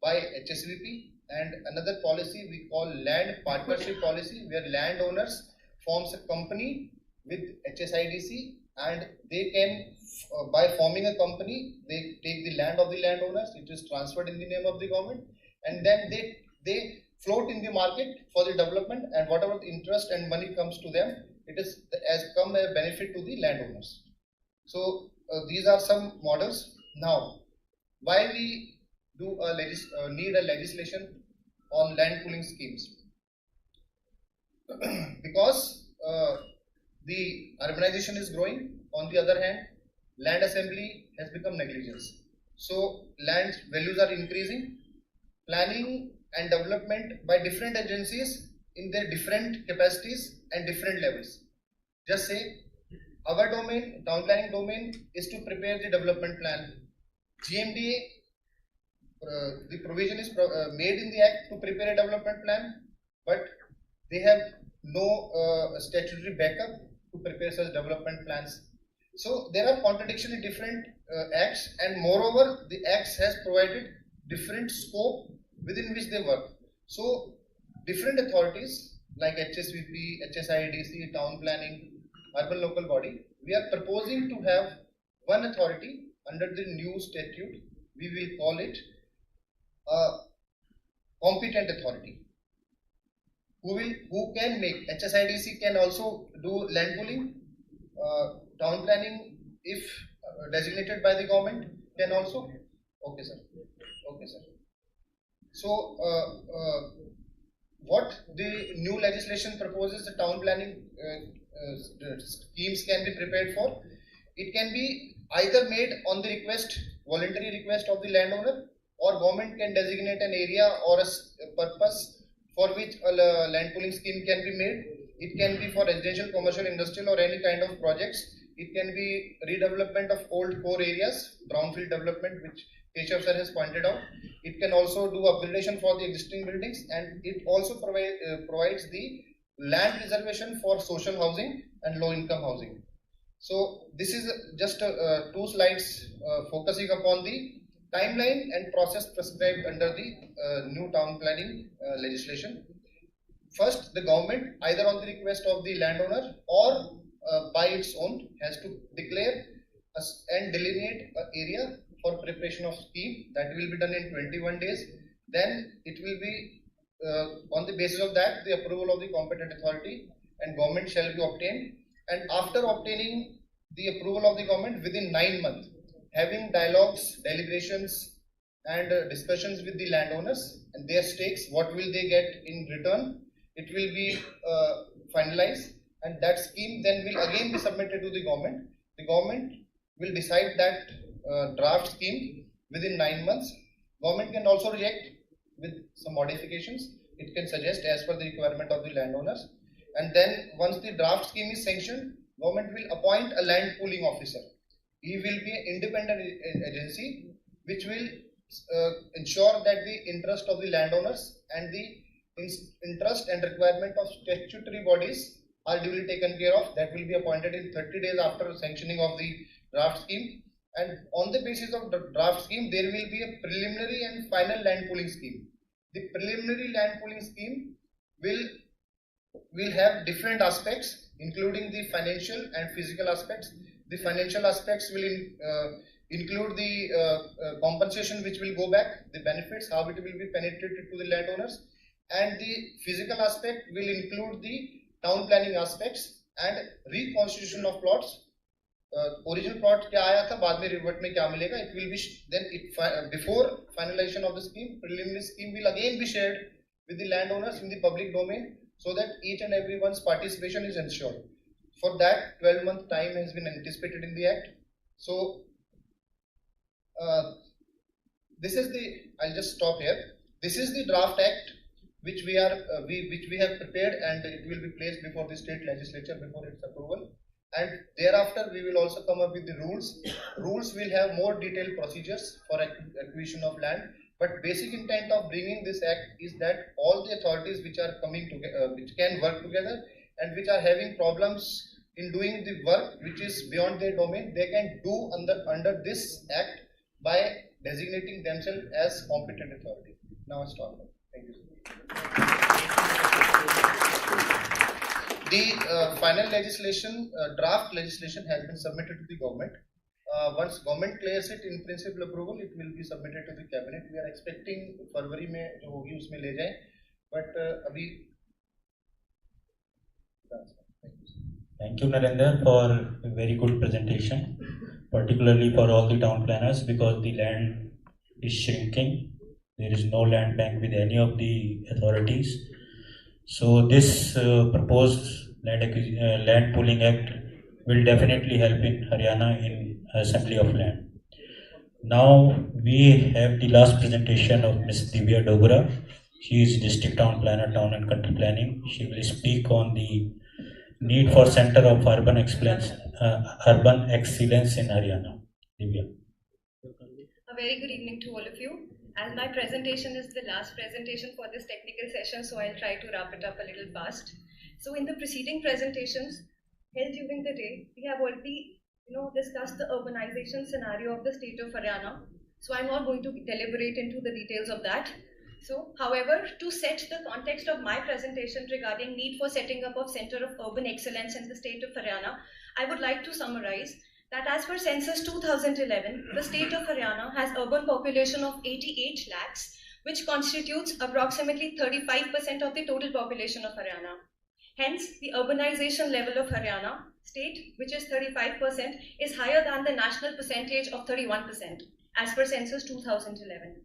[SPEAKER 10] by HSVP and another policy we call land partnership policy, where landowners forms a company with HSIDC and they can by forming a company they take the land of the landowners, it is transferred in the name of the government, and then they float in the market for the development, and whatever the interest and money comes to them, it is as come a benefit to the landowners. So these are some models. Now, why we do need a legislation on land pooling schemes? Because the urbanization is growing. On the other hand, land assembly has become negligence. So land values are increasing. Planning and development by different agencies in their different capacities and different levels. Just say our domain, town planning domain, is to prepare the development plan. GMDA, the provision is made in the act to prepare a development plan, but they have no statutory backup to prepare such development plans. So there are contradiction in different acts, and moreover the acts has provided different scope within which they work. So different authorities like HSVP, HSIDC, town planning, urban local body, we are proposing to have one authority under the new statute. We will call it a competent authority who can make. HSIDC can also do land pooling, town planning if designated by the government can also. Okay sir. Okay sir. So what the new legislation proposes, the town planning schemes can be prepared for. It can be either made on the request, voluntary request of the landowner, or government can designate an area or a purpose for which a land pooling scheme can be made. It can be for residential, commercial, industrial, or any kind of projects. It can be redevelopment of old core areas, brownfield development, which Keshav sir has pointed out. It can also do upgradation for the existing buildings, and it also provides the land reservation for social housing and low income housing. So this is just 2 slides focusing upon the timeline and process prescribed under the new town planning legislation. First, the government, either on the request of the landowner or by its own, has to declare and delineate an area for preparation of scheme. That will be done in 21 days. Then it will be on the basis of that, the approval of the competent authority and government shall be obtained. And after obtaining the approval of the government within 9 months, having dialogues, deliberations, and discussions with the landowners and their stakes, what will they get in return, it will be finalized, and that scheme then will again be submitted to the government. The government will decide that draft scheme within 9 months. Government can also reject with some modifications. It can suggest as per the requirement of the landowners. And then once the draft scheme is sanctioned, government will appoint a land pooling officer. He will be an independent agency which will ensure that the interest of the landowners and the interest and requirement of statutory bodies are duly taken care of. That will be appointed in 30 days after sanctioning of the draft scheme. And on the basis of the draft scheme, there will be a preliminary and final land pooling scheme. The preliminary land pooling scheme will have different aspects, including the financial and physical aspects. The financial aspects will include the compensation which will go back, the benefits, how it will be penetrated to the landowners, and the physical aspect will include the town planning aspects and reconstitution of plots. Original plot क्या आया था, बाद में revert में क्या मिलेगा, it will be then before finalization of the scheme, preliminary scheme will again be shared with the landowners in the public domain so that each and everyone's participation is ensured. For that, 12-month time has been anticipated in the Act. So this is the, I'll just stop here. This is the draft Act which we have prepared, and it will be placed before the state legislature before its approval. And thereafter we will also come up with the rules. Rules will have more detailed procedures for acquisition of land. But basic intent of bringing this Act is that all the authorities which are coming together, which can work together and which are having problems in doing the work which is beyond their domain, they can do under this Act by designating themselves as competent authority. Now I stop. Thank you. The final legislation, draft legislation has been submitted to the government. Once government clears it in principal approval, it will be submitted to the cabinet. We are expecting February में जो होगी उसमें ले जाएं, but अभी.
[SPEAKER 9] Thank you, Narendra, for a very good presentation, particularly for all the town planners, because the land is shrinking. There is no land bank with any of the authorities. So this proposed land pooling act will definitely help in Haryana in assembly of land. Now we have the last presentation of Ms. Divya Dogra. She is district town planner, town and country planning. She will speak on the need for center of urban excellence in Haryana. Divya.
[SPEAKER 13] A very good evening to all of you. As my presentation is the last presentation for this technical session, so I'll try to wrap it up a little fast. So in the preceding presentations held during the day, we have already discuss the urbanization scenario of the state of Haryana. So I'm not going to deliberate into the details of that. So, however, to set the context of my presentation regarding need for setting up of Center of Urban Excellence in the state of Haryana, I would like to summarize that as per census 2011, the state of Haryana has urban population of 88 lakhs, which constitutes approximately 35% of the total population of Haryana. Hence, the urbanization level of Haryana state, which is 35%, is higher than the national percentage of 31% as per census 2011.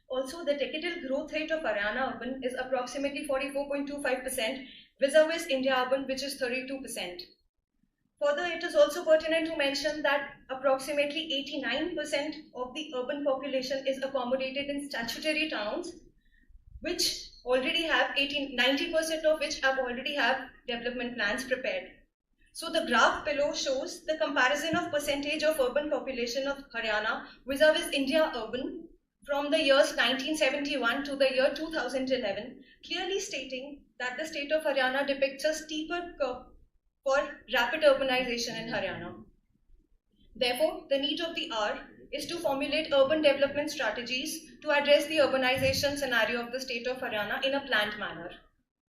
[SPEAKER 13] Also, the decadal growth rate of Haryana urban is approximately 44.25% vis-a-vis India urban, which is 32%. Further, it is also pertinent to mention that approximately 89% of the urban population is accommodated in statutory towns, which already have 90% of which already have development plans prepared. So the graph below shows the comparison of percentage of urban population of Haryana vis-a-vis India urban from the years 1971 to the year 2011, clearly stating that the state of Haryana depicts a steeper curve for rapid urbanization in Haryana. Therefore, the need of the hour is to formulate urban development strategies to address the urbanization scenario of the state of Haryana in a planned manner.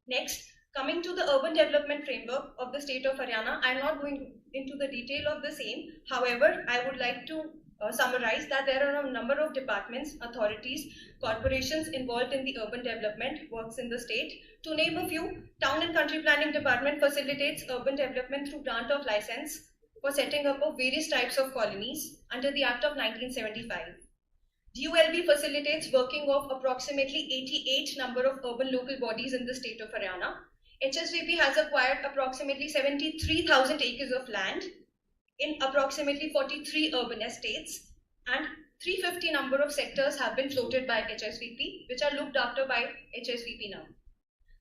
[SPEAKER 13] Next, coming to the urban development framework of the state of Haryana, I am not going into the detail of the same. However, I would like to summarize that there are a number of departments, authorities, corporations involved in the urban development works in the state. To name a few, Town and Country Planning Department facilitates urban development through grant of license for setting up of various types of colonies under the Act of 1975. DULB facilitates working of approximately 88 number of urban local bodies in the state of Haryana. HSVP has acquired approximately 73,000 acres of land in approximately 43 urban estates, and 350 number of sectors have been floated by HSVP, which are looked after by HSVP now.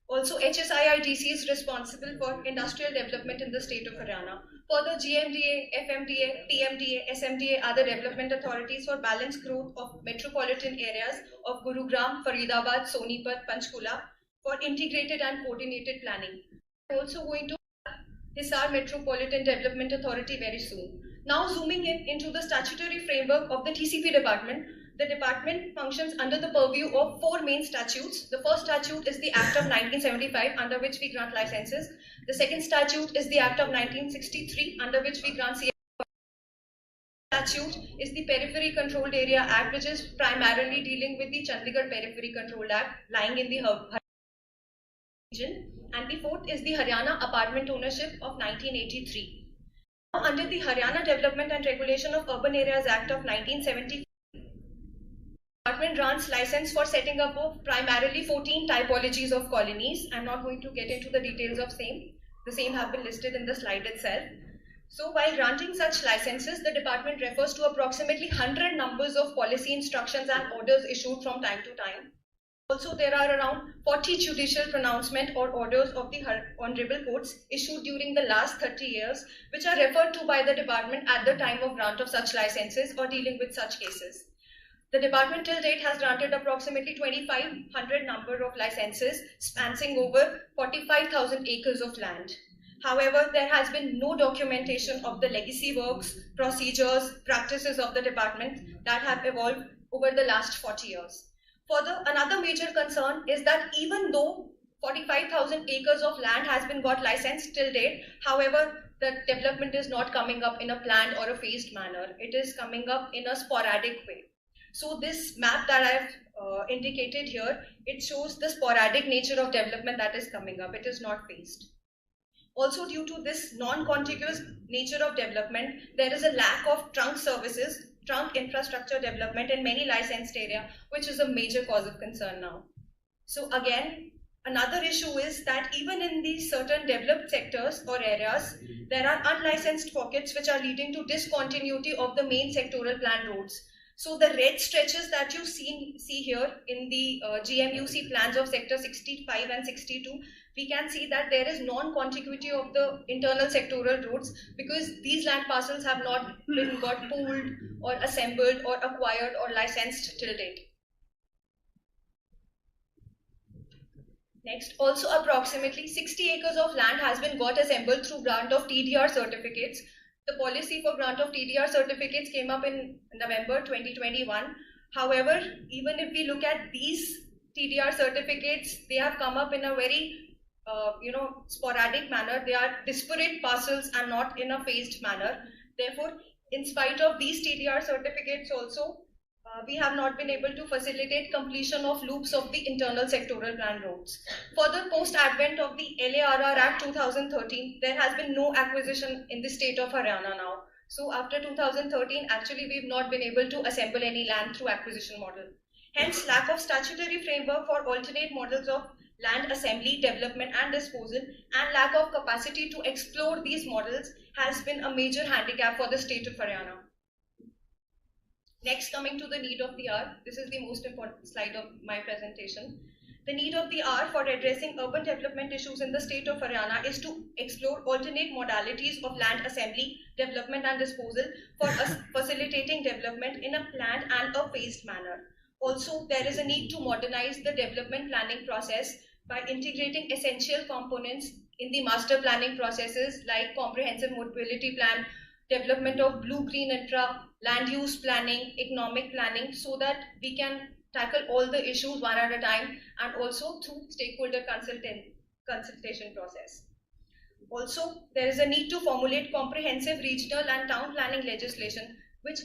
[SPEAKER 13] Also, HSIIDC is responsible for industrial development in the state of Haryana. Further, GMDA, FMDA, PMDA, SMDA are the development authorities for balanced growth of metropolitan areas of Gurugram, Faridabad, Sonipat, Panchkula for integrated and coordinated planning. We are also going to Hisar Metropolitan Development Authority very soon. Now zooming into the statutory framework of the TCP department, the department functions under the purview of 4 main statutes. The first statute is the Act of 1975, under which we grant licenses. The second statute is the Act of 1963, under which we grant CA. Statute is the Periphery Controlled Area Act, which is primarily dealing with the Chandigarh Periphery Controlled Act, lying in the region. And the fourth is the Haryana Apartment Ownership of 1983. Now, under the Haryana Development and Regulation of Urban Areas Act of 1970, the department grants license for setting up of primarily 14 typologies of colonies. I'm not going to get into the details of same. The same have been listed in the slide itself. So while granting such licenses, the department refers to approximately 100 numbers of policy instructions and orders issued from time to time. Also, there are around 40 judicial pronouncements or orders of the honorable courts issued during the last 30 years, which are referred to by the department at the time of grant of such licenses or dealing with such cases. The department till date has granted approximately 2,500 number of licenses spanning over 45,000 acres of land. However, there has been no documentation of the legacy works, procedures, practices of the department that have evolved over the last 40 years. Further, another major concern is that even though 45,000 acres of land has been got licensed till date, however, the development is not coming up in a planned or a phased manner. It is coming up in a sporadic way. So this map that I have indicated here, it shows the sporadic nature of development that is coming up. It is not phased. Also, due to this non-contiguous nature of development, there is a lack of trunk services, trunk infrastructure development in many licensed area, which is a major cause of concern now. So again, another issue is that even in these certain developed sectors or areas, there are unlicensed pockets which are leading to discontinuity of the main sectoral plan roads. So the red stretches that you see here in the GMUC plans of sector 65 and 62, we can see that there is non-contiguity of the internal sectoral roads because these land parcels have not been got pooled or assembled or acquired or licensed till date. Next, also approximately 60 acres of land has been got assembled through grant of TDR certificates. The policy for grant of TDR certificates came up in November 2021. However, even if we look at these TDR certificates, they have come up in a very sporadic manner. They are disparate parcels and not in a phased manner. Therefore, in spite of these TDR certificates also, we have not been able to facilitate completion of loops of the internal sectoral plan roads. Further, post-advent of the LARR Act 2013, there has been no acquisition in the state of Haryana now. So after 2013, actually we've not been able to assemble any land through acquisition model. Hence, lack of statutory framework for alternate models of land assembly, development and disposal, and lack of capacity to explore these models has been a major handicap for the state of Haryana. Next, coming to the need of the hour, this is the most important slide of my presentation. The need of the hour for addressing urban development issues in the state of Haryana is to explore alternate modalities of land assembly, development and disposal for facilitating development in a planned and a phased manner. Also, there is a need to modernize the development planning process by integrating essential components in the master planning processes like comprehensive mobility plan, development of blue-green infra, land use planning, economic planning, so that we can tackle all the issues one at a time, and also through stakeholder consultation process. Also, there is a need to formulate comprehensive regional and town planning legislation which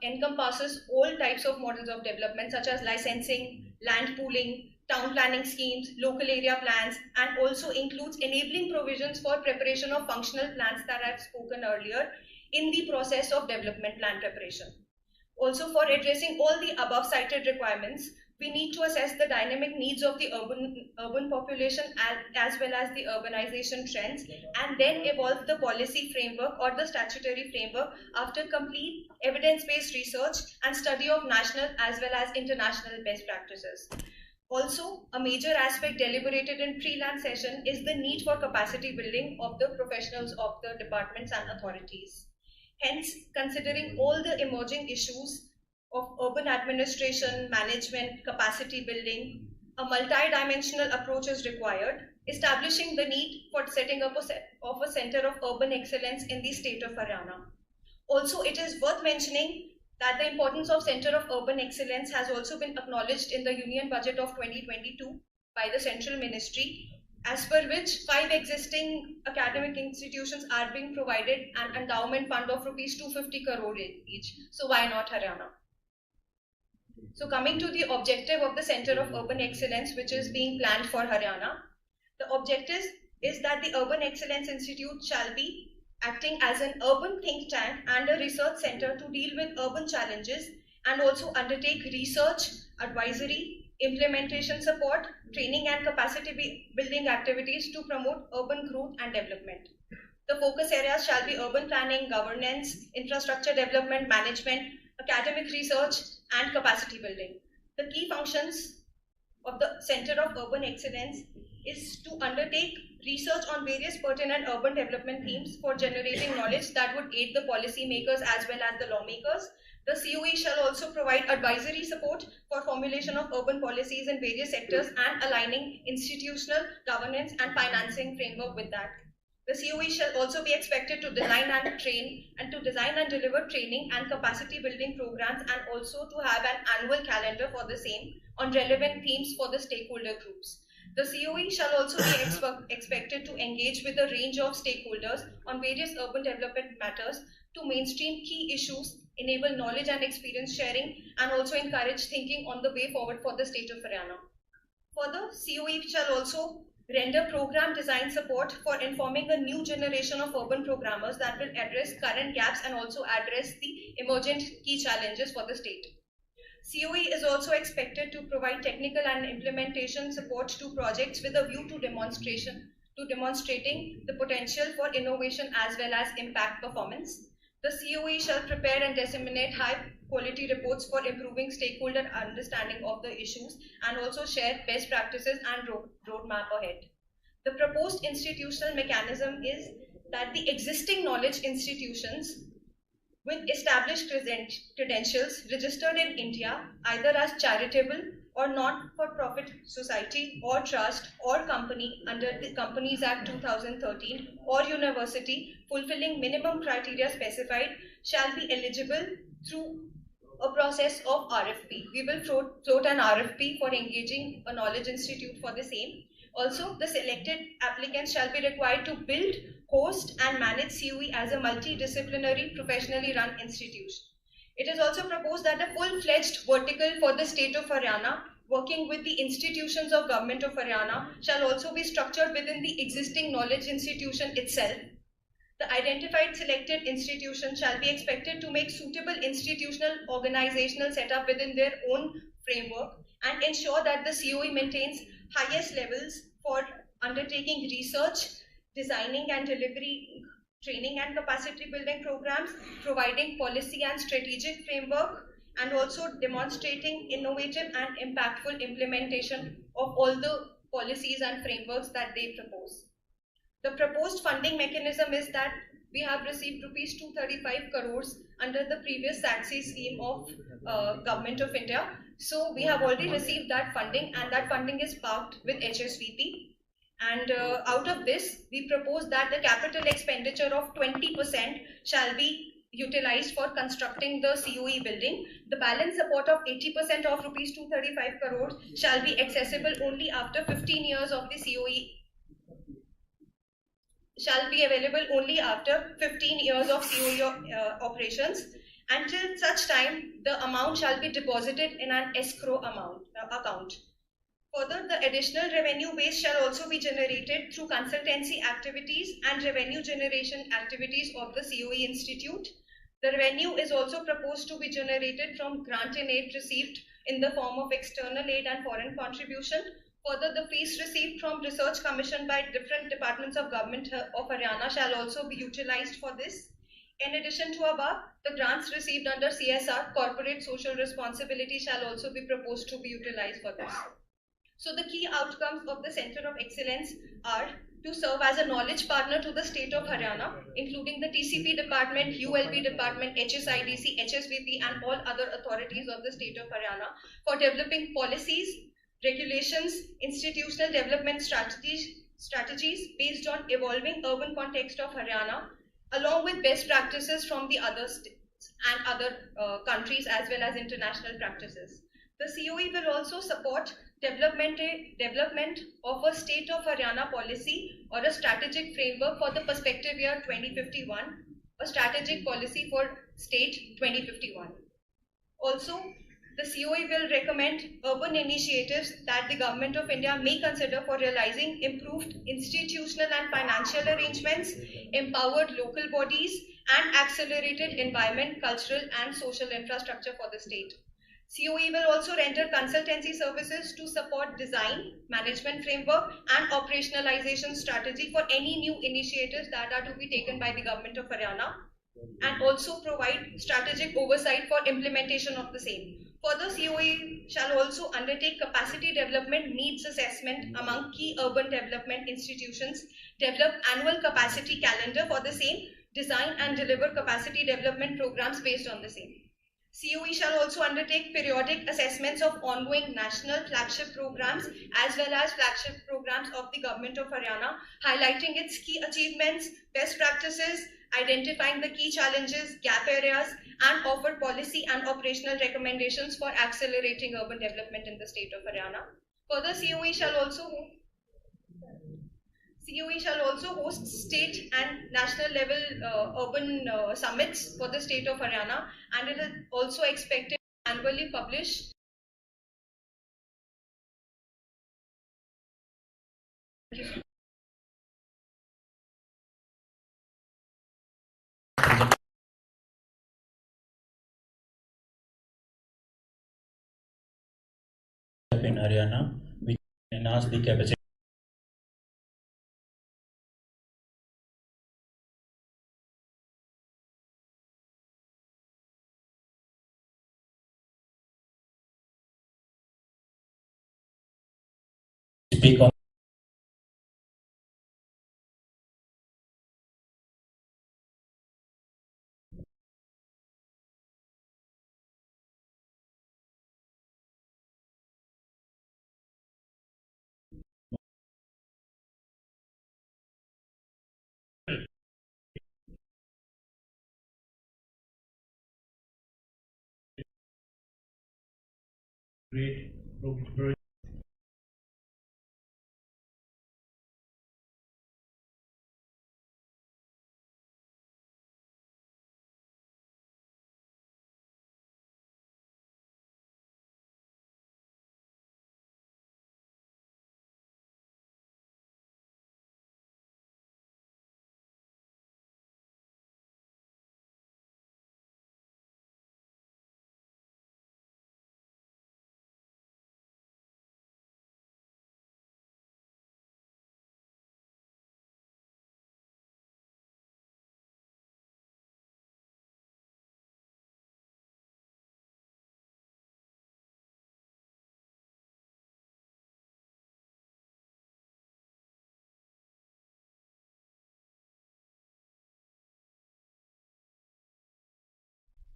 [SPEAKER 13] encompasses all types of models of development such as licensing, land pooling, town planning schemes, local area plans, and also includes enabling provisions for preparation of functional plans that I've spoken earlier in the process of development plan preparation. Also, for addressing all the above cited requirements, we need to assess the dynamic needs of the urban population as well as the urbanization trends, and then evolve the policy framework or the statutory framework after complete evidence-based research and study of national as well as international best practices. Also, a major aspect deliberated in pre-land session is the need for capacity building of the professionals of the departments and authorities. Hence, considering all the emerging issues of urban administration, management, capacity building, a multi-dimensional approach is required, establishing the need for setting up a center of urban excellence in the state of Haryana. Also, it is worth mentioning that the importance of Center of Urban Excellence has also been acknowledged in the Union Budget of 2022 by the Central Ministry, as per which 5 existing academic institutions are being provided an endowment fund of rupees 250 crore each. So why not Haryana? So coming to the objective of the Center of Urban Excellence, which is being planned for Haryana, the objective is that the Urban Excellence Institute shall be acting as an urban think tank and a research center to deal with urban challenges and also undertake research, advisory, implementation support, training and capacity building activities to promote urban growth and development. The focus areas shall be urban planning, governance, infrastructure development, management, academic research and capacity building. The key functions of the Center of Urban Excellence is to undertake research on various pertinent urban development themes for generating knowledge that would aid the policy makers as well as the lawmakers. The COE shall also provide advisory support for formulation of urban policies in various sectors and aligning institutional governance and financing framework with that. The COE shall also be expected to design and train and to design and deliver training and capacity building programs, and also to have an annual calendar for the same on relevant themes for the stakeholder groups. The COE shall also be expected to engage with a range of stakeholders on various urban development matters to mainstream key issues, enable knowledge and experience sharing, and also encourage thinking on the way forward for the state of Haryana. Further, COE shall also render program design support for informing a new generation of urban programmers that will address current gaps and also address the emergent key challenges for the state. COE is also expected to provide technical and implementation support to projects with a view to demonstrating the potential for innovation as well as impact performance. The COE shall prepare and disseminate high-quality reports for improving stakeholder understanding of the issues and also share best practices and roadmap ahead. The proposed institutional mechanism is that the existing knowledge institutions with established credentials registered in India, either as charitable or not-for-profit society or trust or company under the Companies Act 2013 or university fulfilling minimum criteria specified shall be eligible through a process of RFP. We will float an RFP for engaging a knowledge institute for the same. Also, the selected applicants shall be required to build, host and manage COE as a multidisciplinary professionally run institution. It is also proposed that a full-fledged vertical for the state of Haryana working with the institutions of Government of Haryana shall also be structured within the existing knowledge institution itself. The identified selected institution shall be expected to make suitable institutional organizational setup within their own framework and ensure that the COE maintains highest levels for undertaking research, designing and delivering training and capacity building programs, providing policy and strategic framework, and also demonstrating innovative and impactful implementation of all the policies and frameworks that they propose. The proposed funding mechanism is that we have received rupees 235 crores under the previous SATC scheme of Government of India. So we have already received that funding, and that funding is parked with HSVP. And out of this, we propose that the capital expenditure of 20% shall be utilized for constructing the COE building. The balance support of 80% of rupees 235 crores shall be accessible only after 15 years of the COE shall be available only after 15 years of COE operations. Until such time, the amount shall be deposited in an escrow account. Further, the additional revenue base shall also be generated through consultancy activities and revenue generation activities of the COE Institute. The revenue is also proposed to be generated from grant and aid received in the form of external aid and foreign contribution. Further, the fees received from research commissioned by different departments of Government of Haryana shall also be utilized for this. In addition to above, the grants received under CSR, corporate social responsibility, shall also be proposed to be utilized for this. So the key outcomes of the Center of Excellence are to serve as a knowledge partner to the state of Haryana, including the TCP department, ULB department, HSIDC, HSVP and all other authorities of the state of Haryana for developing policies, regulations, institutional development strategies based on evolving urban context of Haryana, along with best practices from the other states and other countries as well as international practices. The COE will also support development of a state of Haryana policy or a strategic framework for the perspective year 2051, a strategic policy for state 2051. Also, the COE will recommend urban initiatives that the Government of India may consider for realizing improved institutional and financial arrangements, empowered local bodies, and accelerated environment, cultural, and social infrastructure for the state. COE will also render consultancy services to support design, management framework, and operationalization strategy for any new initiatives that are to be taken by the Government of Haryana, and also provide strategic oversight for implementation of the same. Further, COE shall also undertake capacity development needs assessment among key urban development institutions, develop annual capacity calendar for the same, design and deliver capacity development programs based on the same. COE shall also undertake periodic assessments of ongoing national flagship programs as well as flagship programs of the Government of Haryana, highlighting its key achievements, best practices, identifying the key challenges, gap areas, and offer policy and operational recommendations for accelerating urban development in the state of Haryana. Further, COE shall also host state and national level urban summits for the state of Haryana, and it is also expected to annually publish
[SPEAKER 9] in Haryana, which enhance the capacity. Speak on
[SPEAKER 5] great project.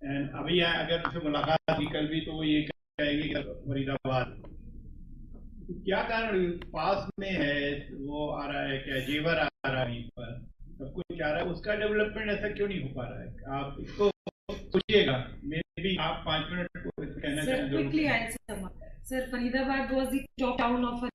[SPEAKER 5] And अभी अगर उससे मुलाकात की कल भी तो वो ये कहेगी कि फरीदाबाद तो क्या कारण पास में है, वो आ रहा है क्या, जेवर आ रहा है वहीं पर, सब कुछ आ रहा है, उसका डेवलपमेंट ऐसा क्यों नहीं हो पा रहा है? आप इसको सोचिएगा, मे बी आप 5 मिनट को कहना
[SPEAKER 2] चाहें। Quickly answer, sir. Faridabad was the top town of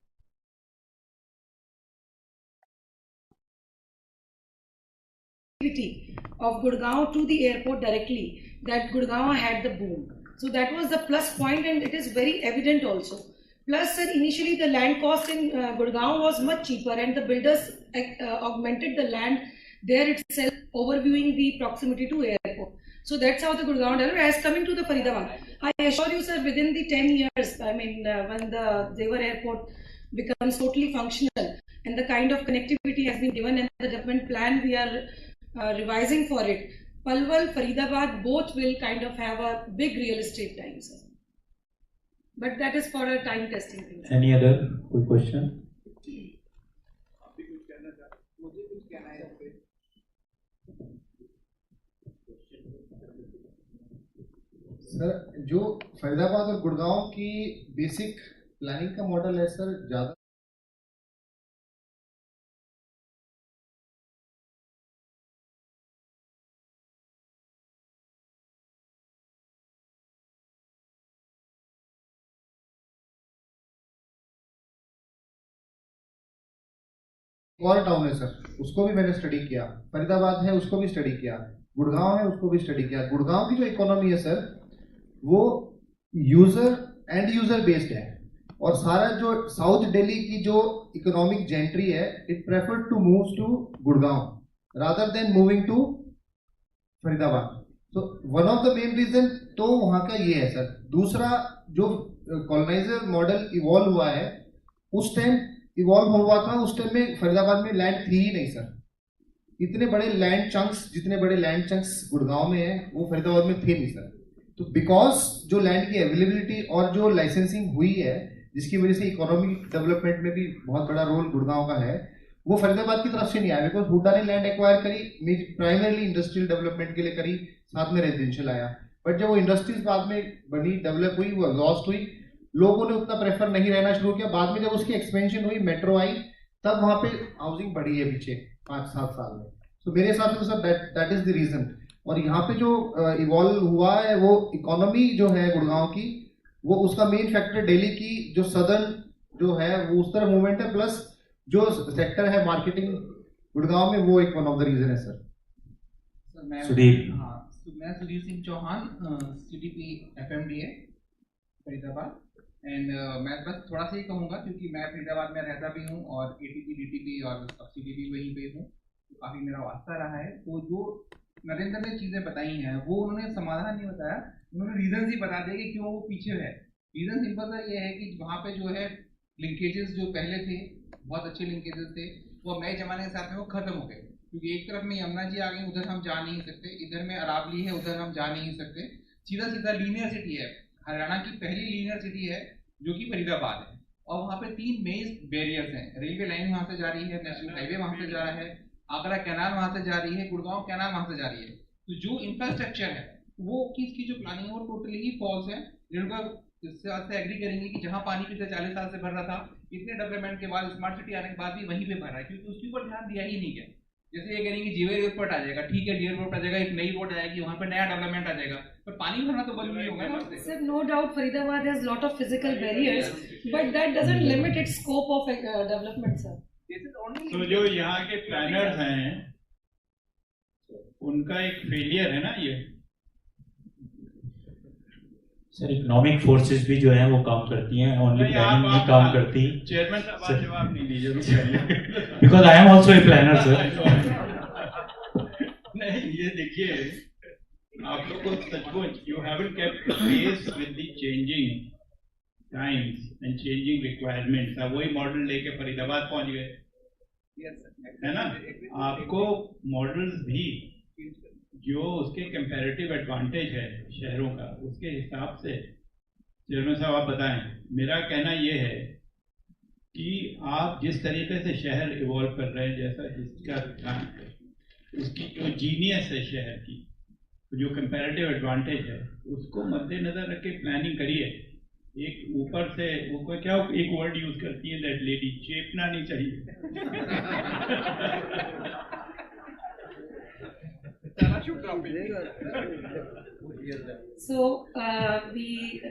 [SPEAKER 2] Gurgaon to the airport directly. That Gurgaon had the boom. So that was the plus point, and it is very evident also. Plus, sir, initially the land cost in Gurgaon was much cheaper, and the builders augmented the land there itself, overviewing the proximity to airport. So that's how the Gurgaon developed. As coming to the Faridabad, I assure you, sir, within the 10 years, I mean, when the Zevar airport becomes totally functional, and the kind of connectivity has been given, and the development plan we are revising for it, Palwal, Faridabad, both will kind of have a big real estate time, sir. But that is for a time testing thing.
[SPEAKER 9] Any other quick question?
[SPEAKER 10] Sir, जो फरीदाबाद और गुड़गांव की basic planning का model है sir, ज़्यादा और town है sir, उसको भी मैंने स्टडी किया। फरीदाबाद है, उसको भी स्टडी किया। गुड़गांव है, उसको भी स्टडी किया। गुड़गांव की जो इकोनॉमी है सर, वो यूजर एंड यूजर बेस्ड है, और सारा जो साउथ दिल्ली की जो इकोनॉमिक जेंट्री है, it prefer to move to Gurgaon rather than moving to Faridabad. तो one of the main reason तो वहां का ये है सर। दूसरा, जो कॉलोनाइजर मॉडल इवॉल्व हुआ है, उस टाइम इवॉल्व हुआ था, उस टाइम में फरीदाबाद में लैंड थी ही नहीं सर। इतने बड़े लैंड चंक्स, जितने बड़े लैंड चंक्स गुड़गांव में है, वो फरीदाबाद में थे नहीं सर। तो बिकॉज जो लैंड की अवेलेबिलिटी और जो लाइसेंसिंग हुई है, जिसकी वजह से इकोनॉमिक डेवलपमेंट में भी बहुत बड़ा रोल गुड़गांव का है, वो फरीदाबाद की तरफ से नहीं आया। बिकॉज हुड्डा ने लैंड एक्वायर करी, प्राइमरली इंडस्ट्रियल डेवलपमेंट के लिए करी, साथ में रेजिडेंशियल आया। बट जब वो इंडस्ट्रीज बाद में बनी, डेवलप हुई, वो एग्जॉस्ट हुई, लोगों ने उतना प्रेफर नहीं रहना शुरू किया। बाद में जब उसकी एक्सपेंशन हुई, मेट्रो आई, तब वहां पे हाउसिंग बढ़ी है पीछे 5-7 साल में। तो मेरे हिसाब से तो sir that is the reason. और यहाँ पे जो इवॉल्व हुआ है, वो इकोनॉमी जो है गुड़गांव की, वो उसका मेन फैक्टर दिल्ली की जो सदर्न जो है, वो उस तरह मूवमेंट है, प्लस जो सेक्टर है मार्केटिंग गुड़गांव में, वो एक वन ऑफ द रीजन है सर।
[SPEAKER 4] सुधीर। हाँ, मैं Sudhir Singh Chauhan, CDP FMDA Faridabad. And मैं बस थोड़ा सा ही कहूँगा, क्योंकि मैं फरीदाबाद में रहता भी हूँ और ATP DTP और सब्सिडी भी वहीं पे हूँ, तो काफ़ी मेरा वास्ता रहा है। तो जो नरेंद्र ने चीज़ें बताई हैं, वो उन्होंने समाधान नहीं बताया, उन्होंने रीजन ही बता दिया कि क्यों वो पीछे है। रीजन सिंपल सा ये है कि वहाँ पे जो है लिंकेजेस जो पहले थे, बहुत अच्छे लिंकेजेस थे, वो नए जमाने के साथ में वो खत्म हो गए। क्योंकि एक तरफ में यमुना जी आ गई, उधर हम जा नहीं सकते, इधर में अरावली है, उधर हम जा नहीं सकते। सीधा सीधा लीनियर सिटी है, हरियाणा की पहली लीनियर सिटी है जो कि फरीदाबाद है, और वहाँ पे 3 मेन बैरियर्स हैं। रेलवे लाइन वहाँ से जा रही है, नेशनल हाईवे वहाँ से जा रहा है, आगरा कैनाल वहाँ से जा रही है, गुड़गांव कैनाल वहाँ से जा रही है। तो जो इंफ्रास्ट्रक्चर है, वो किसकी जो प्लानिंग है, वो टोटली ही फॉल्स है। जिनको इससे एग्री करेंगे कि जहाँ पानी पिछले 40 साल से भर रहा था, इतने डेवलपमेंट के बाद, स्मार्ट सिटी आने के बाद भी वहीं पे भर रहा है, क्योंकि उसके ऊपर ध्यान दिया ही नहीं गया। जैसे ये करेंगे जेवर एयरपोर्ट आ जाएगा, ठीक है, जेवर एयरपोर्ट आ जाएगा, एक नई रोड आएगी, वहाँ पे नया डेवलपमेंट आ जाएगा, पर पानी भरना तो बंद नहीं होगा ना उससे।
[SPEAKER 2] Sir, no doubt Faridabad has lot of physical barriers, but that doesn't limit its scope of development, sir.
[SPEAKER 15] तो जो यहाँ के प्लानर्स हैं उनका एक फेलियर है ना ये।
[SPEAKER 9] सर इकोनॉमिक फोर्सेस भी जो है वो काम करती हैं, ओनली प्लानिंग नहीं काम करती।
[SPEAKER 15] चेयरमैन साहब आप जवाब नहीं दीजिए
[SPEAKER 9] because I am also a planner sir.
[SPEAKER 15] नहीं ये देखिए आप लोग को सचमुच you haven't kept pace with the changing times and changing requirements. अब वही मॉडल लेके फरीदाबाद पहुंच गए है ना। आपको मॉडल्स भी जो उसके कंपैरेटिव एडवांटेज है शहरों का उसके हिसाब से चेयरमैन साहब आप बताएं। मेरा कहना ये है कि आप जिस तरीके से शहर इवॉल्व कर रहे हैं, जैसा जिसका उसकी जो जीनियस है शहर की, जो कंपैरेटिव एडवांटेज है, उसको मद्देनजर रख के प्लानिंग करिए। एक ऊपर से वो क्या एक वर्ड यूज करती है दैट लेडी, चेपना नहीं चाहिए।
[SPEAKER 2] So we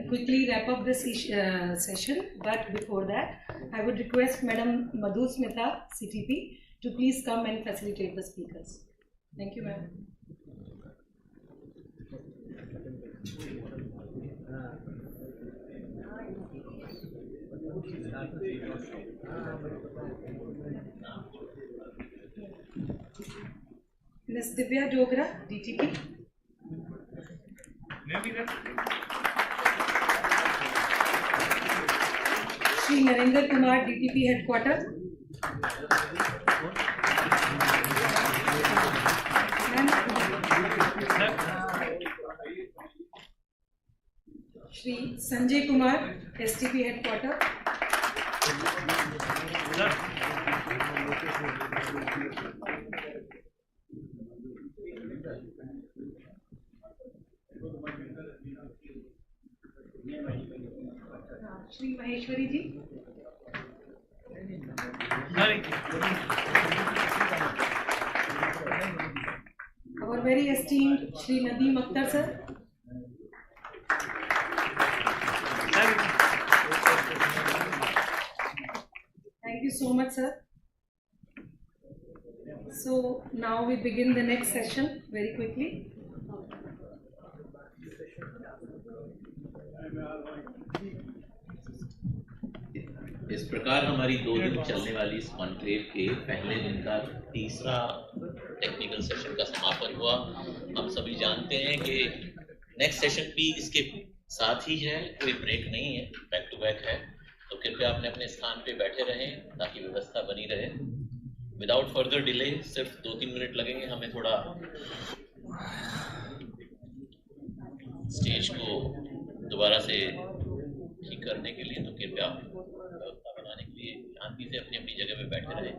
[SPEAKER 2] quickly wrap up this session, but before that, I would request Madam Madhu Smita, CTP, to please come and facilitate the speakers. Thank you, ma'am. Ms. Divya Dogra, DTP. Shri Narendra Kumar, DTP Headquarters. Shri Sanjay Kumar, STP Headquarters. Shri Maheshwari ji. Our very esteemed Shri Nadeem Akhtar sir. Thank you so much, sir. So now we begin the next session very quickly.
[SPEAKER 3] इस प्रकार हमारी 2 दिन चलने वाली इस conclave के पहले दिन का तीसरा टेक्निकल सेशन का समापन हुआ। हम सभी जानते हैं कि नेक्स्ट सेशन भी इसके साथ ही है, कोई ब्रेक नहीं है, बैक टू बैक है। तो कृपया अपने अपने स्थान पे बैठे रहें ताकि व्यवस्था बनी रहे। विदाउट फर्दर डिले सिर्फ 2-3 मिनट लगेंगे हमें थोड़ा स्टेज को दोबारा से ठीक करने के लिए। तो कृपया व्यवस्था बनाने के लिए शांति से अपनी अपनी जगह पे बैठे रहें।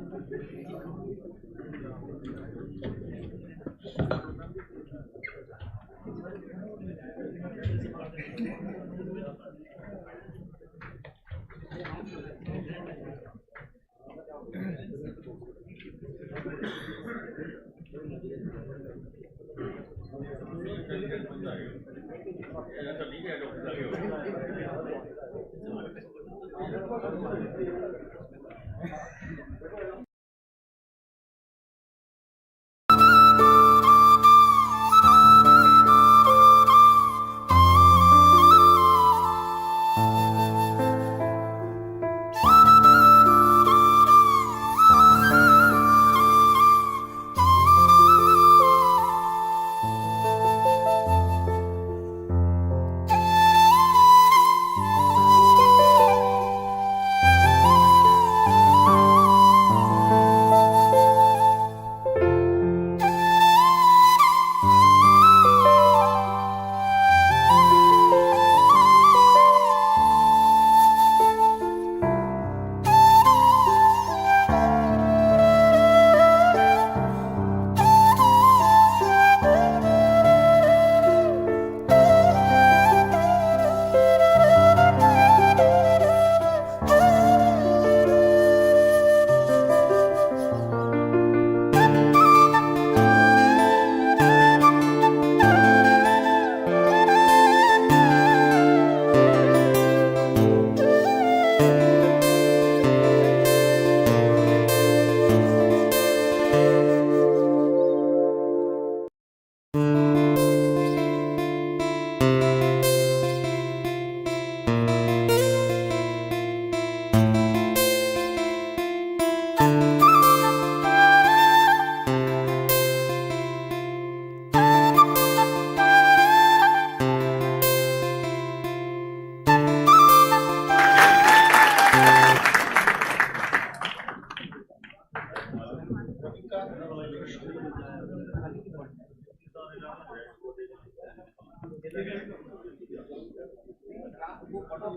[SPEAKER 3] आज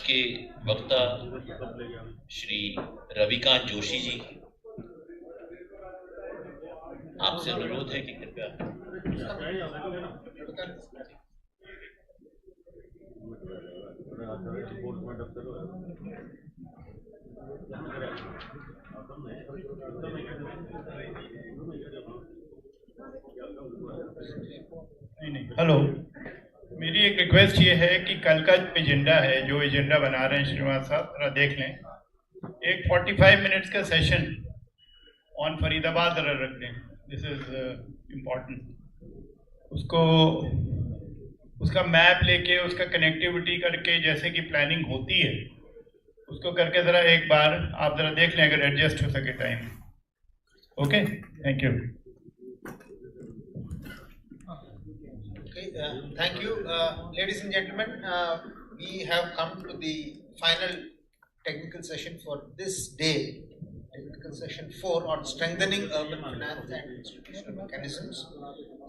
[SPEAKER 3] के वक्ता श्री रविकांत जोशी जी, आपसे अनुरोध है कि कृपया
[SPEAKER 5] हेलो, मेरी एक रिक्वेस्ट ये है कि कल का एजेंडा है, जो एजेंडा बना रहे हैं श्रीनिवास साहब, जरा देख लें। एक 45 मिनट्स का सेशन ऑन फरीदाबाद जरा रख दें। This is important. उसका मैप लेके, उसका कनेक्टिविटी करके, जैसे कि प्लानिंग होती है, उसको करके ज़रा एक बार आप ज़रा देख लें, अगर एडजस्ट हो सके time. Okay, thank you.
[SPEAKER 1] Thank you. Ladies and gentlemen, we have come to the final technical session for this day, technical session 4 on strengthening urban finance and institutional mechanisms.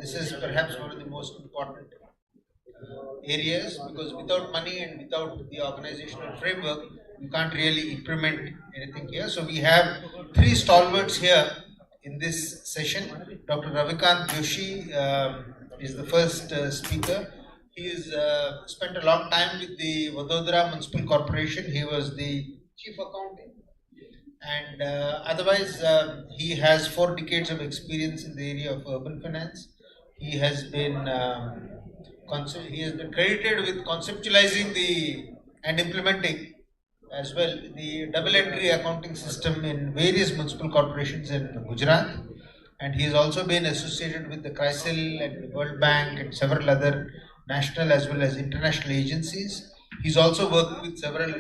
[SPEAKER 1] This is perhaps one of the most important areas, because without money and without the organizational framework, you can't really implement anything here. So we have 3 stalwarts here in this session. Dr. Ravikant Joshi is the first speaker. He has spent a long time with the Vadodara Municipal Corporation. He was the chief accountant, and otherwise he has 4 decades of experience in the area of urban finance. He has been credited with conceptualizing and implementing as well the double entry accounting system in various municipal corporations in Gujarat. And he has also been associated with the CRISIL and the World Bank and several other national as well as international agencies. He's also worked with several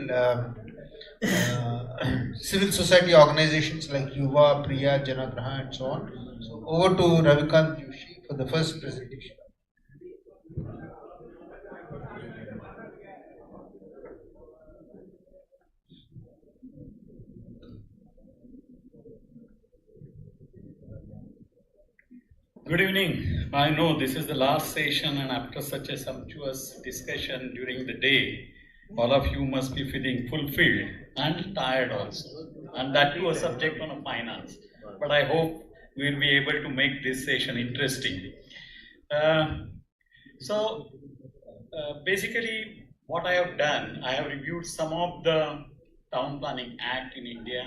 [SPEAKER 1] civil society organizations like Yuva, Priya, Janagraha and so on. So over to Ravikant Joshi for the first presentation.
[SPEAKER 16] Good evening. I know this is the last session, and after such a sumptuous discussion during the day, all of you must be feeling fulfilled and tired also, and that too a subject on finance. But I hope we will be able to make this session interesting. Basically, what I have done, I have reviewed some of the Town Planning Act in India.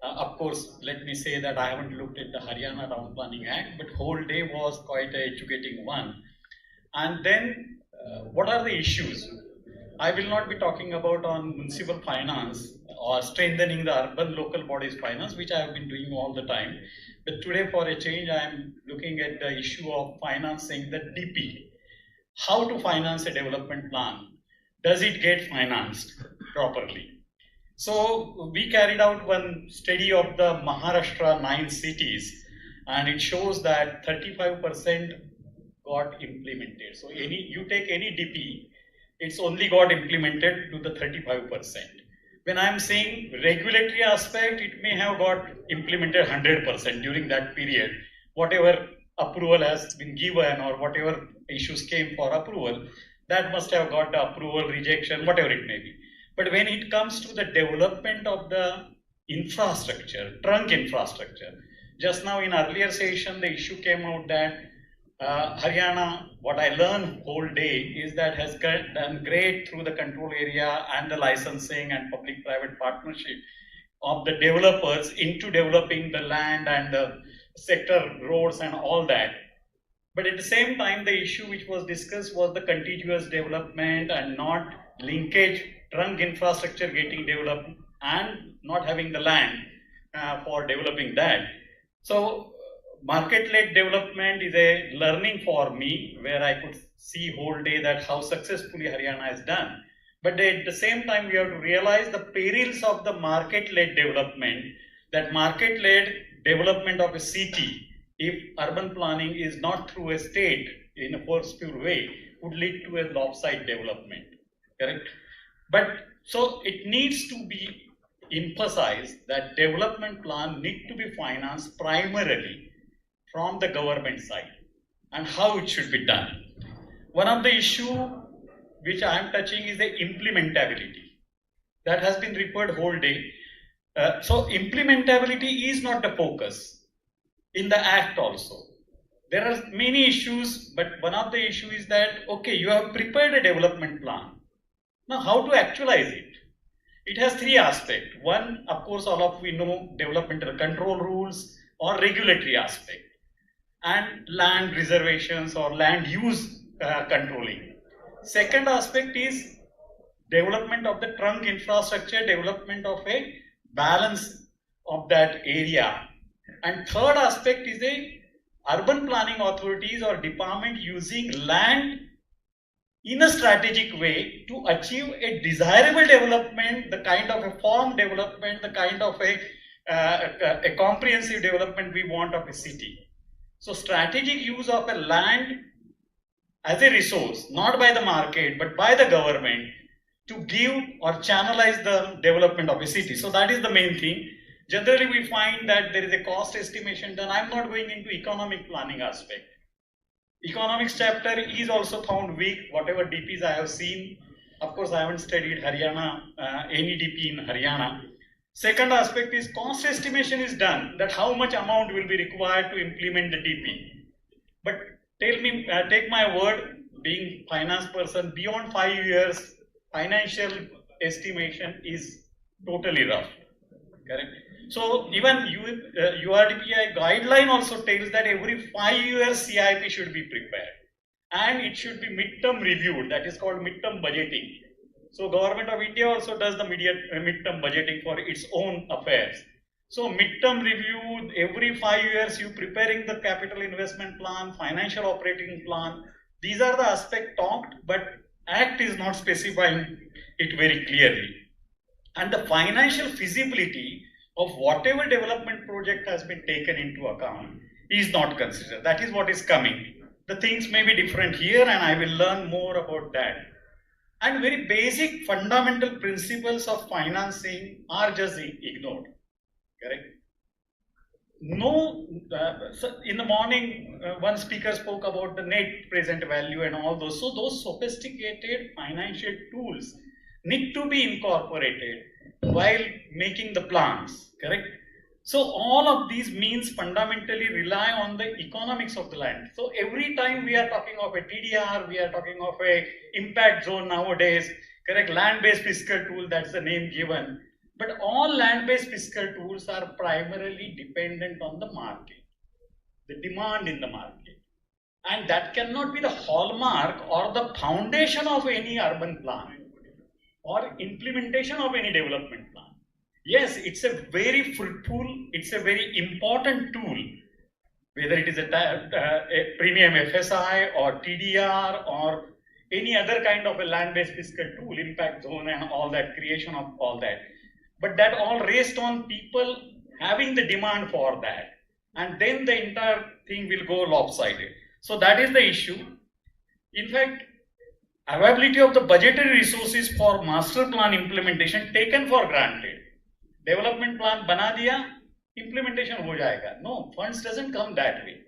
[SPEAKER 16] Of course, let me say that I haven't looked at the Haryana Town Planning Act, but whole day was quite an educating one. And then, what are the issues? I will not be talking about on municipal finance or strengthening the urban local bodies finance, which I have been doing all the time. But today, for a change, I am looking at the issue of financing the DP. How to finance a development plan? Does it get financed properly? So we carried out one study of the Maharashtra 9 cities, and it shows that 35% got implemented. So you take any DP, it's only got implemented to the 35%. When I'm saying regulatory aspect, it may have got implemented 100% during that period. Whatever approval has been given or whatever issues came for approval, that must have got the approval, rejection, whatever it may be. But when it comes to the development of the infrastructure, trunk infrastructure, just now in earlier session, the issue came out that Haryana, what I learned whole day is that has done great through the control area and the licensing and public-private partnership of the developers into developing the land and the sector roads and all that. But at the same time, the issue which was discussed was the contiguous development and not linkage, trunk infrastructure getting developed and not having the land for developing that. So market-led development is a learning for me, where I could see whole day that how successfully Haryana has done. But at the same time, we have to realize the perils of the market-led development, that market-led development of a city, if urban planning is not through a state in a forceful way, would lead to a lopsided development, correct? But
[SPEAKER 8] So it needs to be emphasized that development plan need to be financed primarily from the government side and how it should be done. One of the issue which I am touching is the implementability. That has been referred whole day. So implementability is not the focus in the act also. There are many issues, but one of the issues is that, okay, you have prepared a development plan. Now how to actualize it? It has three aspects. One, of course, all of we know developmental control rules or regulatory aspect, and land reservations or land use controlling. Second aspect is development of the trunk infrastructure, development of a balance of that area. And third aspect is the urban planning authorities or department using land in a strategic way to achieve a desirable development, the kind of a form development, the kind of a comprehensive development we want of a city. So strategic use of a land as a resource, not by the market, but by the government to give or channelize the development of a city. So that is the main thing. Generally, we find that there is a cost estimation done. I'm not going into economic planning aspect. Economics chapter is also found weak, whatever DPs I have seen. Of course, I haven't studied Haryana, any DP in Haryana. Second aspect is cost estimation is done, that how much amount will be required to implement the DP. But tell me, take my word, being finance person, beyond 5 years, financial estimation is totally rough, correct? So even URDPI guideline also tells that every 5 years CIP should be prepared and it should be midterm reviewed, that is called midterm budgeting. So Government of India also does the midterm budgeting for its own affairs. So midterm review, every 5 years you preparing the capital investment plan, financial operating plan. These are the aspects talked, but Act is not specifying it very clearly. And the financial feasibility of whatever development project has been taken into account is not considered. That is what is coming. The things may be different here and I will learn more about that. And very basic fundamental principles of financing are just ignored, correct? No, so in the morning, one speaker spoke about the net present value and all those. So those sophisticated financial tools need to be incorporated while making the plans, correct? So all of these means fundamentally rely on the economics of the land. So every time we are talking of a TDR, we are talking of a impact zone nowadays, correct? Land-based fiscal tool, that's the name given. But all land-based fiscal tools are primarily dependent on the market, the demand in the market. And that cannot be the hallmark or the foundation of any urban plan or implementation of any development plan. Yes, it's a very fruitful, it's a very important tool, whether it is a premium FSI or TDR or any other kind of a land-based fiscal tool, impact zone and all that, creation of all that. But that all rests on people having the demand for that. And then the entire thing will go lopsided. So that is the issue. In fact, availability of the budgetary resources for master plan implementation taken for granted. Development plan bana diya, implementation ho jayega. No, funds doesn't come that way.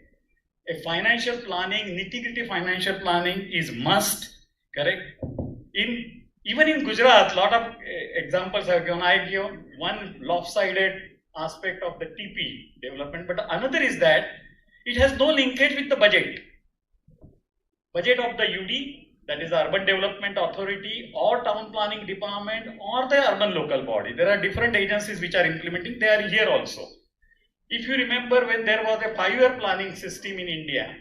[SPEAKER 8] A financial planning, nitty-gritty financial planning is must, correct? Even in Gujarat, lot of examples have given. I give one lopsided aspect of the TP development, but another is that it has no linkage with the budget. Budget of the UD, that is the Urban Development Authority or Town Planning Department or the urban local body. There are different agencies which are implementing, they are here also. If you remember when there was a 5-year planning system in India,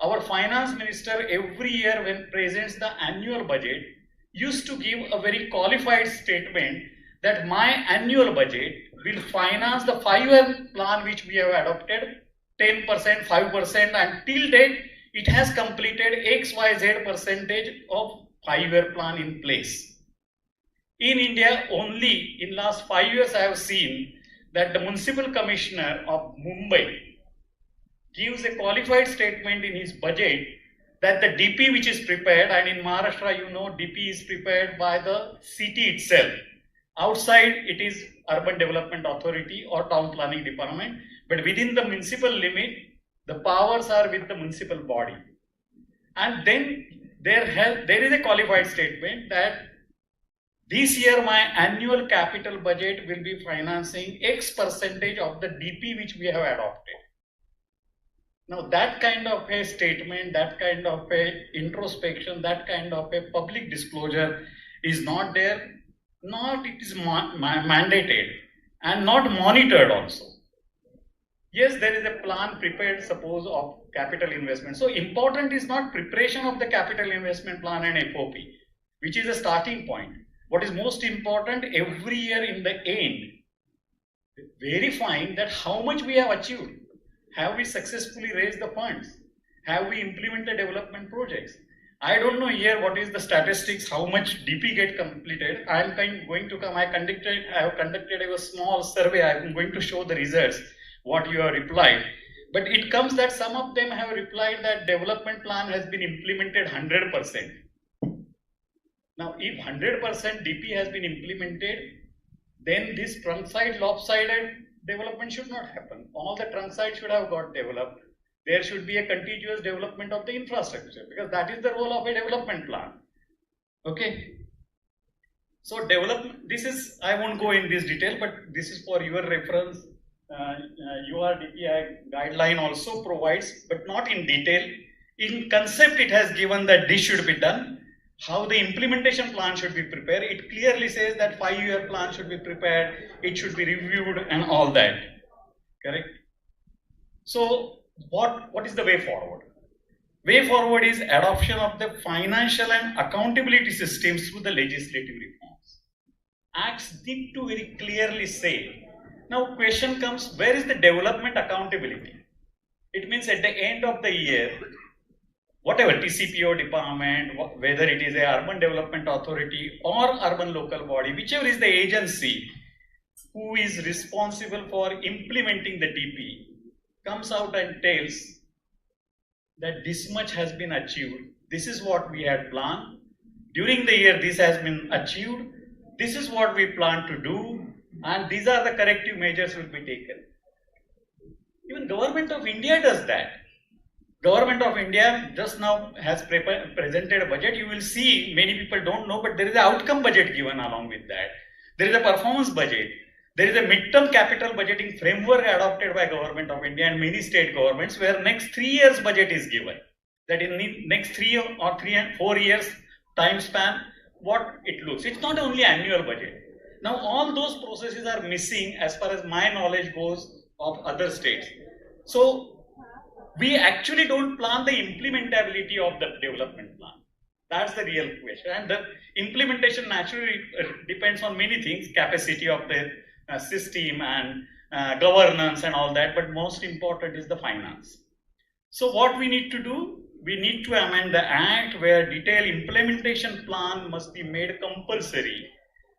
[SPEAKER 8] our finance minister every year when presents the annual budget used to give a very qualified statement that my annual budget will finance the 5-year plan which we have adopted 10%, 5% and till date it has completed XYZ percentage of 5-year plan in place. In India only in last 5 years I have seen that the municipal commissioner of Mumbai gives a qualified statement in his budget that the DP which is prepared, and in Maharashtra, you know, DP is prepared by the city itself. Outside, it is Urban Development Authority or Town Planning Department, but within the municipal limit, the powers are with the municipal body. And then there is a qualified statement that this year my annual capital budget will be financing X percentage of the DP which we have adopted. Now that kind of a statement, that kind of a introspection, that kind of a public disclosure is not there, not it is mandated and not monitored also. Yes, there is a plan prepared, suppose, of capital investment. So important is not preparation of the capital investment plan and FOP, which is a starting point. What is most important, every year in the end, verifying that how much we have achieved. Have we successfully raised the funds? Have we implemented development projects? I don't know here what is the statistics, how much DP get completed. I have conducted a small survey. I am going to show the results, what you have replied. But it comes that some of them have replied that development plan has been implemented 100%. Now, if 100% DP has been implemented, then this trunk side lopsided development should not happen. All the trunk sides should have got developed. There should be a contiguous development of the infrastructure, because that is the role of a development plan. Okay. So development, this is, I won't go in this detail, but this is for your reference. URDPI guideline also provides, but not in detail. In concept, it has given that this should be done. How the implementation plan should be prepared. It clearly says that 5-year plan should be prepared, it should be reviewed and all that. Correct? So what is the way forward? Way forward is adoption of the financial and accountability systems through the legislative reforms. Acts need to very clearly say. Now question comes, where is the development accountability? It means at the end of the year, whatever TCPO department, whether it is a urban development authority or urban local body, whichever is the agency who is responsible for implementing the DP, comes out and tells that this much has been achieved, this is what we had planned, during the year this has been achieved, this is what we plan to do, and these are the corrective measures will be taken. Even Government of India does that. Government of India just now has presented a budget. You will see, many people don't know, but there is an outcome budget given along with that. There is a performance budget. There is a midterm capital budgeting framework adopted by Government of India and many state governments, where next 3 years budget is given. That in the next 3 or 4 years time span, what it looks. It's not only annual budget. Now all those processes are missing as far as my knowledge goes of other states. So we actually don't plan the implementability of the development plan. That's the real question. And the implementation naturally depends on many things, capacity of the system and governance and all that, but most important is the finance. So what we need to do, we need to amend the act where detailed implementation plan must be made compulsory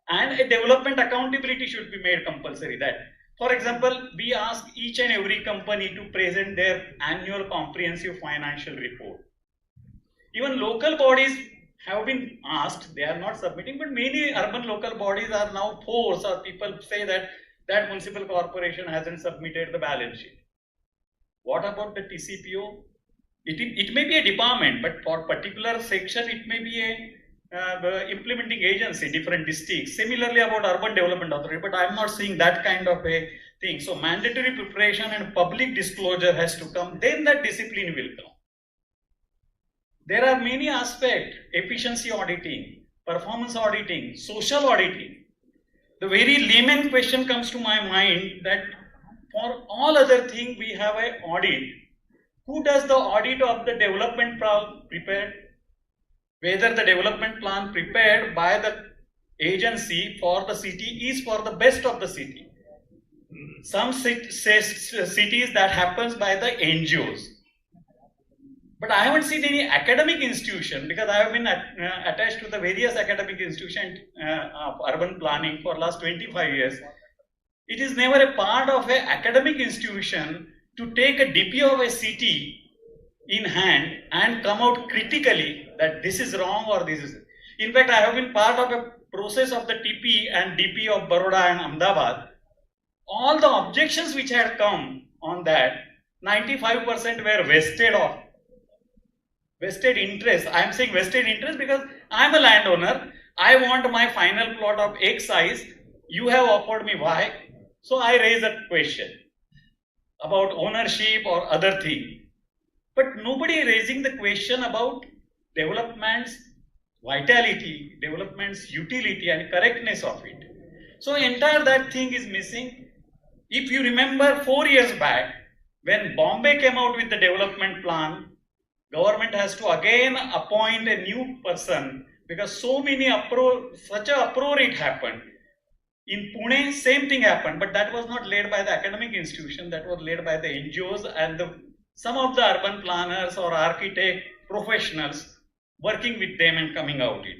[SPEAKER 8] and a development accountability should be made compulsory. That, for example, we ask each and every company to present their annual comprehensive financial report. Even local bodies have been asked, they are not submitting, but many urban local bodies are now forced, or people say that that municipal corporation hasn't submitted the balance sheet. What about the TCPO? It may be a department, but for particular section, it may be a implementing agency, different districts. Similarly about urban development authority, but I am not seeing that kind of a thing. So mandatory preparation and public disclosure has to come, then that discipline will come. There are many aspects, efficiency auditing, performance auditing, social auditing. The very layman question comes to my mind that for all other things we have an audit. Who does the audit of the development plan prepared? Whether the development plan prepared by the agency for the city is for the best of the city. Some cities that happens by the NGOs. But I haven't seen any academic institution, because I have been attached to the various academic institutions of urban planning for last 25 years. It is never a part of an academic institution to take a DP of a city in hand and come out critically that this is wrong or this is. In fact, I have been part of a process of the TP and DP of Baroda and Ahmedabad. All the objections which had come on that, 95% were vested interest. I am saying vested interest because I am a landowner. I want my final plot of X size. You have offered me Y. So I raise a question about ownership or other thing. But nobody raising the question about development's vitality, development's utility and correctness of it. So entire that thing is missing. If you remember 4 years back, when Bombay came out with the development plan, government has to again appoint a new person because so many such a uproar it happened. In Pune, same thing happened, but that was not led by the academic institution, that was led by the NGOs and some of the urban planners or architect professionals working with them and coming out it.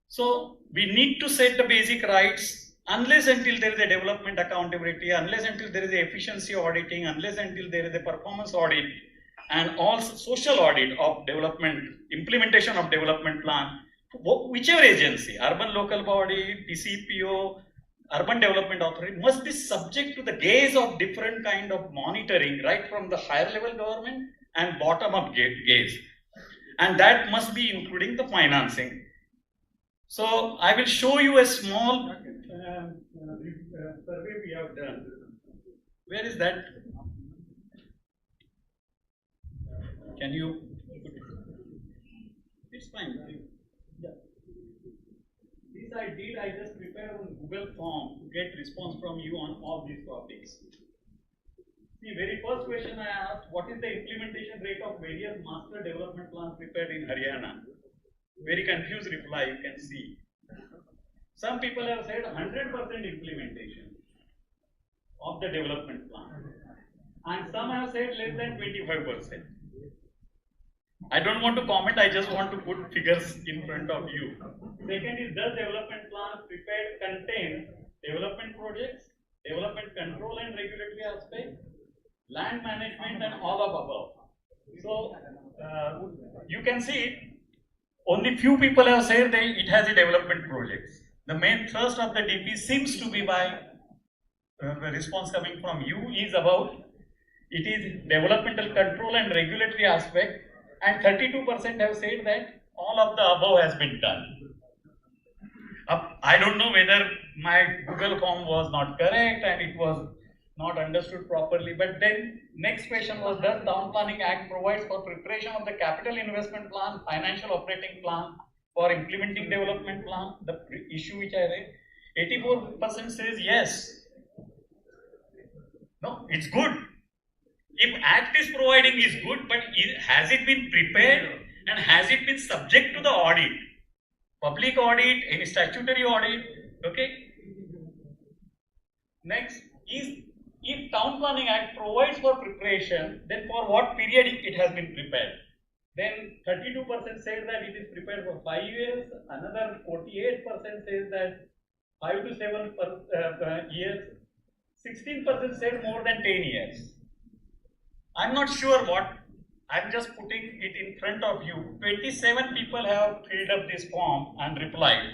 [SPEAKER 8] So we need to set the basic rights unless until there is a development accountability, unless until there is a efficiency auditing, unless until there is a performance audit and also social audit of development, implementation of development plan, whichever agency, urban local body, PCPO, urban development authority must be subject to the gaze of different kind of monitoring right from the higher level government and bottom up gaze. And that must be including the financing. So I will show you a small survey we have done. Where is that? Can you? It's fine. Yeah. This I just prepared on Google form to get response from you on all these topics. The very first question I asked, what is the implementation rate of various master development plans prepared in Haryana? Very confused reply you can see. Some people have said 100% implementation of the development plan. And some have said less than 25%. I don't want to comment, I just want to put figures in front of you. Second is, does development plan prepared contain development projects, development control and regulatory aspects, land management and all of above. So you can see only few people have said that it has a development projects. The main thrust of the DP seems to be by the response coming from you is about it is developmental control and regulatory aspect, and 32% have said that all of the above has been done. I don't know whether my Google form was not correct and it was not understood properly, but then next question was, does Town Planning Act provides for preparation of the capital investment plan, financial operating plan for implementing development plan? The issue which I read, 84% says yes. No, it's good. If Act is providing is good, but has it been prepared and has it been subject to the audit? Public audit, any statutory audit, okay? Next is, if Town Planning Act provides for preparation, then for what period it has been prepared? Then 32% says that it is prepared for 5 years, another 48% says that 5 to 7 years, 16% said more than 10 years. I'm not sure what, I'm just putting it in front of you. 27 people have filled up this form and replied.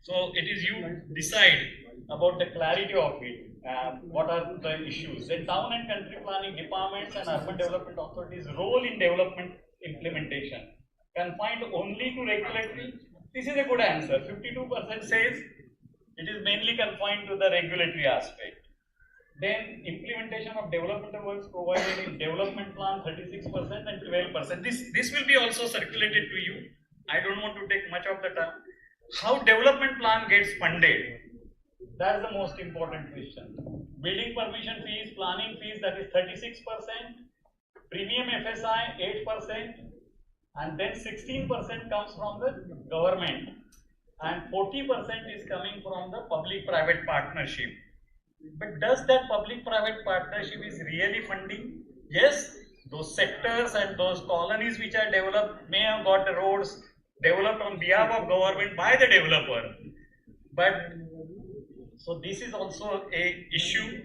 [SPEAKER 8] So it is you decide about the clarity of it. What are the issues? The town and country planning departments and urban development authorities' role in development implementation confined only to regulatory. This is a good answer. 52% says it is mainly confined to the regulatory aspect. Then implementation of developmental works provided in development plan 36% and 12%. This will be also circulated to you. I don't want to take much of the time. How development plan gets funded? That's the most important question. Building permission fees, planning fees, that is 36%. Premium FSI 8%, and then 16% comes from the government, and 40% is coming from the public-private partnership. But does that public-private partnership is really funding? Yes, those sectors and those colonies which are developed may have got the roads developed on behalf of government by the developer. But so this is also a issue.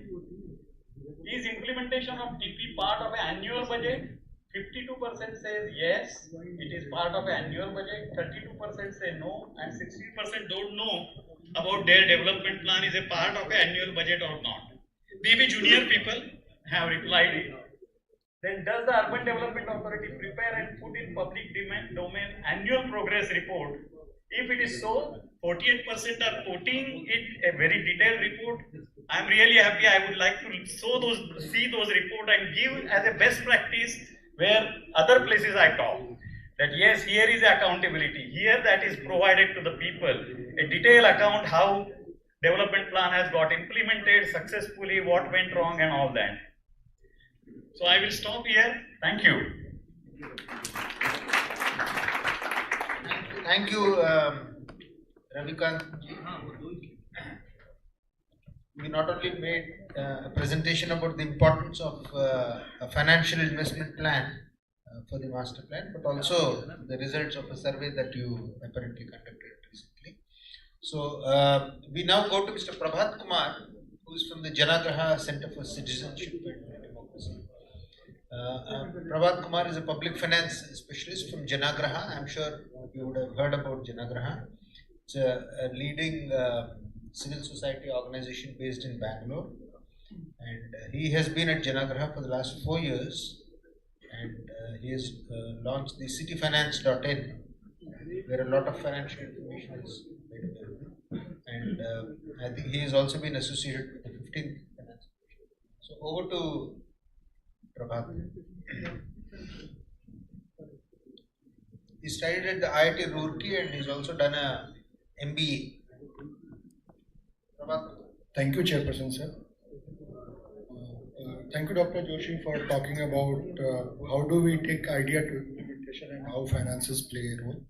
[SPEAKER 8] Is implementation of DP part of an annual budget? 52% says yes, it is part of annual budget, 32% say no, and 16% don't know about their development plan is a part of annual budget or not. Maybe junior people have replied it. Then does the Urban Development Authority prepare and put in public domain annual progress report? If it is so, 48% are putting it a very detailed report. I am really happy. I would like to see those reports and give as a best practice where other places I talk. That yes, here is accountability. Here that is provided to the people. A detailed account how development plan has got implemented successfully, what went wrong and all that. So I will stop here. Thank you.
[SPEAKER 1] Thank you, Ravikant. We not only made a presentation about the importance of a financial investment plan for the master plan, but also the results of a survey that you apparently conducted recently. So we now go to Mr. Prabhat Kumar, who is from the Janagraha Center for Citizenship and Democracy. Prabhat Kumar is a public finance specialist from Janagraha. I am sure you would have heard about Janagraha. It's a leading civil society organization based in Bangalore, and he has been at Janagraha for the last 4 years, and he has launched the cityfinance.in, where a lot of financial information is made available, and I think he has also been associated with the 15th Finance Commission. So over to Prabhat. He studied at the IIT Roorkee and he's also done a MBA. Prabhat.
[SPEAKER 17] Thank you, Chairperson, sir. Thank you, Dr. Joshi, for talking about how do we take idea to implementation and how finances play a role.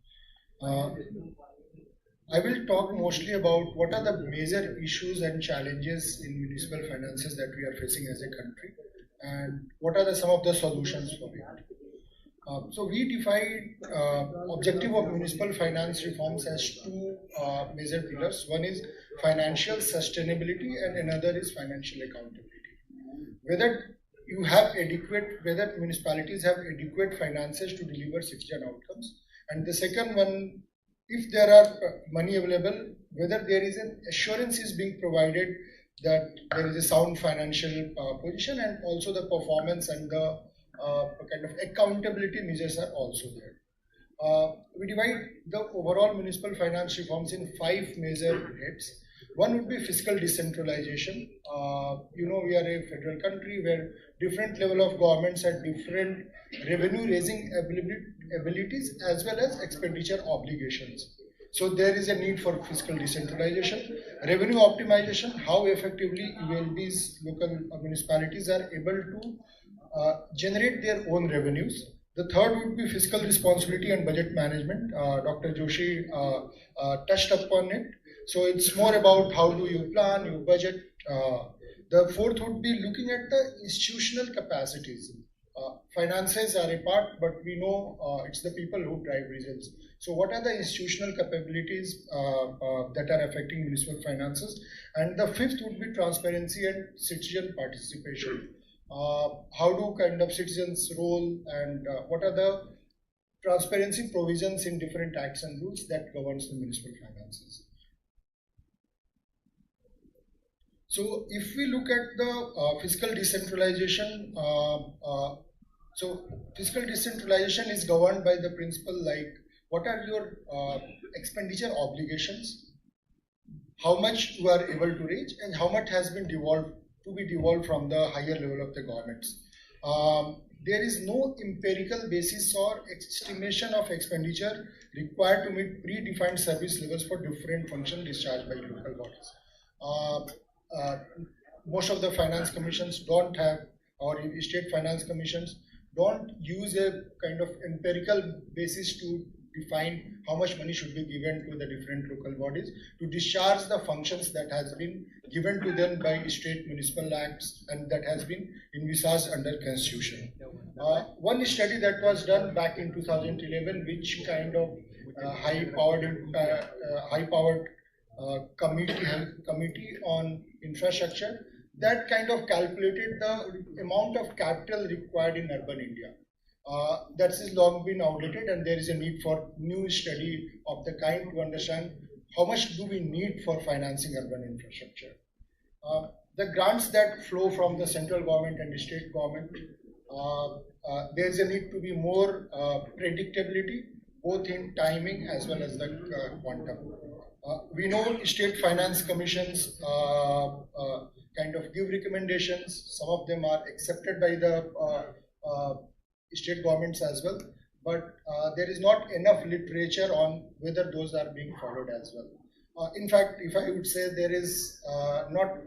[SPEAKER 17] I will talk mostly about what are the major issues and challenges in municipal finances that we are facing as a country, and what are some of the solutions for it. So we define objective of municipal finance reforms as two major pillars. One is financial sustainability and another is financial accountability. Whether municipalities have adequate finances to deliver citizen outcomes, and the second one, if there are money available, whether there is an assurance is being provided that there is a sound financial position, and also the performance and the kind of accountability measures are also there. We divide the overall municipal finance reforms in 5 major heads. One would be fiscal decentralization. We are a federal country where different level of governments have different revenue raising abilities as well as expenditure obligations. So there is a need for fiscal decentralization. Revenue optimization, how effectively ELBs, local municipalities are able to generate their own revenues. The third would be fiscal responsibility and budget management. Dr. Joshi touched upon it. So it's more about how do you plan, you budget. The fourth would be looking at the institutional capacities. Finances are a part, but we know it's the people who drive results. So what are the institutional capabilities that are affecting municipal finances? And the fifth would be transparency and citizen participation. How do kind of citizens' role and what are the transparency provisions in different acts and rules that governs the municipal finances? So if we look at the fiscal decentralization, so fiscal decentralization is governed by the principle like what are your expenditure obligations, how much you are able to reach, and how much has been devolved from the higher level of the governments. There is no empirical basis or estimation of expenditure required to meet predefined service levels for different functions discharged by local bodies. Most of the finance commissions don't have, or state finance commissions don't use a kind of empirical basis to define how much money should be given to the different local bodies to discharge the functions that has been given to them by state municipal acts and that has been envisaged under constitution. One study that was done back in 2011, which kind of high-powered committee on infrastructure, that kind of calculated the amount of capital required in urban India. that has long been outdated, and there is a need for new study of the kind to understand how much do we need for financing urban infrastructure. The grants that flow from the central government and the state government, there is a need to be more predictability, both in timing as well as the quantum. We know state finance commissions kind of give recommendations. Some of them are accepted by the state governments as well, but there is not enough literature on whether those are being followed as well. In fact, if I would say, there is not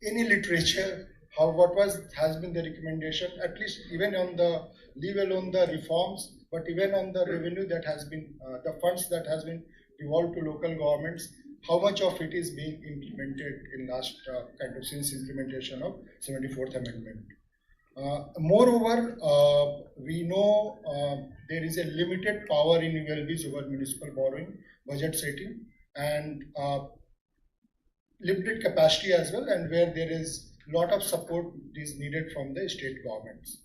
[SPEAKER 17] any literature what has been the recommendation, at least even on the, leave alone the reforms, but even on the revenue that has been, the funds that has been devolved to local governments, how much of it is being implemented in last kind of since implementation of 74th Amendment. Moreover, we know there is a limited power in ULBs over municipal borrowing, budget setting, and limited capacity as well, and where there is lot of support is needed from the state governments.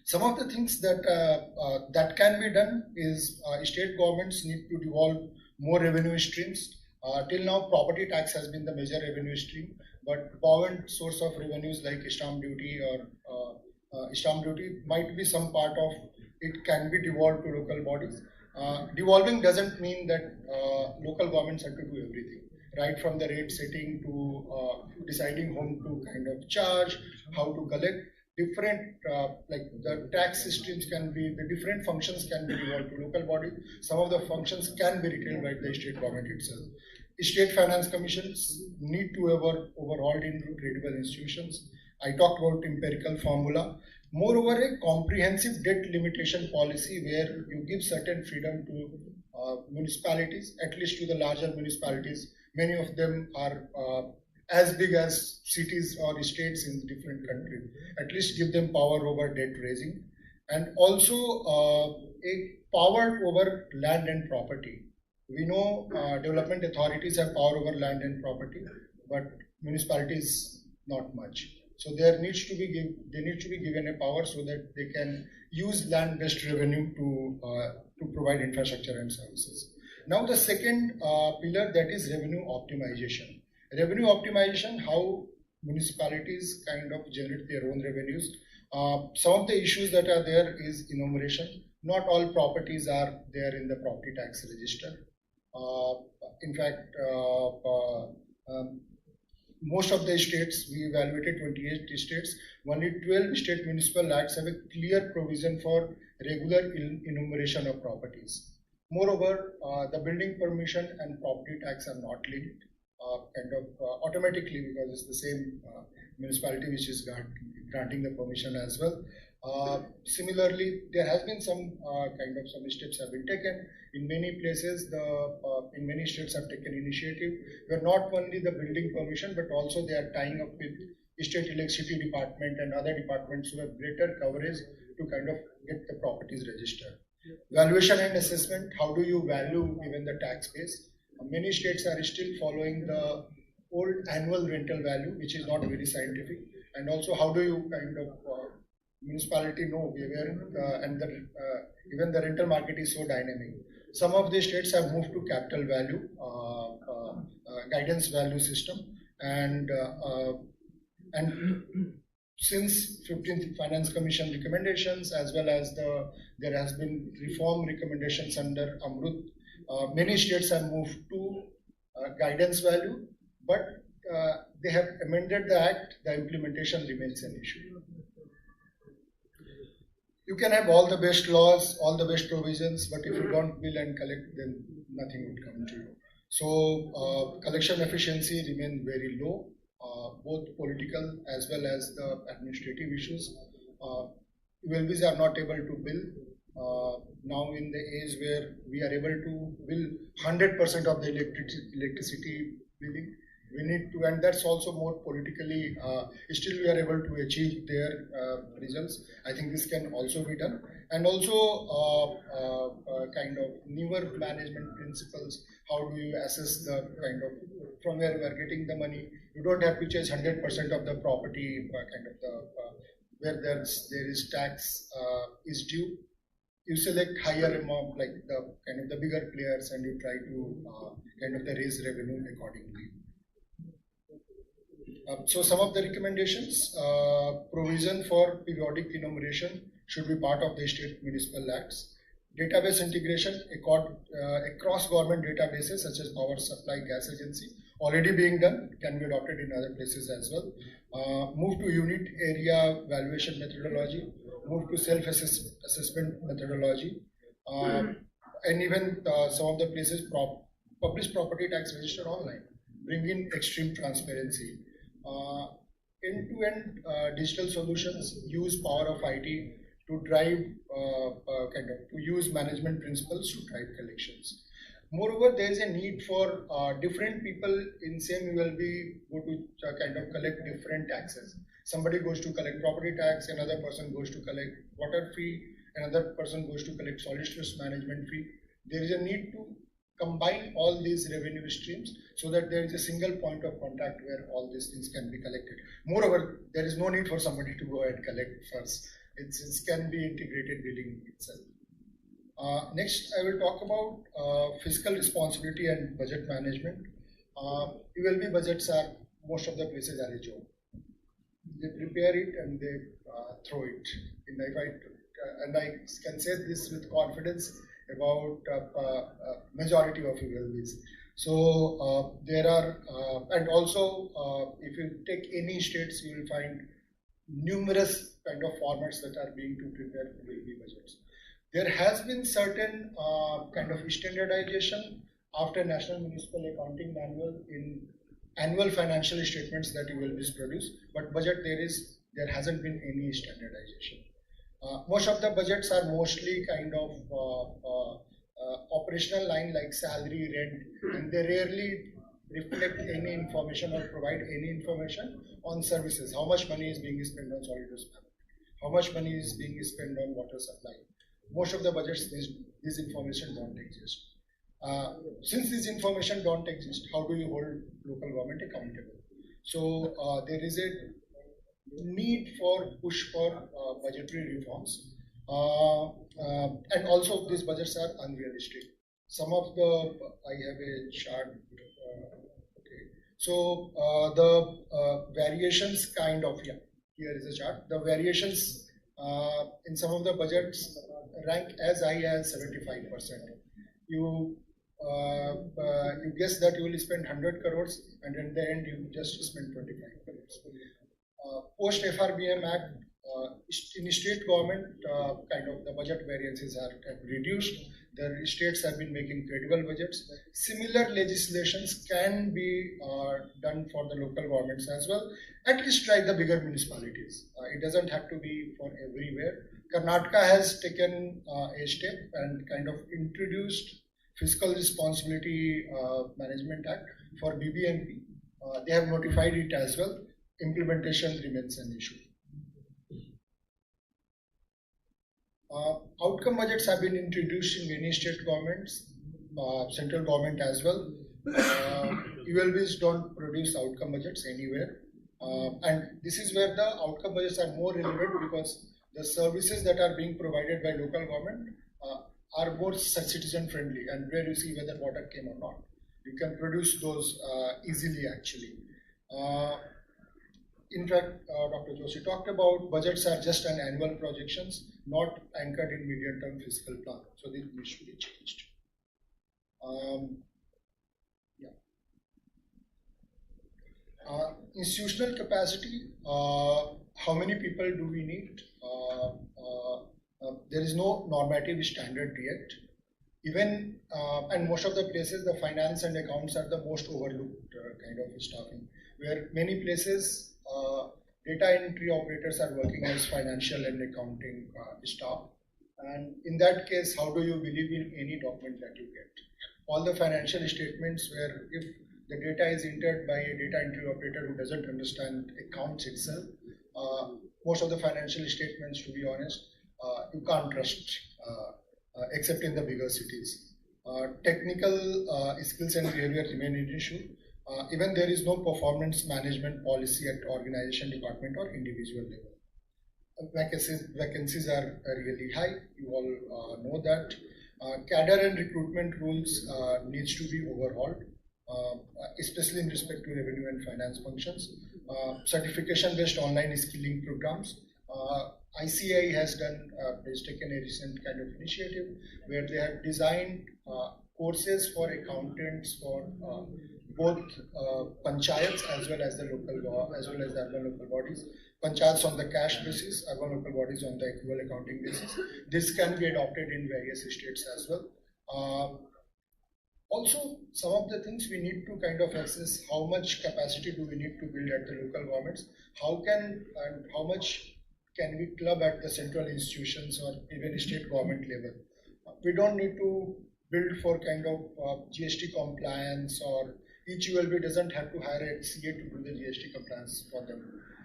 [SPEAKER 17] Some of the things that that can be done is state governments need to devolve more revenue streams. Till now, property tax has been the major revenue stream, but government source of revenues like stamp duty or stamp duty might be some part of it can be devolved to local bodies. Devolving doesn't mean that local governments have to do everything, right from the rate setting to deciding whom to kind of charge, how to collect. Different like the tax systems can be, the different functions can be devolved to local bodies. Some of the functions can be retained by the state government itself. State finance commissions need to have overhauled into credible institutions. I talked about empirical formula. Moreover, a comprehensive debt limitation policy where you give certain freedom to municipalities, at least to the larger municipalities. Many of them are as big as cities or states in different countries. At least give them power over debt raising, and also a power over land and property. We know development authorities have power over land and property, but municipalities not much. So there needs to be given a power so that they can use land-based revenue to provide infrastructure and services. Now the second pillar, that is revenue optimization. Revenue optimization, how municipalities kind of generate their own revenues. Some of the issues that are there is enumeration. Not all properties are there in the property tax register. In fact, most of the states, we evaluated 28 states, only 12 state municipal acts have a clear provision for regular enumeration of properties. Moreover, the building permission and property tax are not linked kind of automatically, because it's the same municipality which is granting the permission as well. Similarly, there has been some kind of some steps have been taken. In many places, in many states have taken initiative where not only the building permission, but also they are tying up with state electricity department and other departments who have greater coverage to kind of get the properties registered. Valuation and assessment, how do you value even the tax base? Many states are still following the old annual rental value, which is not very scientific. And also, how do you kind of municipality know where and even the rental market is so dynamic. Some of the states have moved to capital value, guidance value system, and since 15th Finance Commission recommendations, as well as there has been reform recommendations under Amrut, many states have moved to guidance value, but they have amended the act. The implementation remains an issue. You can have all the best laws, all the best provisions, but if you don't bill and collect, then nothing would come to you. So collection efficiency remains very low, both political as well as the administrative issues. ULBs are not able to bill. Now in the age where we are able to bill 100% of the electricity billing, we need to, and that's also more politically, still we are able to achieve their results. I think this can also be done. And also kind of newer management principles. How do you assess the kind of, from where we are getting the money? You don't have to change 100% of the property kind of the where there is tax is due. You select higher amount, like the kind of the bigger players, and you try to kind of the raise revenue accordingly. So some of the recommendations: provision for periodic enumeration should be part of the state municipal acts. Database integration across government databases such as power supply, gas agency, already being done, can be adopted in other places as well. Move to unit area valuation methodology, move to self-assessment methodology, and even some of the places publish property tax register online, bring in extreme transparency. End-to-end digital solutions, use power of IT to drive to use management principles to drive collections. Moreover, there is a need for different people in same ULB go to kind of collect different taxes. Somebody goes to collect property tax, another person goes to collect water fee, another person goes to collect solid waste management fee. There is a need to combine all these revenue streams so that there is a single point of contact where all these things can be collected. Moreover, there is no need for somebody to go and collect first. It can be integrated billing itself. Next, I will talk about fiscal responsibility and budget management. ULB budgets are, most of the places are a joke. They prepare it and they throw it. And I can say this with confidence about majority of ULBs. So there are, and also if you take any states, you will find numerous kind of formats that are being to prepare ULB budgets. There has been certain kind of standardization after National Municipal Accounting Manual in annual financial statements that ULBs produce, but budget there hasn't been any standardization. Most of the budgets are mostly kind of operational line like salary, rent, and they rarely reflect any information or provide any information on services. How much money is being spent on solid waste management? How much money is being spent on water supply? Most of the budgets, this information don't exist. Since this information don't exist, how do you hold local government accountable? So there is a need for push for budgetary reforms, and also these budgets are unrealistic. Some of the, I have a chart. Okay, so the variations kind of, yeah, here is a chart. The variations in some of the budgets rank as high as 75%. You guess that you will spend 100 crores, and in the end you just spend 25 crores. Post FRBM Act, in state government, kind of the budget variances are reduced. The states have been making credible budgets. Similar legislations can be done for the local governments as well. At least try the bigger municipalities. It doesn't have to be for everywhere. Karnataka has taken a step and kind of introduced Fiscal Responsibility Management Act for BBMP. They have notified it as well. Implementation remains an issue. Outcome budgets have been introduced in many state governments, central government as well. ULBs don't produce outcome budgets anywhere. And this is where the outcome budgets are more relevant, because the services that are being provided by local government are more citizen friendly, and where you see whether water came or not. You can produce those easily actually. In fact, Dr. Joshi talked about budgets are just an annual projections, not anchored in medium-term fiscal plan. So this needs to be changed. Institutional capacity, how many people do we need? There is no normative standard yet. Even, and most of the places, the finance and accounts are the most overlooked kind of staffing, where many places data entry operators are working as financial and accounting staff. And in that case, how do you believe in any document that you get? All the financial statements where if the data is entered by a data entry operator who doesn't understand accounts itself, most of the financial statements, to be honest, you can't trust, except in the bigger cities. Technical skills and behavior remain an issue. Even there is no performance management policy at organization, department, or individual level. vacancies are really high. You all know that. Cadre and recruitment rules needs to be overhauled, especially in respect to revenue and finance functions. Certification-based online skilling programs. ICI has taken a recent kind of initiative where they have designed courses for accountants for both panchayats as well as the urban local bodies. Panchayats on the cash basis, urban local bodies on the accrual accounting basis. This can be adopted in various states as well. Also, some of the things we need to kind of assess: how much capacity do we need to build at the local governments? How much can we club at the central institutions or even state government level? We don't need to build for kind of GST compliance, or each ULB doesn't have to hire a CA to do the GST compliance for them.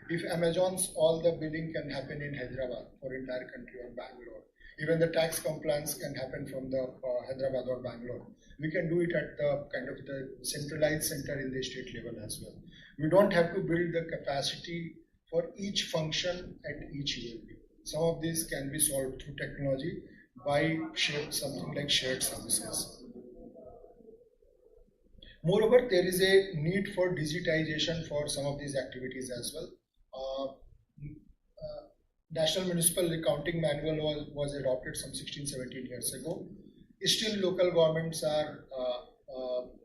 [SPEAKER 17] If Amazon's all the billing can happen in Hyderabad for entire country or Bangalore, even the tax compliance can happen from the Hyderabad or Bangalore. We can do it at the kind of the centralized center in the state level as well. We don't have to build the capacity for each function at each ULB. Some of these can be solved through technology by something like shared services. Moreover, there is a need for digitization for some of these activities as well. National Municipal Accounting Manual was adopted some 16-17 years ago. Still, local governments are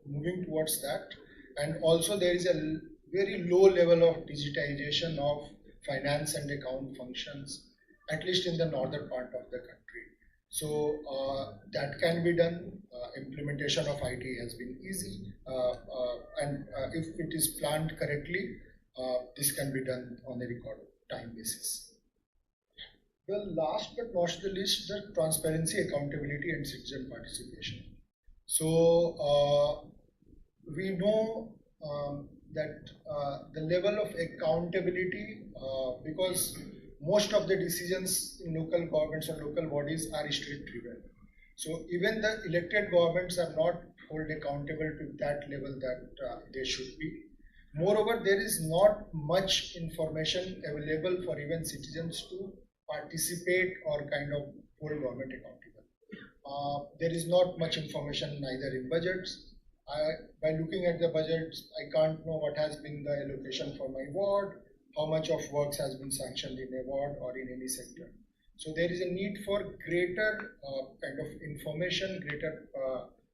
[SPEAKER 17] moving towards that, and also there is a very low level of digitization of finance and account functions, at least in the northern part of the country. So that can be done. Implementation of IT has been easy, and if it is planned correctly, this can be done on a record time basis. Well, last but not the least, the transparency, accountability, and citizen participation. So we know that the level of accountability, because most of the decisions in local governments or local bodies are state driven. So even the elected governments are not held accountable to that level that they should be. Moreover, there is not much information available for even citizens to participate or kind of hold government accountable. There is not much information neither in budgets. By looking at the budgets, I can't know what has been the allocation for my ward, how much of works has been sanctioned in a ward or in any sector. So there is a need for greater kind of information, greater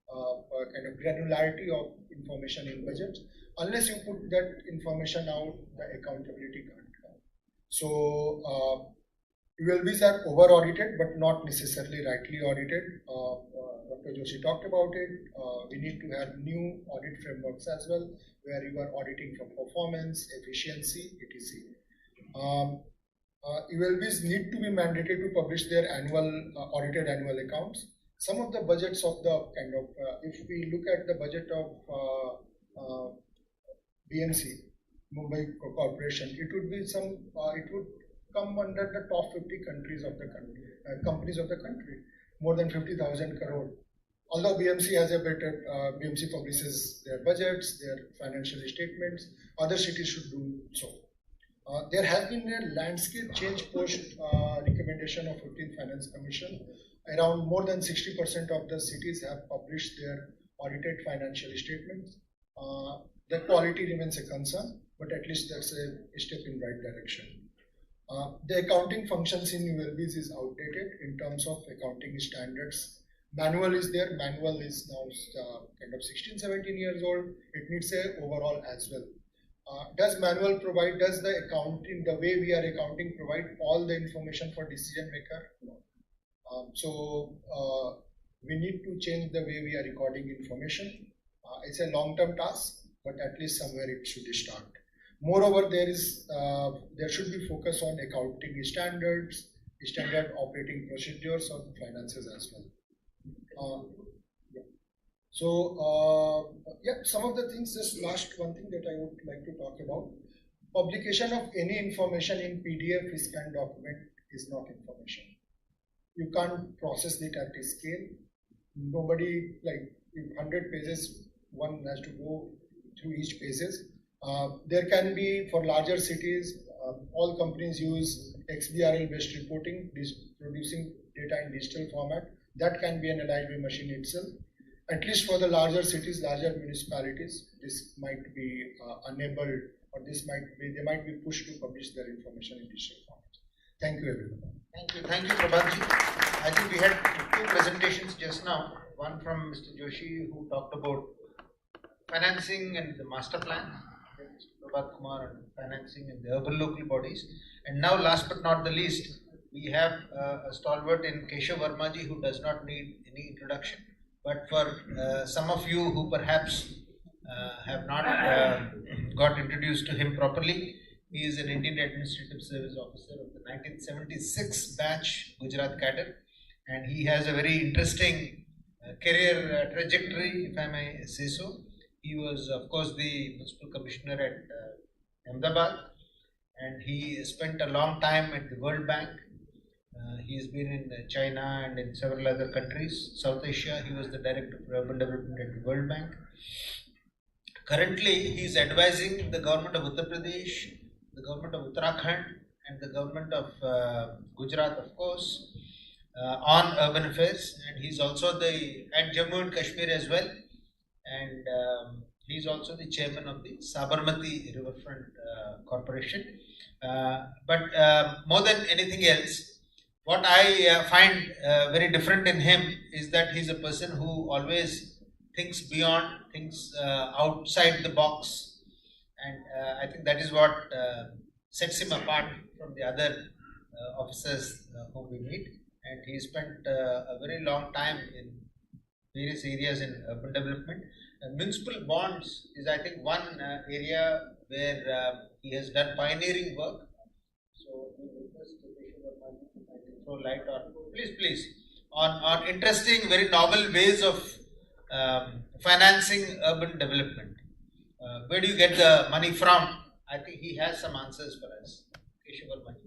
[SPEAKER 17] kind of granularity of information in budgets. Unless you put that information out, the accountability can't come. So ULBs are over audited, but not necessarily rightly audited. Dr. Joshi talked about it. We need to have new audit frameworks as well, where you are auditing for performance, efficiency, etc. ULBs need to be mandated to publish their audited annual accounts. Some of the budgets of the kind of, if we look at the budget of BMC, Mumbai Corporation, it would be it would come under the top 50 countries of the country, companies of the country, more than 50,000 crore. Although BMC has a better, BMC publishes their budgets, their financial statements, other cities should do so. There has been a landscape change post recommendation of 15th Finance Commission. Around more than 60% of the cities have published their audited financial statements. The quality remains a concern, but at least that's a step in right direction. The accounting functions in ULBs is outdated in terms of accounting standards. Manual is there. Manual is now kind of 16-17 years old. It needs a overhaul as well. Does manual provide, does the accounting, the way we are accounting, provide all the information for decision maker? No. So we need to change the way we are recording information. It's a long-term task, but at least somewhere it should start. Moreover, there should be focus on accounting standards, standard operating procedures of finances as well. Yeah. So yeah, some of the things, just last one thing that I would like to talk about. Publication of any information in PDF is kind of document is not information. You can't process it at a scale. Nobody, like in 100 pages, one has to go through each pages. There can be, for larger cities, all companies use XBRL based reporting, producing data in digital format. That can be analyzed by machine itself. At least for the larger cities, larger municipalities, this might be enabled, or they might be pushed to publish their information in digital format. Thank you, everyone.
[SPEAKER 1] Thank you, Prabhatji. I think we had 2 presentations just now. One from Mr. Joshi, who talked about financing and the master plan. Mr. Prabhat Kumar on financing and the urban local bodies. And now, last but not the least, we have a stalwart in Keshav Verma ji, who does not need any introduction. But for some of you who perhaps have not got introduced to him properly, he is an Indian Administrative Service Officer of the 1976 batch Gujarat cadre, and he has a very interesting career trajectory, if I may say so. He was, of course, the Municipal Commissioner at Ahmedabad, and he spent a long time at the World Bank. He has been in China and in several other countries. South Asia, he was the Director for Urban Development at the World Bank. Currently, he is advising the government of Uttar Pradesh, the government of Uttarakhand, and the government of Gujarat, of course, on urban affairs. And he's also at Jammu and Kashmir as well. And he's also the chairman of the Sabarmati Riverfront Corporation. But more than anything else, what I find very different in him is that he's a person who always thinks beyond, thinks outside the box, and I think that is what sets him apart from the other officers whom we meet. And he spent a very long time in various areas in urban development. Municipal bonds is, I think, one area where he has done pioneering work. So we request to throw light on, please, on interesting, very novel ways of financing urban development. Where do you get the money from? I think he has some answers for us. Keshav Verma ji.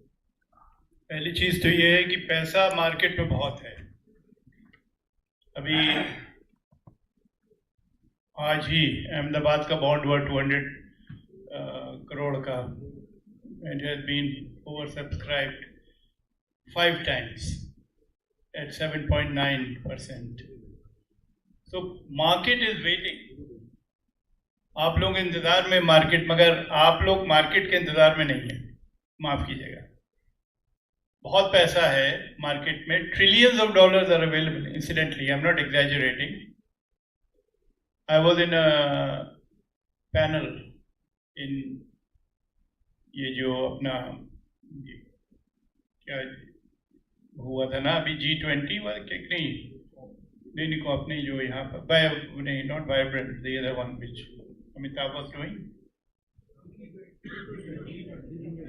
[SPEAKER 5] पहली चीज तो ये है कि पैसा market में बहुत है. अभी आज ही अहमदाबाद का बॉन्ड हुआ 200 करोड़ का, and has been oversubscribed 5 times at 7.9%. So market is waiting. आप लोग इंतजार में मार्केट, मगर आप लोग मार्केट के इंतजार में नहीं है, माफ कीजिएगा. बहुत पैसा है मार्केट में, trillions of dollars are available. Incidentally, I'm not exaggerating. I was in a panel in ये जो अपना क्या हुआ था ना अभी G20 वाला नहीं को अपने जो यहाँ पर नहीं, not Vibrant, the other one which Amitabh was doing.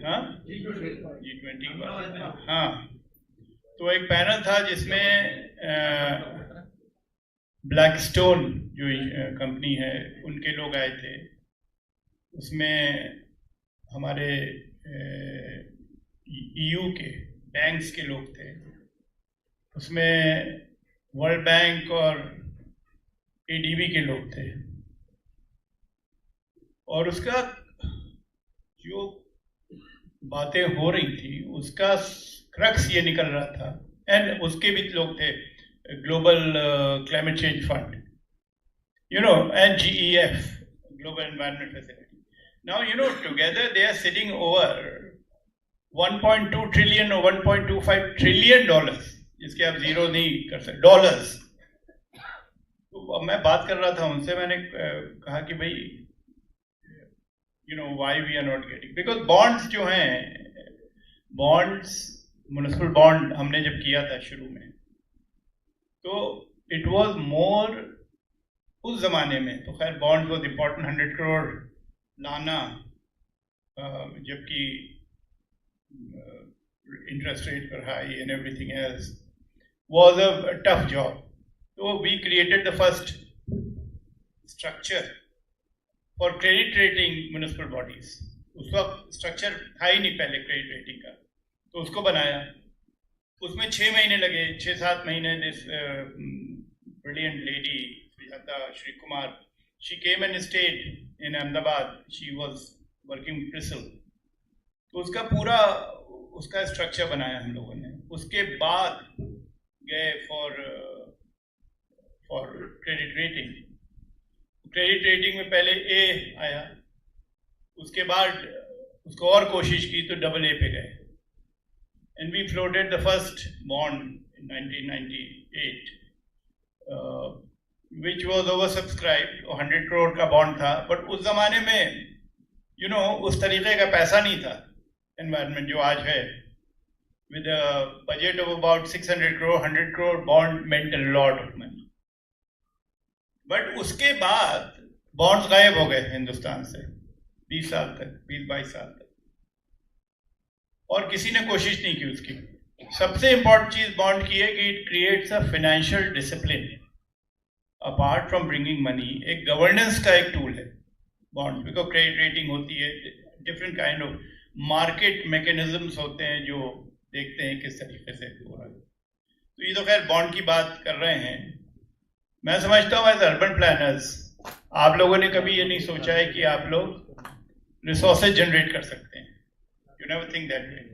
[SPEAKER 5] हाँ G20 वाला, हाँ. तो एक पैनल था जिसमें ब्लैकस्टोन जो कंपनी है उनके लोग आए थे. उसमें हमारे EU के बैंक्स के लोग थे. उसमें वर्ल्ड बैंक और ADB के लोग थे. और उसका जो बातें हो रही थी उसका क्रक्स ये निकल रहा था. एंड उसके भी लोग थे, global climate change fund, and GEF, Global Environment Facility. Now, together they are sitting over 1.2 trillion or 1.25 trillion dollars, जिसके आप जीरो नहीं कर सकते, डॉलर्स. तो मैं बात कर रहा था उनसे, मैंने कहा कि भाई why we are not getting, because bonds जो हैं, bonds, म्युनिसिपल बॉन्ड हमने जब किया था शुरू में, तो इट वाज मोर उस जमाने में, तो खैर बॉन्ड वाज इम्पोर्टेंट, 100 करोड़ लाना, जबकि इंटरेस्ट रेट पर high and everything else was a tough job. तो we created the first structure for credit rating municipal bodies. उस वक्त स्ट्रक्चर था ही नहीं पहले क्रेडिट रेटिंग का, तो उसको बनाया. उसमें 6 महीने लगे, 6-7 महीने. This brilliant lady Sujata Shri Kumar, she came and stayed in Ahmedabad. She was working with CRISIL. तो उसका पूरा उसका स्ट्रक्चर बनाया हम लोगों ने। उसके बाद गए for credit rating. Credit rating में पहले ए आया, उसके बाद उसको और कोशिश की तो डबल ए पे गए। And we floated the first bond in 1998 which was oversubscribed. 100 crore का बॉन्ड था, बट उस जमाने में उस तरीके का पैसा नहीं था एनवायरनमेंट जो आज है। With budget of about 600 crore, 100 crore bond meant a lot of money. But उसके बाद बॉन्ड्स गायब हो गए हिंदुस्तान से 20 साल तक, 20-22 साल तक, और किसी ने कोशिश नहीं की उसकी। सबसे इंपॉर्टेंट चीज बॉन्ड की है कि it creates a financial discipline apart from bringing money. एक गवर्नेंस का एक टूल है बॉन्ड, बिकॉज क्रेडिट रेटिंग होती है, different kind of market mechanisms होते हैं जो देखते हैं किस तरीके से हो रहा है। तो ये तो खैर बॉन्ड की बात कर रहे हैं। मैं समझता हूँ एज अर्बन प्लानर्स आप लोगों ने कभी ये नहीं सोचा है कि आप लोग रिसोर्सेज जनरेट कर सकते हैं। You never think that way.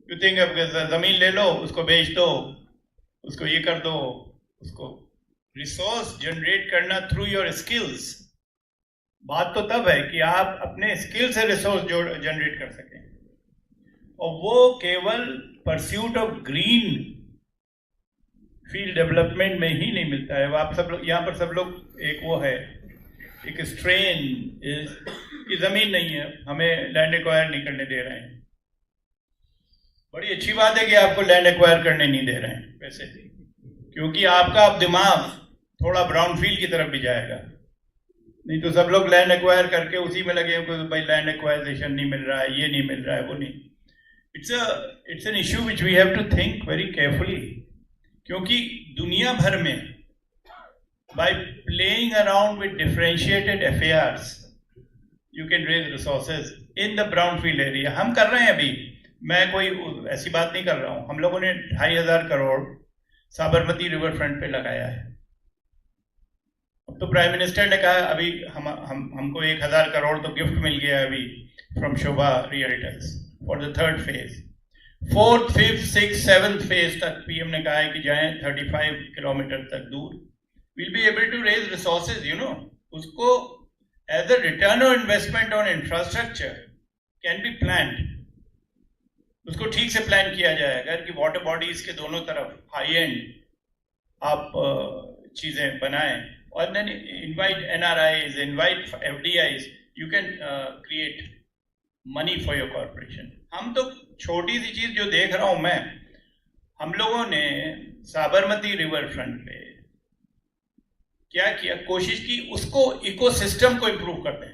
[SPEAKER 5] You think जमीन ले लो, उसको बेच दो, उसको ये कर दो, उसको रिसोर्स जनरेट करना थ्रू योर स्किल्स। बात तो तब है कि आप अपने स्किल से रिसोर्स जनरेट कर सकें, और वो केवल pursuit of green field development में ही नहीं मिलता है। वो आप सब लोग यहाँ पर सब लोग एक वो है, एक स्ट्रेन की जमीन नहीं है, हमें लैंड एक्वायर नहीं करने दे रहे हैं। बड़ी अच्छी बात है कि आपको लैंड एक्वायर करने नहीं दे रहे हैं वैसे, क्योंकि आपका अब दिमाग थोड़ा ब्राउन फील्ड की तरफ भी जाएगा। नहीं तो सब लोग लैंड एक्वायर करके उसी में लगे हैं, भाई लैंड एक्वायरेशन नहीं मिल रहा है, ये नहीं मिल रहा है, वो नहीं। It's an issue which we have to think very carefully, क्योंकि दुनिया भर में by playing around with differentiated affairs you can raise resources in the brownfield area. हम कर रहे हैं अभी, मैं कोई ऐसी बात नहीं कर रहा हूँ। हम लोगों ने 2500 करोड़ साबरमती रिवर फ्रंट पे लगाया है। अब तो प्राइम मिनिस्टर ने कहा अभी हमको 1000 करोड़ तो गिफ्ट मिल गया अभी from Shobha realtors for the 3rd phase. 4th, 5th, 6th, 7th phase तक पीएम ने कहा है कि जाएं 35 किलोमीटर तक दूर। Will be able to raise resources, उसको as a return on investment on infrastructure can be planned. उसको ठीक से प्लान किया जाएगा कि वाटर बॉडीज के दोनों तरफ हाई एंड आप चीजें बनाएं, और then invite NRIs, invite FDIs, you can create money for your corporation. हम तो छोटी सी चीज जो देख रहा हूं मैं, हम लोगों ने साबरमती रिवर फ्रंट पे क्या किया, कोशिश की उसको इकोसिस्टम को इम्प्रूव कर दें।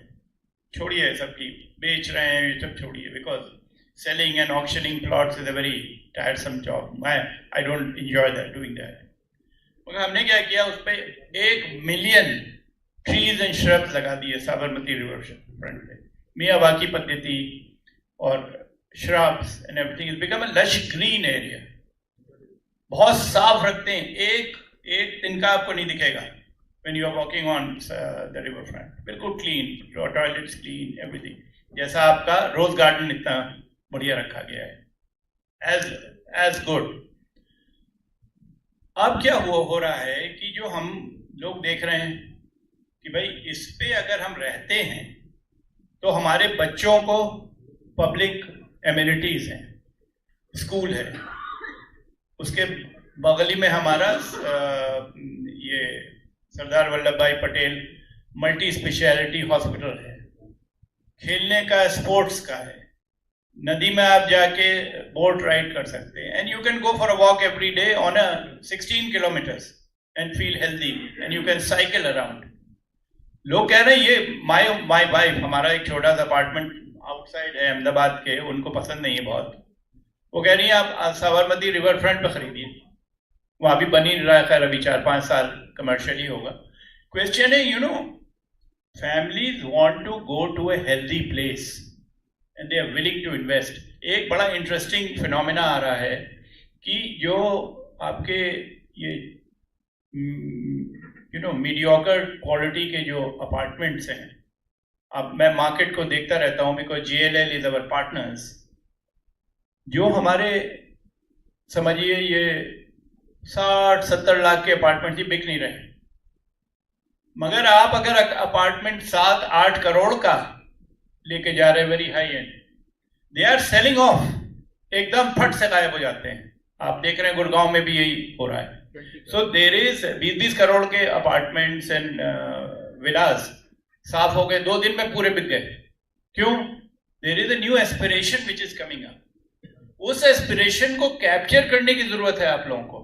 [SPEAKER 5] छोड़िए सबकी बेच रहे हैं ये सब छोड़िए, because selling and auctioning plots is a very tiresome job. I don't enjoy that, doing that. मगर हमने क्या किया, उस पर 1 मिलियन ट्रीज एंड श्रब्स लगा दिए साबरमती रिवर फ्रंट पे। मियावाकी पद्धति और shrubs and everything is become a lush green area. बहुत साफ रखते हैं, एक तिनका आपको नहीं दिखेगा when you are walking on the river front. बिल्कुल क्लीन, टॉयलेट्स क्लीन, एवरीथिंग। जैसा आपका रोज गार्डन इतना बढ़िया रखा गया है, एज गुड। अब क्या हो रहा है कि जो हम लोग देख रहे हैं कि भाई इस पे अगर हम रहते हैं तो हमारे बच्चों को पब्लिक एमिनिटीज हैं, स्कूल है, उसके बगली में हमारा ये सरदार वल्लभ भाई पटेल मल्टी स्पेशलिटी हॉस्पिटल है, खेलने का, स्पोर्ट्स का है, नदी में आप जाके बोट राइड कर सकते हैं, and you can go for a walk every day on a 16 kilometres and feel healthy, and you can cycle around. लोग कह रहे हैं ये माई वाइफ, हमारा एक छोटा सा अपार्टमेंट आउटसाइड है अहमदाबाद के, उनको पसंद नहीं है बहुत। वो कह रही है आप साबरमती रिवर फ्रंट पर खरीदिए, वहां भी बनी रहा है, खैर अभी 4-5 साल कमर्शियली होगा। क्वेश्चन है, families want to go to a healthy place and they are willing to invest. एक बड़ा इंटरेस्टिंग फिनोमेना आ रहा है कि जो आपके ये मीडियोकर क्वालिटी के जो अपार्टमेंट्स हैं, अब मैं मार्केट को देखता रहता हूँ, because JLL is our partners.
[SPEAKER 9] जो हमारे समझिए ये 60-70 लाख के अपार्टमेंट ही बिक नहीं रहे, मगर आप अगर अपार्टमेंट 7-8 करोड़ का लेके जा रहे very high end, they are selling off, एकदम फट से गायब हो जाते हैं। आप देख रहे हैं गुड़गांव में भी यही हो रहा है। सो देर इज 20-20 करोड़ के अपार्टमेंट्स एंड विलास साफ हो गए, 2 दिन में पूरे बिक गए। क्यों? There is a new aspiration which is coming up. उस एस्पिरेशन को कैप्चर करने की जरूरत है आप लोगों को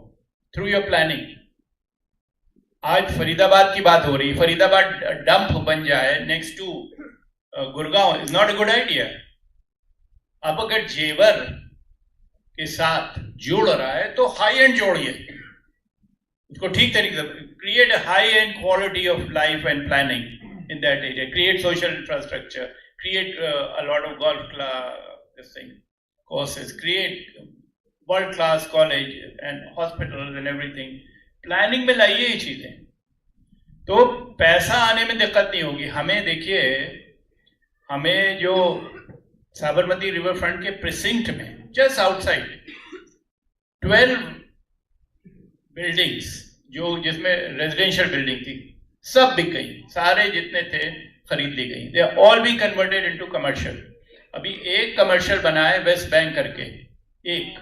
[SPEAKER 9] थ्रू योर प्लानिंग। आज फरीदाबाद की बात हो रही, फरीदाबाद डंप बन जाए next to Gurgaon is not a good idea. अब अगर जेवर के साथ जोड़ रहा है तो हाई एंड जोड़िए उसको ठीक तरीके से, create a high and quality of life and planning in that area, create social infrastructure, create a lot of courses, create world class college and hospitals and everything. Planning में लाइए ये चीजें तो पैसा आने में दिक्कत नहीं होगी। हमें देखिए, हमें जो साबरमती रिवर फ्रंट के प्रिसिंक्ट में जस्ट आउटसाइड 12 बिल्डिंग्स जो जिसमें रेजिडेंशियल बिल्डिंग थी सब बिक गई, सारे जितने थे खरीद ली गई। They are all be converted into commercial. अभी एक कमर्शियल बना है वेस्ट बैंक करके, एक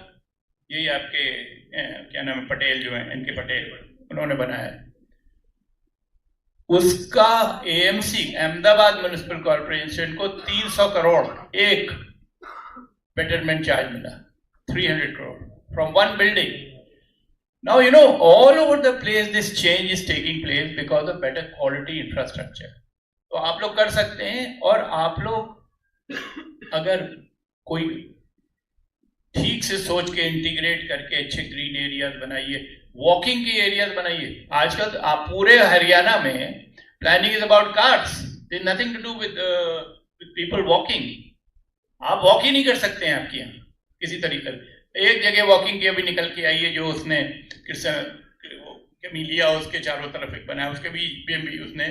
[SPEAKER 9] यही आपके क्या नाम है, पटेल जो है, इनके पटेल, उन्होंने बनाया है। उसका एएमसी अहमदाबाद म्युनिसिपल कॉर्पोरेशन को 300 करोड़ एक बेटरमेंट चार्ज मिला, 300 crore from one building. Now you know all over the place this change is taking place because of better quality infrastructure. तो आप लोग कर सकते हैं, और आप लोग अगर कोई ठीक से सोच के इंटीग्रेट करके अच्छे ग्रीन एरियाज बनाइए, वॉकिंग के एरियाज बनाइए। आजकल आप पूरे हरियाणा में planning is about cars, there is nothing to do with people walking. आप वॉक ही नहीं कर सकते हैं आपके यहाँ किसी तरीके से। एक जगह वॉकिंग की अभी निकल के आई है जो उसने कैमिलिया उसके चारों तरफ एक बनाया, उसके बीच में भी उसने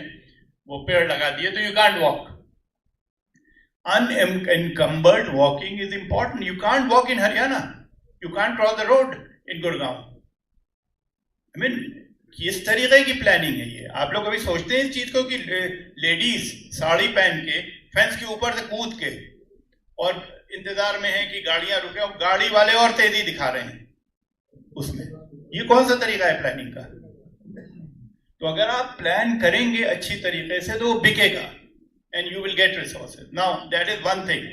[SPEAKER 9] वो पेड़ लगा दिए, तो you can't walk. Unencumbered walking is important. You can't walk in Haryana. You can't cross the road in Gurgaon. I mean, किस तरीके की प्लानिंग है ये? आप लोग कभी सोचते हैं इस चीज को कि लेडीज साड़ी पहन के फेंस के ऊपर से कूद के और इंतजार में है कि गाड़ियां रुके, और गाड़ी वाले और तेजी दिखा रहे हैं उसमें? ये कौन सा तरीका है प्लानिंग का? तो अगर आप प्लान करेंगे अच्छी तरीके से तो वो बिकेगा and you will get resources. Now that is one thing,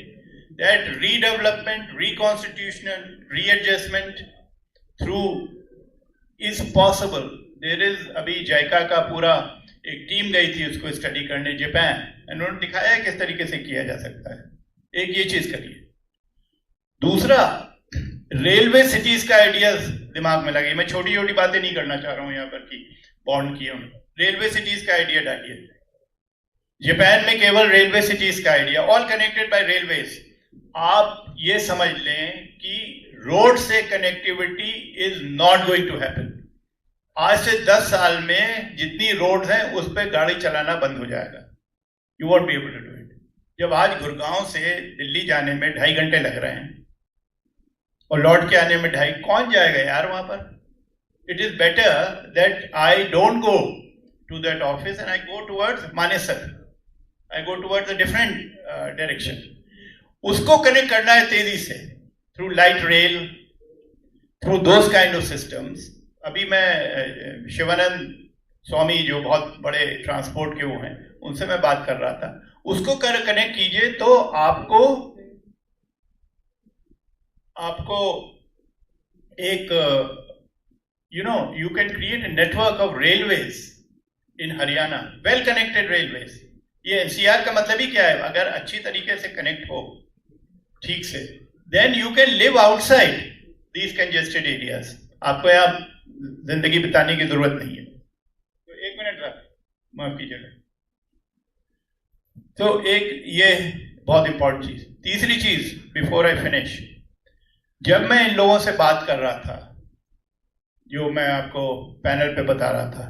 [SPEAKER 9] that redevelopment, reconstitution, readjustment through is possible. There is अभी जायका का पूरा एक टीम गई थी उसको स्टडी करने जापान, उन्होंने दिखाया है किस तरीके से किया जा सकता है। एक ये चीज करिए। दूसरा, रेलवे सिटीज का आइडियाज दिमाग में लगे। मैं छोटी छोटी बातें नहीं करना चाह रहा हूं यहाँ पर कि बॉन्ड किए, रेलवे सिटीज का आइडिया डालिए। जापान में केवल रेलवे सिटीज का idea, all connected by railways. आप ये समझ लें कि रोड से connectivity is not going to happen. आज से 10 साल में जितनी रोड हैं उस पर गाड़ी चलाना बंद हो जाएगा। You won't be able to do it. जब आज गुड़गांव से दिल्ली जाने में 2.5 घंटे लग रहे हैं और लौट के आने में 2.5, कौन जाएगा यार वहां पर? It is better that I don't go to that office and I go towards Manesar, I go towards a different direction. उसको कनेक्ट करना है तेजी से through light rail, through those kind of systems. अभी मैं शिवानंद स्वामी जो बहुत बड़े ट्रांसपोर्ट के वो हैं उनसे मैं बात कर रहा था, उसको कनेक्ट कीजिए तो आपको एक you can create a network of railways in Haryana, well connected railways. ये एनसीआर का मतलब ही क्या है? अगर अच्छी तरीके से कनेक्ट हो ठीक से, then you can live outside these congested areas. आपको यहाँ जिंदगी बिताने की जरूरत नहीं है। तो 1 मिनट माफ कीजिएगा। तो एक ये बहुत इंपॉर्टेंट चीज। तीसरी चीज बिफोर आई फिनिश, जब मैं इन लोगों से बात कर रहा था जो मैं आपको पैनल पे बता रहा था,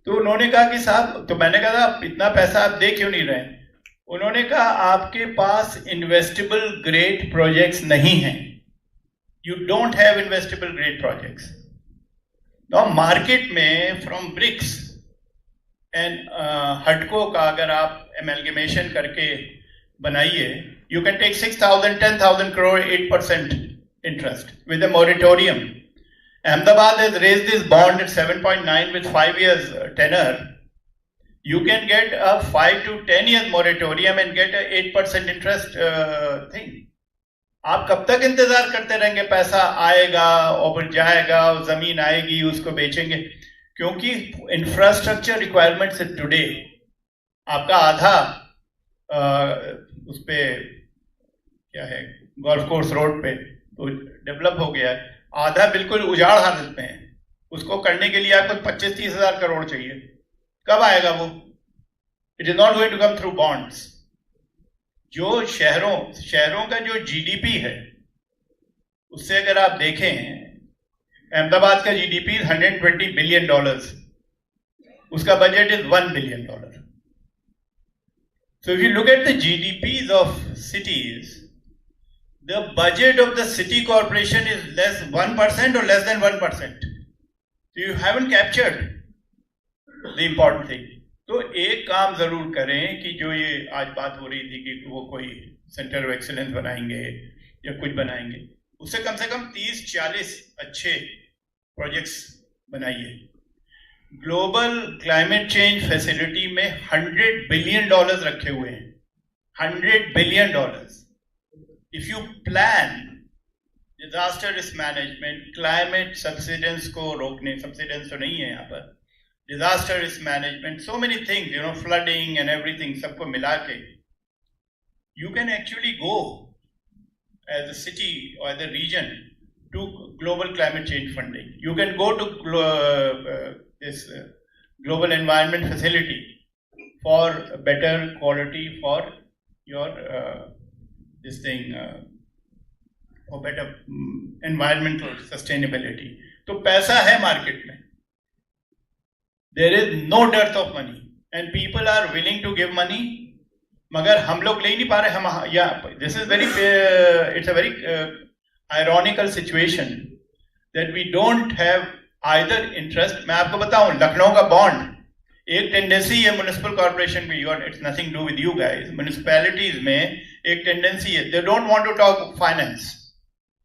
[SPEAKER 9] तो उन्होंने कहा कि साहब, तो मैंने कहा इतना पैसा आप दे क्यों नहीं रहे?
[SPEAKER 22] उन्होंने कहा आपके पास इन्वेस्टेबल ग्रेड प्रोजेक्ट्स नहीं हैं, you don't have investable grade projects. Now market में फ्रॉम ब्रिक्स एंड हटको का अगर आप एमलगमेशन करके बनाइए, you can take 6,000, 10,000 crore, 8% interest with a moratorium. Ahmedabad has raised this bond at 7.9 with 5 years tenor. You can get a 5 to 10 years moratorium and get a 8% interest thing. आप कब तक इंतजार करते रहेंगे? पैसा आएगा और जाएगा, जमीन आएगी, उसको बेचेंगे, क्योंकि इंफ्रास्ट्रक्चर रिक्वायरमेंट्स टुडे आपका आधा उस पे क्या है, गोल्फ कोर्स रोड पे तो डेवलप हो गया है, आधा बिल्कुल उजाड़ हालत में है। उसको करने के लिए आपको 25-30 हजार करोड़ चाहिए। कब आएगा वो? It is not going to come through bonds. जो शहरों का जो जीडीपी है, उससे अगर आप देखें, अहमदाबाद का जीडीपी $120 बिलियन, उसका budget is $1 billion. So if you look at the GDPs of cities, the budget of the city corporation is less 1% or less than 1%. So you haven't captured the important thing. तो एक काम जरूर करें कि जो ये आज बात हो रही थी कि वो कोई सेंटर ऑफ एक्सीलेंस बनाएंगे या कुछ बनाएंगे, उससे कम 30-40 अच्छे प्रोजेक्ट्स बनाइए। ग्लोबल क्लाइमेट चेंज फैसिलिटी में $100 बिलियन रखे हुए हैं, $100 billion. If you plan disaster risk management, climate subsidence को रोकने, सब्सिडेंस तो नहीं है यहाँ पर, disaster risk management, so many things, you know, flooding and everything, सबको मिला के you can actually go as a city और as a region to global climate change funding. You can go to this global environment facility for better quality for your this thing for better environmental sustainability. तो पैसा है market में, there is no dearth of money and people are willing to give money, मगर हम लोग ले ही नहीं पा रहे। हम this is very it's a very ironical situation that we don't have either interest. मैं आपको बताऊं, लखनऊ का बॉन्ड, एक टेंडेंसी है म्युनिसिपल कॉर्पोरेशन भी, और it's nothing do with you guys, municipalities में एक टेंडेंसी है, they don't want to talk finance.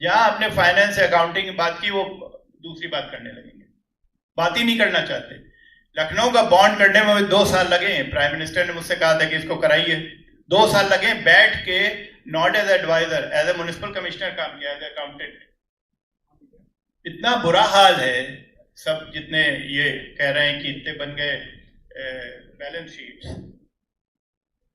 [SPEAKER 22] जहां आपने फाइनेंस अकाउंटिंग की बात की, वो दूसरी बात करने लगेंगे, बात ही नहीं करना चाहते। लखनऊ का बॉन्ड करने में 2 साल लगे, प्राइम मिनिस्टर ने मुझसे कहा था कि इसको कराइए, 2 साल लगे, बैठ के not as advisor, as a municipal commissioner काम किया, एज अकाउंटेंट। इतना बुरा हाल है, सब जितने ये कह रहे हैं कि इतने बन गए बैलेंस शीट्स,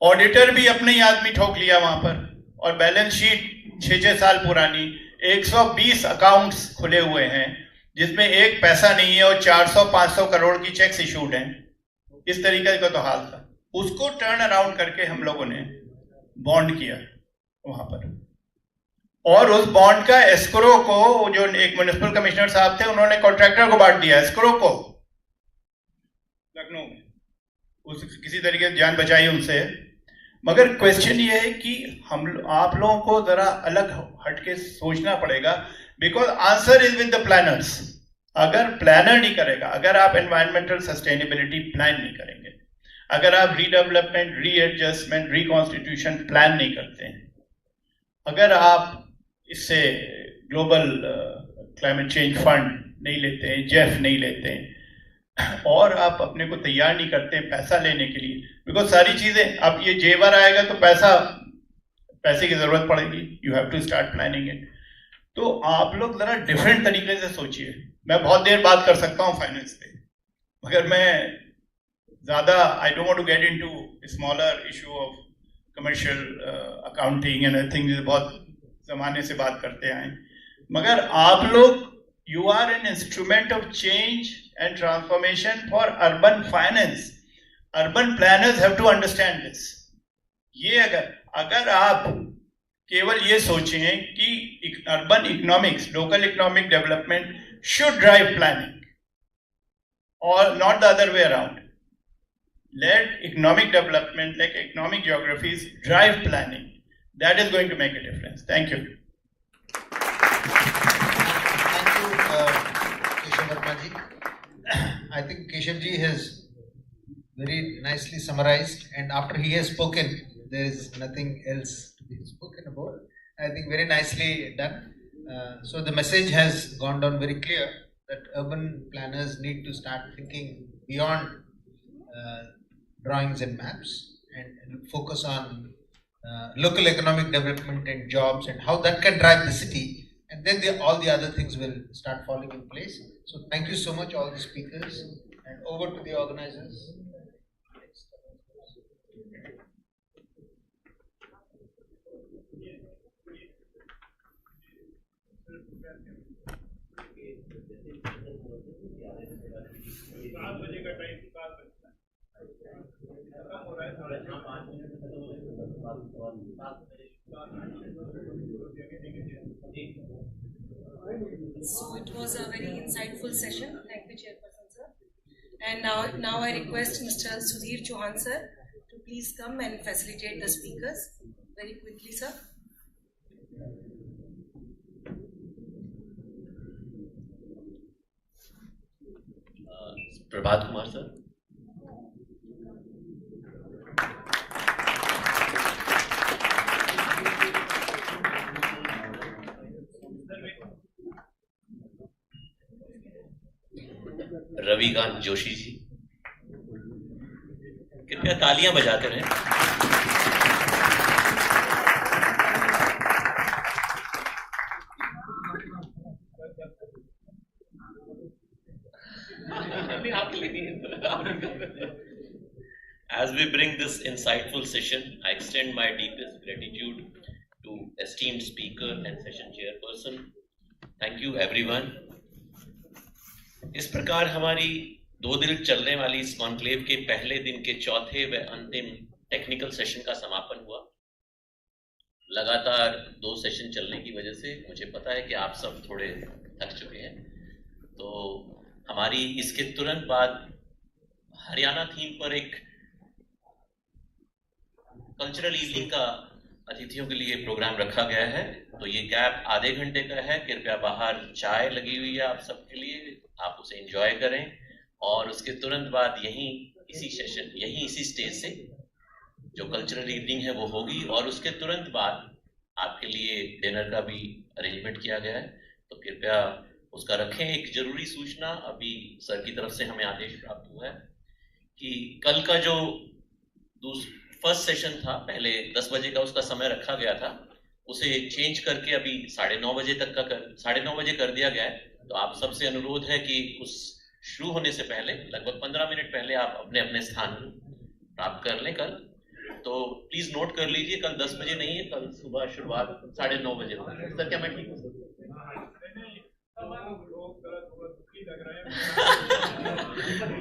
[SPEAKER 22] ऑडिटर भी अपने ही आदमी ठोक लिया वहां पर, और बैलेंस शीट 6-6 साल पुरानी, 120 अकाउंट्स खुले हुए हैं जिसमें एक पैसा नहीं है, और 400-500 करोड़ की चेक्स इशूड हैं। इस तरीके का तो हाल था। उसको टर्न अराउंड करके हम लोगों ने बॉन्ड किया वहां पर, और उस बॉन्ड का एस्क्रो को, जो एक म्युनिसिपल कमिश्नर साहब थे, उन्होंने कॉन्ट्रैक्टर को बांट दिया, एस्क्रो को, लखनऊ में। उस किसी तरीके से जान बचाई उनसे। मगर क्वेश्चन ये है कि आप लोगों को जरा अलग हटके सोचना पड़ेगा, because answer is with the planners. अगर प्लानर नहीं करेगा, अगर आप एनवायरमेंटल सस्टेनेबिलिटी प्लान नहीं करेंगे, अगर आप रीडेवलपमेंट, रीएडजस्टमेंट, रिकॉन्स्टिट्यूशन प्लान नहीं करते हैं, अगर आप इससे ग्लोबल क्लाइमेट चेंज फंड नहीं लेते हैं, जेफ नहीं लेते हैं, और आप अपने को तैयार नहीं करते पैसा लेने के लिए, बिकॉज सारी चीजें, अब ये जेवर आएगा तो पैसे की जरूरत पड़ेगी, you have to start planning it. तो आप लोग जरा डिफरेंट तरीके से सोचिए। मैं बहुत देर बात कर सकता हूँ फाइनेंस पे, मगर मैं ज्यादा I don't want to get into smaller issue of commercial accounting and things, बहुत जमाने से बात करते आए, मगर आप लोग, you are an instrument of change and transformation for urban finance. Urban planners have to understand this. ये अगर आप केवल ये सोचें कि urban economics, local economic development should drive planning और not the other way around,
[SPEAKER 5] let economic development, like economic geographies, drive planning. That is going to make a difference. Thank you.
[SPEAKER 1] Thank you, Keshav Verma ji. I think Keshav ji has very nicely summarized, and after he has spoken, there is nothing else to be spoken about. I think very nicely done. So the message has gone down very clear that urban planners need to start thinking beyond drawings and maps and focus on local economic development and jobs and how that can drive the city, and then all the other things will start falling in place. So thank you so much, all the speakers, and over to the organizers.
[SPEAKER 2] So it was a very insightful session. Thank you, Chairperson, sir. And now I request Mr. Sudhir Chauhan, sir, to please come and facilitate the speakers very quickly, sir.
[SPEAKER 3] Prabhat Kumar sir. Ravikant Joshi ji, कृपया तालियां बजाते रहें. As we bring this insightful session, I extend my deepest gratitude to esteemed speaker and session chairperson. Thank you everyone. इस प्रकार हमारी 2 दिन चलने वाली इस कॉन्क्लेव के पहले दिन के चौथे व अंतिम टेक्निकल सेशन का समापन हुआ. लगातार 2 सेशन चलने की वजह से मुझे पता है कि आप सब थोड़े थक चुके हैं. तो हमारी इसके तुरंत बाद हरियाणा थीम पर एक कल्चरल इवनिंग का अतिथियों के लिए प्रोग्राम रखा गया है. तो ये गैप आधे घंटे का है. कृपया बाहर चाय लगी हुई है आप सबके लिए, आप उसे एंजॉय करें. और उसके तुरंत बाद यहीं इसी स्टेज से जो कल्चरल इवनिंग है वो होगी. और उसके तुरंत बाद आपके लिए डिनर का भी अरेंजमेंट किया गया है. तो कृपया उसका रखें. एक जरूरी सूचना, अभी सर की तरफ से हमें आदेश प्राप्त हुआ है कि कल का जो फर्स्ट सेशन था, पहले 10 बजे का उसका समय रखा गया था, उसे चेंज करके अभी 9:30 बजे तक का 9:30 बजे कर दिया गया है. तो आप सबसे अनुरोध है कि उस शुरू होने से पहले लगभग 15 मिनट पहले आप अपने अपने स्थान प्राप्त कर लें कल. तो प्लीज नोट कर लीजिए, कल 10 बजे नहीं है, कल सुबह शुरुआत 9:30 बजे होगी. सर क्या मैं ठीक हूँ?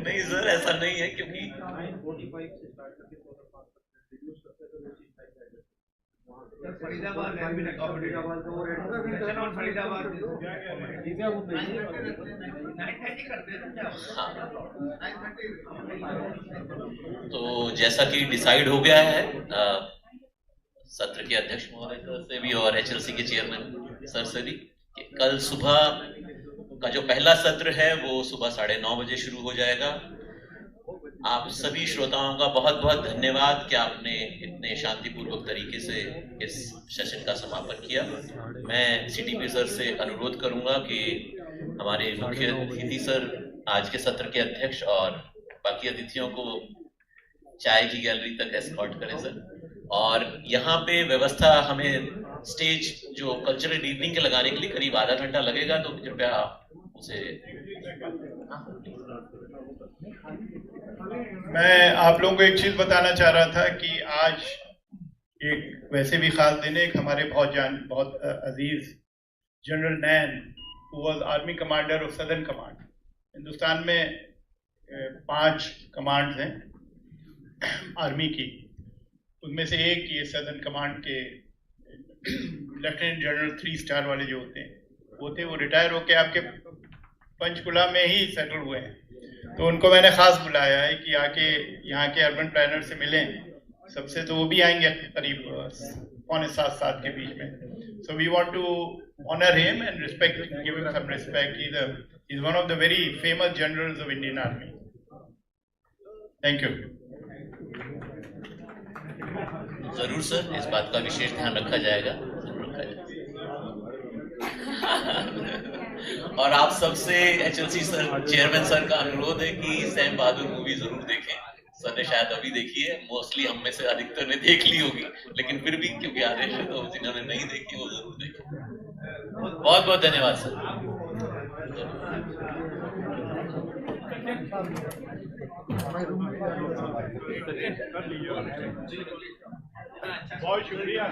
[SPEAKER 3] नहीं सर, ऐसा नहीं है, क्योंकि 9:45 से स्टार्ट करके
[SPEAKER 18] फरीदाबाद
[SPEAKER 3] तो जैसा कि डिसाइड हो गया है सत्र के अध्यक्ष महोदय सर से भी और एचएलसी के चेयरमैन सर से भी, कि कल सुबह का जो पहला सत्र है वो सुबह 9:30 बजे शुरू हो जाएगा. आप सभी श्रोताओं का बहुत बहुत धन्यवाद कि आपने इतने शांतिपूर्वक तरीके से इस सेशन का समापन किया. मैं सीटीपी सर से अनुरोध करूंगा कि हमारे मुख्य अतिथि सर आज के सत्र के अध्यक्ष और बाकी अतिथियों को चाय की गैलरी तक एस्कॉर्ट करें सर. और यहाँ पे व्यवस्था, हमें स्टेज जो कल्चरल इवनिंग के लगाने के लिए करीब आधा घंटा लगेगा, तो कृपया उसे.
[SPEAKER 5] मैं आप लोगों को एक चीज बताना चाह रहा था कि आज एक वैसे भी खास दिन है. एक हमारे बहुत अजीज general Nain, who was army commander of southern command. Hindustan में 5 कमांड्स हैं आर्मी की, उनमें से एक ये सदर्न कमांड के लेफ्टिनेंट जनरल 3 स्टार वाले जो होते हैं वो रिटायर होके आपके पंचकुला में ही सेटल हुए हैं. तो उनको मैंने खास बुलाया है कि आके यहाँ के अर्बन प्लानर से मिलें सबसे, तो वो भी आएंगे करीब 6:45 के बीच में. So we want to honor him and respect, give him some respect. He's one of the very famous generals of Indian Army. Thank you.
[SPEAKER 3] जरूर सर, इस बात का विशेष ध्यान रखा जाएगा, जरूर रखा जाएगा. और आप सबसे HLC सर, चेयरमैन सर का अनुरोध है कि सैम बहादुर मूवी जरूर देखें. सर ने शायद अभी देखी है, मोस्टली हम में से अधिकतर ने देख ली होगी, लेकिन फिर भी क्योंकि आदेश है तो जिन्होंने नहीं देखी वो जरूर देखें. बहुत बहुत धन्यवाद सर.
[SPEAKER 5] बहुत शुक्रिया.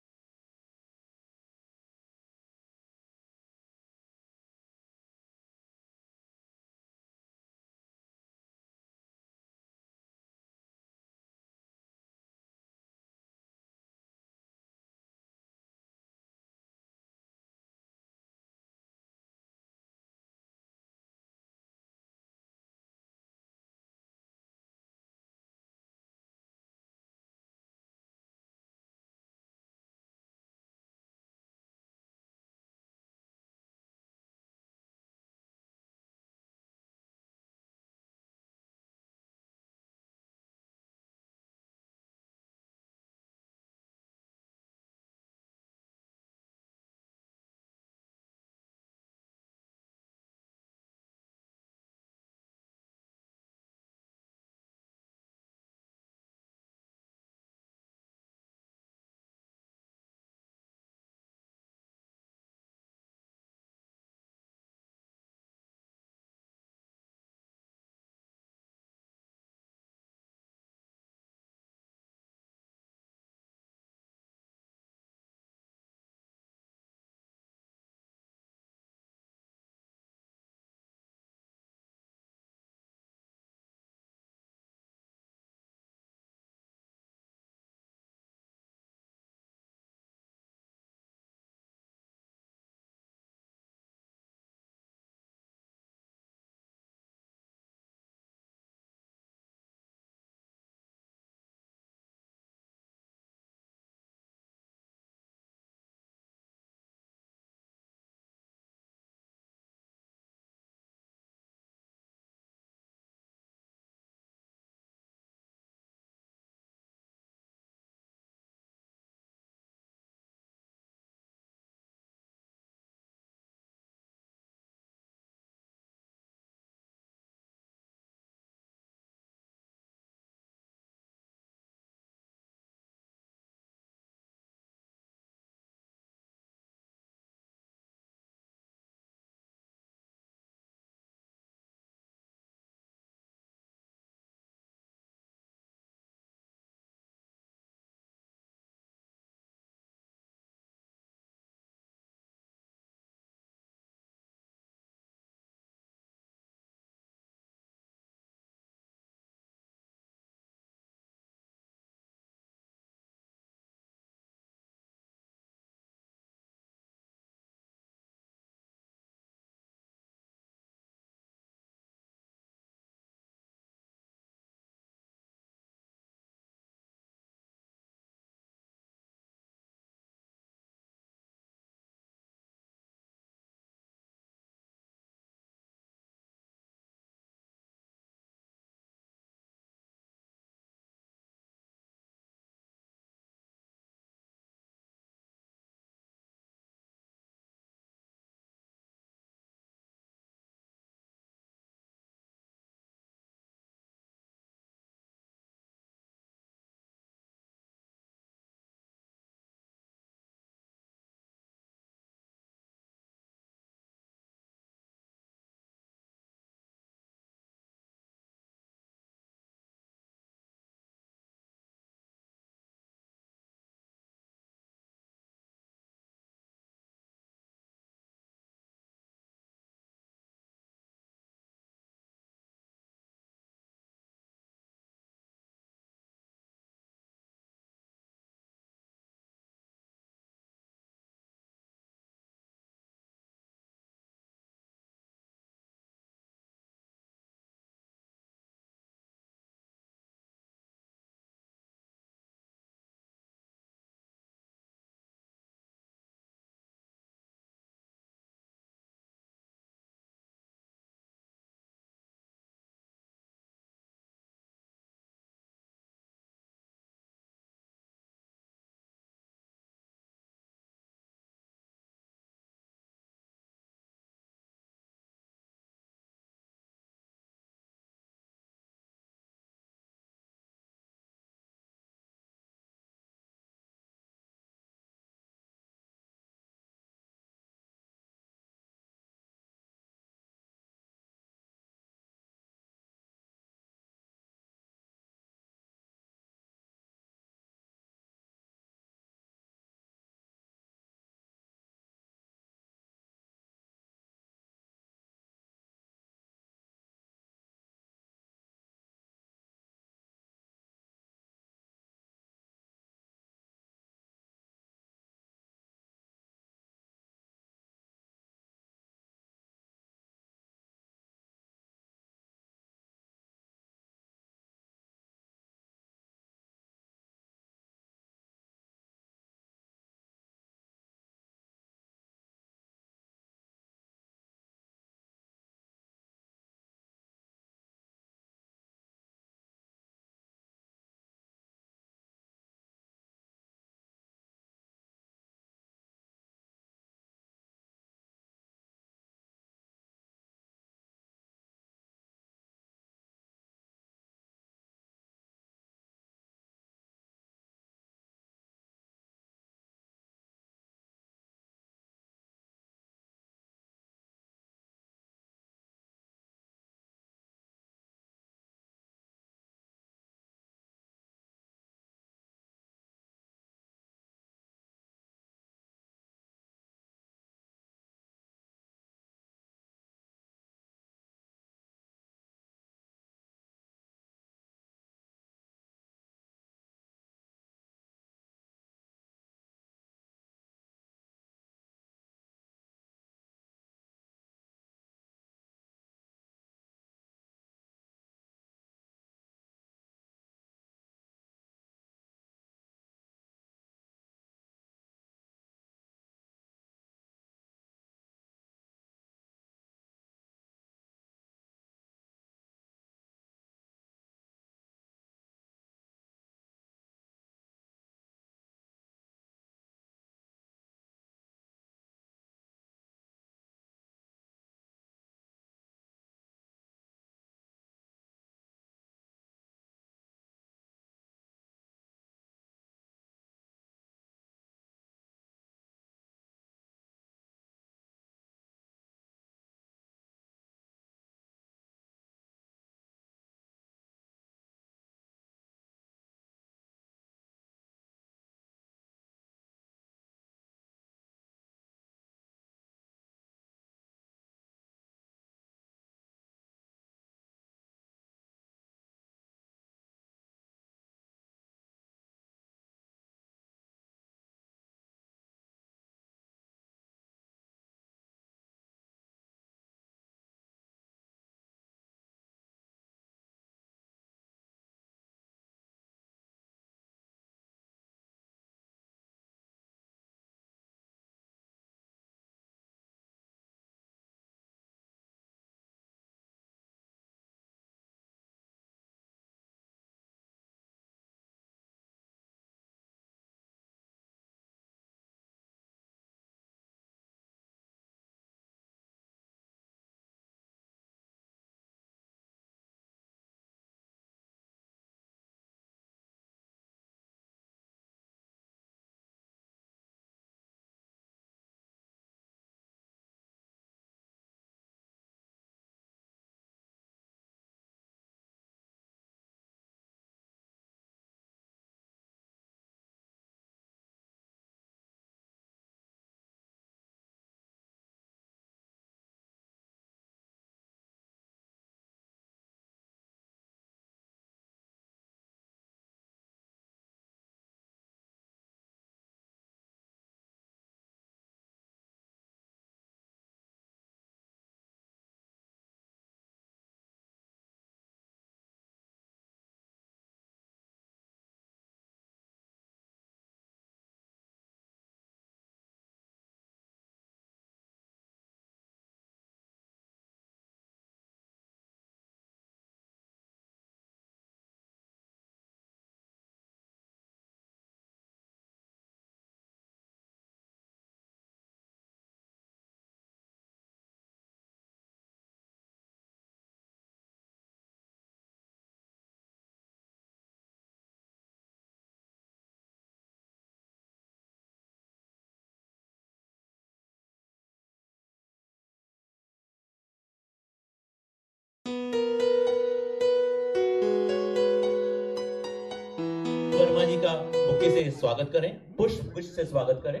[SPEAKER 3] चुटकी से स्वागत करें, पुष्प गुच्छ से स्वागत करें,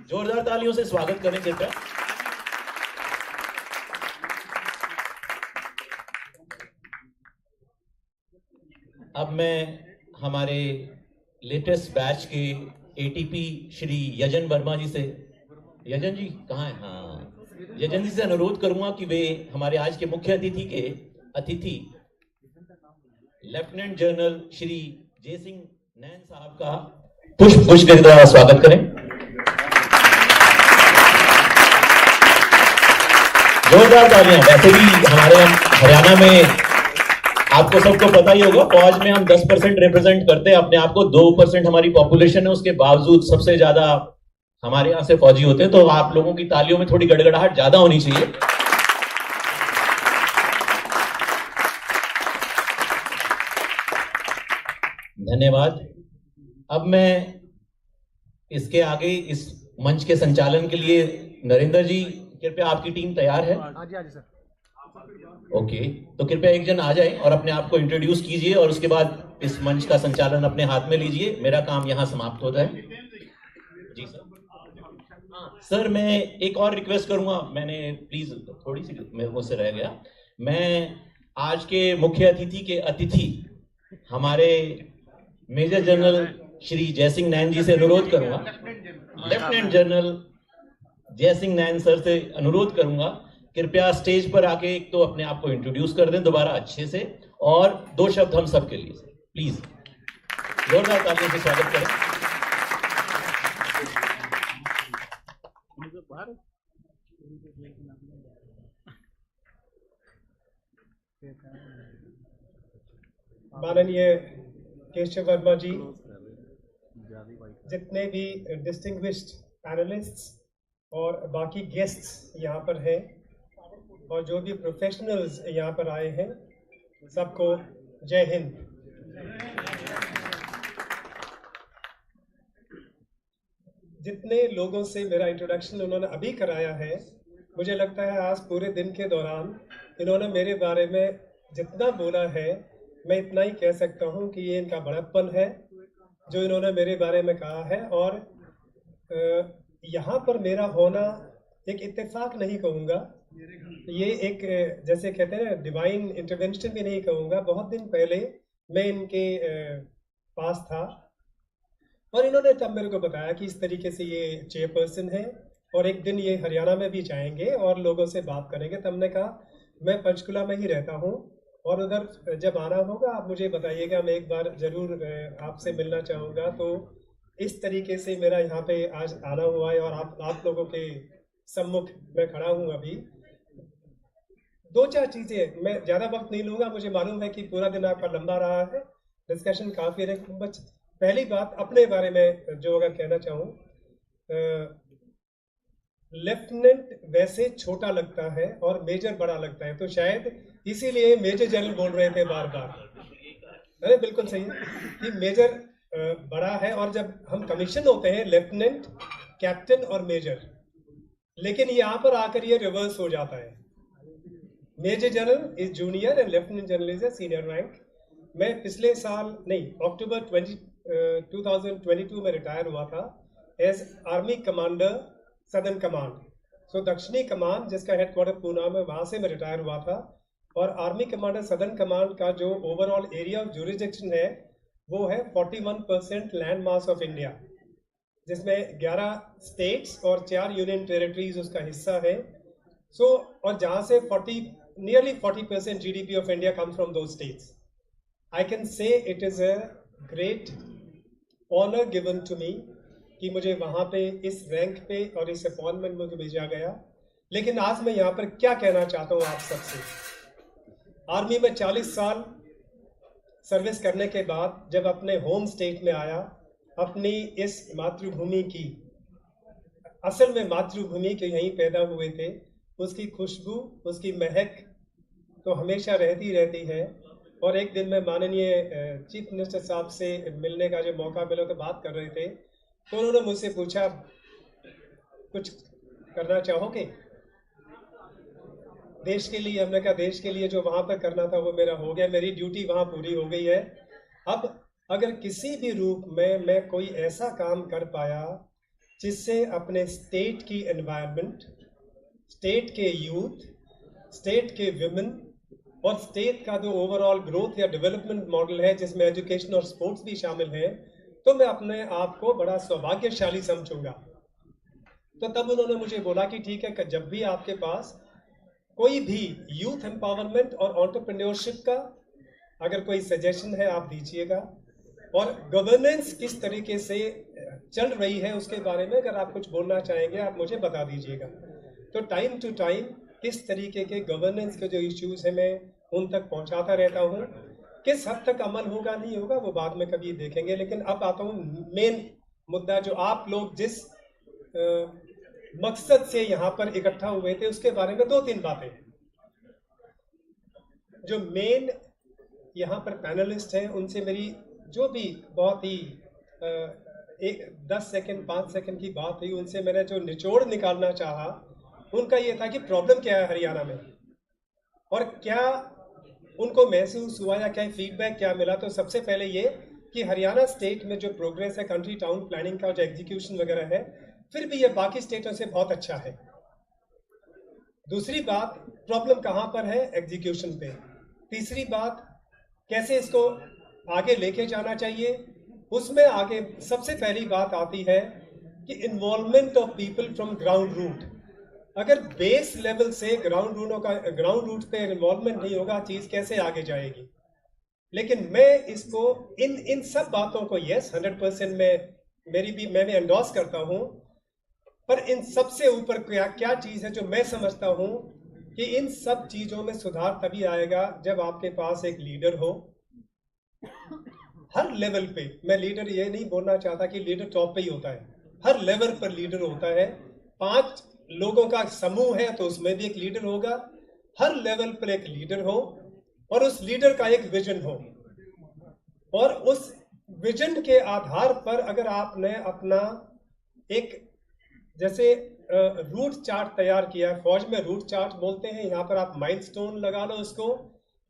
[SPEAKER 3] जोरदार तालियों से स्वागत करें कृपया। अब मैं हमारे लेटेस्ट बैच के एटीपी श्री यजन वर्मा जी से, यजन जी कहाँ है? हाँ, यजन जी से अनुरोध करूंगा कि वे हमारे आज के मुख्य अतिथि लेफ्टिनेंट जनरल श्री जय सिंह नैन साहब का पुष्प गुच्छ के द्वारा स्वागत करें। जोरदार तालियां। वैसे भी हमारे हरियाणा में आपको सबको पता ही होगा, फौज में हम 10% रिप्रेजेंट करते हैं अपने आप को, 2% हमारी पॉपुलेशन है, उसके बावजूद सबसे ज्यादा हमारे यहां से फौजी होते हैं, तो आप लोगों की तालियों में थोड़ी गड़गड़ाहट ज्यादा होनी चाहिए। धन्यवाद। अब मैं इसके आगे इस मंच के संचालन के लिए नरेंद्र जी, कृपया आपकी टीम तैयार है?
[SPEAKER 18] हाँ जी सर।
[SPEAKER 3] ओके, तो कृपया एक जन आ जाए और अपने आप को इंट्रोड्यूस कीजिए और उसके बाद इस मंच का संचालन अपने हाथ में लीजिए। मेरा काम यहां समाप्त होता है। जी सर। सर मैं एक और रिक्वेस्ट करूंगा, मैंने प्लीज थोड़ी सी मेरे को से रह गया। मैं आज के मुख्य अतिथि हमारे मेजर जनरल श्री जय सिंह नैन जी से अनुरोध करूंगा, लेफ्टिनेंट जनरल जय सिंह नैन सर से अनुरोध करूंगा, कृपया स्टेज पर आके एक तो अपने आप को इंट्रोड्यूस कर दें दोबारा अच्छे से, और 2 शब्द हम सबके लिए प्लीज जोरदार तालियों से स्वागत करें।
[SPEAKER 18] माननीय केशव वर्मा जी, जितने भी डिस्टिंग्विश्ड पैनलिस्ट्स और बाकी गेस्ट्स यहाँ पर हैं, और जो भी प्रोफेशनल्स यहाँ पर आए हैं, सबको जय हिंद। जितने लोगों से मेरा इंट्रोडक्शन उन्होंने अभी कराया है, मुझे लगता है आज पूरे दिन के दौरान इन्होंने मेरे बारे में जितना बोला है, मैं इतना ही कह सकता हूँ कि ये इनका बड़प्पन है जो इन्होंने मेरे बारे में कहा है। और यहाँ पर मेरा होना एक इत्तेफाक नहीं कहूँगा, ये एक जैसे कहते हैं ना डिवाइन इंटरवेंशन भी नहीं कहूँगा। बहुत दिन पहले मैं इनके पास था और इन्होंने तब मेरे को बताया कि इस तरीके से ये चेयरपर्सन है और एक दिन ये हरियाणा में भी जाएंगे और लोगों से बात करेंगे। तब मैंने कहा मैं पंचकुला में ही रहता हूँ और उधर जब आना होगा आप मुझे बताइएगा, मैं एक बार ज़रूर आपसे मिलना चाहूँगा। तो इस तरीके से मेरा यहाँ पे आज आना हुआ है और आप लोगों के सम्मुख मैं खड़ा हूँ। अभी 2-4 चीज़ें, मैं ज़्यादा वक्त नहीं लूँगा, मुझे मालूम है कि पूरा दिन आपका लंबा रहा है, डिस्कशन काफ़ी है। बस पहली बात अपने बारे में जो अगर कहना चाहूँ, लेफ्टिनेंट वैसे छोटा लगता है और मेजर बड़ा लगता है, तो शायद इसीलिए मेजर जनरल बोल रहे थे बार बार। अरे बिल्कुल सही है कि मेजर बड़ा है, और जब हम कमीशन होते हैं लेफ्टिनेंट, कैप्टन और मेजर, लेकिन यहाँ पर आकर ये रिवर्स हो जाता है। Major general is junior and lieutenant general is a senior rank. मैं पिछले साल नहीं, अक्टूबर 2022 में रिटायर हुआ था as army commander southern command. So दक्षिणी कमान जिसका हेडक्वार्टर पूना में, वहाँ से मैं रिटायर हुआ था। और आर्मी कमांडर सदर्न कमांड का जो ओवरऑल एरिया ऑफ जुरिसडिक्शन है वो है 41% लैंड मास ऑफ इंडिया, जिसमें 11 स्टेट्स और 4 यूनियन टेरिटरीज उसका हिस्सा है। सो और जहाँ से nearly 40% GDP of India comes from दो states. I can say it is a great honour given to me कि मुझे वहाँ पे इस रैंक पे और इस अपॉइंटमेंट में भेजा गया। लेकिन आज मैं यहाँ पर क्या कहना चाहता हूँ आप सबसे, आर्मी में 40 साल सर्विस करने के बाद जब अपने होम स्टेट में आया, अपनी इस मातृभूमि की, असल में मातृभूमि के यहीं पैदा हुए थे, उसकी खुशबू, उसकी महक तो हमेशा रहती है। और एक दिन मैं माननीय चीफ मिनिस्टर साहब से मिलने का जो मौका मिला तो बात कर रहे थे, तो उन्होंने मुझसे पूछा कुछ करना चाहोगे देश के लिए? हमने कहा देश के लिए जो वहाँ पर करना था वो मेरा हो गया, मेरी ड्यूटी वहाँ पूरी हो गई है। अब अगर किसी भी रूप में मैं कोई ऐसा काम कर पाया जिससे अपने स्टेट की एनवायरनमेंट, स्टेट के यूथ, स्टेट के विमेन और स्टेट का जो ओवरऑल ग्रोथ या डेवलपमेंट मॉडल है जिसमें एजुकेशन और स्पोर्ट्स भी शामिल है, तो मैं अपने आप को बड़ा सौभाग्यशाली समझूंगा। तो तब उन्होंने मुझे बोला कि ठीक है, जब भी आपके पास कोई भी यूथ एम्पावरमेंट और एंटरप्रेन्योरशिप का अगर कोई सजेशन है आप दीजिएगा, और गवर्नेंस किस तरीके से चल रही है उसके बारे में अगर आप कुछ बोलना चाहेंगे आप मुझे बता दीजिएगा। तो टाइम टू टाइम किस तरीके के गवर्नेंस के जो इश्यूज हैं मैं उन तक पहुंचाता रहता हूं। किस हद तक अमल होगा नहीं होगा वो बाद में कभी देखेंगे, लेकिन अब आता हूं मेन मुद्दा जो आप लोग जिस मकसद से यहाँ पर इकट्ठा हुए थे उसके बारे में 2-3 बातें। जो मेन यहाँ पर पैनलिस्ट हैं उनसे मेरी जो भी बहुत ही 10 सेकंड 5 सेकंड की बात हुई, उनसे मैंने जो निचोड़ निकालना चाहा उनका ये था कि प्रॉब्लम क्या है हरियाणा में और क्या उनको महसूस हुआ या क्या फीडबैक क्या मिला। तो सबसे पहले ये कि हरियाणा स्टेट में जो प्रोग्रेस है कंट्री टाउन प्लानिंग का जो एग्जीक्यूशन वगैरह है फिर भी ये बाकी स्टेटों से बहुत अच्छा है। दूसरी बात, प्रॉब्लम कहाँ पर है? एग्जीक्यूशन पे। तीसरी बात, कैसे इसको आगे लेके जाना चाहिए। उसमें आगे सबसे पहली बात आती है कि involvement of people from ground root. अगर बेस लेवल से ग्राउंड रूट पे इन्वॉल्वमेंट नहीं होगा चीज कैसे आगे जाएगी। लेकिन मैं इसको इन सब बातों को 100% मैं भी एंडोर्स करता हूं, पर इन सबसे ऊपर क्या चीज है जो मैं समझता हूं कि इन सब चीजों में सुधार तभी आएगा जब आपके पास एक लीडर हो हर लेवल पे। मैं लीडर ये नहीं बोलना चाहता कि लीडर टॉप पे ही होता है, हर लेवल पर लीडर होता है। 5 लोगों का समूह है तो उसमें भी एक लीडर होगा। हर लेवल पर एक लीडर हो और उस लीडर का एक विजन हो, और उस विजन के आधार पर अगर आपने अपना एक जैसे रूट चार्ट तैयार किया, फौज में रूट चार्ट बोलते हैं, यहाँ पर आप माइलस्टोन लगा लो उसको,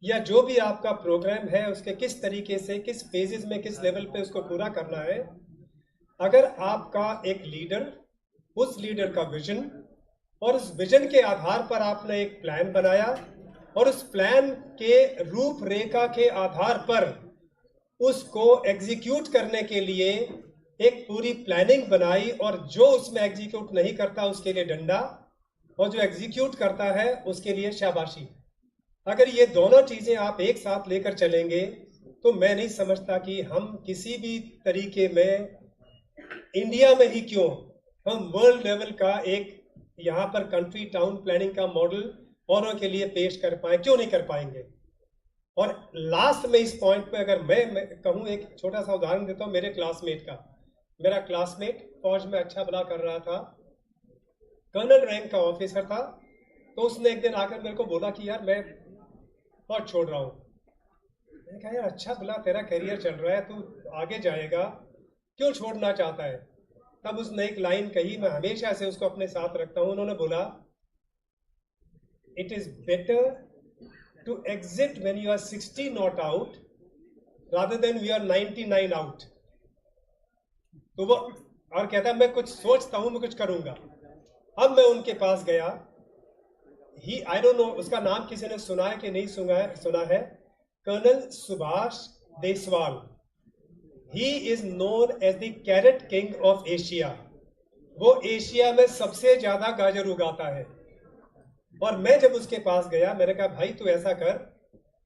[SPEAKER 18] या जो भी आपका प्रोग्राम है उसके किस तरीके से किस फेजेस में किस लेवल पे उसको पूरा करना है। अगर आपका एक लीडर, उस लीडर का विजन और उस विजन के आधार पर आपने एक प्लान बनाया और उस प्लान के रूपरेखा के आधार पर उसको एग्जीक्यूट करने के लिए एक पूरी प्लानिंग बनाई, और जो उसमें एग्जीक्यूट नहीं करता उसके लिए डंडा और जो एग्जीक्यूट करता है उसके लिए शाबाशी। अगर ये दोनों चीजें आप एक साथ लेकर चलेंगे तो मैं नहीं समझता कि हम किसी भी तरीके में इंडिया में ही क्यों हम वर्ल्ड लेवल का एक यहाँ पर कंट्री टाउन प्लानिंग का मॉडल औरों के लिए पेश कर पाए, क्यों नहीं कर पाएंगे। और लास्ट में इस पॉइंट पे अगर मैं कहूँ, एक छोटा सा उदाहरण देता हूँ मेरे क्लासमेट का। मेरा क्लासमेट फौज में अच्छा भला कर रहा था, कर्नल रैंक का ऑफिसर था। तो उसने एक दिन आकर मेरे को बोला कि यार मैं फौज छोड़ रहा हूँ। मैंने कहा यार अच्छा भला तेरा करियर चल रहा है, तू आगे जाएगा, क्यों छोड़ना चाहता है। तब उसने एक लाइन कही, मैं हमेशा से उसको अपने साथ रखता हूँ। उन्होंने बोला, it is better to exit when you are 60 not out rather than we are 99 out. तो वो और कहता मैं कुछ सोचता हूं, मैं कुछ करूंगा। अब मैं उनके पास गया, ही आई डोंट नो उसका नाम किसी ने सुना है कि नहीं सुना है, colonel Subhash Deswal. He is known as the carrot king of Asia. वो एशिया में सबसे ज्यादा गाजर उगाता है। और मैं जब उसके पास गया, मैंने कहा भाई तू ऐसा कर,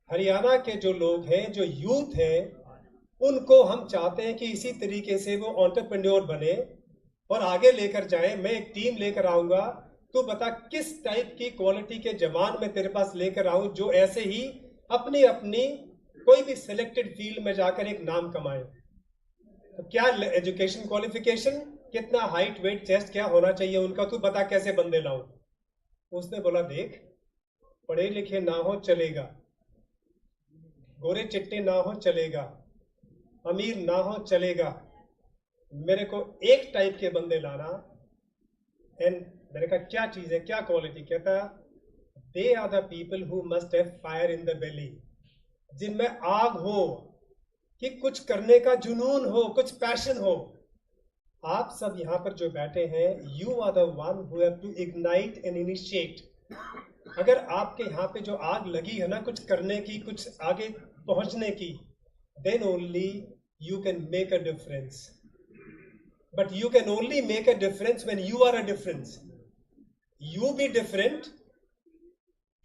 [SPEAKER 18] हरियाणा के जो लोग हैं, जो यूथ हैं, उनको हम चाहते हैं कि इसी तरीके से वो एंटरप्रेन्योर बने और आगे लेकर जाए। मैं एक टीम लेकर आऊंगा, तू बता किस टाइप की क्वालिटी के जवान मैं तेरे पास लेकर आऊं जो ऐसे ही अपनी अपनी कोई भी सिलेक्टेड फील्ड में जाकर एक नाम कमाए। तो क्या एजुकेशन क्वालिफिकेशन, कितना हाइट वेट चेस्ट क्या होना चाहिए उनका, तू बता कैसे बंदे लाऊं। उसने बोला देख, पढ़े लिखे ना हो चलेगा, गोरे चिट्टे ना हो चलेगा, अमीर ना हो चलेगा, मेरे को एक टाइप के बंदे लाना। एंड मैंने कहा क्या चीज है, क्या क्वालिटी। कहता they are the people who must have fire in the belly, जिनमें आग हो कि कुछ करने का जुनून हो, कुछ पैशन हो। आप सब यहाँ पर जो बैठे हैं, you are the one who have to ignite and initiate. अगर आपके यहाँ पे जो आग लगी है ना कुछ करने की, कुछ आगे पहुँचने की, then only you can make a difference. But you can only make a difference when you are a difference. You be different,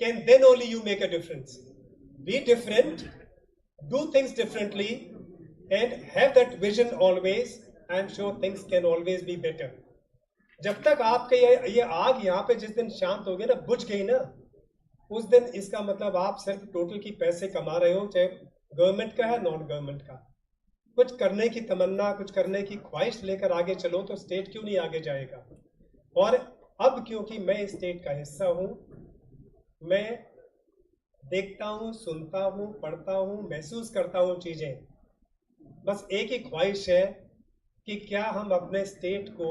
[SPEAKER 18] then only you make a difference. Be different, do things differently, and have that vision always. I am sure things can always be better. जब तक आपके ये आग यहाँ पे जिस दिन शांत हो गई ना, बुझ गई ना, उस दिन इसका मतलब आप सिर्फ टोटल की पैसे कमा रहे हो, चाहे गवर्नमेंट का है नॉन गवर्नमेंट का। कुछ करने की तमन्ना, कुछ करने की ख्वाहिश लेकर आगे चलो तो स्टेट क्यों नहीं आगे जाएगा। और अब क्योंकि मैं इस स्टेट का हिस्सा हूँ, मैं देखता हूँ, सुनता हूँ, पढ़ता हूँ, महसूस करता हूँ चीज़ें। बस एक ही ख्वाहिश है कि क्या हम अपने स्टेट को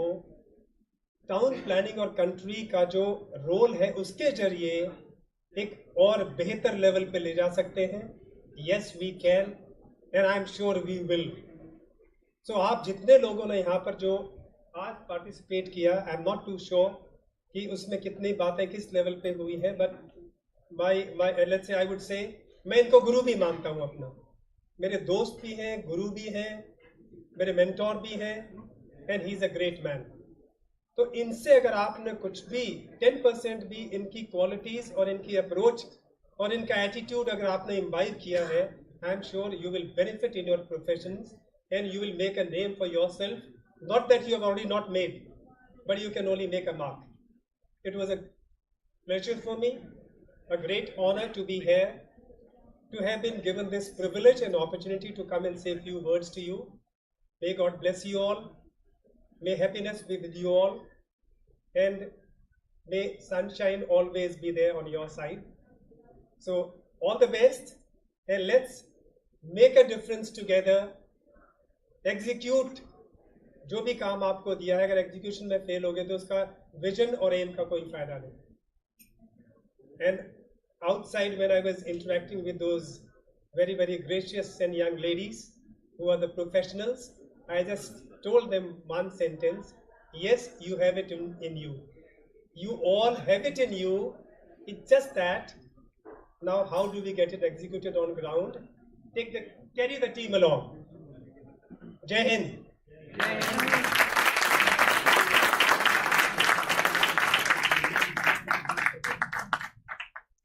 [SPEAKER 18] टाउन प्लानिंग और कंट्री का जो रोल है उसके जरिए एक और बेहतर लेवल पे ले जा सकते हैं। Yes we can, and I am sure we will. So आप जितने लोगों ने यहाँ पर जो आज पार्टिसिपेट किया, I am not too sure कि उसमें कितनी बातें किस लेवल पे हुई हैं, but my let's say I would say मैं इनको गुरु भी मानता हूँ अपना। मेरे दोस्त भी हैं, गुरु भी हैं, मेरे मेंटोर भी हैं, and he is a great man. तो इनसे अगर आपने कुछ भी 10% भी इनकी क्वालिटीज़ और इनकी अप्रोच और इनका एटीट्यूड अगर आपने इम्बाइब किया है, आई am sure you will benefit in your professions and you will make a name for your self, not that you have already not made, but you can only make a mark. It was a pleasure for me, a great honor to be here, to have been given this privilege and opportunity to come and say a few words to you. May God bless you all. May happiness be with you all. And may sunshine always be there on your side. So all the best, and let's make a difference together. Execute जो भी काम आपको दिया है, अगर execution में fail हो गए तो उसका विजन और एम का कोई फायदा नहीं। And outside, when I was interacting with those very, very gracious and young ladies who are the professionals, I just told them one sentence: yes, you have it in you. You all have it in you. It's just that now how do we get it executed on ground? Carry the team along. Jai Hind.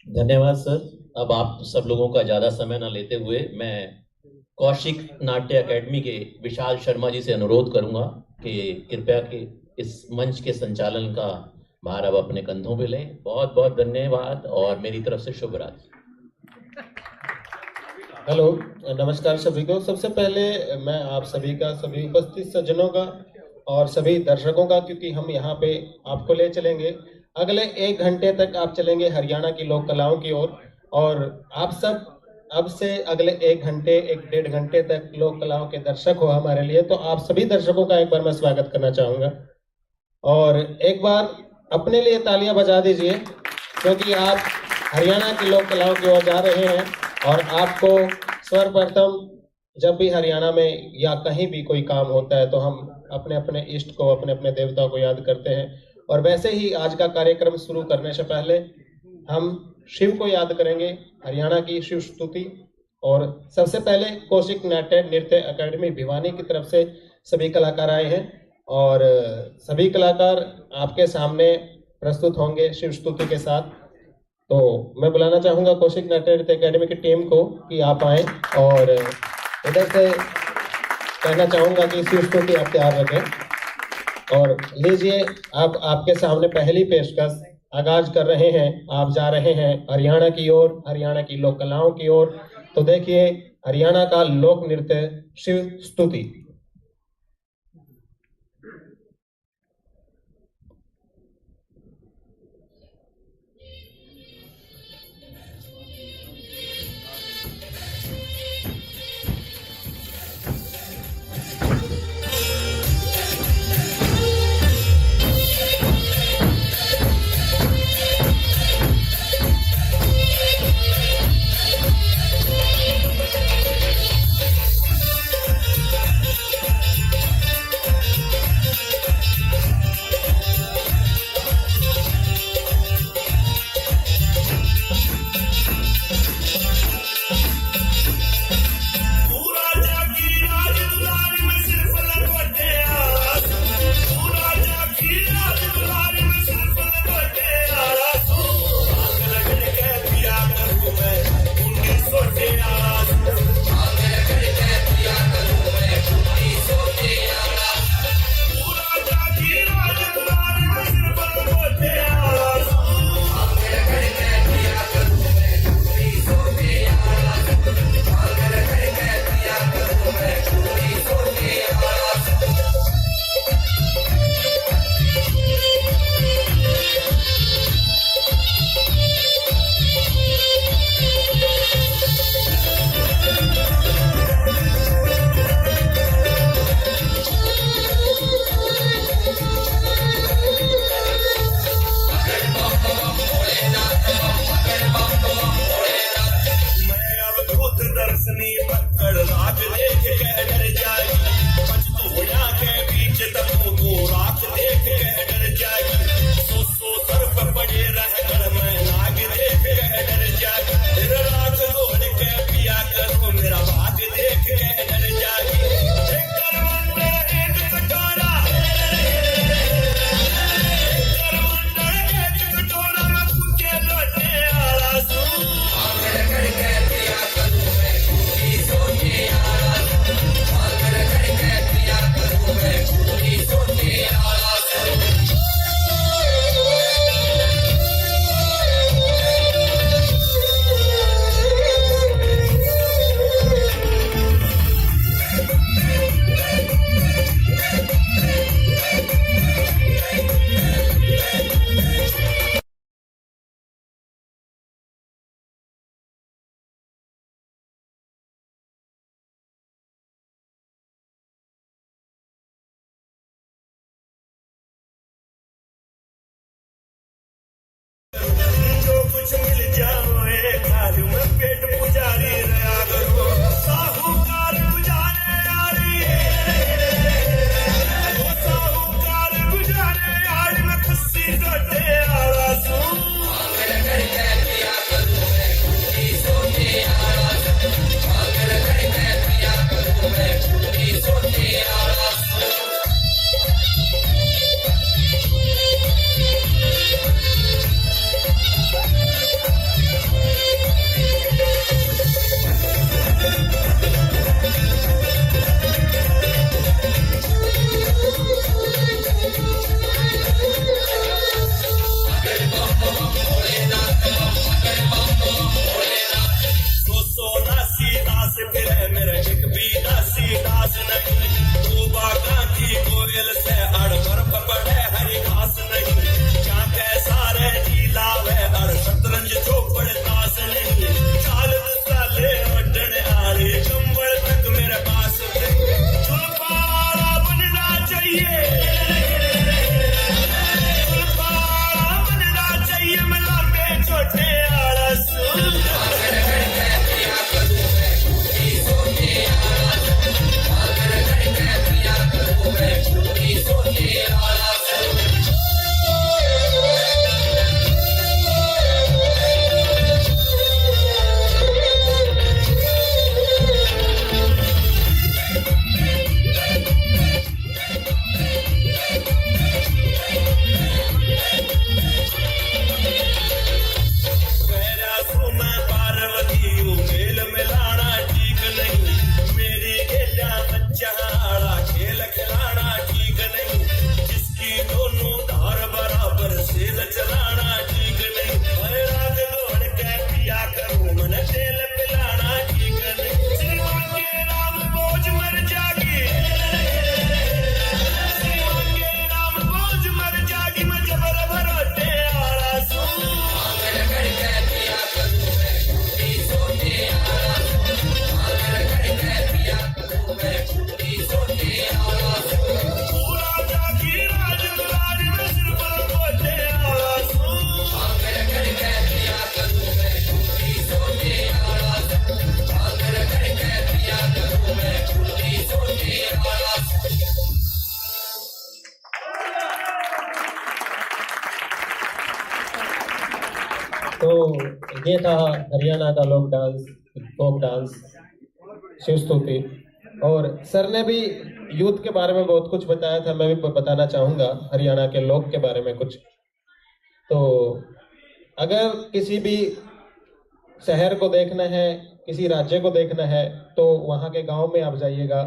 [SPEAKER 3] धन्यवाद sir. अब आप सब लोगों का ज़्यादा समय न लेते हुए मैं कौशिक नाट्य एकेडमी के विशाल शर्मा जी से अनुरोध करूंगा कि कृपया के इस मंच के संचालन का भार अब अपने कंधों पे लें। बहुत बहुत धन्यवाद और मेरी तरफ से शुभ रात्रि।
[SPEAKER 19] हेलो, नमस्कार सभी को। सबसे पहले मैं आप सभी का, सभी उपस्थित सज्जनों का और सभी दर्शकों का, क्योंकि हम यहाँ पे आपको ले चलेंगे अगले 1 घंटे तक, आप चलेंगे हरियाणा की लोक कलाओं की ओर, और आप सब अब से अगले 1 घंटे 1-1.5 घंटे तक लोक कलाओं के दर्शक हो हमारे लिए। तो आप सभी दर्शकों का एक बार मैं स्वागत करना चाहूँगा, और एक बार अपने लिए तालियां बजा दीजिए, क्योंकि आप हरियाणा की लोक कलाओं की ओर जा रहे हैं। और आपको सर्वप्रथम जब भी हरियाणा में या कहीं भी कोई काम होता है तो हम अपने अपने इष्ट को, अपने अपने देवताओं को याद करते हैं, और वैसे ही आज का कार्यक्रम शुरू करने से पहले हम शिव को याद करेंगे, हरियाणा की शिव स्तुति। और सबसे पहले कौशिक नाट्य नृत्य अकेडमी भिवानी की तरफ से सभी कलाकार आए हैं, और सभी कलाकार आपके सामने प्रस्तुत होंगे शिव स्तुति के साथ। तो मैं बुलाना चाहूँगा कौशिक नाट्य नृत्य अकेडमी की टीम को कि आप आएँ, और इधर से कहना चाहूँगा कि शिव स्तुति आप तैयार रखें। और लीजिए, अब आपके सामने पहली पेशकश आगाज कर रहे हैं। आप जा रहे हैं हरियाणा की ओर, हरियाणा की लोक कलाओं की ओर। तो देखिए हरियाणा का लोक नृत्य शिव स्तुति। तो ये था हरियाणा का लोक डांस, फोक डांस, शिव स्तुति। और सर ने भी यूथ के बारे में बहुत कुछ बताया था, मैं भी बताना चाहूँगा हरियाणा के लोक के बारे में कुछ। तो अगर किसी भी शहर को देखना है, किसी राज्य को देखना है, तो वहाँ के गांव में आप जाइएगा,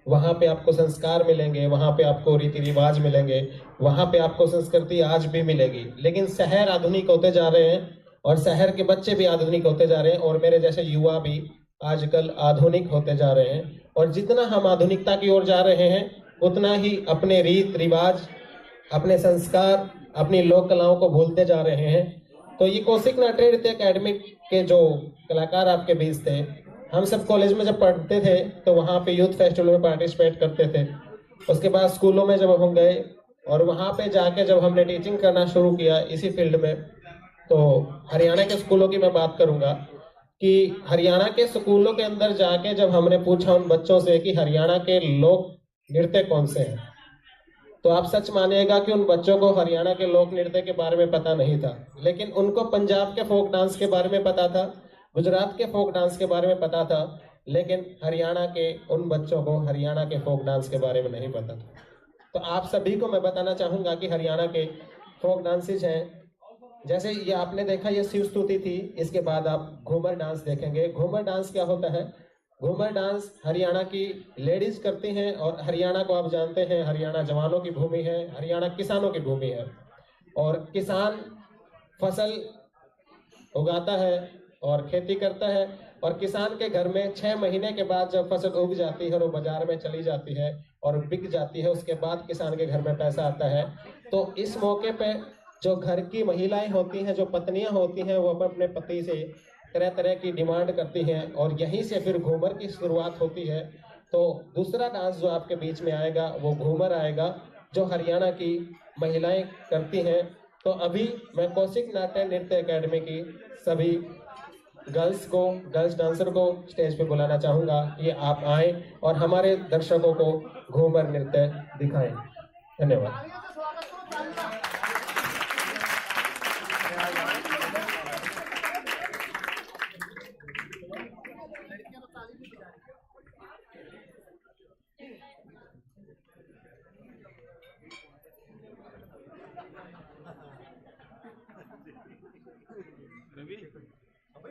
[SPEAKER 19] वहाँ पे आपको संस्कार मिलेंगे, वहाँ पे आपको रीति रिवाज मिलेंगे, वहाँ पे आपको संस्कृति आज भी मिलेगी। लेकिन शहर आधुनिक होते जा रहे हैं और शहर के बच्चे भी आधुनिक होते जा रहे हैं और मेरे जैसे युवा भी आजकल आधुनिक होते जा रहे हैं। और जितना हम आधुनिकता की ओर जा रहे हैं उतना ही अपने रीत रिवाज, अपने संस्कार, अपनी लोक कलाओं को भूलते जा रहे हैं। तो ये कौशिक नाट्य नृत्य अकेडमी के जो कलाकार आपके बीच थे, हम सब कॉलेज में जब पढ़ते थे तो वहाँ पे यूथ फेस्टिवल में पार्टिसिपेट करते थे। उसके बाद स्कूलों में जब हम गए और वहाँ पे जाके जब हमने टीचिंग करना शुरू किया इसी फील्ड में, तो हरियाणा के स्कूलों की मैं बात करूँगा कि हरियाणा के स्कूलों के अंदर जाके जब हमने पूछा उन बच्चों से कि हरियाणा के लोक नृत्य कौन से हैं, तो आप सच मानिएगा कि उन बच्चों को हरियाणा के लोक नृत्य के बारे में पता नहीं था। लेकिन उनको पंजाब के फोक डांस के बारे में पता था, गुजरात के फोक डांस के बारे में पता था, लेकिन हरियाणा के उन बच्चों को हरियाणा के फोक डांस के बारे में नहीं पता था। तो आप सभी को मैं बताना चाहूँगा कि हरियाणा के फोक डांसेज हैं, जैसे ये आपने देखा ये शिव स्तुति थी, इसके बाद आप घूमर डांस देखेंगे। घूमर डांस क्या होता है? घूमर डांस हरियाणा की लेडीज करती हैं और हरियाणा को आप जानते हैं हरियाणा जवानों की भूमि है, हरियाणा किसानों की भूमि है। और किसान फसल उगाता है और खेती करता है और किसान के घर में 6 महीने के बाद जब फसल उग जाती है और वो बाजार में चली जाती है और बिक जाती है, उसके बाद किसान के घर में पैसा आता है। तो इस मौके पे जो घर की महिलाएं होती हैं, जो पत्नियां होती हैं, वो अपने पति से तरह तरह की डिमांड करती हैं और यहीं से फिर घूमर की शुरुआत होती है। तो दूसरा डांस जो आपके बीच में आएगा वो घूमर आएगा, जो हरियाणा की महिलाएं करती हैं। तो अभी मैं कौशिक नाट्य नृत्य अकेडमी की सभी गर्ल्स डांसर को स्टेज पे बुलाना चाहूँगा, ये आप आएँ और हमारे दर्शकों को घूमर नृत्य दिखाएं। धन्यवाद।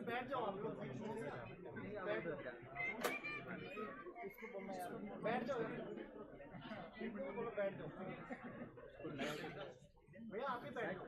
[SPEAKER 1] बैठ जाओ आप लोग, बैठ जाओ, बोलो बैठ जाओ भैया, आप ही बैठ जाओ।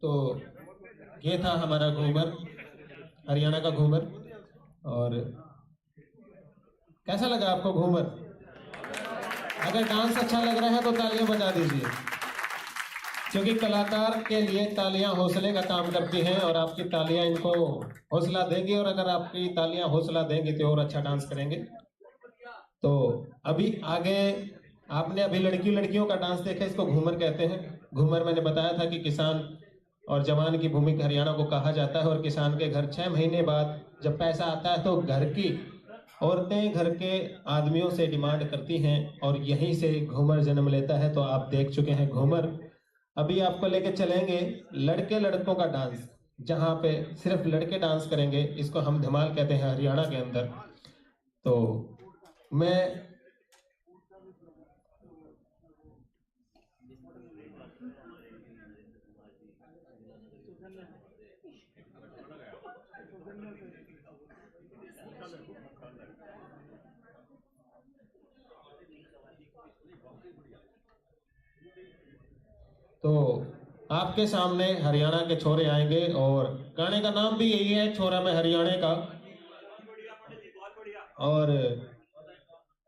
[SPEAKER 19] तो ये था हमारा घूमर, हरियाणा का घूमर। और कैसा लगा आपको घूमर? अगर डांस अच्छा लग रहा है तो तालियां बजा दीजिए, क्योंकि कलाकार के लिए तालियां हौसले का काम करती हैं और आपकी तालियां इनको हौसला देंगी, और अगर आपकी तालियां हौसला देंगी तो और अच्छा डांस करेंगे। तो अभी आगे आपने अभी लड़कियों का डांस देखा, इसको घूमर कहते हैं। घूमर मैंने बताया था कि किसान और जवान की भूमि हरियाणा को कहा जाता है, और किसान के घर 6 महीने बाद जब पैसा आता है तो घर की औरतें घर के आदमियों से डिमांड करती हैं, और यहीं से घूमर जन्म लेता है। तो आप देख चुके हैं घूमर। अभी आपको लेके चलेंगे लड़के लड़कों का डांस, जहाँ पे सिर्फ लड़के डांस करेंगे। इसको हम धमाल कहते हैं हरियाणा के अंदर। तो मैं तो आपके सामने हरियाणा के छोरे आएंगे, और गाने का नाम भी यही है, छोरा मैं हरियाणा का। और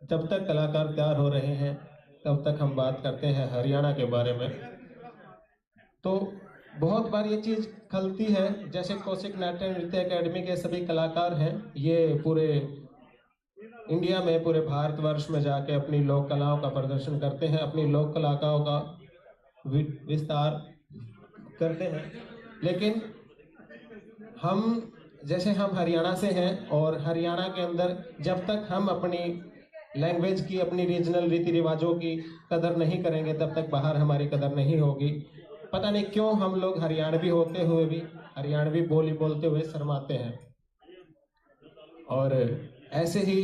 [SPEAKER 19] जब तक कलाकार तैयार हो रहे हैं तब तक हम बात करते हैं हरियाणा के बारे में। तो बहुत बार ये चीज़ खलती है, जैसे कौशिक नाट्य नृत्य अकेडमी के सभी कलाकार हैं, ये पूरे इंडिया में, पूरे भारतवर्ष में जाके अपनी लोक कलाओं का प्रदर्शन करते हैं, अपनी लोक कलाओं का विस्तार करते हैं। लेकिन हम हम हरियाणा से हैं, और हरियाणा के अंदर जब तक हम अपनी लैंग्वेज की, अपनी रीजनल रीति रिवाजों की कदर नहीं करेंगे, तब तक बाहर हमारी कदर नहीं होगी। पता नहीं क्यों हम लोग हरियाणवी होते हुए भी हरियाणवी बोली बोलते हुए शर्माते हैं, और ऐसे ही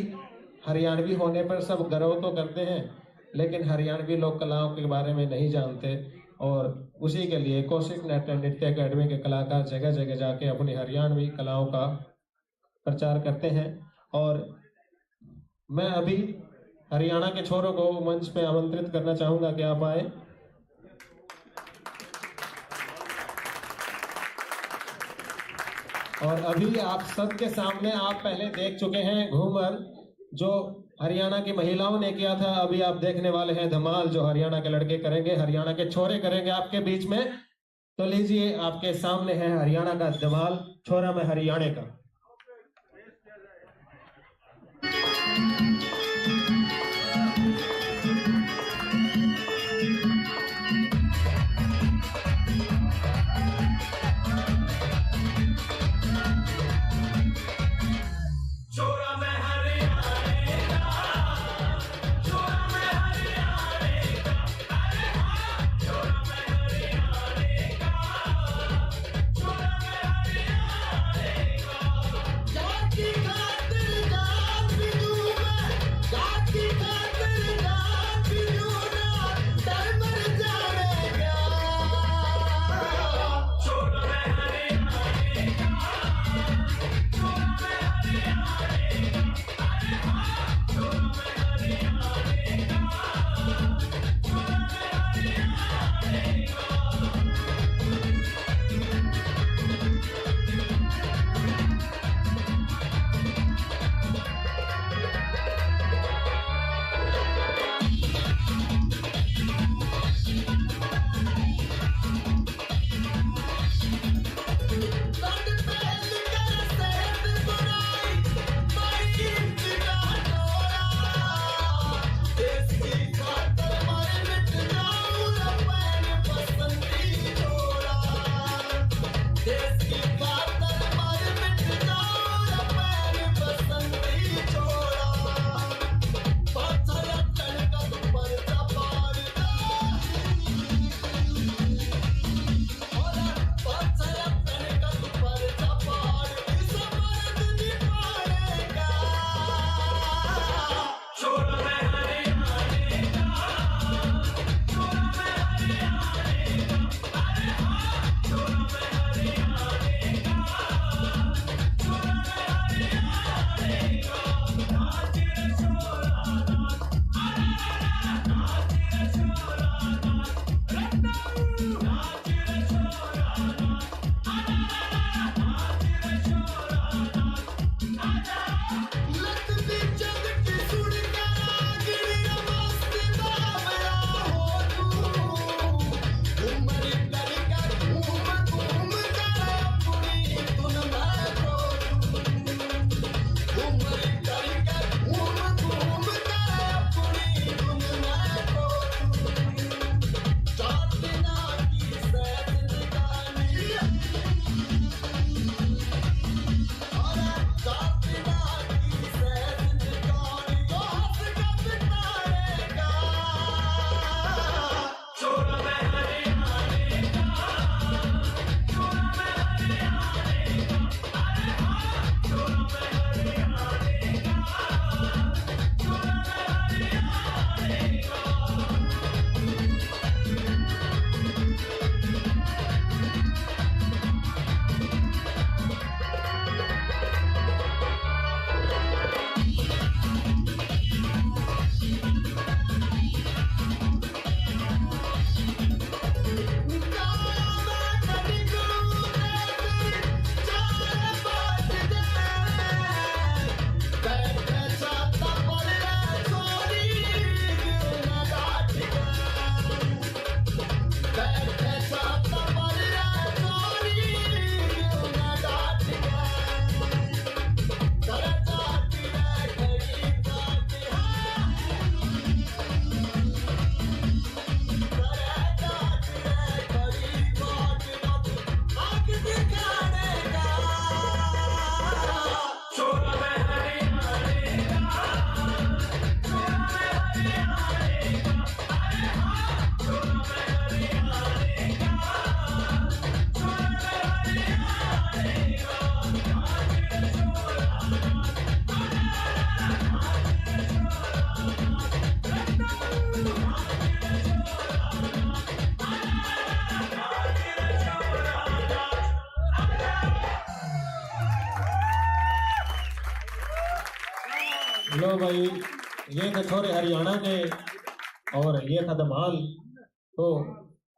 [SPEAKER 19] हरियाणवी होने पर सब गर्व तो करते हैं, लेकिन हरियाणवी लोक कलाओं के बारे में नहीं जानते। और उसी के लिए कौशिक नाट्य नृत्य अकेडमी के कलाकार जगह जगह जाके अपनी हरियाणवी कलाओं का प्रचार करते हैं। और मैं अभी हरियाणा के छोरों को मंच पे आमंत्रित करना चाहूँगा कि आप आए। और अभी आप सबके सामने आप पहले देख चुके हैं घूमर, जो हरियाणा की महिलाओं ने किया था। अभी आप देखने वाले हैं धमाल, जो हरियाणा के लड़के करेंगे, हरियाणा के छोरे करेंगे आपके बीच में। तो लीजिए, आपके सामने है हरियाणा का धमाल, छोरा मैं हरियाणा का। भाई ये थे छोरे हरियाणा के और ये था धमाल। तो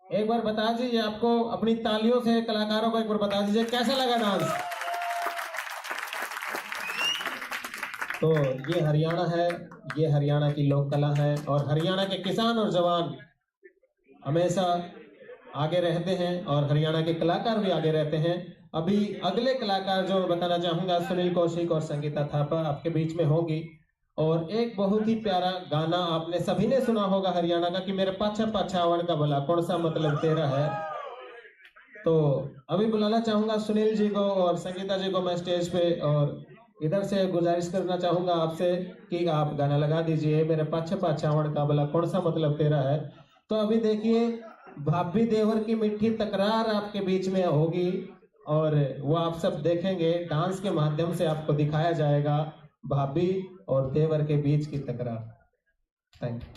[SPEAKER 19] एक बार बता दीजिए, आपको अपनी तालियों से कलाकारों को एक बार बता दीजिए कैसा लगा डांस। तो ये हरियाणा है, ये हरियाणा की लोक कला है और हरियाणा के किसान और जवान हमेशा आगे रहते हैं और हरियाणा के कलाकार भी आगे रहते हैं। अभी अगले कलाकार जो मैं बताना चाहूंगा, सुनील कौशिक और संगीता थापा आपके बीच में होगी। और एक बहुत ही प्यारा गाना आपने सभी ने सुना होगा हरियाणा का कि मेरे पाछा पाछा आवन का भला कौन सा मतलब तेरा है। तो अभी बुलाना चाहूंगा सुनील जी को और संगीता जी को मैं स्टेज पे, और इधर से गुजारिश करना चाहूंगा आपसे कि आप गाना लगा दीजिए मेरे पाछा पाछा आवन का भला कौन सा मतलब तेरा है। तो अभी देखिए भाभी देवर की मीठी तकरार आपके बीच में होगी और वो आप सब देखेंगे, डांस के माध्यम से आपको दिखाया जाएगा भाभी और देवर के बीच की तकरार। Thank you.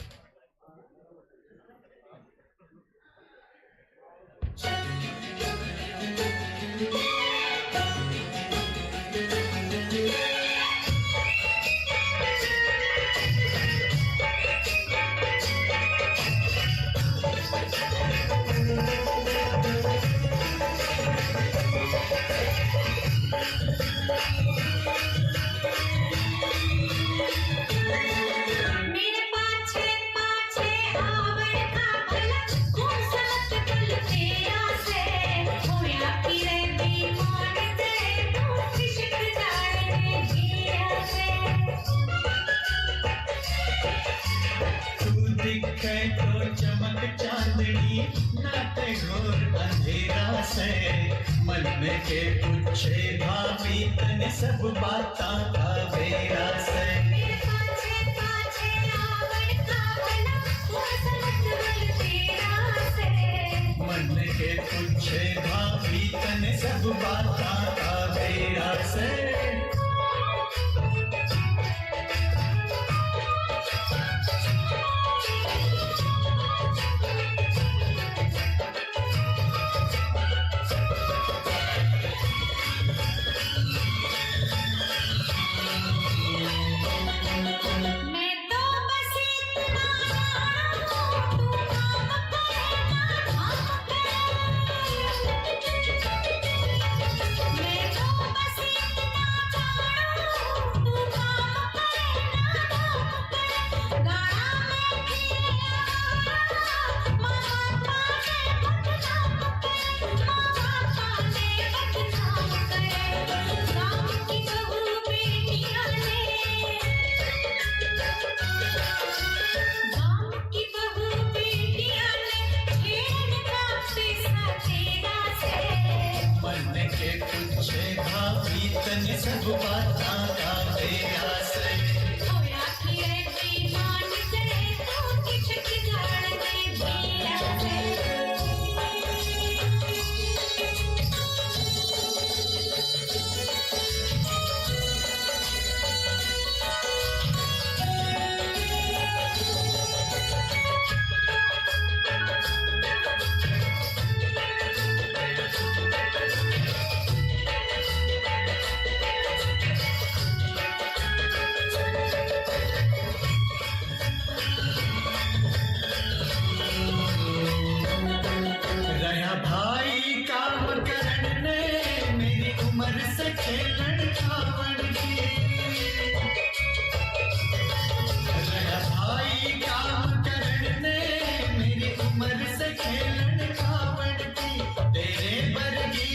[SPEAKER 14] मेरे पाछे पाछे आवड़ का भला कौन सा मतलब तेरा से होया फिरे बीमान से तू किशक जाने जिया से
[SPEAKER 21] तू दिखे तो चमक चांदनी नाते घोर अंधेरा से मन में के पूछे भाभी तने सब बातां का बेरा से
[SPEAKER 14] मेरे पाछे पाछे आवड़ का भला कौन सा मतलब तेरा से
[SPEAKER 21] मन के पूछे भाभी तने सब बातां का बेरा से
[SPEAKER 14] मैं तो बस इतना जानूं तू काम करे ना काम करे मैं तो बस इतना जानूं तू काम करे ना काम करे गाना में किया मामा पाने बदनाम करे मामा पाने बदनाम करे गाँव की बहू बेटियां ने गाँव की बहू बेटियां ने छेड़ का पैसा तेरा से
[SPEAKER 21] मन के पूछे भाभी तने सब बातां का बेरा से
[SPEAKER 14] होया फिरे बेईमान से तू किशक जाने जिया से
[SPEAKER 21] रहा भाई काम करण ने मेरी उम्र से खेलन खावन की रहा भाई काम करण ने मेरी उम्र से खेलन खावन की तेरे बरगी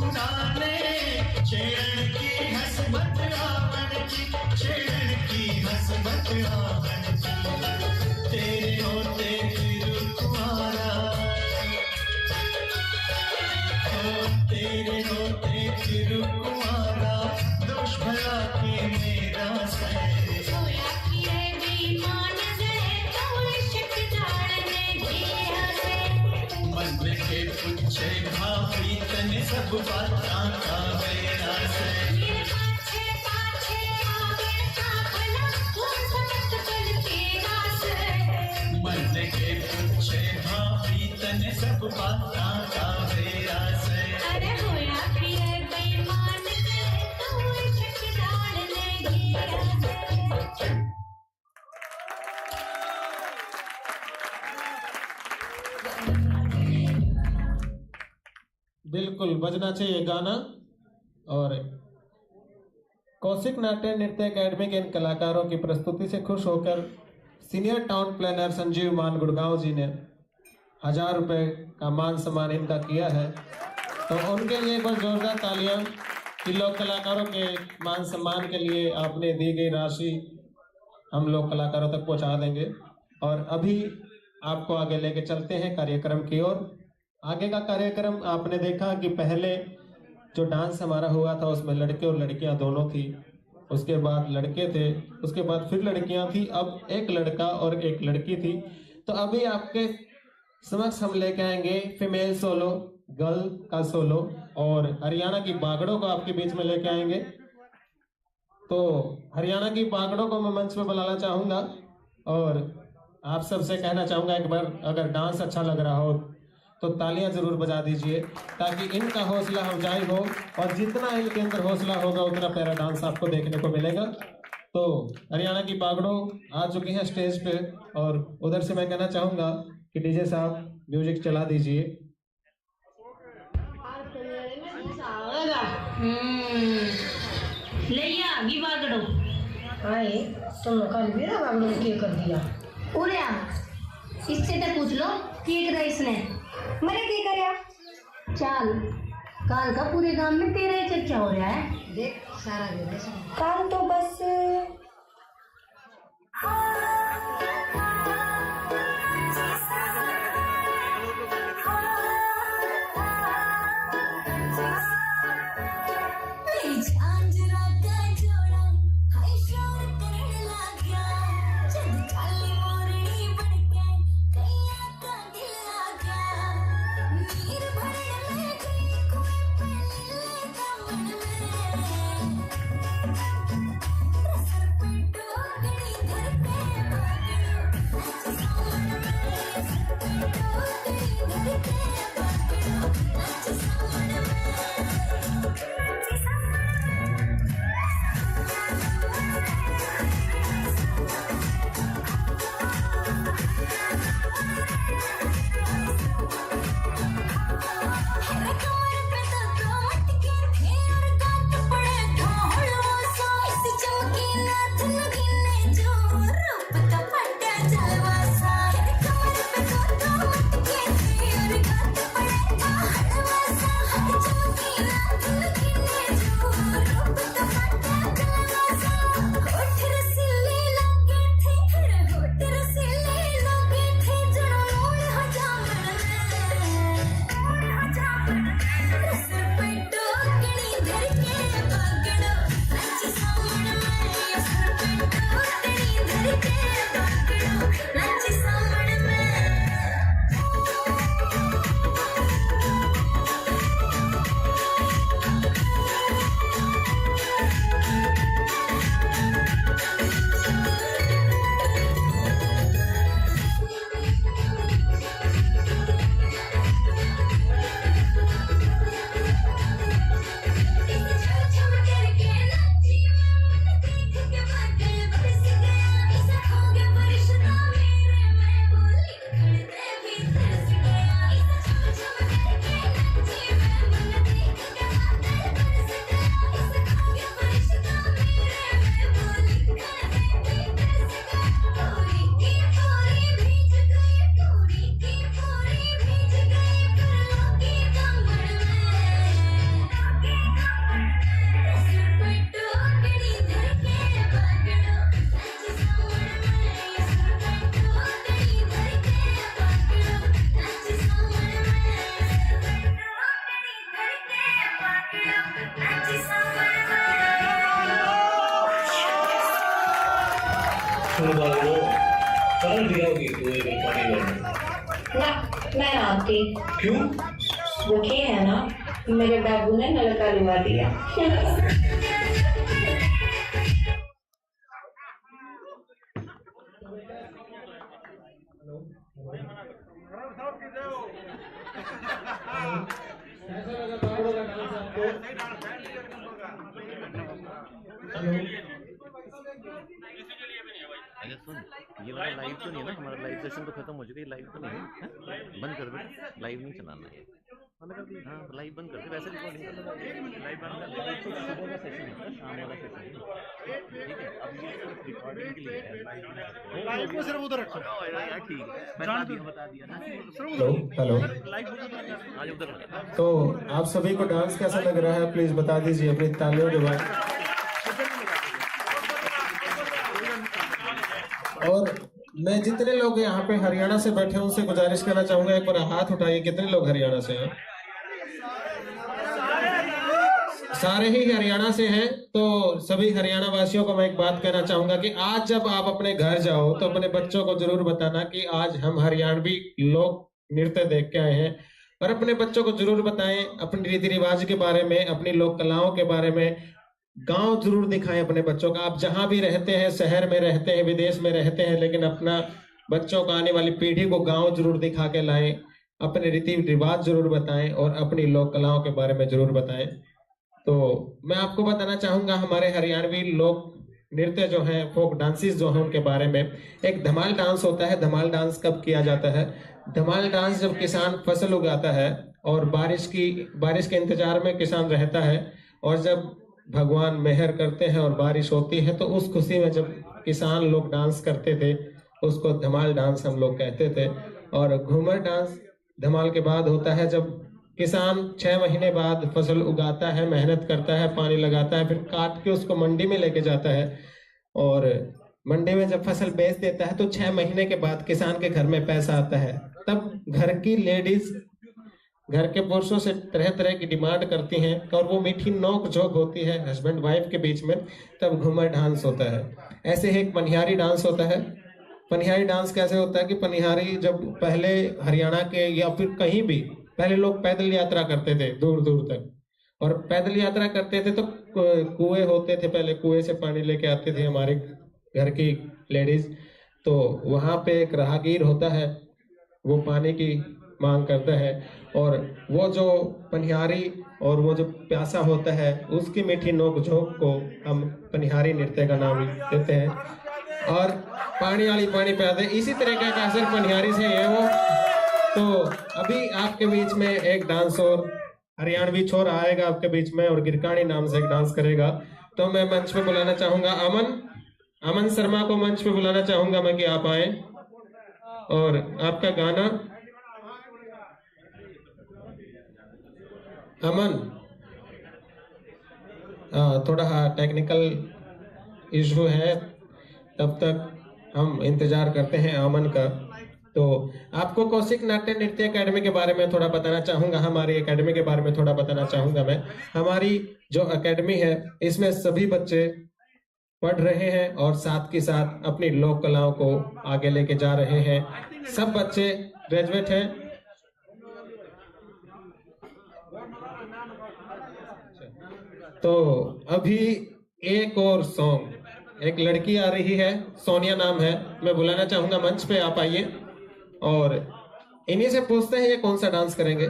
[SPEAKER 21] उड़ाने छेड़न की हसमत आवन की छेड़न की हसमत आवन की तेरे होते फिर कुआरा तेरे होते फिर कुआरा दोष भला के मेरा से
[SPEAKER 14] होया फिरे बेईमान से तू इश्क जाने जिया से
[SPEAKER 21] मन के पूछे भाभी तने सब बातां का बेरा से
[SPEAKER 14] मेरे पाछे पाछे आवड़ का भला कौन सा मतलब तेरा से
[SPEAKER 21] मन के पूछे भाभी तने सब बातां का बेरा से
[SPEAKER 14] अरे होया फिरे बेईमान से तू इश्क जाने जिया से
[SPEAKER 19] बिल्कुल बजना चाहिए गाना। और कौशिक नाट्य नृत्य एकेडमी के इन कलाकारों की प्रस्तुति से खुश होकर सीनियर टाउन प्लानर संजीव मान गुड़गांव जी ने 1000 रुपये का मान सम्मान इनका किया है, तो उनके लिए एक बार जोरदार तालियां। कि लोक कलाकारों के मान सम्मान के लिए आपने दी गई राशि हम लोग कलाकारों तक पहुंचा देंगे। और अभी आपको आगे लेके चलते हैं कार्यक्रम की ओर। आगे का कार्यक्रम आपने देखा कि पहले जो डांस हमारा हुआ था उसमें लड़के और लड़कियां दोनों थी, उसके बाद लड़के थे, उसके बाद फिर लड़कियां थी, अब एक लड़का और एक लड़की थी। तो अभी आपके समक्ष हम लेके आएंगे फीमेल सोलो, गर्ल का सोलो, और हरियाणा की बागड़ों को आपके बीच में लेके आएंगे। तो हरियाणा की बागड़ों को मैं मंच पे बुलाना चाहूंगा और आप सबसे कहना चाहूंगा एक बार अगर डांस अच्छा लग रहा हो तो तालियां जरूर बजा दीजिए, ताकि इनका हौसला अफजाई हो और जितना इनके अंदर हौसला होगा उतना प्यारा डांस आपको देखने को मिलेगा। तो हरियाणा की बागड़ों आ चुकी हैं स्टेज पे और उधर से मैं कहना चाहूंगा कि डीजे साहब म्यूजिक चला दीजिए।
[SPEAKER 14] आगी बागड़ो आए सुनो कल मेरा बागड़ो ने क्या कर दिया उरे इससे तो पूछ लो क्या करा इसने मैंने क्या करया चल काल का पूरे गांव में तेरा ही चर्चा हो रहा है देख सारा काल तो बस मैं आती
[SPEAKER 6] क्यों?
[SPEAKER 14] वो क्या है ना मेरे बाबू ने नलका लुवा दिया
[SPEAKER 3] अरे सुन, ये वाला लाइव तो नहीं है ना, हमारा लाइव सेशन तो खत्म हो चुका है, लाइव तो नहीं है, बंद कर दो, लाइव नहीं चलाना है। लाइव बंद कर दे, वैसे रिकॉर्डिंग लाइव बंद कर दे। सुबह का सेशन है, शाम वाला सेशन है, ठीक है। अब ये सिर्फ रिकॉर्डिंग के लिए है, लाइव को सिर्फ उधर रखो यार, ठीक है, बता दिया ना।
[SPEAKER 19] हेलो
[SPEAKER 3] लाइव आज उधर।
[SPEAKER 19] तो आप सभी को डांस कैसा लग रहा है, प्लीज बता दीजिए अपनी तालियों के बाद। और मैं जितने लोग यहाँ पे हरियाणा से बैठे हैं उनसे गुजारिश करना चाहूंगा, एक बार हाथ उठाइए, कितने लोग हरियाणा से हैं? सारे ही हरियाणा से हैं। तो सभी हरियाणा वासियों को मैं एक बात कहना चाहूंगा कि आज जब आप अपने घर जाओ तो अपने बच्चों को जरूर बताना कि आज हम हरियाणवी लोक नृत्य देख के आए हैं, और अपने बच्चों को जरूर बताएं अपनी रीति रिवाज के बारे में, अपनी लोक कलाओं के बारे में। गांव जरूर दिखाएं अपने बच्चों का। आप जहां भी रहते हैं, शहर में रहते हैं, विदेश में रहते हैं, लेकिन अपना बच्चों को, आने वाली पीढ़ी को गांव जरूर दिखा के लाएं, अपने रीति रिवाज जरूर बताएं और अपनी लोक कलाओं के बारे में जरूर बताएं। तो मैं आपको बताना चाहूंगा हमारे हरियाणवी लोक नृत्य जो है, फोक डांसेस जो है, उनके बारे में। एक धमाल डांस होता है। धमाल डांस कब किया जाता है? धमाल डांस जब किसान फसल उगाता है और बारिश के इंतजार में किसान रहता है, और जब भगवान मेहर करते हैं और बारिश होती है, तो उस खुशी में जब किसान लोग डांस करते थे, उसको धमाल डांस हम लोग कहते थे। और घूमर डांस धमाल के बाद होता है, जब किसान 6 महीने बाद फसल उगाता है, मेहनत करता है, पानी लगाता है, फिर काट के उसको मंडी में लेके जाता है, और मंडी में जब फसल बेच देता है तो 6 महीने के बाद किसान के घर में पैसा आता है। तब घर की लेडीज घर के पुरुषों से तरह तरह की डिमांड करती हैं, और वो मीठी नोक झोंक होती है हस्बैंड वाइफ के बीच में, तब घूमर डांस होता है। ऐसे ही एक पनिहारी डांस होता है। पनिहारी डांस कैसे होता है कि पनिहारी जब पहले हरियाणा के या फिर कहीं भी, पहले लोग पैदल यात्रा करते थे दूर दूर तक, और पैदल यात्रा करते थे तो कुएं होते थे, पहले कुएं से पानी लेके आते थे हमारे घर की लेडीज। तो वहां पे एक राहगीर होता है, वो पानी की मांग करता है, और वो जो पनिहारी और वो जो प्यासा होता है, उसकी मीठी नोक झोंक को हम पनिहारी नृत्य का नाम देते हैं। और पानी वाली पानी प्यादे, इसी तरीके का असर पनिहारी से है वो। तो अभी आपके बीच में एक डांस और हरियाणवी छोरा आएगा आपके बीच में, और गिरकानी नाम से एक डांस करेगा। तो मैं मंच पे बुलाना चाहूंगा अमन शर्मा को मंच पे बुलाना चाहूंगा मैं कि आप आए, और आपका गाना अमन, थोड़ा टेक्निकल इशू है, तब तक हम इंतजार करते हैं अमन का। तो आपको कौशिक नाट्य नृत्य एकेडमी के बारे में थोड़ा बताना चाहूंगा, हमारी एकेडमी के बारे में थोड़ा बताना चाहूंगा मैं। हमारी जो एकेडमी है, इसमें सभी बच्चे पढ़ रहे हैं और साथ के साथ अपनी लोक कलाओं को आगे लेके जा रहे हैं। सब बच्चे ग्रेजुएट हैं। तो अभी एक और सॉन्ग, एक लड़की आ रही है, सोनिया नाम है, मैं बुलाना चाहूंगा मंच पे, आप आइए। और इन्हीं से पूछते हैं ये कौन सा डांस करेंगे।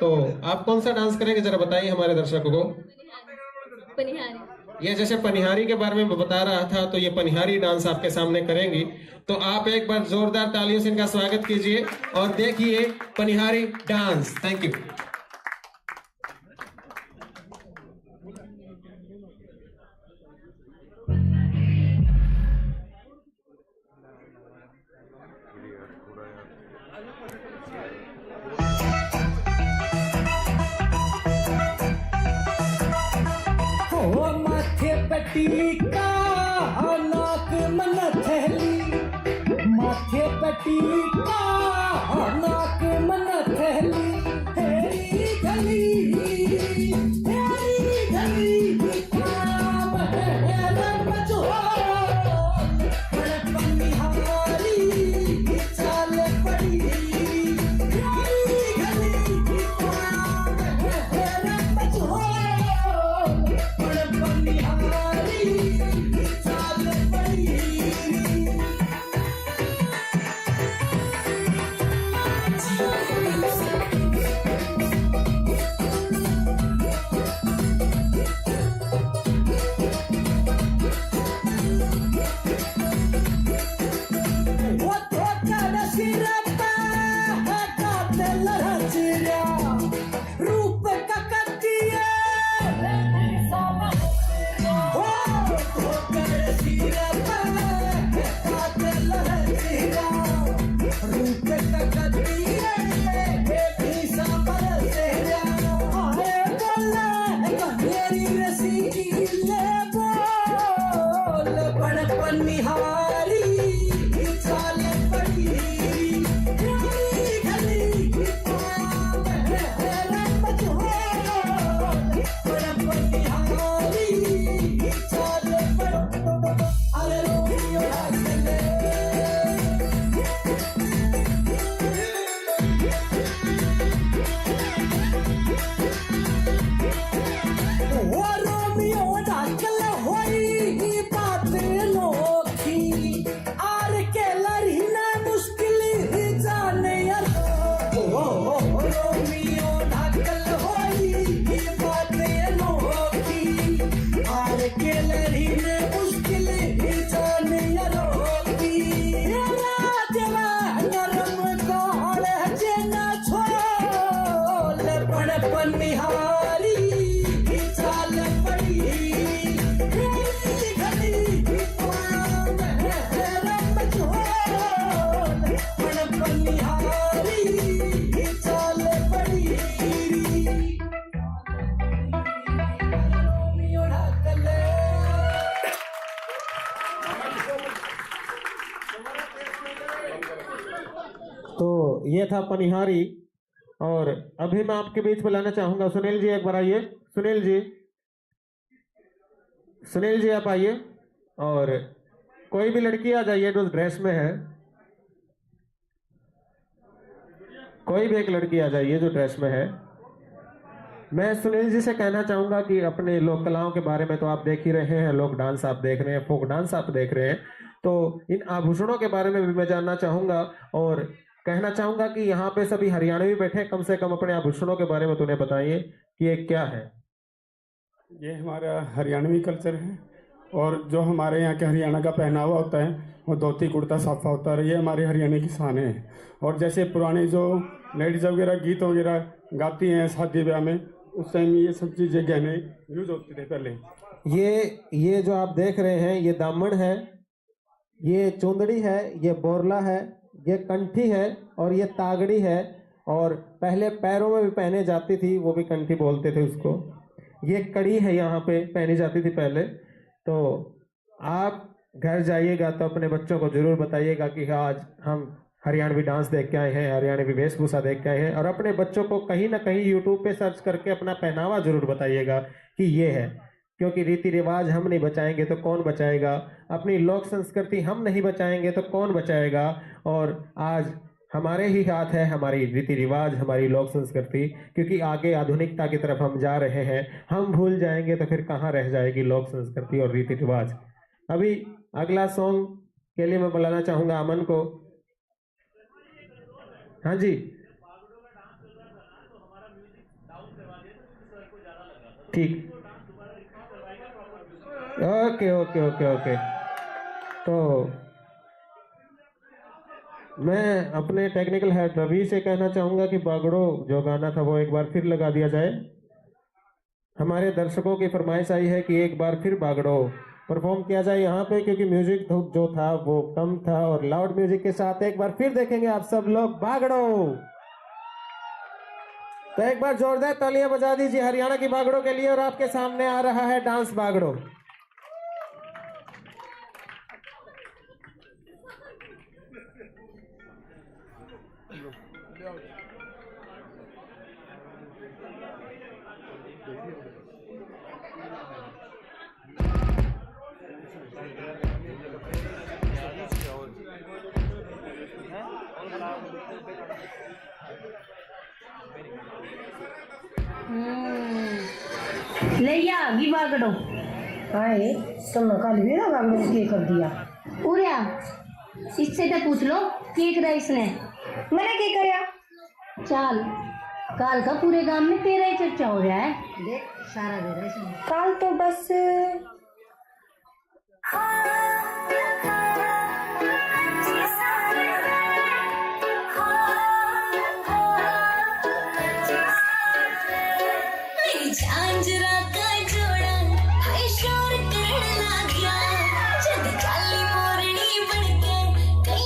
[SPEAKER 19] तो आप कौन सा डांस करेंगे जरा बताइए हमारे दर्शकों को।
[SPEAKER 6] पनिहारी।
[SPEAKER 19] ये जैसे पनिहारी के बारे में बता रहा था, तो ये पनिहारी डांस आपके सामने करेंगी। तो आप एक बार जोरदार तालियों से इनका स्वागत कीजिए और देखिए पनिहारी डांस। Thank you.
[SPEAKER 20] टीका नाक मन थैली, माथे पे टीका नाक मन थैली, हेरी गली काम है बचवाओ, पनिहारी चाल पड़ी, हेरी गली काम है बचवाओ, पनिहारी चाल पड़ी। बरसेगा रूप तकदीर भीसा बरसेगा आए बोले मेरी रसीले बोल बड़पन निहारी चाल पड़ी गली बड़पन निहारी चाल अरे रोमियो ढाकले ओ रोमियो ढाकले होई बात नोखी आर के लड़ी ना मुश्किल ही जाने यार ओ रोमियो ढाकल होई बात नोखी आर के लड़ी ना मुश्किल ही जाने यार तेरा नरम काल जना छोल बड़पन निहारी चाल पड़ी गली रम झोल बड़पन निहारी चाल पड़ी रोमियो ढाकले
[SPEAKER 19] तो ये था पनिहारी। और अभी मैं आपके बीच बुलाना चाहूंगा सुनील जी, एक बार आइए। सुनील जी, सुनील जी आप आइए। और कोई भी लड़की आ जाइए जो ड्रेस में है, कोई भी एक लड़की आ जाइए जो ड्रेस में है। मैं सुनील जी से कहना चाहूंगा कि अपने लोक कलाओं के बारे में तो आप देख ही रहे हैं, लोक डांस आप देख रहे हैं, फोक डांस आप देख रहे हैं, तो इन आभूषणों के बारे में भी मैं जानना चाहूंगा और कहना चाहूंगा कि यहाँ पे सभी हरियाणवी बैठे हैं, कम से कम अपने आभूषणों के बारे में तुम्हें बताइए कि ये क्या है।
[SPEAKER 6] ये हमारा हरियाणवी कल्चर है और जो हमारे यहाँ के हरियाणा का पहनावा होता है वो धोती कुर्ता साफा होता है। ये हमारे हरियाणा की शान है। और जैसे पुराने जो लेडीज वगैरह गीत वगैरह गाती हैं शादी ब्याह में, उस टाइम ये सब चीज़ें गहने यूज होते थे पहले।
[SPEAKER 19] ये जो आप देख रहे हैं ये दामन है, ये चुंदड़ी है, ये बोरला है, ये कंठी है और ये तागड़ी है। और पहले पैरों में भी पहने जाती थी, वो भी कंठी बोलते थे उसको। ये कड़ी है, यहाँ पे पहनी जाती थी पहले। तो आप घर जाइएगा तो अपने बच्चों को जरूर बताइएगा कि आज हम हरियाणवी डांस देख के आए हैं, हरियाणवी वेशभूषा देख के आए हैं। और अपने बच्चों को कहीं ना कहीं यूट्यूब पे सर्च करके अपना पहनावा जरूर बताइएगा कि ये है, क्योंकि रीति रिवाज हम नहीं बचाएंगे तो कौन बचाएगा, अपनी लोक संस्कृति हम नहीं बचाएंगे तो कौन बचाएगा। और आज हमारे ही हाथ है हमारी रीति रिवाज, हमारी लोक संस्कृति, क्योंकि आगे आधुनिकता की तरफ हम जा रहे हैं। हम भूल जाएंगे तो फिर कहाँ रह जाएगी लोक संस्कृति और रीति रिवाज। अभी अगला सॉन्ग के लिए मैं बुलाना चाहूंगा अमन को। हाँ जी, ठीक, ओके ओके ओके ओके। तो मैं अपने टेक्निकल हेड रवि से कहना चाहूंगा कि बागड़ो जो गाना था वो एक बार फिर लगा दिया जाए। हमारे दर्शकों की फरमाइश आई है कि एक बार फिर बागड़ो परफॉर्म किया जाए यहाँ पे, क्योंकि म्यूजिक जो था वो कम था और लाउड म्यूजिक के साथ एक बार फिर देखेंगे आप सब लोग बागड़ो। तो एक बार जोरदार तालियां बजा दीजिए हरियाणा की बागड़ो के लिए। और आपके सामने आ रहा है डांस बागड़ो।
[SPEAKER 12] लैया आगी बागड़ो
[SPEAKER 23] आए तुमने कल भी ना बागड़ो के कर दिया
[SPEAKER 12] उरिया इससे तो पूछ लो के करा इसने।
[SPEAKER 23] मैंने क्या कराया?
[SPEAKER 12] चल काल का पूरे गांव में तेरा ही चर्चा हो रहा है।
[SPEAKER 23] देख सारा दे रहा इसने। काल तो बस
[SPEAKER 14] झांझरा का जोड़ा हाय शोर करने लग गया, जब काली मोरनी बढ़ के कई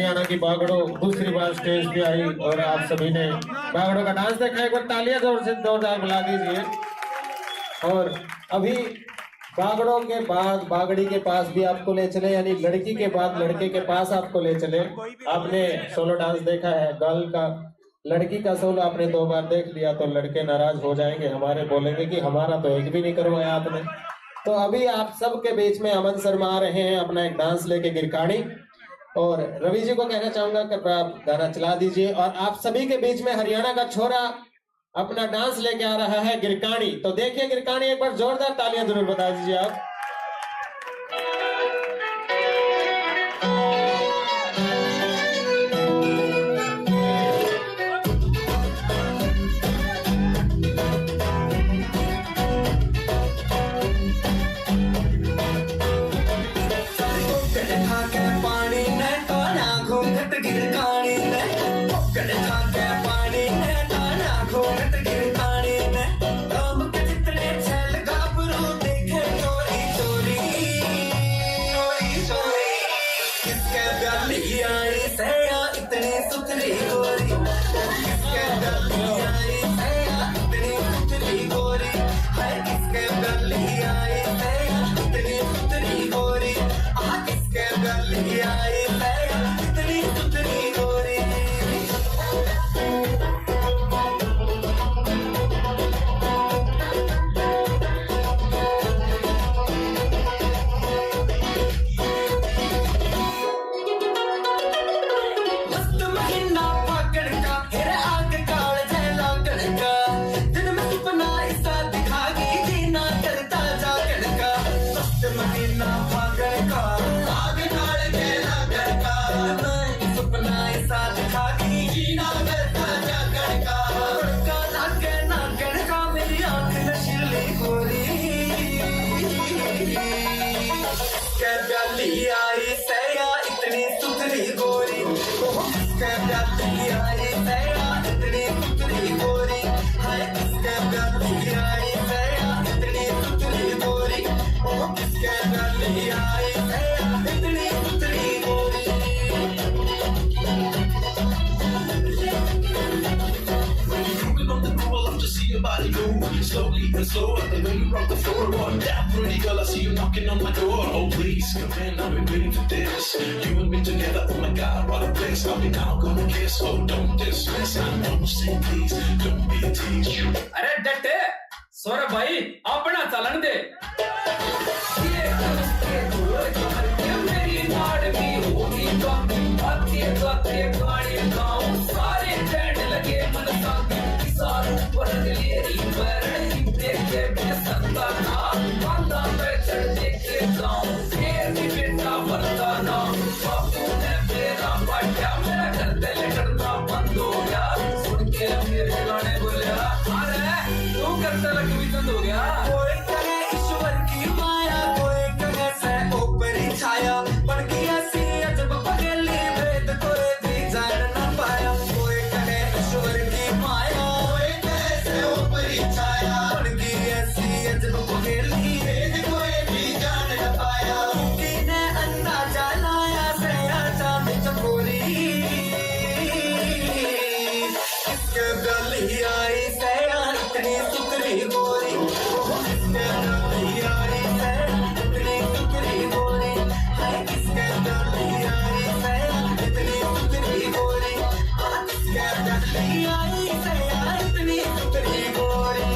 [SPEAKER 19] हरियाणा की बागड़ो दूसरी बार स्टेज पे आई और आप सभी ने बागड़ो का डांस देखा। एक बार तालियां जोर से जोरदार बुला दीजिए। और अभी बागड़ों के बाद बागड़ी के पास भी आपको ले चले, यानी लड़की के बाद लड़के के पास आपको ले चले। आपने सोलो डांस देखा है, गर्ल का लड़की का सोलो आपने 2 बार देख लिया तो लड़के नाराज हो जाएंगे, हमारे बोलेंगे कि हमारा तो एक भी नहीं करवाया आपने। तो अभी आप सबके बीच में अमन शर्मा आ रहे हैं अपना एक डांस लेके गिरकाणी, और रवि जी को कहना चाहूंगा कि आप गाना चला दीजिए। और आप सभी के बीच में हरियाणा का छोरा अपना डांस लेके आ रहा है गिरकाणी। तो देखिए गिरकाणी, एक बार जोरदार तालियां जरूर बता दीजिए आप।
[SPEAKER 20] Slowly and slower, the way you rock the floor. One down, pretty girl, I see you knocking on my door. Oh please, come in, I've been waiting for this. You and me together, oh my God, what a bliss. I'll be now gonna kiss, oh don't dismiss. I know, say please, don't be a tease.
[SPEAKER 7] अरे डटे, सोरा भाई, अपना चलन दे। ये करके दूर करके मेरी नाड़ भी होगी तो आते गाड़ी गाँव सारे बैंड लगे मन साथ सारे पर दिलेरी पर देखे मैं सत्ता ना बांधा पे चढ़ देखे गाँव फिर भी बेटा बनता ना बापू ने मेरा पाटिया मेरा घर दिल करना बंद हो गया सुन के मेरे गाने बोलिया अरे तू करता लग भी बंद हो गया कोई कहे ईश्वर की माया कोई कहे से ऊपर ही छाया पड़ गया सी अजब पगली भेद कोई भी जान ना पाया कोई कहे ईश्वर की माया कोई कहे से ऊपर ही छाया पड़ गई ऐसी अजब पगली भेद कोई भी जान ना पाया किने अंदाजा लाया से आजा में चकोरी इसके गली आई से इतनी सुकरी गोरी इसके गली आई से इतनी सुकरी गोरी है किसके गली आई से इतनी सुकरी गोरी किसके गली आई से इतनी सुकरी गोरी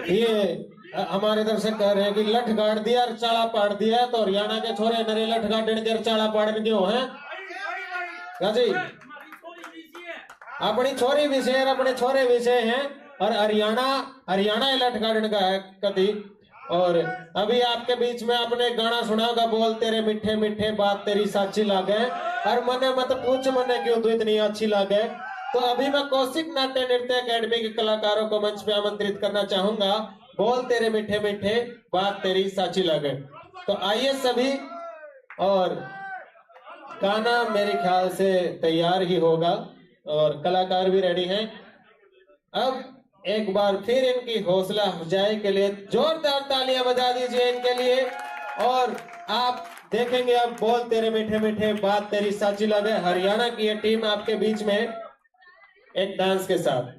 [SPEAKER 19] ये हमारे दर्शक कह रहे हैं कि लठ गाड़ दिया और चाला पाड़ दिया, तो हरियाणा के छोरे नरे लठ गाड़ने के चाला पाड़ने क्यों हैं? जी अपनी छोरी भी शेर अपने छोरे भी से हैं और हरियाणा लठ गाड़ने का है कति। और अभी आपके बीच में आपने गाना सुना होगा, बोल तेरे मीठे मीठे बात तेरी साची लागे और मने मत पूछ मने क्यों तू इतनी अच्छी लागे। तो अभी मैं कौशिक नाट्य नृत्य अकेडमी के कलाकारों को मंच पे आमंत्रित करना चाहूंगा। बोल तेरे मीठे मीठे बात तेरी साची लगे। तो आइए सभी, और गाना मेरे ख्याल से तैयार ही होगा और कलाकार भी रेडी हैं। अब एक बार फिर इनकी हौसला अफजाई के लिए जोरदार तालियां बजा दीजिए इनके लिए। और आप देखेंगे अब बोल तेरे मीठे मीठे बात तेरी साची लगे, हरियाणा की ये टीम आपके बीच में एक डांस के साथ।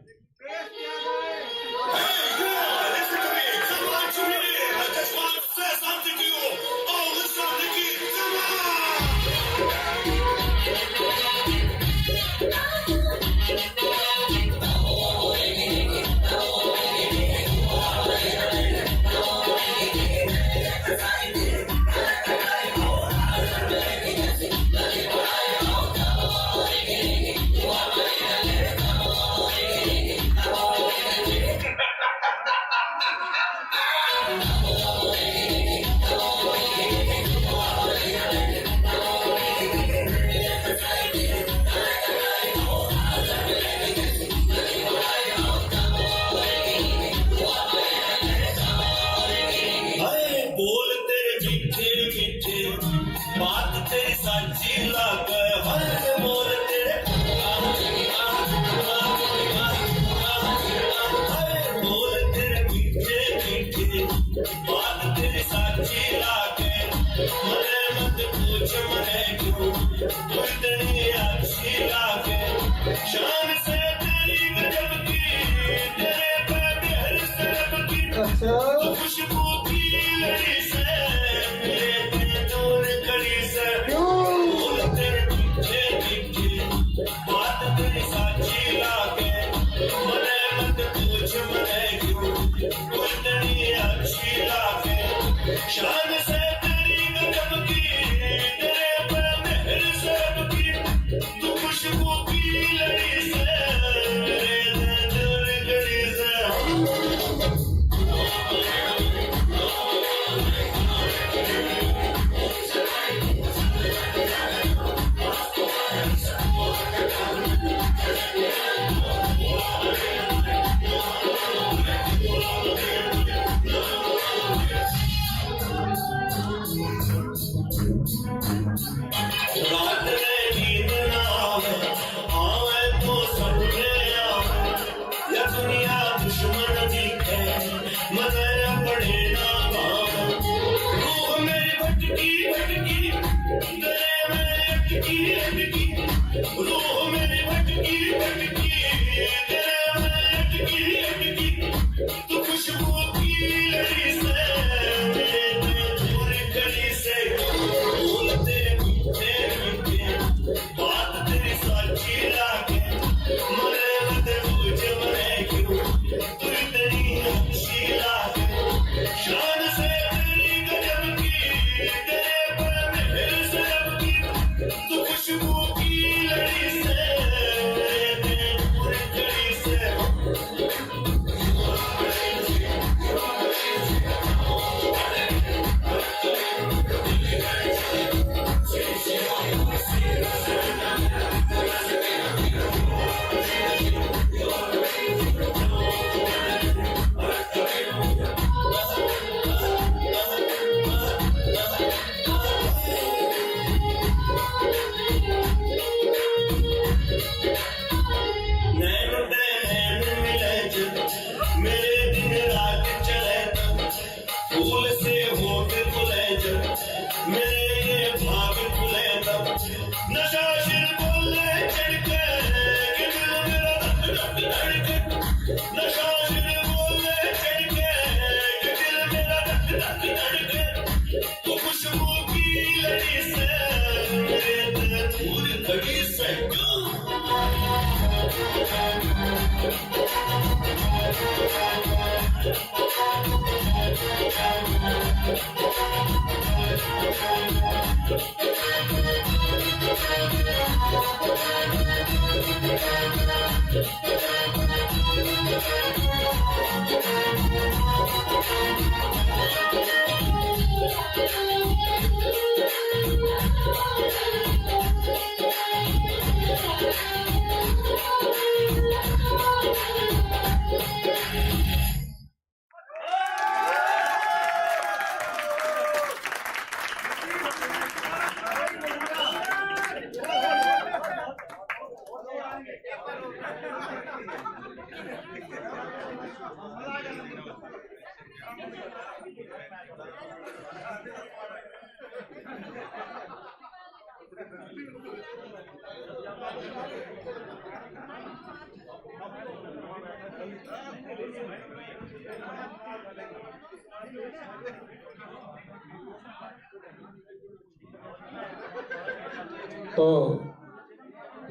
[SPEAKER 19] तो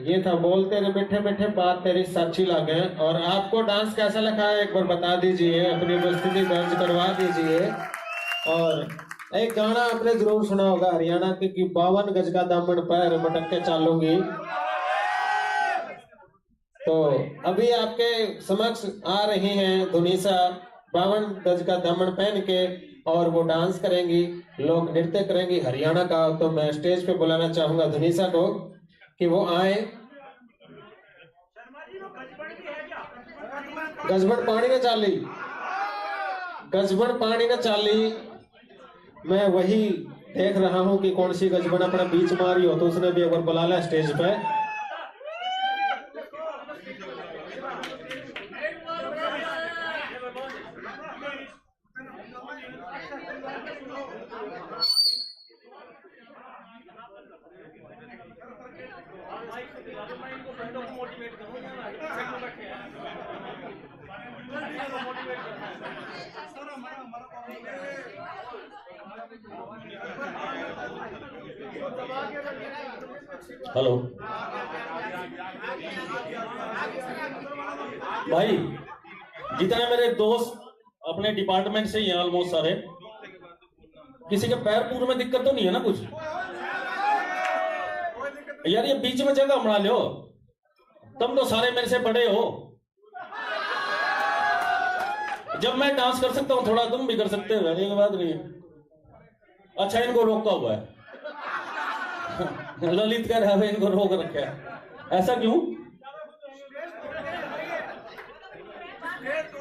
[SPEAKER 19] ये था बोलते रहे बैठे बैठे बात तेरी साक्षी लागे। और आपको डांस कैसा लगा है एक बार बता दीजिए, अपनी उपस्थिति दर्ज करवा दीजिए। और एक गाना आपने जरूर सुना होगा हरियाणा के कि 52 गज का दामन पैर मटक के चालूंगी। तो अभी आपके समक्ष आ रही हैं धुनीसा 52 गज का दामन पहन के, और वो डांस करेंगी, लोग नृत्य करेंगी हरियाणा का। तो मैं स्टेज पे बुलाना चाहूंगा धुनीसा को कि वो आए। गजबड़ पानी न चाली, गजबड़ पानी न चाली। मैं वही देख रहा हूं कि कौन सी गजबड़ अपना बीच मारी हो, तो उसने भी एक बार बुला लिया स्टेज पे।
[SPEAKER 10] हेलो भाई, जितने मेरे दोस्त अपने डिपार्टमेंट से ही हैं ऑलमोस्ट सारे, किसी के पैर पूर में दिक्कत तो नहीं है ना कुछ? यार ये बीच में जगह बना लो, तुम तो सारे मेरे से बड़े हो। जब मैं डांस कर सकता हूँ थोड़ा तुम भी कर सकते हो, ये बात नहीं है। अच्छा इनको रोका हुआ है ललित कह रहा है इनको रोक रखा है, ऐसा क्यों?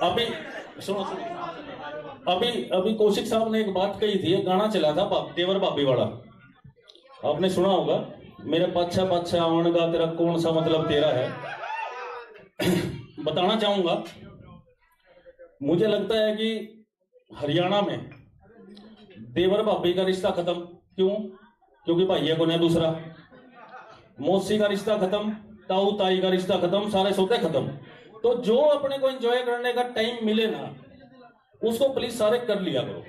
[SPEAKER 10] अभी सुनो अभी कौशिक साहब ने एक बात कही थी, एक गाना चला था देवर भाभी वाला, आपने सुना होगा, मेरे पाछा पाछा आवन का तेरा कौन सा मतलब तेरा है। बताना चाहूंगा, मुझे लगता है कि हरियाणा में देवर भाभी का रिश्ता खत्म। क्यों? क्योंकि भाइया को नहीं दूसरा, मौसी का रिश्ता खत्म, ताऊ ताई का रिश्ता खत्म, सारे सौदे खत्म। तो जो अपने को एंजॉय करने का टाइम मिले ना, उसको प्लीज सारे कर लिया करो,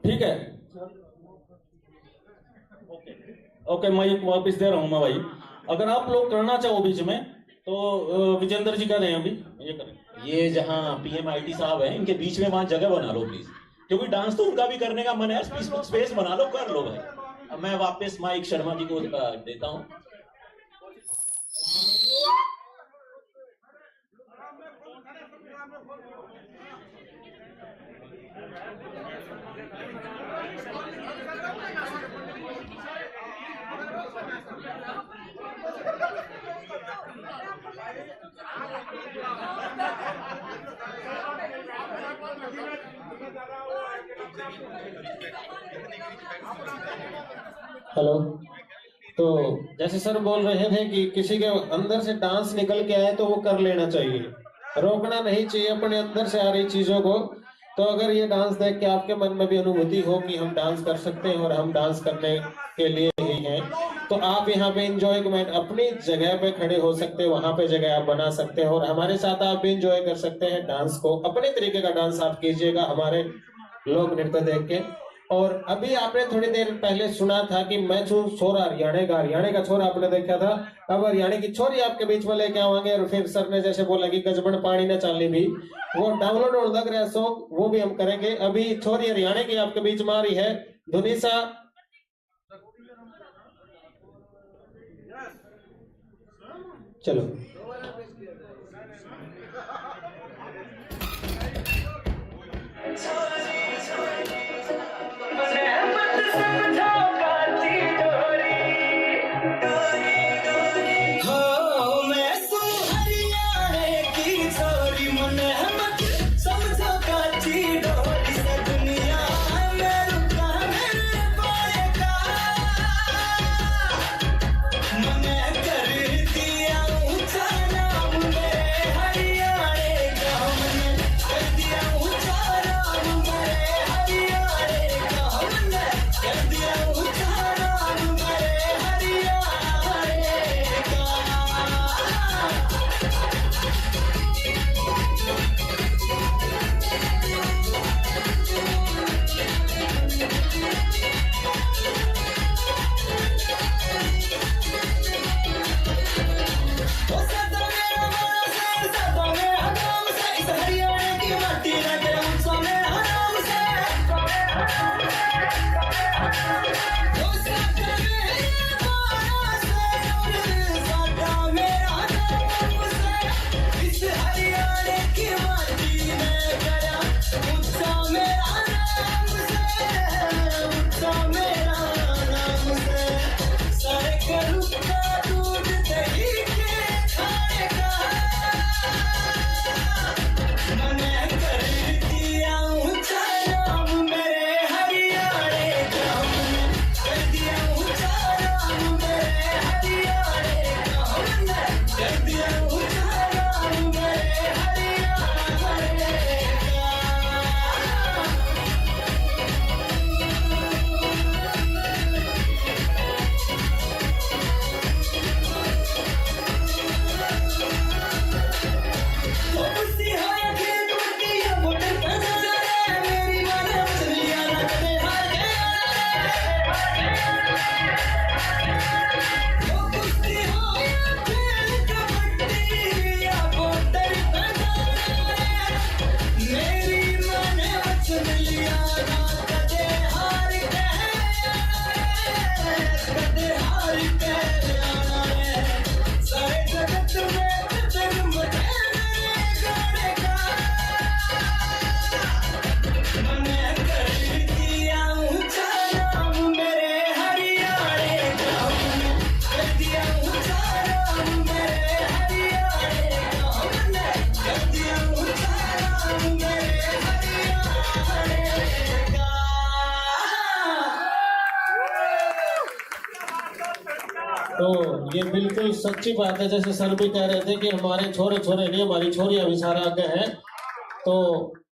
[SPEAKER 10] ठीक है? ओके माइक वापस दे रहा हूं मैं भाई। अगर आप लोग करना चाहो बीच में तो विजेंद्र जी कह रहे हैं अभी ये करें।
[SPEAKER 3] ये जहां पीएमआईटी साहब हैं इनके बीच में वहां जगह बना लो प्लीज, क्योंकि डांस तो उनका भी करने का मन है, स्पेस बना लो, कर लो भाई। अब मैं वापस माइक शर्मा जी को देता हूं।
[SPEAKER 19] हेलो, तो जैसे सर बोल रहे थे कि किसी के अंदर से डांस निकल के आए तो वो कर लेना चाहिए, रोकना नहीं चाहिए अपने अंदर से आ रही चीजों को। तो अगर ये डांस देख के आपके मन में भी अनुभूति हो कि हम डांस कर सकते हैं और हम डांस करने के लिए ही हैं, तो आप यहाँ पे एंजॉयमेंट अपनी जगह पे खड़े हो सकते हैं, वहां पे जगह आप बना सकते हैं और हमारे साथ आप भी एंजॉय कर सकते हैं डांस को। अपने तरीके का डांस आप कीजिएगा हमारे लोक नृत्य देख के। और अभी आपने थोड़ी देर पहले सुना था कि मैं छोरा हरियाणा का छोरा आपने देखा था। अब हरियाणा की छोरी आपके बीच में लेके आवांगे। और फिर सर ने जैसे बोला कि गजबन पानी न चाली भी, वो डाउनलोड हो लग रहा है सॉन्ग, वो भी हम करेंगे। अभी छोरी हरियाणा की आपके बीच में आ रही है धुनीसा। चलो
[SPEAKER 14] हरियाणा
[SPEAKER 19] तो ये बिल्कुल सच्ची बात है, जैसे सर भी कह रहे थे कि हमारे छोरे छोरे नहीं, हमारी छोरियां भी सारा आगे हैं। तो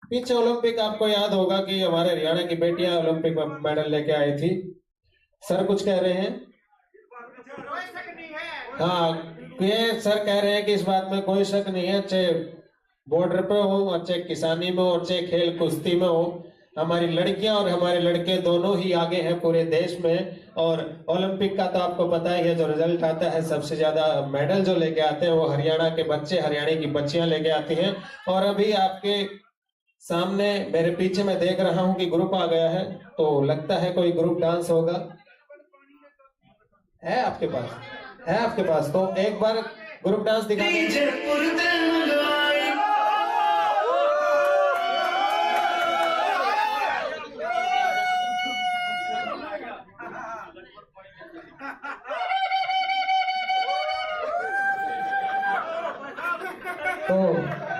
[SPEAKER 19] पीछे ओलंपिक आपको याद होगा कि हमारे हरियाणा की बेटियां ओलंपिक में मेडल लेके आई थी। सर कुछ कह रहे हैं? हाँ, ये सर कह रहे हैं कि इस बात में कोई शक नहीं है, चाहे बॉर्डर पे हो, चाहे किसानी में हो, चाहे खेल कुश्ती में हो, हमारी लड़कियां और हमारे लड़के दोनों ही आगे हैं पूरे देश में। और ओलंपिक का तो आपको पता ही है, जो रिजल्ट आता है सबसे ज्यादा मेडल जो लेके आते हैं वो हरियाणा के बच्चे, हरियाणा की बच्चियां लेके आती हैं। और अभी आपके सामने मेरे पीछे मैं देख रहा हूं कि ग्रुप आ गया है, तो लगता है कोई ग्रुप डांस होगा। है आपके पास? है आपके पास? तो एक बार ग्रुप डांस दिखा तो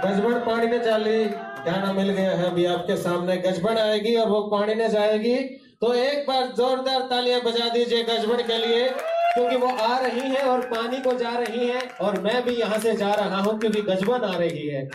[SPEAKER 19] गजबड़ पानी ने चाली गाना मिल गया है अभी आपके सामने। गजबड़ आएगी और वो पानी ने जाएगी, तो एक बार जोरदार तालियां बजा दीजिए गजबड़ के लिए, क्योंकि वो आ रही है और पानी को जा रही है, और मैं भी यहाँ से जा रहा हूँ क्योंकि गजबड़ आ रही है।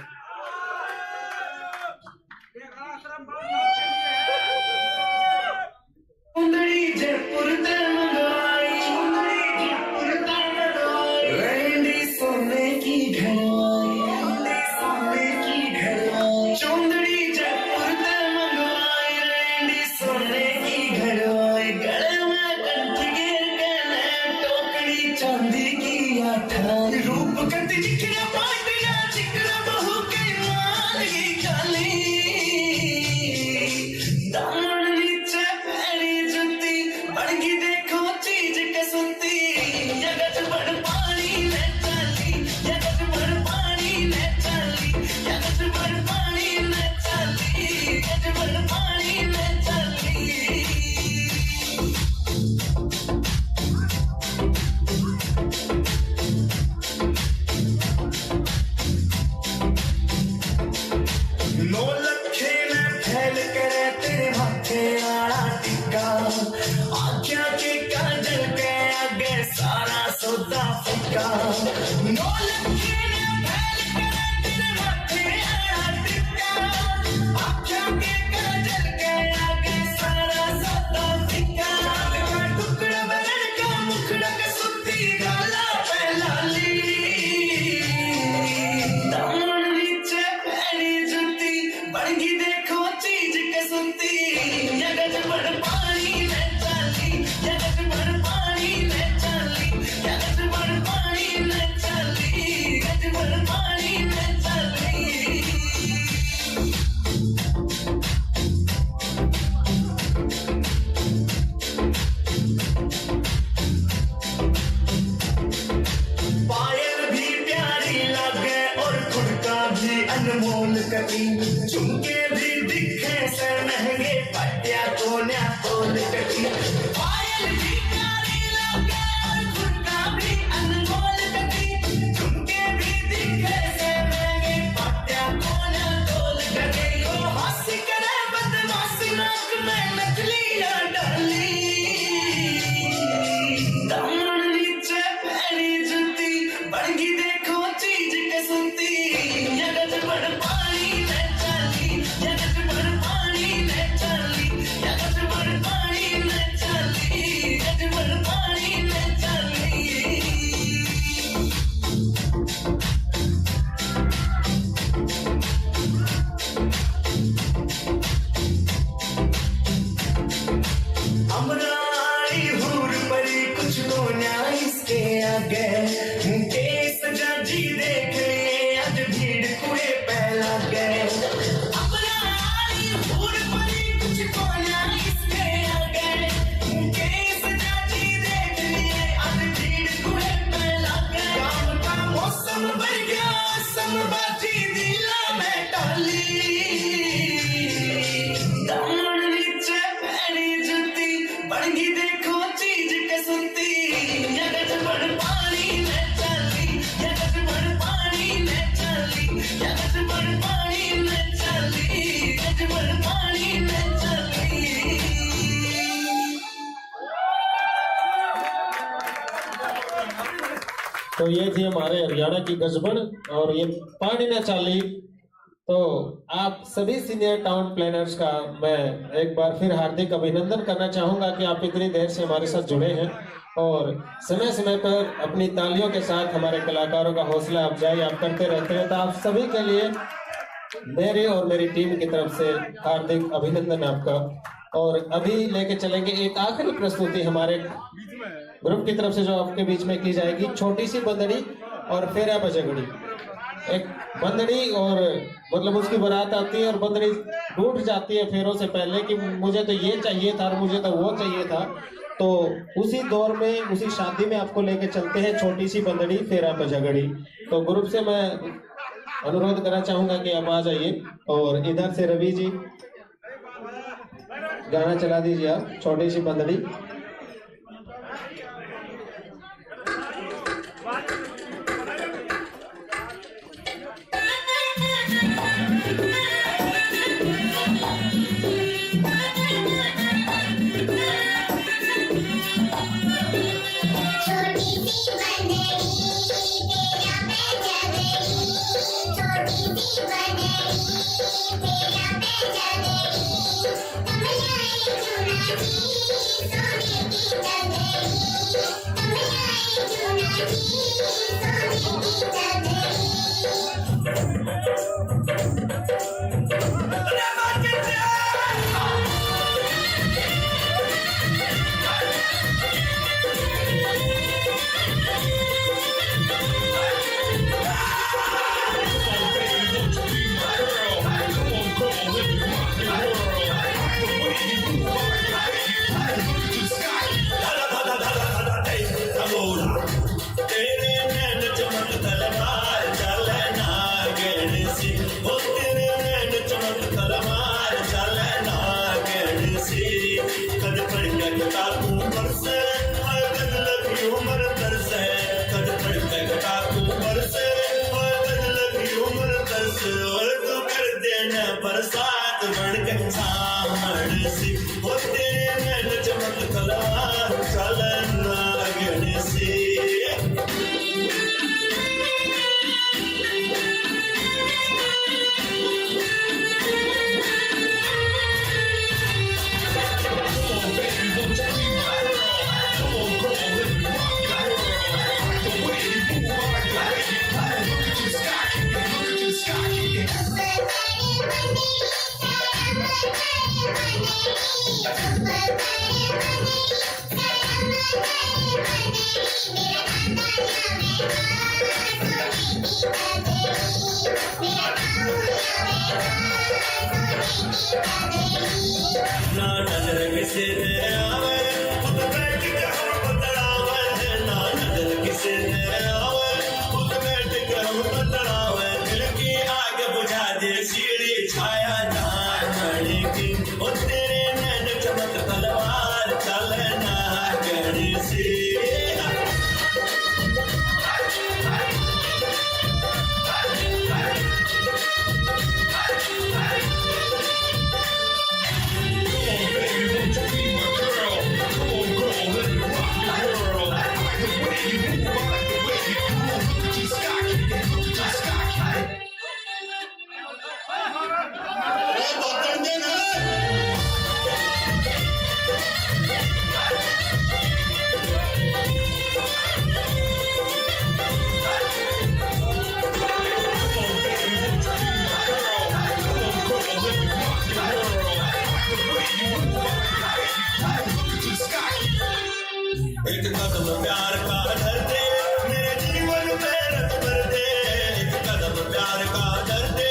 [SPEAKER 21] पानी कटी झुमके भी दिखे से महंगे पट्टिया कोन्या तोल कटी पायल भी प्यारी लगे और झुमका भी अनमोल कटी झुमके भी दिखे से महंगे पट्टिया कोन्या तोल कटी ओ हंसी करे बदमाशी नाक में नकलियां डाली दामन नीचे पैरी जुती बड़गी देखो चीज कसुती यगज बड़ पानी में चली यगज बड़ पानी में चली यगज बड़ पानी में चली यगज बड़ पानी में चली अमराई हूर परी कुछ कोन्या इसके आगे केस जजी देख लिए आज भीड़ कुए पहला गए अमराई हूर परी कुछ कोन्या इसके आगे केस जजी देख लिए आज भीड़ कुए पहला गए काम का मौसम बढ़ गया समबाजी दिला में डाली दामन नीचे पैरी जुती बड़गी देखो चीज कसुती यगज बड़ पानी में चली यगज बड़ पानी में चली यगज बड़ पानी में चली यगज बड़ पानी में चली
[SPEAKER 19] तो ये थी हमारे हरियाणा की गजबन और ये पानी न चाली। तो आप सभी सीनियर टाउन प्लानर्स का मैं एक बार फिर हार्दिक अभिनंदन करना चाहूंगा कि आप इतनी देर से हमारे साथ जुड़े हैं और समय समय पर अपनी तालियों के साथ हमारे कलाकारों का हौसला अफजाई आप करते रहते हैं। तो आप सभी के लिए मेरे और मेरी टीम की तरफ से हार्दिक अभिनंदन आपका। और अभी लेके चलेंगे एक आखिरी प्रस्तुति हमारे ग्रुप की तरफ से जो आपके बीच में की जाएगी, छोटी सी बंदड़ी और फेरा बजगड़ी। एक बंदड़ी और मतलब उसकी बारात आती है और बंदड़ी रूठ जाती है फेरों से पहले कि मुझे तो ये चाहिए था और मुझे तो वो चाहिए था। तो उसी दौर में उसी शादी में आपको लेके चलते हैं छोटी सी बंदड़ी फेरा बजगड़ी। तो ग्रुप से मैं अनुरोध करना चाहूंगा कि आप आ जाइए और इधर से रवि जी गाना चला दीजिए आप, छोटी सी बंदड़ी।
[SPEAKER 21] बरसात बढ़ के सामड़ सी हो तेरे नैन चमक तलवार चलना अगड़ से ना नजर किसे दे आवे खुद बैठ के हम बतलावे ना नजर किसे दे आवे खुद बैठ के हम बतलावे दिल की आग बुझा दे सीढ़ी एक कदम प्यार का धर दे मेरे जीवन में रंग भर दे, एक कदम प्यार का धर दे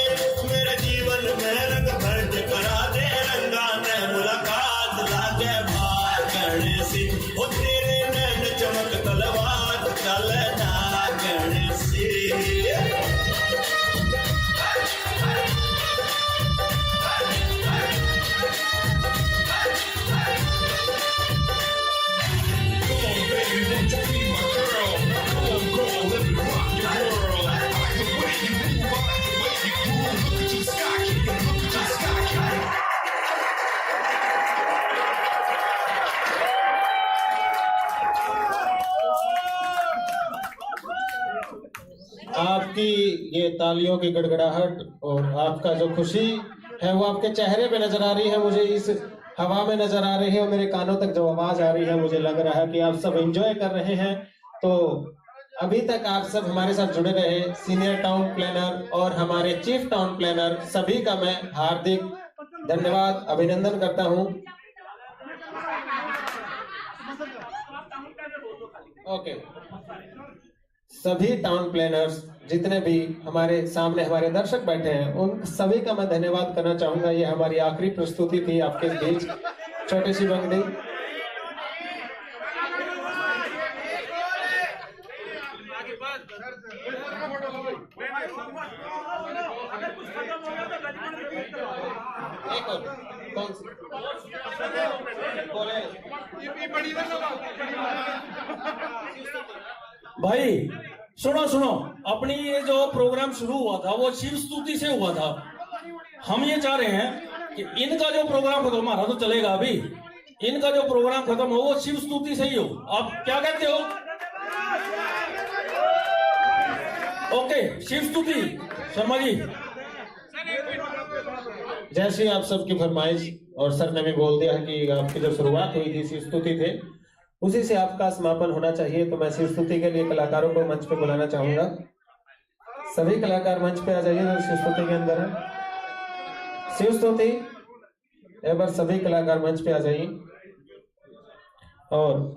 [SPEAKER 21] मेरे जीवन में रंग भर दे, करा दे रंगा ने मुलाकात लागे बार गणेशी, ओ तेरे नैन चमक तलवार चले ना गणेशी।
[SPEAKER 19] आपकी ये तालियों की गड़गड़ाहट और आपका जो खुशी है वो आपके चेहरे पे नजर आ रही है, मुझे इस हवा में नजर आ रही है, और मेरे कानों तक जो आवाज आ रही है मुझे लग रहा है कि आप सब एंजॉय कर रहे हैं। तो अभी तक आप सब हमारे साथ जुड़े रहे, सीनियर टाउन प्लानर और हमारे चीफ टाउन प्लानर सभी का मैं हार्दिक धन्यवाद अभिनंदन करता हूं। ओके, सभी टाउन प्लानर्स जितने भी हमारे सामने हमारे दर्शक बैठे हैं उन सभी का मैं धन्यवाद करना चाहूंगा। ये हमारी आखिरी प्रस्तुति थी आपके बीच, छोटी सी बंगड़ी। कौन सी
[SPEAKER 10] भाई सुनो सुनो, अपनी ये जो प्रोग्राम शुरू हुआ था वो शिव स्तुति से हुआ था। हम ये चाह रहे हैं कि इनका जो प्रोग्राम खत्म, हमारा तो चलेगा अभी, इनका जो प्रोग्राम खत्म हो वो शिव स्तुति से ही हो। आप क्या कहते हो? ओके, शिव स्तुति शर्मा जी।
[SPEAKER 19] जैसे आप सबकी फरमाइश, और सर ने भी बोल दिया कि आपकी जो शुरुआत हुई थी शिव स्तुति थे, उसी से आपका समापन होना चाहिए। तो मैं शिव स्तुति के लिए कलाकारों को मंच पे बुलाना चाहूंगा। सभी कलाकार मंच पे आ जाइए जो शिव स्तुति के अंदर है। शिव स्तुति एक बार सभी कलाकार मंच पे आ जाइए। और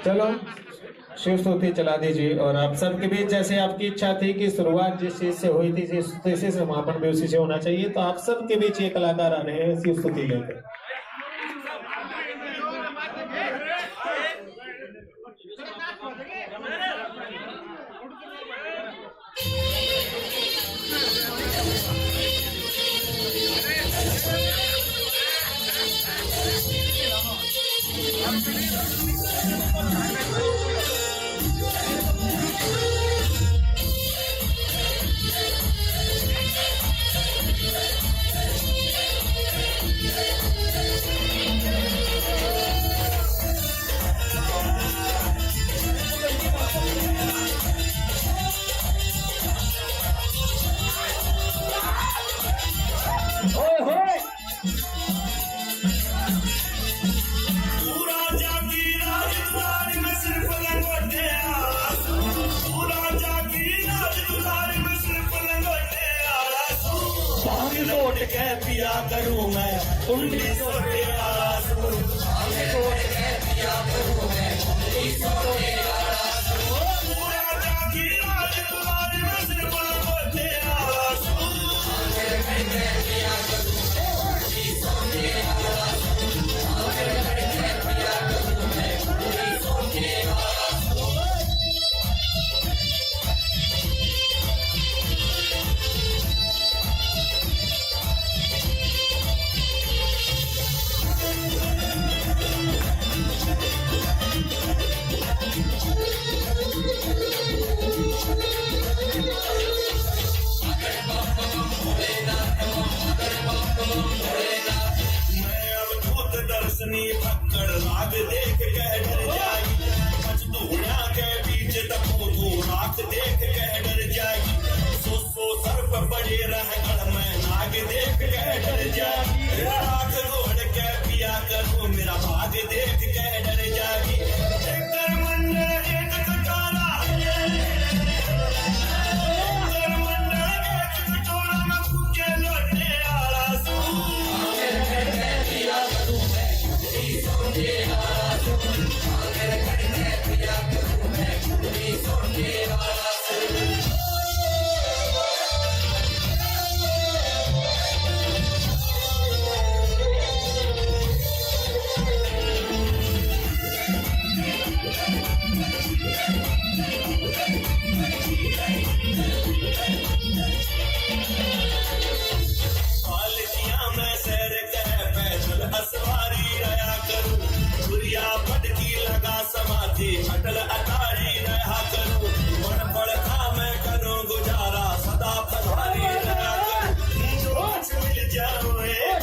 [SPEAKER 19] चलो शिव स्तुति चला दीजिए। और आप सबके बीच जैसे आपकी इच्छा थी कि शुरुआत जिस चीज से हुई थी इसी से समापन भी उसी से होना चाहिए, तो आप सबके बीच ये कलाकार आ रहे हैं शिव स्तुति लेकर।
[SPEAKER 21] पिया करूं मैं कुंडी सोटे आस, कोट के पिया करूं मैं कुंडी सोटे आस, पूरा जागी राज तुम्हारी में सिर्फ लंगोटे आस, मेरे के पिया करूं मैं कुंडी सोटे आस, मेरे के पिया करूं मैं कुंडी सोटे आस। पालकियां में सैर करे पैदल असवारी रहा करूं, दुरिया पटकी लगा समाधि अटल अटारी रहा करूं, मन पड़ खा मैं करूं गुजारा सदा पधारी रहा करूं, जो कुछ मिल जाऊं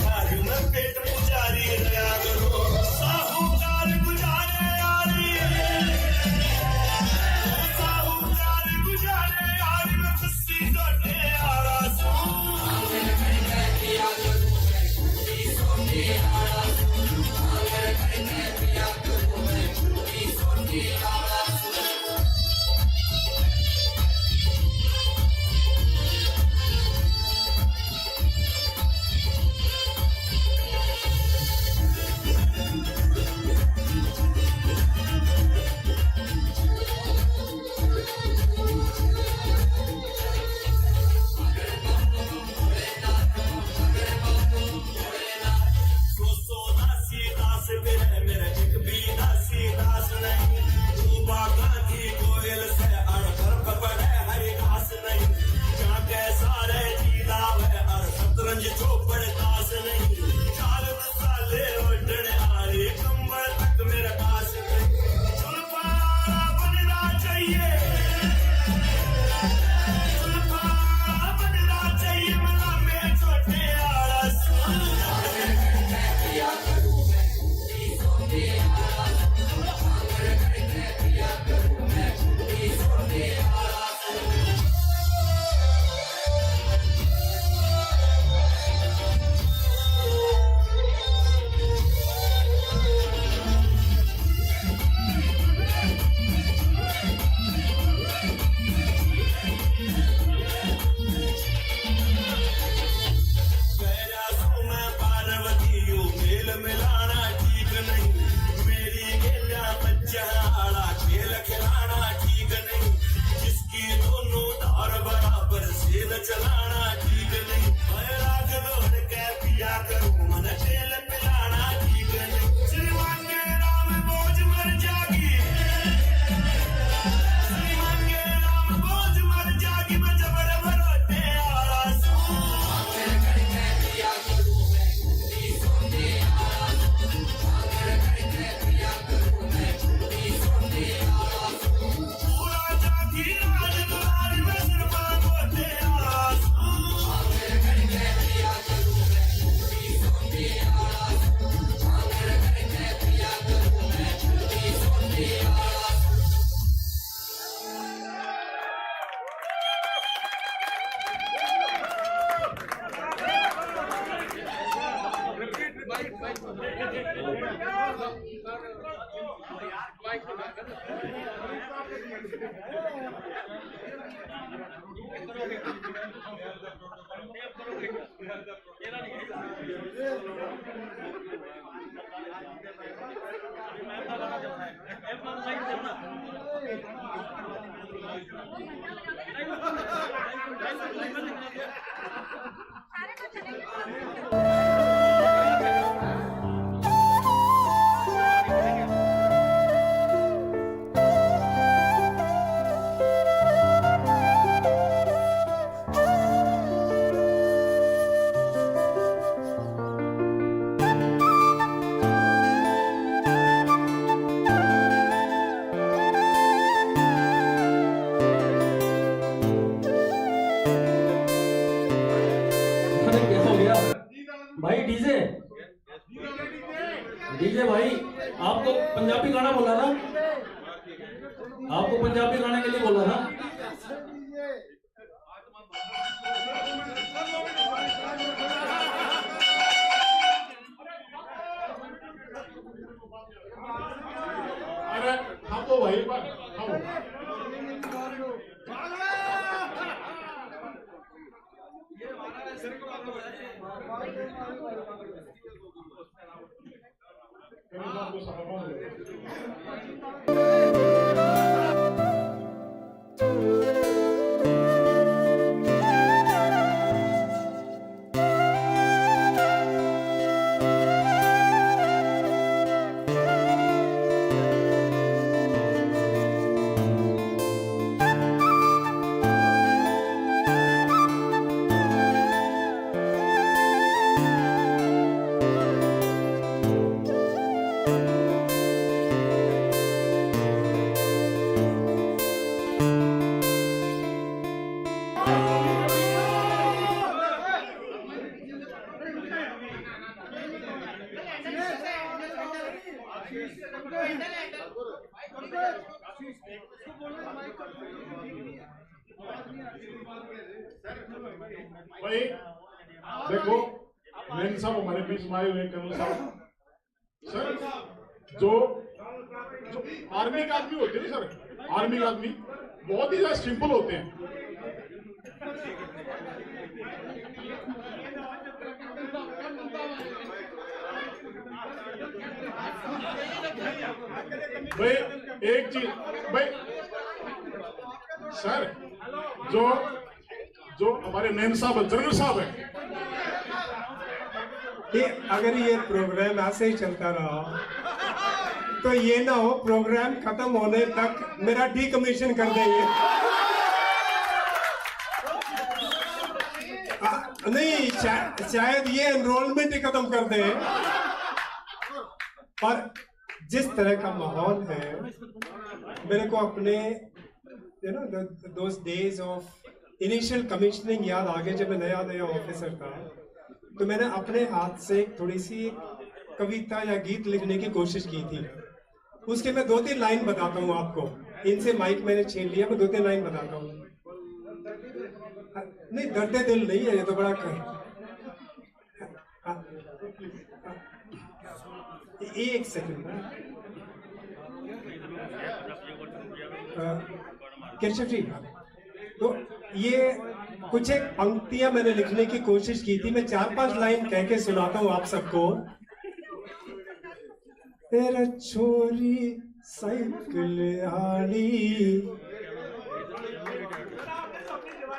[SPEAKER 21] भाग्य में पेट पुजारी रहा करूं, साहूकार गुजारे यारी, साहूकार गुजारे यारी में खुशी लौटे आराज़ू। चलाना ठीक नहीं, राग दौड़ के पिया करूं मन तेल पिलाना ठीक नहीं, श्रीमान के राम बोझ मर जागी, श्रीमान के राम बोझ मर जागी, मैं जबर भरोटे आराज़ू। पूरा जागी राज दुलारी में सिरपा बोटे आराज़ू।
[SPEAKER 10] भाई डीजे डीजे भाई, आपको पंजाबी गाना बोला था, आपको पंजाबी गाने के लिए बोला था। अरे खाओ भाई, खाओ।
[SPEAKER 4] भाई देखो मेन साहब हमारे बीच में आए हुए कर्नल साहब सर, जो आर्मी का आदमी होते हैं सर, आर्मी का आदमी बहुत ही ज्यादा सिंपल होते हैं। भाई एक चीज भाई सर, जो हमारे मेन साहब जनरल साहब है,
[SPEAKER 18] अगर ये प्रोग्राम ऐसे ही चलता रहा तो ये ना हो प्रोग्राम खत्म होने तक मेरा डीकमीशन कर देंगे। नहीं, शायद ये एनरोलमेंट ही खत्म कर दे। पर जिस तरह का माहौल है, मेरे को अपने those days of initial commissioning याद आ गए, जब मैं नया ऑफिसर था। तो मैंने अपने हाथ से थोड़ी सी कविता या गीत लिखने की कोशिश की थी। उसके मैं 2-3 लाइन बताता हूँ आपको। इनसे माइक मैंने छीन लिया, मैं 2-3 लाइन बताता हूँ। नहीं, दर्द दिल नहीं है, ये तो बड़ा एक सेकंड। केशव जी, तो ये कुछ एक पंक्तियां मैंने लिखने की कोशिश की थी। मैं 4-5 लाइन कह के सुनाता हूँ आप सबको। तेरा छोरी साइकिल आली,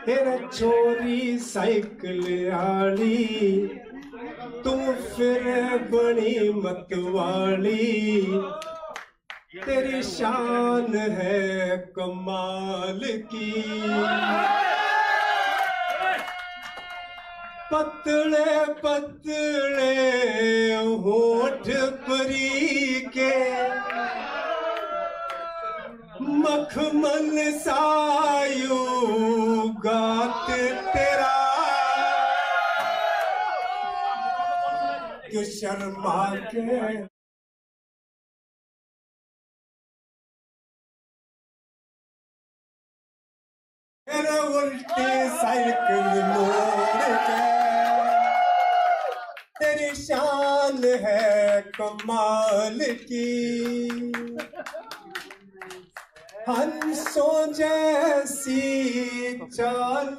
[SPEAKER 18] तेरा छोरी साइकिल आली, तुम फिर बड़ी मतवाली, तेरी शान है कमाल की, पतले पतले होठ परी के, मखमल सायु गात तेरा, क्यों शर्मा के मेरे उल्टी साइकिल मोड़ के, तेरी शान है कमाल की, हंसों जैसी चाल